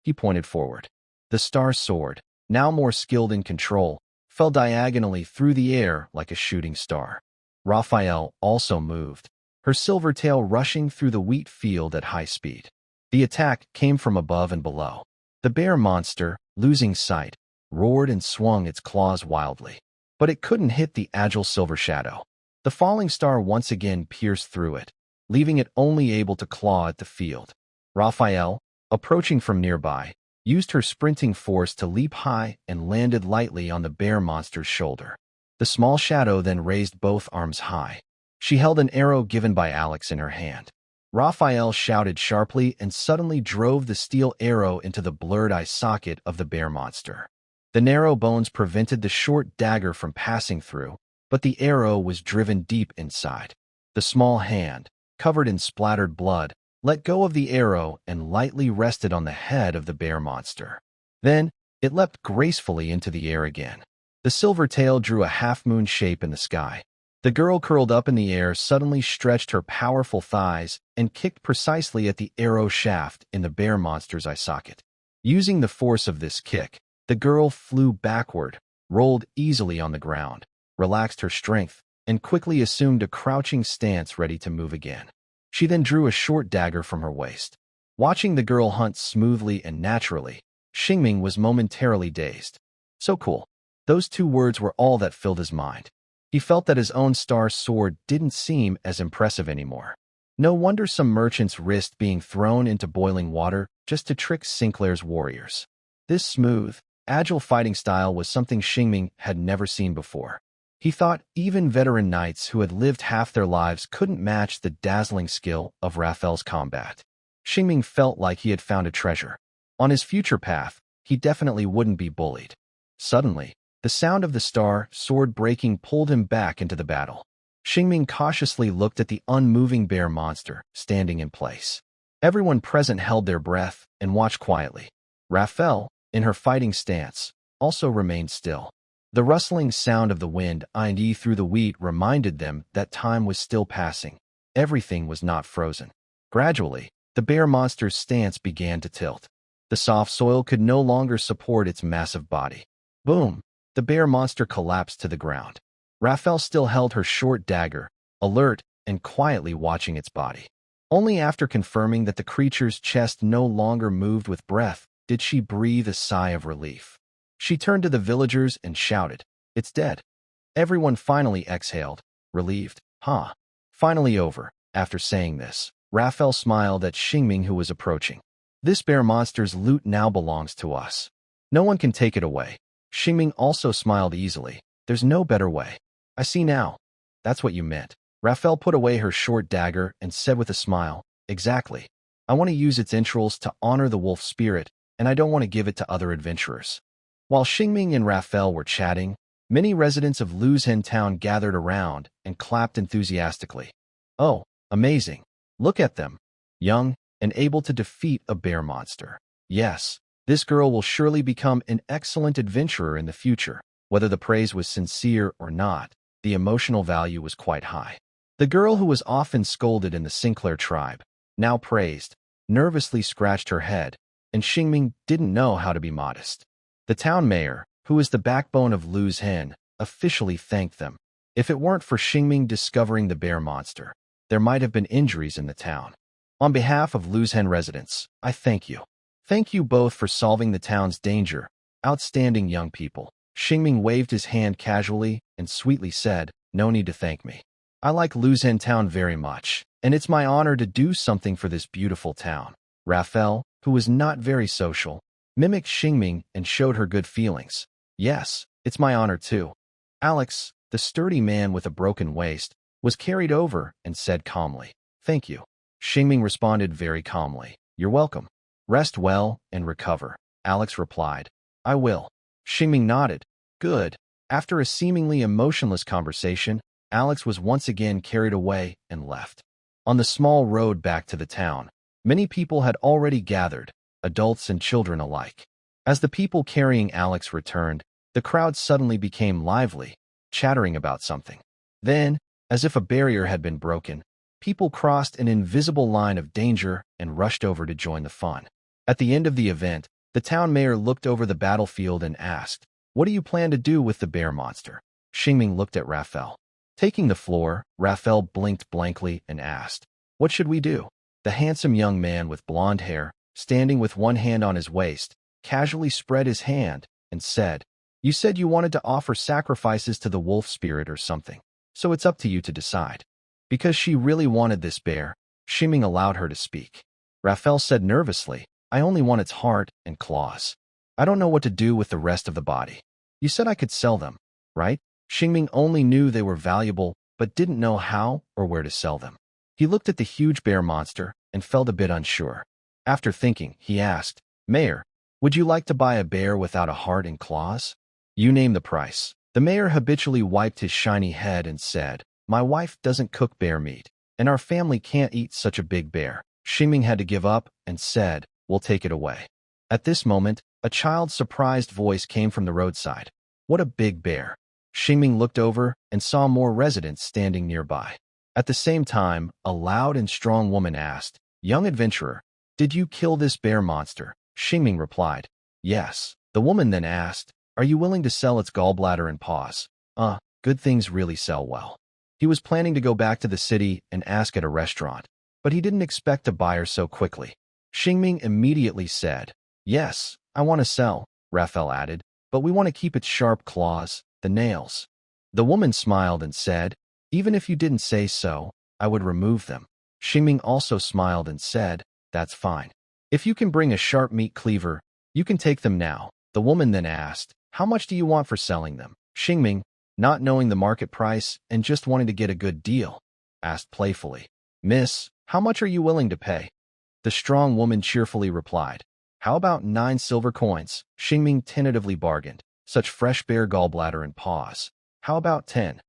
He pointed forward. The star sword, now more skilled in control, fell diagonally through the air like a shooting star. Raphael also moved, her silver tail rushing through the wheat field at high speed. The attack came from above and below. The bear monster, losing sight, roared and swung its claws wildly. But it couldn't hit the agile silver shadow. The falling star once again pierced through it, leaving it only able to claw at the field. Raphael, approaching from nearby, used her sprinting force to leap high and landed lightly on the bear monster's shoulder. The small shadow then raised both arms high. She held an arrow given by Alex in her hand. Raphael shouted sharply and suddenly drove the steel arrow into the blurred eye socket of the bear monster. The narrow bones prevented the short dagger from passing through, but the arrow was driven deep inside. The small hand, covered in splattered blood, let go of the arrow and lightly rested on the head of the bear monster. Then, it leapt gracefully into the air again. The silver tail drew a half-moon shape in the sky. The girl curled up in the air suddenly stretched her powerful thighs and kicked precisely at the arrow shaft in the bear monster's eye socket. Using the force of this kick, the girl flew backward, rolled easily on the ground, relaxed her strength, and quickly assumed a crouching stance ready to move again. She then drew a short dagger from her waist. Watching the girl hunt smoothly and naturally, Xingming was momentarily dazed. So cool. Those 2 words were all that filled his mind. He felt that his own star sword didn't seem as impressive anymore. No wonder some merchants risked being thrown into boiling water just to trick Sinclair's warriors. This smooth, agile fighting style was something Xingming had never seen before. He thought even veteran knights who had lived half their lives couldn't match the dazzling skill of Raphael's combat. Xingming felt like he had found a treasure. On his future path, he definitely wouldn't be bullied. Suddenly, the sound of the star sword breaking pulled him back into the battle. Xingming cautiously looked at the unmoving bear monster standing in place. Everyone present held their breath and watched quietly. Raphael, in her fighting stance, also remained still. The rustling sound of the wind through the wheat reminded them that time was still passing. Everything was not frozen. Gradually, the bear monster's stance began to tilt. The soft soil could no longer support its massive body. Boom! The bear monster collapsed to the ground. Raphael still held her short dagger, alert and quietly watching its body. Only after confirming that the creature's chest no longer moved with breath did she breathe a sigh of relief. She turned to the villagers and shouted, "It's dead." Everyone finally exhaled, relieved. "Huh. Finally over." After saying this, Raphael smiled at Xingming who was approaching. "This bear monster's loot now belongs to us. No one can take it away." Xingming also smiled easily. "There's no better way. I see now. That's what you meant." Raphael put away her short dagger and said with a smile, "Exactly. I want to use its entrails to honor the wolf spirit, and I don't want to give it to other adventurers." While Xingming and Raphael were chatting, many residents of Luzhen town gathered around and clapped enthusiastically. "Oh, amazing. Look at them. Young and able to defeat a bear monster. Yes, this girl will surely become an excellent adventurer in the future." Whether the praise was sincere or not, the emotional value was quite high. The girl who was often scolded in the Sinclair tribe, now praised, nervously scratched her head, and Xingming didn't know how to be modest. The town mayor, who is the backbone of Luzhen, officially thanked them. If it weren't for Xingming discovering the bear monster, there might have been injuries in the town. On behalf of Luzhen residents, I thank you. Thank you both for solving the town's danger. Outstanding young people. Xingming waved his hand casually and sweetly said, no need to thank me. I like Luzhen town very much, and it's my honor to do something for this beautiful town. Raphael, who was not very social, mimicked Xingming and showed her good feelings. Yes, it's my honor too. Alex, the sturdy man with a broken waist, was carried over and said calmly, thank you. Xingming responded very calmly, you're welcome. Rest well and recover. Alex replied, I will. Xingming nodded. Good. After a seemingly emotionless conversation, Alex was once again carried away and left. On the small road back to the town, many people had already gathered, adults and children alike. As the people carrying Alex returned, the crowd suddenly became lively, chattering about something. Then, as if a barrier had been broken, people crossed an invisible line of danger and rushed over to join the fun. At the end of the event, the town mayor looked over the battlefield and asked, what do you plan to do with the bear monster? Xingming looked at Raphael. Taking the floor, Raphael blinked blankly and asked, what should we do? The handsome young man with blonde hair, standing with one hand on his waist, casually spread his hand and said, you said you wanted to offer sacrifices to the wolf spirit or something, so it's up to you to decide. Because she really wanted this bear, Xingming allowed her to speak. Raphael said nervously, I only want its heart and claws. I don't know what to do with the rest of the body. You said I could sell them, right? Xingming only knew they were valuable, but didn't know how or where to sell them. He looked at the huge bear monster and felt a bit unsure. After thinking, he asked, Mayor, would you like to buy a bear without a heart and claws? You name the price. The mayor habitually wiped his shiny head and said, my wife doesn't cook bear meat, and our family can't eat such a big bear. Xingming had to give up and said, we'll take it away. At this moment, a child's surprised voice came from the roadside. What a big bear. Xingming looked over and saw more residents standing nearby. At the same time, a loud and strong woman asked, young adventurer, did you kill this bear monster? Xingming replied, yes. The woman then asked, are you willing to sell its gallbladder and paws? Good things really sell well. He was planning to go back to the city and ask at a restaurant, but he didn't expect a buyer so quickly. Xingming immediately said, yes, I want to sell, Raphael added, but we want to keep its sharp claws, the nails. The woman smiled and said, even if you didn't say so, I would remove them. Xingming also smiled and said, that's fine. If you can bring a sharp meat cleaver, you can take them now. The woman then asked, how much do you want for selling them? Xingming, not knowing the market price and just wanting to get a good deal, asked playfully, Miss, how much are you willing to pay? The strong woman cheerfully replied, how about 9 silver coins? Xingming tentatively bargained, such fresh bear gallbladder and paws. How about 10?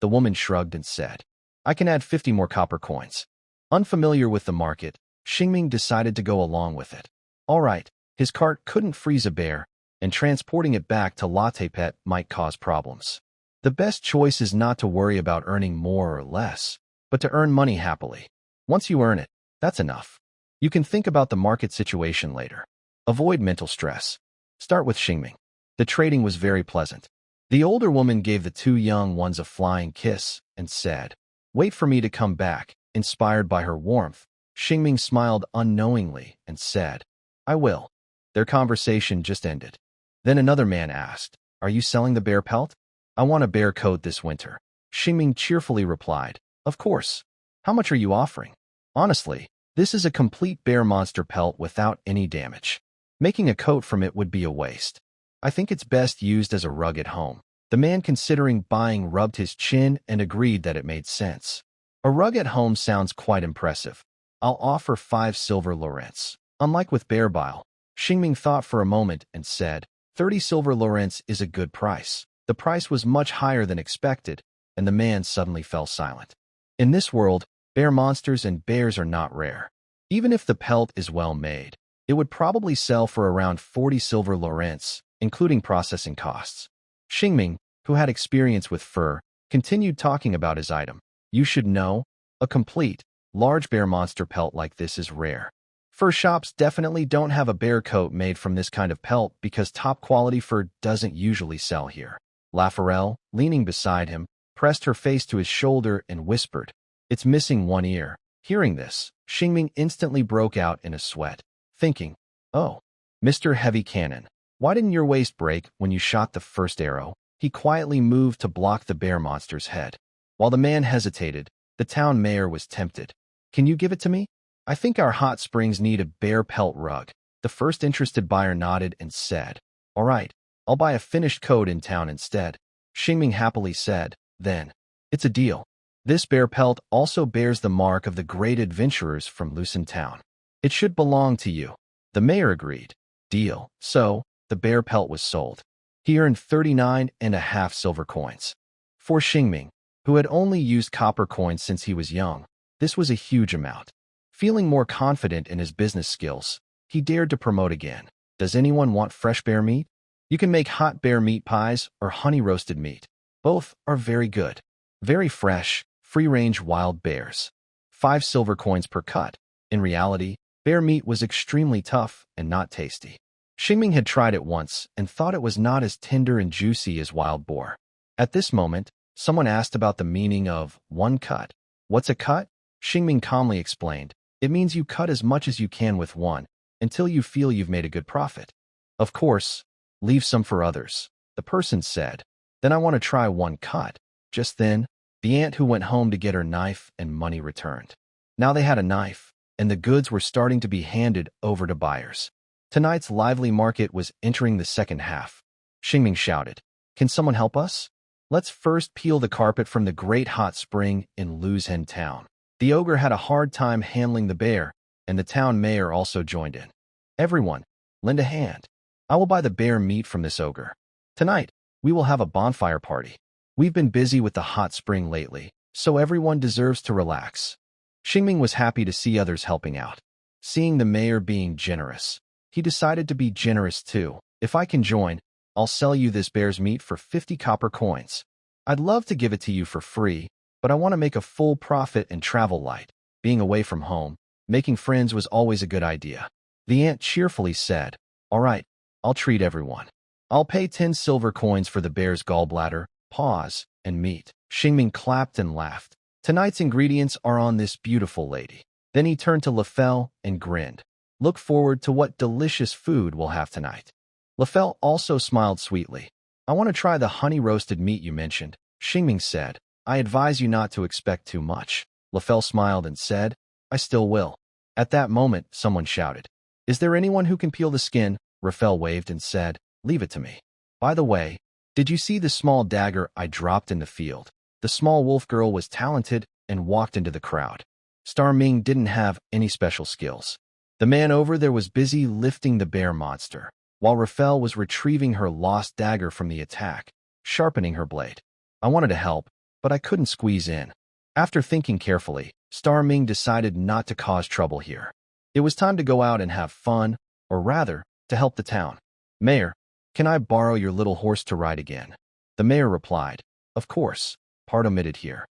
The woman shrugged and said, I can add 50 more copper coins. Unfamiliar with the market, Xingming decided to go along with it. All right, his cart couldn't freeze a bear, and transporting it back to Latte Pet might cause problems. The best choice is not to worry about earning more or less, but to earn money happily. Once you earn it, that's enough. You can think about the market situation later. Avoid mental stress. Start with Xingming. The trading was very pleasant. The older woman gave the 2 young ones a flying kiss and said, wait for me to come back. Inspired by her warmth, Xingming smiled unknowingly and said, I will. Their conversation just ended. Then another man asked, are you selling the bear pelt? I want a bear coat this winter. Xingming cheerfully replied, of course. How much are you offering? Honestly, this is a complete bear monster pelt without any damage. Making a coat from it would be a waste. I think it's best used as a rug at home. The man considering buying rubbed his chin and agreed that it made sense. A rug at home sounds quite impressive. I'll offer 5 silver lorents. Unlike with bear bile, Xingming thought for a moment and said, 30 silver lorents is a good price. The price was much higher than expected, and the man suddenly fell silent. In this world, bear monsters and bears are not rare. Even if the pelt is well made, it would probably sell for around 40 silver lorents, including processing costs. Xingming, who had experience with fur, continued talking about his item. You should know, a complete, large bear monster pelt like this is rare. Fur shops definitely don't have a bear coat made from this kind of pelt because top-quality fur doesn't usually sell here. Lafarelle, leaning beside him, pressed her face to his shoulder and whispered, it's missing one ear. Hearing this, Xingming instantly broke out in a sweat, thinking, "Oh, Mr. Heavy Cannon, why didn't your waist break when you shot the first arrow?" He quietly moved to block the bear monster's head. While the man hesitated, the town mayor was tempted. "Can you give it to me? I think our hot springs need a bear pelt rug." The first interested buyer nodded and said, "All right, I'll buy a finished coat in town instead." Xingming happily said, "Then, it's a deal. This bear pelt also bears the mark of the great adventurers from Lucin Town. It should belong to you." The mayor agreed. Deal. So, the bear pelt was sold. He earned 39.5 silver coins. For Xingming, who had only used copper coins since he was young, this was a huge amount. Feeling more confident in his business skills, he dared to promote again. "Does anyone want fresh bear meat? You can make hot bear meat pies or honey-roasted meat. Both are very good. Very fresh, free-range wild bears. 5 silver coins per cut." In reality, bear meat was extremely tough and not tasty. Xingming had tried it once and thought it was not as tender and juicy as wild boar. At this moment, someone asked about the meaning of one cut. "What's a cut?" Xingming calmly explained. "It means you cut as much as you can with one, until you feel you've made a good profit. Of course, leave some for others." The person said, "Then I want to try one cut." Just then, the aunt who went home to get her knife and money returned. Now they had a knife, and the goods were starting to be handed over to buyers. Tonight's lively market was entering the second half. Xingming shouted, "Can someone help us? Let's first peel the carpet from the great hot spring in Luzhen Town." The ogre had a hard time handling the bear, and the town mayor also joined in. "Everyone, lend a hand. I will buy the bear meat from this ogre. Tonight, we will have a bonfire party. We've been busy with the hot spring lately, so everyone deserves to relax." Xingming was happy to see others helping out. Seeing the mayor being generous, he decided to be generous too. "If I can join, I'll sell you this bear's meat for 50 copper coins. I'd love to give it to you for free, but I want to make a full profit and travel light. Being away from home, making friends was always a good idea." The aunt cheerfully said, "All right, I'll treat everyone. I'll pay 10 silver coins for the bear's gallbladder, paws, and meat." Xingming clapped and laughed. "Tonight's ingredients are on this beautiful lady." Then he turned to Lefel and grinned. "Look forward to what delicious food we'll have tonight." Lefel also smiled sweetly. "I want to try the honey-roasted meat you mentioned," Xingming said. "I advise you not to expect too much." Lefel smiled and said, "I still will." At that moment, someone shouted, "Is there anyone who can peel the skin?" Raphael waved and said, "Leave it to me. By the way, did you see the small dagger I dropped in the field?" The small wolf girl was talented and walked into the crowd. Star Ming didn't have any special skills. The man over there was busy lifting the bear monster, while Raphael was retrieving her lost dagger from the attack, sharpening her blade. "I wanted to help, but I couldn't squeeze in." After thinking carefully, Star Ming decided not to cause trouble here. It was time to go out and have fun, or rather, to help the town. "Mayor, can I borrow your little horse to ride again?" The mayor replied, "Of course, part omitted here."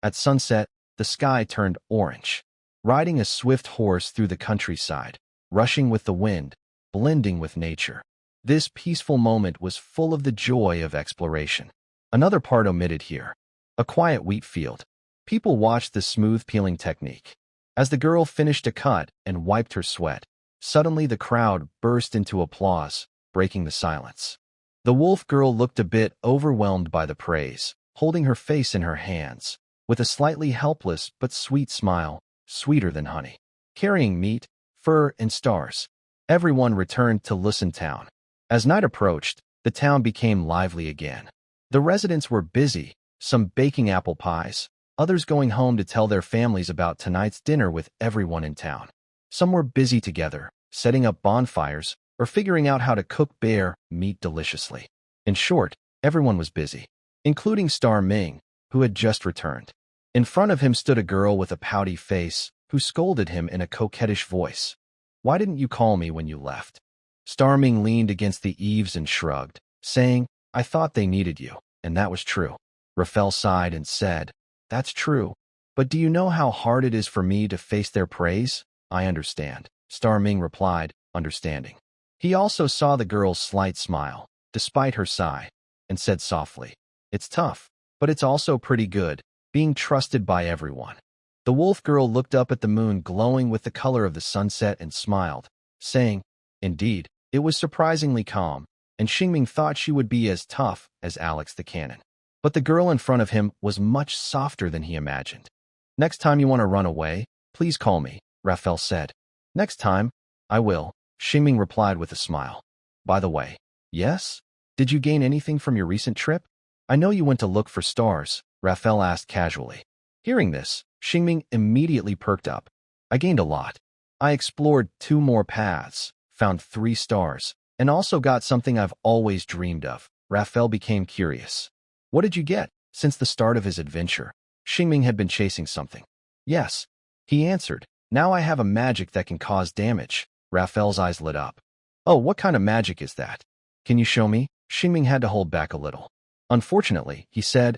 At sunset, the sky turned orange. Riding a swift horse through the countryside, rushing with the wind, blending with nature. This peaceful moment was full of the joy of exploration. Another part omitted here. A quiet wheat field. People watched the smooth peeling technique. As the girl finished a cut and wiped her sweat, suddenly the crowd burst into applause, breaking the silence. The wolf girl looked a bit overwhelmed by the praise, holding her face in her hands, with a slightly helpless but sweet smile, sweeter than honey. Carrying meat, fur, and stars, everyone returned to Lucin Town. As night approached, the town became lively again. The residents were busy, some baking apple pies, others going home to tell their families about tonight's dinner with everyone in town. Some were busy together, setting up bonfires, or figuring out how to cook bear meat deliciously. In short, everyone was busy, including Star Ming, who had just returned. In front of him stood a girl with a pouty face, who scolded him in a coquettish voice. "Why didn't you call me when you left?" Star Ming leaned against the eaves and shrugged, saying, "I thought they needed you," and that was true. Raphael sighed and said, "That's true, but do you know how hard it is for me to face their praise?" "I understand," Star Ming replied, understanding. He also saw the girl's slight smile, despite her sigh, and said softly, "It's tough, but it's also pretty good, being trusted by everyone." The wolf girl looked up at the moon glowing with the color of the sunset and smiled, saying, "Indeed, it was surprisingly calm," and Xingming thought she would be as tough as Alex the Cannon. But the girl in front of him was much softer than he imagined. "Next time you want to run away, please call me," Raphael said. "Next time, I will," Xingming replied with a smile. "By the way, yes? Did you gain anything from your recent trip? I know you went to look for stars," Raphael asked casually. Hearing this, Xingming immediately perked up. "I gained a lot. I explored 2 more paths, found 3 stars, and also got something I've always dreamed of." Raphael became curious. "What did you get?" Since the start of his adventure, Xingming had been chasing something. "Yes," he answered. "Now I have a magic that can cause damage." Raphael's eyes lit up. "Oh, what kind of magic is that? Can you show me?" Xingming had to hold back a little. "Unfortunately," he said,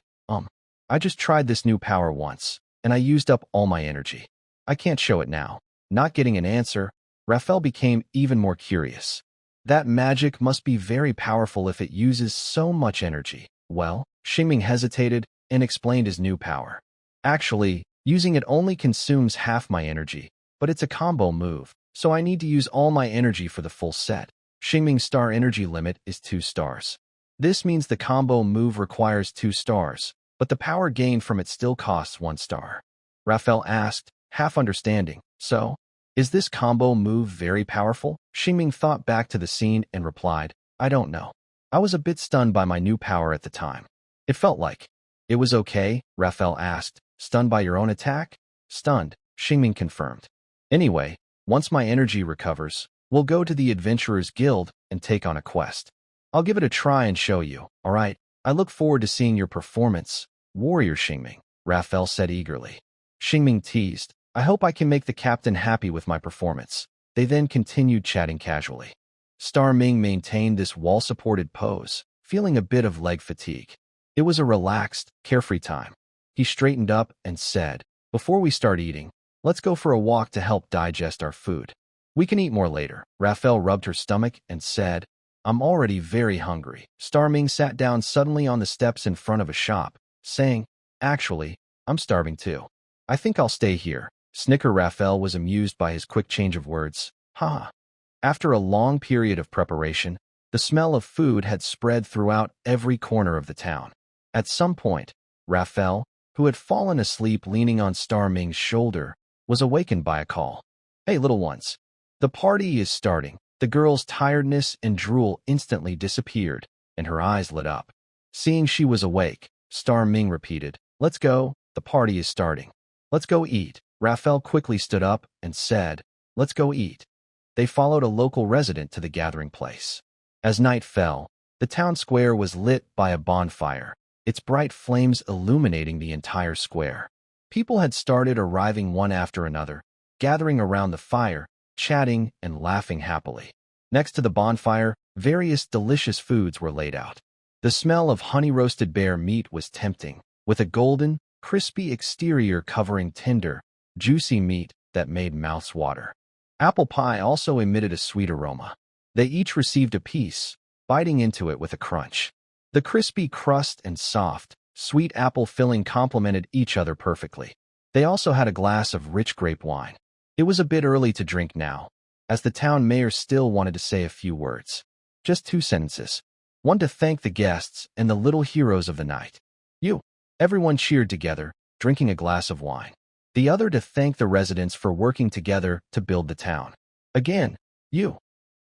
I just tried this new power once, and I used up all my energy. I can't show it now." Not getting an answer, Raphael became even more curious. That magic must be very powerful if it uses so much energy. "Well," Xingming hesitated and explained his new power. "Actually, using it only consumes half my energy, but it's a combo move, so I need to use all my energy for the full set. Xingming's star energy limit is 2 stars. This means the combo move requires 2 stars, but the power gained from it still costs 1 star. Raphael asked, half understanding, "So, is this combo move very powerful?" Xingming thought back to the scene and replied, "I don't know. I was a bit stunned by my new power at the time. It felt like." "It was okay?" Raphael asked. "Stunned by your own attack?" "Stunned," Xingming confirmed. "Anyway, once my energy recovers, we'll go to the Adventurers Guild and take on a quest. I'll give it a try and show you, all right? I look forward to seeing your performance, Warrior Xingming," Raphael said eagerly. Xingming teased, "I hope I can make the captain happy with my performance." They then continued chatting casually. Star Ming maintained this wall-supported pose, feeling a bit of leg fatigue. It was a relaxed, carefree time. He straightened up and said, "Before we start eating, let's go for a walk to help digest our food. We can eat more later." Raphael rubbed her stomach and said, "I'm already very hungry." Star Ming sat down suddenly on the steps in front of a shop, saying, "Actually, I'm starving too. I think I'll stay here." Snicker Raphael was amused by his quick change of words. Haha. After a long period of preparation, the smell of food had spread throughout every corner of the town. At some point, Raphael, who had fallen asleep leaning on Star Ming's shoulder, was awakened by a call. "Hey, little ones. The party is starting." The girl's tiredness and drool instantly disappeared, and her eyes lit up. Seeing she was awake, Star Ming repeated, "Let's go, the party is starting. Let's go eat." Raphael quickly stood up and said, "Let's go eat." They followed a local resident to the gathering place. As night fell, the town square was lit by a bonfire, its bright flames illuminating the entire square. People had started arriving one after another, gathering around the fire, chatting and laughing happily. Next to the bonfire, various delicious foods were laid out. The smell of honey-roasted bear meat was tempting, with a golden, crispy exterior covering tender, juicy meat that made mouths water. Apple pie also emitted a sweet aroma. They each received a piece, biting into it with a crunch. The crispy crust and soft, sweet apple filling complemented each other perfectly. They also had a glass of rich grape wine. It was a bit early to drink now, as the town mayor still wanted to say a few words. Just 2 sentences. One to thank the guests and the little heroes of the night. "You." Everyone cheered together, drinking a glass of wine. The other to thank the residents for working together to build the town. Again, "You."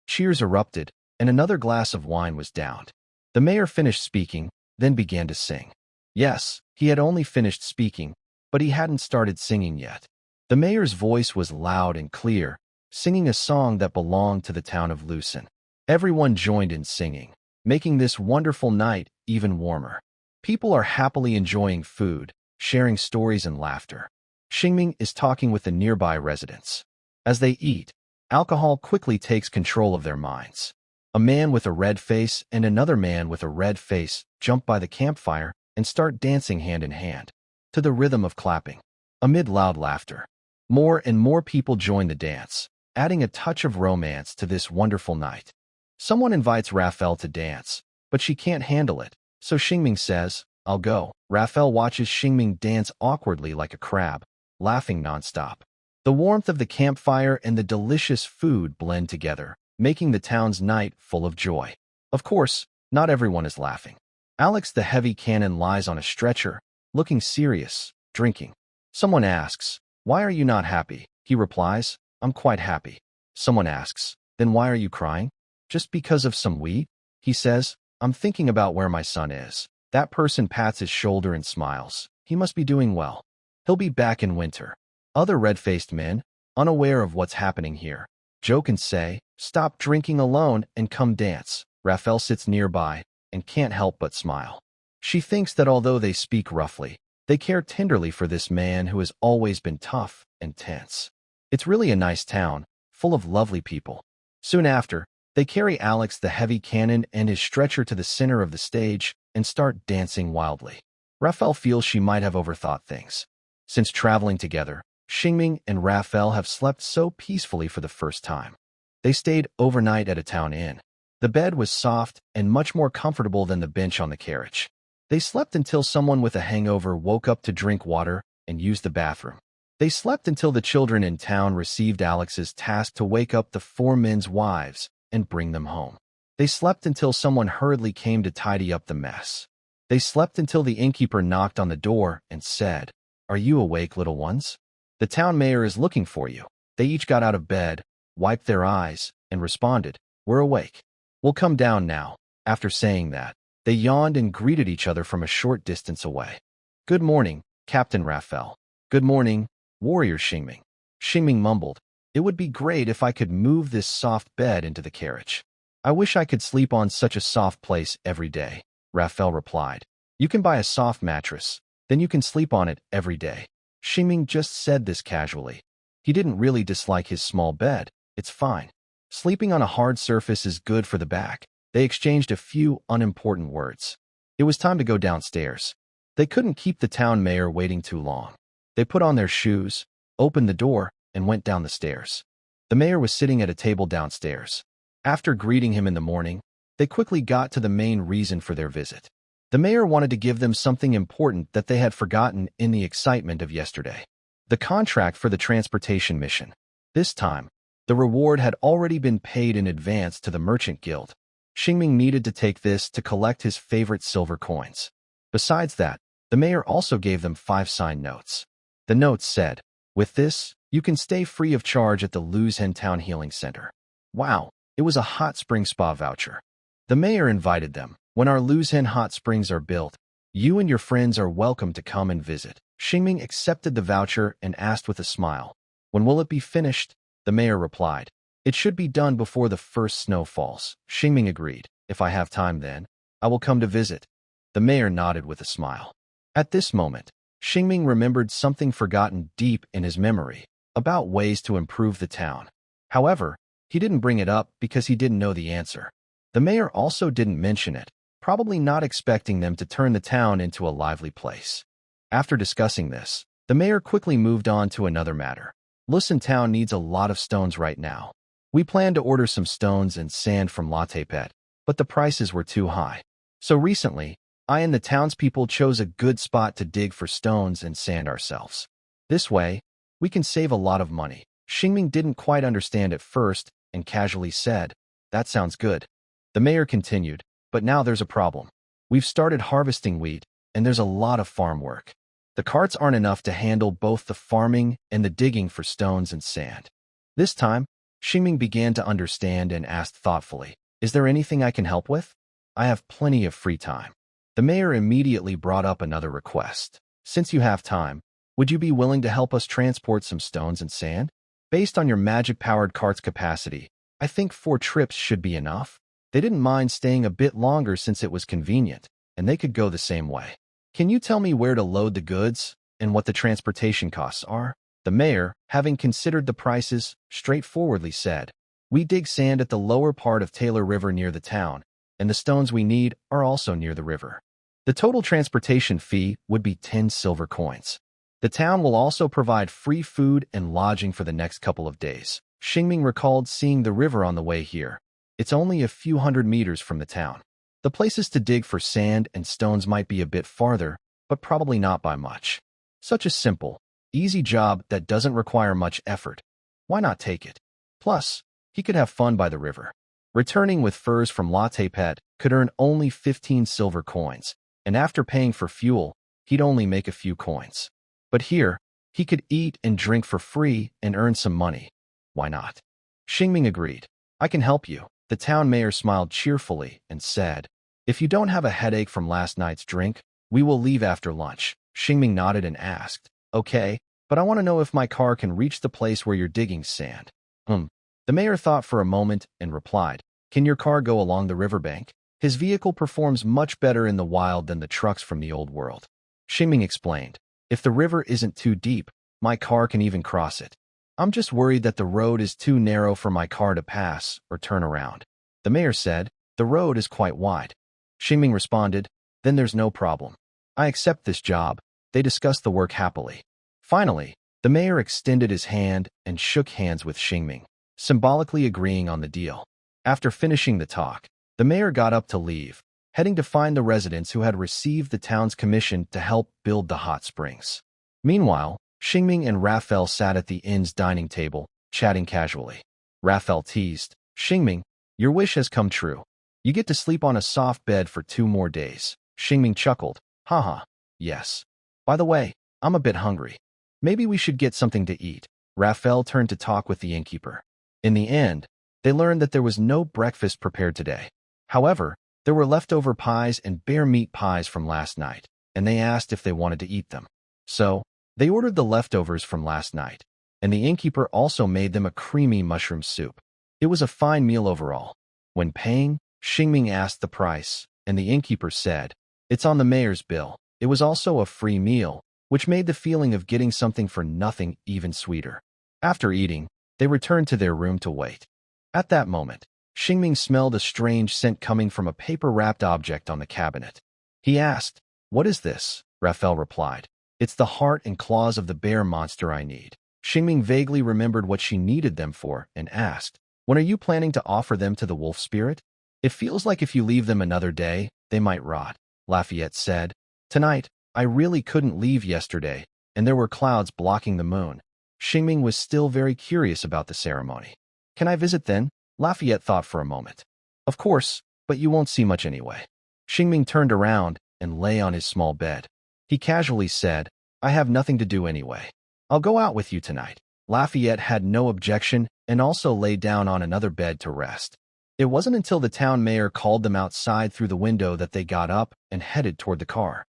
Cheers erupted, and another glass of wine was downed. The mayor finished speaking, then began to sing. Yes, he had only finished speaking, but he hadn't started singing yet. The mayor's voice was loud and clear, singing a song that belonged to the town of Lucin. Everyone joined in singing, making this wonderful night even warmer. People are happily enjoying food, sharing stories and laughter. Xingming is talking with the nearby residents. As they eat, alcohol quickly takes control of their minds. A man with a red face and another man with a red face jump by the campfire and start dancing hand in hand, to the rhythm of clapping, amid loud laughter. More and more people join the dance, adding a touch of romance to this wonderful night. Someone invites Raphael to dance, but she can't handle it, so Xingming says, "I'll go." Raphael watches Xingming dance awkwardly like a crab, laughing nonstop. The warmth of the campfire and the delicious food blend together, making the town's night full of joy. Of course, not everyone is laughing. Alex the heavy cannon lies on a stretcher, looking serious, drinking. Someone asks, "Why are you not happy?" He replies, "I'm quite happy." Someone asks, "Then why are you crying?" "Just because of some weed?" He says, "I'm thinking about where my son is." That person pats his shoulder and smiles. He must be doing well. He'll be back in winter. Other red-faced men, unaware of what's happening here, joke and say, "Stop drinking alone and come dance." Raphael sits nearby and can't help but smile. She thinks that although they speak roughly, they care tenderly for this man who has always been tough and tense. It's really a nice town, full of lovely people. Soon after, they carry Alex the heavy cannon and his stretcher to the center of the stage and start dancing wildly. Raphael feels she might have overthought things. Since traveling together, Xingming and Raphael have slept so peacefully for the first time. They stayed overnight at a town inn. The bed was soft and much more comfortable than the bench on the carriage. They slept until someone with a hangover woke up to drink water and use the bathroom. They slept until the children in town received Alex's task to wake up the four men's wives and bring them home. They slept until someone hurriedly came to tidy up the mess. They slept until the innkeeper knocked on the door and said, "Are you awake, little ones? The town mayor is looking for you." They each got out of bed, wiped their eyes, and responded, "We're awake. We'll come down now." After saying that, they yawned and greeted each other from a short distance away. "Good morning, Captain Raphael." "Good morning, Warrior Xingming." Xingming mumbled, "It would be great if I could move this soft bed into the carriage. I wish I could sleep on such a soft place every day." Raphael replied, "You can buy a soft mattress, then you can sleep on it every day." Xingming just said this casually. He didn't really dislike his small bed. It's fine. Sleeping on a hard surface is good for the back. They exchanged a few unimportant words. It was time to go downstairs. They couldn't keep the town mayor waiting too long. They put on their shoes, opened the door, and went down the stairs. The mayor was sitting at a table downstairs. After greeting him in the morning, they quickly got to the main reason for their visit. The mayor wanted to give them something important that they had forgotten in the excitement of yesterday. The contract for the transportation mission. This time, the reward had already been paid in advance to the merchant guild. Xingming needed to take this to collect his favorite silver coins. Besides that, the mayor also gave them 5 signed notes. The notes said, "With this, you can stay free of charge at the Luzhen Town Healing Center." Wow, it was a hot spring spa voucher. The mayor invited them. "When our Luzhen hot springs are built, you and your friends are welcome to come and visit." Xingming accepted the voucher and asked with a smile, "When will it be finished?" The mayor replied, "It should be done before the first snow falls." Xingming agreed, "If I have time then, I will come to visit." The mayor nodded with a smile. At this moment, Xingming remembered something forgotten deep in his memory, about ways to improve the town. However, he didn't bring it up because he didn't know the answer. The mayor also didn't mention it, probably not expecting them to turn the town into a lively place. After discussing this, the mayor quickly moved on to another matter. Luzhen Town needs a lot of stones right now. We planned to order some stones and sand from Latepet, but the prices were too high. So recently, I and the townspeople chose a good spot to dig for stones and sand ourselves. This way, we can save a lot of money. Xingming didn't quite understand at first and casually said, "That sounds good." The mayor continued, "But now there's a problem. We've started harvesting wheat, and there's a lot of farm work. The carts aren't enough to handle both the farming and the digging for stones and sand." This time, Xingming began to understand and asked thoughtfully, "Is there anything I can help with? I have plenty of free time." The mayor immediately brought up another request. "Since you have time, would you be willing to help us transport some stones and sand? Based on your magic-powered cart's capacity, I think 4 trips should be enough." They didn't mind staying a bit longer since it was convenient, and they could go the same way. "Can you tell me where to load the goods and what the transportation costs are?" The mayor, having considered the prices, straightforwardly said, "We dig sand at the lower part of Taylor River near the town, and the stones we need are also near the river. The total transportation fee would be 10 silver coins. The town will also provide free food and lodging for the next couple of days." Xingming recalled seeing the river on the way here. It's only a few hundred meters from the town. The places to dig for sand and stones might be a bit farther, but probably not by much. Such a simple, Easy job that doesn't require much effort. Why not take it? Plus, he could have fun by the river. Returning with furs from Latte Pet could earn only 15 silver coins, and after paying for fuel, he'd only make a few coins. But here, he could eat and drink for free and earn some money. Why not? Xingming agreed. I can help you. The town mayor smiled cheerfully and said, if you don't have a headache from last night's drink, we will leave after lunch. Xingming nodded and asked, okay, but I want to know if my car can reach the place where you're digging sand. The mayor thought for a moment and replied, can your car go along the riverbank? His vehicle performs much better in the wild than the trucks from the old world. Xingming explained, if the river isn't too deep, my car can even cross it. I'm just worried that the road is too narrow for my car to pass or turn around. The mayor said, the road is quite wide. Xingming responded, then there's no problem. I accept this job. They discussed the work happily. Finally, the mayor extended his hand and shook hands with Xingming, symbolically agreeing on the deal. After finishing the talk, the mayor got up to leave, heading to find the residents who had received the town's commission to help build the hot springs. Meanwhile, Xingming and Raphael sat at the inn's dining table, chatting casually. Raphael teased, Xingming, your wish has come true. You get to sleep on a soft bed for 2 more days. Xingming chuckled, haha, yes. By the way, I'm a bit hungry. Maybe we should get something to eat. Raphael turned to talk with the innkeeper. In the end, they learned that there was no breakfast prepared today. However, there were leftover pies and bear meat pies from last night, and they asked if they wanted to eat them. So, they ordered the leftovers from last night, and the innkeeper also made them a creamy mushroom soup. It was a fine meal overall. When paying, Xingming asked the price, and the innkeeper said, it's on the mayor's bill. It was also a free meal, which made the feeling of getting something for nothing even sweeter. After eating, they returned to their room to wait. At that moment, Xingming smelled a strange scent coming from a paper-wrapped object on the cabinet. He asked, what is this? Raphael replied, it's the heart and claws of the bear monster I need. Xingming vaguely remembered what she needed them for and asked, when are you planning to offer them to the wolf spirit? It feels like if you leave them another day, they might rot. Lafayette said, tonight, I really couldn't leave yesterday, and there were clouds blocking the moon. Xingming was still very curious about the ceremony. Can I visit then? Lafayette thought for a moment. Of course, but you won't see much anyway. Xingming turned around and lay on his small bed. He casually said, I have nothing to do anyway. I'll go out with you tonight. Lafayette had no objection and also lay down on another bed to rest. It wasn't until the town mayor called them outside through the window that they got up and headed toward the car.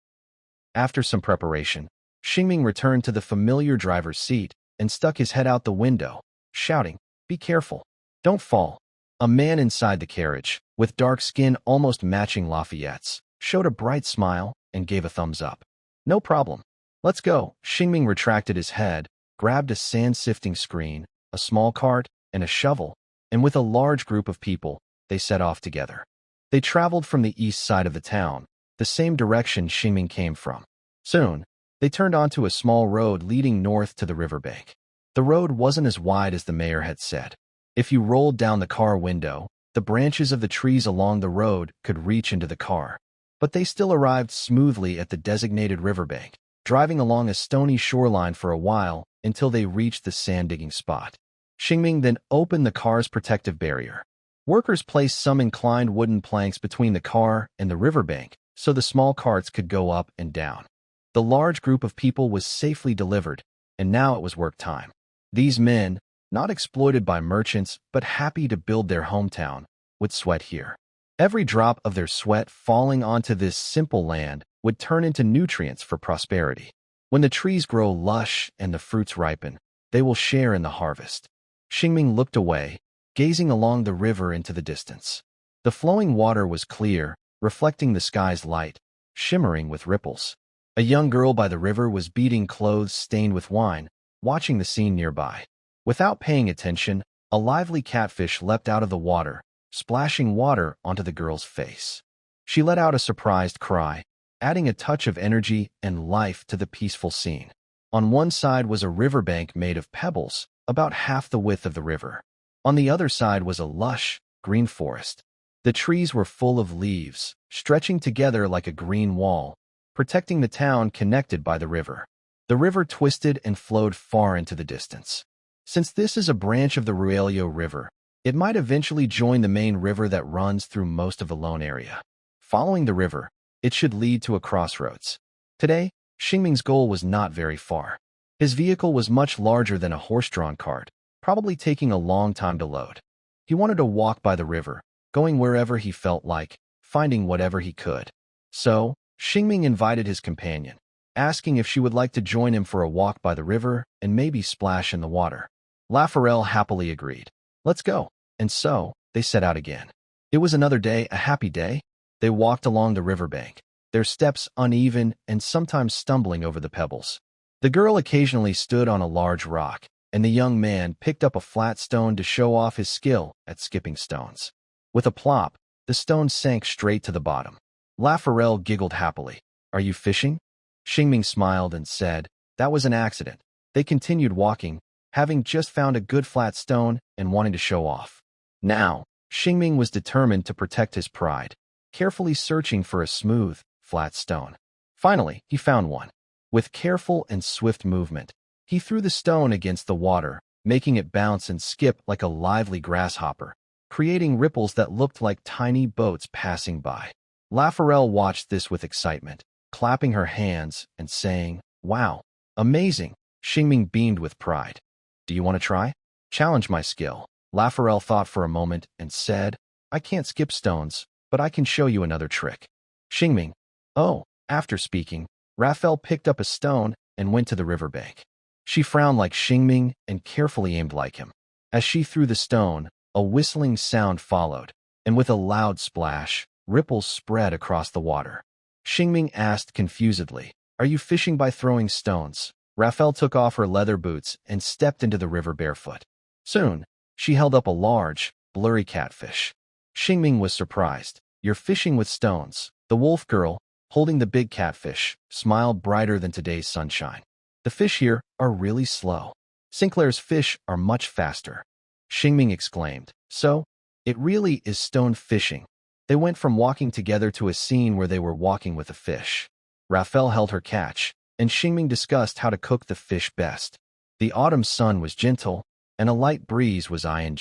After some preparation, Xingming returned to the familiar driver's seat and stuck his head out the window, shouting, be careful. Don't fall. A man inside the carriage, with dark skin almost matching Lafayette's, showed a bright smile and gave a thumbs up. No problem. Let's go. Xingming retracted his head, grabbed a sand-sifting screen, a small cart, and a shovel, and with a large group of people, they set off together. They traveled from the east side of the town, the same direction Xingming came from. Soon, they turned onto a small road leading north to the riverbank. The road wasn't as wide as the mayor had said. If you rolled down the car window, the branches of the trees along the road could reach into the car. But they still arrived smoothly at the designated riverbank, driving along a stony shoreline for a while until they reached the sand-digging spot. Xingming then opened the car's protective barrier. Workers placed some inclined wooden planks between the car and the riverbank so the small carts could go up and down. The large group of people was safely delivered, and now it was work time. These men, not exploited by merchants but happy to build their hometown, would sweat here. Every drop of their sweat falling onto this simple land would turn into nutrients for prosperity. When the trees grow lush and the fruits ripen, they will share in the harvest. Xingming looked away, gazing along the river into the distance. The flowing water was clear, reflecting the sky's light, shimmering with ripples. A young girl by the river was beating clothes stained with wine, watching the scene nearby. Without paying attention, a lively catfish leapt out of the water, splashing water onto the girl's face. She let out a surprised cry, adding a touch of energy and life to the peaceful scene. On one side was a riverbank made of pebbles, about half the width of the river. On the other side was a lush, green forest. The trees were full of leaves, stretching together like a green wall, protecting the town connected by the river. The river twisted and flowed far into the distance. Since this is a branch of the Ruelio River, it might eventually join the main river that runs through most of the lone area. Following the river, it should lead to a crossroads. Today, Xingming's goal was not very far. His vehicle was much larger than a horse-drawn cart, probably taking a long time to load. He wanted to walk by the river, going wherever he felt like, finding whatever he could. So, Xingming invited his companion, asking if she would like to join him for a walk by the river and maybe splash in the water. Lafarelle happily agreed. Let's go. And so, they set out again. It was another day, a happy day. They walked along the riverbank, their steps uneven and sometimes stumbling over the pebbles. The girl occasionally stood on a large rock, and the young man picked up a flat stone to show off his skill at skipping stones. With a plop, the stone sank straight to the bottom. Lafarelle giggled happily. Are you fishing? Xingming smiled and said, that was an accident. They continued walking, having just found a good flat stone and wanting to show off. Now, Xingming was determined to protect his pride, carefully searching for a smooth, flat stone. Finally, he found one. With careful and swift movement, he threw the stone against the water, making it bounce and skip like a lively grasshopper, creating ripples that looked like tiny boats passing by. Lafarelle watched this with excitement, clapping her hands and saying, wow, amazing. Xingming beamed with pride. Do you want to try? Challenge my skill. Lafarelle thought for a moment and said, I can't skip stones, but I can show you another trick. Xingming, oh, after speaking, Raphael picked up a stone and went to the riverbank. She frowned like Xingming and carefully aimed like him. As she threw the stone, a whistling sound followed, and with a loud splash, ripples spread across the water. Xingming asked confusedly, are you fishing by throwing stones? Raphael took off her leather boots and stepped into the river barefoot. Soon, she held up a large, blurry catfish. Xingming was surprised. You're fishing with stones. The wolf girl, holding the big catfish, smiled brighter than today's sunshine. The fish here are really slow. Sinclair's fish are much faster. Xingming exclaimed. So, it really is stone fishing. They went from walking together to a scene where they were walking with a fish. Raphael held her catch, and Xingming discussed how to cook the fish best. The autumn sun was gentle, and a light breeze was ing.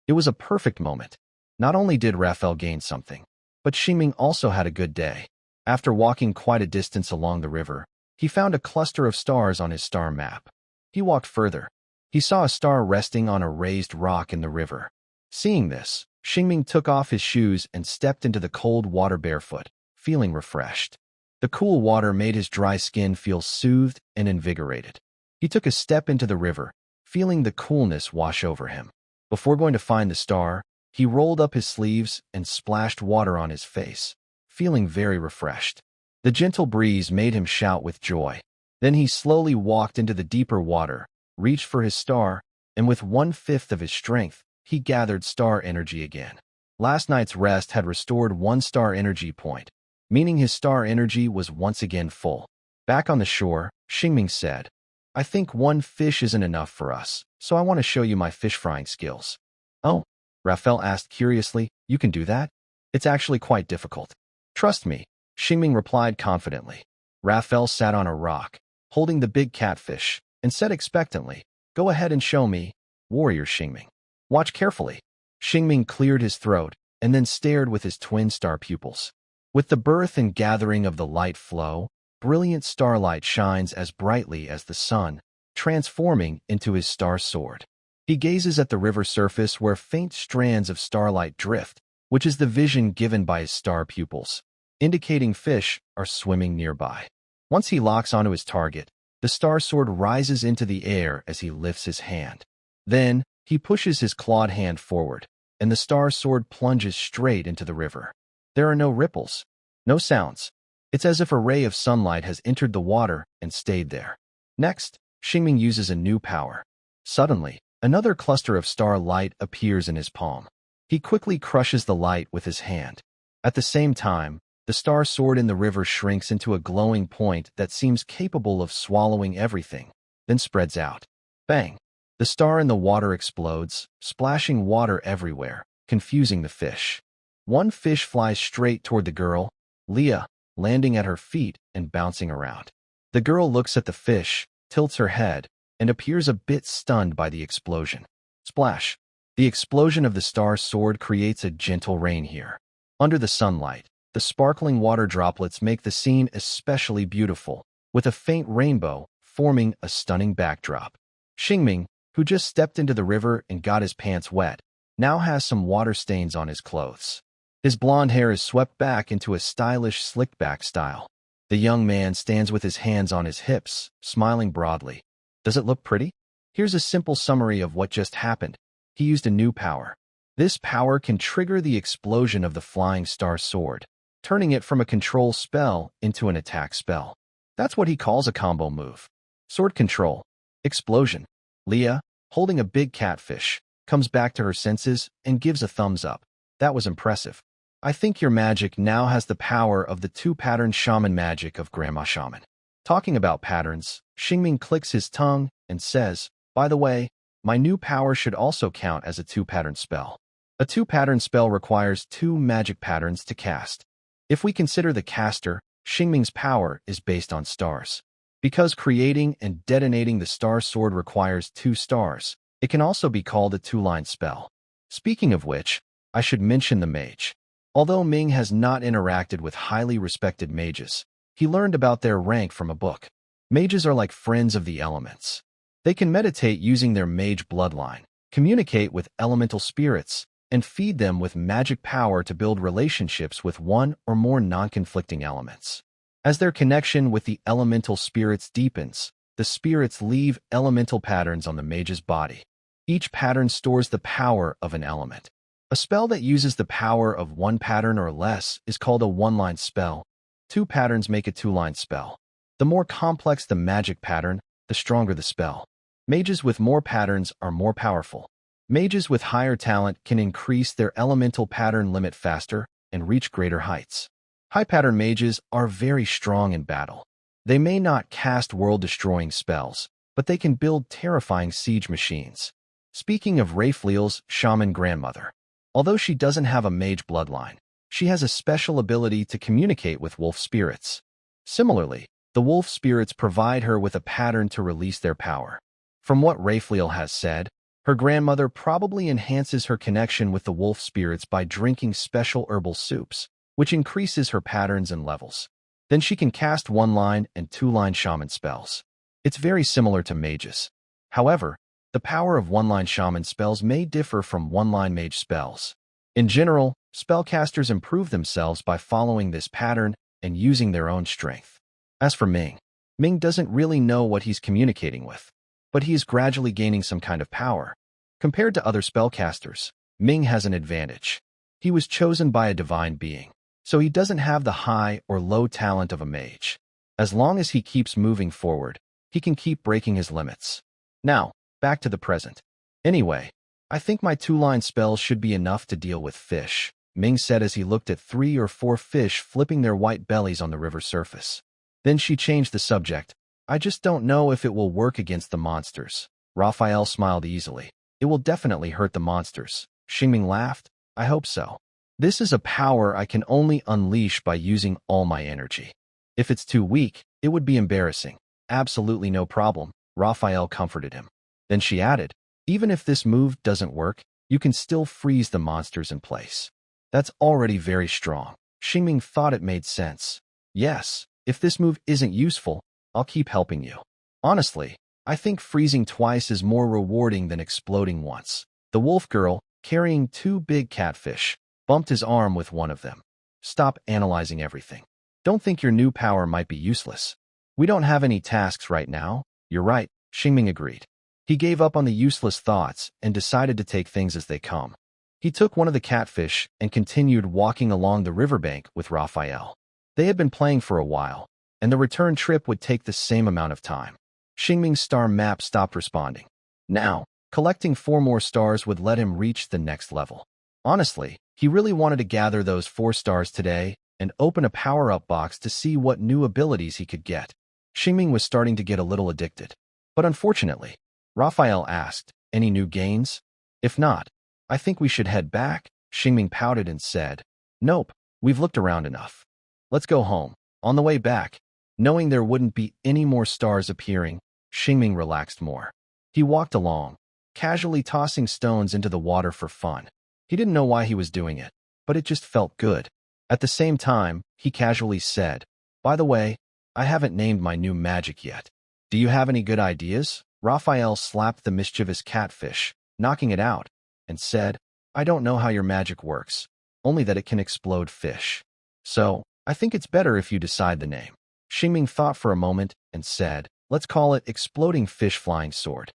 It was a perfect moment. Not only did Raphael gain something, but Xingming also had a good day. After walking quite a distance along the river, he found a cluster of stars on his star map. He walked further. He saw a star resting on a raised rock in the river. Seeing this, Xingming took off his shoes and stepped into the cold water barefoot, feeling refreshed. The cool water made his dry skin feel soothed and invigorated. He took a step into the river, feeling the coolness wash over him. Before going to find the star, he rolled up his sleeves and splashed water on his face, feeling very refreshed. The gentle breeze made him shout with joy. Then he slowly walked into the deeper water, reached for his star, and with 1/5 of his strength, he gathered star energy again. Last night's rest had restored 1 star energy point, meaning his star energy was once again full. Back on the shore, Xingming said, I think 1 fish isn't enough for us, so I want to show you my fish frying skills. Oh, Raphael asked curiously, you can do that? It's actually quite difficult. Trust me, Xingming replied confidently. Raphael sat on a rock, holding the big catfish, and said expectantly, go ahead and show me, warrior Xingming. Watch carefully. Xingming cleared his throat, and then stared with his twin star pupils. With the birth and gathering of the light flow, brilliant starlight shines as brightly as the sun, transforming into his star sword. He gazes at the river surface where faint strands of starlight drift, which is the vision given by his star pupils, indicating fish are swimming nearby. Once he locks onto his target, the star sword rises into the air as he lifts his hand. Then, he pushes his clawed hand forward, and the star sword plunges straight into the river. There are no ripples, no sounds. It's as if a ray of sunlight has entered the water and stayed there. Next, Xingming uses a new power. Suddenly, another cluster of star light appears in his palm. He quickly crushes the light with his hand. At the same time, the star sword in the river shrinks into a glowing point that seems capable of swallowing everything, then spreads out. Bang! The star in the water explodes, splashing water everywhere, confusing the fish. One fish flies straight toward the girl, Leah, landing at her feet and bouncing around. The girl looks at the fish, tilts her head, and appears a bit stunned by the explosion. Splash! The explosion of the star sword creates a gentle rain here. Under the sunlight, the sparkling water droplets make the scene especially beautiful, with a faint rainbow forming a stunning backdrop. Xingming, who just stepped into the river and got his pants wet, now has some water stains on his clothes. His blonde hair is swept back into a stylish slicked-back style. The young man stands with his hands on his hips, smiling broadly. Does it look pretty? Here's a simple summary of what just happened. He used a new power. This power can trigger the explosion of the flying star sword, turning it from a control spell into an attack spell. That's what he calls a combo move. Sword control. Explosion. Leah, holding a big catfish, comes back to her senses and gives a thumbs up. That was impressive. I think your magic now has the power of the two-pattern shaman magic of Grandma Shaman. Talking about patterns, Xingming clicks his tongue and says, by the way, my new power should also count as a two-pattern spell. A two-pattern spell requires two magic patterns to cast. If we consider the caster, Xingming's power is based on stars. Because creating and detonating the star sword requires two stars, it can also be called a two-line spell. Speaking of which, I should mention the mage. Although Ming has not interacted with highly respected mages, he learned about their rank from a book. Mages are like friends of the elements. They can meditate using their mage bloodline, communicate with elemental spirits, and feed them with magic power to build relationships with one or more non-conflicting elements. As their connection with the elemental spirits deepens, the spirits leave elemental patterns on the mage's body. Each pattern stores the power of an element. A spell that uses the power of one pattern or less is called a one-line spell. Two patterns make a two-line spell. The more complex the magic pattern, the stronger the spell. Mages with more patterns are more powerful. Mages with higher talent can increase their elemental pattern limit faster and reach greater heights. High-pattern mages are very strong in battle. They may not cast world-destroying spells, but they can build terrifying siege machines. Speaking of Raphael's shaman grandmother, although she doesn't have a mage bloodline, she has a special ability to communicate with wolf spirits. Similarly, the wolf spirits provide her with a pattern to release their power. From what Raphael has said, her grandmother probably enhances her connection with the wolf spirits by drinking special herbal soups, which increases her patterns and levels. Then she can cast one-line and two-line shaman spells. It's very similar to mages. However, the power of one-line shaman spells may differ from one-line mage spells. In general, spellcasters improve themselves by following this pattern and using their own strength. As for Ming, Ming doesn't really know what he's communicating with, but he is gradually gaining some kind of power. Compared to other spellcasters, Ming has an advantage. He was chosen by a divine being, so he doesn't have the high or low talent of a mage. As long as he keeps moving forward, he can keep breaking his limits. Now, back to the present. Anyway, I think my two-line spells should be enough to deal with fish, Ming said as he looked at 3 or 4 fish flipping their white bellies on the river surface. Then she changed the subject. I just don't know if it will work against the monsters. Raphael smiled easily. It will definitely hurt the monsters. Xingming laughed. I hope so. This is a power I can only unleash by using all my energy. If it's too weak, it would be embarrassing. Absolutely no problem, Raphael comforted him. Then she added, even if this move doesn't work, you can still freeze the monsters in place. That's already very strong. Xingming thought it made sense. Yes, if this move isn't useful, I'll keep helping you. Honestly, I think freezing twice is more rewarding than exploding once. The wolf girl, carrying 2 big catfish, bumped his arm with one of them. Stop analyzing everything. Don't think your new power might be useless. We don't have any tasks right now. You're right, Xingming agreed. He gave up on the useless thoughts and decided to take things as they come. He took one of the catfish and continued walking along the riverbank with Raphael. They had been playing for a while, and the return trip would take the same amount of time. Xingming's star map stopped responding. Now, collecting 4 more stars would let him reach the next level. Honestly, he really wanted to gather those 4 stars today and open a power-up box to see what new abilities he could get. Xingming was starting to get a little addicted. But unfortunately, Raphael asked, any new gains? If not, I think we should head back. Xingming pouted and said, nope, we've looked around enough. Let's go home. On the way back, Knowing there wouldn't be any more stars appearing, Xingming relaxed more. He walked along, casually tossing stones into the water for fun. He didn't know why he was doing it, but it just felt good. At the same time, he casually said, "By the way, I haven't named my new magic yet. Do you have any good ideas?" Raphael slapped the mischievous catfish, knocking it out, and said, "I don't know how your magic works, only that it can explode fish. So, I think it's better if you decide the name." Xingming thought for a moment and said, "Let's call it Exploding Fish Flying Sword."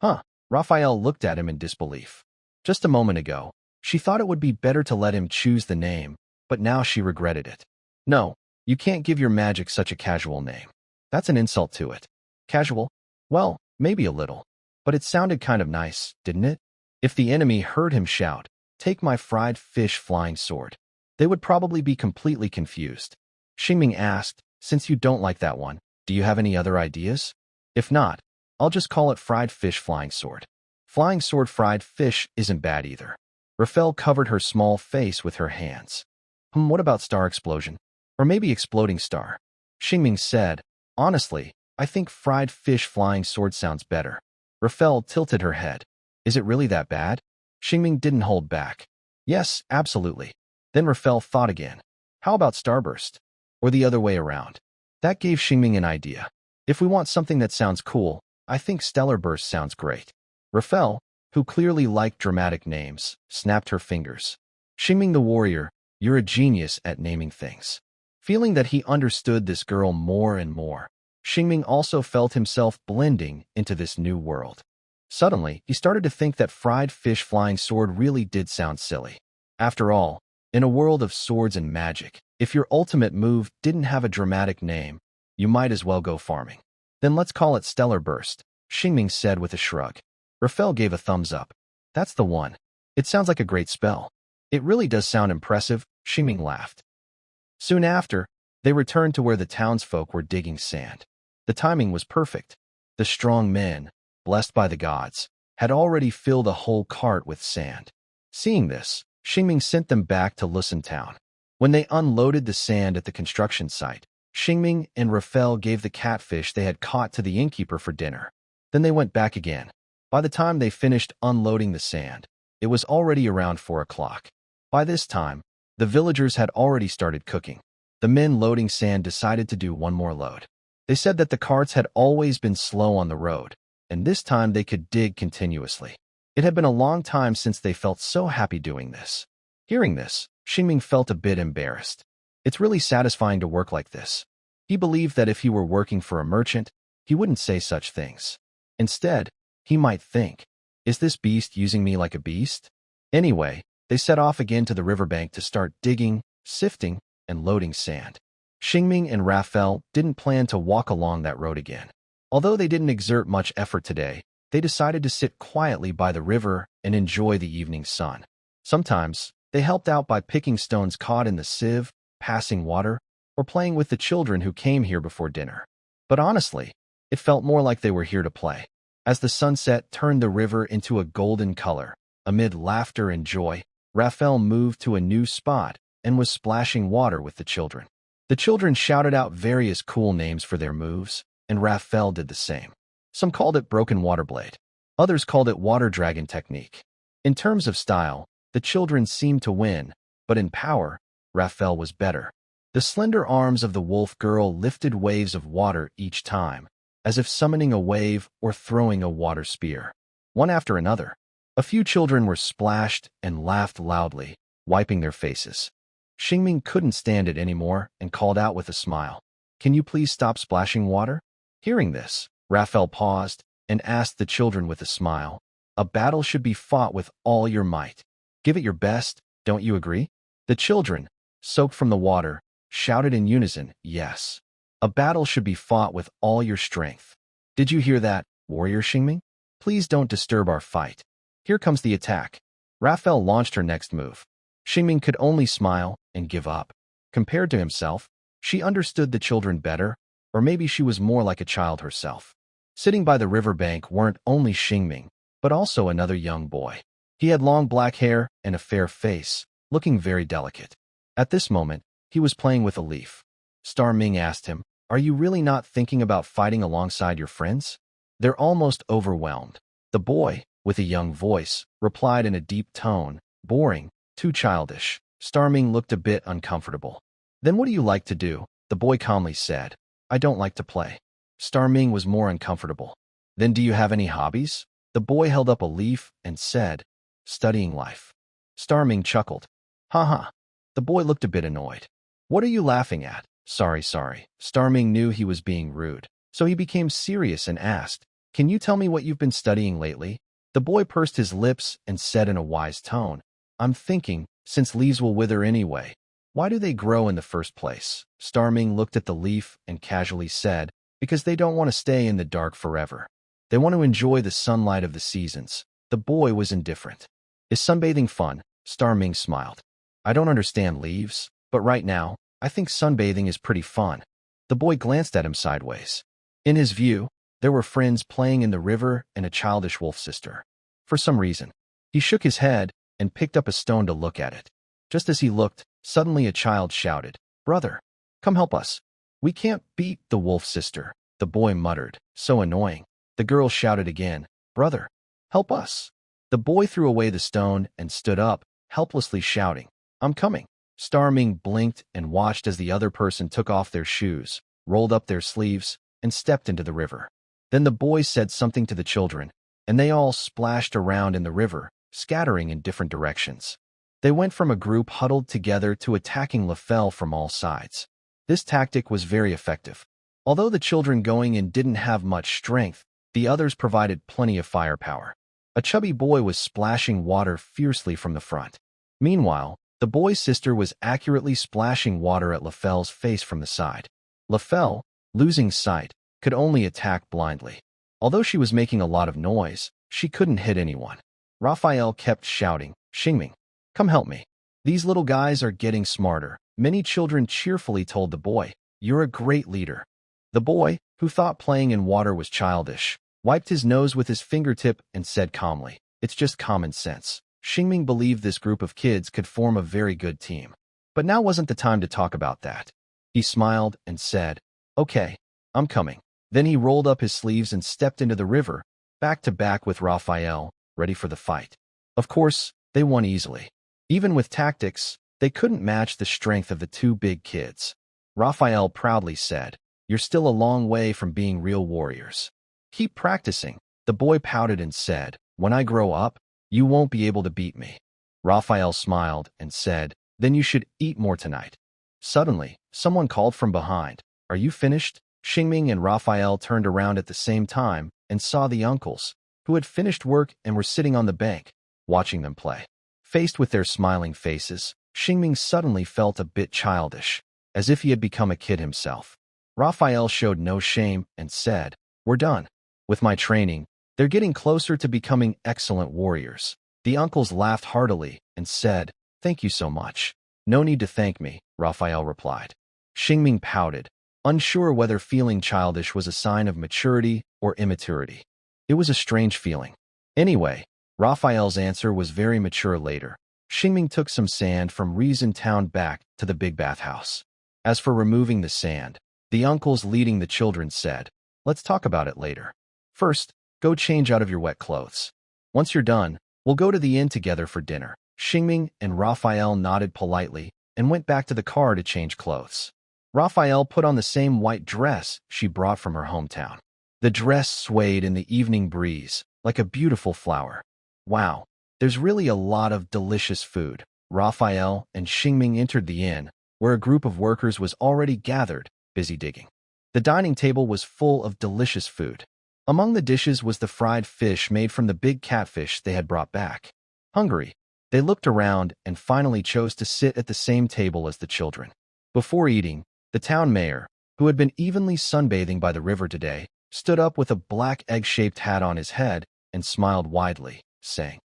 Huh? Raphael looked at him in disbelief. Just a moment ago, she thought it would be better to let him choose the name, but now she regretted it. No, you can't give your magic such a casual name. That's an insult to it. Casual? Well, maybe a little. But it sounded kind of nice, didn't it? If the enemy heard him shout, "Take my fried fish flying sword," they would probably be completely confused. Xingming asked, "Since you don't like that one, do you have any other ideas? If not, I'll just call it fried fish flying sword." Flying sword fried fish isn't bad either. Raphael covered her small face with her hands. What about star explosion? Or maybe exploding star? Xingming said, "Honestly, I think fried fish flying sword sounds better." Raphael tilted her head. "Is it really that bad?" Xingming didn't hold back. "Yes, absolutely." Then Raphael thought again. "How about starburst? Or the other way around?" That gave Xingming an idea. "If we want something that sounds cool, I think stellar burst sounds great." Raphael, who clearly liked dramatic names, snapped her fingers. "Xingming the warrior, you're a genius at naming things." Feeling that he understood this girl more and more, Xingming also felt himself blending into this new world. Suddenly, he started to think that fried fish flying sword really did sound silly. After all, in a world of swords and magic, if your ultimate move didn't have a dramatic name, you might as well go farming. "Then let's call it Stellar Burst," Xingming said with a shrug. Raphael gave a thumbs up. "That's the one. It sounds like a great spell." "It really does sound impressive," Xingming laughed. Soon after, they returned to where the townsfolk were digging sand. The timing was perfect. The strong men, blessed by the gods, had already filled a whole cart with sand. Seeing this, Xingming sent them back to Lusen town. When they unloaded the sand at the construction site, Xingming and Raphael gave the catfish they had caught to the innkeeper for dinner. Then they went back again. By the time they finished unloading the sand, it was already around 4 o'clock. By this time, the villagers had already started cooking. The men loading sand decided to do one more load. They said that the carts had always been slow on the road, and this time they could dig continuously. It had been a long time since they felt so happy doing this. Hearing this, Xingming felt a bit embarrassed. It's really satisfying to work like this. He believed that if he were working for a merchant, he wouldn't say such things. Instead, he might think, "Is this beast using me like a beast?" Anyway, they set off again to the riverbank to start digging, sifting, and loading sand. Xingming and Raphael didn't plan to walk along that road again. Although they didn't exert much effort today, they decided to sit quietly by the river and enjoy the evening sun. Sometimes, they helped out by picking stones caught in the sieve, passing water, or playing with the children who came here before dinner. But honestly, it felt more like they were here to play. As the sunset turned the river into a golden color, amid laughter and joy, Raphael moved to a new spot and was splashing water with the children. The children shouted out various cool names for their moves, and Raphael did the same. Some called it Broken Water Blade. Others called it Water Dragon Technique. In terms of style, the children seemed to win, but in power, Raphael was better. The slender arms of the wolf girl lifted waves of water each time, as if summoning a wave or throwing a water spear. One after another, a few children were splashed and laughed loudly, wiping their faces. Xingming couldn't stand it anymore and called out with a smile, "Can you please stop splashing water?" Hearing this, Raphael paused and asked the children with a smile, "A battle should be fought with all your might. Give it your best, don't you agree?" The children, soaked from the water, shouted in unison, "Yes. A battle should be fought with all your strength. Did you hear that, warrior Xingming? Please don't disturb our fight. Here comes the attack." Raphael launched her next move. Xingming could only smile and give up. Compared to himself, she understood the children better, or maybe she was more like a child herself. Sitting by the riverbank weren't only Xingming, but also another young boy. He had long black hair and a fair face, looking very delicate. At this moment, he was playing with a leaf. Star Ming asked him, Are you really not thinking about fighting alongside your friends? They're almost overwhelmed. The boy, with a young voice, replied in a deep tone, boring, too childish. Starming looked a bit uncomfortable. Then what do you like to do? The boy calmly said. I don't like to play. Starming was more uncomfortable. Then do you have any hobbies? The boy held up a leaf and said, studying life. Starming chuckled. Ha. The boy looked a bit annoyed. What are you laughing at? Sorry. Starming knew he was being rude, so he became serious and asked, can you tell me what you've been studying lately? The boy pursed his lips and said in a wise tone, I'm thinking, since leaves will wither anyway, why do they grow in the first place? Starming looked at the leaf and casually said, because they don't want to stay in the dark forever. They want to enjoy the sunlight of the seasons. The boy was indifferent. Is sunbathing fun? Starming smiled. I don't understand leaves, but right now, I think sunbathing is pretty fun. The boy glanced at him sideways. In his view, there were friends playing in the river and a childish wolf sister. For some reason, he shook his head and picked up a stone to look at it. Just as he looked, suddenly a child shouted, Brother, come help us. We can't beat the wolf sister, the boy muttered, so annoying. The girl shouted again, Brother, help us. The boy threw away the stone and stood up, helplessly shouting, I'm coming. Starming blinked and watched as the other person took off their shoes, rolled up their sleeves, and stepped into the river. Then the boy said something to the children, and they all splashed around in the river, scattering in different directions. They went from a group huddled together to attacking LaFell from all sides. This tactic was very effective. Although the children going in didn't have much strength, the others provided plenty of firepower. A chubby boy was splashing water fiercely from the front. Meanwhile, the boy's sister was accurately splashing water at LaFell's face from the side. LaFell, losing sight, could only attack blindly. Although she was making a lot of noise, she couldn't hit anyone. Raphael kept shouting, Xingming, come help me. These little guys are getting smarter. Many children cheerfully told the boy, You're a great leader. The boy, who thought playing in water was childish, wiped his nose with his fingertip and said calmly, It's just common sense. Xingming believed this group of kids could form a very good team. But now wasn't the time to talk about that. He smiled and said, Okay, I'm coming. Then he rolled up his sleeves and stepped into the river, back to back with Raphael, ready for the fight. Of course, they won easily. Even with tactics, they couldn't match the strength of the two big kids. Raphael proudly said, You're still a long way from being real warriors. Keep practicing. The boy pouted and said, When I grow up, you won't be able to beat me. Raphael smiled and said, Then you should eat more tonight. Suddenly, someone called from behind, Are you finished? Xingming and Raphael turned around at the same time and saw the uncles, who had finished work and were sitting on the bank, watching them play. Faced with their smiling faces, Xingming suddenly felt a bit childish, as if he had become a kid himself. Raphael showed no shame and said, We're done. With my training, they're getting closer to becoming excellent warriors. The uncles laughed heartily and said, Thank you so much. No need to thank me, Raphael replied. Xingming pouted, unsure whether feeling childish was a sign of maturity or immaturity. It was a strange feeling. Anyway, Raphael's answer was very mature later. Xingming took some sand from Reason Town back to the big bathhouse. As for removing the sand, the uncles leading the children said, Let's talk about it later. First, go change out of your wet clothes. Once you're done, we'll go to the inn together for dinner. Xingming and Raphael nodded politely and went back to the car to change clothes. Raphael put on the same white dress she brought from her hometown. The dress swayed in the evening breeze, like a beautiful flower. Wow, there's really a lot of delicious food. Raphael and Xingming entered the inn, where a group of workers was already gathered, busy digging. The dining table was full of delicious food. Among the dishes was the fried fish made from the big catfish they had brought back. Hungry, they looked around and finally chose to sit at the same table as the children. Before eating, the town mayor, who had been evenly sunbathing by the river today, stood up with a black egg-shaped hat on his head and smiled widely, saying,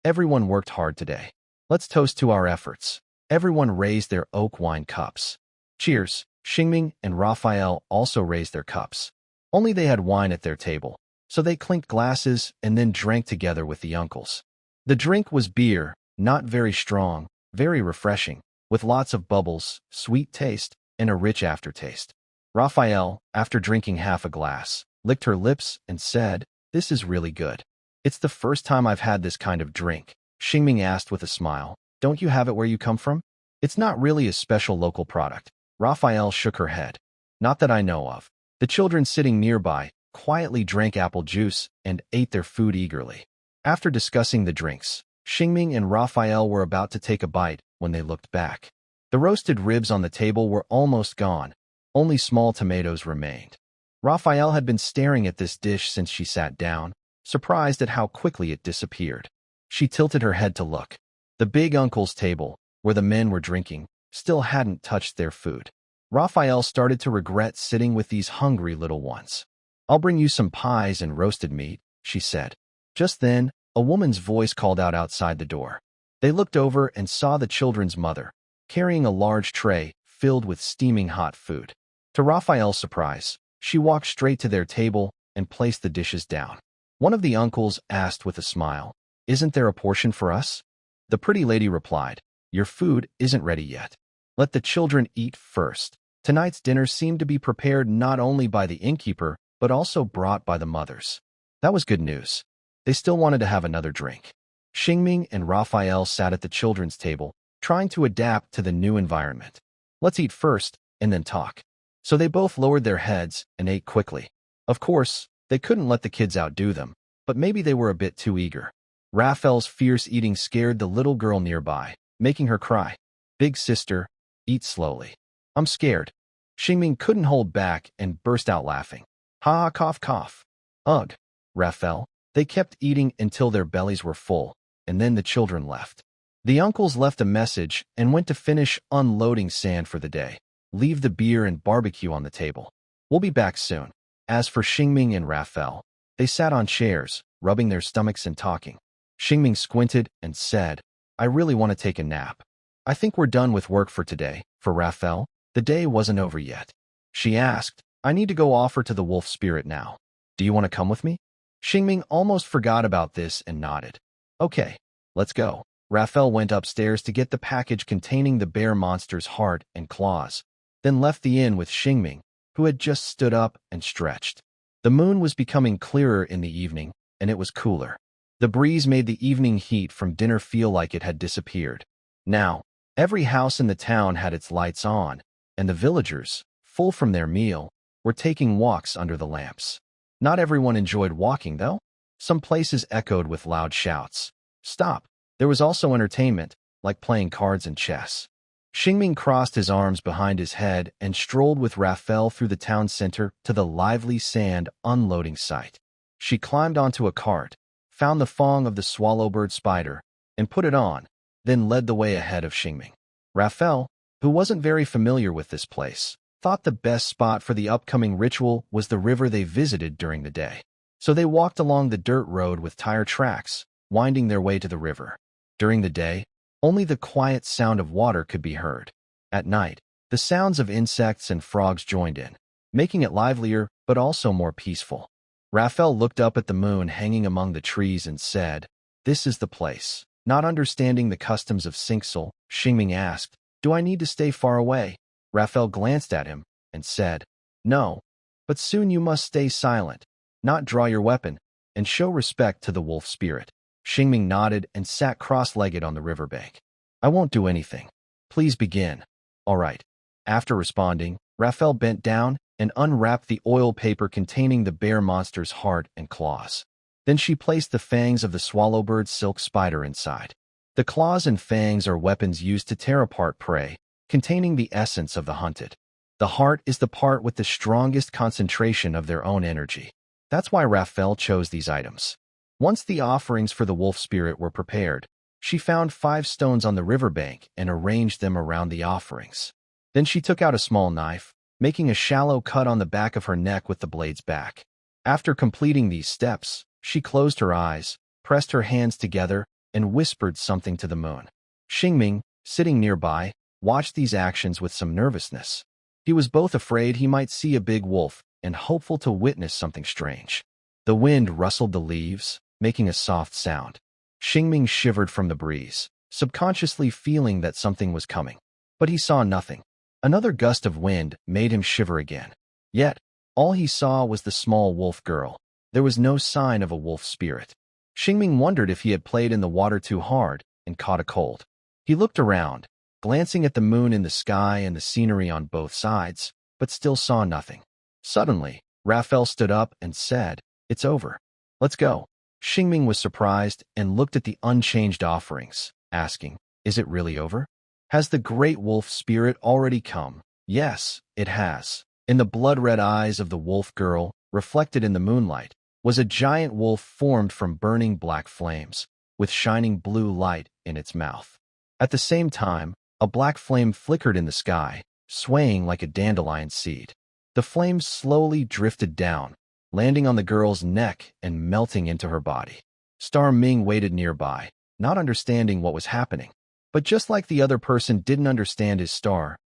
Everyone worked hard today. Let's toast to our efforts. Everyone raised their oak wine cups. Cheers. Xingming and Raphael also raised their cups. Only they had wine at their table, so they clinked glasses and then drank together with the uncles. The drink was beer, not very strong, very refreshing, with lots of bubbles, sweet taste, and a rich aftertaste. Raphael, after drinking half a glass, licked her lips and said, "This is really good." "It's the first time I've had this kind of drink," Xingming asked with a smile. "Don't you have it where you come from?" "It's not really a special local product." Raphael shook her head. "Not that I know of." The children sitting nearby quietly drank apple juice and ate their food eagerly. After discussing the drinks, Xingming and Raphael were about to take a bite when they looked back. The roasted ribs on the table were almost gone. Only small tomatoes remained. Raphael had been staring at this dish since she sat down, surprised at how quickly it disappeared. She tilted her head to look. The big uncle's table, where the men were drinking, still hadn't touched their food. Raphael started to regret sitting with these hungry little ones. "I'll bring you some pies and roasted meat," she said. Just then, a woman's voice called out outside the door. They looked over and saw the children's mother, carrying a large tray filled with steaming hot food. To Raphael's surprise, she walked straight to their table and placed the dishes down. One of the uncles asked with a smile, "Isn't there a portion for us?" The pretty lady replied, "Your food isn't ready yet. Let the children eat first." Tonight's dinner seemed to be prepared not only by the innkeeper, but also brought by the mothers. That was good news. They still wanted to have another drink. Xingming and Raphael sat at the children's table, trying to adapt to the new environment. "Let's eat first, and then talk." So they both lowered their heads and ate quickly. Of course, they couldn't let the kids outdo them, but maybe they were a bit too eager. Raphael's fierce eating scared the little girl nearby, making her cry. "Big sister, eat slowly. I'm scared." Xingming couldn't hold back and burst out laughing. "Ha ha, cough cough." "Ugh, Raphael." They kept eating until their bellies were full, and then the children left. The uncles left a message and went to finish unloading sand for the day. "Leave the beer and barbecue on the table. We'll be back soon." As for Xingming and Raphael, they sat on chairs, rubbing their stomachs and talking. Xingming squinted and said, "I really want to take a nap. I think we're done with work for today." For Raphael, the day wasn't over yet. She asked, "I need to go offer to the wolf spirit now. Do you want to come with me?" Xingming almost forgot about this and nodded. "Okay, let's go." Raphael went upstairs to get the package containing the bear monster's heart and claws, then left the inn with Xingming, who had just stood up and stretched. The moon was becoming clearer in the evening, and it was cooler. The breeze made the evening heat from dinner feel like it had disappeared. Now, every house in the town had its lights on, and the villagers, full from their meal, were taking walks under the lamps. Not everyone enjoyed walking, though. Some places echoed with loud shouts. "Stop!" There was also entertainment, like playing cards and chess. Xingming crossed his arms behind his head and strolled with Raphael through the town center to the lively sand unloading site. She climbed onto a cart, found the thong of the swallowbird spider, and put it on, then led the way ahead of Xingming. Raphael, who wasn't very familiar with this place, thought the best spot for the upcoming ritual was the river they visited during the day. So they walked along the dirt road with tire tracks, winding their way to the river. During the day, only the quiet sound of water could be heard. At night, the sounds of insects and frogs joined in, making it livelier but also more peaceful. Raphael looked up at the moon hanging among the trees and said, "This is the place." Not understanding the customs of Sinksel, Xingming asked, "Do I need to stay far away?" Raphael glanced at him and said, "No, but soon you must stay silent, not draw your weapon, and show respect to the wolf spirit." Xingming nodded and sat cross-legged on the riverbank. "I won't do anything. Please begin." "All right." After responding, Raphael bent down and unwrapped the oil paper containing the bear monster's heart and claws. Then she placed the fangs of the swallowbird silk spider inside. The claws and fangs are weapons used to tear apart prey, containing the essence of the hunted. The heart is the part with the strongest concentration of their own energy. That's why Raphael chose these items. Once the offerings for the wolf spirit were prepared, she found 5 stones on the riverbank and arranged them around the offerings. Then she took out a small knife, making a shallow cut on the back of her neck with the blades back. After completing these steps, she closed her eyes, pressed her hands together, and whispered something to the moon. Xingming, sitting nearby, watched these actions with some nervousness. He was both afraid he might see a big wolf and hopeful to witness something strange. The wind rustled the leaves, making a soft sound. Xingming shivered from the breeze, subconsciously feeling that something was coming. But he saw nothing. Another gust of wind made him shiver again. Yet, all he saw was the small wolf girl. There was no sign of a wolf spirit. Xingming wondered if he had played in the water too hard and caught a cold. He looked around, glancing at the moon in the sky and the scenery on both sides, but still saw nothing. Suddenly, Raphael stood up and said, "It's over. Let's go." Xingming was surprised and looked at the unchanged offerings, asking, "Is it really over? Has the great wolf spirit already come?" Yes, it has. In the blood-red eyes of the wolf girl, reflected in the moonlight, was a giant wolf formed from burning black flames, with shining blue light in its mouth. At the same time, a black flame flickered in the sky, swaying like a dandelion seed. The flames slowly drifted down, landing on the girl's neck and melting into her body. Star Ming waited nearby, not understanding what was happening. But just like the other person didn't understand his Star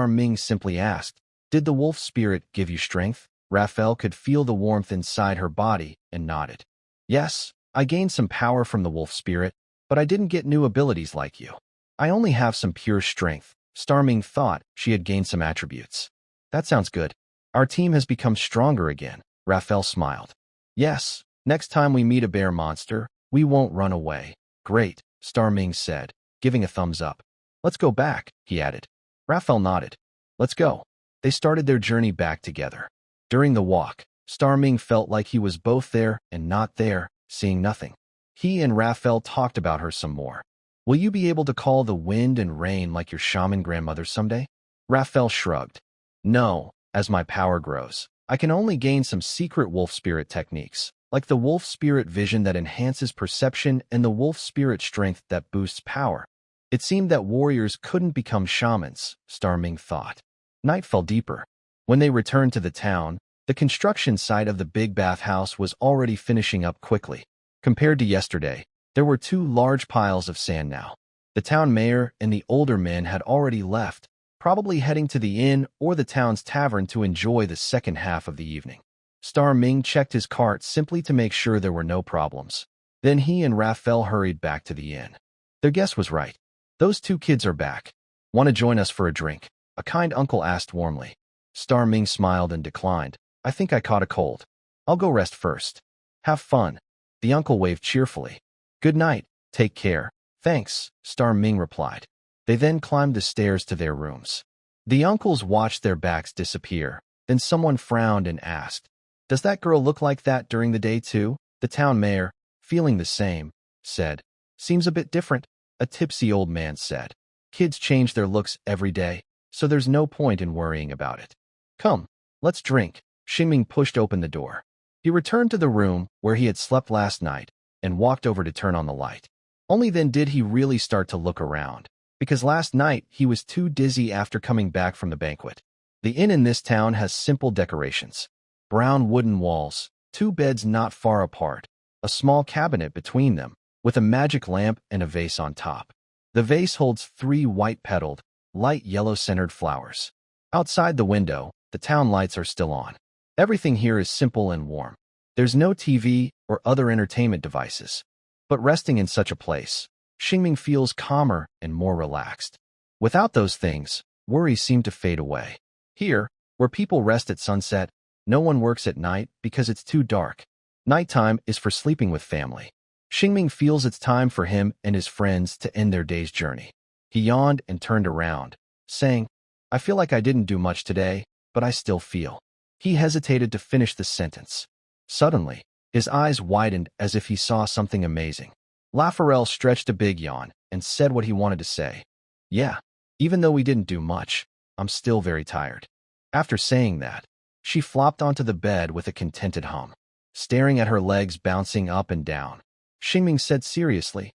Ming simply asked, "Did the wolf spirit give you strength?" Raphael could feel the warmth inside her body and nodded. "Yes, I gained some power from the wolf spirit, but I didn't get new abilities like you. I only have some pure strength." Star Ming thought she had gained some attributes. "That sounds good. Our team has become stronger again." Raphael smiled. "Yes, next time we meet a bear monster, we won't run away." "Great," Star Ming said, giving a thumbs up. "Let's go back," he added. Raphael nodded. "Let's go." They started their journey back together. During the walk, Star Ming felt like he was both there and not there, seeing nothing. He and Raphael talked about her some more. "Will you be able to call the wind and rain like your shaman grandmother someday?" Raphael shrugged. "No, as my power grows, I can only gain some secret wolf spirit techniques, like the wolf spirit vision that enhances perception and the wolf spirit strength that boosts power." It seemed that warriors couldn't become shamans, Star Ming thought. Night fell deeper. When they returned to the town, the construction site of the big bathhouse was already finishing up quickly. Compared to yesterday, there were 2 large piles of sand now. The town mayor and the older men had already left, probably heading to the inn or the town's tavern to enjoy the second half of the evening. Star Ming checked his cart simply to make sure there were no problems. Then he and Raphael hurried back to the inn. Their guess was right. "Those 2 kids are back. Want to join us for a drink?" a kind uncle asked warmly. Star Ming smiled and declined. "I think I caught a cold. I'll go rest first." "Have fun." The uncle waved cheerfully. "Good night. Take care." "Thanks," Star Ming replied. They then climbed the stairs to their rooms. The uncles watched their backs disappear. Then someone frowned and asked, "Does that girl look like that during the day too?" The town mayor, feeling the same, said, "Seems a bit different." A tipsy old man said, "Kids change their looks every day, so there's no point in worrying about it. Come, let's drink." Xingming pushed open the door. He returned to the room where he had slept last night and walked over to turn on the light. Only then did he really start to look around, because last night he was too dizzy after coming back from the banquet. The inn in this town has simple decorations. Brown wooden walls, 2 beds not far apart, a small cabinet between them, with a magic lamp and a vase on top. The vase holds 3 white-petaled, light yellow-centered flowers. Outside the window, the town lights are still on. Everything here is simple and warm. There's no TV or other entertainment devices. But resting in such a place, Xingming feels calmer and more relaxed. Without those things, worries seem to fade away. Here, where people rest at sunset, no one works at night because it's too dark. Nighttime is for sleeping with family. Xingming feels it's time for him and his friends to end their day's journey. He yawned and turned around, saying, "I feel like I didn't do much today, but I still feel." He hesitated to finish the sentence. Suddenly, his eyes widened as if he saw something amazing. Lafarelle stretched a big yawn and said what he wanted to say. "Yeah, even though we didn't do much, I'm still very tired." After saying that, she flopped onto the bed with a contented hum, staring at her legs bouncing up and down. Xingming said seriously,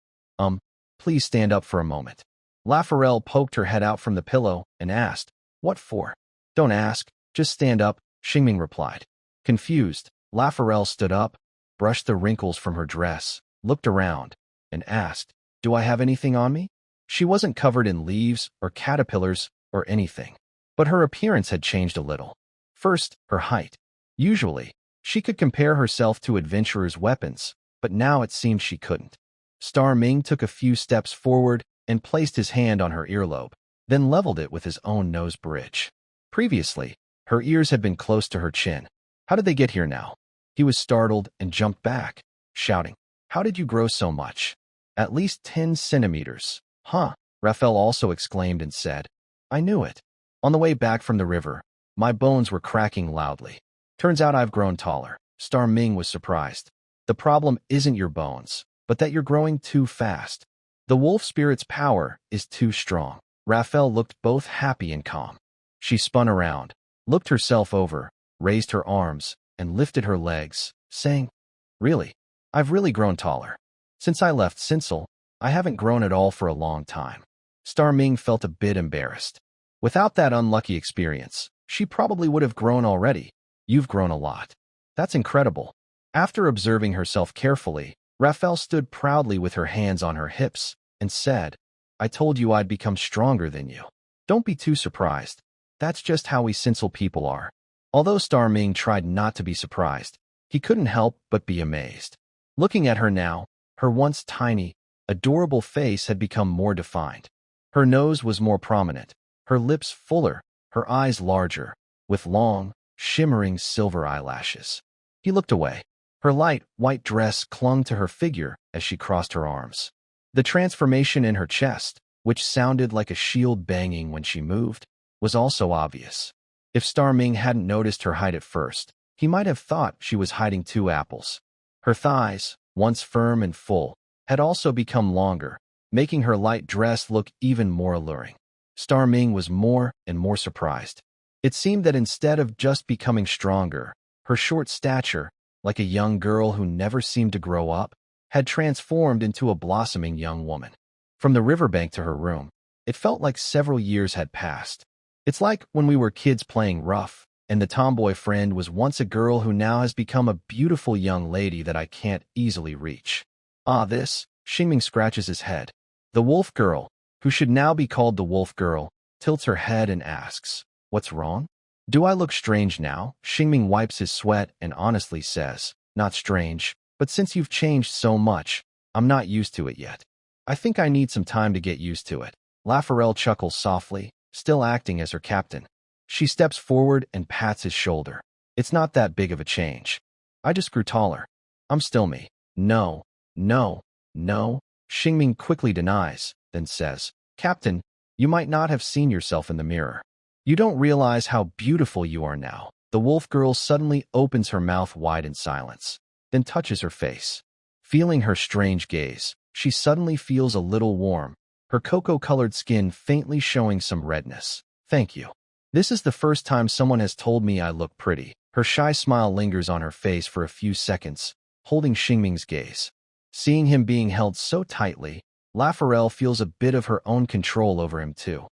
Please stand up for a moment." Lafarelle poked her head out from the pillow and asked, "What for?" "Don't ask, just stand up," Xingming replied. Confused, Lafarelle stood up, brushed the wrinkles from her dress, looked around, and asked, "Do I have anything on me?" She wasn't covered in leaves or caterpillars or anything, but her appearance had changed a little. First, her height. Usually, she could compare herself to adventurers' weapons, but now it seemed she couldn't. Star Ming took a few steps forward and placed his hand on her earlobe, then leveled it with his own nose bridge. Previously, Her ears had been close to her chin. How did they get here now? He was startled and jumped back, shouting, "How did you grow so much?" "At least 10 centimeters. Huh?" Raphael also exclaimed and said, "I knew it." On the way back from the river, my bones were cracking loudly. "Turns out I've grown taller." Star Ming was surprised. "The problem isn't your bones, but that you're growing too fast. The wolf spirit's power is too strong." Raphael looked both happy and calm. She spun around, looked herself over, raised her arms, and lifted her legs, saying, "Really? I've really grown taller. Since I left Sinsel, I haven't grown at all for a long time." Star Ming felt a bit embarrassed. Without that unlucky experience, she probably would have grown already. "You've grown a lot. That's incredible." After observing herself carefully, Raphael stood proudly with her hands on her hips and said, "I told you I'd become stronger than you. Don't be too surprised. That's just how we Sinsel people are." Although Star Ming tried not to be surprised, he couldn't help but be amazed. Looking at her now, her once tiny, adorable face had become more defined. Her nose was more prominent, her lips fuller, her eyes larger, with long, shimmering silver eyelashes. He looked away. Her light, white dress clung to her figure as she crossed her arms. The transformation in her chest, which sounded like a shield banging when she moved, was also obvious. If Star Ming hadn't noticed her height at first, he might have thought she was hiding 2 apples. Her thighs, once firm and full, had also become longer, making her light dress look even more alluring. Star Ming was more and more surprised. It seemed that instead of just becoming stronger, her short stature, like a young girl who never seemed to grow up, had transformed into a blossoming young woman. From the riverbank to her room, it felt like several years had passed. It's like when we were kids playing rough, and the tomboy friend was once a girl who now has become a beautiful young lady that I can't easily reach. "Ah, this," Xingming scratches his head. The wolf girl, who should now be called the wolf girl, tilts her head and asks, "What's wrong? Do I look strange now?" Xingming wipes his sweat and honestly says, "Not strange, but since you've changed so much, I'm not used to it yet. I think I need some time to get used to it." Lafarelle chuckles softly, still acting as her captain. She steps forward and pats his shoulder. "It's not that big of a change. I just grew taller. I'm still me." "No, no, no," Xingming quickly denies, then says, "Captain, you might not have seen yourself in the mirror. You don't realize how beautiful you are now." The wolf girl suddenly opens her mouth wide in silence, then touches her face. Feeling her strange gaze, she suddenly feels a little warm, her cocoa-colored skin faintly showing some redness. "Thank you. This is the first time someone has told me I look pretty." Her shy smile lingers on her face for a few seconds, holding Xingming's gaze. Seeing him being held so tightly, Lafarelle feels a bit of her own control over him too.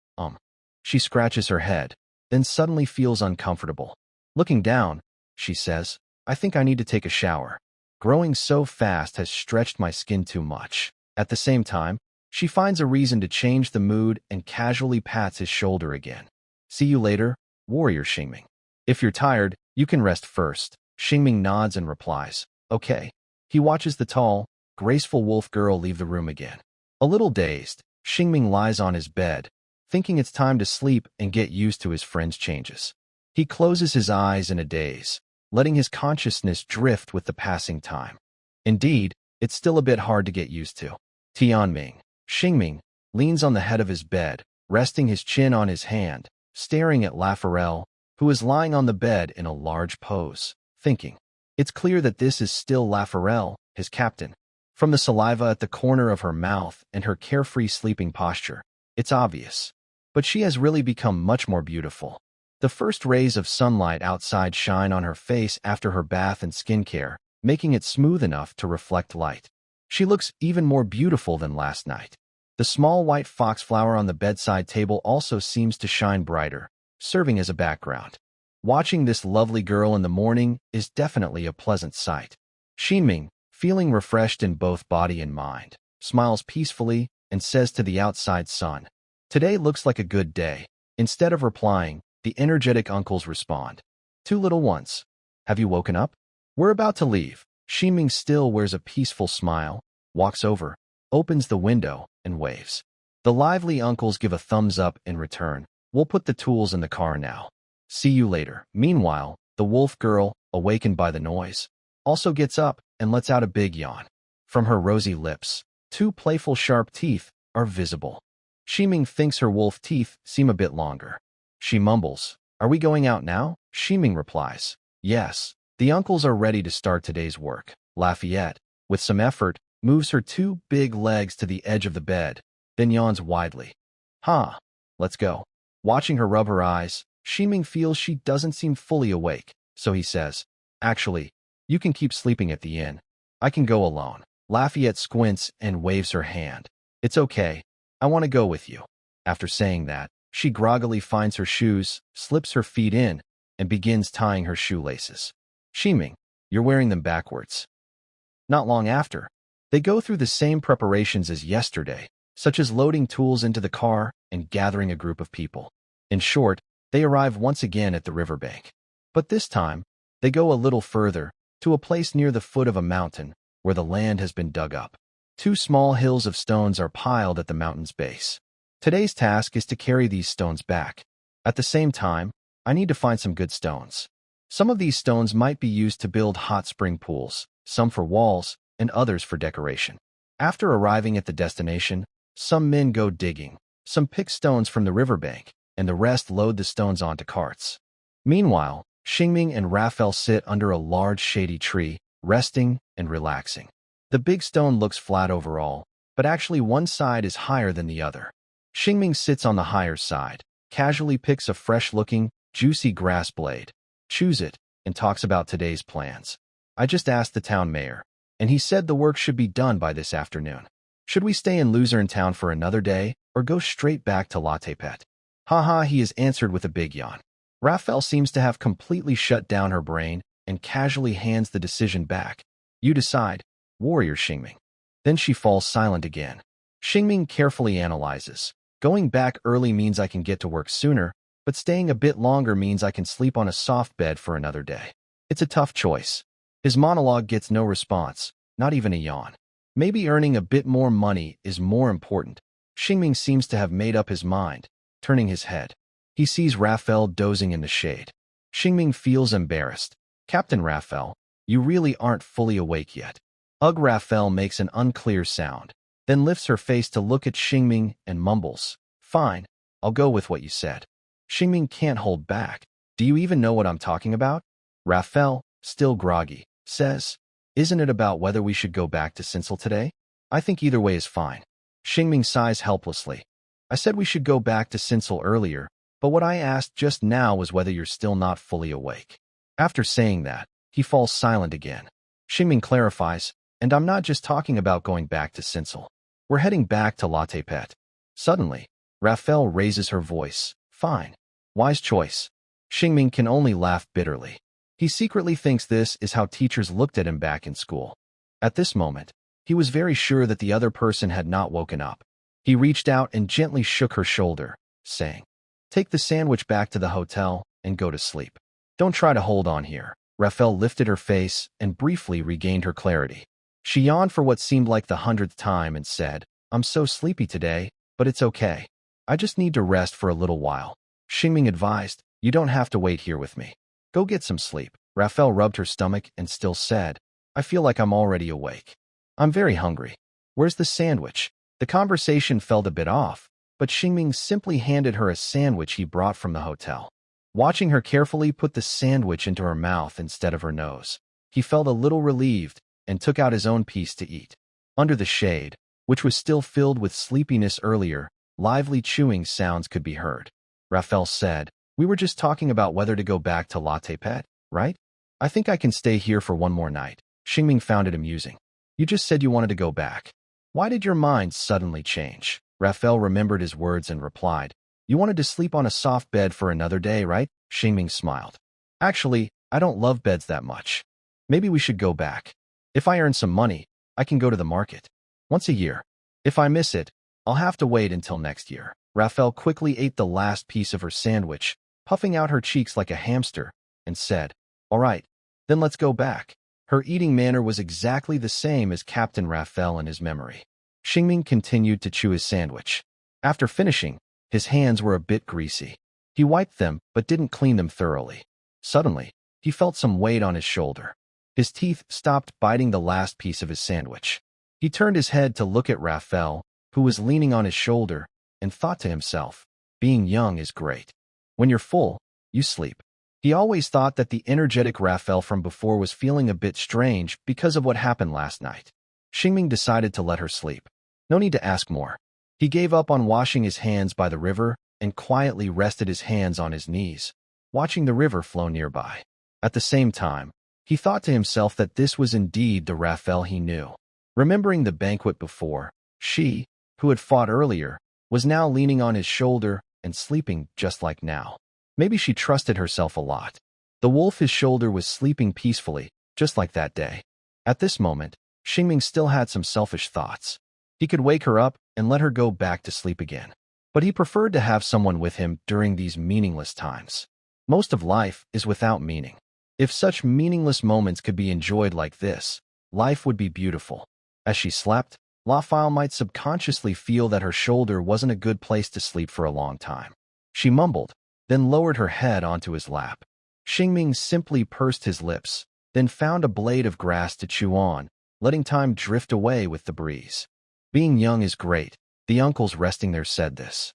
She scratches her head, then suddenly feels uncomfortable. Looking down, she says, "I think I need to take a shower. Growing so fast has stretched my skin too much." At the same time, she finds a reason to change the mood and casually pats his shoulder again. "See you later, warrior Xingming. If you're tired, you can rest first." Xingming nods and replies, "Okay." He watches the tall, graceful wolf girl leave the room again. A little dazed, Xingming lies on his bed, thinking it's time to sleep and get used to his friend's changes. He closes his eyes in a daze, letting his consciousness drift with the passing time. Indeed, it's still a bit hard to get used to. Tianming, Xingming, leans on the head of his bed, resting his chin on his hand, staring at Lafarelle, who is lying on the bed in a large pose, thinking. It's clear that this is still Lafarelle, his captain. From the saliva at the corner of her mouth and her carefree sleeping posture, it's obvious. But she has really become much more beautiful. The first rays of sunlight outside shine on her face after her bath and skincare, making it smooth enough to reflect light. She looks even more beautiful than last night. The small white foxflower on the bedside table also seems to shine brighter, serving as a background. Watching this lovely girl in the morning is definitely a pleasant sight. Xingming, feeling refreshed in both body and mind, smiles peacefully and says to the outside sun, "Today looks like a good day." Instead of replying, the energetic uncles respond, "Two little ones. Have you woken up? We're about to leave." Xingming still wears a peaceful smile, walks over, opens the window, and waves. The lively uncles give a thumbs up in return. "We'll put the tools in the car now." See you later. Meanwhile, the wolf girl, awakened by the noise, also gets up and lets out a big yawn. From her rosy lips, two playful sharp teeth are visible. Shiming thinks her wolf teeth seem a bit longer. She mumbles, "Are we going out now?" Shiming replies, "Yes, the uncles are ready to start today's work." Lafayette, with some effort, moves her two big legs to the edge of the bed, then yawns widely. "Huh, let's go." Watching her rub her eyes, Shiming feels she doesn't seem fully awake, so he says, "Actually, you can keep sleeping at the inn. I can go alone." Lafayette squints and waves her hand. "It's okay. I want to go with you." After saying that, she groggily finds her shoes, slips her feet in, and begins tying her shoelaces. "Shiming, you're wearing them backwards." Not long after, they go through the same preparations as yesterday, such as loading tools into the car and gathering a group of people. In short, they arrive once again at the riverbank. But this time, they go a little further, to a place near the foot of a mountain, where the land has been dug up. Two small hills of stones are piled at the mountain's base. Today's task is to carry these stones back. At the same time, I need to find some good stones. Some of these stones might be used to build hot spring pools, some for walls, and others for decoration. After arriving at the destination, some men go digging, some pick stones from the riverbank, and the rest load the stones onto carts. Meanwhile, Xingming and Raphael sit under a large shady tree, resting and relaxing. The big stone looks flat overall, but actually one side is higher than the other. Xingming sits on the higher side, casually picks a fresh-looking, juicy grass blade, chews it, and talks about today's plans. "I just asked the town mayor, and he said the work should be done by this afternoon. Should we stay in Luzerne town for another day, or go straight back to Latte Pet?" "Haha," he has answered with a big yawn. Raphael seems to have completely shut down her brain and casually hands the decision back. "You decide, warrior Xingming." Then she falls silent again. Xingming carefully analyzes. "Going back early means I can get to work sooner, but staying a bit longer means I can sleep on a soft bed for another day. It's a tough choice." His monologue gets no response, not even a yawn. Maybe earning a bit more money is more important. Xingming seems to have made up his mind, turning his head. He sees Raphael dozing in the shade. Xingming feels embarrassed. "Captain Raphael, you really aren't fully awake yet." Ugh. Raphael makes an unclear sound, then lifts her face to look at Xingming and mumbles, "Fine, I'll go with what you said." Xingming can't hold back. "Do you even know what I'm talking about?" Raphael, still groggy, says, "Isn't it about whether we should go back to Sinsel today? I think either way is fine." Xingming sighs helplessly. "I said we should go back to Sinsel earlier, but what I asked just now was whether you're still not fully awake." After saying that, he falls silent again. Xingming clarifies, "And I'm not just talking about going back to Sinsel. We're heading back to Latte Pet." Suddenly, Raphael raises her voice. "Fine. Wise choice." Xingming can only laugh bitterly. He secretly thinks this is how teachers looked at him back in school. At this moment, he was very sure that the other person had not woken up. He reached out and gently shook her shoulder, saying, "Take the sandwich back to the hotel and go to sleep. Don't try to hold on here." Raphael lifted her face and briefly regained her clarity. She yawned for what seemed like the 100th time and said, "I'm so sleepy today, but it's okay. I just need to rest for a little while." Xingming advised, "You don't have to wait here with me. Go get some sleep." Raphael rubbed her stomach and still said, "I feel like I'm already awake. I'm very hungry. Where's the sandwich?" The conversation felt a bit off, but Xingming simply handed her a sandwich he brought from the hotel. Watching her carefully put the sandwich into her mouth instead of her nose, he felt a little relieved and took out his own piece to eat. Under the shade, which was still filled with sleepiness earlier, lively chewing sounds could be heard. Raphael said, "We were just talking about whether to go back to Latte Pet, right? I think I can stay here for one more night." Xingming found it amusing. "You just said you wanted to go back. Why did your mind suddenly change?" Raphael remembered his words and replied, "You wanted to sleep on a soft bed for another day, right?" Xingming smiled. "Actually, I don't love beds that much. Maybe we should go back. If I earn some money, I can go to the market. Once a year. If I miss it, I'll have to wait until next year." Raphael quickly ate the last piece of her sandwich, puffing out her cheeks like a hamster, and said, "All right, then let's go back." Her eating manner was exactly the same as Captain Raphael in his memory. Xingming continued to chew his sandwich. After finishing, his hands were a bit greasy. He wiped them, but didn't clean them thoroughly. Suddenly, he felt some weight on his shoulder. His teeth stopped biting the last piece of his sandwich. He turned his head to look at Raphael, who was leaning on his shoulder, and thought to himself, being young is great. When you're full, you sleep. He always thought that the energetic Raphael from before was feeling a bit strange because of what happened last night. Xingming decided to let her sleep. No need to ask more. He gave up on washing his hands by the river and quietly rested his hands on his knees, watching the river flow nearby. At the same time, he thought to himself that this was indeed the Raphael he knew. Remembering the banquet before, she, who had fought earlier, was now leaning on his shoulder and sleeping just like now. Maybe she trusted herself a lot. The wolf his shoulder was sleeping peacefully, just like that day. At this moment, Xingming still had some selfish thoughts. He could wake her up and let her go back to sleep again. But he preferred to have someone with him during these meaningless times. Most of life is without meaning. If such meaningless moments could be enjoyed like this, life would be beautiful. As she slept, Raphael might subconsciously feel that her shoulder wasn't a good place to sleep for a long time. She mumbled, then lowered her head onto his lap. Xingming simply pursed his lips, then found a blade of grass to chew on, letting time drift away with the breeze. Being young is great, the uncles resting there said this.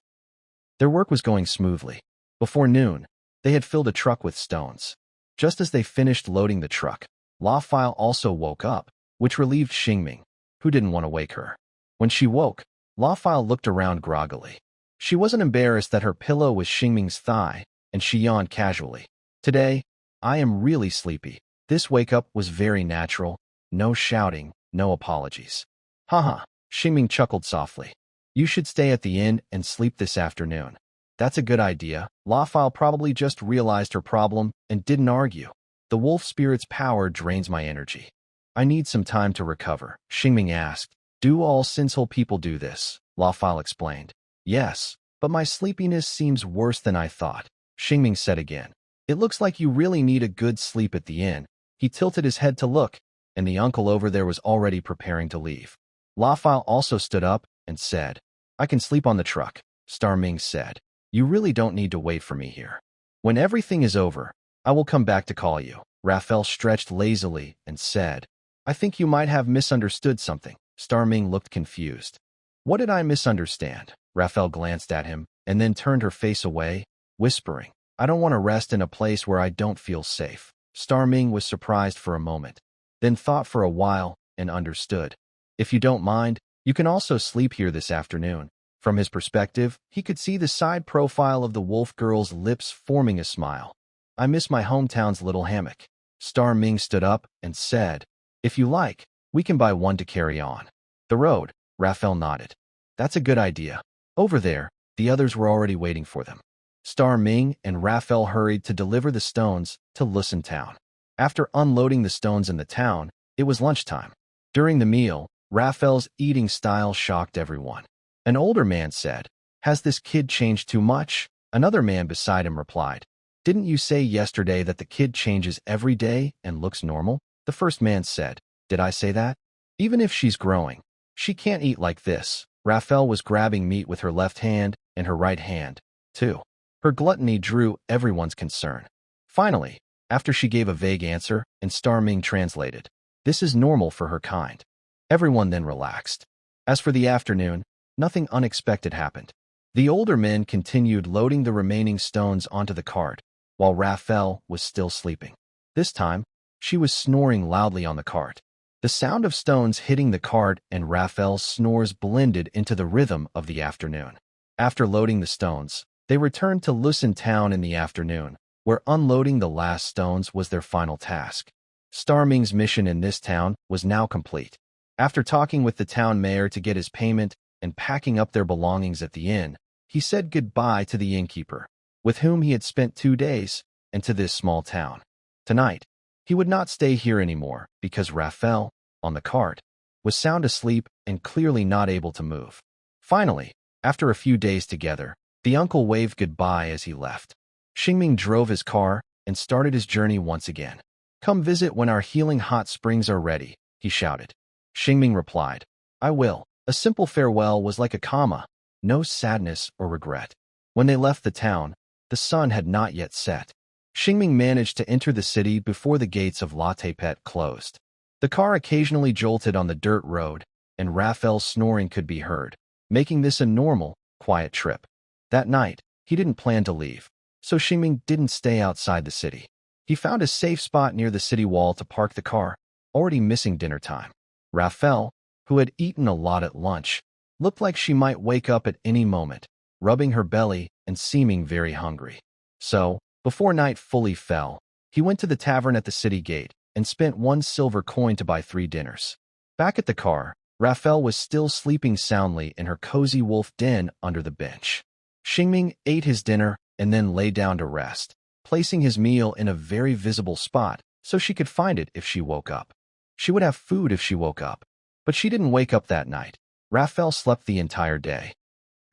Their work was going smoothly. Before noon, they had filled a truck with stones. Just as they finished loading the truck, Raphael also woke up, which relieved Xingming, who didn't want to wake her. When she woke, Raphael looked around groggily. She wasn't embarrassed that her pillow was Xingming's thigh, and she yawned casually. Today, I am really sleepy. This wake-up was very natural. No shouting, no apologies. Haha, Xingming chuckled softly. You should stay at the inn and sleep this afternoon. That's a good idea. Raphael probably just realized her problem and didn't argue. The wolf spirit's power drains my energy. I need some time to recover, Xingming asked. Do all Sinsul people do this? Raphael explained. Yes, but my sleepiness seems worse than I thought, Xingming said again. It looks like you really need a good sleep at the inn. He tilted his head to look, and the uncle over there was already preparing to leave. Raphael also stood up and said, I can sleep on the truck, Star Ming said. You really don't need to wait for me here. When everything is over, I will come back to call you. Raphael stretched lazily and said, I think you might have misunderstood something. Star Ming looked confused. What did I misunderstand? Raphael glanced at him and then turned her face away, whispering, I don't want to rest in a place where I don't feel safe. Star Ming was surprised for a moment, then thought for a while and understood. If you don't mind, you can also sleep here this afternoon. From his perspective, he could see the side profile of the wolf girl's lips forming a smile. I miss my hometown's little hammock. Star Ming stood up and said, If you like, we can buy one to carry on the road. Raphael nodded. That's a good idea. Over there, the others were already waiting for them. Star Ming and Raphael hurried to deliver the stones to Lusan town. After unloading the stones in the town, it was lunchtime. During the meal, Raphael's eating style shocked everyone. An older man said, Has this kid changed too much? Another man beside him replied, Didn't you say yesterday that the kid changes every day and looks normal? The first man said, Did I say that? Even if she's growing, she can't eat like this. Raphael was grabbing meat with her left hand and her right hand, too. Her gluttony drew everyone's concern. Finally, after she gave a vague answer and Star Ming translated, This is normal for her kind. Everyone then relaxed. As for the afternoon, nothing unexpected happened. The older men continued loading the remaining stones onto the cart, while Raphael was still sleeping. This time, she was snoring loudly on the cart. The sound of stones hitting the cart and Raphael's snores blended into the rhythm of the afternoon. After loading the stones, they returned to Lusan town in the afternoon, where unloading the last stones was their final task. Star Ming's mission in this town was now complete. After talking with the town mayor to get his payment and packing up their belongings at the inn, he said goodbye to the innkeeper, with whom he had spent 2 days, and to this small town. Tonight, he would not stay here anymore because Raphael, on the cart, was sound asleep and clearly not able to move. Finally, after a few days together, the uncle waved goodbye as he left. Xingming drove his car and started his journey once again. Come visit when our healing hot springs are ready, he shouted. Xingming replied, I will. A simple farewell was like a comma, no sadness or regret. When they left the town, the sun had not yet set. Xingming managed to enter the city before the gates of Latte Pet closed. The car occasionally jolted on the dirt road, and Raphael's snoring could be heard, making this a normal, quiet trip. That night, he didn't plan to leave, so Xingming didn't stay outside the city. He found a safe spot near the city wall to park the car, already missing dinner time. Raphael, who had eaten a lot at lunch, looked like she might wake up at any moment, rubbing her belly and seeming very hungry. So, before night fully fell, he went to the tavern at the city gate and spent 1 silver coin to buy 3 dinners. Back at the car, Raphael was still sleeping soundly in her cozy wolf den under the bench. Xingming ate his dinner and then lay down to rest, placing his meal in a very visible spot so she could find it if she woke up. She would have food if she woke up, but she didn't wake up that night. Raphael slept the entire day.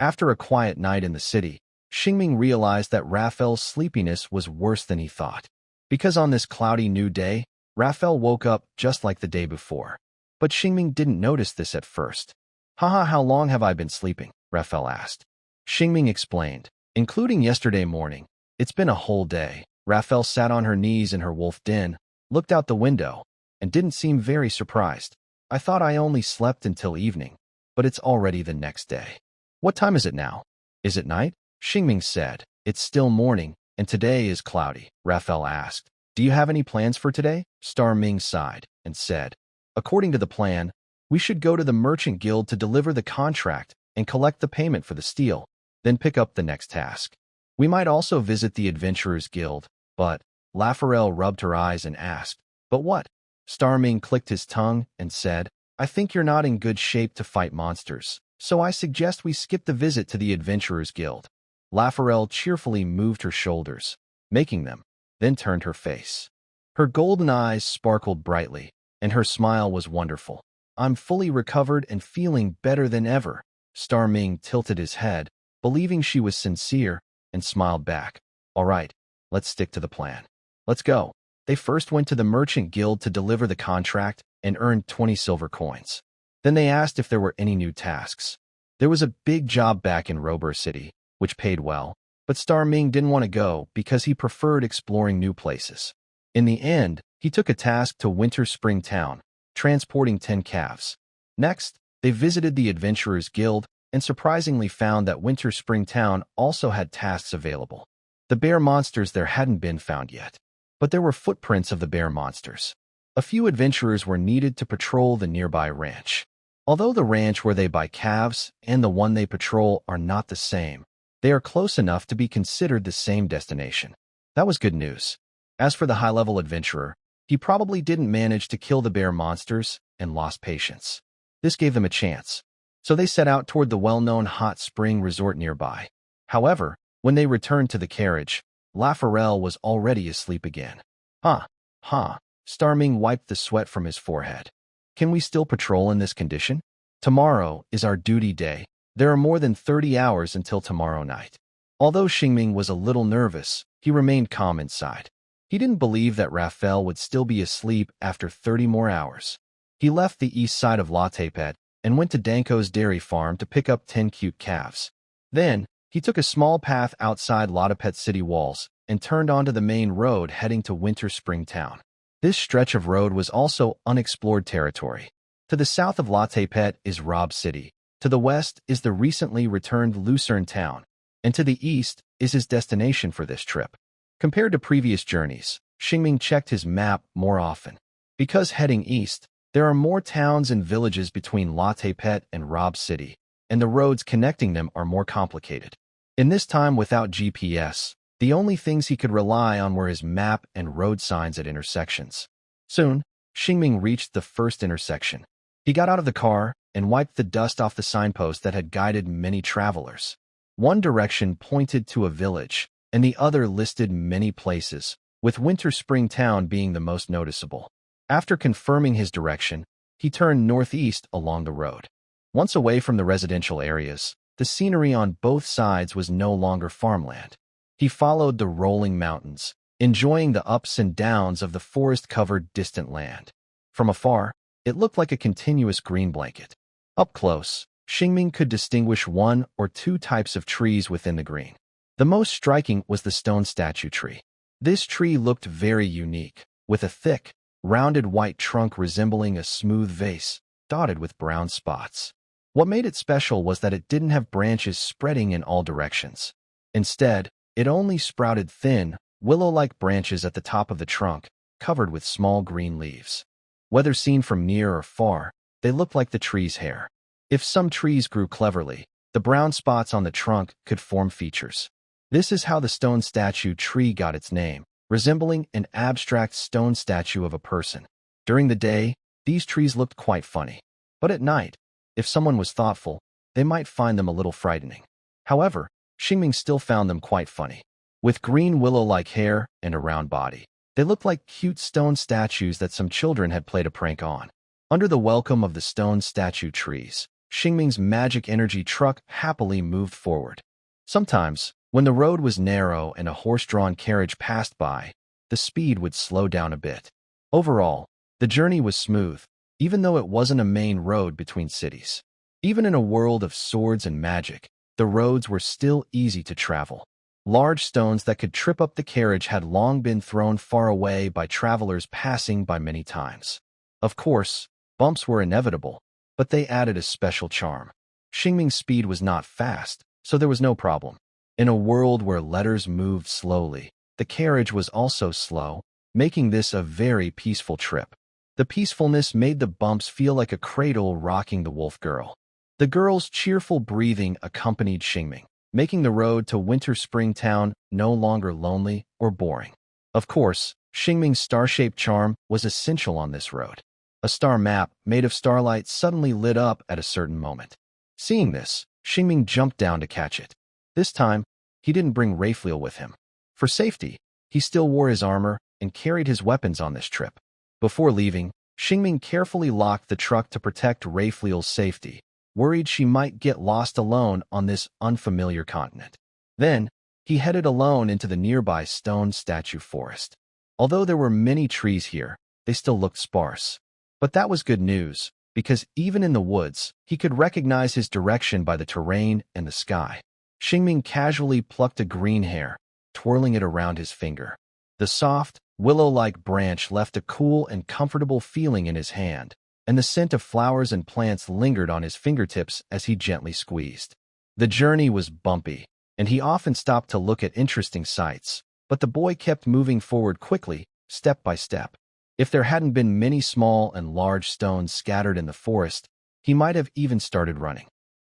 After a quiet night in the city, Xingming realized that Raphael's sleepiness was worse than he thought. Because on this cloudy new day, Raphael woke up just like the day before. But Xingming didn't notice this at first. "Haha, how long have I been sleeping?" Raphael asked. Xingming explained, "Including yesterday morning, it's been a whole day." Raphael sat on her knees in her wolf den, looked out the window, and didn't seem very surprised. "I thought I only slept until evening, but it's already the next day." "What time is it now?" "Is it night?" Xingming said. "It's still morning, and today is cloudy." Raphael asked, "Do you have any plans for today?" Star Ming sighed and said, "According to the plan, we should go to the Merchant Guild to deliver the contract and collect the payment for the steel, then pick up the next task. We might also visit the Adventurers Guild, but..." Lafarelle rubbed her eyes and asked, "But what?" Star Ming clicked his tongue and said, "I think you're not in good shape to fight monsters, so I suggest we skip the visit to the Adventurers Guild." Lafarelle cheerfully moved her shoulders, making them, then turned her face. Her golden eyes sparkled brightly, and her smile was wonderful. "I'm fully recovered and feeling better than ever." Star Ming tilted his head, believing she was sincere, and smiled back. "All right, let's stick to the plan. Let's go." They first went to the Merchant Guild to deliver the contract and earned 20 silver coins. Then they asked if there were any new tasks. There was a big job back in Robur City, which paid well, but Star Ming didn't want to go because he preferred exploring new places. In the end, he took a task to Winter Spring Town, transporting 10 calves. Next, they visited the Adventurers Guild and surprisingly found that Winter Spring Town also had tasks available. The bear monsters there hadn't been found yet, but there were footprints of the bear monsters. A few adventurers were needed to patrol the nearby ranch. Although the ranch where they buy calves and the one they patrol are not the same, they are close enough to be considered the same destination. That was good news. As for the high-level adventurer, he probably didn't manage to kill the bear monsters and lost patience. This gave them a chance, so they set out toward the well-known hot spring resort nearby. However, when they returned to the carriage, Lafarelle was already asleep again. "Huh. Star Ming wiped the sweat from his forehead. "Can we still patrol in this condition? Tomorrow is our duty day. There are more than 30 hours until tomorrow night." Although Xingming was a little nervous, he remained calm inside. He didn't believe that Raphael would still be asleep after 30 more hours. He left the east side of Latte Pet and went to Danko's dairy farm to pick up 10 cute calves. Then, he took a small path outside Latte city walls and turned onto the main road heading to Winter Spring Town. This stretch of road was also unexplored territory. To the south of Latte Pet is Rob City, to the west is the recently returned Lucerne Town, and to the east is his destination for this trip. Compared to previous journeys, Xingming checked his map more often. Because heading east, there are more towns and villages between Latte Pet and Rob City, and the roads connecting them are more complicated. In this time without GPS, the only things he could rely on were his map and road signs at intersections. Soon, Xingming reached the first intersection. He got out of the car and wiped the dust off the signpost that had guided many travelers. One direction pointed to a village, and the other listed many places, with Winter Spring Town being the most noticeable. After confirming his direction, he turned northeast along the road. Once away from the residential areas, the scenery on both sides was no longer farmland. He followed the rolling mountains, enjoying the ups and downs of the forest-covered distant land. From afar, it looked like a continuous green blanket. Up close, Xingming could distinguish one or two types of trees within the green. The most striking was the stone statue tree. This tree looked very unique, with a thick, rounded white trunk resembling a smooth vase, dotted with brown spots. What made it special was that it didn't have branches spreading in all directions. Instead, it only sprouted thin, willow-like branches at the top of the trunk, covered with small green leaves. Whether seen from near or far, they looked like the tree's hair. If some trees grew cleverly, the brown spots on the trunk could form features. This is how the stone statue tree got its name, resembling an abstract stone statue of a person. During the day, these trees looked quite funny. But at night, if someone was thoughtful, they might find them a little frightening. However, Xingming still found them quite funny. With green willow-like hair and a round body, they looked like cute stone statues that some children had played a prank on. Under the welcome of the stone statue trees, Xingming's magic energy truck happily moved forward. Sometimes, when the road was narrow and a horse-drawn carriage passed by, the speed would slow down a bit. Overall, the journey was smooth, even though it wasn't a main road between cities. Even in a world of swords and magic, the roads were still easy to travel. Large stones that could trip up the carriage had long been thrown far away by travelers passing by many times. Of course, bumps were inevitable, but they added a special charm. Xingming's speed was not fast, so there was no problem. In a world where letters moved slowly, the carriage was also slow, making this a very peaceful trip. The peacefulness made the bumps feel like a cradle rocking the wolf girl. The girl's cheerful breathing accompanied Xingming, making the road to Winter Spring Town no longer lonely or boring. Of course, Xingming's star-shaped charm was essential on this road. A star map made of starlight suddenly lit up at a certain moment. Seeing this, Xingming jumped down to catch it. This time, he didn't bring Raphael with him. For safety, he still wore his armor and carried his weapons on this trip. Before leaving, Xingming carefully locked the truck to protect Raphael's safety, worried she might get lost alone on this unfamiliar continent. Then, he headed alone into the nearby stone statue forest. Although there were many trees here, they still looked sparse. But that was good news, because even in the woods, he could recognize his direction by the terrain and the sky. Xingming casually plucked a green hair, twirling it around his finger. The soft, willow-like branch left a cool and comfortable feeling in his hand, and the scent of flowers and plants lingered on his fingertips as he gently squeezed. The journey was bumpy, and he often stopped to look at interesting sights, but the boy kept moving forward quickly, step by step. If there hadn't been many small and large stones scattered in the forest, he might have even started running.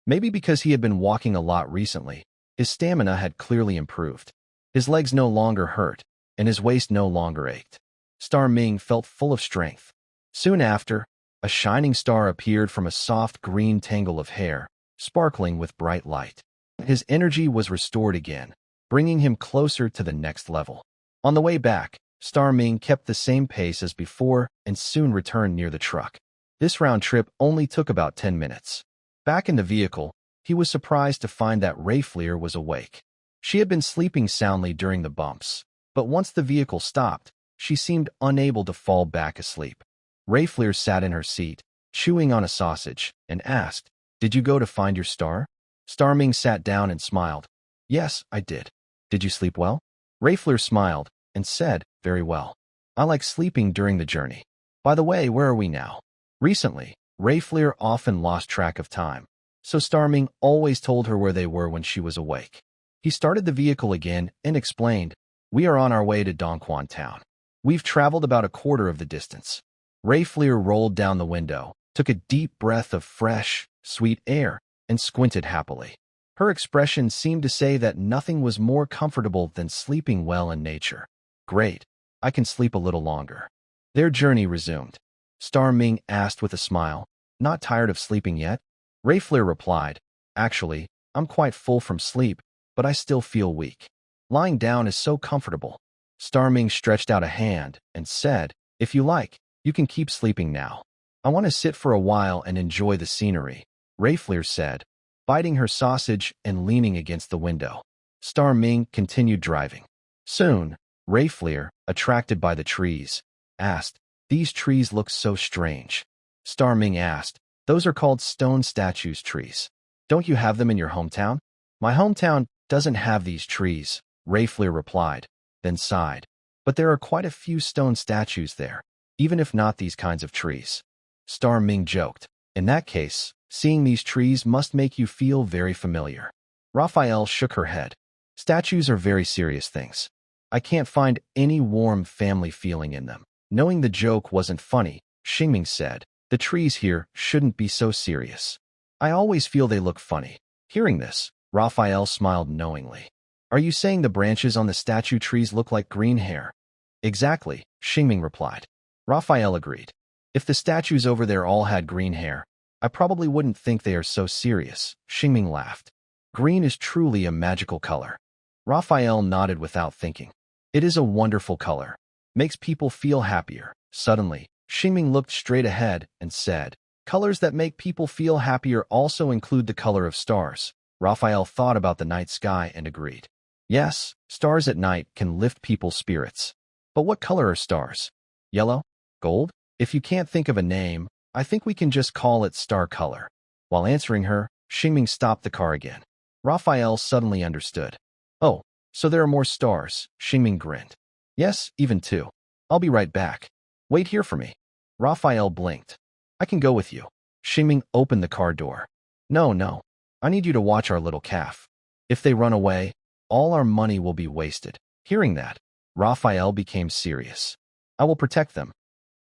Maybe because he had been walking a lot recently, his stamina had clearly improved. His legs no longer hurt, and his waist no longer ached. Star Ming felt full of strength. Soon after, a shining star appeared from a soft green tangle of hair, sparkling with bright light. His energy was restored again, bringing him closer to the next level. On the way back, Star Ming kept the same pace as before and soon returned near the truck. This round trip only took about 10 minutes. Back in the vehicle, he was surprised to find that Raphael was awake. She had been sleeping soundly during the bumps, but once the vehicle stopped, she seemed unable to fall back asleep. Raphael sat in her seat, chewing on a sausage, and asked, "Did you go to find your star?" Star Ming sat down and smiled. "Yes, I did. Did you sleep well?" Raphael smiled and said, "Very well. I like sleeping during the journey. By the way, where are we now?" Recently, Raphael often lost track of time, so Star Ming always told her where they were when she was awake. He started the vehicle again and explained, "We are on our way to Dongquan Town. We've traveled about a quarter of the distance." Raphael rolled down the window, took a deep breath of fresh, sweet air, and squinted happily. Her expression seemed to say that nothing was more comfortable than sleeping well in nature. "Great, I can sleep a little longer." Their journey resumed. Star Ming asked with a smile, "Not tired of sleeping yet?" Raphael replied, "Actually, I'm quite full from sleep, but I still feel weak. Lying down is so comfortable." Star Ming stretched out a hand and said, "If you like, you can keep sleeping now. I want to sit for a while and enjoy the scenery," Raphael said, biting her sausage and leaning against the window. Star Ming continued driving. Soon, Raphael, attracted by the trees, asked, "These trees look so strange." Star Ming asked, "Those are called stone statues trees. Don't you have them in your hometown?" "My hometown doesn't have these trees, Rayfleer replied, then sighed. But there are quite a few stone statues there, even if not these kinds of trees. Star Ming joked. In that case, seeing these trees must make you feel very familiar. Raphael shook her head. Statues are very serious things. I can't find any warm family feeling in them. Knowing the joke wasn't funny, Xingming said, the trees here shouldn't be so serious. I always feel they look funny. Hearing this, Raphael smiled knowingly. Are you saying the branches on the statue trees look like green hair? Exactly, Xingming replied. Raphael agreed. If the statues over there all had green hair, I probably wouldn't think they are so serious, Xingming laughed. Green is truly a magical color. Raphael nodded without thinking. It is a wonderful color. Makes people feel happier. Suddenly, Xingming looked straight ahead and said, colors that make people feel happier also include the color of stars. Raphael thought about the night sky and agreed. Yes, stars at night can lift people's spirits. But what color are stars? Yellow? Gold? If you can't think of a name, I think we can just call it star color. While answering her, Xingming stopped the car again. Raphael suddenly understood. Oh, so there are more stars, Xingming grinned. Yes, even two. I'll be right back. Wait here for me. Raphael blinked. I can go with you. Xingming opened the car door. No. I need you to watch our little calf. If they run away, all our money will be wasted. Hearing that, Raphael became serious. I will protect them.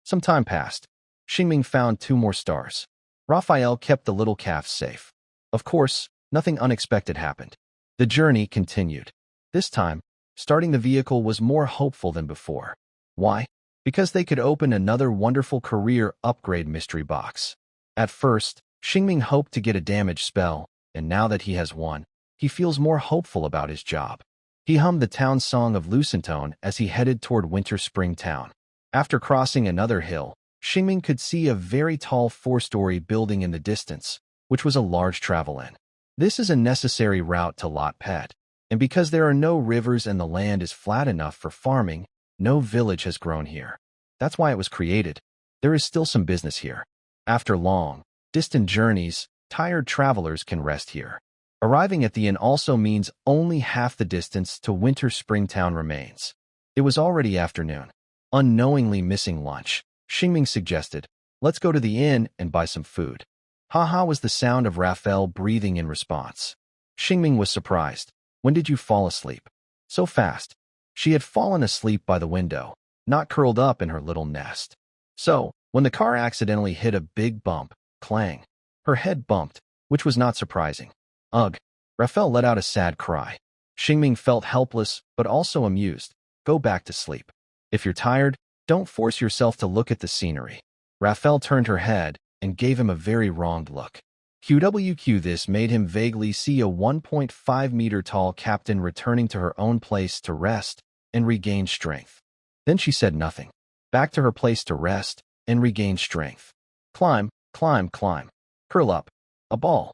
Some time passed. Xingming found two more stars. Raphael kept the little calf safe. Of course, nothing unexpected happened. The journey continued. This time, starting the vehicle was more hopeful than before. Why? Because they could open another wonderful career upgrade mystery box. At first, Xingming hoped to get a damage spell, and now that he has one, he feels more hopeful about his job. He hummed the town song of Lucentone as he headed toward Winter Spring Town. After crossing another hill, Xingming could see a very tall 4-story building in the distance, which was a large travel inn. This is a necessary route to Lot Pet, and because there are no rivers and the land is flat enough for farming, no village has grown here. That's why it was created. There is still some business here. After long, distant journeys, tired travelers can rest here. Arriving at the inn also means only half the distance to Winter Springtown remains. It was already afternoon. Unknowingly missing lunch, Xingming suggested, let's go to the inn and buy some food. Ha was the sound of Raphael breathing in response. Xingming was surprised. When did you fall asleep? So fast. She had fallen asleep by the window, not curled up in her little nest. So, when the car accidentally hit a big bump, clang, her head bumped, which was not surprising. Ugh. Raphael let out a sad cry. Xingming felt helpless, but also amused. Go back to sleep. If you're tired, don't force yourself to look at the scenery. Raphael turned her head and gave him a very wronged look. QWQ this made him vaguely see a 1.5-meter tall captain returning to her own place to rest and regain strength. Then she said nothing. Back to her place to rest and regain strength. Climb. Curl up. A ball.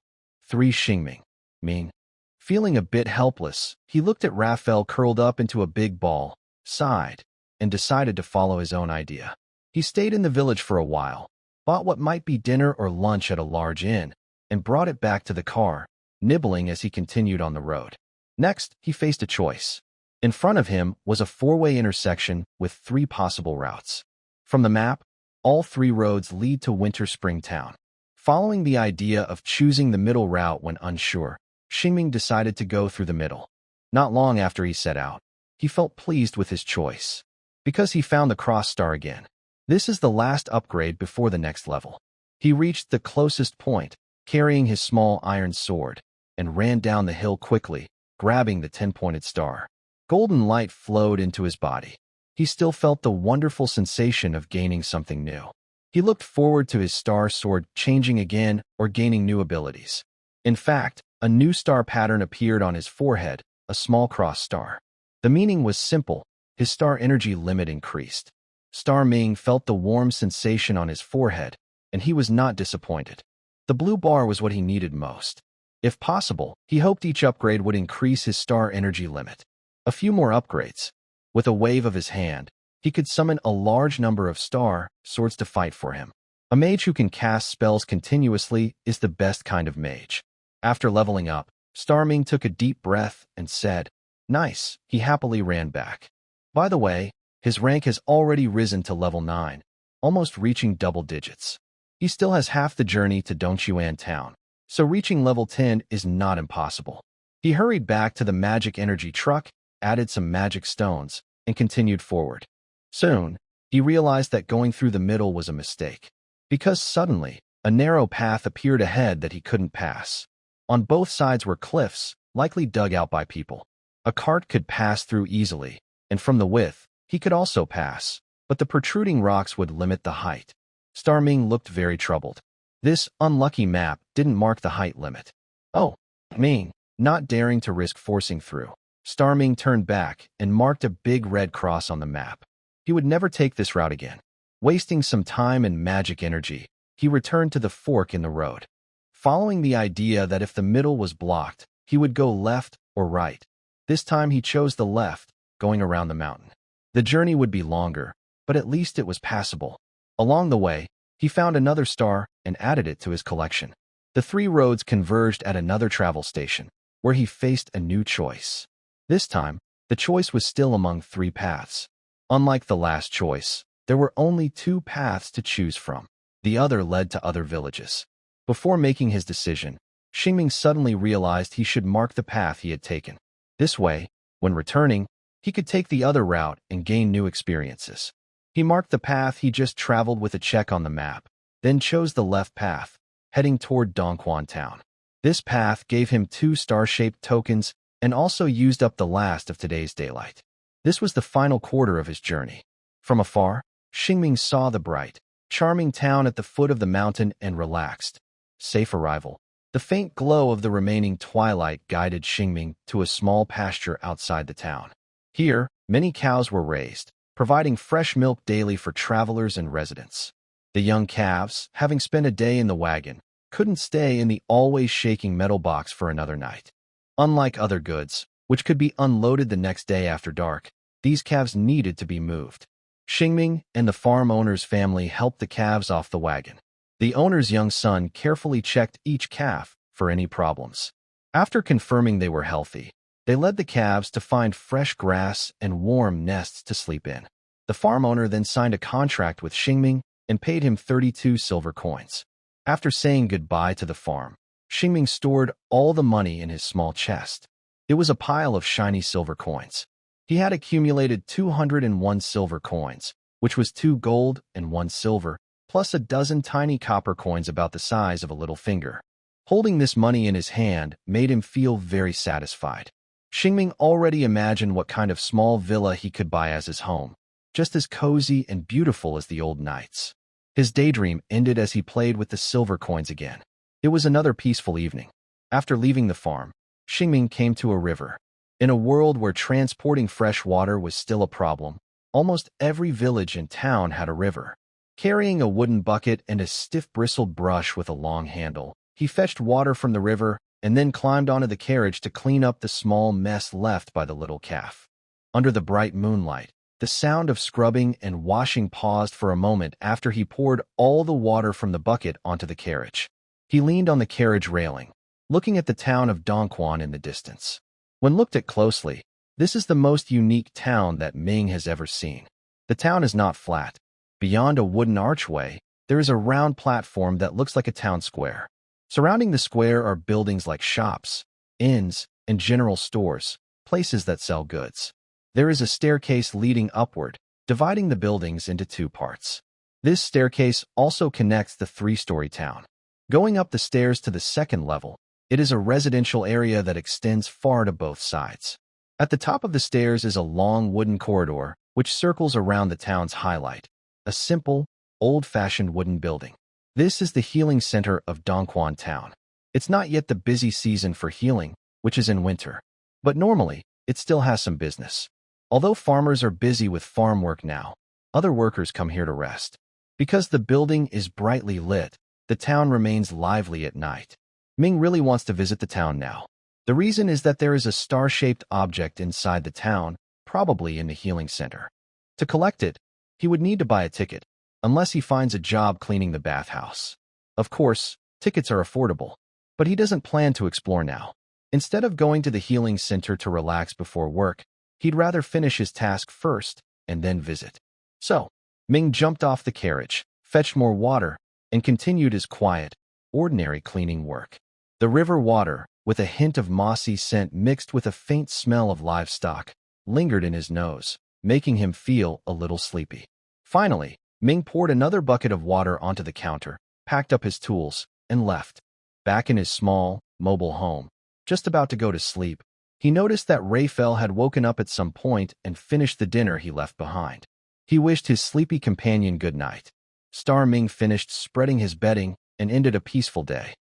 3 Xingming. Ming. Feeling a bit helpless, he looked at Raphael curled up into a big ball, sighed, and decided to follow his own idea. He stayed in the village for a while, bought what might be dinner or lunch at a large inn, and brought it back to the car, nibbling as he continued on the road. Next, he faced a choice. In front of him was a 4-way intersection with 3 possible routes. From the map, all 3 roads lead to Winter Spring Town. Following the idea of choosing the middle route when unsure, Xingming decided to go through the middle. Not long after he set out, he felt pleased with his choice, because he found the cross star again. This is the last upgrade before the next level. He reached the closest point, carrying his small iron sword, and ran down the hill quickly, grabbing the 10-pointed star. Golden light flowed into his body. He still felt the wonderful sensation of gaining something new. He looked forward to his star sword changing again or gaining new abilities. In fact, a new star pattern appeared on his forehead, a small cross star. The meaning was simple. His star energy limit increased. Star Ming felt the warm sensation on his forehead, and he was not disappointed. The blue bar was what he needed most. If possible, he hoped each upgrade would increase his star energy limit. A few more upgrades. With a wave of his hand, he could summon a large number of star swords to fight for him. A mage who can cast spells continuously is the best kind of mage. After leveling up, Starming took a deep breath and said, "Nice." He happily ran back. By the way, his rank has already risen to level 9, almost reaching double digits. He still has half the journey to Dongchuan town, so reaching level 10 is not impossible. He hurried back to the magic energy truck, added some magic stones, and continued forward. Soon, he realized that going through the middle was a mistake, because suddenly, a narrow path appeared ahead that he couldn't pass. On both sides were cliffs, likely dug out by people. A cart could pass through easily, and from the width, he could also pass, but the protruding rocks would limit the height. Starming looked very troubled. This unlucky map didn't mark the height limit. Oh, Ming, not daring to risk forcing through. Starming turned back and marked a big red cross on the map. He would never take this route again. Wasting some time and magic energy, he returned to the fork in the road. Following the idea that if the middle was blocked, he would go left or right. This time he chose the left, going around the mountain. The journey would be longer, but at least it was passable. Along the way, he found another star and added it to his collection. The 3 roads converged at another travel station, where he faced a new choice. This time, the choice was still among 3 paths. Unlike the last choice, there were only 2 paths to choose from. The other led to other villages. Before making his decision, Xingming suddenly realized he should mark the path he had taken. This way, when returning, he could take the other route and gain new experiences. He marked the path he just traveled with a check on the map, then chose the left path, heading toward Dongquan town. This path gave him 2 star-shaped tokens and also used up the last of today's daylight. This was the final quarter of his journey. From afar, Xingming saw the bright, charming town at the foot of the mountain and relaxed. Safe arrival. The faint glow of the remaining twilight guided Xingming to a small pasture outside the town. Here, many cows were raised, providing fresh milk daily for travelers and residents. The young calves, having spent a day in the wagon, couldn't stay in the always shaking metal box for another night. Unlike other goods, which could be unloaded the next day after dark, these calves needed to be moved. Xingming and the farm owner's family helped the calves off the wagon. The owner's young son carefully checked each calf for any problems. After confirming they were healthy, they led the calves to find fresh grass and warm nests to sleep in. The farm owner then signed a contract with Xingming and paid him 32 silver coins. After saying goodbye to the farm, Xingming stored all the money in his small chest. It was a pile of shiny silver coins. He had accumulated 201 silver coins, which was 2 gold and 1 silver, plus a dozen tiny copper coins about the size of a little finger. Holding this money in his hand made him feel very satisfied. Xingming already imagined what kind of small villa he could buy as his home, just as cozy and beautiful as the old knights. His daydream ended as he played with the silver coins again. It was another peaceful evening. After leaving the farm, Xingming came to a river. In a world where transporting fresh water was still a problem, almost every village and town had a river. Carrying a wooden bucket and a stiff-bristled brush with a long handle, he fetched water from the river and then climbed onto the carriage to clean up the small mess left by the little calf. Under the bright moonlight, the sound of scrubbing and washing paused for a moment after he poured all the water from the bucket onto the carriage. He leaned on the carriage railing, looking at the town of Dongquan in the distance. When looked at closely, this is the most unique town that Ming has ever seen. The town is not flat. Beyond a wooden archway, there is a round platform that looks like a town square. Surrounding the square are buildings like shops, inns, and general stores, places that sell goods. There is a staircase leading upward, dividing the buildings into 2 parts. This staircase also connects the 3-story town. Going up the stairs to the 2nd level, it is a residential area that extends far to both sides. At the top of the stairs is a long wooden corridor, which circles around the town's highlight, a simple, old-fashioned wooden building. This is the healing center of Dongquan town. It's not yet the busy season for healing, which is in winter, but normally, it still has some business. Although farmers are busy with farm work now, other workers come here to rest. Because the building is brightly lit, the town remains lively at night. Ming really wants to visit the town now. The reason is that there is a star-shaped object inside the town, probably in the healing center. To collect it, he would need to buy a ticket, unless he finds a job cleaning the bathhouse. Of course, tickets are affordable, but he doesn't plan to explore now. Instead of going to the healing center to relax before work, he'd rather finish his task first and then visit. So, Ming jumped off the carriage, fetched more water, and continued his quiet, ordinary cleaning work. The river water, with a hint of mossy scent mixed with a faint smell of livestock, lingered in his nose, making him feel a little sleepy. Finally, Ming poured another bucket of water onto the counter, packed up his tools, and left. Back in his small, mobile home, just about to go to sleep, he noticed that Raphael had woken up at some point and finished the dinner he left behind. He wished his sleepy companion good night. Star Ming finished spreading his bedding and ended a peaceful day.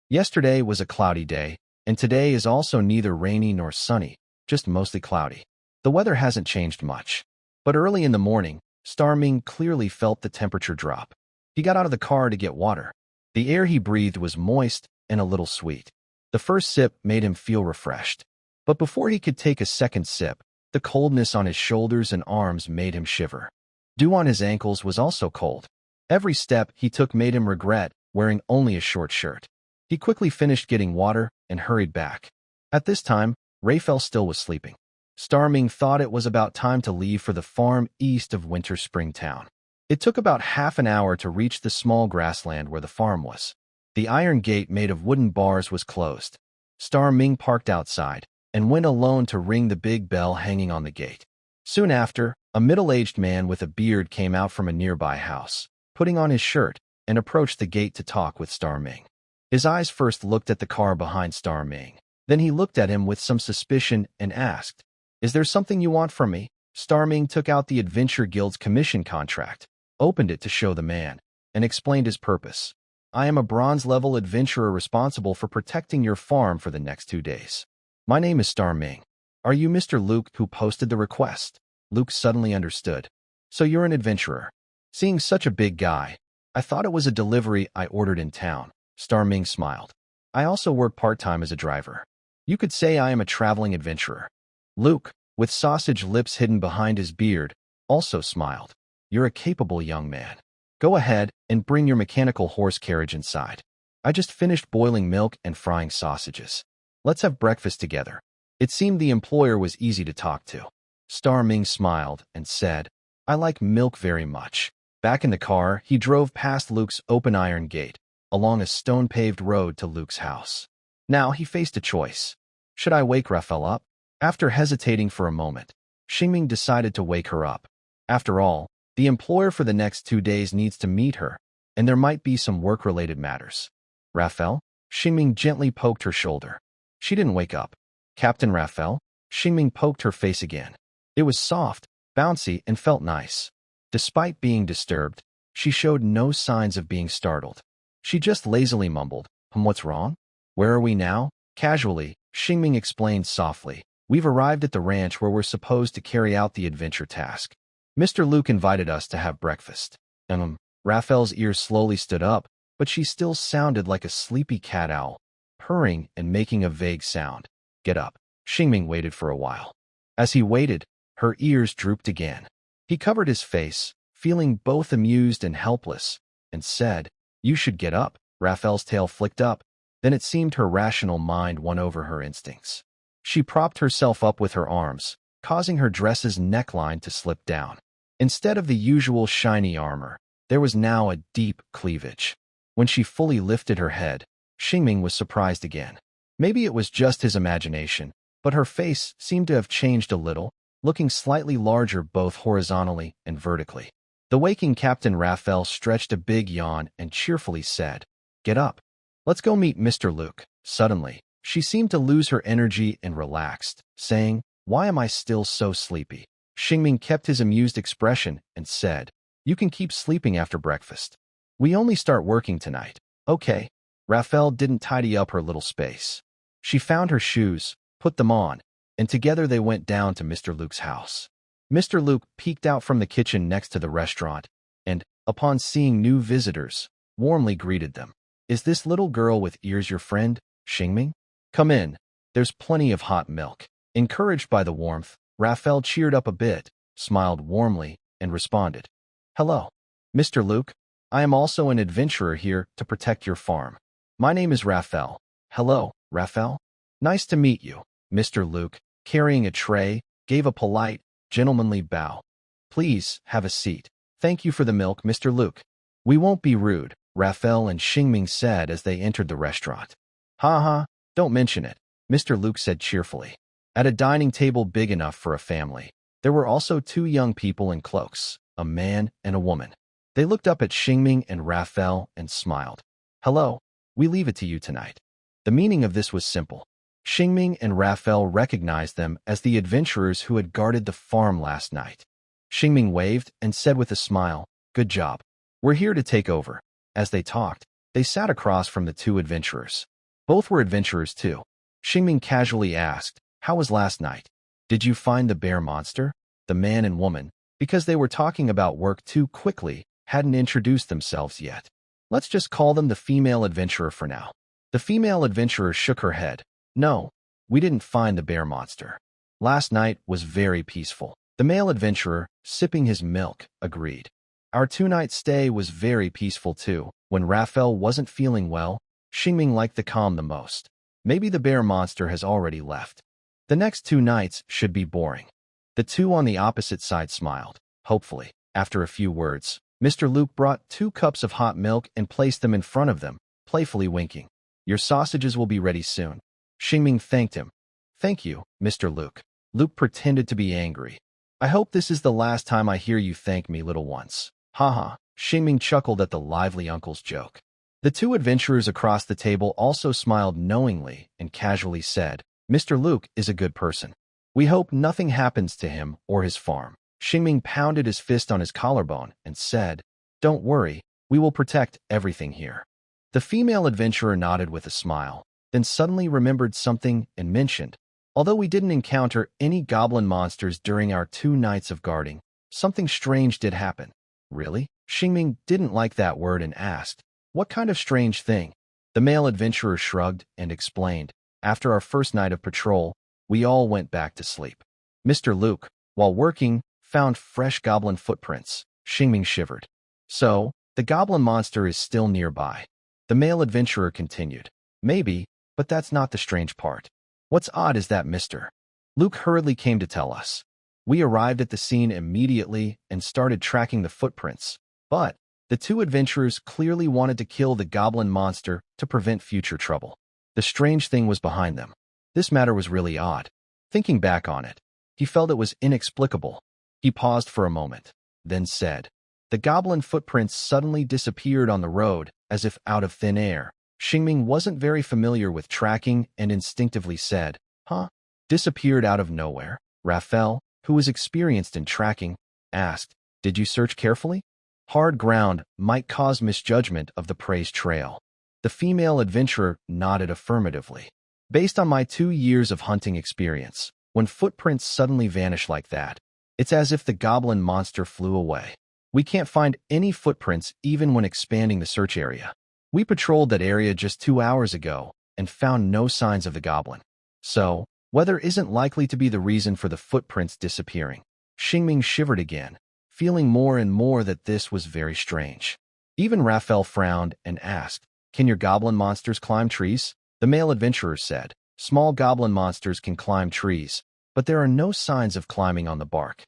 Yesterday was a cloudy day, and today is also neither rainy nor sunny, just mostly cloudy. The weather hasn't changed much. But early in the morning, Star Ming clearly felt the temperature drop. He got out of the car to get water. The air he breathed was moist and a little sweet. The first sip made him feel refreshed. But before he could take a second sip, the coldness on his shoulders and arms made him shiver. Dew on his ankles was also cold. Every step he took made him regret wearing only a short shirt. He quickly finished getting water and hurried back. At this time, Raphael still was sleeping. Star Ming thought it was about time to leave for the farm east of Winter Spring Town. It took about half an hour to reach the small grassland where the farm was. The iron gate made of wooden bars was closed. Star Ming parked outside and went alone to ring the big bell hanging on the gate. Soon after, a middle-aged man with a beard came out from a nearby house, putting on his shirt, and approached the gate to talk with Star Ming. His eyes first looked at the car behind Star Ming. Then he looked at him with some suspicion and asked, "Is there something you want from me?" Star Ming took out the Adventure Guild's commission contract, opened it to show the man, and explained his purpose. "I am a bronze-level adventurer responsible for protecting your farm for the next 2 days. My name is Star Ming. Are you Mr. Luke who posted the request?" Luke suddenly understood. "So you're an adventurer." Seeing such a big guy, I thought it was a delivery I ordered in town. Star Ming smiled. "I also work part-time as a driver. You could say I am a traveling adventurer." Luke, with sausage lips hidden behind his beard, also smiled. "You're a capable young man. Go ahead and bring your mechanical horse carriage inside. I just finished boiling milk and frying sausages. Let's have breakfast together." It seemed the employer was easy to talk to. Star Ming smiled and said, "I like milk very much." Back in the car, he drove past Luke's open iron gate, along a stone-paved road to Luke's house. Now he faced a choice. Should I wake Raphael up? After hesitating for a moment, Xingming decided to wake her up. After all, the employer for the next 2 days needs to meet her, and there might be some work-related matters. "Raphael?" Xingming gently poked her shoulder. She didn't wake up. "Captain Raphael?" Xingming poked her face again. It was soft, bouncy, and felt nice. Despite being disturbed, she showed no signs of being startled. She just lazily mumbled, "What's wrong?" "Where are we now?" Casually, Xingming explained softly. "We've arrived at the ranch where we're supposed to carry out the adventure task. Mr. Luke invited us to have breakfast." Raphael's ears slowly stood up, but she still sounded like a sleepy cat owl, purring and making a vague sound. "Get up." Xingming waited for a while. As he waited, her ears drooped again. He covered his face, feeling both amused and helpless, and said, "You should get up." Raphael's tail flicked up. Then it seemed her rational mind won over her instincts. She propped herself up with her arms, causing her dress's neckline to slip down. Instead of the usual shiny armor, there was now a deep cleavage. When she fully lifted her head, Xingming was surprised again. Maybe it was just his imagination, but her face seemed to have changed a little, looking slightly larger both horizontally and vertically. The waking Captain Raphael stretched a big yawn and cheerfully said, "Get up. Let's go meet Mr. Luke." Suddenly, she seemed to lose her energy and relaxed, saying, "Why am I still so sleepy?" Xingming kept his amused expression and said, "You can keep sleeping after breakfast. We only start working tonight." "Okay." Raphael didn't tidy up her little space. She found her shoes, put them on, and together they went down to Mr. Luke's house. Mr. Luke peeked out from the kitchen next to the restaurant and, upon seeing new visitors, warmly greeted them. "Is this little girl with ears your friend, Xingming? Come in. There's plenty of hot milk." Encouraged by the warmth, Raphael cheered up a bit, smiled warmly, and responded, "Hello, Mr. Luke. I am also an adventurer here to protect your farm. My name is Raphael." "Hello, Raphael." Nice to meet you. Mr. Luke, carrying a tray, gave a polite, gentlemanly bow. Please, have a seat. Thank you for the milk, Mr. Luke. We won't be rude, Raphael and Xingming said as they entered the restaurant. Ha ha, don't mention it, Mr. Luke said cheerfully. At a dining table big enough for a family, there were also two young people in cloaks, a man and a woman. They looked up at Xingming and Raphael and smiled. Hello, we leave it to you tonight. The meaning of this was simple. Xingming and Raphael recognized them as the adventurers who had guarded the farm last night. Xingming waved and said with a smile, Good job. We're here to take over. As they talked, they sat across from the two adventurers. Both were adventurers too. Xingming casually asked, How was last night? Did you find the bear monster? The man and woman, because they were talking about work too quickly, hadn't introduced themselves yet. Let's just call them the female adventurer for now. The female adventurer shook her head. No, we didn't find the bear monster. Last night was very peaceful. The male adventurer, sipping his milk, agreed. Our two-night stay was very peaceful too. When Raphael wasn't feeling well, Xingming liked the calm the most. Maybe the bear monster has already left. The next 2 nights should be boring. The two on the opposite side smiled. Hopefully, after a few words, Mr. Luke brought 2 cups of hot milk and placed them in front of them, playfully winking. Your sausages will be ready soon. Xingming thanked him. Thank you, Mr. Luke. Luke pretended to be angry. I hope this is the last time I hear you thank me, little ones. Haha, Xingming chuckled at the lively uncle's joke. The two adventurers across the table also smiled knowingly and casually said, Mr. Luke is a good person. We hope nothing happens to him or his farm. Xingming pounded his fist on his collarbone and said, Don't worry, we will protect everything here. The female adventurer nodded with a smile, then suddenly remembered something and mentioned, Although we didn't encounter any goblin monsters during our 2 nights of guarding, something strange did happen. Really? Xingming didn't like that word and asked, What kind of strange thing? The male adventurer shrugged and explained, After our first night of patrol, we all went back to sleep. Mr. Luke, while working, found fresh goblin footprints. Xingming shivered. So, the goblin monster is still nearby. The male adventurer continued. Maybe, but that's not the strange part. What's odd is that Mr. Luke hurriedly came to tell us. We arrived at the scene immediately and started tracking the footprints, but the two adventurers clearly wanted to kill the goblin monster to prevent future trouble. The strange thing was behind them. This matter was really odd. Thinking back on it, he felt it was inexplicable. He paused for a moment, then said, The goblin footprints suddenly disappeared on the road, as if out of thin air. Xingming wasn't very familiar with tracking and instinctively said, Huh? Disappeared out of nowhere? Raphael, who was experienced in tracking, asked, Did you search carefully? Hard ground might cause misjudgment of the prey's trail. The female adventurer nodded affirmatively. Based on my 2 years of hunting experience, when footprints suddenly vanish like that, it's as if the goblin monster flew away. We can't find any footprints even when expanding the search area. We patrolled that area just 2 hours ago and found no signs of the goblin. So, weather isn't likely to be the reason for the footprints disappearing. Xingming shivered again, feeling more and more that this was very strange. Even Raphael frowned and asked, Can your goblin monsters climb trees? The male adventurer said, Small goblin monsters can climb trees, but there are no signs of climbing on the bark.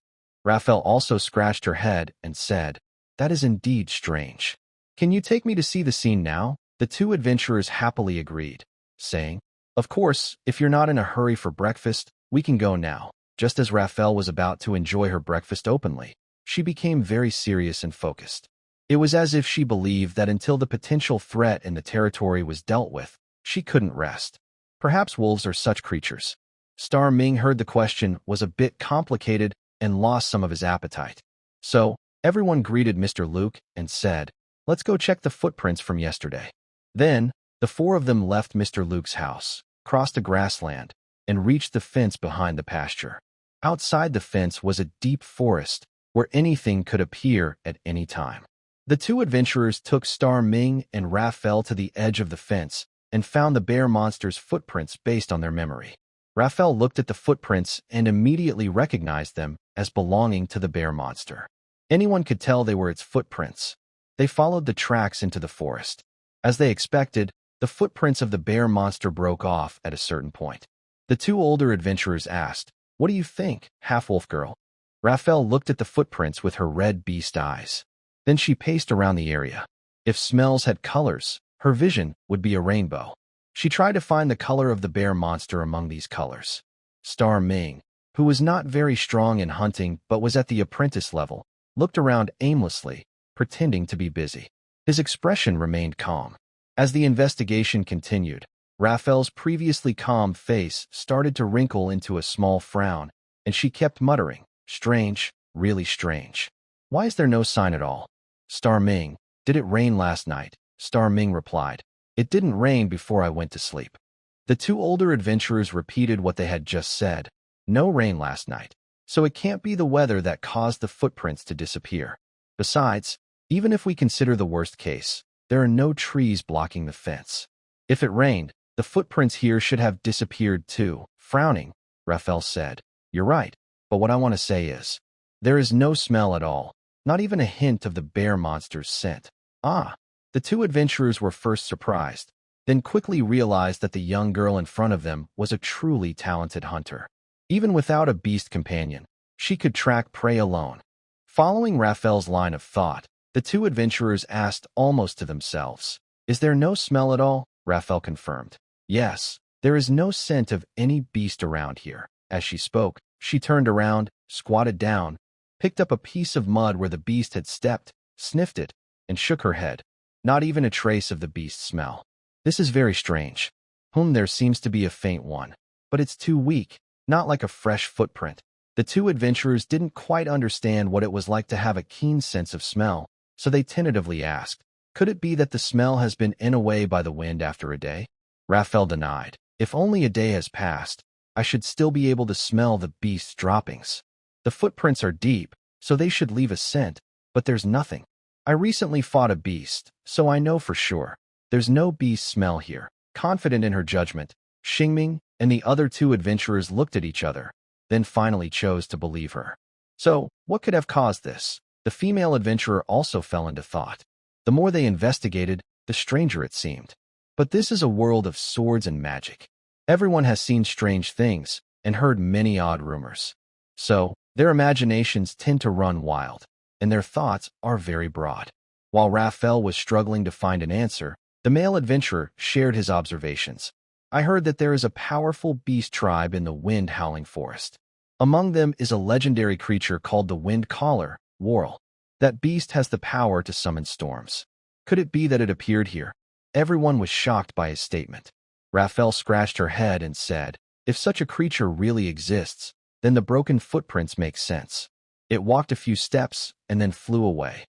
Raphael also scratched her head and said, That is indeed strange. Can you take me to see the scene now? The two adventurers happily agreed, saying, Of course, if you're not in a hurry for breakfast, we can go now. Just as Raphael was about to enjoy her breakfast openly, she became very serious and focused. It was as if she believed that until the potential threat in the territory was dealt with, she couldn't rest. Perhaps wolves are such creatures. Star Ming heard the question was a bit complicated and lost some of his appetite. So, everyone greeted Mr. Luke and said, Let's go check the footprints from yesterday. Then, the 4 of them left Mr. Luke's house, crossed a grassland, and reached the fence behind the pasture. Outside the fence was a deep forest, where anything could appear at any time. The two adventurers took Star Ming and Raphael to the edge of the fence and found the bear monster's footprints based on their memory. Raphael looked at the footprints and immediately recognized them as belonging to the bear monster. Anyone could tell they were its footprints. They followed the tracks into the forest. As they expected, the footprints of the bear monster broke off at a certain point. The two older adventurers asked, "What do you think, half-wolf girl?" Raphael looked at the footprints with her red beast eyes. Then she paced around the area. If smells had colors, her vision would be a rainbow. She tried to find the color of the bear monster among these colors. Star Ming, who was not very strong in hunting but was at the apprentice level, looked around aimlessly, pretending to be busy. His expression remained calm. As the investigation continued, Raphael's previously calm face started to wrinkle into a small frown, and she kept muttering, "Strange, really strange. Why is there no sign at all?" Star Ming, "Did it rain last night?" Star Ming replied, "It didn't rain before I went to sleep." The two older adventurers repeated what they had just said. No rain last night, so it can't be the weather that caused the footprints to disappear. Besides, even if we consider the worst case, there are no trees blocking the fence. If it rained, the footprints here should have disappeared too. Frowning, Raphael said, "You're right, but what I want to say is, there is no smell at all, not even a hint of the bear monster's scent." Ah! The two adventurers were first surprised, then quickly realized that the young girl in front of them was a truly talented hunter. Even without a beast companion, she could track prey alone. Following Raphael's line of thought, the two adventurers asked almost to themselves, "Is there no smell at all?" Raphael confirmed, "Yes, there is no scent of any beast around here." As she spoke, she turned around, squatted down, picked up a piece of mud where the beast had stepped, sniffed it, and shook her head. Not even a trace of the beast's smell. "This is very strange. There seems to be a faint one, but it's too weak, not like a fresh footprint." The two adventurers didn't quite understand what it was like to have a keen sense of smell, so they tentatively asked, "Could it be that the smell has been eaten away by the wind after a day?" Raphael denied, "If only a day has passed, I should still be able to smell the beast's droppings. The footprints are deep, so they should leave a scent, but there's nothing. I recently fought a beast, so I know for sure. There's no beast smell here." Confident in her judgment, Xingming and the other two adventurers looked at each other, then finally chose to believe her. So, what could have caused this? The female adventurer also fell into thought. The more they investigated, the stranger it seemed. But this is a world of swords and magic. Everyone has seen strange things and heard many odd rumors. So, their imaginations tend to run wild, and their thoughts are very broad. While Raphael was struggling to find an answer, the male adventurer shared his observations. "I heard that there is a powerful beast tribe in the wind-howling forest. Among them is a legendary creature called the Wind Caller, Worrell. That beast has the power to summon storms. Could it be that it appeared here?" Everyone was shocked by his statement. Raphael scratched her head and said, "If such a creature really exists, then the broken footprints make sense." It walked a few steps and then flew away.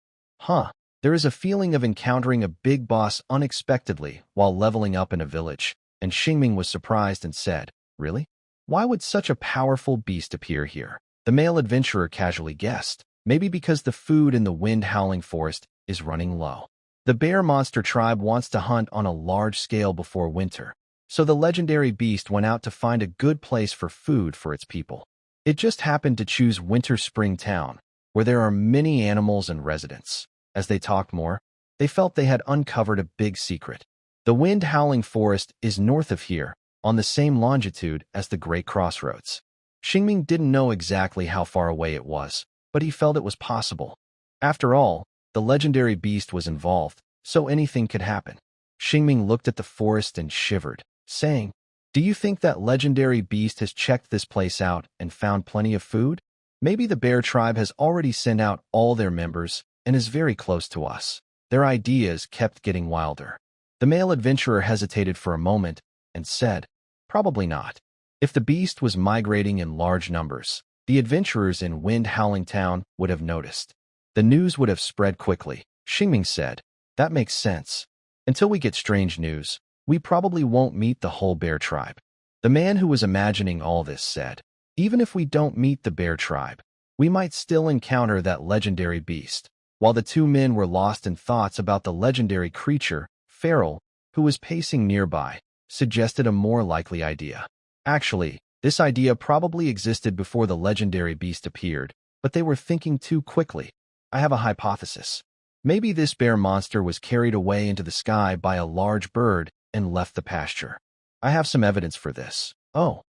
There is a feeling of encountering a big boss unexpectedly while leveling up in a village, and Xingming was surprised and said, "Really? Why would such a powerful beast appear here?" The male adventurer casually guessed, maybe because the food in the wind-howling forest is running low. The bear monster tribe wants to hunt on a large scale before winter, so the legendary beast went out to find a good place for food for its people. It just happened to choose Winter Spring Town, where there are many animals and residents. As they talked more, they felt they had uncovered a big secret. The wind-howling forest is north of here, on the same longitude as the Great Crossroads. Xingming didn't know exactly how far away it was, but he felt it was possible. After all, the legendary beast was involved, so anything could happen. Xingming looked at the forest and shivered, saying, "Do you think that legendary beast has checked this place out and found plenty of food? Maybe the bear tribe has already sent out all their members and is very close to us." Their ideas kept getting wilder. The male adventurer hesitated for a moment and said, "Probably not. If the beast was migrating in large numbers, the adventurers in Wind-Howling Town would have noticed. The news would have spread quickly." Xingming said, "That makes sense. Until we get strange news, we probably won't meet the whole bear tribe." The man who was imagining all this said, "Even if we don't meet the bear tribe, we might still encounter that legendary beast." While the two men were lost in thoughts about the legendary creature, Farrell, who was pacing nearby, suggested a more likely idea. Actually, this idea probably existed before the legendary beast appeared, but they were thinking too quickly. "I have a hypothesis. Maybe this bear monster was carried away into the sky by a large bird and left the pasture. I have some evidence for this. Oh.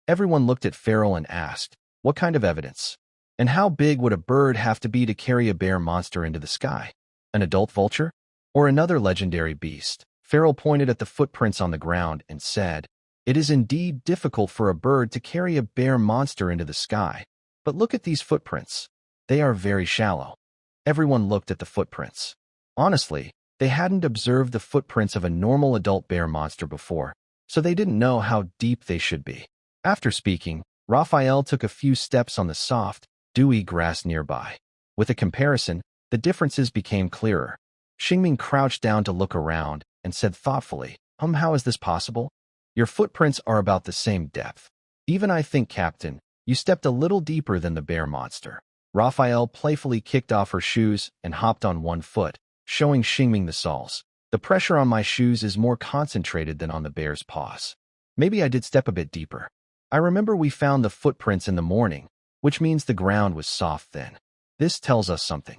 Everyone looked at Farrell and asked, what kind of evidence? And how big would a bird have to be to carry a bear monster into the sky? An adult vulture? Or another legendary beast? Farrell pointed at the footprints on the ground and said, it is indeed difficult for a bird to carry a bear monster into the sky. But look at these footprints. They are very shallow. Everyone looked at the footprints. Honestly, they hadn't observed the footprints of a normal adult bear monster before, so they didn't know how deep they should be. After speaking, Raphael took a few steps on the soft, dewy grass nearby. With a comparison, the differences became clearer. Xingming crouched down to look around and said thoughtfully, how is this possible? Your footprints are about the same depth. Even I think, Captain, you stepped a little deeper than the bear monster. Raphael playfully kicked off her shoes and hopped on one foot, showing Xingming the soles. The pressure on my shoes is more concentrated than on the bear's paws. Maybe I did step a bit deeper. I remember we found the footprints in the morning, which means the ground was soft then. This tells us something.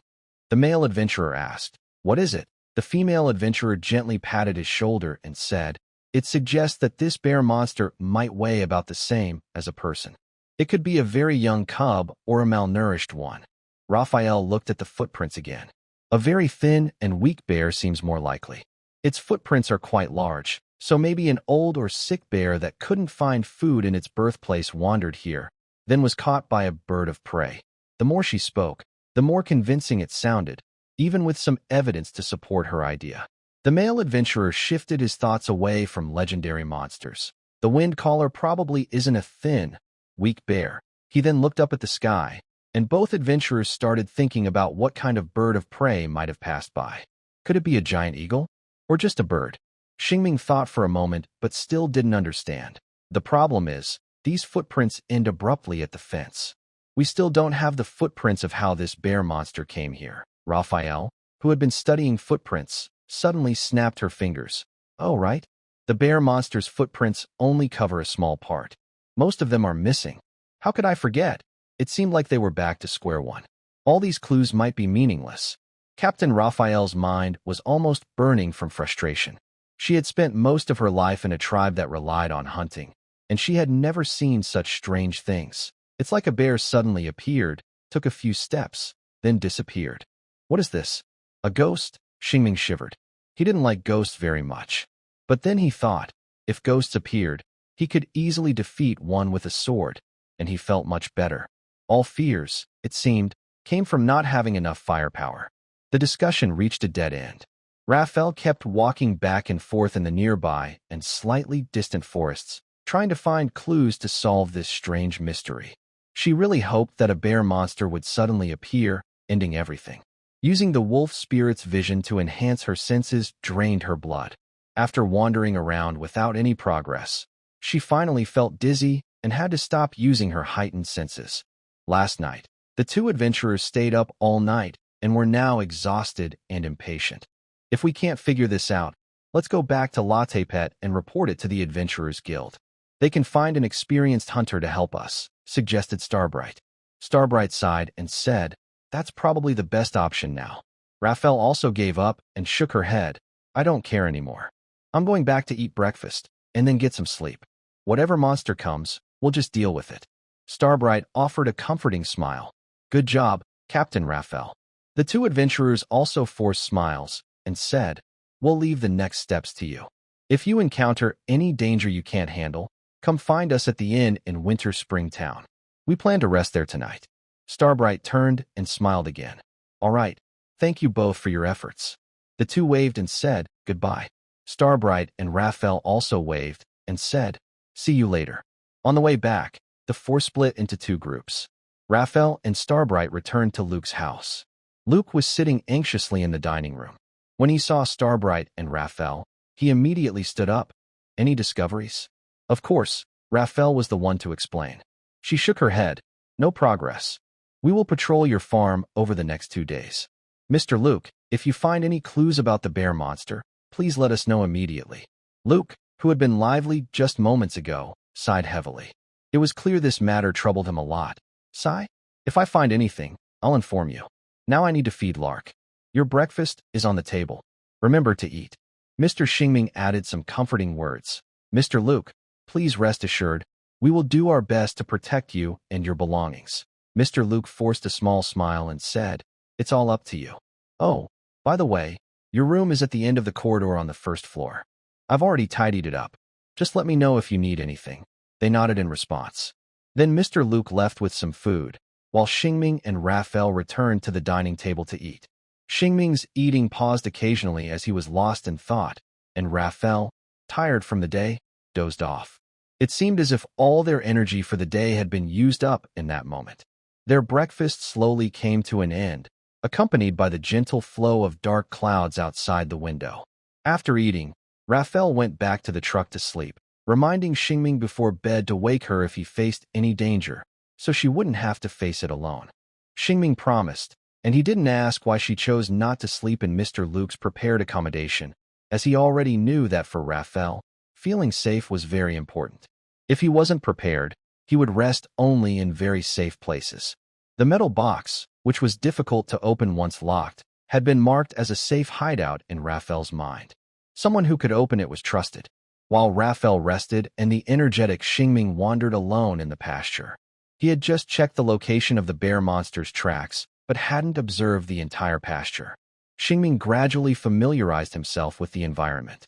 The male adventurer asked, what is it? The female adventurer gently patted his shoulder and said, it suggests that this bear monster might weigh about the same as a person. It could be a very young cub or a malnourished one. Raphael looked at the footprints again. A very thin and weak bear seems more likely. Its footprints are quite large, so maybe an old or sick bear that couldn't find food in its birthplace wandered here, then was caught by a bird of prey. The more she spoke, the more convincing it sounded, even with some evidence to support her idea. The male adventurer shifted his thoughts away from legendary monsters. The wind caller probably isn't a thin, weak bear. He then looked up at the sky, and both adventurers started thinking about what kind of bird of prey might have passed by. Could it be a giant eagle? Or just a bird? Xingming thought for a moment, but still didn't understand. The problem is, these footprints end abruptly at the fence. We still don't have the footprints of how this bear monster came here. Raphael, who had been studying footprints, suddenly snapped her fingers. Oh, right. The bear monster's footprints only cover a small part. Most of them are missing. How could I forget? It seemed like they were back to square one. All these clues might be meaningless. Captain Raphael's mind was almost burning from frustration. She had spent most of her life in a tribe that relied on hunting, and she had never seen such strange things. It's like a bear suddenly appeared, took a few steps, then disappeared. What is this? A ghost? Xingming shivered. He didn't like ghosts very much. But then he thought, if ghosts appeared, he could easily defeat one with a sword, and he felt much better. All fears, it seemed, came from not having enough firepower. The discussion reached a dead end. Raphael kept walking back and forth in the nearby and slightly distant forests, trying to find clues to solve this strange mystery. She really hoped that a bear monster would suddenly appear, ending everything. Using the wolf spirit's vision to enhance her senses drained her blood. After wandering around without any progress, she finally felt dizzy and had to stop using her heightened senses. Last night, the two adventurers stayed up all night and were now exhausted and impatient. If we can't figure this out, let's go back to Latte Pet and report it to the Adventurers Guild. They can find an experienced hunter to help us, suggested Starbright. Starbright sighed and said, that's probably the best option now. Raphael also gave up and shook her head. I don't care anymore. I'm going back to eat breakfast and then get some sleep. Whatever monster comes, we'll just deal with it. Starbright offered a comforting smile. Good job, Captain Raphael. The two adventurers also forced smiles and said, we'll leave the next steps to you. If you encounter any danger you can't handle, come find us at the inn in Winter Spring Town. We plan to rest there tonight. Starbright turned and smiled again. All right, thank you both for your efforts. The two waved and said goodbye. Starbright and Raphael also waved and said, see you later. On the way back, the four split into two groups. Raphael and Starbright returned to Luke's house. Luke was sitting anxiously in the dining room. When he saw Starbright and Raphael, he immediately stood up. Any discoveries? Of course, Raphael was the one to explain. She shook her head. No progress. We will patrol your farm over the next 2 days. Mr. Luke, if you find any clues about the bear monster, please let us know immediately. Luke, who had been lively just moments ago, sighed heavily. It was clear this matter troubled him a lot. Sigh? If I find anything, I'll inform you. Now I need to feed Lark. Your breakfast is on the table. Remember to eat. Mr. Xingming added some comforting words. Mr. Luke, please rest assured, we will do our best to protect you and your belongings. Mr. Luke forced a small smile and said, it's all up to you. Oh, by the way, your room is at the end of the corridor on the first floor. I've already tidied it up. Just let me know if you need anything. They nodded in response. Then Mr. Luke left with some food, while Xingming and Raphael returned to the dining table to eat. Xingming's eating paused occasionally as he was lost in thought, and Raphael, tired from the day, dozed off. It seemed as if all their energy for the day had been used up in that moment. Their breakfast slowly came to an end, accompanied by the gentle flow of dark clouds outside the window. After eating, Raphael went back to the truck to sleep, reminding Xingming before bed to wake her if he faced any danger, so she wouldn't have to face it alone. Xingming promised, and he didn't ask why she chose not to sleep in Mr. Luke's prepared accommodation, as he already knew that for Raphael, feeling safe was very important. If he wasn't prepared, he would rest only in very safe places. The metal box, which was difficult to open once locked, had been marked as a safe hideout in Raphael's mind. Someone who could open it was trusted. While Raphael rested and the energetic Xingming wandered alone in the pasture. He had just checked the location of the bear monster's tracks, but hadn't observed the entire pasture. Xingming gradually familiarized himself with the environment.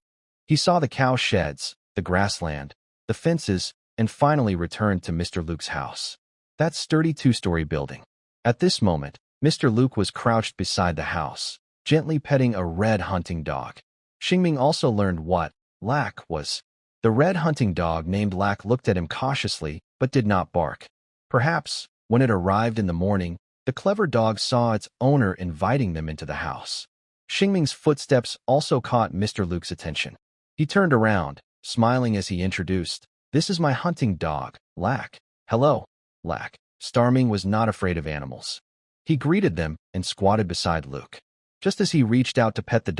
He saw the cow sheds, the grassland, the fences, and finally returned to Mr. Luke's house. That sturdy two-story building. At this moment, Mr. Luke was crouched beside the house, gently petting a red hunting dog. Xingming also learned what Lack was. The red hunting dog named Lack looked at him cautiously, but did not bark. Perhaps, when it arrived in the morning, the clever dog saw its owner inviting them into the house. Xingming's footsteps also caught Mr. Luke's attention. He turned around, smiling as he introduced, "This is my hunting dog, Lack." "Hello, Lack." Starming was not afraid of animals. He greeted them and squatted beside Luke. Just as he reached out to pet the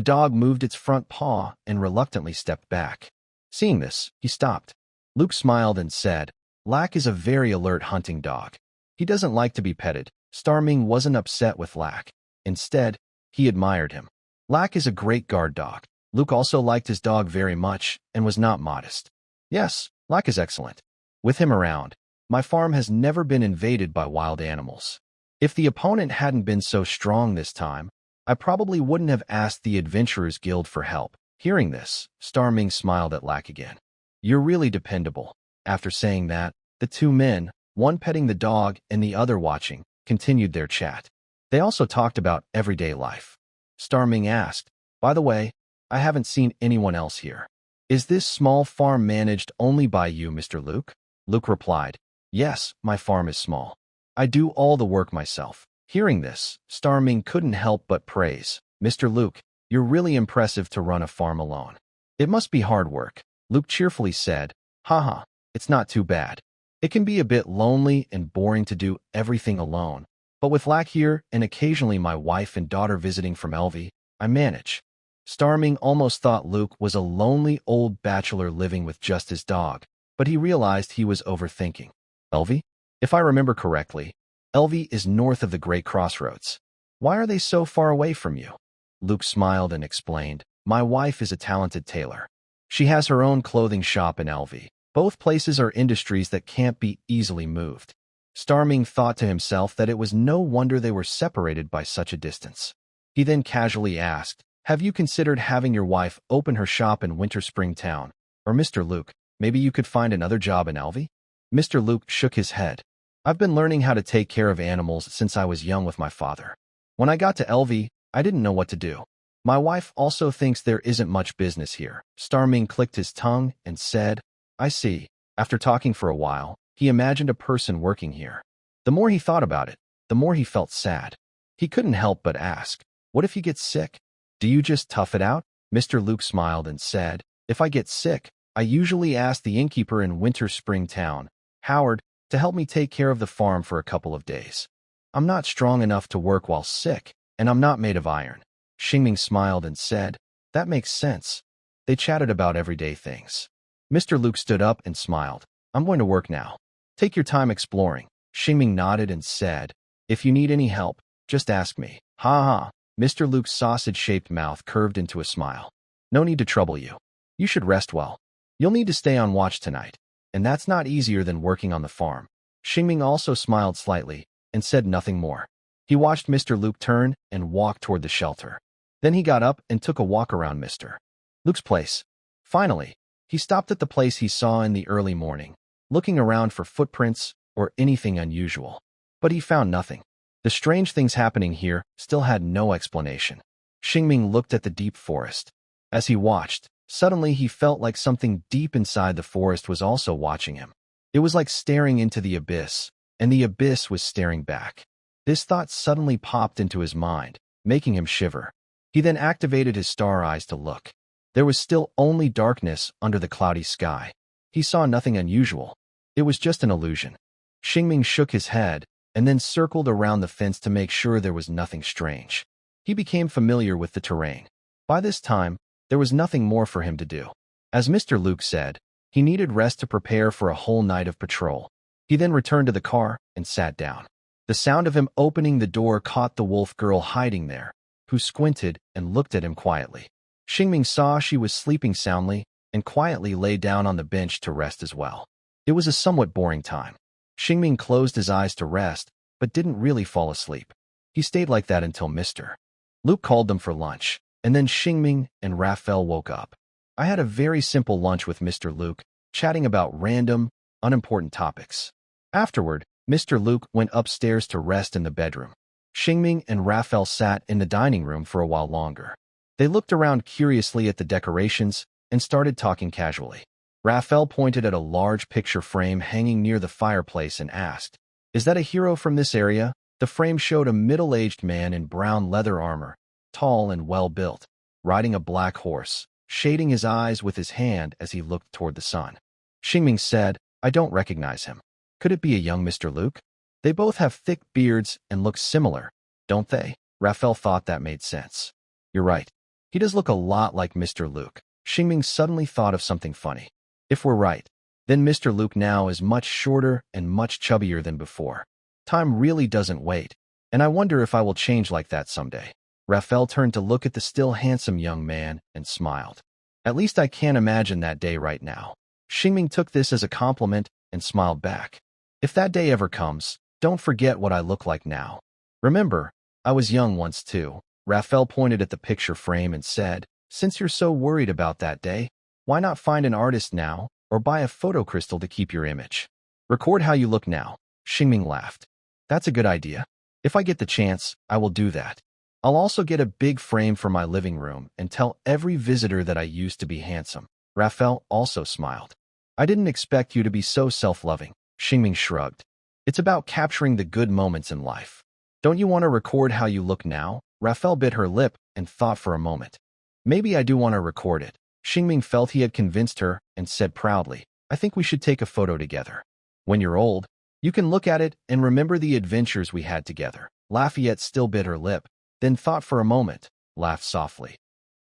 dog moved its front paw and reluctantly stepped back. Seeing this, he stopped. Luke smiled and said, "Lack is a very alert hunting dog. He doesn't like to be petted." Starming wasn't upset with Lack. Instead, he admired him. Lack is a great guard dog. Luke also liked his dog very much and was not modest. "Yes, Lack is excellent. With him around, my farm has never been invaded by wild animals. If the opponent hadn't been so strong this time, I probably wouldn't have asked the Adventurers Guild for help." Hearing this, Starming smiled at Lack again. "You're really dependable." After saying that, the two men, one petting the dog and the other watching, continued their chat. They also talked about everyday life. Starming asked, "By the way, I haven't seen anyone else here. Is this small farm managed only by you, Mr. Luke?" Luke replied, "Yes, my farm is small. I do all the work myself." Hearing this, Starming couldn't help but praise, "Mr. Luke, you're really impressive to run a farm alone." "It must be hard work," Luke cheerfully said. "Haha, it's not too bad. It can be a bit lonely and boring to do everything alone, but with Lack here and occasionally my wife and daughter visiting from Elvie, I manage." Starming almost thought Luke was a lonely old bachelor living with just his dog, but he realized he was overthinking. "Elvie? If I remember correctly, Elvie is north of the Great Crossroads. Why are they so far away from you?" Luke smiled and explained, "My wife is a talented tailor. She has her own clothing shop in Elvie. Both places are industries that can't be easily moved." Starming thought to himself that it was no wonder they were separated by such a distance. He then casually asked, "Have you considered having your wife open her shop in Winter Spring Town? Or Mr. Luke, maybe you could find another job in Elvie?" Mr. Luke shook his head. "I've been learning how to take care of animals since I was young with my father. When I got to Elvie, I didn't know what to do. My wife also thinks there isn't much business here." Starming clicked his tongue and said, "I see." After talking for a while, he imagined a person working here. The more he thought about it, the more he felt sad. He couldn't help but ask, "What if you get sick? Do you just tough it out?" Mr. Luke smiled and said, "If I get sick, I usually ask the innkeeper in Winter Spring Town, Howard, to help me take care of the farm for a couple of days. I'm not strong enough to work while sick, and I'm not made of iron." Xingming smiled and said, "That makes sense." They chatted about everyday things. Mr. Luke stood up and smiled. "I'm going to work now. Take your time exploring." Xingming nodded and said, "If you need any help, just ask me." Ha ha. Mr. Luke's sausage-shaped mouth curved into a smile. No need to trouble you. You should rest well. You'll need to stay on watch tonight, and that's not easier than working on the farm. Xingming also smiled slightly and said nothing more. He watched Mr. Luke turn and walk toward the shelter. Then he got up and took a walk around Mr. Luke's place. Finally, he stopped at the place he saw in the early morning, looking around for footprints or anything unusual. But he found nothing. The strange things happening here still had no explanation. Xingming looked at the deep forest. As he watched, suddenly he felt like something deep inside the forest was also watching him. It was like staring into the abyss, and the abyss was staring back. This thought suddenly popped into his mind, making him shiver. He then activated his star eyes to look. There was still only darkness under the cloudy sky. He saw nothing unusual. It was just an illusion. Xingming shook his head and then circled around the fence to make sure there was nothing strange. He became familiar with the terrain. By this time, there was nothing more for him to do. As Mr. Luke said, he needed rest to prepare for a whole night of patrol. He then returned to the car and sat down. The sound of him opening the door caught the wolf girl hiding there, who squinted and looked at him quietly. Xingming saw she was sleeping soundly and quietly lay down on the bench to rest as well. It was a somewhat boring time. Xingming closed his eyes to rest, but didn't really fall asleep. He stayed like that until Mr. Luke called them for lunch, and then Xingming and Raphael woke up. I had a very simple lunch with Mr. Luke, chatting about random, unimportant topics. Afterward, Mr. Luke went upstairs to rest in the bedroom. Xingming and Raphael sat in the dining room for a while longer. They looked around curiously at the decorations and started talking casually. Raphael pointed at a large picture frame hanging near the fireplace and asked, "Is that a hero from this area?" The frame showed a middle-aged man in brown leather armor, tall and well-built, riding a black horse, shading his eyes with his hand as he looked toward the sun. Xingming said, "I don't recognize him. Could it be a young Mr. Luke? They both have thick beards and look similar, don't they?" Raphael thought that made sense. "You're right. He does look a lot like Mr. Luke." Xingming suddenly thought of something funny. If we're right, then Mr. Luke now is much shorter and much chubbier than before. Time really doesn't wait, and I wonder if I will change like that someday. Raphael turned to look at the still handsome young man and smiled. At least I can't imagine that day right now. Xingming took this as a compliment and smiled back. If that day ever comes, don't forget what I look like now. Remember, I was young once too. Raphael pointed at the picture frame and said, "Since you're so worried about that day, why not find an artist now or buy a photo crystal to keep your image? Record how you look now." Xingming laughed. "That's a good idea. If I get the chance, I will do that. I'll also get a big frame for my living room and tell every visitor that I used to be handsome." Raphael also smiled. "I didn't expect you to be so self-loving." Xingming shrugged. "It's about capturing the good moments in life. Don't you want to record how you look now?" Raphael bit her lip and thought for a moment. "Maybe I do want to record it." Xingming felt he had convinced her and said proudly, "I think we should take a photo together. When you're old, you can look at it and remember the adventures we had together." Lafayette still bit her lip, then thought for a moment, laughed softly.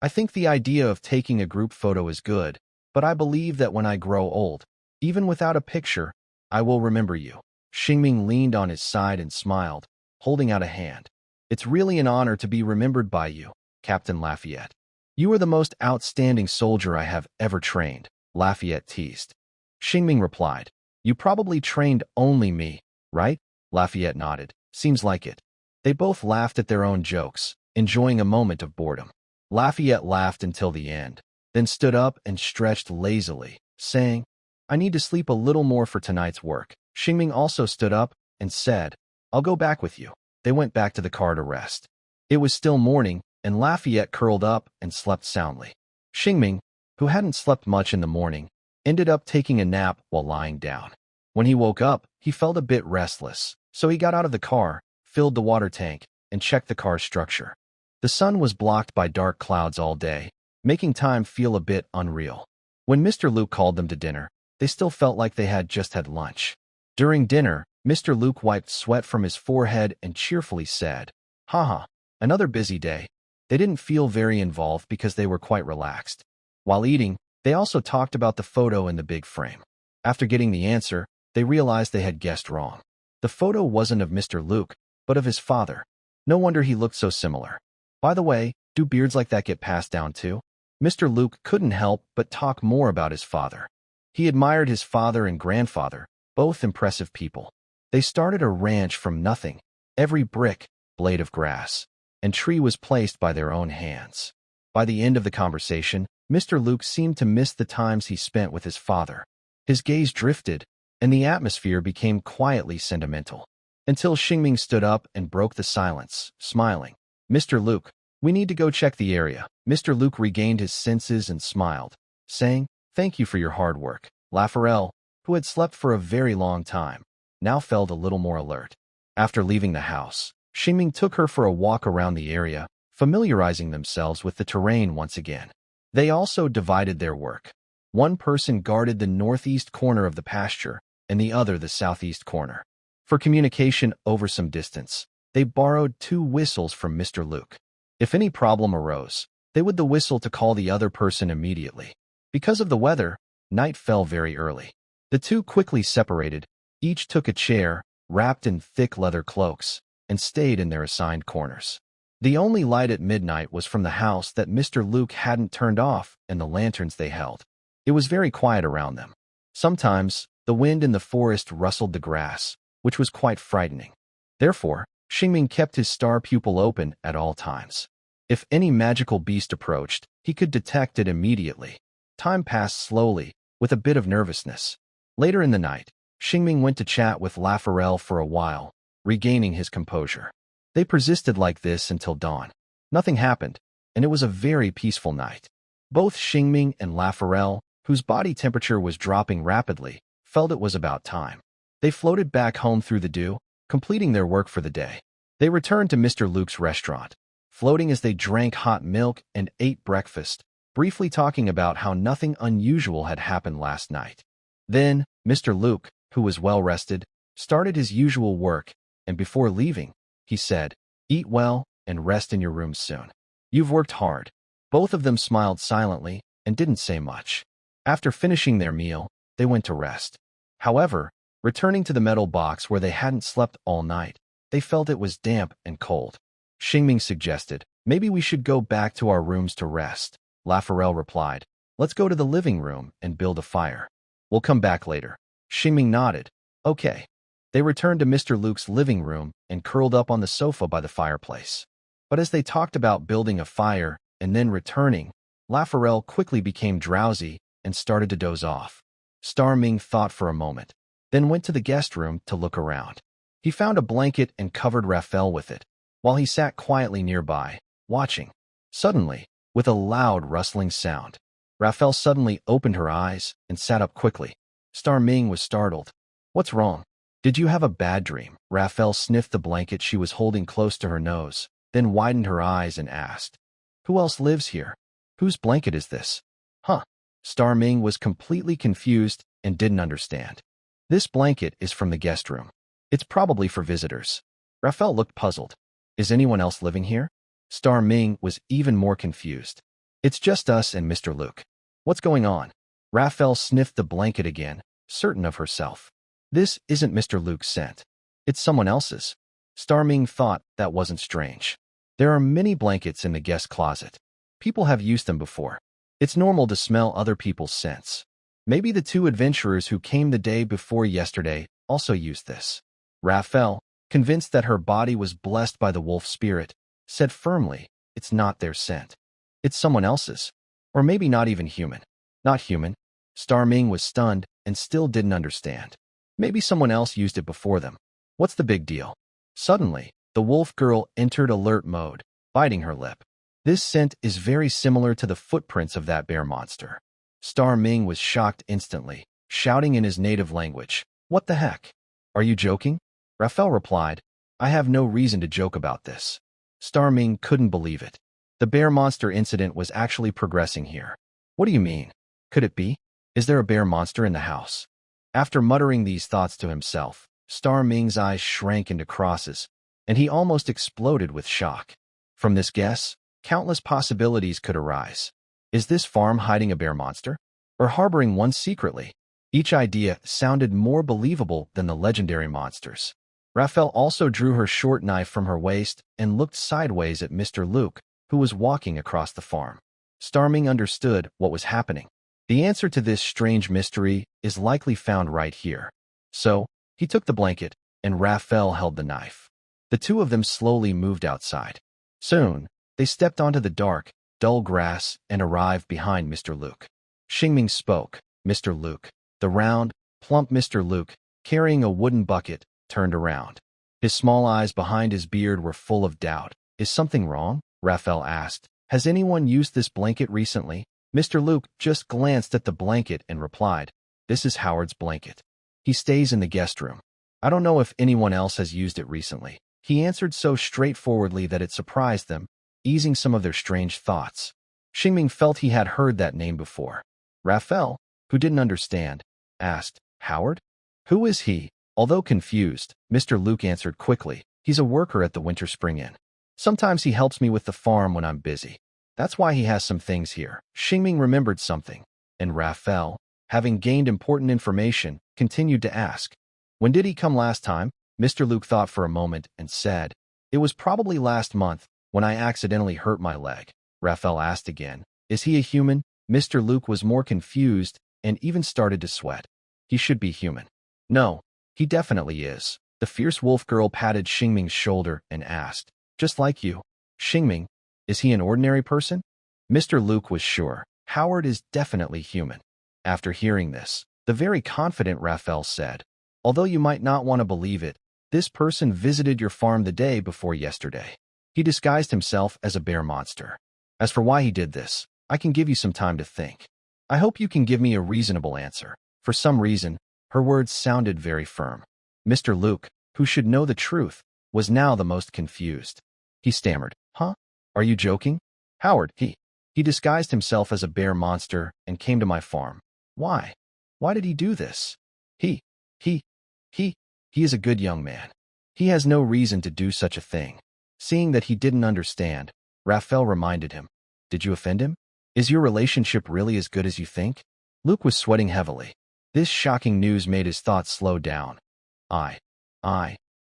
"I think the idea of taking a group photo is good, but I believe that when I grow old, even without a picture, I will remember you." Xingming leaned on his side and smiled, holding out a hand. "It's really an honor to be remembered by you, Captain Lafayette. You are the most outstanding soldier I have ever trained," Lafayette teased. Xingming replied, "You probably trained only me, right?" Lafayette nodded. "Seems like it." They both laughed at their own jokes, enjoying a moment of boredom. Lafayette laughed until the end, then stood up and stretched lazily, saying, "I need to sleep a little more for tonight's work." Xingming also stood up and said, "I'll go back with you." They went back to the car to rest. It was still morning, and Lafayette curled up and slept soundly. Xingming, who hadn't slept much in the morning, ended up taking a nap while lying down. When he woke up, he felt a bit restless, so he got out of the car, filled the water tank, and checked the car's structure. The sun was blocked by dark clouds all day, making time feel a bit unreal. When Mr. Luke called them to dinner, they still felt like they had just had lunch. During dinner, Mr. Luke wiped sweat from his forehead and cheerfully said, "Haha, another busy day." They didn't feel very involved because they were quite relaxed. While eating, they also talked about the photo in the big frame. After getting the answer, they realized they had guessed wrong. The photo wasn't of Mr. Luke, but of his father. No wonder he looked so similar. By the way, do beards like that get passed down too? Mr. Luke couldn't help but talk more about his father. He admired his father and grandfather, both impressive people. They started a ranch from nothing. Every brick, blade of grass, and tree was placed by their own hands. By the end of the conversation, Mr. Luke seemed to miss the times he spent with his father. His gaze drifted, and the atmosphere became quietly sentimental. Until Xingming stood up and broke the silence, smiling. "Mr. Luke, we need to go check the area." Mr. Luke regained his senses and smiled, saying, "Thank you for your hard work." Lafarelle, who had slept for a very long time, now felt a little more alert. After leaving the house, Xingming took her for a walk around the area, familiarizing themselves with the terrain once again. They also divided their work. One person guarded the northeast corner of the pasture, and the other the southeast corner. For communication over some distance, they borrowed 2 whistles from Mr. Luke. If any problem arose, they would whistle to call the other person immediately. Because of the weather, night fell very early. The two quickly separated, each took a chair, wrapped in thick leather cloaks, and stayed in their assigned corners. The only light at midnight was from the house that Mr. Luke hadn't turned off and the lanterns they held. It was very quiet around them. Sometimes, the wind in the forest rustled the grass, which was quite frightening. Therefore, Xingming kept his star pupil open at all times. If any magical beast approached, he could detect it immediately. Time passed slowly, with a bit of nervousness. Later in the night, Xingming went to chat with Lafarelle for a while, regaining his composure. They persisted like this until dawn. Nothing happened, and it was a very peaceful night. Both Xingming and Lafarelle, whose body temperature was dropping rapidly, felt it was about time. They floated back home through the dew, completing their work for the day. They returned to Mr. Luke's restaurant, floating as they drank hot milk and ate breakfast, briefly talking about how nothing unusual had happened last night. Then, Mr. Luke, who was well rested, started his usual work, and before leaving, he said, "Eat well and rest in your rooms soon. You've worked hard." Both of them smiled silently and didn't say much. After finishing their meal, they went to rest. However, returning to the metal box where they hadn't slept all night, they felt it was damp and cold. Xingming suggested, "Maybe we should go back to our rooms to rest." Lafarelle replied, "Let's go to the living room and build a fire. We'll come back later." Xingming nodded. "Okay." They returned to Mr. Luke's living room and curled up on the sofa by the fireplace. But as they talked about building a fire and then returning, Lafarelle quickly became drowsy and started to doze off. Starming thought for a moment, then went to the guest room to look around. He found a blanket and covered Raphael with it, while he sat quietly nearby, watching. Suddenly, with a loud rustling sound, Raphael suddenly opened her eyes and sat up quickly. Starming was startled. "What's wrong? Did you have a bad dream?" Raphael sniffed the blanket she was holding close to her nose, then widened her eyes and asked, "Who else lives here? Whose blanket is this?" "Huh." Starming was completely confused and didn't understand. "This blanket is from the guest room. It's probably for visitors." Raphael looked puzzled. "Is anyone else living here?" Starming was even more confused. "It's just us and Mr. Luke." "What's going on?" Raphael sniffed the blanket again, certain of herself. "This isn't Mr. Luke's scent. It's someone else's." Starming thought that wasn't strange. There are many blankets in the guest closet. People have used them before. It's normal to smell other people's scents. Maybe the 2 adventurers who came the day before yesterday also used this. Raphael, convinced that her body was blessed by the wolf spirit, said firmly, "It's not their scent. It's someone else's. Or maybe not even human." "Not human?" Starming was stunned and still didn't understand. Maybe someone else used it before them. What's the big deal? Suddenly, the wolf girl entered alert mode, biting her lip. "This scent is very similar to the footprints of that bear monster." Starming was shocked instantly, shouting in his native language, "What the heck? Are you joking?" Raphael replied, "I have no reason to joke about this." Starming couldn't believe it. The bear monster incident was actually progressing here. "What do you mean? Could it be? Is there a bear monster in the house?" After muttering these thoughts to himself, Starming's eyes shrank into crosses, and he almost exploded with shock. From this guess, countless possibilities could arise. Is this farm hiding a bear monster? Or harboring one secretly? Each idea sounded more believable than the legendary monsters. Raphael also drew her short knife from her waist and looked sideways at Mr. Luke, who was walking across the farm. Starming understood what was happening. The answer to this strange mystery is likely found right here. So, he took the blanket, and Raphael held the knife. The two of them slowly moved outside. Soon, they stepped onto the dark, dull grass and arrived behind Mr. Luke. Xingming spoke. Mr. Luke. The round, plump Mr. Luke, carrying a wooden bucket, turned around. His small eyes behind his beard were full of doubt. Is something wrong? Raphael asked. Has anyone used this blanket recently? Mr. Luke just glanced at the blanket and replied, This is Howard's blanket. He stays in the guest room. I don't know if anyone else has used it recently. He answered so straightforwardly that it surprised them, easing some of their strange thoughts. Xingming felt he had heard that name before. Raphael, who didn't understand, asked, Howard? Who is he? Although confused, Mr. Luke answered quickly, He's a worker at the Winter Spring Inn. Sometimes he helps me with the farm when I'm busy. That's why he has some things here. Xingming remembered something, and Raphael, having gained important information, continued to ask, When did he come last time? Mr. Luke thought for a moment and said, It was probably last month, when I accidentally hurt my leg. Raphael asked again, Is he a human? Mr. Luke was more confused and even started to sweat. He should be human. No, he definitely is. The fierce wolf girl patted Xingming's shoulder and asked, Just like you. Xingming, is he an ordinary person? Mr. Luke was sure. Howard is definitely human. After hearing this, the very confident Raphael said, Although you might not want to believe it, this person visited your farm the day before yesterday. He disguised himself as a bear monster. As for why he did this, I can give you some time to think. I hope you can give me a reasonable answer. For some reason, her words sounded very firm. Mr. Luke, who should know the truth, was now the most confused. He stammered, Huh? Are you joking? Howard, he disguised himself as a bear monster and came to my farm. Why? Why did he do this? He is a good young man. He has no reason to do such a thing. Seeing that he didn't understand, Raphael reminded him, Did you offend him? Is your relationship really as good as you think? Luke was sweating heavily. This shocking news made his thoughts slow down.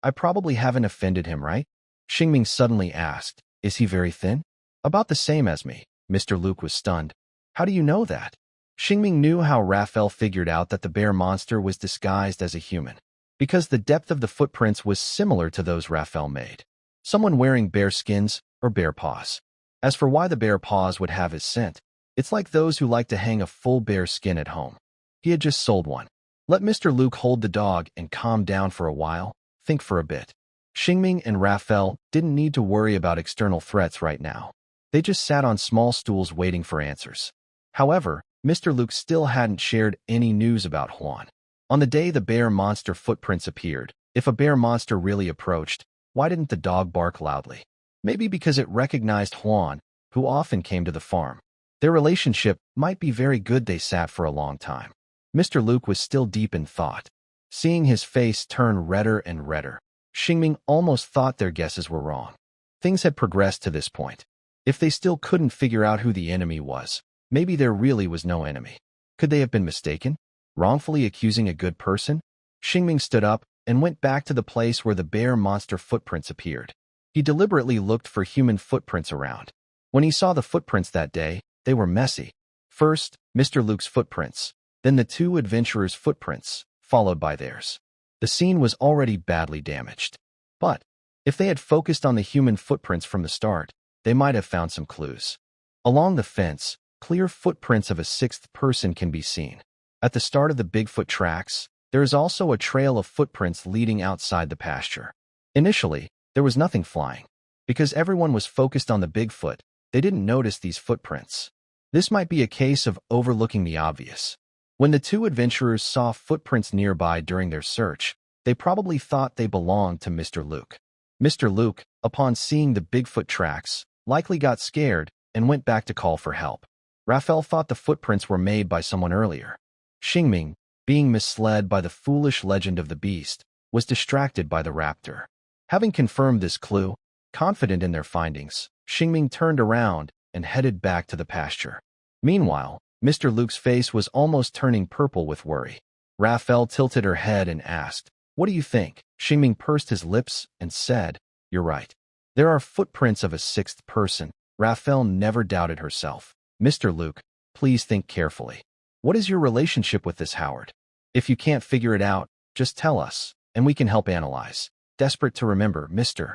I probably haven't offended him, right? Xingming suddenly asked, Is he very thin? About the same as me. Mr. Luke was stunned. How do you know that? Xingming knew how Raphael figured out that the bear monster was disguised as a human, because the depth of the footprints was similar to those Raphael made. Someone wearing bear skins or bear paws. As for why the bear paws would have his scent, it's like those who like to hang a full bear skin at home. He had just sold one. Let Mr. Luke hold the dog and calm down for a while, think for a bit. Xingming and Raphael didn't need to worry about external threats right now. They just sat on small stools waiting for answers. However, Mr. Luke still hadn't shared any news about Huan. On the day the bear monster footprints appeared, if a bear monster really approached, why didn't the dog bark loudly? Maybe because it recognized Huan, who often came to the farm. Their relationship might be very good. They sat for a long time. Mr. Luke was still deep in thought. Seeing his face turn redder and redder, Xingming almost thought their guesses were wrong. Things had progressed to this point. If they still couldn't figure out who the enemy was, maybe there really was no enemy. Could they have been mistaken? Wrongfully accusing a good person? Xingming stood up and went back to the place where the bear monster footprints appeared. He deliberately looked for human footprints around. When he saw the footprints that day, they were messy. First, Mr. Luke's footprints, then the two adventurers' footprints, followed by theirs. The scene was already badly damaged. But if they had focused on the human footprints from the start, they might have found some clues. Along the fence, clear footprints of a sixth person can be seen. At the start of the Bigfoot tracks, there is also a trail of footprints leading outside the pasture. Initially, there was nothing flying. Because everyone was focused on the Bigfoot, they didn't notice these footprints. This might be a case of overlooking the obvious. When the two adventurers saw footprints nearby during their search, they probably thought they belonged to Mr. Luke. Mr. Luke, upon seeing the Bigfoot tracks, likely got scared and went back to call for help. Raphael thought the footprints were made by someone earlier. Xingming, being misled by the foolish legend of the beast, was distracted by the raptor. Having confirmed this clue, confident in their findings, Xingming turned around and headed back to the pasture. Meanwhile, Mr. Luke's face was almost turning purple with worry. Raphael tilted her head and asked, "What do you think?" Xingming pursed his lips and said, "You're right. There are footprints of a sixth person." Raphael never doubted herself. Mr. Luke, please think carefully. What is your relationship with this Howard? If you can't figure it out, just tell us, and we can help analyze. Desperate to remember, Mr.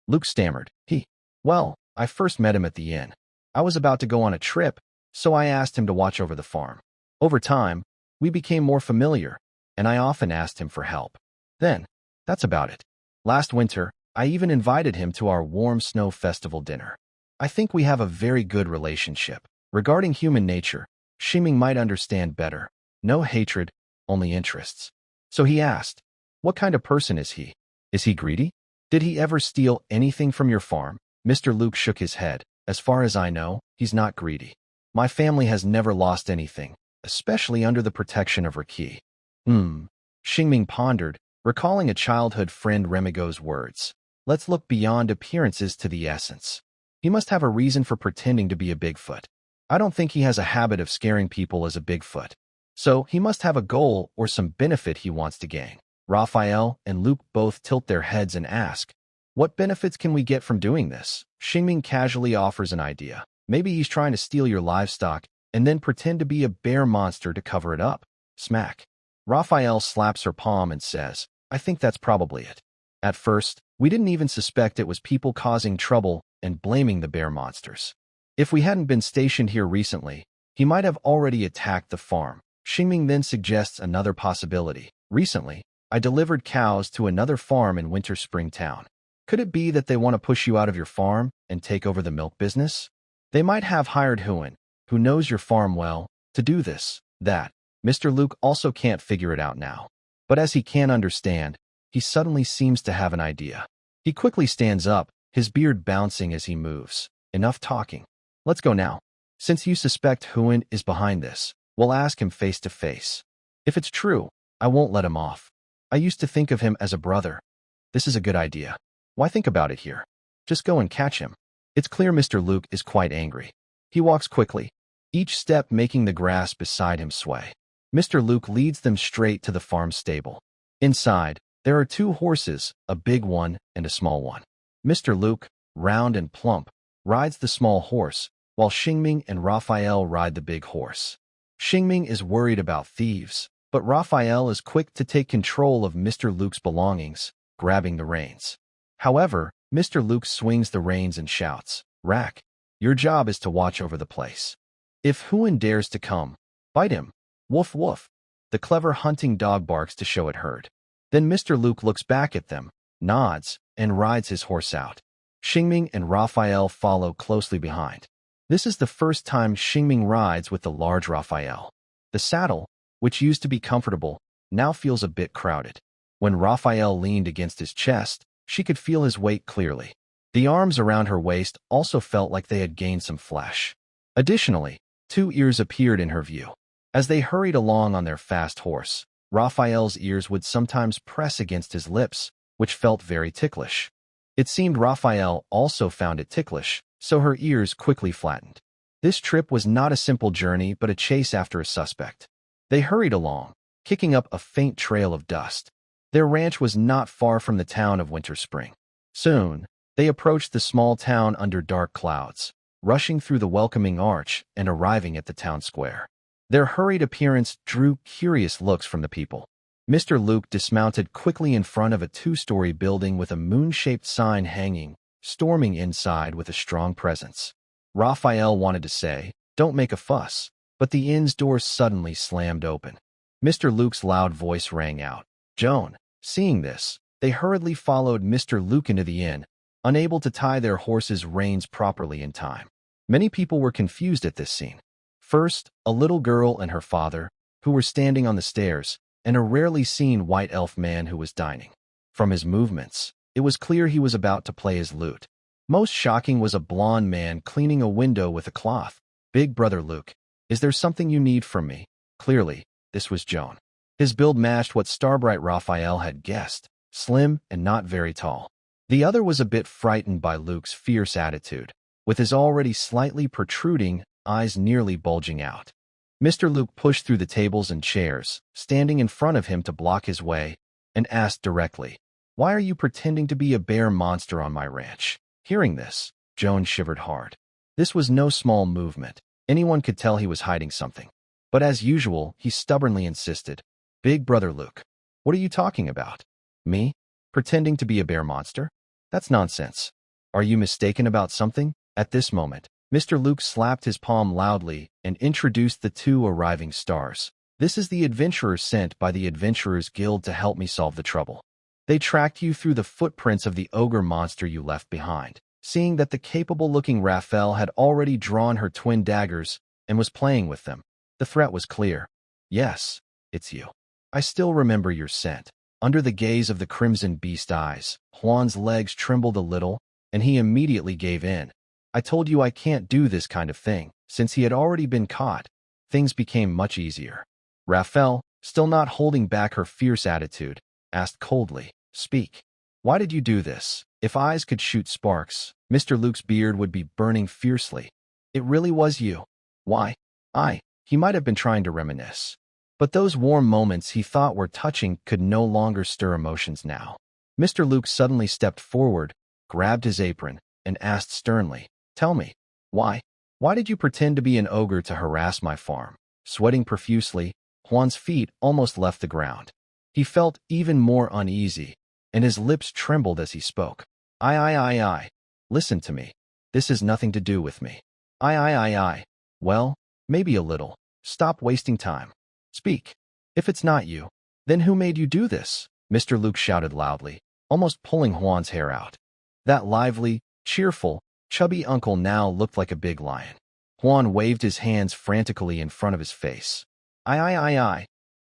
Luke stammered. Well, I first met him at the inn. I was about to go on a trip, so I asked him to watch over the farm. Over time, we became more familiar, and I often asked him for help. Then, that's about it. Last winter, I even invited him to our warm snow festival dinner. I think we have a very good relationship. Regarding human nature, Xingming might understand better. No hatred, only interests. So he asked, what kind of person is he? Is he greedy? Did he ever steal anything from your farm? Mr. Luke shook his head. As far as I know, he's not greedy. My family has never lost anything, especially under the protection of Riki. Xingming pondered, recalling a childhood friend Remigo's words. Let's look beyond appearances to the essence. He must have a reason for pretending to be a Bigfoot. I don't think he has a habit of scaring people as a Bigfoot. So he must have a goal or some benefit he wants to gain. Raphael and Luke both tilt their heads and ask, what benefits can we get from doing this? Xingming casually offers an idea. Maybe he's trying to steal your livestock and then pretend to be a bear monster to cover it up. Smack. Raphael slaps her palm and says, I think that's probably it. At first, we didn't even suspect it was people causing trouble and blaming the bear monsters. If we hadn't been stationed here recently, he might have already attacked the farm. Xingming then suggests another possibility. Recently, I delivered cows to another farm in Winter Spring Town. Could it be that they want to push you out of your farm and take over the milk business? They might have hired Huan, who knows your farm well, to do this, that. Mr. Luke also can't figure it out now. But as he can't understand, he suddenly seems to have an idea. He quickly stands up, his beard bouncing as he moves. Enough talking. Let's go now. Since you suspect Huan is behind this, we'll ask him face to face. If it's true, I won't let him off. I used to think of him as a brother. This is a good idea. Why think about it here? Just go and catch him. It's clear Mr. Luke is quite angry. He walks quickly, each step making the grass beside him sway. Mr. Luke leads them straight to the farm stable. Inside, there are two horses, a big one and a small one. Mr. Luke, round and plump, rides the small horse, while Xingming and Raphael ride the big horse. Xingming is worried about thieves, but Raphael is quick to take control of Mr. Luke's belongings, grabbing the reins. However, Mr. Luke swings the reins and shouts, Rack, your job is to watch over the place. If Huan dares to come, bite him. Woof woof. The clever hunting dog barks to show it heard. Then Mr. Luke looks back at them, nods, and rides his horse out. Xingming and Raphael follow closely behind. This is the first time Xingming rides with the large Raphael. The saddle, which used to be comfortable, now feels a bit crowded. When Raphael leaned against his chest, she could feel his weight clearly. The arms around her waist also felt like they had gained some flesh. Additionally, two ears appeared in her view. As they hurried along on their fast horse, Raphael's ears would sometimes press against his lips, which felt very ticklish. It seemed Raphael also found it ticklish, so her ears quickly flattened. This trip was not a simple journey but a chase after a suspect. They hurried along, kicking up a faint trail of dust. Their ranch was not far from the town of Winter Spring. Soon, they approached the small town under dark clouds, rushing through the welcoming arch and arriving at the town square. Their hurried appearance drew curious looks from the people. Mr. Luke dismounted quickly in front of a two-story building with a moon-shaped sign hanging, storming inside with a strong presence. Raphael wanted to say, "Don't make a fuss," but the inn's door suddenly slammed open. Mr. Luke's loud voice rang out. Joan. Seeing this, they hurriedly followed Mr. Luke into the inn, unable to tie their horses' reins properly in time. Many people were confused at this scene. First, a little girl and her father, who were standing on the stairs, and a rarely seen white elf man who was dining. From his movements, it was clear he was about to play his lute. Most shocking was a blond man cleaning a window with a cloth. Big brother Luke, is there something you need from me? Clearly, this was Joan. His build matched what Starbright Raphael had guessed, slim and not very tall. The other was a bit frightened by Luke's fierce attitude, with his already slightly protruding eyes nearly bulging out. Mr. Luke pushed through the tables and chairs, standing in front of him to block his way, and asked directly, "Why are you pretending to be a bear monster on my ranch?" Hearing this, Joan shivered hard. This was no small movement. Anyone could tell he was hiding something. But as usual, he stubbornly insisted. Big brother Luke, what are you talking about? Me? Pretending to be a bear monster? That's nonsense. Are you mistaken about something? At this moment, Mr. Luke slapped his palm loudly and introduced the two arriving stars. This is the adventurer sent by the Adventurers Guild to help me solve the trouble. They tracked you through the footprints of the ogre monster you left behind. Seeing that the capable-looking Raphael had already drawn her twin daggers and was playing with them, the threat was clear. Yes, it's you. I still remember your scent. Under the gaze of the crimson beast eyes, Juan's legs trembled a little, and he immediately gave in. I told you I can't do this kind of thing. Since he had already been caught, things became much easier. Raphael, still not holding back her fierce attitude, asked coldly, Speak. Why did you do this? If eyes could shoot sparks, Mr. Luke's beard would be burning fiercely. It really was you. Why? He might have been trying to reminisce. But those warm moments he thought were touching could no longer stir emotions now. Mr. Luke suddenly stepped forward, grabbed his apron, and asked sternly, Tell me, why? Why did you pretend to be an ogre to harass my farm? Sweating profusely, Juan's feet almost left the ground. He felt even more uneasy, and his lips trembled as he spoke. I. Listen to me. This has nothing to do with me. I. Well, maybe a little. Stop wasting time. Speak. If it's not you, then who made you do this? Mr. Luke shouted loudly, almost pulling Juan's hair out. That lively, cheerful, chubby uncle now looked like a big lion. Juan waved his hands frantically in front of his face.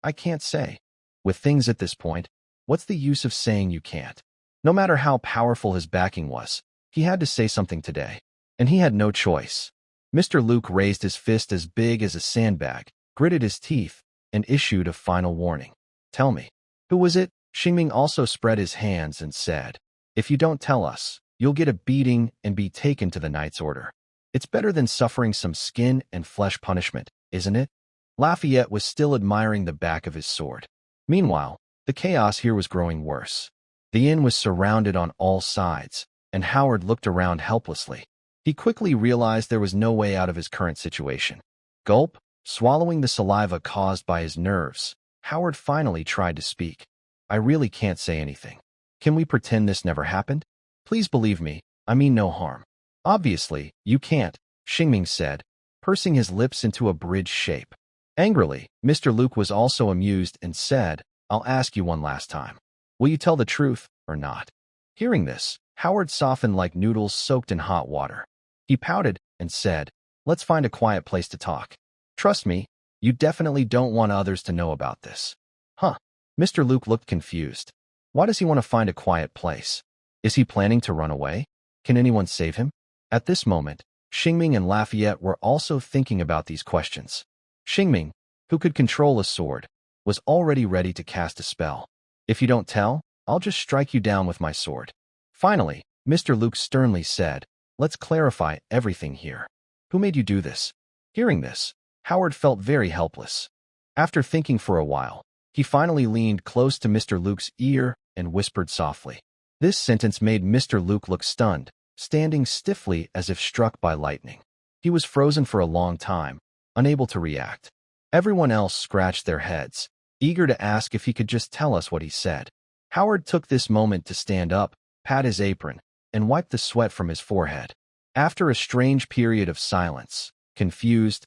I can't say. With things at this point, what's the use of saying you can't? No matter how powerful his backing was, he had to say something today, and he had no choice. Mr. Luke raised his fist as big as a sandbag, gritted his teeth, and issued a final warning. Tell me. Who was it? Xingming also spread his hands and said, If you don't tell us, you'll get a beating and be taken to the Knight's Order. It's better than suffering some skin and flesh punishment, isn't it? Lafayette was still admiring the back of his sword. Meanwhile, the chaos here was growing worse. The inn was surrounded on all sides, and Howard looked around helplessly. He quickly realized there was no way out of his current situation. Gulp, swallowing the saliva caused by his nerves, Howard finally tried to speak. I really can't say anything. Can we pretend this never happened? Please believe me, I mean no harm. Obviously, you can't, Xingming said, pursing his lips into a bridge shape. Angrily, Mr. Luke was also amused and said, I'll ask you one last time. Will you tell the truth or not? Hearing this, Howard softened like noodles soaked in hot water. He pouted and said, Let's find a quiet place to talk. Trust me, you definitely don't want others to know about this. Huh? Mr. Luke looked confused. Why does he want to find a quiet place? Is he planning to run away? Can anyone save him? At this moment, Xingming and Lafayette were also thinking about these questions. Xingming, who could control a sword, was already ready to cast a spell. If you don't tell, I'll just strike you down with my sword. Finally, Mr. Luke sternly said, Let's clarify everything here. Who made you do this? Hearing this, Howard felt very helpless. After thinking for a while, he finally leaned close to Mr. Luke's ear and whispered softly. This sentence made Mr. Luke look stunned, standing stiffly as if struck by lightning. He was frozen for a long time, unable to react. Everyone else scratched their heads, eager to ask if he could just tell us what he said. Howard took this moment to stand up, pat his apron, and wipe the sweat from his forehead. After a strange period of silence, confused,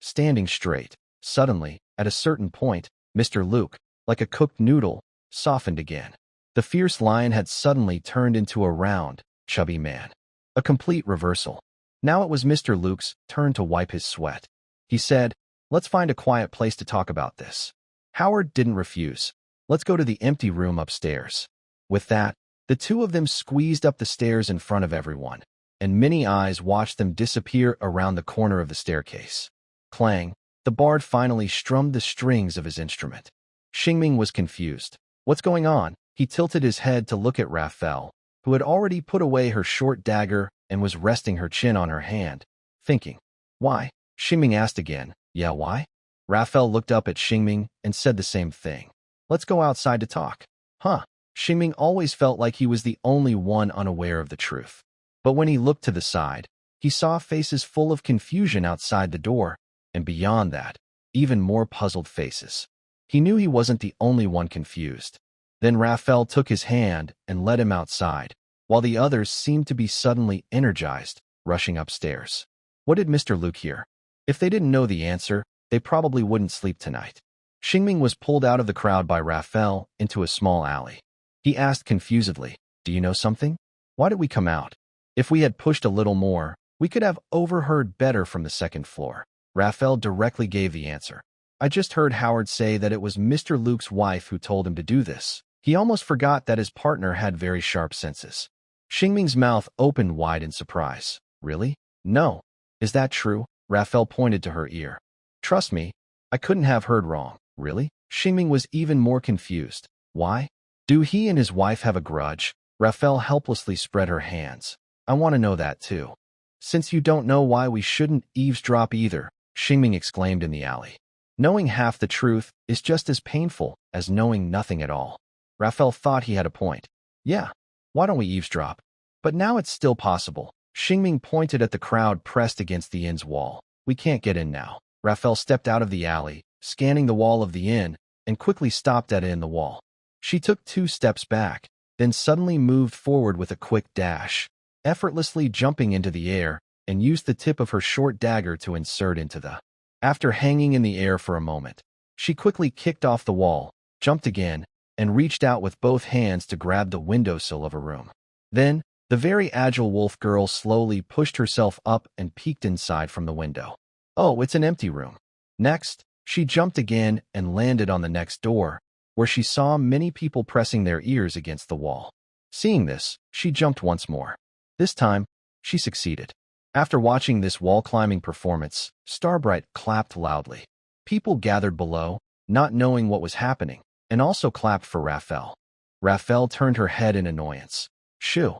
standing straight, suddenly, at a certain point, Mr. Luke, like a cooked noodle, softened again. The fierce lion had suddenly turned into a round, chubby man. A complete reversal. Now it was Mr. Luke's turn to wipe his sweat. He said, Let's find a quiet place to talk about this. Howard didn't refuse. Let's go to the empty room upstairs. With that, the two of them squeezed up the stairs in front of everyone, and many eyes watched them disappear around the corner of the staircase. Clang, the bard finally strummed the strings of his instrument. Xingming was confused. What's going on? He tilted his head to look at Raphael, who had already put away her short dagger and was resting her chin on her hand, thinking. Why? Xingming asked again. Yeah, why? Raphael looked up at Xingming and said the same thing. Let's go outside to talk. Huh? Xingming always felt like he was the only one unaware of the truth. But when he looked to the side, He saw faces full of confusion outside the door, and beyond that, even more puzzled faces. He knew he wasn't the only one confused. Then Raphael took his hand and led him outside, while the others seemed to be suddenly energized, rushing upstairs. What did Mr. Luke hear? If they didn't know the answer, they probably wouldn't sleep tonight. Xingming was pulled out of the crowd by Raphael into a small alley. He asked confusedly, "Do you know something? Why did we come out? If we had pushed a little more, we could have overheard better from the second floor." Raphael directly gave the answer. "I just heard Howard say that it was Mr. Luke's wife who told him to do this." He almost forgot that his partner had very sharp senses. Xingming's mouth opened wide in surprise. "Really? No. Is that true?" Raphael pointed to her ear. "Trust me, I couldn't have heard wrong." "Really?" Xingming was even more confused. "Why? Do he and his wife have a grudge?" Raphael helplessly spread her hands. "I want to know that too." "Since you don't know why we shouldn't eavesdrop either," Xingming exclaimed in the alley. "Knowing half the truth is just as painful as knowing nothing at all." Raphael thought he had a point. "Yeah, why don't we eavesdrop?" "But now it's still possible." Xingming pointed at the crowd pressed against the inn's wall. "We can't get in now." Raphael stepped out of the alley, scanning the wall of the inn, and quickly stopped at it in the wall. She took 2 steps back, then suddenly moved forward with a quick dash, effortlessly jumping into the air, and used the tip of her short dagger to insert into the. After hanging in the air for a moment, she quickly kicked off the wall, jumped again, and reached out with both hands to grab the windowsill of a room. Then, the very agile wolf girl slowly pushed herself up and peeked inside from the window. Oh, it's an empty room. Next, she jumped again and landed on the next door, where she saw many people pressing their ears against the wall. Seeing this, she jumped once more. This time, she succeeded. After watching this wall-climbing performance, Starbright clapped loudly. People gathered below, not knowing what was happening, and also clapped for Raphael. Raphael turned her head in annoyance. "Shoo!"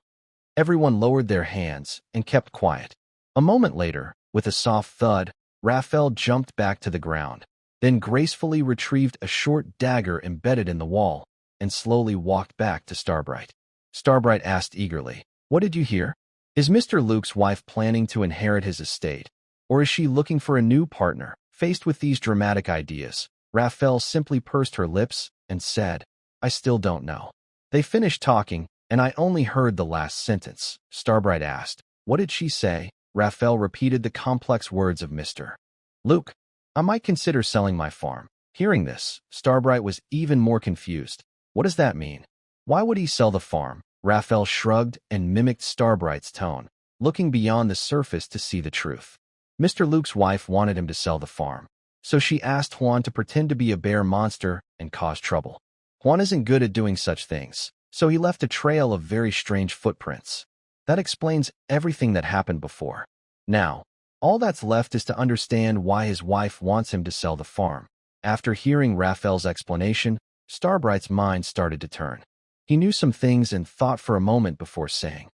Everyone lowered their hands and kept quiet. A moment later, with a soft thud, Raphael jumped back to the ground, then gracefully retrieved a short dagger embedded in the wall, and slowly walked back to Starbright. Starbright asked eagerly, "What did you hear? Is Mr. Luke's wife planning to inherit his estate, or is she looking for a new partner?" Faced with these dramatic ideas, Raphael simply pursed her lips and said, "I still don't know." They finished talking, and I only heard the last sentence. Starbright asked, "What did she say?" Raphael repeated the complex words of Mr. Luke. "I might consider selling my farm." Hearing this, Starbright was even more confused. What does that mean? Why would he sell the farm? Raphael shrugged and mimicked Starbright's tone, looking beyond the surface to see the truth. Mr. Luke's wife wanted him to sell the farm, so she asked Juan to pretend to be a bear monster and cause trouble. Juan isn't good at doing such things, so he left a trail of very strange footprints. That explains everything that happened before. Now, all that's left is to understand why his wife wants him to sell the farm. After hearing Raphael's explanation, Starbright's mind started to turn. He knew some things and thought for a moment before saying,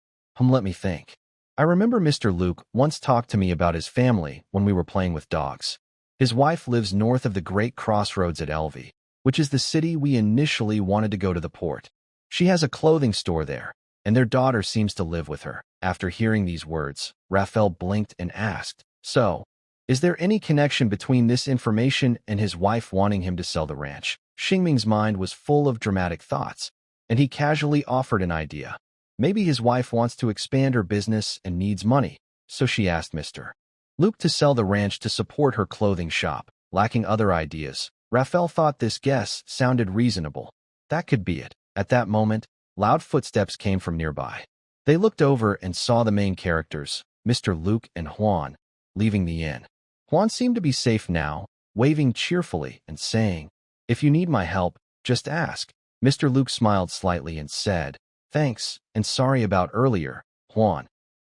Let me think. I remember Mr. Luke once talked to me about his family when we were playing with dogs. His wife lives north of the Great Crossroads at Elvie, which is the city we initially wanted to go to the port. She has a clothing store there, and their daughter seems to live with her." After hearing these words, Raphael blinked and asked, "So, is there any connection between this information and his wife wanting him to sell the ranch?" Xingming's mind was full of dramatic thoughts, and he casually offered an idea. Maybe his wife wants to expand her business and needs money, so she asked Mr. Luke to sell the ranch to support her clothing shop. Lacking other ideas, Raphael thought this guess sounded reasonable. That could be it. At that moment, loud footsteps came from nearby. They looked over and saw the main characters, Mr. Luke and Juan, leaving the inn. Juan seemed to be safe now, waving cheerfully and saying, "If you need my help, just ask." Mr. Luke smiled slightly and said, "Thanks, and sorry about earlier, Juan."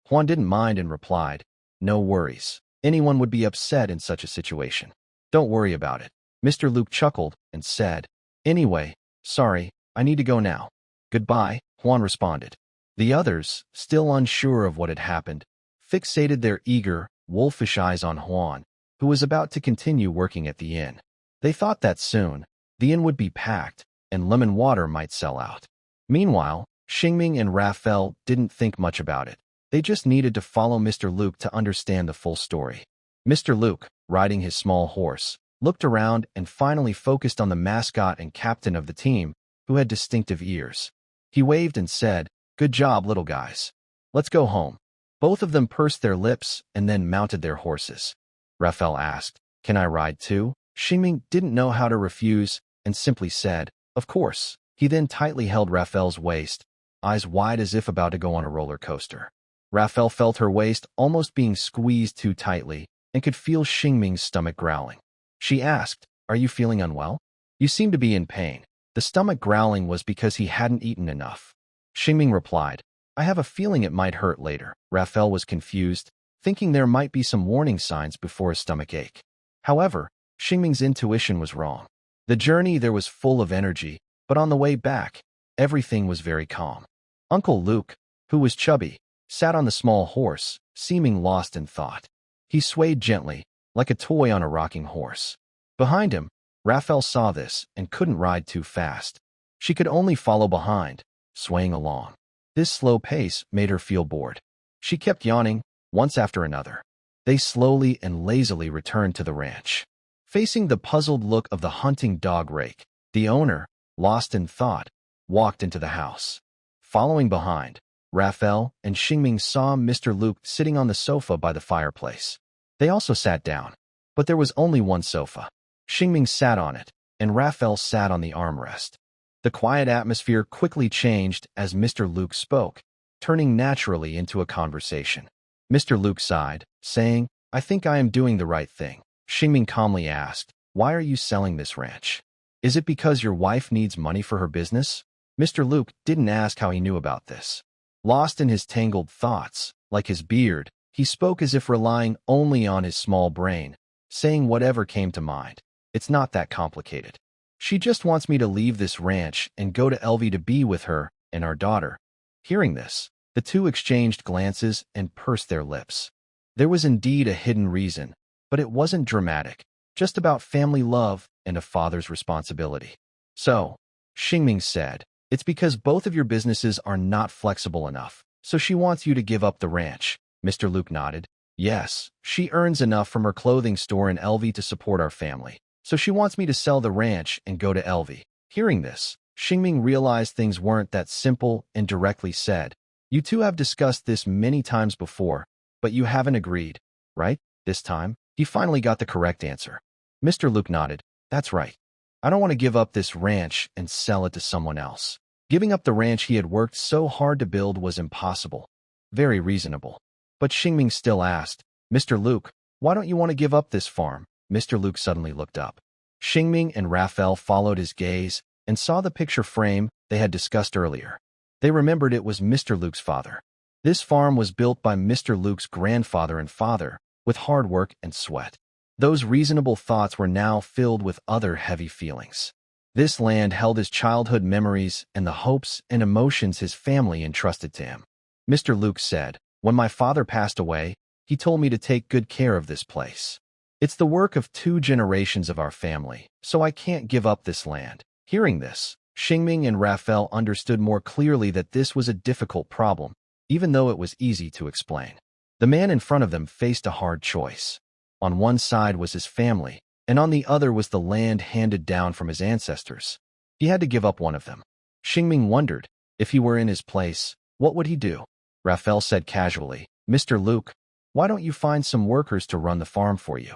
Juan didn't mind and replied, "No worries. Anyone would be upset in such a situation. Don't worry about it." Mr. Luke chuckled and said, "Anyway, sorry, I need to go now." "Goodbye," Juan responded. The others, still unsure of what had happened, fixated their eager, wolfish eyes on Juan, who was about to continue working at the inn. They thought that soon, the inn would be packed, and lemon water might sell out. Meanwhile, Xingming and Raphael didn't think much about it. They just needed to follow Mr. Luke to understand the full story. Mr. Luke, riding his small horse, looked around and finally focused on the mascot and captain of the team, who had distinctive ears. He waved and said, "Good job, little guys. Let's go home." Both of them pursed their lips and then mounted their horses. Raphael asked, "Can I ride too?" Xingming didn't know how to refuse and simply said, "Of course." He then tightly held Raphael's waist, eyes wide as if about to go on a roller coaster. Raphael felt her waist almost being squeezed too tightly and could feel Xingming's stomach growling. She asked, "Are you feeling unwell? You seem to be in pain." The stomach growling was because he hadn't eaten enough. Xingming replied, "I have a feeling it might hurt later." Raphael was confused, thinking there might be some warning signs before a stomach ache. However, Xingming's intuition was wrong. The journey there was full of energy, but on the way back, everything was very calm. Uncle Luke, who was chubby, sat on the small horse, seeming lost in thought. He swayed gently, like a toy on a rocking horse. Behind him, Raphael saw this and couldn't ride too fast. She could only follow behind, swaying along. This slow pace made her feel bored. She kept yawning, once after another. They slowly and lazily returned to the ranch. Facing the puzzled look of the hunting dog Rake, the owner, lost in thought, walked into the house. Following behind, Raphael and Xingming saw Mr. Luke sitting on the sofa by the fireplace. They also sat down, but there was only one sofa. Xingming sat on it, and Raphael sat on the armrest. The quiet atmosphere quickly changed as Mr. Luke spoke, turning naturally into a conversation. Mr. Luke sighed, saying, "I think I am doing the right thing." Xingming calmly asked, "Why are you selling this ranch? Is it because your wife needs money for her business?" Mr. Luke didn't ask how he knew about this. Lost in his tangled thoughts, like his beard, he spoke as if relying only on his small brain, saying whatever came to mind. "It's not that complicated. She just wants me to leave this ranch and go to Elvie to be with her and our daughter." Hearing this, the two exchanged glances and pursed their lips. There was indeed a hidden reason, but it wasn't dramatic, just about family love and a father's responsibility. "So," Xingming said, "it's because both of your businesses are not flexible enough, so she wants you to give up the ranch." Mr. Luke nodded. "Yes, she earns enough from her clothing store in Elvie to support our family, so she wants me to sell the ranch and go to Elvie." Hearing this, Xingming realized things weren't that simple and directly said, "You two have discussed this many times before, but you haven't agreed, right? This time?" He finally got the correct answer. Mr. Luke nodded. "That's right. I don't want to give up this ranch and sell it to someone else." Giving up the ranch he had worked so hard to build was impossible. Very reasonable. But Xingming still asked, "Mr. Luke, why don't you want to give up this farm?" Mr. Luke suddenly looked up. Xingming and Raphael followed his gaze and saw the picture frame they had discussed earlier. They remembered it was Mr. Luke's father. This farm was built by Mr. Luke's grandfather and father, with hard work and sweat. Those reasonable thoughts were now filled with other heavy feelings. This land held his childhood memories and the hopes and emotions his family entrusted to him. Mr. Luke said, "When my father passed away, he told me to take good care of this place. It's the work of 2 generations of our family, so I can't give up this land." Hearing this, Xingming and Raphael understood more clearly that this was a difficult problem, even though it was easy to explain. The man in front of them faced a hard choice. On one side was his family, and on the other was the land handed down from his ancestors. He had to give up one of them. Xingming wondered, if he were in his place, what would he do? Raphael said casually, "Mr. Luke, why don't you find some workers to run the farm for you?"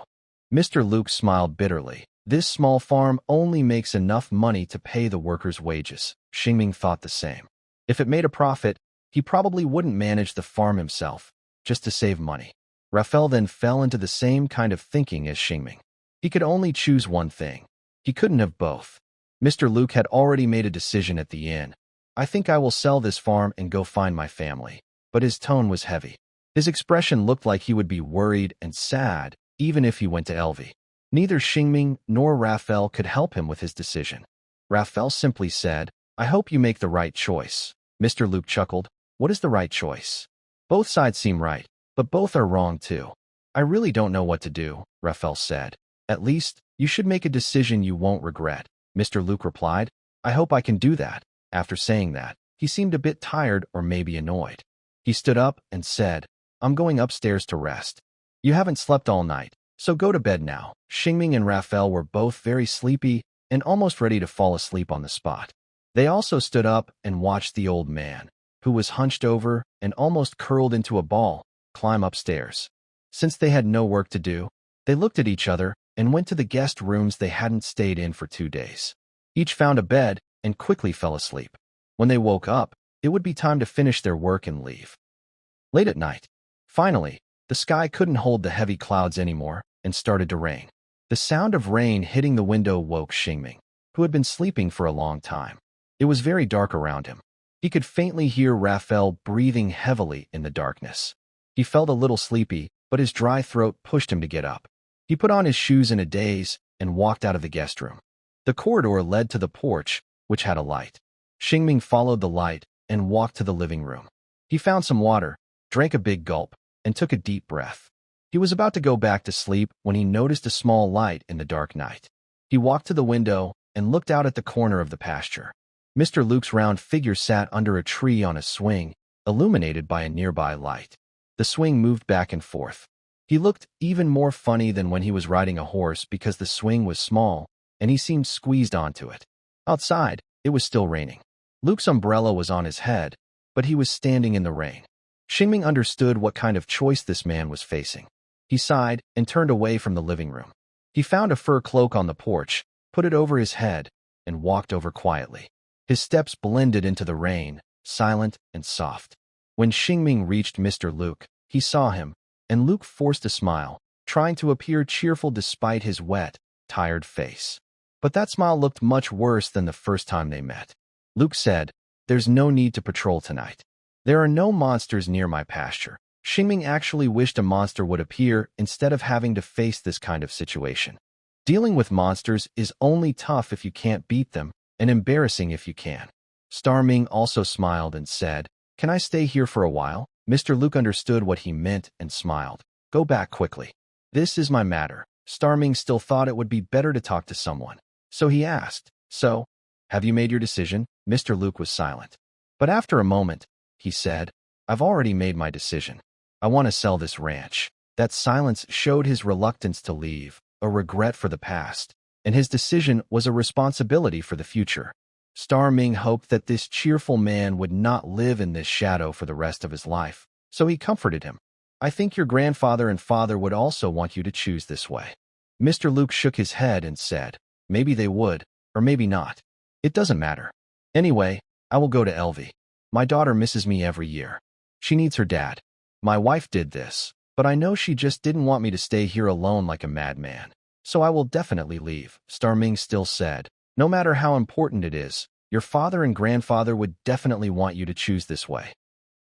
Mr. Luke smiled bitterly. This small farm only makes enough money to pay the workers' wages. Xingming thought the same. If it made a profit, he probably wouldn't manage the farm himself, just to save money. Raphael then fell into the same kind of thinking as Xingming. He could only choose one thing. He couldn't have both. Mr. Luke had already made a decision at the inn. "I think I will sell this farm and go find my family." But his tone was heavy. His expression looked like he would be worried and sad, even if he went to Elvie. Neither Xingming nor Raphael could help him with his decision. Raphael simply said, "I hope you make the right choice." Mr. Luke chuckled. "What is the right choice? Both sides seem right, but both are wrong too." "I really don't know what to do," Raphael said. "At least, you should make a decision you won't regret." Mr. Luke replied, "I hope I can do that." After saying that, he seemed a bit tired or maybe annoyed. He stood up and said, I'm going upstairs to rest. You haven't slept all night, so go to bed now. Xingming and Raphael were both very sleepy and almost ready to fall asleep on the spot. They also stood up and watched the old man, who was hunched over and almost curled into a ball, climb upstairs. Since they had no work to do, they looked at each other and went to the guest rooms they hadn't stayed in for 2 days. Each found a bed and quickly fell asleep. When they woke up, it would be time to finish their work and leave. Late at night, finally, the sky couldn't hold the heavy clouds anymore and started to rain. The sound of rain hitting the window woke Xingming, who had been sleeping for a long time. It was very dark around him. He could faintly hear Raphael breathing heavily in the darkness. He felt a little sleepy, but his dry throat pushed him to get up. He put on his shoes in a daze and walked out of the guest room. The corridor led to the porch, which had a light. Xingming followed the light and walked to the living room. He found some water, drank a big gulp, and took a deep breath. He was about to go back to sleep when he noticed a small light in the dark night. He walked to the window and looked out at the corner of the pasture. Mr. Luke's round figure sat under a tree on a swing, illuminated by a nearby light. The swing moved back and forth. He looked even more funny than when he was riding a horse because the swing was small and he seemed squeezed onto it. Outside, it was still raining. Luke's umbrella was on his head, but he was standing in the rain. Xingming understood what kind of choice this man was facing. He sighed and turned away from the living room. He found a fur cloak on the porch, put it over his head, and walked over quietly. His steps blended into the rain, silent and soft. When Xingming reached Mr. Luke, he saw him, and Luke forced a smile, trying to appear cheerful despite his wet, tired face. But that smile looked much worse than the first time they met. Luke said, "There's no need to patrol tonight. There are no monsters near my pasture." Xingming actually wished a monster would appear instead of having to face this kind of situation. Dealing with monsters is only tough if you can't beat them, and embarrassing if you can. Starming also smiled and said, "Can I stay here for a while?" Mr. Luke understood what he meant and smiled. "Go back quickly. This is my matter." Starming still thought it would be better to talk to someone, so he asked, "So, have you made your decision?" Mr. Luke was silent. But after a moment, he said, "I've already made my decision. I want to sell this ranch." That silence showed his reluctance to leave, a regret for the past, and his decision was a responsibility for the future. Starming hoped that this cheerful man would not live in this shadow for the rest of his life, so he comforted him. "I think your grandfather and father would also want you to choose this way." Mr. Luke shook his head and said, "Maybe they would, or maybe not. It doesn't matter. Anyway, I will go to Elvie. My daughter misses me every year. She needs her dad. My wife did this, but I know she just didn't want me to stay here alone like a madman. So I will definitely leave." Starming still said, "No matter how important it is, your father and grandfather would definitely want you to choose this way."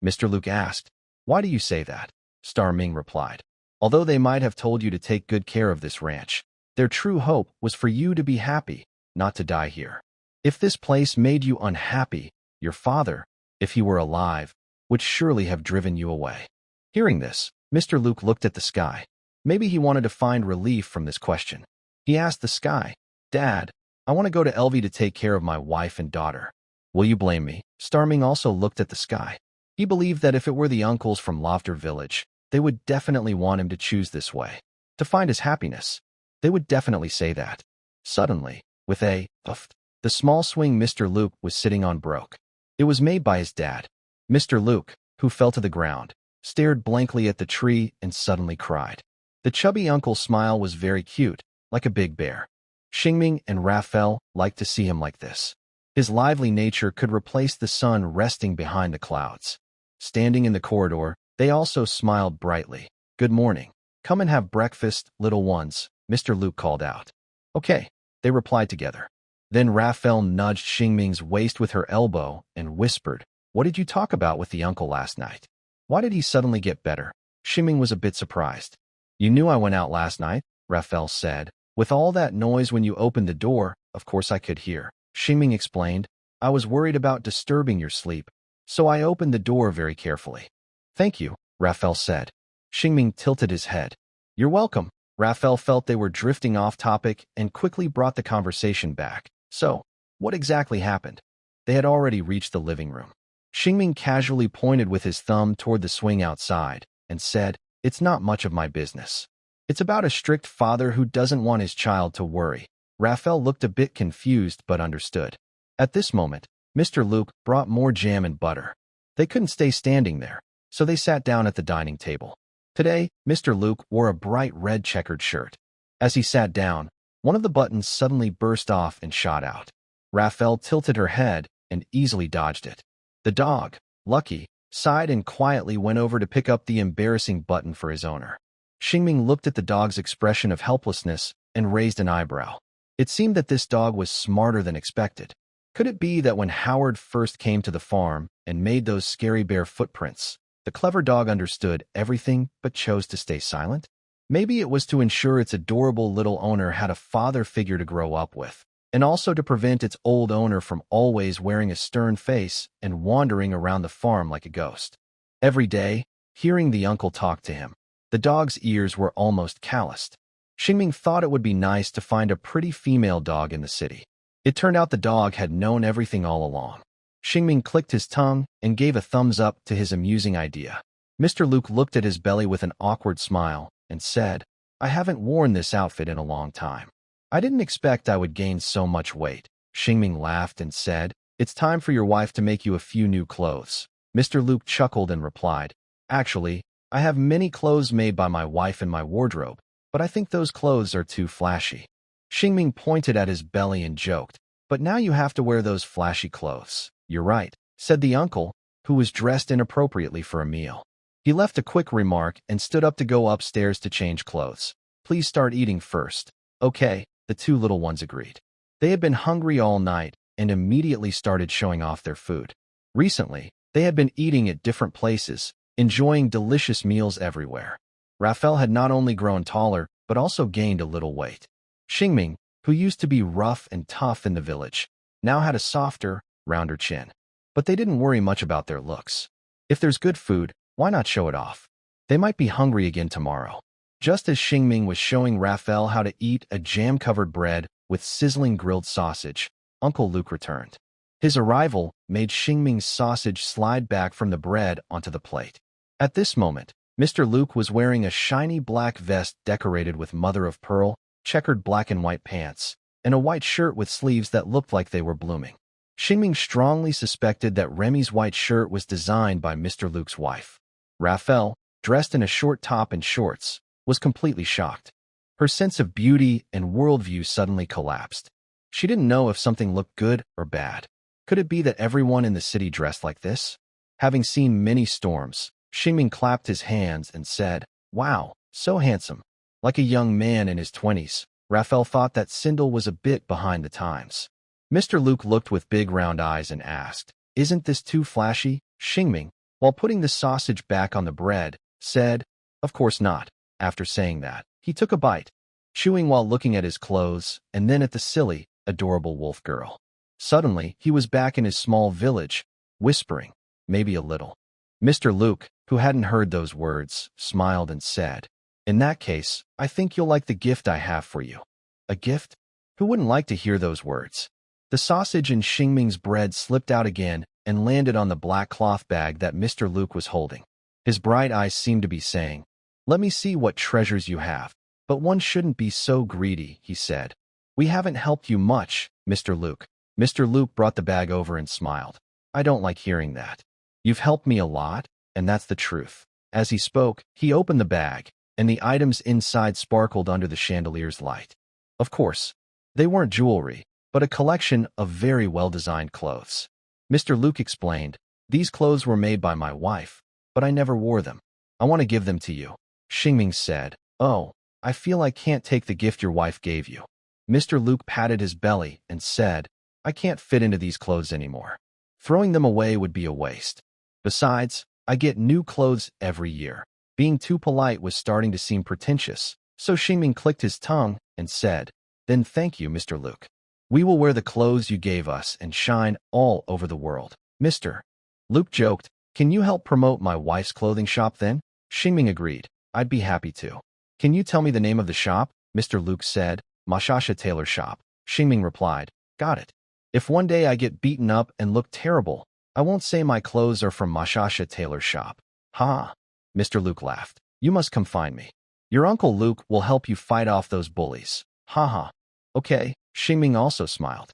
Mr. Luke asked, "Why do you say that?" Starming replied, "Although they might have told you to take good care of this ranch, their true hope was for you to be happy, not to die here. If this place made you unhappy, your father, if he were alive, would surely have driven you away." Hearing this, Mr. Luke looked at the sky. Maybe he wanted to find relief from this question. He asked the sky, "Dad, I want to go to Elvie to take care of my wife and daughter. Will you blame me?" Starming also looked at the sky. He believed that if it were the uncles from Lofter Village, they would definitely want him to choose this way, to find his happiness. They would definitely say that. Suddenly, with a puff, the small swing Mr. Luke was sitting on broke. It was made by his dad. Mr. Luke, who fell to the ground, stared blankly at the tree and suddenly cried. The chubby uncle's smile was very cute, like a big bear. Xingming and Raphael liked to see him like this. His lively nature could replace the sun resting behind the clouds. Standing in the corridor, they also smiled brightly. "Good morning. Come and have breakfast, little ones," Mr. Luke called out. "Okay," they replied together. Then Raphael nudged Xingming's waist with her elbow and whispered, "What did you talk about with the uncle last night? Why did he suddenly get better?" Xingming was a bit surprised. "You knew I went out last night," Raphael said. "With all that noise when you opened the door, of course I could hear." Xingming explained, "I was worried about disturbing your sleep, so I opened the door very carefully." "Thank you," Raphael said. Xingming tilted his head. "You're welcome." Raphael felt they were drifting off topic and quickly brought the conversation back. "So, what exactly happened?" They had already reached the living room. Xingming casually pointed with his thumb toward the swing outside and said, "It's not much of my business. It's about a strict father who doesn't want his child to worry." Raphael looked a bit confused but understood. At this moment, Mr. Luke brought more jam and butter. They couldn't stay standing there, so they sat down at the dining table. Today, Mr. Luke wore a bright red checkered shirt. As he sat down, one of the buttons suddenly burst off and shot out. Raphael tilted her head and easily dodged it. The dog, Lucky, sighed and quietly went over to pick up the embarrassing button for his owner. Xingming looked at the dog's expression of helplessness and raised an eyebrow. It seemed that this dog was smarter than expected. Could it be that when Howard first came to the farm and made those scary bear footprints, the clever dog understood everything but chose to stay silent? Maybe it was to ensure its adorable little owner had a father figure to grow up with, and also to prevent its old owner from always wearing a stern face and wandering around the farm like a ghost. Every day, hearing the uncle talk to him, the dog's ears were almost calloused. Xingming thought it would be nice to find a pretty female dog in the city. It turned out the dog had known everything all along. Xingming clicked his tongue and gave a thumbs up to his amusing idea. Mr. Luke looked at his belly with an awkward smile and said, "I haven't worn this outfit in a long time. I didn't expect I would gain so much weight." Xingming laughed and said, "It's time for your wife to make you a few new clothes." Mr. Luke chuckled and replied, "Actually, I have many clothes made by my wife in my wardrobe, but I think those clothes are too flashy." Xingming pointed at his belly and joked, "But now you have to wear those flashy clothes." "You're right," said the uncle, who was dressed inappropriately for a meal. He left a quick remark and stood up to go upstairs to change clothes. "Please start eating first." "Okay," the two little ones agreed. They had been hungry all night and immediately started showing off their food. Recently, they had been eating at different places, enjoying delicious meals everywhere. Raphael had not only grown taller, but also gained a little weight. Xingming, who used to be rough and tough in the village, now had a softer, rounder chin. But they didn't worry much about their looks. If there's good food, why not show it off? They might be hungry again tomorrow. Just as Xingming was showing Raphael how to eat a jam-covered bread with sizzling grilled sausage, Uncle Luke returned. His arrival made Xingming's sausage slide back from the bread onto the plate. At this moment, Mr. Luke was wearing a shiny black vest decorated with mother-of-pearl, checkered black and white pants, and a white shirt with sleeves that looked like they were blooming. Xingming strongly suspected that Remy's white shirt was designed by Mr. Luke's wife. Raphael, dressed in a short top and shorts, was completely shocked. Her sense of beauty and worldview suddenly collapsed. She didn't know if something looked good or bad. Could it be that everyone in the city dressed like this? Having seen many storms, Xingming clapped his hands and said, "Wow, so handsome." Like a young man in his 20s, Raphael thought that Sindel was a bit behind the times. Mr. Luke looked with big round eyes and asked, "Isn't this too flashy?" Xingming, while putting the sausage back on the bread, said, "Of course not." After saying that, he took a bite, chewing while looking at his clothes and then at the silly, adorable wolf girl. Suddenly, he was back in his small village, whispering, maybe a little. Mr. Luke, who hadn't heard those words, smiled and said, "In that case, I think you'll like the gift I have for you." "A gift?" Who wouldn't like to hear those words? The sausage in Xingming's bread slipped out again and landed on the black cloth bag that Mr. Luke was holding. His bright eyes seemed to be saying, "Let me see what treasures you have." "But one shouldn't be so greedy," he said. "We haven't helped you much, Mr. Luke." Mr. Luke brought the bag over and smiled. "I don't like hearing that. You've helped me a lot, and that's the truth." As he spoke, he opened the bag, and the items inside sparkled under the chandelier's light. Of course, they weren't jewelry, but a collection of very well-designed clothes. Mr. Luke explained, "These clothes were made by my wife, but I never wore them. I want to give them to you." Xingming said, "Oh, I feel I can't take the gift your wife gave you." Mr. Luke patted his belly and said, "I can't fit into these clothes anymore. Throwing them away would be a waste. Besides, I get new clothes every year." Being too polite was starting to seem pretentious, so Xingming clicked his tongue and said, "Then thank you, Mr. Luke. We will wear the clothes you gave us and shine all over the world." Mr. Luke joked, "Can you help promote my wife's clothing shop then?" Xingming agreed, "I'd be happy to." "Can you tell me the name of the shop?" Mr. Luke said. "Mashasha Tailor Shop." Xingming replied, "Got it. If one day I get beaten up and look terrible, I won't say my clothes are from Mashasha Tailor Shop. Ha! Mr. Luke laughed. You must come find me. Your Uncle Luke will help you fight off those bullies. Ha ha. Okay, Xingming also smiled.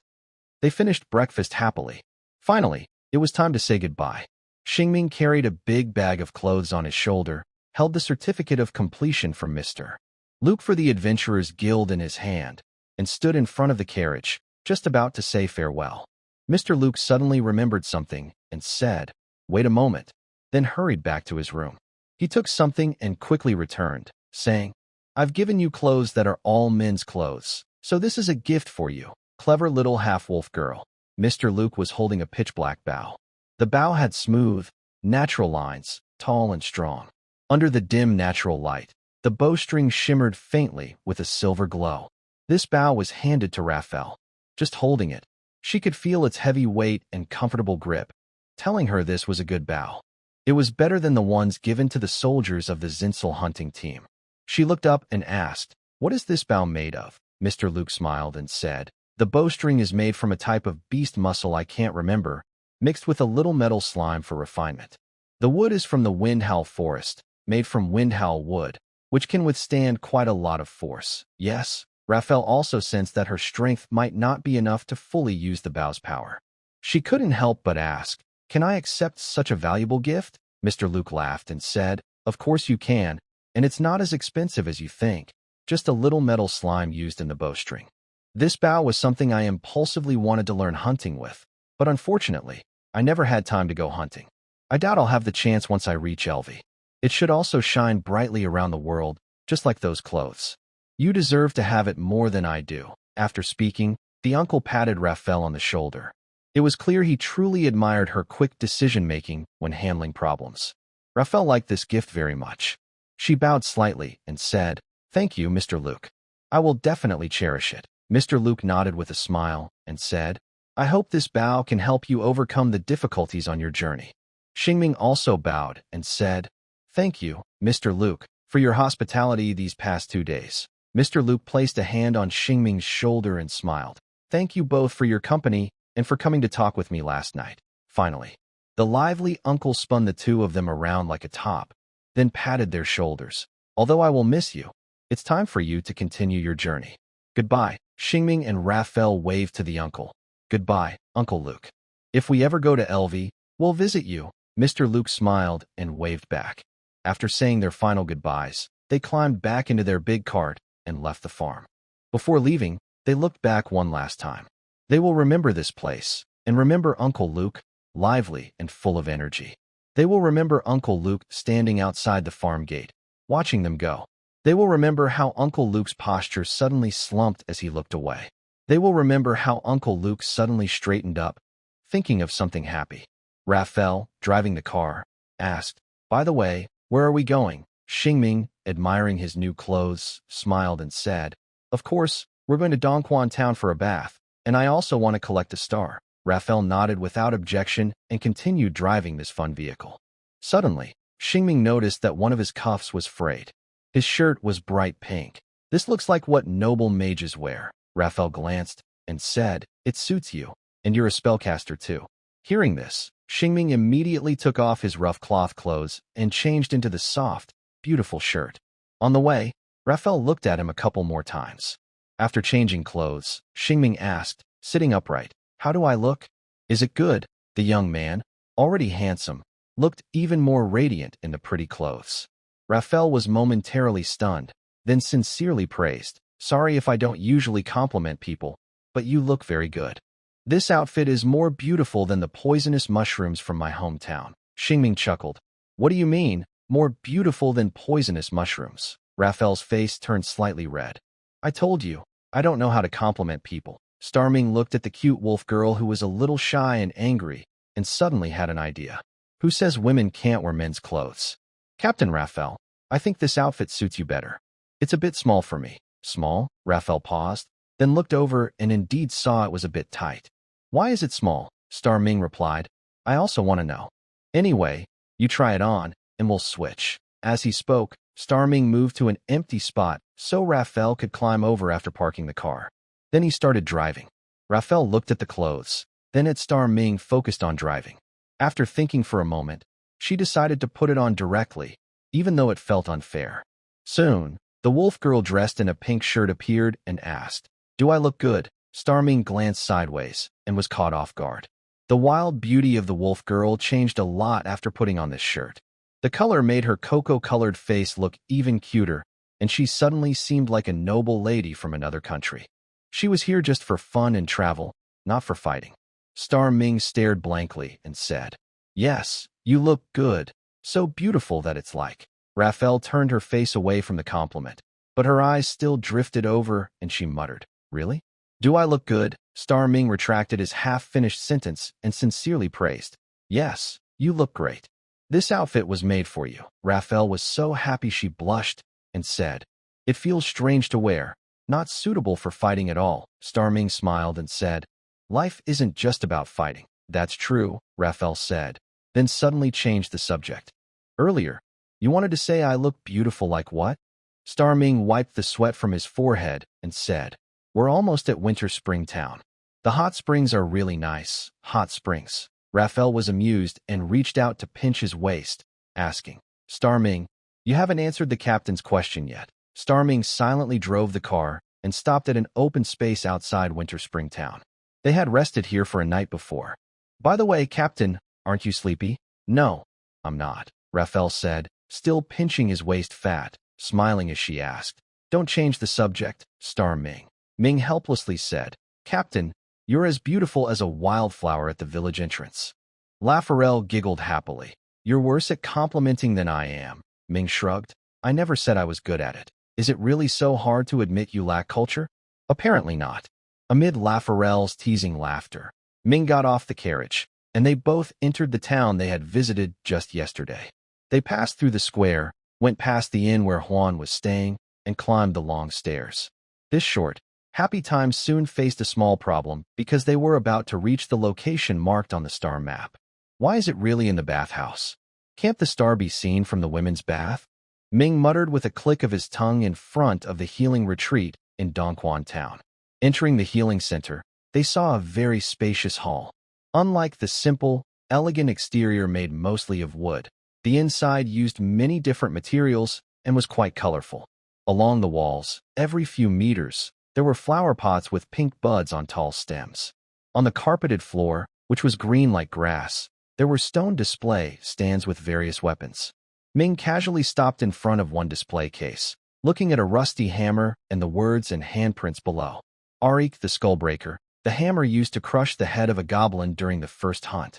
They finished breakfast happily. Finally, it was time to say goodbye. Xingming carried a big bag of clothes on his shoulder, held the certificate of completion from Mr. Luke for the Adventurers Guild in his hand, and stood in front of the carriage, just about to say farewell. Mr. Luke suddenly remembered something and said, "Wait a moment," then hurried back to his room. He took something and quickly returned, saying, "I've given you clothes that are all men's clothes, so this is a gift for you, clever little half-wolf girl." Mr. Luke was holding a pitch-black bow. The bow had smooth, natural lines, tall and strong. Under the dim natural light, the bowstring shimmered faintly with a silver glow. This bow was handed to Raphael. Just holding it, she could feel its heavy weight and comfortable grip, telling her this was a good bow. It was better than the ones given to the soldiers of the Zinsel hunting team. She looked up and asked, "What is this bow made of?" Mr. Luke smiled and said, "The bowstring is made from a type of beast muscle I can't remember, mixed with a little metal slime for refinement. The wood is from the windhowl forest, made from windhowl wood, which can withstand quite a lot of force." Yes, Raphael also sensed that her strength might not be enough to fully use the bow's power. She couldn't help but ask, "Can I accept such a valuable gift?" Mr. Luke laughed and said, "Of course you can, and it's not as expensive as you think, just a little metal slime used in the bowstring. This bow was something I impulsively wanted to learn hunting with, but unfortunately, I never had time to go hunting. I doubt I'll have the chance once I reach Elvi. It should also shine brightly around the world, just like those clothes. You deserve to have it more than I do." After speaking, the uncle patted Raphael on the shoulder. It was clear he truly admired her quick decision-making when handling problems. Raphael liked this gift very much. She bowed slightly and said, "Thank you, Mr. Luke. I will definitely cherish it." Mr. Luke nodded with a smile and said, "I hope this bow can help you overcome the difficulties on your journey." Xingming also bowed and said, "Thank you, Mr. Luke, for your hospitality these past 2 days." Mr. Luke placed a hand on Xingming's shoulder and smiled. "Thank you both for your company and for coming to talk with me last night." Finally, the lively uncle spun the two of them around like a top, then patted their shoulders. "Although I will miss you, it's time for you to continue your journey. Goodbye." Xingming and Raphael waved to the uncle. "Goodbye, Uncle Luke. If we ever go to Elvi, we'll visit you." Mr. Luke smiled and waved back. After saying their final goodbyes, they climbed back into their big cart and left the farm. Before leaving, they looked back one last time. They will remember this place, and remember Uncle Luke, lively and full of energy. They will remember Uncle Luke standing outside the farm gate, watching them go. They will remember how Uncle Luke's posture suddenly slumped as he looked away. They will remember how Uncle Luke suddenly straightened up, thinking of something happy. Raphael, driving the car, asked, "By the way, where are we going?" Xingming, admiring his new clothes, smiled and said, "Of course, we're going to Dongquan Town for a bath, and I also want to collect a star." Raphael nodded without objection and continued driving this fun vehicle. Suddenly, Xingming noticed that one of his cuffs was frayed. His shirt was bright pink. "This looks like what noble mages wear." Raphael glanced and said, "It suits you, and you're a spellcaster too." Hearing this, Xingming immediately took off his rough cloth clothes and changed into the soft, beautiful shirt. On the way, Raphael looked at him a couple more times. After changing clothes, Xingming asked, sitting upright, "How do I look? Is it good?" The young man, already handsome, looked even more radiant in the pretty clothes. Raphael was momentarily stunned, then sincerely praised, "Sorry if I don't usually compliment people, but you look very good. This outfit is more beautiful than the poisonous mushrooms from my hometown." Xingming chuckled. "What do you mean, more beautiful than poisonous mushrooms?" Raphael's face turned slightly red. "I told you, I don't know how to compliment people." Starming looked at the cute wolf girl who was a little shy and angry, and suddenly had an idea. "Who says women can't wear men's clothes?" "Captain Raphael, I think this outfit suits you better. It's a bit small for me." "Small?" Raphael paused, then looked over and indeed saw it was a bit tight. "Why is it small?" Starming replied. "I also want to know. Anyway, you try it on, and we'll switch." As he spoke, Starming moved to an empty spot so Raphael could climb over after parking the car. Then he started driving. Raphael looked at the clothes, then at Starming focused on driving. After thinking for a moment, she decided to put it on directly, even though it felt unfair. Soon, the wolf girl dressed in a pink shirt appeared and asked, "Do I look good?" Starming glanced sideways and was caught off guard. The wild beauty of the wolf girl changed a lot after putting on this shirt. The color made her cocoa-colored face look even cuter, and she suddenly seemed like a noble lady from another country. She was here just for fun and travel, not for fighting. Star Ming stared blankly and said, "Yes, you look good, so beautiful that it's like." Raphael turned her face away from the compliment, but her eyes still drifted over and she muttered, "Really? Do I look good?" Star Ming retracted his half-finished sentence and sincerely praised, "Yes, you look great. This outfit was made for you." Raphael was so happy she blushed and said, "It feels strange to wear, not suitable for fighting at all." Star Ming smiled and said, "Life isn't just about fighting." "That's true," Raphael said, then suddenly changed the subject. "Earlier, you wanted to say I look beautiful like what?" Star Ming wiped the sweat from his forehead and said, "We're almost at Winter Spring Town. The hot springs are really nice." Hot springs. Raphael was amused and reached out to pinch his waist, asking, "Star Ming, you haven't answered the captain's question yet." Star Ming silently drove the car and stopped at an open space outside Winter Spring Town. They had rested here for a night before. "By the way, Captain, aren't you sleepy?" "No, I'm not," Raphael said, still pinching his waist fat, smiling as she asked. "Don't change the subject, Star Ming." Ming helplessly said, "Captain, you're as beautiful as a wildflower at the village entrance." Lafarelle giggled happily. "You're worse at complimenting than I am." Ming shrugged. "I never said I was good at it. Is it really so hard to admit you lack culture?" "Apparently not." Amid Lafarelle's teasing laughter, Ming got off the carriage, and they both entered the town they had visited just yesterday. They passed through the square, went past the inn where Huan was staying, and climbed the long stairs. This short, happy time soon faced a small problem because they were about to reach the location marked on the star map. Why is it really in the bathhouse? Can't the star be seen from the women's bath? Ming muttered with a click of his tongue in front of the healing retreat in Dongquan Town. Entering the healing center, they saw a very spacious hall. Unlike the simple, elegant exterior made mostly of wood, the inside used many different materials and was quite colorful. Along the walls, every few meters, there were flower pots with pink buds on tall stems. On the carpeted floor, which was green like grass, there were stone display stands with various weapons. Ming casually stopped in front of one display case, looking at a rusty hammer and the words and handprints below. Arik the Skullbreaker, the hammer used to crush the head of a goblin during the first hunt.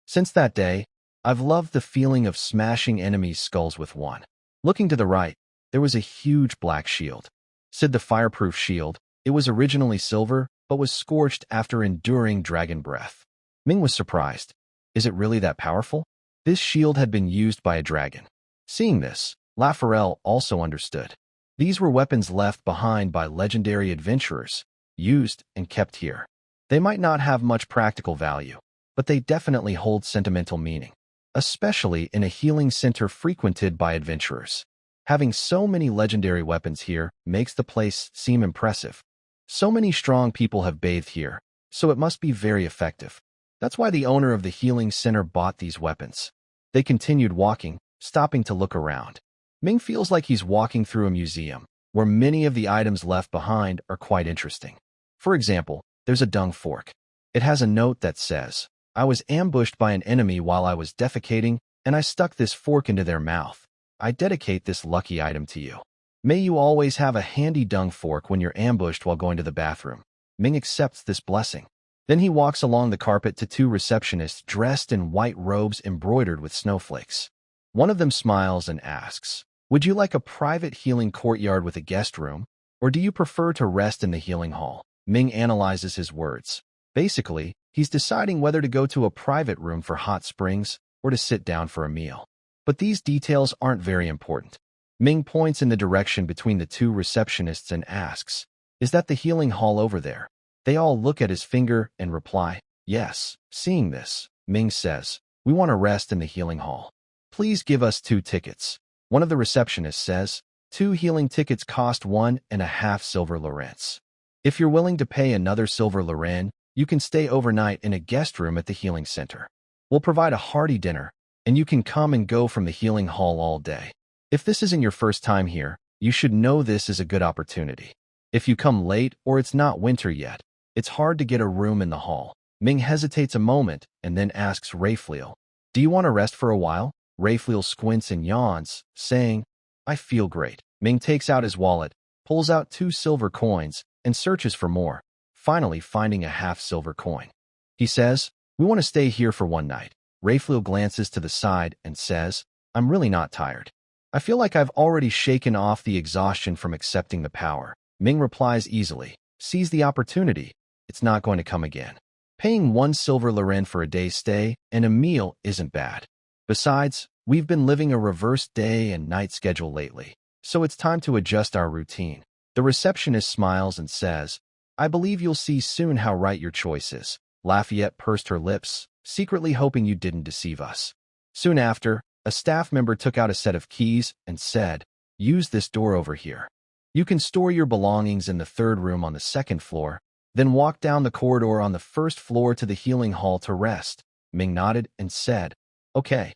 Since that day, I've loved the feeling of smashing enemies' skulls with one. Looking to the right, there was a huge black shield. Said the fireproof shield, it was originally silver, but was scorched after enduring dragon breath. Ming was surprised. Is it really that powerful? This shield had been used by a dragon. Seeing this, Lafarelle also understood. These were weapons left behind by legendary adventurers, used and kept here. They might not have much practical value, but they definitely hold sentimental meaning, especially in a healing center frequented by adventurers. Having so many legendary weapons here makes the place seem impressive. So many strong people have bathed here, so it must be very effective. That's why the owner of the healing center bought these weapons. They continued walking, stopping to look around. Ming feels like he's walking through a museum, where many of the items left behind are quite interesting. For example, there's a dung fork. It has a note that says, "I was ambushed by an enemy while I was defecating, and I stuck this fork into their mouth. I dedicate this lucky item to you. May you always have a handy dung fork when you're ambushed while going to the bathroom." Ming accepts this blessing. Then he walks along the carpet to two receptionists dressed in white robes embroidered with snowflakes. One of them smiles and asks, "Would you like a private healing courtyard with a guest room, or do you prefer to rest in the healing hall?" Ming analyzes his words. Basically, he's deciding whether to go to a private room for hot springs or to sit down for a meal. But these details aren't very important. Ming points in the direction between the two receptionists and asks, "Is that the healing hall over there?" They all look at his finger and reply, "Yes." Seeing this, Ming says, "We want to rest in the healing hall. Please give us 2 tickets. One of the receptionists says, 2 healing tickets cost 1.5 silver lorents. If you're willing to pay another silver loren, you can stay overnight in a guest room at the healing center. We'll provide a hearty dinner, and you can come and go from the healing hall all day. If this isn't your first time here, you should know this is a good opportunity. If you come late or it's not winter yet, it's hard to get a room in the hall. Ming hesitates a moment and then asks Raphael, "Do you want to rest for a while?" Raphael squints and yawns, saying, "I feel great." Ming takes out his wallet, pulls out 2 silver coins, and searches for more, finally finding a half-silver coin. He says, "We want to stay here for one night." Raphael glances to the side and says, "I'm really not tired. I feel like I've already shaken off the exhaustion from accepting the power." Ming replies easily, "Seize the opportunity. It's not going to come again. Paying 1 silver liren for a day's stay and a meal isn't bad. Besides, we've been living a reversed day and night schedule lately, so it's time to adjust our routine." The receptionist smiles and says, "I believe you'll see soon how right your choice is." Lafayette pursed her lips, secretly hoping you didn't deceive us. Soon after, a staff member took out a set of keys and said, "Use this door over here. You can store your belongings in the 3rd room on the 2nd floor, then walk down the corridor on the 1st floor to the healing hall to rest." Ming nodded and said, "Okay."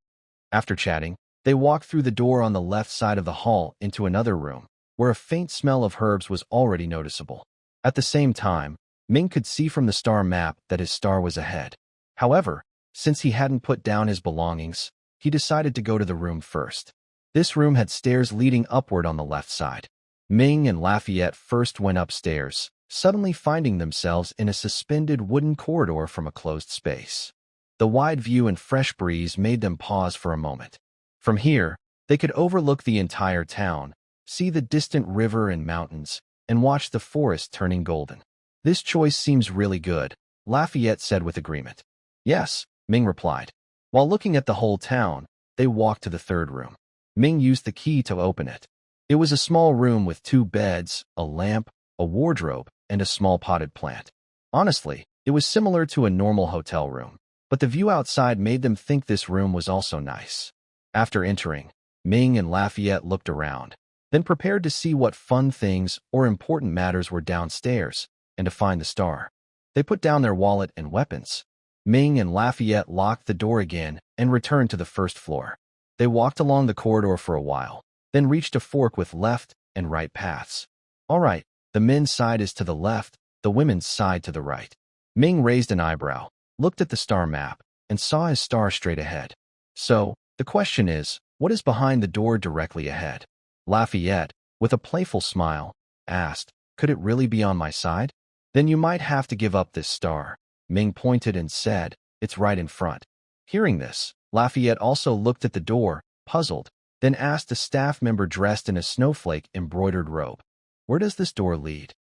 After chatting, they walked through the door on the left side of the hall into another room, where a faint smell of herbs was already noticeable. At the same time, Ming could see from the star map that his star was ahead. However, since he hadn't put down his belongings, he decided to go to the room first. This room had stairs leading upward on the left side. Ming and Lafayette first went upstairs, suddenly finding themselves in a suspended wooden corridor from a closed space. The wide view and fresh breeze made them pause for a moment. From here, they could overlook the entire town, see the distant river and mountains, and watch the forest turning golden. "This choice seems really good," Lafayette said with agreement. "Yes," Ming replied. While looking at the whole town, they walked to the 3rd room. Ming used the key to open it. It was a small room with 2 beds, a lamp, a wardrobe, and a small potted plant. Honestly, it was similar to a normal hotel room, but the view outside made them think this room was also nice. After entering, Ming and Lafayette looked around, then prepared to see what fun things or important matters were downstairs and to find the star. They put down their wallet and weapons. Ming and Lafayette locked the door again and returned to the 1st floor. They walked along the corridor for a while, then reached a fork with left and right paths. "All right, the men's side is to the left, the women's side to the right." Ming raised an eyebrow, looked at the star map, and saw his star straight ahead. "So, the question is, what is behind the door directly ahead?" Lafayette, with a playful smile, asked, "Could it really be on my side? Then you might have to give up this star." Ming pointed and said, "It's right in front." Hearing this, Lafayette also looked at the door, puzzled, then asked a staff member dressed in a snowflake-embroidered robe, "Where does this door lead?"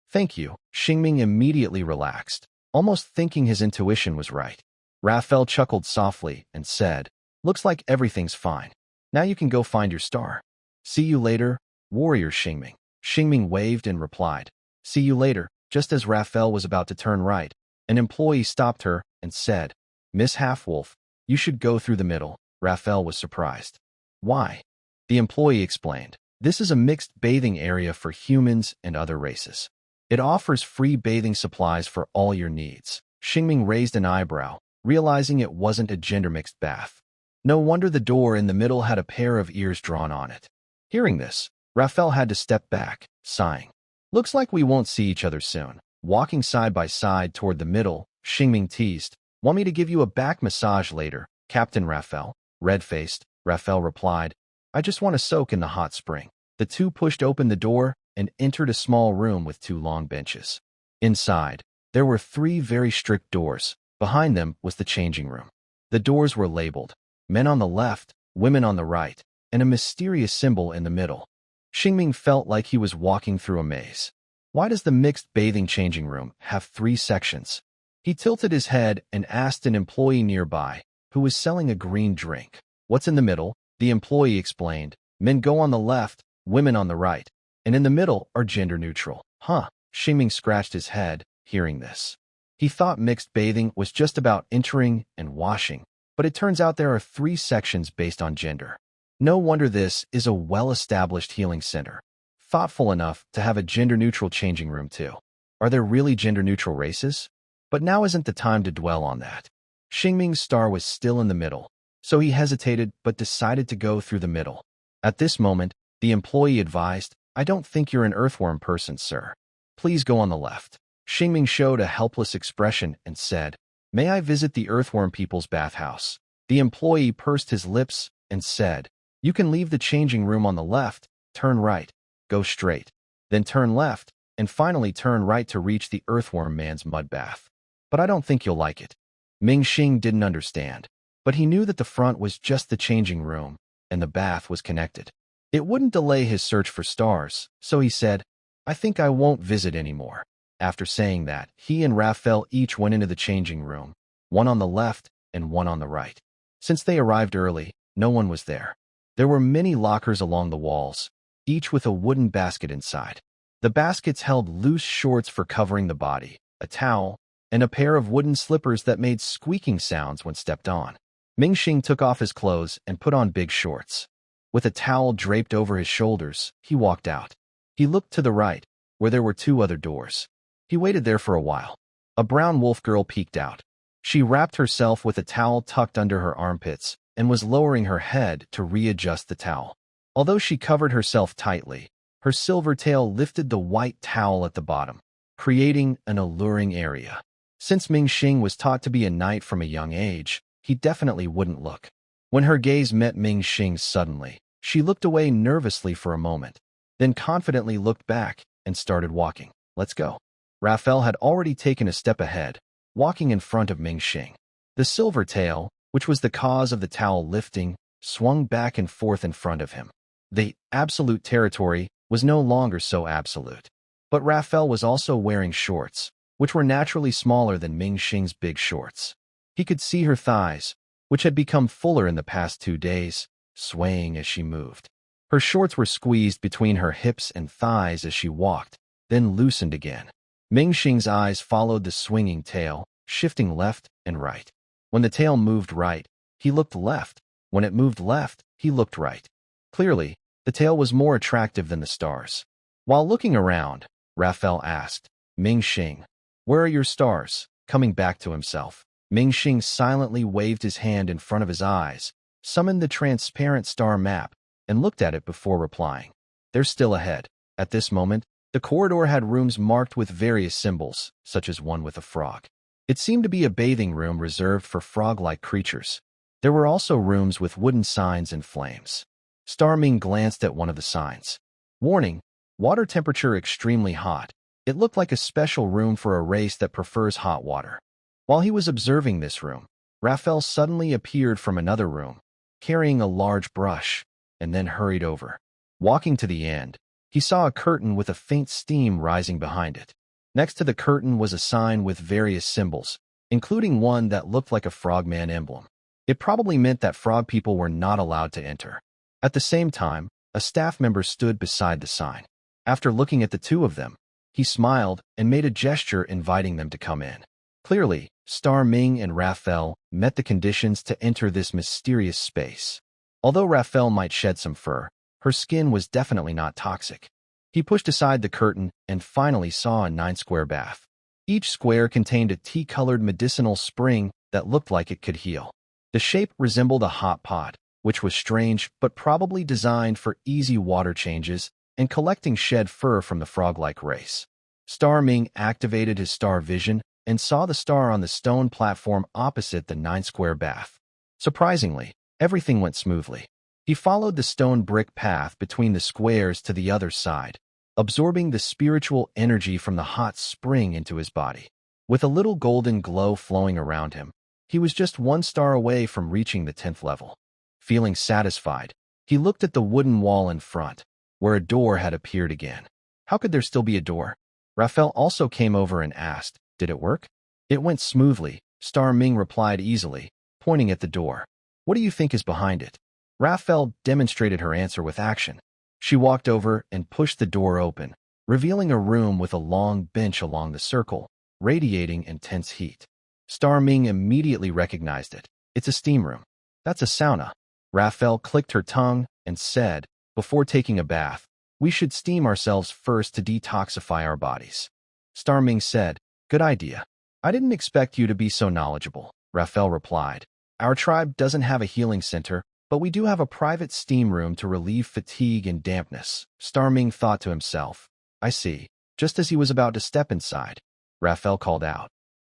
"Thank you." Xingming immediately relaxed, almost thinking his intuition was right. Raphael chuckled softly and said, "Looks like everything's fine. Now you can go find your star." "See you later, warrior Xingming." Xingming waved and replied, "See you later." Just as Raphael was about to turn right, an employee stopped her and said, "Miss Halfwolf, you should go through the middle." Raphael was surprised. "Why?" The employee explained, "This is a mixed bathing area for humans and other races. It offers free bathing supplies for all your needs." Xingming raised an eyebrow, realizing it wasn't a gender-mixed bath. No wonder the door in the middle had a pair of ears drawn on it. Hearing this, Raphael had to step back, sighing. "Looks like we won't see each other soon." Walking side by side toward the middle, Xingming teased, "Want me to give you a back massage later, Captain Raphael?" Red-faced, Raphael replied, "I just want to soak in the hot spring." The two pushed open the door and entered a small room with 2 long benches. Inside, there were 3 very strict doors. Behind them was the changing room. The doors were labeled, men on the left, women on the right, and a mysterious symbol in the middle. Xingming felt like he was walking through a maze. Why does the mixed bathing changing room have 3 sections? He tilted his head and asked an employee nearby, who was selling a green drink. "What's in the middle?" The employee explained, "Men go on the left, women on the right, and in the middle are gender neutral." "Huh." Xingming scratched his head, hearing this. He thought mixed bathing was just about entering and washing, but it turns out there are 3 sections based on gender. No wonder this is a well-established healing center, thoughtful enough to have a gender-neutral changing room too. Are there really gender-neutral races? But now isn't the time to dwell on that. Xingming's star was still in the middle, so he hesitated but decided to go through the middle. At this moment, the employee advised, "I don't think you're an earthworm person, sir. Please go on the left." Xingming showed a helpless expression and said, "May I visit the earthworm people's bathhouse?" The employee pursed his lips and said, "You can leave the changing room on the left, turn right, go straight, then turn left, and finally turn right to reach the earthworm man's mud bath. But I don't think you'll like it." Ming Xing didn't understand, but he knew that the front was just the changing room, and the bath was connected. It wouldn't delay his search for stars, so he said, "I think I won't visit anymore." After saying that, he and Raphael each went into the changing room, one on the left and one on the right. Since they arrived early, no one was there. There were many lockers along the walls, each with a wooden basket inside. The baskets held loose shorts for covering the body, a towel, and a pair of wooden slippers that made squeaking sounds when stepped on. Ming Xing took off his clothes and put on big shorts. With a towel draped over his shoulders, he walked out. He looked to the right, where there were 2 other doors. He waited there for a while. A brown wolf girl peeked out. She wrapped herself with a towel tucked under her armpits and was lowering her head to readjust the towel. Although she covered herself tightly, her silver tail lifted the white towel at the bottom, creating an alluring area. Since Ming Xing was taught to be a knight from a young age, he definitely wouldn't look. When her gaze met Ming Xing's suddenly, she looked away nervously for a moment, then confidently looked back and started walking. "Let's go." Raphael had already taken a step ahead, walking in front of Ming Xing. The silver tail, which was the cause of the towel lifting, swung back and forth in front of him. The absolute territory was no longer so absolute. But Raphael was also wearing shorts, which were naturally smaller than Ming Xing's big shorts. He could see her thighs, which had become fuller in the past 2 days, swaying as she moved. Her shorts were squeezed between her hips and thighs as she walked, then loosened again. Ming Xing's eyes followed the swinging tail, shifting left and right. When the tail moved right, he looked left. When it moved left, he looked right. Clearly, the tail was more attractive than the stars. While looking around, Raphael asked, "Ming Xing, where are your stars?" Coming back to himself, Ming Xing silently waved his hand in front of his eyes, summoned the transparent star map, and looked at it before replying. "They're still ahead." At this moment, the corridor had rooms marked with various symbols, such as one with a frog. It seemed to be a bathing room reserved for frog-like creatures. There were also rooms with wooden signs and flames. Star Ming glanced at one of the signs. "Warning, water temperature extremely hot." It looked like a special room for a race that prefers hot water. While he was observing this room, Raphael suddenly appeared from another room, carrying a large brush, and then hurried over. Walking to the end, he saw a curtain with a faint steam rising behind it. Next to the curtain was a sign with various symbols, including one that looked like a frogman emblem. It probably meant that frog people were not allowed to enter. At the same time, a staff member stood beside the sign. After looking at the 2 of them, he smiled and made a gesture inviting them to come in. Clearly, Star Ming and Raphael met the conditions to enter this mysterious space. Although Raphael might shed some fur, her skin was definitely not toxic. He pushed aside the curtain and finally saw a 9-square bath. Each square contained a tea-colored medicinal spring that looked like it could heal. The shape resembled a hot pot, which was strange but probably designed for easy water changes and collecting shed fur from the frog-like race. Star Ming activated his star vision and saw the star on the stone platform opposite the 9-square bath. Surprisingly, everything went smoothly. He followed the stone brick path between the squares to the other side, absorbing the spiritual energy from the hot spring into his body. With a little golden glow flowing around him, he was just 1 star away from reaching the 10th level. Feeling satisfied, he looked at the wooden wall in front, where a door had appeared again. How could there still be a door? Raphael also came over and asked, "Did it work?" "It went smoothly," Star Ming replied easily, pointing at the door. "What do you think is behind it?" Raphael demonstrated her answer with action. She walked over and pushed the door open, revealing a room with a long bench along the circle, radiating intense heat. Star Ming immediately recognized it. "It's a steam room." "That's a sauna." Raphael clicked her tongue and said, "Before taking a bath, we should steam ourselves first to detoxify our bodies." Star Ming said, "Good idea. I didn't expect you to be so knowledgeable." Raphael replied. Our tribe doesn't have a healing center, but we do have a private steam room to relieve fatigue and dampness. Starming thought to himself. I see. Just as he was about to step inside, Raphael called out.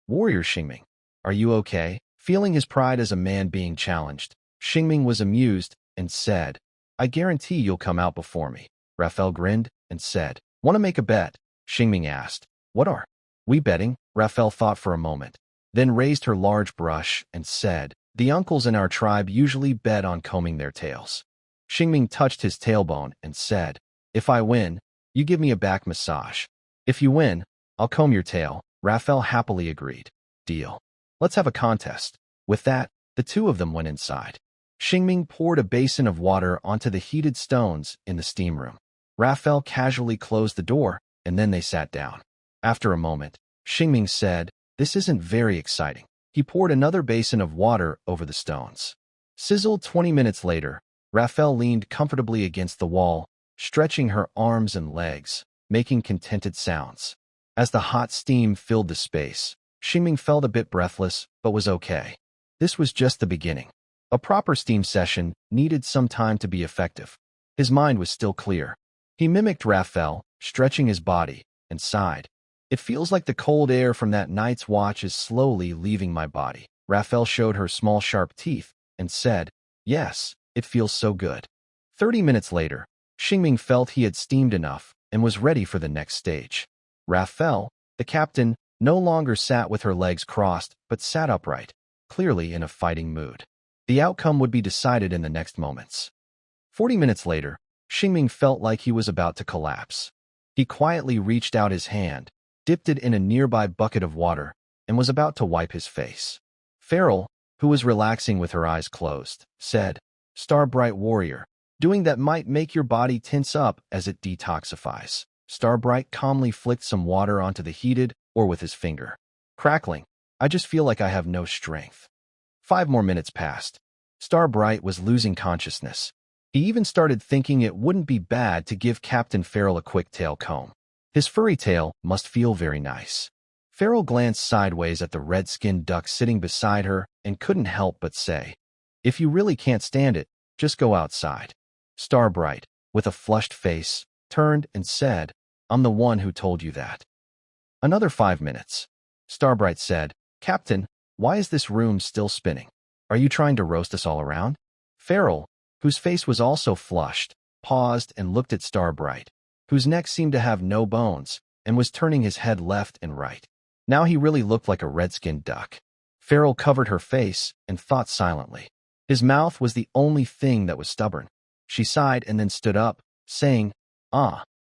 Warrior Xingming, are you okay? Feeling his pride as a man being challenged, Xingming was amused and said, I guarantee you'll come out before me. Raphael grinned and said, Want to make a bet? Xingming asked. What are we betting? Raphael thought for a moment, then raised her large brush and said, The uncles in our tribe usually bet on combing their tails. Xingming touched his tailbone and said, If I win, you give me a back massage. If you win, I'll comb your tail. Raphael happily agreed. Deal. Let's have a contest. With that, the two of them went inside. Xingming poured a basin of water onto the heated stones in the steam room. Raphael casually closed the door, and then they sat down. After a moment, Xingming said, This isn't very exciting. He poured another basin of water over the stones. Sizzle. 20 minutes later, Raphael leaned comfortably against the wall, stretching her arms and legs, making contented sounds. As the hot steam filled the space, Xingming felt a bit breathless, but was okay. This was just the beginning. A proper steam session needed some time to be effective. His mind was still clear. He mimicked Raphael, stretching his body, and sighed. It feels like the cold air from that night's watch is slowly leaving my body. Raphael showed her small sharp teeth and said, Yes, it feels so good. 30 minutes later, Xingming felt he had steamed enough and was ready for the next stage. Raphael, the captain, no longer sat with her legs crossed, but sat upright, clearly in a fighting mood. The outcome would be decided in the next moments. 40 minutes later, Xingming felt like he was about to collapse. He quietly reached out his hand, dipped it in a nearby bucket of water, and was about to wipe his face. Farrell, who was relaxing with her eyes closed, said, Starbright warrior, doing that might make your body tense up as it detoxifies. Starbright calmly flicked some water onto the heated or with his finger. Crackling, I just feel like I have no strength. 5 more minutes passed. Starbright was losing consciousness. He even started thinking it wouldn't be bad to give Captain Farrell a quick tail comb. His furry tail must feel very nice. Farrell glanced sideways at the red-skinned duck sitting beside her and couldn't help but say, If you really can't stand it, just go outside. Starbright, with a flushed face, turned and said, I'm the one who told you that. Another 5 minutes. Starbright said, Captain, why is this room still spinning? Are you trying to roast us all around? Farrell, whose face was also flushed, paused and looked at Starbright, whose neck seemed to have no bones, and was turning his head left and right. Now he really looked like a red-skinned duck. Farrell covered her face and thought silently. His mouth was the only thing that was stubborn. She sighed and then stood up, saying,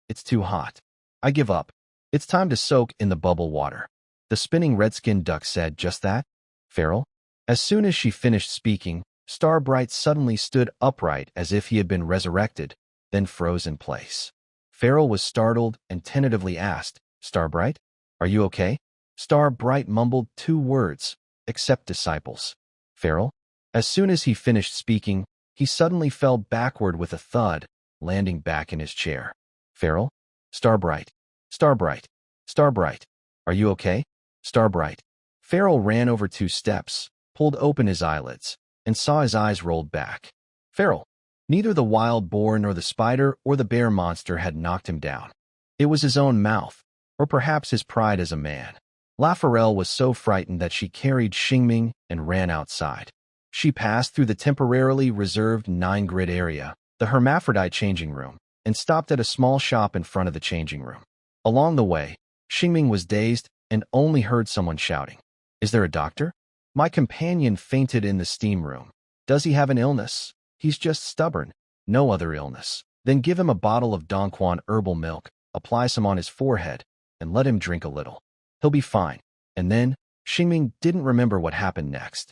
It's too hot. I give up. It's time to soak in the bubble water. The spinning red-skinned duck said just that. Farrell? As soon as she finished speaking, Starbright suddenly stood upright as if he had been resurrected, then froze in place. Farrell was startled and tentatively asked, Starbright, are you okay? Starbright mumbled 2 words, accept disciples. Farrell? As soon as he finished speaking, he suddenly fell backward with a thud, landing back in his chair. Farrell? Starbright. Starbright. Starbright. Are you okay? Starbright. Farrell ran over 2 steps, pulled open his eyelids, and saw his eyes rolled back. Farrell. Neither the wild boar nor the spider or the bear monster had knocked him down. It was his own mouth, or perhaps his pride as a man. LaForelle was so frightened that she carried Xingming and ran outside. She passed through the temporarily reserved 9-grid area, the hermaphrodite changing room, and stopped at a small shop in front of the changing room. Along the way, Xingming was dazed and only heard someone shouting, Is there a doctor? My companion fainted in the steam room. Does he have an illness? He's just stubborn. No other illness. Then give him a bottle of Dongquan herbal milk, apply some on his forehead, and let him drink a little. He'll be fine. And then, Xingming didn't remember what happened next.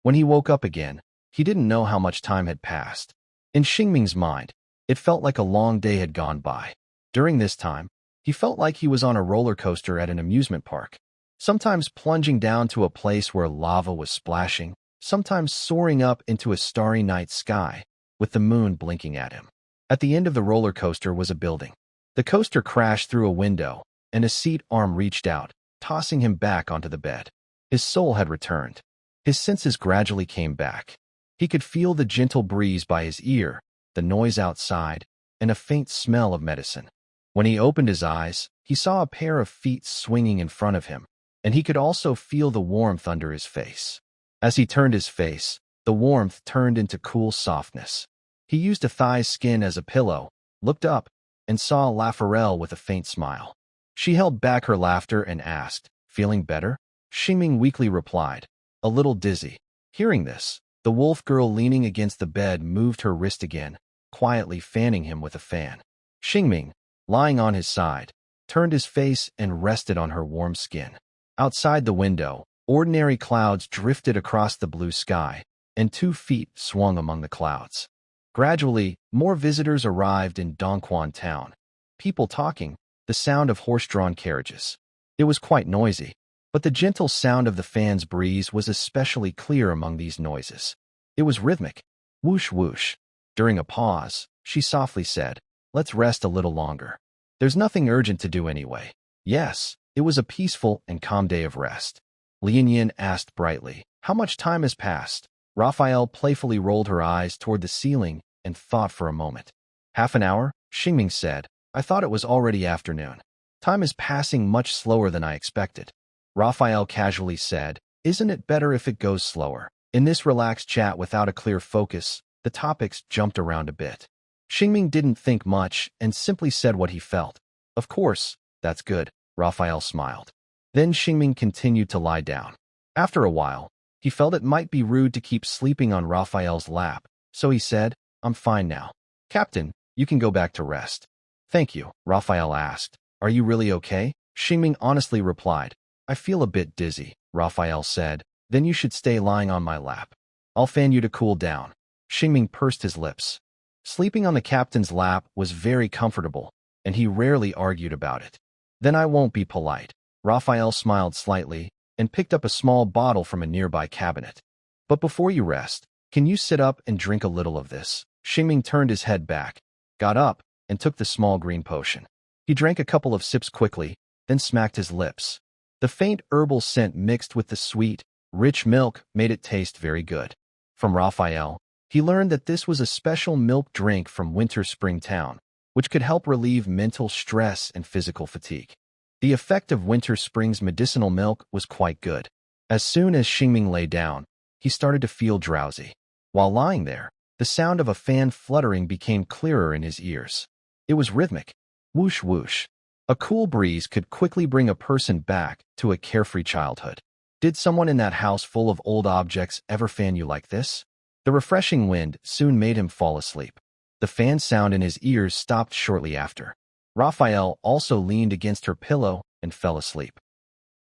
When he woke up again, he didn't know how much time had passed. In Xingming's mind, it felt like a long day had gone by. During this time, he felt like he was on a roller coaster at an amusement park, sometimes plunging down to a place where lava was splashing, sometimes soaring up into a starry night sky, with the moon blinking at him. At the end of the roller coaster was a building. The coaster crashed through a window, and a seat arm reached out, tossing him back onto the bed. His soul had returned. His senses gradually came back. He could feel the gentle breeze by his ear, the noise outside, and a faint smell of medicine. When he opened his eyes, he saw a pair of feet swinging in front of him, and he could also feel the warmth under his face. As he turned his face, the warmth turned into cool softness. He used a thigh's skin as a pillow, looked up, and saw Lafarelle with a faint smile. She held back her laughter and asked, "Feeling better?" Xingming weakly replied, "A little dizzy." Hearing this, the wolf girl leaning against the bed moved her wrist again, quietly fanning him with a fan. Xingming, lying on his side, turned his face and rested on her warm skin. Outside the window, ordinary clouds drifted across the blue sky, and 2 feet swung among the clouds. Gradually, more visitors arrived in Dongquan town. People talking, the sound of horse-drawn carriages. It was quite noisy, but the gentle sound of the fan's breeze was especially clear among these noises. It was rhythmic. Whoosh whoosh. During a pause, she softly said, "Let's rest a little longer. There's nothing urgent to do anyway." Yes, it was a peaceful and calm day of rest. Lian Yin asked brightly, "How much time has passed?" Raphael playfully rolled her eyes toward the ceiling and thought for a moment. "Half an hour," Xingming said. "I thought it was already afternoon. Time is passing much slower than I expected." Raphael casually said, "Isn't it better if it goes slower?" In this relaxed chat without a clear focus, the topics jumped around a bit. Xingming didn't think much and simply said what he felt. "Of course, that's good," Raphael smiled. Then Xingming continued to lie down. After a while, he felt it might be rude to keep sleeping on Raphael's lap, so he said, "I'm fine now. Captain, you can go back to rest." "Thank you," Raphael asked. "Are you really okay?" Xingming honestly replied, "I feel a bit dizzy," Raphael said. "Then you should stay lying on my lap. I'll fan you to cool down." Xingming pursed his lips. Sleeping on the captain's lap was very comfortable, and he rarely argued about it. "Then I won't be polite." Raphael smiled slightly and picked up a small bottle from a nearby cabinet. "But before you rest, can you sit up and drink a little of this?" Xingming turned his head back, got up, and took the small green potion. He drank a couple of sips quickly, then smacked his lips. The faint herbal scent mixed with the sweet, rich milk made it taste very good. From Raphael, he learned that this was a special milk drink from Winter Spring Town, which could help relieve mental stress and physical fatigue. The effect of Winter Spring's medicinal milk was quite good. As soon as Xingming lay down, he started to feel drowsy. While lying there, the sound of a fan fluttering became clearer in his ears. It was rhythmic. Whoosh whoosh. A cool breeze could quickly bring a person back to a carefree childhood. Did someone in that house full of old objects ever fan you like this? The refreshing wind soon made him fall asleep. The fan sound in his ears stopped shortly after. Raphael also leaned against her pillow and fell asleep.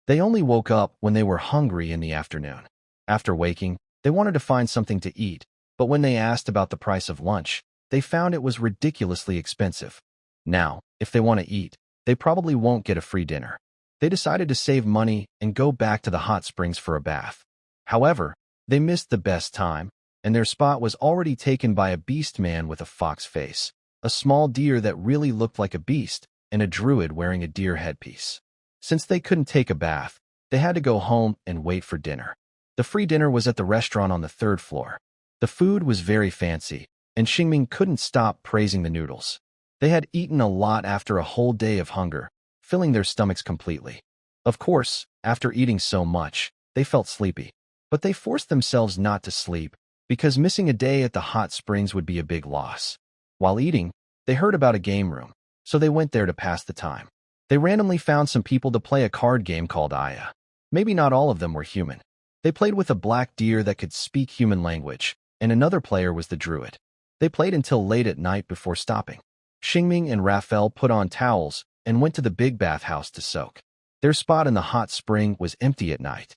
They only woke up when they were hungry in the afternoon. After waking, they wanted to find something to eat, but when they asked about the price of lunch, they found it was ridiculously expensive. Now, if they want to eat, they probably won't get a free dinner. They decided to save money and go back to the hot springs for a bath. However, they missed the best time, and their spot was already taken by a beast man with a fox face, a small deer that really looked like a beast, and a druid wearing a deer headpiece. Since they couldn't take a bath, they had to go home and wait for dinner. The free dinner was at the restaurant on the 3rd floor. The food was very fancy, and Xingming couldn't stop praising the noodles. They had eaten a lot after a whole day of hunger, filling their stomachs completely. Of course, after eating so much, they felt sleepy. But they forced themselves not to sleep, because missing a day at the hot springs would be a big loss. While eating, they heard about a game room, so they went there to pass the time. They randomly found some people to play a card game called Aya. Maybe not all of them were human. They played with a black deer that could speak human language, and another player was the druid. They played until late at night before stopping. Xingming and Raphael put on towels and went to the big bathhouse to soak. Their spot in the hot spring was empty at night.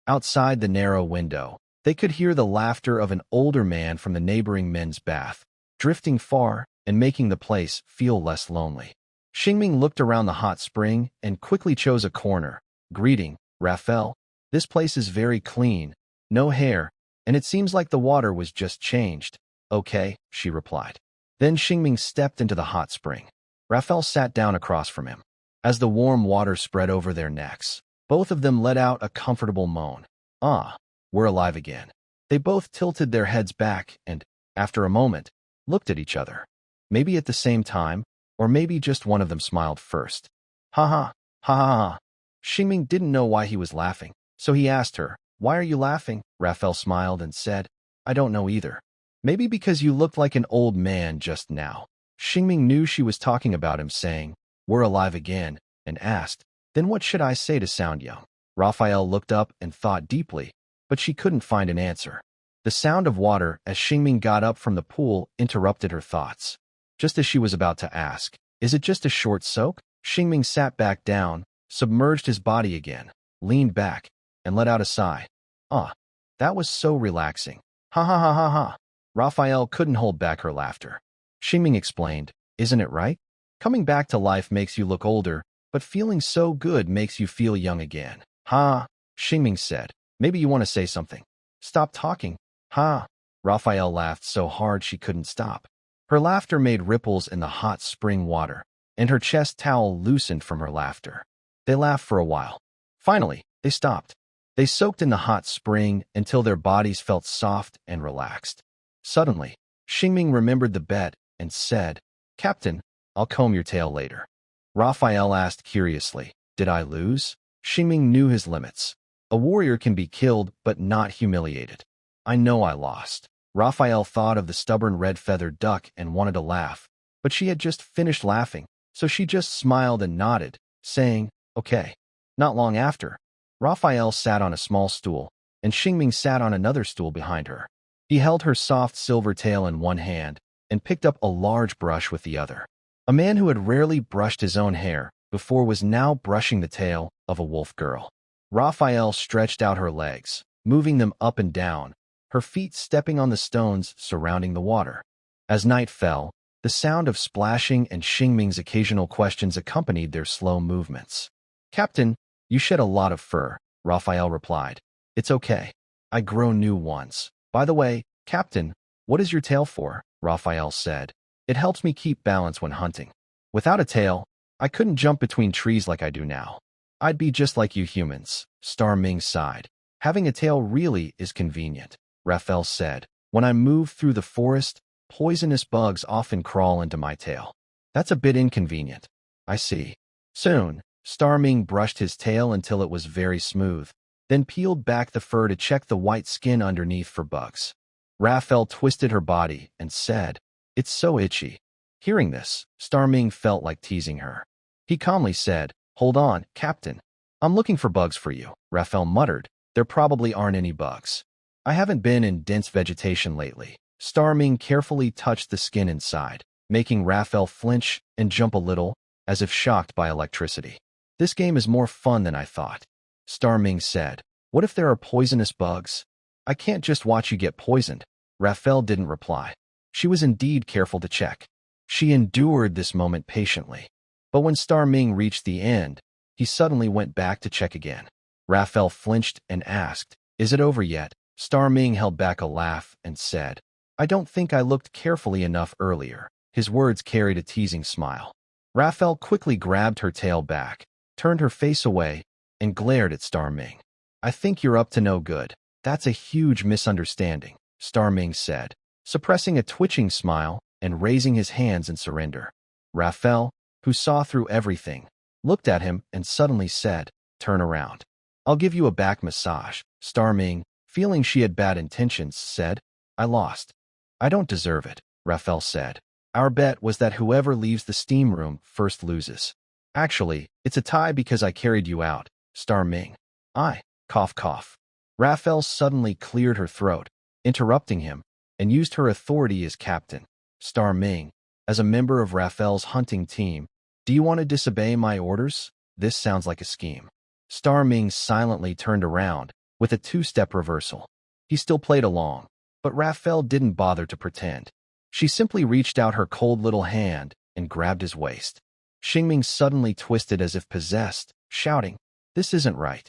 Outside the narrow window, they could hear the laughter of an older man from the neighboring men's bath, drifting far and making the place feel less lonely. Xingming looked around the hot spring and quickly chose a corner, greeting, "Raphael, this place is very clean, no hair, and it seems like the water was just changed." "Okay," she replied. Then Xingming stepped into the hot spring. Raphael sat down across from him. As the warm water spread over their necks, both of them let out a comfortable moan. "Ah." we're alive again. They both tilted their heads back and, after a moment, looked at each other. Maybe at the same time, or maybe just one of them smiled first. Ha ha, ha ha ha. Xingming didn't know why he was laughing, so he asked her, "Why are you laughing?" Raphael smiled and said, "I don't know either. Maybe because you looked like an old man just now." Xingming knew she was talking about him, saying, "We're alive again," and asked, "Then what should I say to sound young?" Raphael looked up and thought deeply, but she couldn't find an answer. The sound of water as Xingming got up from the pool interrupted her thoughts. Just as she was about to ask, "Is it just a short soak?" Xingming sat back down, submerged his body again, leaned back, and let out a sigh. "Ah, that was so relaxing. Ha ha ha ha ha." Raphael couldn't hold back her laughter. Xingming explained, "Isn't it right? Coming back to life makes you look older, but feeling so good makes you feel young again." "Ha," Xingming said. "Maybe you want to say something." "Stop talking." "Ha." Raphael laughed so hard she couldn't stop. Her laughter made ripples in the hot spring water, and her chest towel loosened from her laughter. They laughed for a while. Finally, they stopped. They soaked in the hot spring until their bodies felt soft and relaxed. Suddenly, Xingming remembered the bet and said, "Captain, I'll comb your tail later." Raphael asked curiously, "Did I lose?" Xingming knew his limits. A warrior can be killed but not humiliated. "I know I lost." Raphael thought of the stubborn red-feathered duck and wanted to laugh, but she had just finished laughing, so she just smiled and nodded, saying, "Okay." Not long after, Raphael sat on a small stool, and Xingming sat on another stool behind her. He held her soft silver tail in one hand and picked up a large brush with the other. A man who had rarely brushed his own hair before was now brushing the tail of a wolf girl. Raphael stretched out her legs, moving them up and down, her feet stepping on the stones surrounding the water. As night fell, the sound of splashing and Xingming's occasional questions accompanied their slow movements. "Captain, you shed a lot of fur," Raphael replied. "It's okay. I grow new ones. By the way, Captain, what is your tail for?" Raphael said. "It helps me keep balance when hunting. Without a tail, I couldn't jump between trees like I do now. I'd be just like you humans." Star Ming sighed. "Having a tail really is convenient," Raphael said. "When I move through the forest, poisonous bugs often crawl into my tail. That's a bit inconvenient." "I see." Soon, Star Ming brushed his tail until it was very smooth, then peeled back the fur to check the white skin underneath for bugs. Raphael twisted her body and said, "It's so itchy." Hearing this, Star Ming felt like teasing her. He calmly said, "Hold on, Captain. I'm looking for bugs for you." Raphael muttered, "There probably aren't any bugs. I haven't been in dense vegetation lately." Star Ming carefully touched the skin inside, making Raphael flinch and jump a little, as if shocked by electricity. "This game is more fun than I thought." Star Ming said, "What if there are poisonous bugs? I can't just watch you get poisoned." Raphael didn't reply. She was indeed careful to check. She endured this moment patiently. But when Star Ming reached the end, he suddenly went back to check again. Raphael flinched and asked, "Is it over yet?" Star Ming held back a laugh and said, "I don't think I looked carefully enough earlier." His words carried a teasing smile. Raphael quickly grabbed her tail back, turned her face away, and glared at Star Ming. "I think you're up to no good." "That's a huge misunderstanding," Star Ming said, suppressing a twitching smile and raising his hands in surrender. Raphael, who saw through everything, looked at him and suddenly said, "Turn around. I'll give you a back massage." Star Ming, feeling she had bad intentions, said, "I lost." "I don't deserve it," Raphael said. "Our bet was that whoever leaves the steam room first loses." "Actually, it's a tie because I carried you out." Star Ming. "I, cough cough." Raphael suddenly cleared her throat, interrupting him, and used her authority as captain. Star Ming, as a member of Raphael's hunting team, "Do you want to disobey my orders? This sounds like a scheme." Star Ming silently turned around, with a two-step reversal. He still played along, but Raphael didn't bother to pretend. She simply reached out her cold little hand and grabbed his waist. Xingming suddenly twisted as if possessed, shouting, "This isn't right."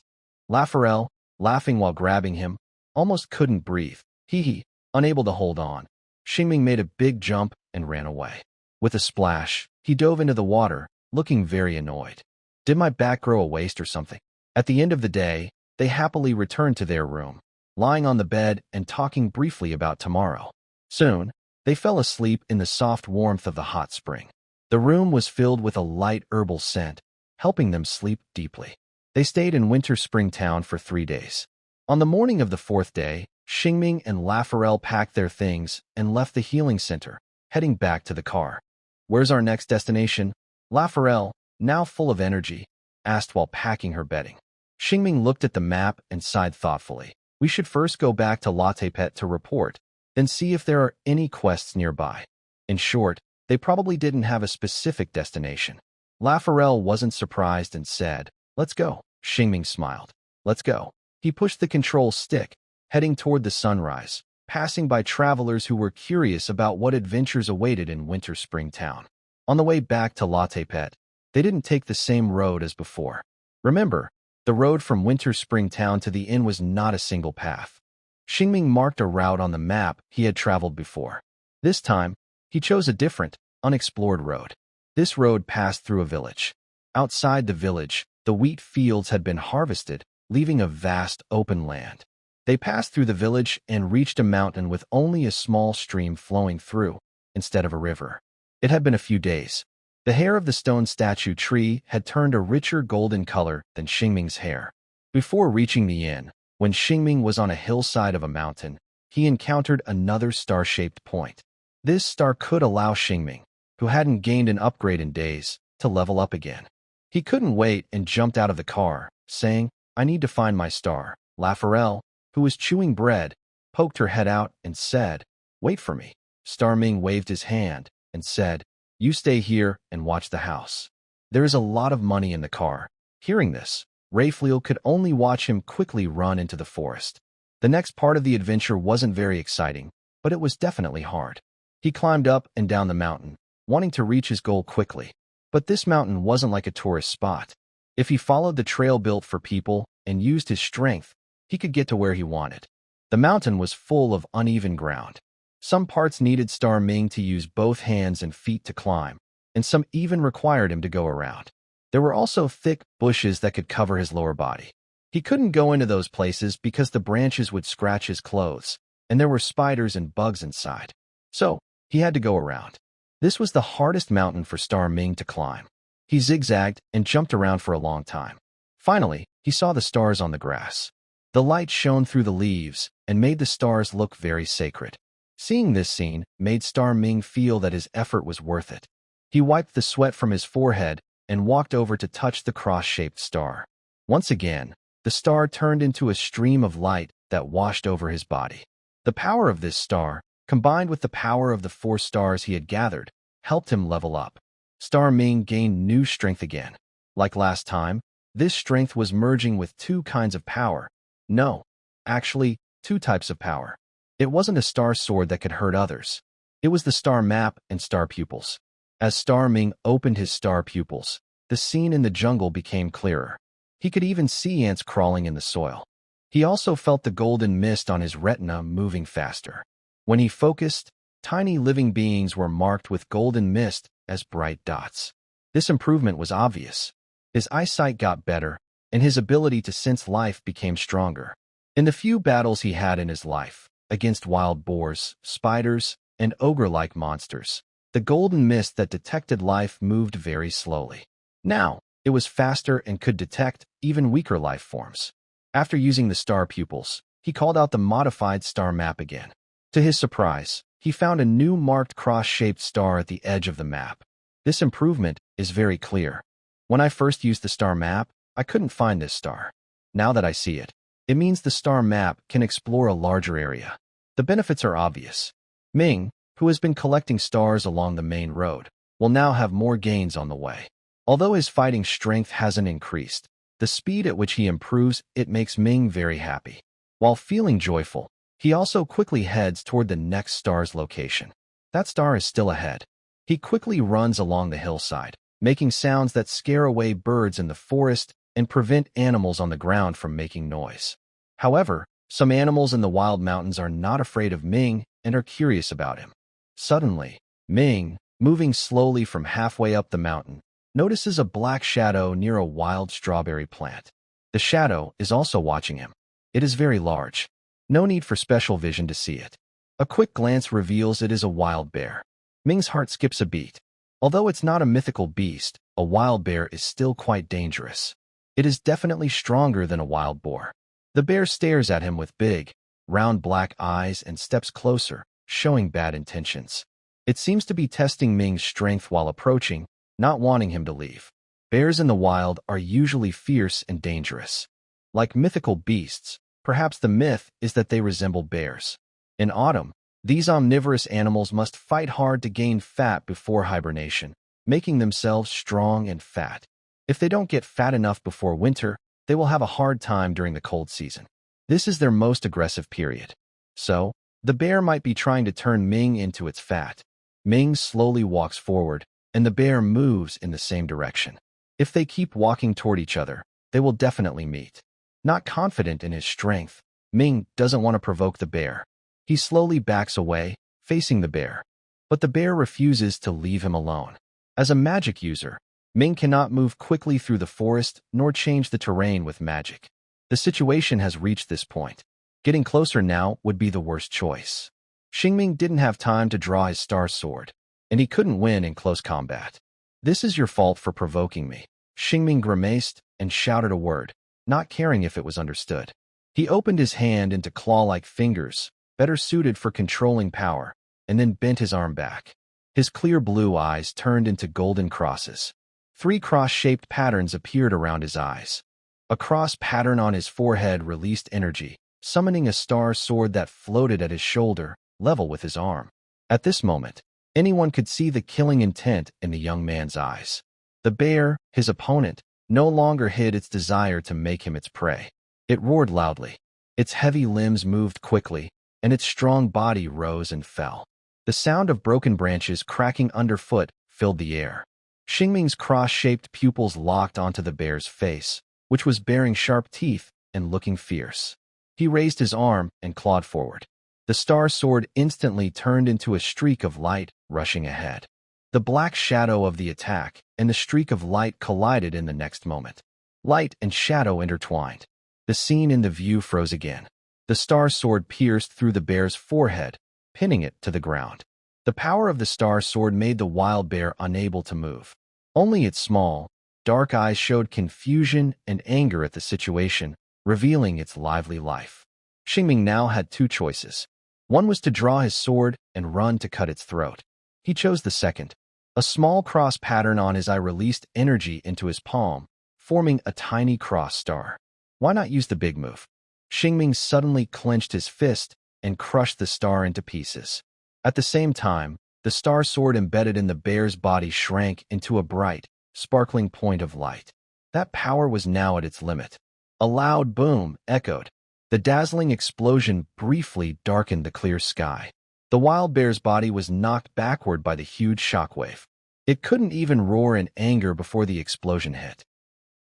Raphael, laughing while grabbing him, almost couldn't breathe. He, unable to hold on. Xingming made a big jump and ran away. With a splash, he dove into the water, looking very annoyed. "Did my back grow a waist or something?" At the end of the day, they happily returned to their room. lying on the bed and talking briefly about tomorrow. Soon, they fell asleep in the soft warmth of the hot spring. The room was filled with a light herbal scent, helping them sleep deeply. They stayed in Winter Spring Town for 3 days. On the morning of the 4th day, Xingming and Lafarelle packed their things and left the healing center, heading back to the car. "Where's our next destination?" Lafarelle, now full of energy, asked while packing her bedding. Xingming looked at the map and sighed thoughtfully. "We should first go back to Latte Pet to report, then see if there are any quests nearby." In short, they probably didn't have a specific destination. Lafarelle wasn't surprised and said, "Let's go." Xingming smiled. "Let's go." He pushed the control stick, heading toward the sunrise, passing by travelers who were curious about what adventures awaited in Winter Spring Town. On the way back to Latte Pet, they didn't take the same road as before. Remember, the road from Winter Spring Town to the inn was not a single path. Xingming marked a route on the map he had traveled before. This time, he chose a different, unexplored road. This road passed through a village. Outside the village, the wheat fields had been harvested, leaving a vast open land. They passed through the village and reached a mountain with only a small stream flowing through, instead of a river. It had been a few days. The hair of the stone statue tree had turned a richer golden color than Xingming's hair. Before reaching the inn, when Xingming was on a hillside of a mountain, he encountered another star-shaped point. This star could allow Xingming, who hadn't gained an upgrade in days, to level up again. He couldn't wait and jumped out of the car, saying, "I need to find my star." Lafarelle, who was chewing bread, poked her head out and said, "Wait for me." Star Ming waved his hand and said, "You stay here and watch the house. There is a lot of money in the car." Hearing this, Raphael could only watch him quickly run into the forest. The next part of the adventure wasn't very exciting, but it was definitely hard. He climbed up and down the mountain, wanting to reach his goal quickly. But this mountain wasn't like a tourist spot. If he followed the trail built for people and used his strength, he could get to where he wanted. The mountain was full of uneven ground. Some parts needed Star Ming to use both hands and feet to climb, and some even required him to go around. There were also thick bushes that could cover his lower body. He couldn't go into those places because the branches would scratch his clothes, and there were spiders and bugs inside. So, he had to go around. This was the hardest mountain for Star Ming to climb. He zigzagged and jumped around for a long time. Finally, he saw the stars on the grass. The light shone through the leaves and made the stars look very sacred. Seeing this scene made Star Ming feel that his effort was worth it. He wiped the sweat from his forehead and walked over to touch the cross-shaped star. Once again, the star turned into a stream of light that washed over his body. The power of this star, combined with the power of the 4 stars he had gathered, helped him level up. Star Ming gained new strength again. Like last time, this strength was merging with 2 kinds of power. No, actually, 2 types of power. It wasn't a star sword that could hurt others. It was the star map and star pupils. As Star Ming opened his star pupils, the scene in the jungle became clearer. He could even see ants crawling in the soil. He also felt the golden mist on his retina moving faster. When he focused, tiny living beings were marked with golden mist as bright dots. This improvement was obvious. His eyesight got better, and his ability to sense life became stronger. In the few battles he had in his life, against wild boars, spiders, and ogre-like monsters, the golden mist that detected life moved very slowly. Now, it was faster and could detect even weaker life forms. After using the star pupils, he called out the modified star map again. To his surprise, he found a new marked cross-shaped star at the edge of the map. This improvement is very clear. When I first used the star map, I couldn't find this star. Now that I see it, it means the star map can explore a larger area. The benefits are obvious. Ming, who has been collecting stars along the main road, will now have more gains on the way. Although his fighting strength hasn't increased, the speed at which he improves it makes Ming very happy. While feeling joyful, he also quickly heads toward the next star's location. That star is still ahead. He quickly runs along the hillside, making sounds that scare away birds in the forest and prevent animals on the ground from making noise. However, some animals in the wild mountains are not afraid of Ming and are curious about him. Suddenly, Ming, moving slowly from halfway up the mountain, notices a black shadow near a wild strawberry plant. The shadow is also watching him. It is very large. No need for special vision to see it. A quick glance reveals it is a wild bear. Ming's heart skips a beat. Although it's not a mythical beast, a wild bear is still quite dangerous. It is definitely stronger than a wild boar. The bear stares at him with big, round black eyes and steps closer, showing bad intentions. It seems to be testing Ming's strength while approaching, not wanting him to leave. Bears in the wild are usually fierce and dangerous. Like mythical beasts, perhaps the myth is that they resemble bears. In autumn, these omnivorous animals must fight hard to gain fat before hibernation, making themselves strong and fat. If they don't get fat enough before winter, they will have a hard time during the cold season. This is their most aggressive period. So, the bear might be trying to turn Ming into its fat. Ming slowly walks forward, and the bear moves in the same direction. If they keep walking toward each other, they will definitely meet. Not confident in his strength, Ming doesn't want to provoke the bear. He slowly backs away, facing the bear. But the bear refuses to leave him alone. As a magic user, Ming cannot move quickly through the forest nor change the terrain with magic. The situation has reached this point. Getting closer now would be the worst choice. Xingming didn't have time to draw his star sword, and he couldn't win in close combat. "This is your fault for provoking me." Xingming grimaced and shouted a word, not caring if it was understood. He opened his hand into claw-like fingers, better suited for controlling power, and then bent his arm back. His clear blue eyes turned into golden crosses. 3 cross-shaped patterns appeared around his eyes. A cross pattern on his forehead released energy, summoning a star sword that floated at his shoulder, level with his arm. At this moment, anyone could see the killing intent in the young man's eyes. The bear, his opponent, no longer hid its desire to make him its prey. It roared loudly. Its heavy limbs moved quickly, and its strong body rose and fell. The sound of broken branches cracking underfoot filled the air. Xingming's cross-shaped pupils locked onto the bear's face, which was baring sharp teeth and looking fierce. He raised his arm and clawed forward. The star sword instantly turned into a streak of light, rushing ahead. The black shadow of the attack and the streak of light collided in the next moment. Light and shadow intertwined. The scene in the view froze again. The star sword pierced through the bear's forehead, pinning it to the ground. The power of the star sword made the wild bear unable to move. Only its small, dark eyes showed confusion and anger at the situation, revealing its lively life. Xingming now had 2 choices. One was to draw his sword and run to cut its throat. He chose the second. A small cross pattern on his eye released energy into his palm, forming a tiny cross star. Why not use the big move? Xingming suddenly clenched his fist and crushed the star into pieces. At the same time, the star sword embedded in the bear's body shrank into a bright, sparkling point of light. That power was now at its limit. A loud boom echoed. The dazzling explosion briefly darkened the clear sky. The wild bear's body was knocked backward by the huge shockwave. It couldn't even roar in anger before the explosion hit.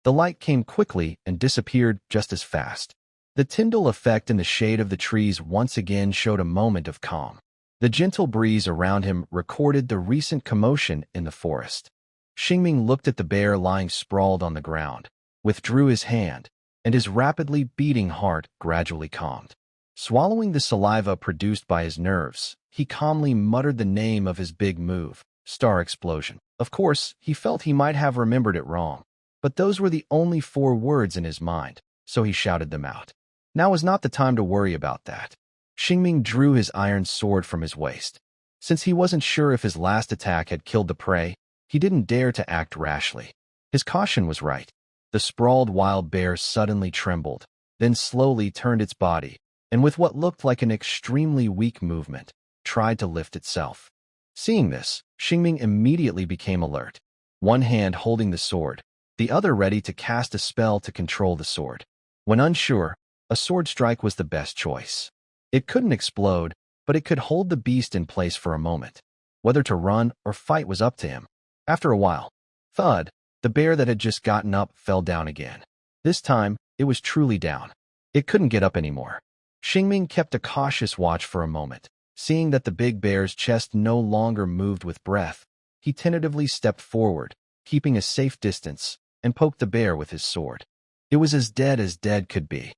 The light came quickly and disappeared just as fast. The Tyndall effect in the shade of the trees once again showed a moment of calm. The gentle breeze around him recorded the recent commotion in the forest. Xingming looked at the bear lying sprawled on the ground, withdrew his hand, and his rapidly beating heart gradually calmed. Swallowing the saliva produced by his nerves, he calmly muttered the name of his big move, Star Explosion. Of course, he felt he might have remembered it wrong, but those were the only 4 words in his mind, so he shouted them out. Now was not the time to worry about that. Xingming drew his iron sword from his waist. Since he wasn't sure if his last attack had killed the prey, he didn't dare to act rashly. His caution was right. The sprawled wild bear suddenly trembled, then slowly turned its body, and with what looked like an extremely weak movement, tried to lift itself. Seeing this, Xingming immediately became alert, one hand holding the sword, the other ready to cast a spell to control the sword. When unsure, a sword strike was the best choice. It couldn't explode, but it could hold the beast in place for a moment. Whether to run or fight was up to him. After a while, thud, the bear that had just gotten up fell down again. This time, it was truly down. It couldn't get up anymore. Xingming kept a cautious watch for a moment. Seeing that the big bear's chest no longer moved with breath, he tentatively stepped forward, keeping a safe distance, and poked the bear with his sword. It was as dead could be.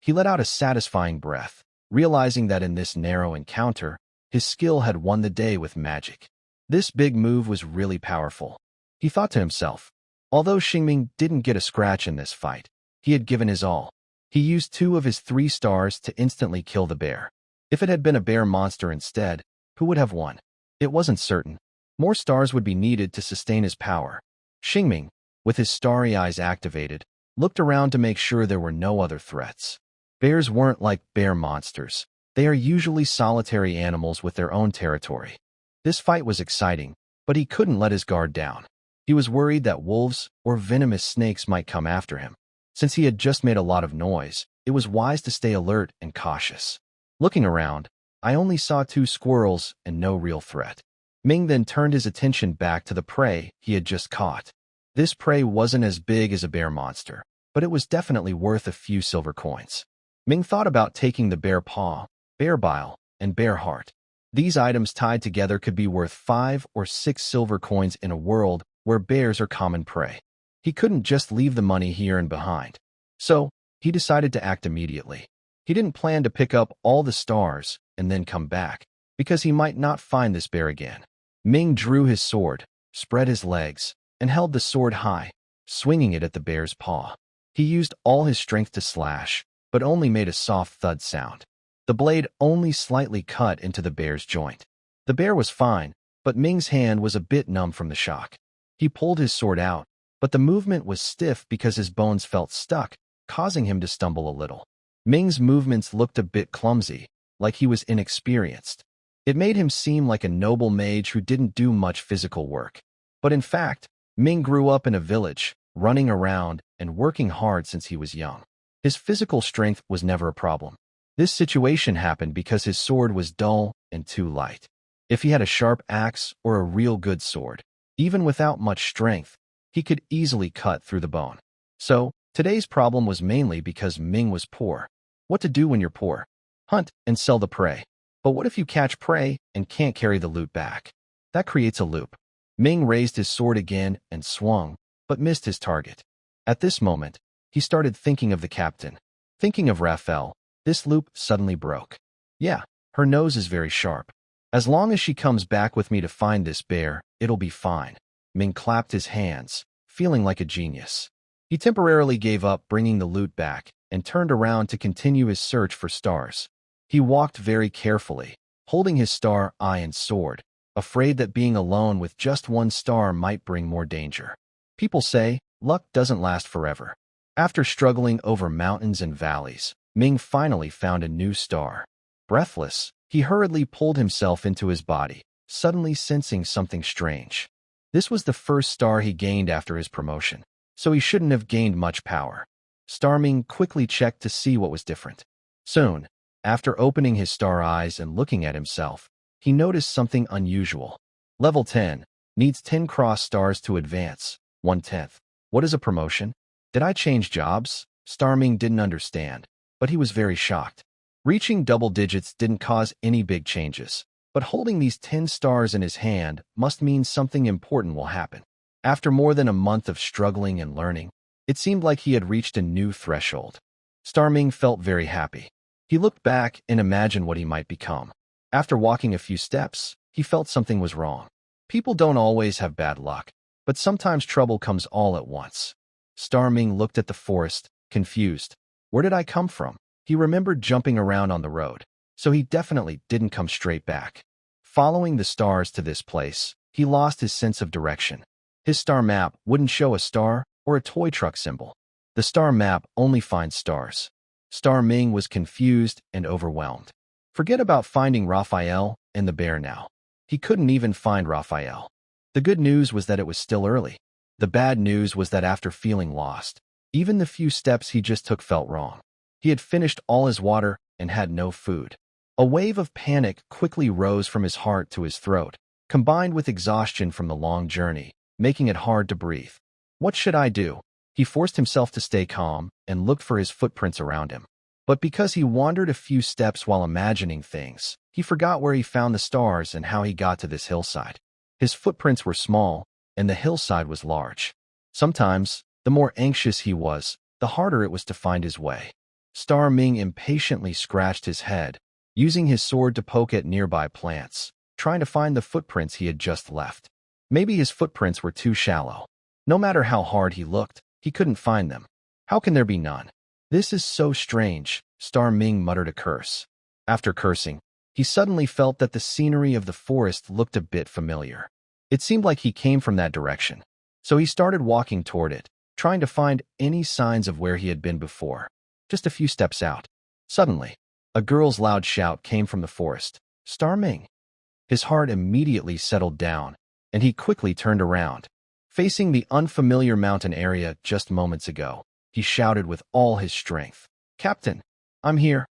He let out a satisfying breath, realizing that in this narrow encounter, his skill had won the day with magic. This big move was really powerful. He thought to himself, although Xingming didn't get a scratch in this fight, he had given his all. He used 2 of his 3 stars to instantly kill the bear. If it had been a bear monster instead, who would have won? It wasn't certain. More stars would be needed to sustain his power. Xingming, with his starry eyes activated, looked around to make sure there were no other threats. Bears weren't like bear monsters. They are usually solitary animals with their own territory. This fight was exciting, but he couldn't let his guard down. He was worried that wolves or venomous snakes might come after him. Since he had just made a lot of noise, it was wise to stay alert and cautious. Looking around, I only saw 2 squirrels and no real threat. Ming then turned his attention back to the prey he had just caught. This prey wasn't as big as a bear monster, but it was definitely worth a few silver coins. Ming thought about taking the bear paw, bear bile, and bear heart. These items tied together could be worth 5 or 6 silver coins in a world where bears are common prey. He couldn't just leave the money here and behind. So, he decided to act immediately. He didn't plan to pick up all the stars and then come back, because he might not find this bear again. Ming drew his sword, spread his legs, and held the sword high, swinging it at the bear's paw. He used all his strength to slash, but only made a soft thud sound. The blade only slightly cut into the bear's joint. The bear was fine, but Ming's hand was a bit numb from the shock. He pulled his sword out, but the movement was stiff because his bones felt stuck, causing him to stumble a little. Ming's movements looked a bit clumsy, like he was inexperienced. It made him seem like a noble mage who didn't do much physical work. But in fact, Ming grew up in a village, running around and working hard since he was young. His physical strength was never a problem. This situation happened because his sword was dull and too light. If he had a sharp axe or a real good sword, even without much strength, he could easily cut through the bone. So, today's problem was mainly because Ming was poor. What to do when you're poor? Hunt and sell the prey. But what if you catch prey and can't carry the loot back? That creates a loop. Ming raised his sword again and swung, but missed his target. At this moment, he started thinking of the captain. Thinking of Raphael, this loop suddenly broke. Yeah, her nose is very sharp. As long as she comes back with me to find this bear, it'll be fine. Ming clapped his hands, feeling like a genius. He temporarily gave up bringing the loot back and turned around to continue his search for stars. He walked very carefully, holding his star, eye, and sword, afraid that being alone with just 1 star might bring more danger. People say, luck doesn't last forever. After struggling over mountains and valleys, Ming finally found a new star. Breathless, he hurriedly pulled himself into his body, suddenly sensing something strange. This was the first star he gained after his promotion, so he shouldn't have gained much power. Star Ming quickly checked to see what was different. Soon, after opening his star eyes and looking at himself, he noticed something unusual. Level 10, needs 10 cross stars to advance, 1/10. What is a promotion? Did I change jobs? Star Ming didn't understand, but he was very shocked. Reaching double digits didn't cause any big changes, but holding these 10 stars in his hand must mean something important will happen. After more than a month of struggling and learning, it seemed like he had reached a new threshold. Star Ming felt very happy. He looked back and imagined what he might become. After walking a few steps, he felt something was wrong. People don't always have bad luck, but sometimes trouble comes all at once. Star Ming looked at the forest, confused. Where did I come from? He remembered jumping around on the road, so he definitely didn't come straight back. Following the stars to this place, he lost his sense of direction. His star map wouldn't show a star or a toy truck symbol. The star map only finds stars. Star Ming was confused and overwhelmed. Forget about finding Raphael and the bear now. He couldn't even find Raphael. The good news was that it was still early. The bad news was that after feeling lost, even the few steps he just took felt wrong. He had finished all his water and had no food. A wave of panic quickly rose from his heart to his throat, combined with exhaustion from the long journey, making it hard to breathe. What should I do? He forced himself to stay calm and looked for his footprints around him. But because he wandered a few steps while imagining things, he forgot where he found the stars and how he got to this hillside. His footprints were small, and the hillside was large. Sometimes, the more anxious he was, the harder it was to find his way. Star Ming impatiently scratched his head, using his sword to poke at nearby plants, trying to find the footprints he had just left. Maybe his footprints were too shallow. No matter how hard he looked, he couldn't find them. How can there be none? This is so strange, Star Ming muttered a curse. After cursing, he suddenly felt that the scenery of the forest looked a bit familiar. It seemed like he came from that direction, so he started walking toward it, trying to find any signs of where he had been before. Just a few steps out. Suddenly, a girl's loud shout came from the forest. Star Ming. His heart immediately settled down, and he quickly turned around. Facing the unfamiliar mountain area just moments ago, he shouted with all his strength. Captain, I'm here,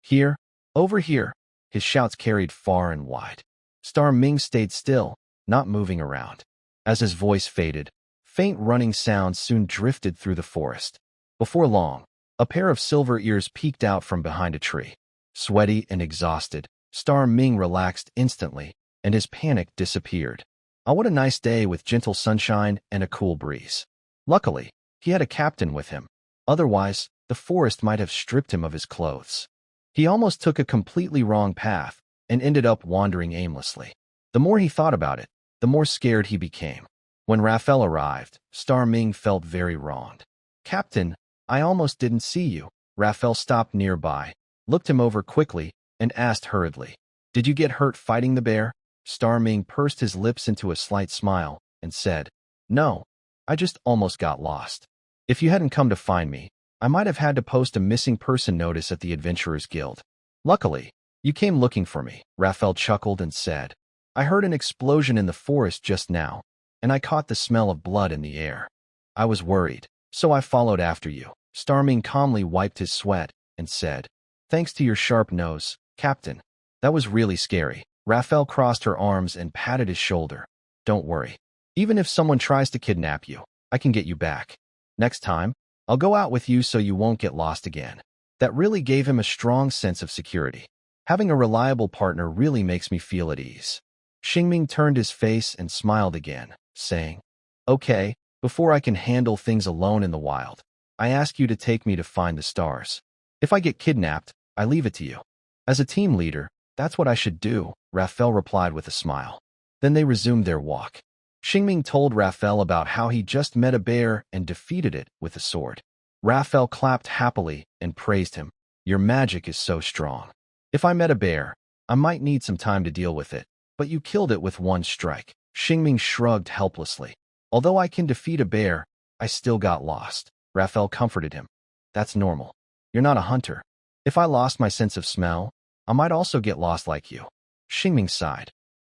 here, over here. His shouts carried far and wide. Star Ming stayed still, not moving around. As his voice faded, faint running sounds soon drifted through the forest. Before long, a pair of silver ears peeked out from behind a tree. Sweaty and exhausted, Star Ming relaxed instantly, and his panic disappeared. Oh, what a nice day with gentle sunshine and a cool breeze. Luckily, he had a captain with him. Otherwise, the forest might have stripped him of his clothes. He almost took a completely wrong path and ended up wandering aimlessly. The more he thought about it, the more scared he became. When Raphael arrived, Star Ming felt very wronged. Captain, I almost didn't see you. Raphael stopped nearby, looked him over quickly, and asked hurriedly, Did you get hurt fighting the bear? Star Ming pursed his lips into a slight smile and said, No, I just almost got lost. If you hadn't come to find me, I might have had to post a missing person notice at the Adventurers Guild. Luckily, you came looking for me. Raphael chuckled and said, I heard an explosion in the forest just now, and I caught the smell of blood in the air. I was worried, so I followed after you. Star Ming calmly wiped his sweat and said, Thanks to your sharp nose, Captain. That was really scary. Raphael crossed her arms and patted his shoulder. Don't worry. Even if someone tries to kidnap you, I can get you back. Next time, I'll go out with you so you won't get lost again. That really gave him a strong sense of security. Having a reliable partner really makes me feel at ease. Xingming turned his face and smiled again, saying, Okay, before I can handle things alone in the wild, I ask you to take me to find the stars. If I get kidnapped, I leave it to you. As a team leader, that's what I should do, Raphael replied with a smile. Then they resumed their walk. Xingming told Raphael about how he just met a bear and defeated it with a sword. Raphael clapped happily and praised him. Your magic is so strong. If I met a bear, I might need some time to deal with it, but you killed it with one strike. Xingming shrugged helplessly. Although I can defeat a bear, I still got lost. Raphael comforted him. That's normal. You're not a hunter. If I lost my sense of smell, I might also get lost like you. Xingming sighed.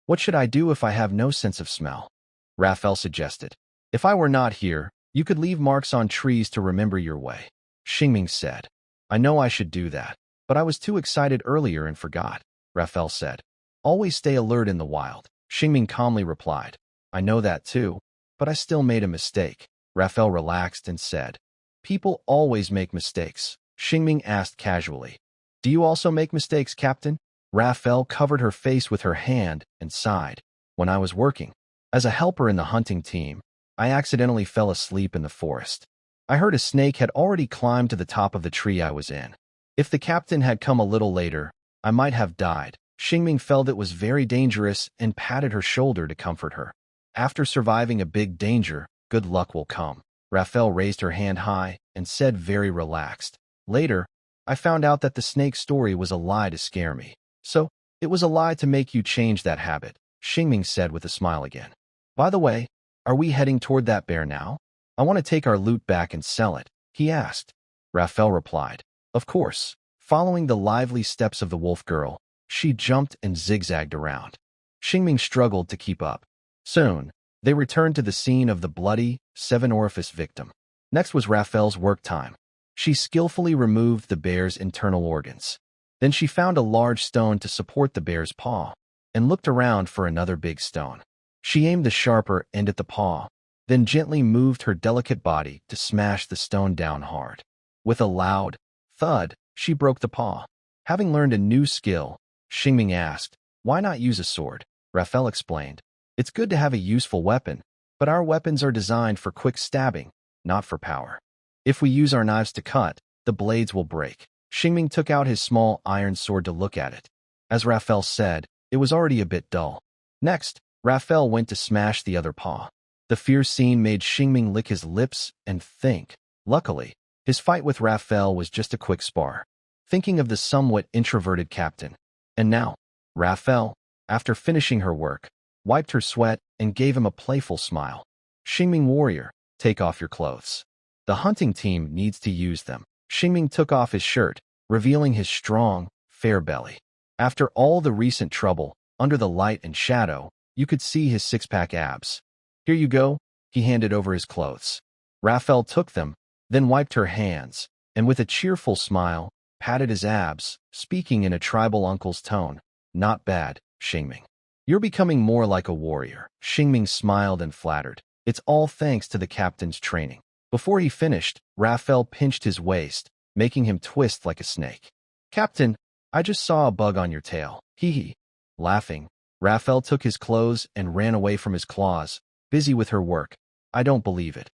What should I do if I have no sense of smell? Raphael suggested. If I were not here, you could leave marks on trees to remember your way. Xingming said. I know I should do that, but I was too excited earlier and forgot. Raphael said. Always stay alert in the wild. Xingming calmly replied. I know that too, but I still made a mistake. Raphael relaxed and said. People always make mistakes. Xingming asked casually. Do you also make mistakes, Captain? Raphael covered her face with her hand and sighed. When I was working as a helper in the hunting team, I accidentally fell asleep in the forest. I heard a snake had already climbed to the top of the tree I was in. If the captain had come a little later, I might have died. Xingming felt it was very dangerous and patted her shoulder to comfort her. After surviving a big danger, good luck will come. Raphael raised her hand high and said very relaxed. Later, I found out that the snake story was a lie to scare me. So, it was a lie to make you change that habit, Xingming said with a smile again. By the way, are we heading toward that bear now? I want to take our loot back and sell it, he asked. Raphael replied. Of course. Following the lively steps of the wolf girl, she jumped and zigzagged around. Xingming struggled to keep up. Soon, they returned to the scene of the bloody, seven-orifice victim. Next was Raphael's work time. She skillfully removed the bear's internal organs. Then she found a large stone to support the bear's paw, and looked around for another big stone. She aimed the sharper end at the paw, then gently moved her delicate body to smash the stone down hard. With a loud thud, she broke the paw. Having learned a new skill, Xingming asked, Why not use a sword? Raphael explained. It's good to have a useful weapon, but our weapons are designed for quick stabbing, not for power. If we use our knives to cut, the the blades will break. Xingming took out his small iron sword to look at it. As Raphael said, it was already a bit dull. Next, Raphael went to smash the other paw. The fierce scene made Xingming lick his lips and think. Luckily, his fight with Raphael was just a quick spar. Thinking of the somewhat introverted captain. And now, Raphael, after finishing her work, wiped her sweat and gave him a playful smile. Xingming warrior, take off your clothes. The hunting team needs to use them. Xingming took off his shirt, revealing his strong, fair belly. After all the recent trouble, under the light and shadow, you could see his six-pack abs. Here you go, he handed over his clothes. Raphael took them, then wiped her hands, and with a cheerful smile, patted his abs, speaking in a tribal uncle's tone. Not bad, Xingming. You're becoming more like a warrior. Xingming smiled and flattered. It's all thanks to the captain's training. Before he finished, Raphael pinched his waist, making him twist like a snake. Captain, I just saw a bug on your tail. Hee hee. Laughing, Raphael took his clothes and ran away from his claws, busy with her work. I don't believe it.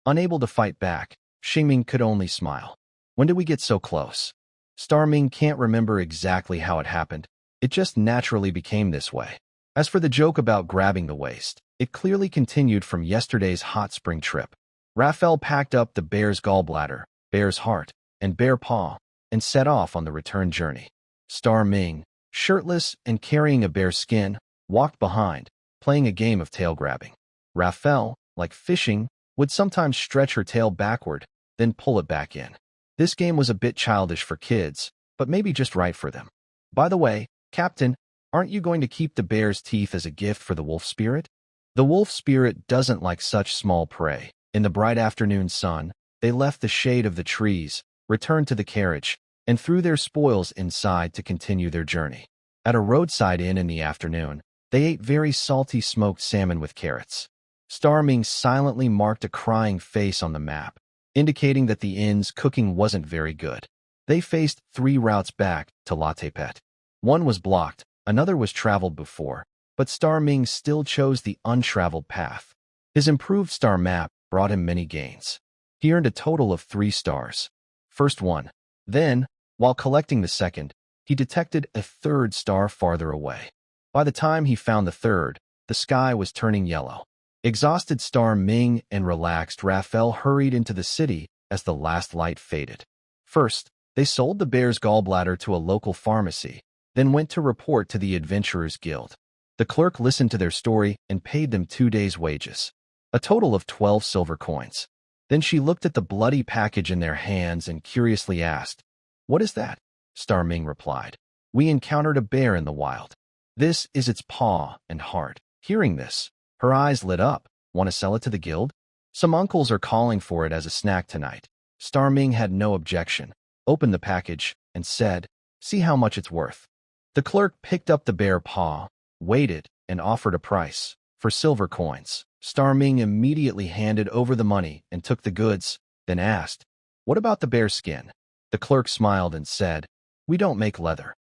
Unable to fight back, Xingming could only smile. When did we get so close? Starming can't remember exactly how it happened. It just naturally became this way. As for the joke about grabbing the waist, it clearly continued from yesterday's hot spring trip. Raphael packed up the bear's gallbladder, bear's heart, and bear paw, and set off on the return journey. Starming, shirtless and carrying a bear skin, walked behind, playing a game of tail grabbing. Raphael, like fishing, would sometimes stretch her tail backward, then pull it back in. This game was a bit childish for kids, but maybe just right for them. By the way, Captain, aren't you going to keep the bear's teeth as a gift for the wolf spirit? The wolf spirit doesn't like such small prey. In the bright afternoon sun, they left the shade of the trees, returned to the carriage, and threw their spoils inside to continue their journey. At a roadside inn in the afternoon, they ate very salty smoked salmon with carrots. Starming silently marked a crying face on the map, indicating that the inn's cooking wasn't very good. They faced 3 routes back to Latepet. One was blocked, another was traveled before, but Starming still chose the untraveled path. His improved star map brought him many gains. He earned a total of 3 stars. First one. Then, while collecting the second, he detected a 3rd star farther away. By the time he found the 3rd, the sky was turning yellow. Exhausted Starming and relaxed Raphael hurried into the city as the last light faded. First, they sold the bear's gallbladder to a local pharmacy, then went to report to the Adventurers Guild. The clerk listened to their story and paid them 2 days' wages, a total of 12 silver coins. Then she looked at the bloody package in their hands and curiously asked, "What is that?" Starming replied, "We encountered a bear in the wild. This is its paw and heart." Hearing this, her eyes lit up. Want to sell it to the guild? Some uncles are calling for it as a snack tonight. Starming had no objection, opened the package, and said, "See how much it's worth." The clerk picked up the bear paw, weighed it, and offered a price, for silver coins. Starming immediately handed over the money and took the goods, then asked, "What about the bear skin?" The clerk smiled and said, "We don't make leather."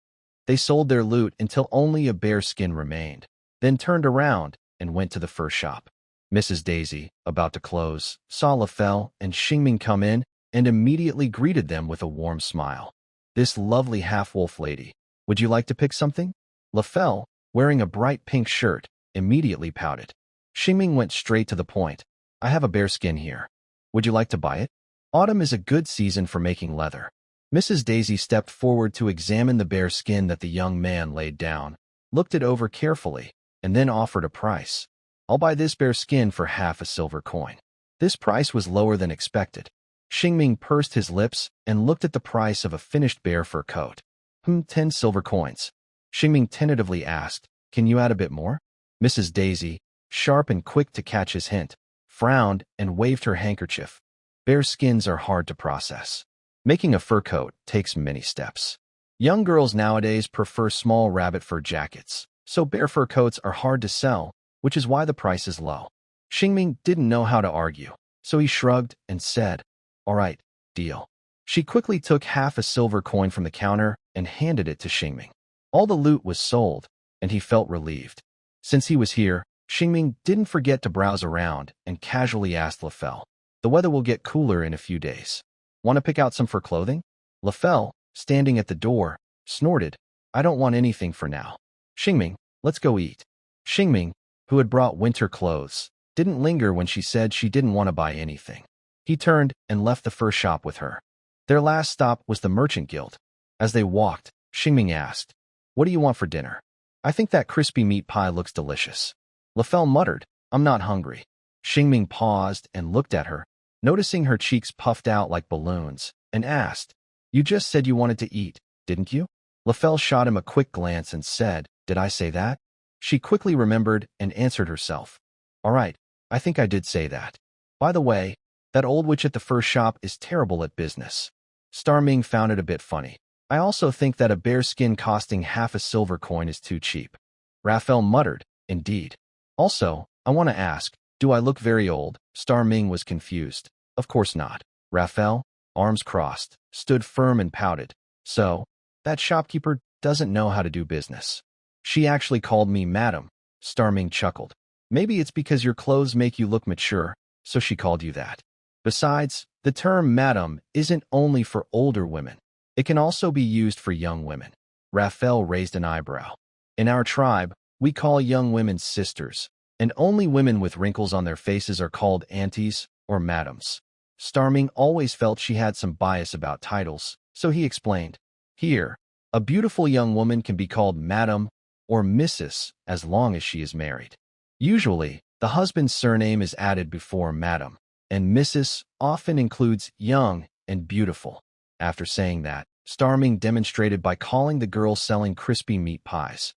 They sold their loot until only a bear skin remained, then turned around and went to the fur shop. Mrs. Daisy, about to close, saw Lafell and Xingming come in and immediately greeted them with a warm smile. "This lovely half-wolf lady, would you like to pick something?" Lafell, wearing a bright pink shirt, immediately pouted. Xingming went straight to the point. "I have a bear skin here. Would you like to buy it? Autumn is a good season for making leather." Mrs. Daisy stepped forward to examine the bear skin that the young man laid down, looked it over carefully, and then offered a price. "I'll buy this bear skin for half a silver coin." This price was lower than expected. Xingming pursed his lips and looked at the price of a finished bear fur coat. 10 silver coins." Xingming tentatively asked, "Can you add a bit more?" Mrs. Daisy, sharp and quick to catch his hint, frowned and waved her handkerchief. Bear skins are hard to process. Making a fur coat takes many steps. Young girls nowadays prefer small rabbit fur jackets, so bear fur coats are hard to sell, which is why the price is low. Xingming didn't know how to argue, so he shrugged and said, "All right, deal." She quickly took half a silver coin from the counter and handed it to Xingming. All the loot was sold, and he felt relieved. Since he was here, Xingming didn't forget to browse around and casually asked Lafell, "The weather will get cooler in a few days. Want to pick out some for clothing? Lafell, standing at the door, snorted. I don't want anything for now. Xingming, let's go eat. Xingming, who had brought winter clothes, didn't linger when she said she didn't want to buy anything. He turned and left the fur shop with her. Their last stop was the Merchant Guild. As they walked, Xingming asked, "What do you want for dinner?" "I think that crispy meat pie looks delicious." Lafell muttered, "I'm not hungry." Xingming paused and looked at her, noticing her cheeks puffed out like balloons, and asked, "You just said you wanted to eat, didn't you?" Lafell shot him a quick glance and said, "Did I say that?" She quickly remembered and answered herself, "All right, I think I did say that. By the way, that old witch at the fur shop is terrible at business." Starming found it a bit funny. "I also think that a bear skin costing half a silver coin is too cheap." Raphael muttered, "Indeed. Also, I want to ask, do I look very old?" Starming was confused. "Of course not." Raphael, arms crossed, stood firm and pouted. "So, that shopkeeper doesn't know how to do business." "She actually called me madam." Starming chuckled. "Maybe it's because your clothes make you look mature, so she called you that. Besides, the term madam isn't only for older women. It can also be used for young women." Raphael raised an eyebrow. "In our tribe, we call young women sisters, and only women with wrinkles on their faces are called aunties or madams." Starming always felt she had some bias about titles, so he explained, "Here, a beautiful young woman can be called madam or Mrs. as long as she is married. Usually, the husband's surname is added before madam, and Mrs. often includes young and beautiful." After saying that, Starming demonstrated by calling the girl selling crispy meat pies.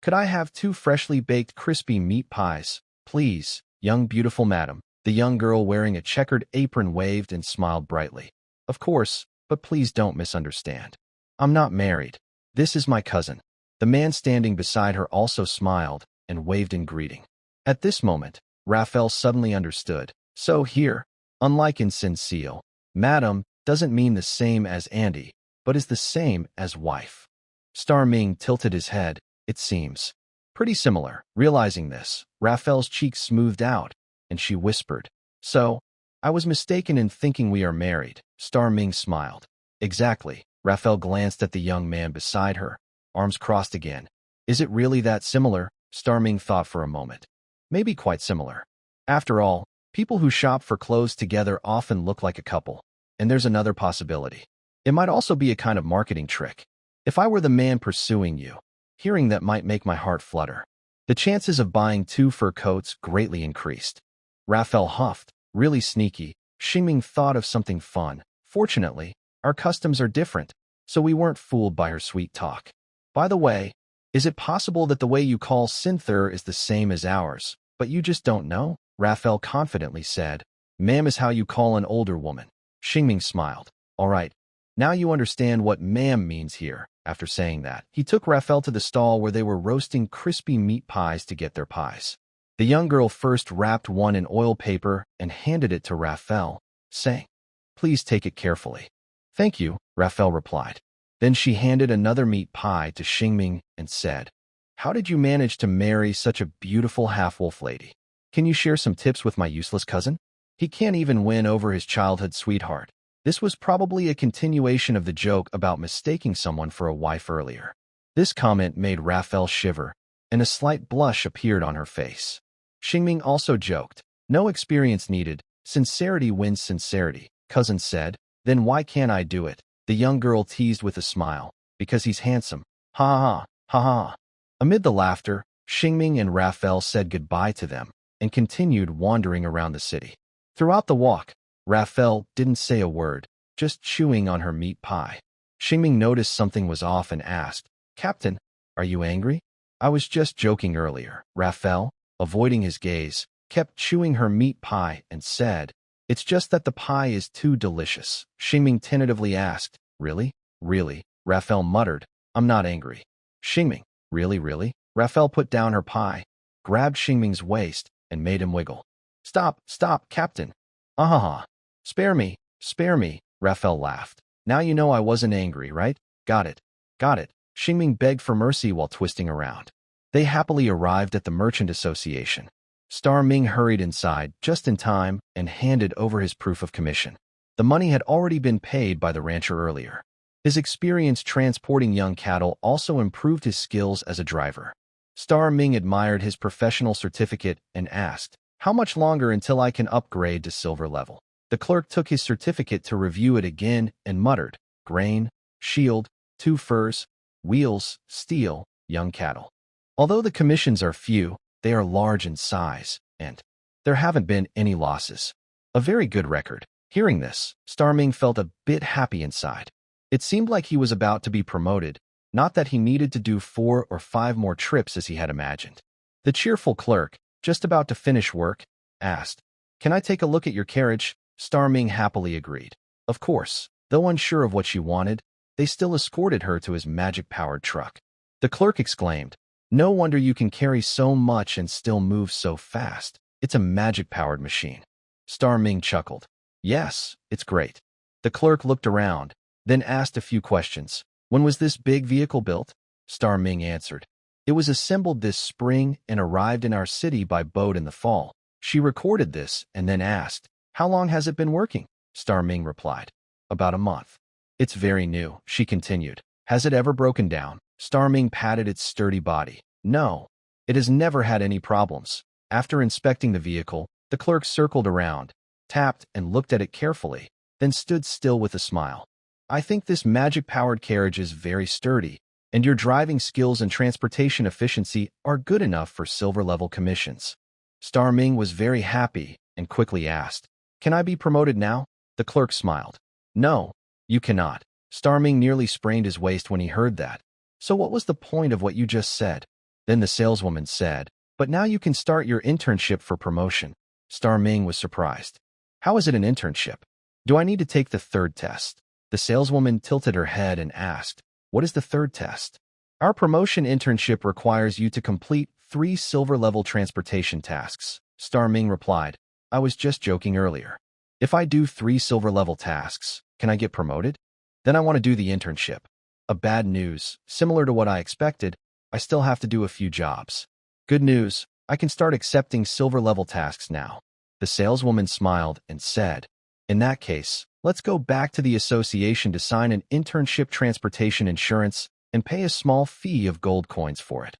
"Could I have 2 freshly baked crispy meat pies, please, young beautiful madam?" The young girl wearing a checkered apron waved and smiled brightly. "Of course, but please don't misunderstand. I'm not married. This is my cousin." The man standing beside her also smiled and waved in greeting. At this moment, Raphael suddenly understood. So here, unlike in Sincile, madam doesn't mean the same as Andy, but is the same as wife. Starming tilted his head. "It seems pretty similar." Realizing this, Raphael's cheeks smoothed out, and she whispered, "So, I was mistaken in thinking we are married." Starming smiled. "Exactly." Raphael glanced at the young man beside her, arms crossed again. "Is it really that similar?" Starming thought for a moment. "Maybe quite similar. After all, people who shop for clothes together often look like a couple. And there's another possibility. It might also be a kind of marketing trick. If I were the man pursuing you, hearing that might make my heart flutter. The chances of buying 2 fur coats greatly increased." Raphael huffed. "Really sneaky." Xingming thought of something fun. "Fortunately, our customs are different, so we weren't fooled by her sweet talk. By the way, is it possible that the way you call Cinther is the same as ours, but you just don't know?" Raphael confidently said, "Ma'am is how you call an older woman." Xingming smiled. "All right, now you understand what ma'am means here." After saying that, he took Raphael to the stall where they were roasting crispy meat pies to get their pies. The young girl first wrapped one in oil paper and handed it to Raphael, saying, "Please take it carefully." "Thank you," Raphael replied. Then she handed another meat pie to Xingming and said, "How did you manage to marry such a beautiful half-wolf lady? Can you share some tips with my useless cousin? He can't even win over his childhood sweetheart." This was probably a continuation of the joke about mistaking someone for a wife earlier. This comment made Raphael shiver, and a slight blush appeared on her face. Xingming also joked, "No experience needed, sincerity wins sincerity," cousin said. "Then why can't I do it?" The young girl teased with a smile, "Because he's handsome." Ha ha, ha ha. Amid the laughter, Xingming and Raphael said goodbye to them and continued wandering around the city. Throughout the walk, Raphael didn't say a word, just chewing on her meat pie. Xingming noticed something was off and asked, "Captain, are you angry?" "I was just joking earlier." Raphael, avoiding his gaze, kept chewing her meat pie and said, "It's just that the pie is too delicious." Xingming tentatively asked, "Really? Really?" Raphael muttered, "I'm not angry." Xingming, "Really, really?" Raphael put down her pie, grabbed Xingming's waist, and made him wiggle. "Stop, stop, Captain." "Ahaha. Spare me, spare me." Raphael laughed. "Now you know I wasn't angry, right? Got it, got it." Xingming begged for mercy while twisting around. They happily arrived at the Merchant Association. Starming hurried inside just in time and handed over his proof of commission. The money had already been paid by the rancher earlier. His experience transporting young cattle also improved his skills as a driver. Star Ming admired his professional certificate and asked, "How much longer until I can upgrade to silver level?" The clerk took his certificate to review it again and muttered, "Grain, shield, 2 furs, wheels, steel, young cattle." Although the commissions are few, they are large in size, and there haven't been any losses. A very good record. Hearing this, Star Ming felt a bit happy inside. It seemed like he was about to be promoted, not that he needed to do 4 or 5 more trips as he had imagined. The cheerful clerk, just about to finish work, asked, "Can I take a look at your carriage?" Star Ming happily agreed. Of course, though unsure of what she wanted, they still escorted her to his magic-powered truck. The clerk exclaimed, "No wonder you can carry so much and still move so fast. It's a magic-powered machine." Star Ming chuckled. "Yes, it's great." The clerk looked around, then asked a few questions. "When was this big vehicle built?" Star Ming answered, "It was assembled this spring and arrived in our city by boat in the fall." She recorded this and then asked, "How long has it been working?" Star Ming replied, "About a month." "It's very new," she continued. "Has it ever broken down?" Star Ming patted its sturdy body. "No, it has never had any problems." After inspecting the vehicle, the clerk circled around, tapped and looked at it carefully, then stood still with a smile. "I think this magic-powered carriage is very sturdy, and your driving skills and transportation efficiency are good enough for silver-level commissions." Star Ming was very happy and quickly asked, "Can I be promoted now?" The clerk smiled. "No, you cannot." Star Ming nearly sprained his waist when he heard that. "So what was the point of what you just said?" Then the saleswoman said, "But now you can start your internship for promotion." Star Ming was surprised. "How is it an internship? Do I need to take the 3rd test?" The saleswoman tilted her head and asked, "What is the 3rd test?" "Our promotion internship requires you to complete 3 silver-level transportation tasks." Star Ming replied, "I was just joking earlier. If I do 3 silver-level tasks, can I get promoted? Then I want to do the internship." A bad news, similar to what I expected, I still have to do a few jobs. Good news, I can start accepting silver-level tasks now. The saleswoman smiled and said, "In that case, let's go back to the association to sign an internship transportation insurance and pay a small fee of gold coins for it."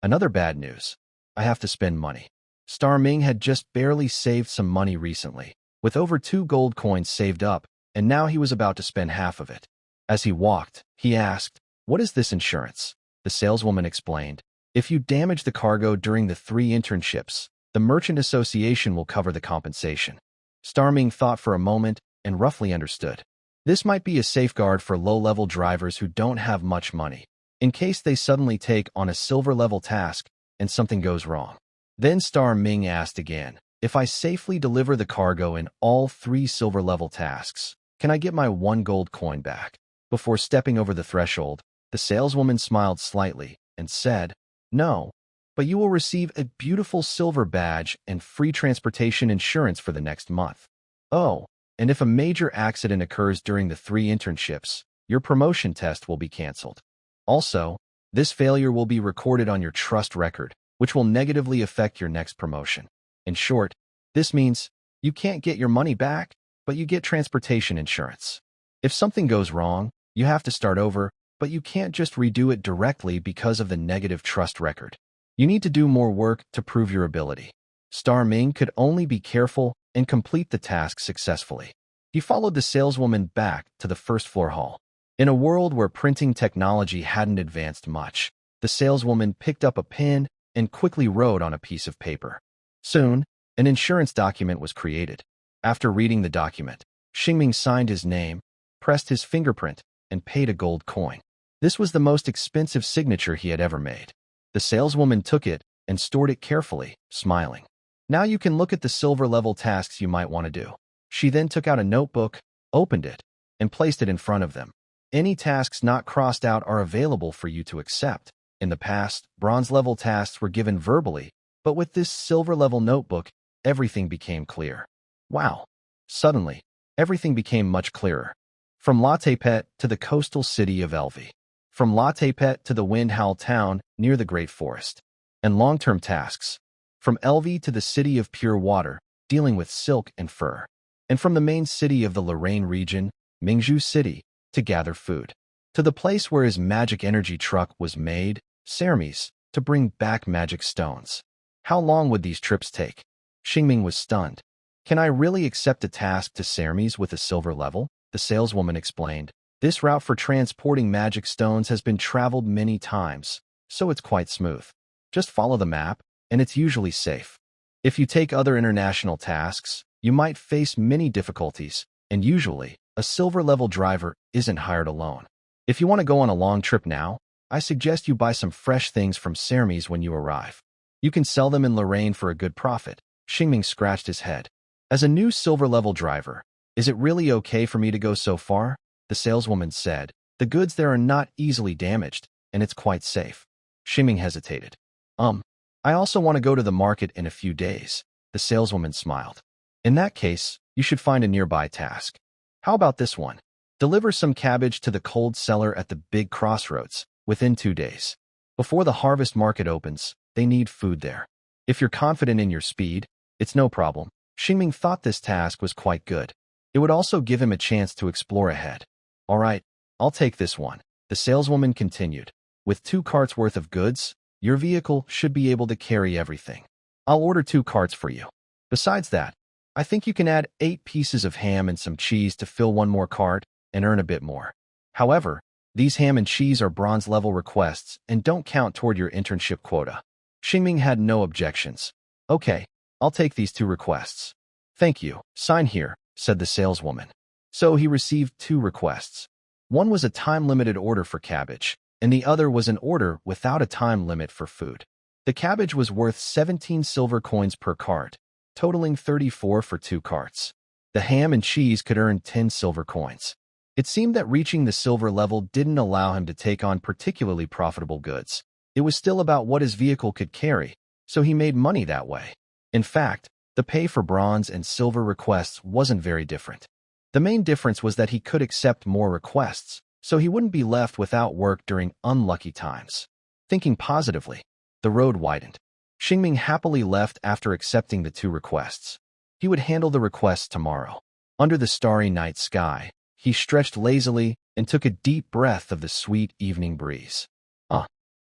Another bad news, I have to spend money. Star Ming had just barely saved some money recently, with over 2 gold coins saved up, and now he was about to spend half of it. As he walked, he asked, "What is this insurance?" The saleswoman explained, "If you damage the cargo during the 3 internships, the Merchant Association will cover the compensation." Star Ming thought for a moment and roughly understood. This might be a safeguard for low-level drivers who don't have much money, in case they suddenly take on a silver-level task and something goes wrong. Then Star Ming asked again, "If I safely deliver the cargo in all 3 silver-level tasks, can I get my 1 gold coin back?" Before stepping over the threshold, the saleswoman smiled slightly and said, "No, but you will receive a beautiful silver badge and free transportation insurance for the next month. Oh, and if a major accident occurs during the 3 internships, your promotion test will be canceled. Also, this failure will be recorded on your trust record, which will negatively affect your next promotion." In short, this means you can't get your money back, but you get transportation insurance. If something goes wrong, you have to start over, but you can't just redo it directly because of the negative trust record. You need to do more work to prove your ability. Star Ming could only be careful and complete the task successfully. He followed the saleswoman back to the 1st floor hall. In a world where printing technology hadn't advanced much, the saleswoman picked up a pen and quickly wrote on a piece of paper. Soon, an insurance document was created. After reading the document, Xingming signed his name, pressed his fingerprint, and paid a gold coin. This was the most expensive signature he had ever made. The saleswoman took it and stored it carefully, smiling. "Now you can look at the silver-level tasks you might want to do." She then took out a notebook, opened it, and placed it in front of them. "Any tasks not crossed out are available for you to accept." In the past, bronze-level tasks were given verbally, but with this silver-level notebook, everything became clear. Wow! Suddenly, everything became much clearer. From Latte Pet to the coastal city of Elvi. From Latte Pet to the Wind Howl town near the Great Forest. And long-term tasks. From Elvi to the city of pure water, dealing with silk and fur. and from the main city of the Lorraine region, Mingzhu City, to gather food, to the place where his magic energy truck was made, Cermes, to bring back magic stones. How long would these trips take? Xingming was stunned. Can I really accept a task to Cermes with a silver level? The saleswoman explained. This route for transporting magic stones has been traveled many times, so it's quite smooth. Just follow the map, and it's usually safe. If you take other international tasks, you might face many difficulties, and usually, a silver-level driver isn't hired alone. If you want to go on a long trip now, I suggest you buy some fresh things from Cermes when you arrive. You can sell them in Lorraine for a good profit. Xingming scratched his head. As a new silver-level driver, is it really okay for me to go so far? The saleswoman said. The goods there are not easily damaged, and it's quite safe. Xingming hesitated. I also want to go to the market in a few days. The saleswoman smiled. In that case, you should find a nearby task. How about this one? Deliver some cabbage to the cold cellar at the big crossroads within 2 days. Before the harvest market opens, they need food there. If you're confident in your speed, it's no problem. Xingming thought this task was quite good. It would also give him a chance to explore ahead. All right, I'll take this one. The saleswoman continued. With 2 carts worth of goods, your vehicle should be able to carry everything. I'll order 2 carts for you. Besides that, I think you can add 8 pieces of ham and some cheese to fill 1 more cart and earn a bit more. However, these ham and cheese are bronze-level requests and don't count toward your internship quota. Xingming had no objections. Okay, I'll take these 2 requests. Thank you. Sign here, said the saleswoman. So he received 2 requests. One was a time-limited order for cabbage, and the other was an order without a time limit for food. The cabbage was worth 17 silver coins per cart, totaling 34 for 2 carts. The ham and cheese could earn 10 silver coins. It seemed that reaching the silver level didn't allow him to take on particularly profitable goods. It was still about what his vehicle could carry, so he made money that way. In fact, the pay for bronze and silver requests wasn't very different. The main difference was that he could accept more requests, so he wouldn't be left without work during unlucky times. Thinking positively, the road widened. Xingming happily left after accepting the 2 requests. He would handle the requests tomorrow. Under the starry night sky, he stretched lazily and took a deep breath of the sweet evening breeze.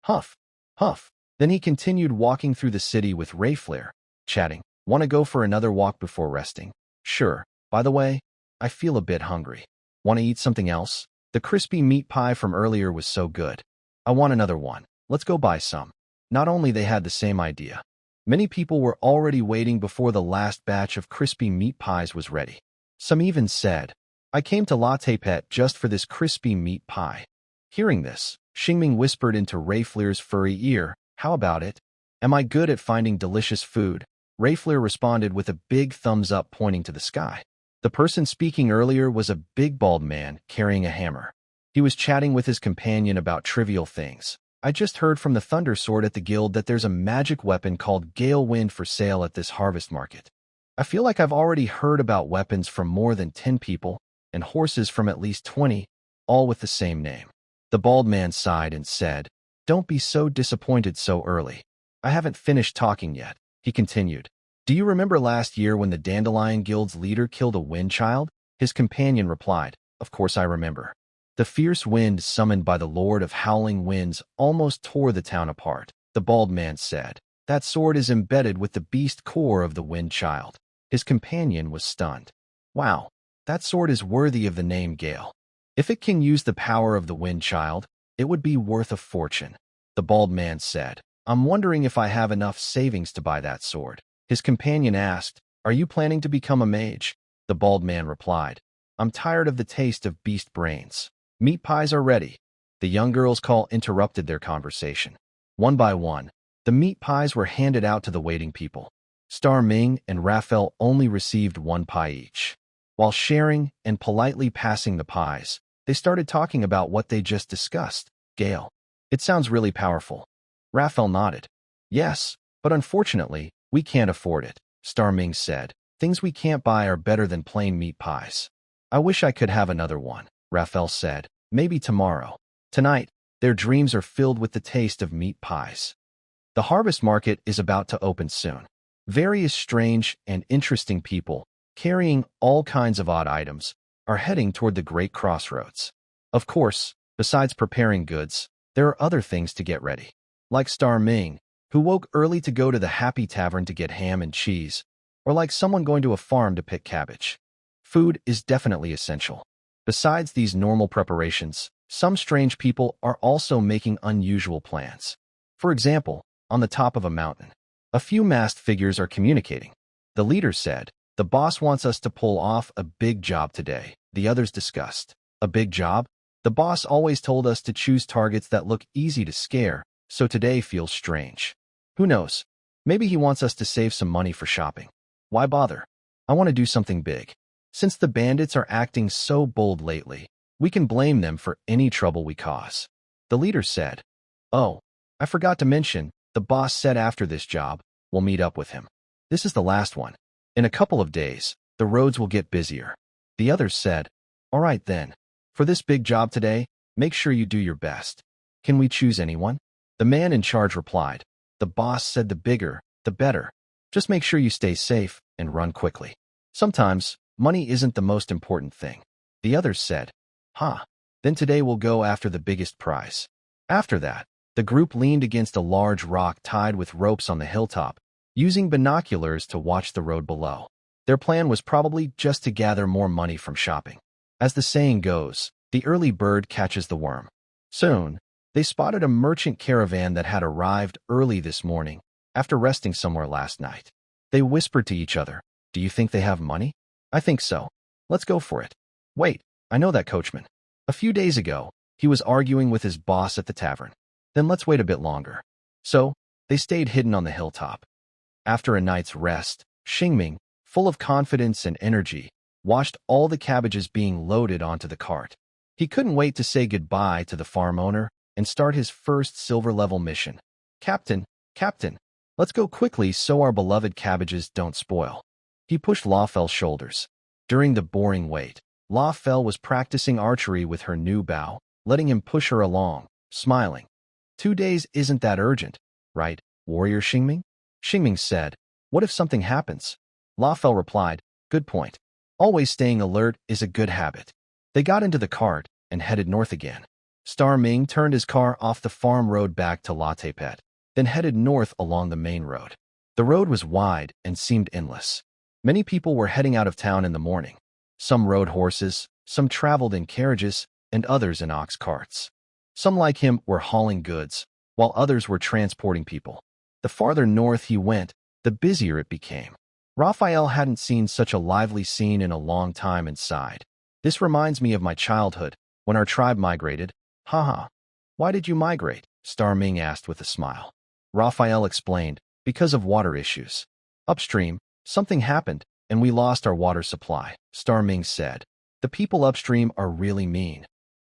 Huff, huff. Then he continued walking through the city with Rayflair, chatting. Want to go for another walk before resting? Sure. By the way, I feel a bit hungry. Want to eat something else? The crispy meat pie from earlier was so good. I want another one. Let's go buy some. Not only they had the same idea. Many people were already waiting before the last batch of crispy meat pies was ready. Some even said, I came to Latte Pet just for this crispy meat pie. Hearing this, Xingming whispered into Rayflair's furry ear, how about it? Am I good at finding delicious food? Rayflair responded with a big thumbs up pointing to the sky. The person speaking earlier was a big bald man carrying a hammer. He was chatting with his companion about trivial things. I just heard from the Thunder Sword at the guild that there's a magic weapon called Gale Wind for sale at this harvest market. I feel like I've already heard about weapons from more than 10 people, and horses from at least 20, all with the same name. The bald man sighed and said, Don't be so disappointed so early. I haven't finished talking yet. He continued. Do you remember last year when the Dandelion Guild's leader killed a wind child? His companion replied, Of course I remember. The fierce wind summoned by the Lord of Howling Winds almost tore the town apart. The bald man said, That sword is embedded with the beast core of the wind child. His companion was stunned. Wow, that sword is worthy of the name Gale. If it can use the power of the wind child, it would be worth a fortune. The bald man said, I'm wondering if I have enough savings to buy that sword. His companion asked, Are you planning to become a mage? The bald man replied, I'm tired of the taste of beast brains. Meat pies are ready. The young girl's call interrupted their conversation. One by one, the meat pies were handed out to the waiting people. Star Ming and Raphael only received 1 pie each. While sharing and politely passing the pies, they started talking about what they just discussed. Gale. It sounds really powerful. Raphael nodded. Yes, but unfortunately, we can't afford it, Star Ming said. Things we can't buy are better than plain meat pies. I wish I could have another one, Raphael said. Maybe tomorrow. Tonight, their dreams are filled with the taste of meat pies. The harvest market is about to open soon. Various strange and interesting people carrying all kinds of odd items, are heading toward the Great Crossroads. Of course, besides preparing goods, there are other things to get ready. Like Star Ming, who woke early to go to the Happy Tavern to get ham and cheese, or like someone going to a farm to pick cabbage. Food is definitely essential. Besides these normal preparations, some strange people are also making unusual plans. For example, on the top of a mountain, a few masked figures are communicating. The leader said, "The boss wants us to pull off a big job today." The others discussed. "A big job? The boss always told us to choose targets that look easy to scare, so today feels strange. Who knows? Maybe he wants us to save some money for shopping. Why bother? I want to do something big. Since the bandits are acting so bold lately, we can blame them for any trouble we cause." The leader said, "Oh, I forgot to mention, the boss said after this job, we'll meet up with him. This is the last one. In a couple of days, the roads will get busier." The others said, "All right then. For this big job today, make sure you do your best. Can we choose anyone?" The man in charge replied, "The boss said the bigger, the better. Just make sure you stay safe and run quickly. Sometimes, money isn't the most important thing." The others said, "Huh, then today we'll go after the biggest prize." After that, the group leaned against a large rock tied with ropes on the hilltop, using binoculars to watch the road below. Their plan was probably just to gather more money from shopping. As the saying goes, the early bird catches the worm. Soon, they spotted a merchant caravan that had arrived early this morning, after resting somewhere last night. They whispered to each other, "Do you think they have money? I think so. Let's go for it. Wait, I know that coachman. A few days ago, he was arguing with his boss at the tavern. Then let's wait a bit longer." So, they stayed hidden on the hilltop. After a night's rest, Xingming, full of confidence and energy, watched all the cabbages being loaded onto the cart. He couldn't wait to say goodbye to the farm owner and start his first silver-level mission. Captain, let's go quickly so our beloved cabbages don't spoil." He pushed La Fel's shoulders. During the boring wait, La Fel was practicing archery with her new bow, letting him push her along, smiling. 2 days isn't that urgent, right, warrior Xingming? Xingming said, "What if something happens?" La Fel replied, "Good point. Always staying alert is a good habit." They got into the cart and headed north again. Star Ming turned his car off the farm road back to Latte Pet, then headed north along the main road. The road was wide and seemed endless. Many people were heading out of town in the morning. Some rode horses, some traveled in carriages, and others in ox carts. Some like him were hauling goods, while others were transporting people. The farther north he went, the busier it became. Raphael hadn't seen such a lively scene in a long time and sighed. "This reminds me of my childhood, when our tribe migrated." "Haha. Why did you migrate?" Star Ming asked with a smile. Raphael explained, "Because of water issues. Upstream, something happened, and we lost our water supply," Star Ming said. "The people upstream are really mean."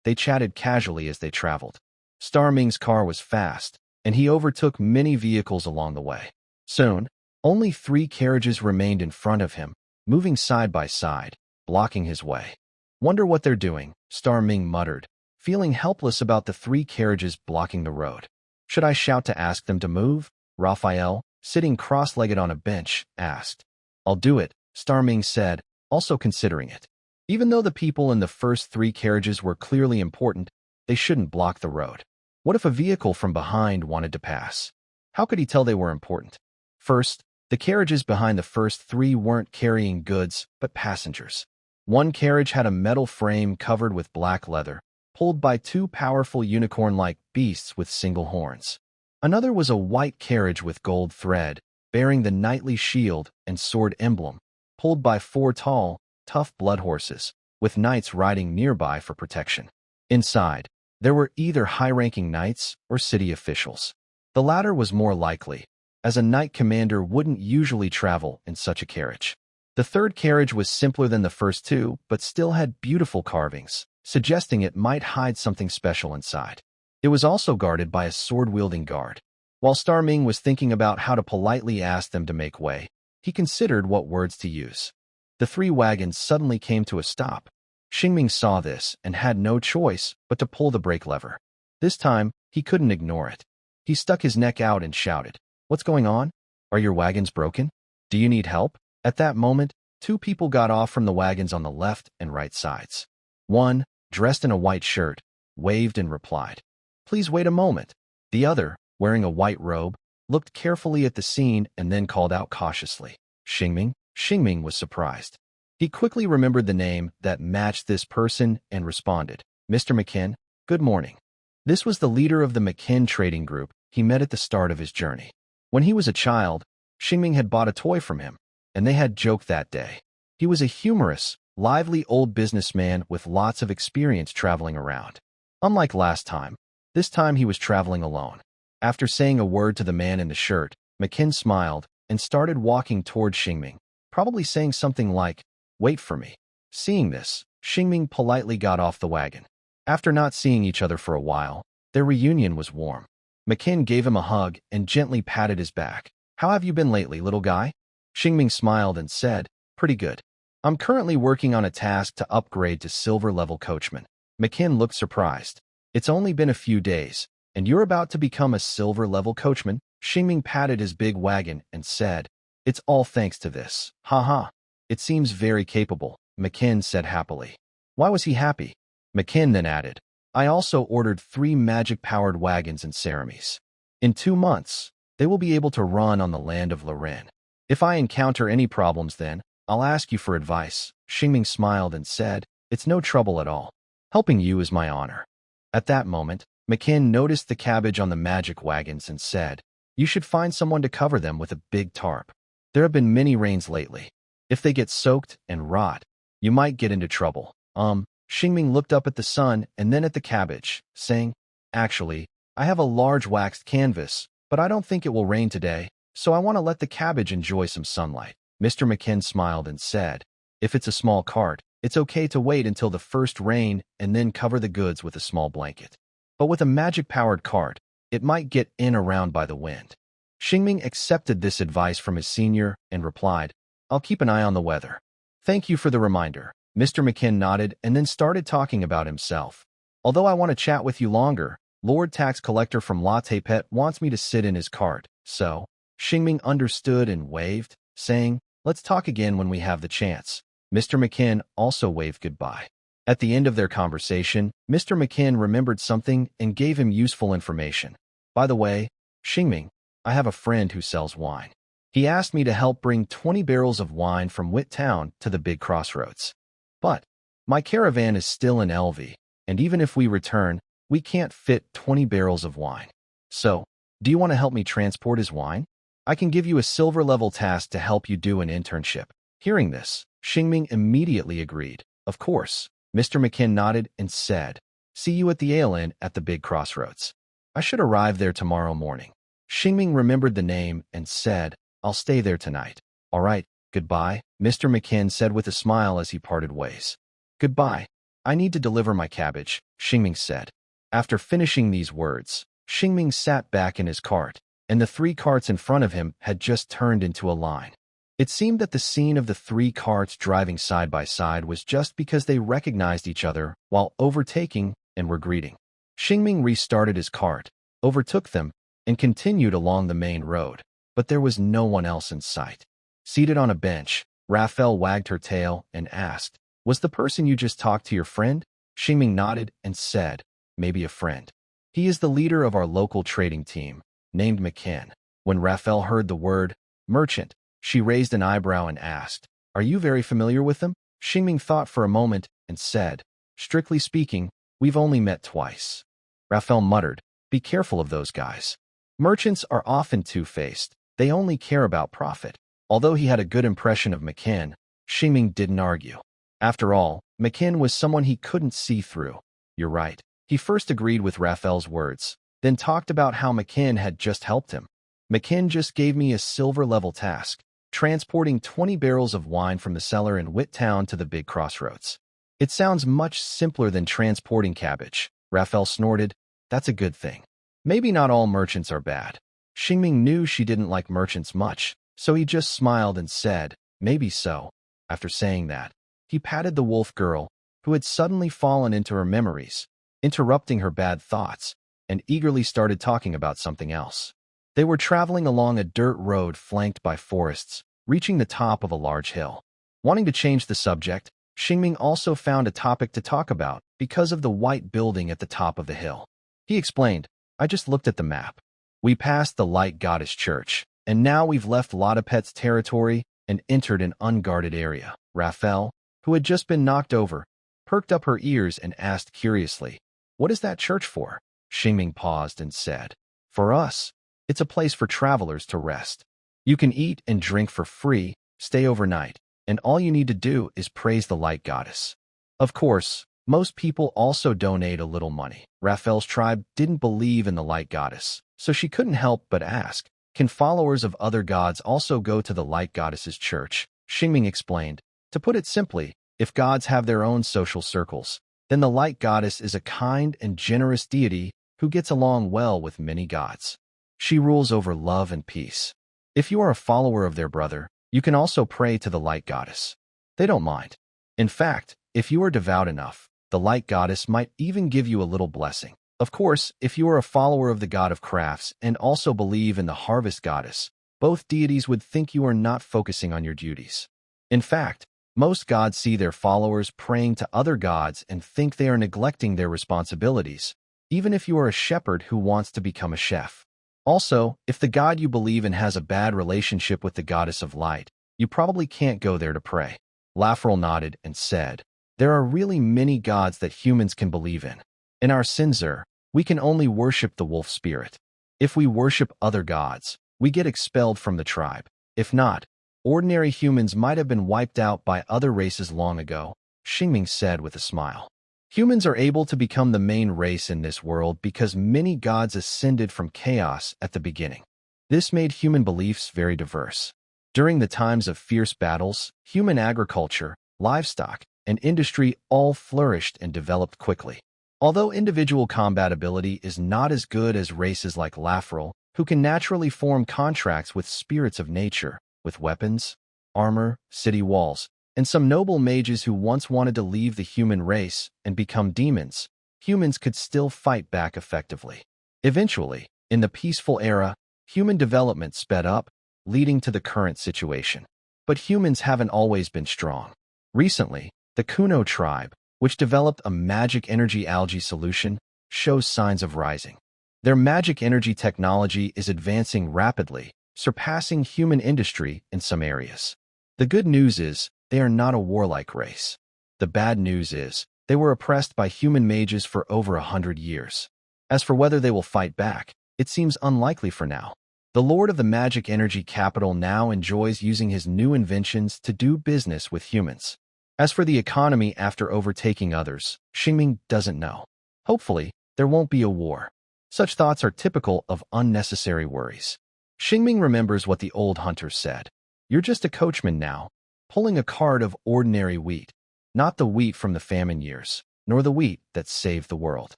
They chatted casually as they traveled. Star Ming's car was fast, and he overtook many vehicles along the way. Soon, only 3 carriages remained in front of him, moving side by side, blocking his way. "Wonder what they're doing," Star Ming muttered, feeling helpless about the 3 carriages blocking the road. "Should I shout to ask them to move?" Raphael, sitting cross-legged on a bench, asked. "I'll do it," Star Ming said, also considering it. Even though the people in the first 3 carriages were clearly important, they shouldn't block the road. What if a vehicle from behind wanted to pass? How could he tell they were important? First, the carriages behind the first 3 weren't carrying goods, but passengers. One carriage had a metal frame covered with black leather, pulled by 2 powerful unicorn-like beasts with single horns. Another was a white carriage with gold thread, bearing the knightly shield and sword emblem, pulled by 4 tall, tough blood horses, with knights riding nearby for protection. Inside, there were either high-ranking knights or city officials. The latter was more likely, as a knight commander wouldn't usually travel in such a carriage. The third carriage was simpler than the first 2, but still had beautiful carvings, suggesting it might hide something special inside. It was also guarded by a sword-wielding guard. While Star Ming was thinking about how to politely ask them to make way, he considered what words to use. The 3 wagons suddenly came to a stop. Xingming saw this and had no choice but to pull the brake lever. This time, he couldn't ignore it. He stuck his neck out and shouted, "What's going on? Are your wagons broken? Do you need help?" At that moment, Two people got off from the wagons on the left and right sides. One, dressed in a white shirt, waved and replied, "Please wait a moment." The other, wearing a white robe, looked carefully at the scene and then called out cautiously, "Xingming?" Xingming was surprised. He quickly remembered the name that matched this person and responded, "Mr. McKin, good morning." This was the leader of the McKin trading group he met at the start of his journey. When he was a child, Xingming had bought a toy from him, and they had joked that day. He was a humorous, lively old businessman with lots of experience traveling around. Unlike last time, this time he was traveling alone. After saying a word to the man in the shirt, McKin smiled and started walking toward Xingming, probably saying something like, "Wait for me." Seeing this, Xingming politely got off the wagon. After not seeing each other for a while, their reunion was warm. McKin gave him a hug and gently patted his back. "How have you been lately, little guy?" Xingming smiled and said, "Pretty good. I'm currently working on a task to upgrade to silver-level coachman." McKin looked surprised. "It's only been a few days, and you're about to become a silver-level coachman?" Xingming patted his big wagon and said, "It's all thanks to this. Haha. It seems very capable," McKin said happily. Why was he happy? McKin then added, "I also ordered 3 magic-powered wagons and Ceramis. In 2 months, they will be able to run on the land of Laren. If I encounter any problems then, I'll ask you for advice." Xingming smiled and said, "It's no trouble at all. Helping you is my honor." At that moment, McKin noticed the cabbage on the magic wagons and said, "You should find someone to cover them with a big tarp. There have been many rains lately. If they get soaked and rot, you might get into trouble." Xingming looked up at the sun and then at the cabbage, saying, "Actually, I have a large waxed canvas, but I don't think it will rain today, so I want to let the cabbage enjoy some sunlight." Mr. McKin smiled and said, "If it's a small cart, it's okay to wait until the first rain and then cover the goods with a small blanket. But with a magic-powered cart, it might get in around by the wind." Xingming accepted this advice from his senior and replied, "I'll keep an eye on the weather." "Thank you for the reminder." Mr. McKin nodded and then started talking about himself. "Although I want to chat with you longer, Lord Tax Collector from Latte Pet wants me to sit in his cart, so..." Xingming understood and waved, saying, "Let's talk again when we have the chance." Mr. McKin also waved goodbye. At the end of their conversation, Mr. McKin remembered something and gave him useful information. "By the way, Xingming, I have a friend who sells wine. He asked me to help bring 20 barrels of wine from Wit Town to the big crossroads. But my caravan is still in LV, and even if we return, we can't fit 20 barrels of wine. So, do you want to help me transport his wine? I can give you a silver-level task to help you do an internship." Hearing this, Xingming immediately agreed. "Of course." Mr. McKin nodded and said, "See you at the Ale Inn at the big crossroads. I should arrive there tomorrow morning." Xingming remembered the name and said, "I'll stay there tonight." "All right, goodbye," Mr. McKin said with a smile as he parted ways. "Goodbye. I need to deliver my cabbage," Xingming said. After finishing these words, Xingming sat back in his cart, and the 3 carts in front of him had just turned into a line. It seemed that the scene of the 3 carts driving side by side was just because they recognized each other while overtaking and were greeting. Xingming restarted his cart, overtook them, and continued along the main road, but there was no one else in sight. Seated on a bench, Raphael wagged her tail and asked, "Was the person you just talked to your friend?" Xingming nodded and said, "Maybe a friend. He is the leader of our local trading team, named McKin." When Raphael heard the word merchant, she raised an eyebrow and asked, "Are you very familiar with them?" Xingming thought for a moment and said, "Strictly speaking, we've only met twice." Raphael muttered, "Be careful of those guys. Merchants are often two-faced. They only care about profit." Although he had a good impression of McKin, Xingming didn't argue. After all, McKin was someone he couldn't see through. "You're right." He first agreed with Raphael's words, then talked about how McKin had just helped him. "McKin just gave me a silver-level task, transporting 20 barrels of wine from the cellar in Wit Town to the big crossroads. It sounds much simpler than transporting cabbage." Raphael snorted. "That's a good thing. Maybe not all merchants are bad." Xingming knew she didn't like merchants much, so he just smiled and said, "Maybe so." After saying that, he patted the wolf girl, who had suddenly fallen into her memories, interrupting her bad thoughts, and eagerly started talking about something else. They were traveling along a dirt road flanked by forests, reaching the top of a large hill. Wanting to change the subject, Xingming also found a topic to talk about because of the white building at the top of the hill. He explained, I just looked at the map. We passed the Light Goddess Church, and now we've left Lotopet's territory and entered an unguarded area. Raphael, who had just been knocked over, perked up her ears and asked curiously, What is that church for? Xingming paused and said, For us, it's a place for travelers to rest. You can eat and drink for free, stay overnight, and all you need to do is praise the Light Goddess. Of course, most people also donate a little money. Raphael's tribe didn't believe in the Light Goddess, so she couldn't help but ask, Can followers of other gods also go to the Light Goddess's church? Xingming explained, To put it simply, if gods have their own social circles, then the Light Goddess is a kind and generous deity who gets along well with many gods. She rules over love and peace. If you are a follower of their brother, you can also pray to the Light Goddess. They don't mind. In fact, if you are devout enough, the Light Goddess might even give you a little blessing. Of course, if you are a follower of the god of crafts and also believe in the harvest goddess, both deities would think you are not focusing on your duties. In fact, most gods see their followers praying to other gods and think they are neglecting their responsibilities, even if you are a shepherd who wants to become a chef. Also, if the god you believe in has a bad relationship with the goddess of light, you probably can't go there to pray. Lafrel nodded and said, There are really many gods that humans can believe in. In our Sinzer, we can only worship the wolf spirit. If we worship other gods, we get expelled from the tribe. If not, ordinary humans might have been wiped out by other races long ago, Xingming said with a smile. Humans are able to become the main race in this world because many gods ascended from chaos at the beginning. This made human beliefs very diverse. During the times of fierce battles, human agriculture, livestock, and industry all flourished and developed quickly. Although individual combatability is not as good as races like Lafrel, who can naturally form contracts with spirits of nature, with weapons, armor, city walls, and some noble mages who once wanted to leave the human race and become demons, humans could still fight back effectively. Eventually, in the peaceful era, human development sped up, leading to the current situation. But humans haven't always been strong. Recently, the Kuno tribe, which developed a magic energy algae solution, shows signs of rising. Their magic energy technology is advancing rapidly, surpassing human industry in some areas. The good news is, they are not a warlike race. The bad news is, they were oppressed by human mages for over 100 years. As for whether they will fight back, it seems unlikely for now. The Lord of the Magic Energy Capital now enjoys using his new inventions to do business with humans. As for the economy after overtaking others, Xingming doesn't know. Hopefully, there won't be a war. Such thoughts are typical of unnecessary worries. Xingming remembers what the old hunters said. You're just a coachman now, pulling a cart of ordinary wheat, not the wheat from the famine years, nor the wheat that saved the world.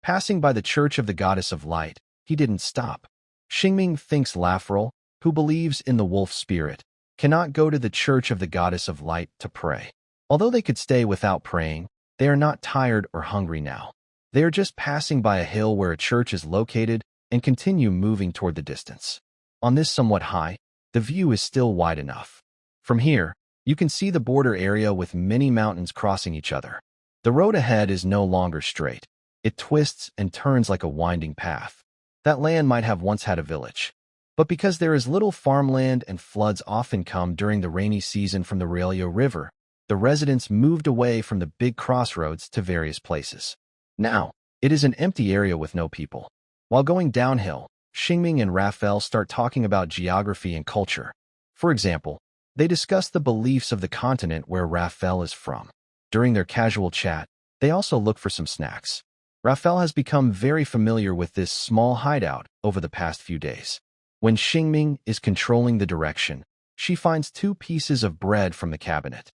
Passing by the church of the goddess of light, he didn't stop. Xingming thinks Lafrel, who believes in the wolf spirit, cannot go to the church of the goddess of light to pray. Although they could stay without praying, they are not tired or hungry now. They are just passing by a hill where a church is located and continue moving toward the distance. On this somewhat high, the view is still wide enough. From here, you can see the border area with many mountains crossing each other. The road ahead is no longer straight. It twists and turns like a winding path. That land might have once had a village. But because there is little farmland and floods often come during the rainy season from the Realia River, the residents moved away from the big crossroads to various places. Now, it is an empty area with no people. While going downhill, Xingming and Raphael start talking about geography and culture. For example, they discuss the beliefs of the continent where Raphael is from. During their casual chat, they also look for some snacks. Raphael has become very familiar with this small hideout over the past few days. When Xingming is controlling the direction, she finds 2 pieces of bread from the cabinet.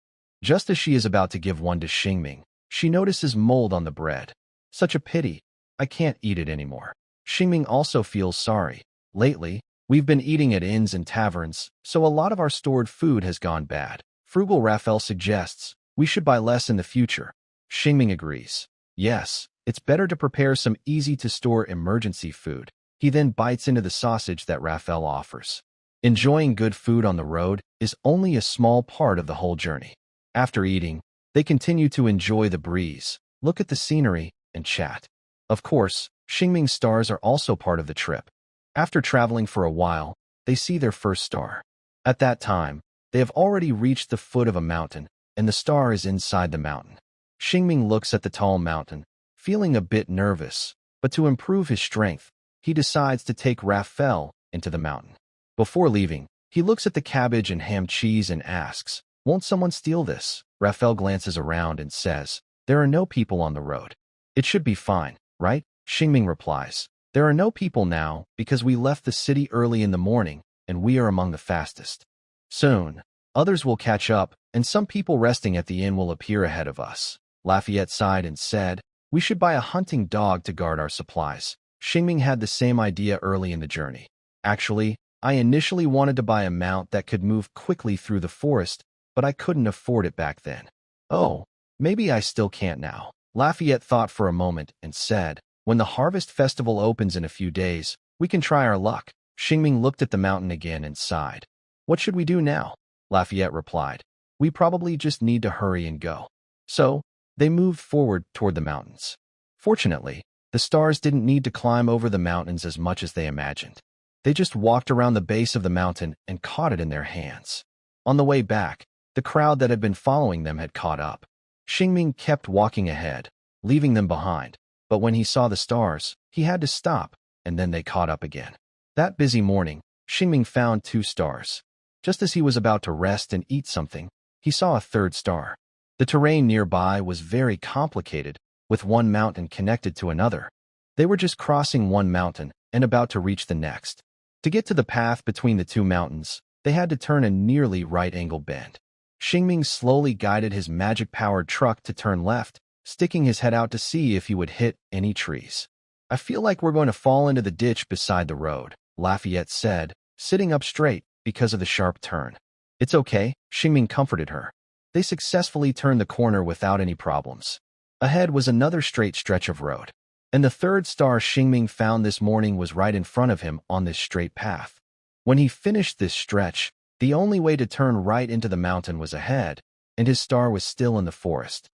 Just as she is about to give one to Xingming, she notices mold on the bread. Such a pity. I can't eat it anymore. Xingming also feels sorry. Lately, we've been eating at inns and taverns, so a lot of our stored food has gone bad. Frugal Raphael suggests, we should buy less in the future. Xingming agrees. Yes, it's better to prepare some easy-to-store emergency food. He then bites into the sausage that Raphael offers. Enjoying good food on the road, is only a small part of the whole journey. After eating, they continue to enjoy the breeze, look at the scenery, and chat. Of course, Xingming's stars are also part of the trip. After traveling for a while, they see their first star. At that time, they have already reached the foot of a mountain, and the star is inside the mountain. Xingming looks at the tall mountain, feeling a bit nervous, but to improve his strength, he decides to take Raphael into the mountain. Before leaving, he looks at the cabbage and ham cheese and asks, "Won't someone steal this?" Raphael glances around and says, "There are no people on the road. It should be fine, right?" Xingming replies, "There are no people now because we left the city early in the morning and we are among the fastest. Soon, others will catch up and some people resting at the inn will appear ahead of us." Lafayette sighed and said, "We should buy a hunting dog to guard our supplies." Xingming had the same idea early in the journey. "Actually, I initially wanted to buy a mount that could move quickly through the forest, but I couldn't afford it back then. Oh, maybe I still can't now." Lafayette thought for a moment and said, "When the harvest festival opens in a few days, we can try our luck." Xingming looked at the mountain again and sighed. "What should we do now?" Lafayette replied, "We probably just need to hurry and go." So, they moved forward toward the mountains. Fortunately, the stars didn't need to climb over the mountains as much as they imagined. They just walked around the base of the mountain and caught it in their hands. On the way back, the crowd that had been following them had caught up. Xingming kept walking ahead, leaving them behind, but when he saw the stars, he had to stop, and then they caught up again. That busy morning, Xingming found 2 stars. Just as he was about to rest and eat something, he saw a 3rd star. The terrain nearby was very complicated, with one mountain connected to another. They were just crossing one mountain and about to reach the next. To get to the path between the 2 mountains, they had to turn a nearly right-angle bend. Xingming slowly guided his magic-powered truck to turn left, sticking his head out to see if he would hit any trees. "I feel like we're going to fall into the ditch beside the road," Lafayette said, sitting up straight because of the sharp turn. "It's okay," Xingming comforted her. They successfully turned the corner without any problems. Ahead was another straight stretch of road, and the 3rd star Xingming found this morning was right in front of him on this straight path. When he finished this stretch, the only way to turn right into the mountain was ahead, and his star was still in the forest.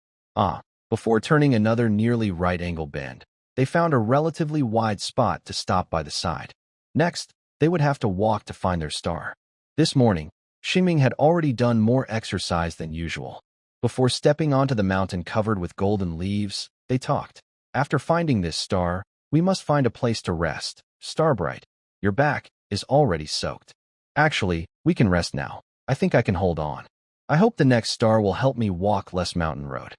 Before turning another nearly right-angle bend, they found a relatively wide spot to stop by the side. Next, they would have to walk to find their star. This morning, Xingming had already done more exercise than usual. Before stepping onto the mountain covered with golden leaves, they talked. "After finding this star, we must find a place to rest. Starbright, your back is already soaked. Actually, we can rest now. I think I can hold on. I hope the next star will help me walk less mountain road."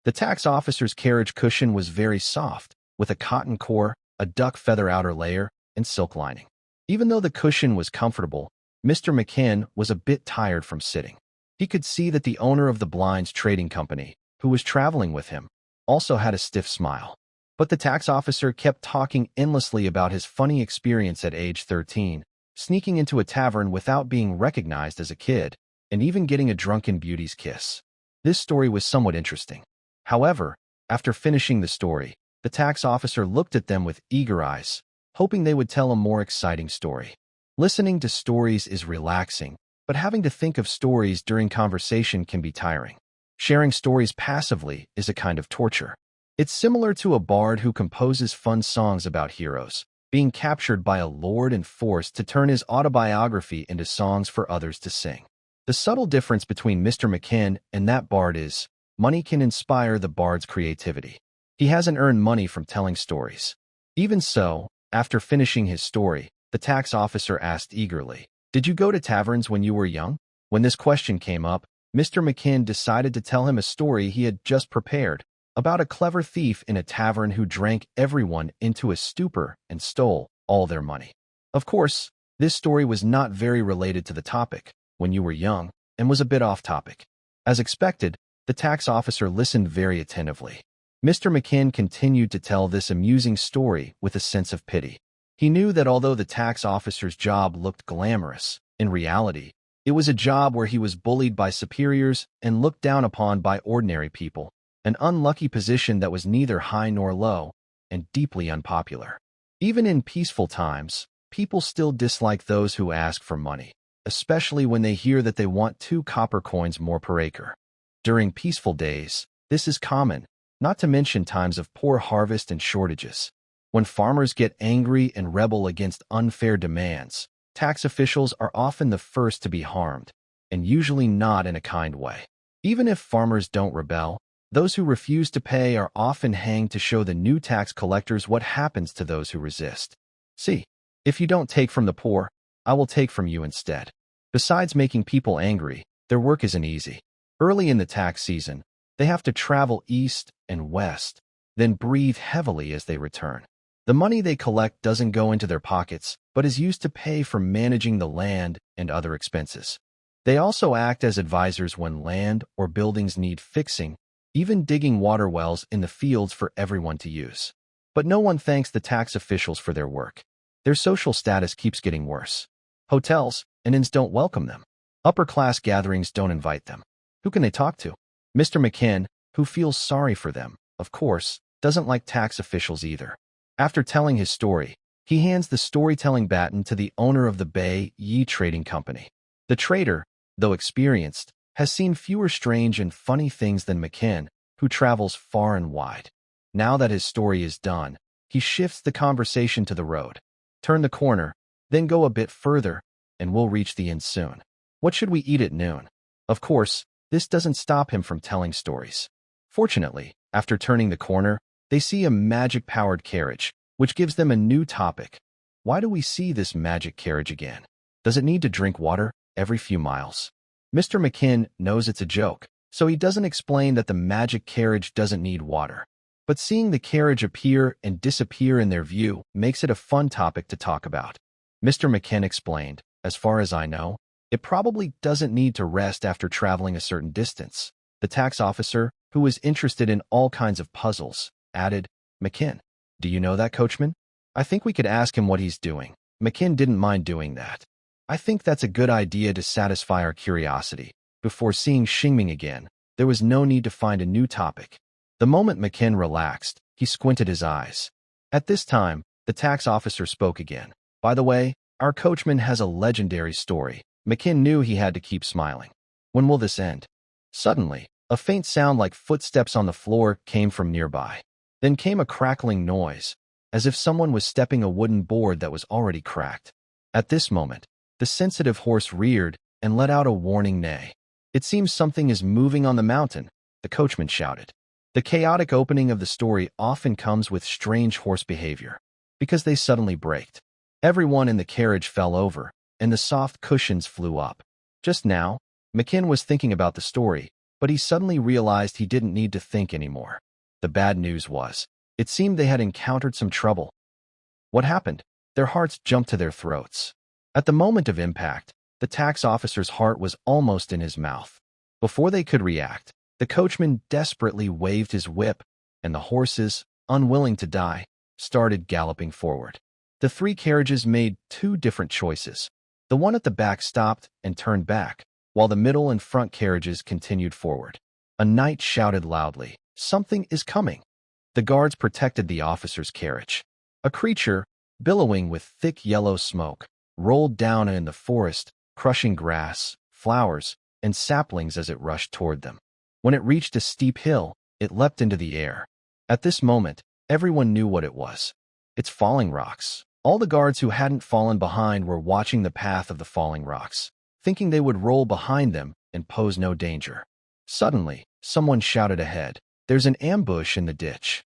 The tax officer's carriage cushion was very soft, with a cotton core, a duck feather outer layer, and silk lining. Even though the cushion was comfortable, Mr. McKinn was a bit tired from sitting. He could see that the owner of the blinds trading company, who was traveling with him, also had a stiff smile. But the tax officer kept talking endlessly about his funny experience at age 13, sneaking into a tavern without being recognized as a kid, and even getting a drunken beauty's kiss. This story was somewhat interesting. However, after finishing the story, the tax officer looked at them with eager eyes, hoping they would tell a more exciting story. Listening to stories is relaxing, but having to think of stories during conversation can be tiring. Sharing stories passively is a kind of torture. It's similar to a bard who composes fun songs about heroes, being captured by a lord and forced to turn his autobiography into songs for others to sing. The subtle difference between Mr. McKinn and that bard is, money can inspire the bard's creativity. He hasn't earned money from telling stories. Even so, after finishing his story, the tax officer asked eagerly, "Did you go to taverns when you were young?" When this question came up, Mr. McKinn decided to tell him a story he had just prepared about a clever thief in a tavern who drank everyone into a stupor and stole all their money. Of course, this story was not very related to the topic, when you were young, and was a bit off topic. As expected, the tax officer listened very attentively. Mr. McKinn continued to tell this amusing story with a sense of pity. He knew that although the tax officer's job looked glamorous, in reality, it was a job where he was bullied by superiors and looked down upon by ordinary people, an unlucky position that was neither high nor low, and deeply unpopular. Even in peaceful times, people still dislike those who ask for money. especially when they hear that they want 2 copper coins more per acre. During peaceful days, this is common, not to mention times of poor harvest and shortages. When farmers get angry and rebel against unfair demands, tax officials are often the first to be harmed, and usually not in a kind way. Even if farmers don't rebel, those who refuse to pay are often hanged to show the new tax collectors what happens to those who resist. See, if you don't take from the poor, I will take from you instead. Besides making people angry, their work isn't easy. Early in the tax season, they have to travel east and west, then breathe heavily as they return. The money they collect doesn't go into their pockets, but is used to pay for managing the land and other expenses. They also act as advisors when land or buildings need fixing, even digging water wells in the fields for everyone to use. But no one thanks the tax officials for their work. Their social status keeps getting worse. Hotels and inns don't welcome them. Upper-class gatherings don't invite them. Who can they talk to? Mr. McKin, who feels sorry for them, of course, doesn't like tax officials either. After telling his story, he hands the storytelling baton to the owner of the Bay Yi Trading Company. The trader, though experienced, has seen fewer strange and funny things than McKin, who travels far and wide. Now that his story is done, he shifts the conversation to the road. Turn the corner, then go a bit further, and we'll reach the inn soon. What should we eat at noon? Of course, this doesn't stop him from telling stories. Fortunately, after turning the corner, they see a magic-powered carriage, which gives them a new topic. Why do we see this magic carriage again? Does it need to drink water every few miles? Mr. McKin knows it's a joke, so he doesn't explain that the magic carriage doesn't need water. But seeing the carriage appear and disappear in their view makes it a fun topic to talk about. Mr. McKin explained, as far as I know, it probably doesn't need to rest after traveling a certain distance. The tax officer, who was interested in all kinds of puzzles, added, McKin, do you know that coachman? I think we could ask him what he's doing. McKin didn't mind doing that. I think that's a good idea to satisfy our curiosity. Before seeing Xingming again, there was no need to find a new topic. The moment McKin relaxed, he squinted his eyes. At this time, the tax officer spoke again. By the way, our coachman has a legendary story. McKin knew he had to keep smiling. When will this end? Suddenly, a faint sound like footsteps on the floor came from nearby. Then came a crackling noise, as if someone was stepping a wooden board that was already cracked. At this moment, the sensitive horse reared and let out a warning neigh. It seems something is moving on the mountain, the coachman shouted. The chaotic opening of the story often comes with strange horse behavior, because they suddenly braked. Everyone in the carriage fell over, and the soft cushions flew up. Just now, McKin was thinking about the story, but he suddenly realized he didn't need to think anymore. The bad news was, it seemed they had encountered some trouble. What happened? Their hearts jumped to their throats. At the moment of impact, the tax officer's heart was almost in his mouth. Before they could react, the coachman desperately waved his whip, and the horses, unwilling to die, started galloping forward. The 3 carriages made 2 different choices. The one at the back stopped and turned back, while the middle and front carriages continued forward. A knight shouted loudly, "Something is coming!" The guards protected the officer's carriage. A creature, billowing with thick yellow smoke, rolled down in the forest, crushing grass, flowers, and saplings as it rushed toward them. When it reached a steep hill, it leapt into the air. At this moment, everyone knew what it was. It's falling rocks. All the guards who hadn't fallen behind were watching the path of the falling rocks, thinking they would roll behind them and pose no danger. Suddenly, someone shouted ahead, "There's an ambush in the ditch."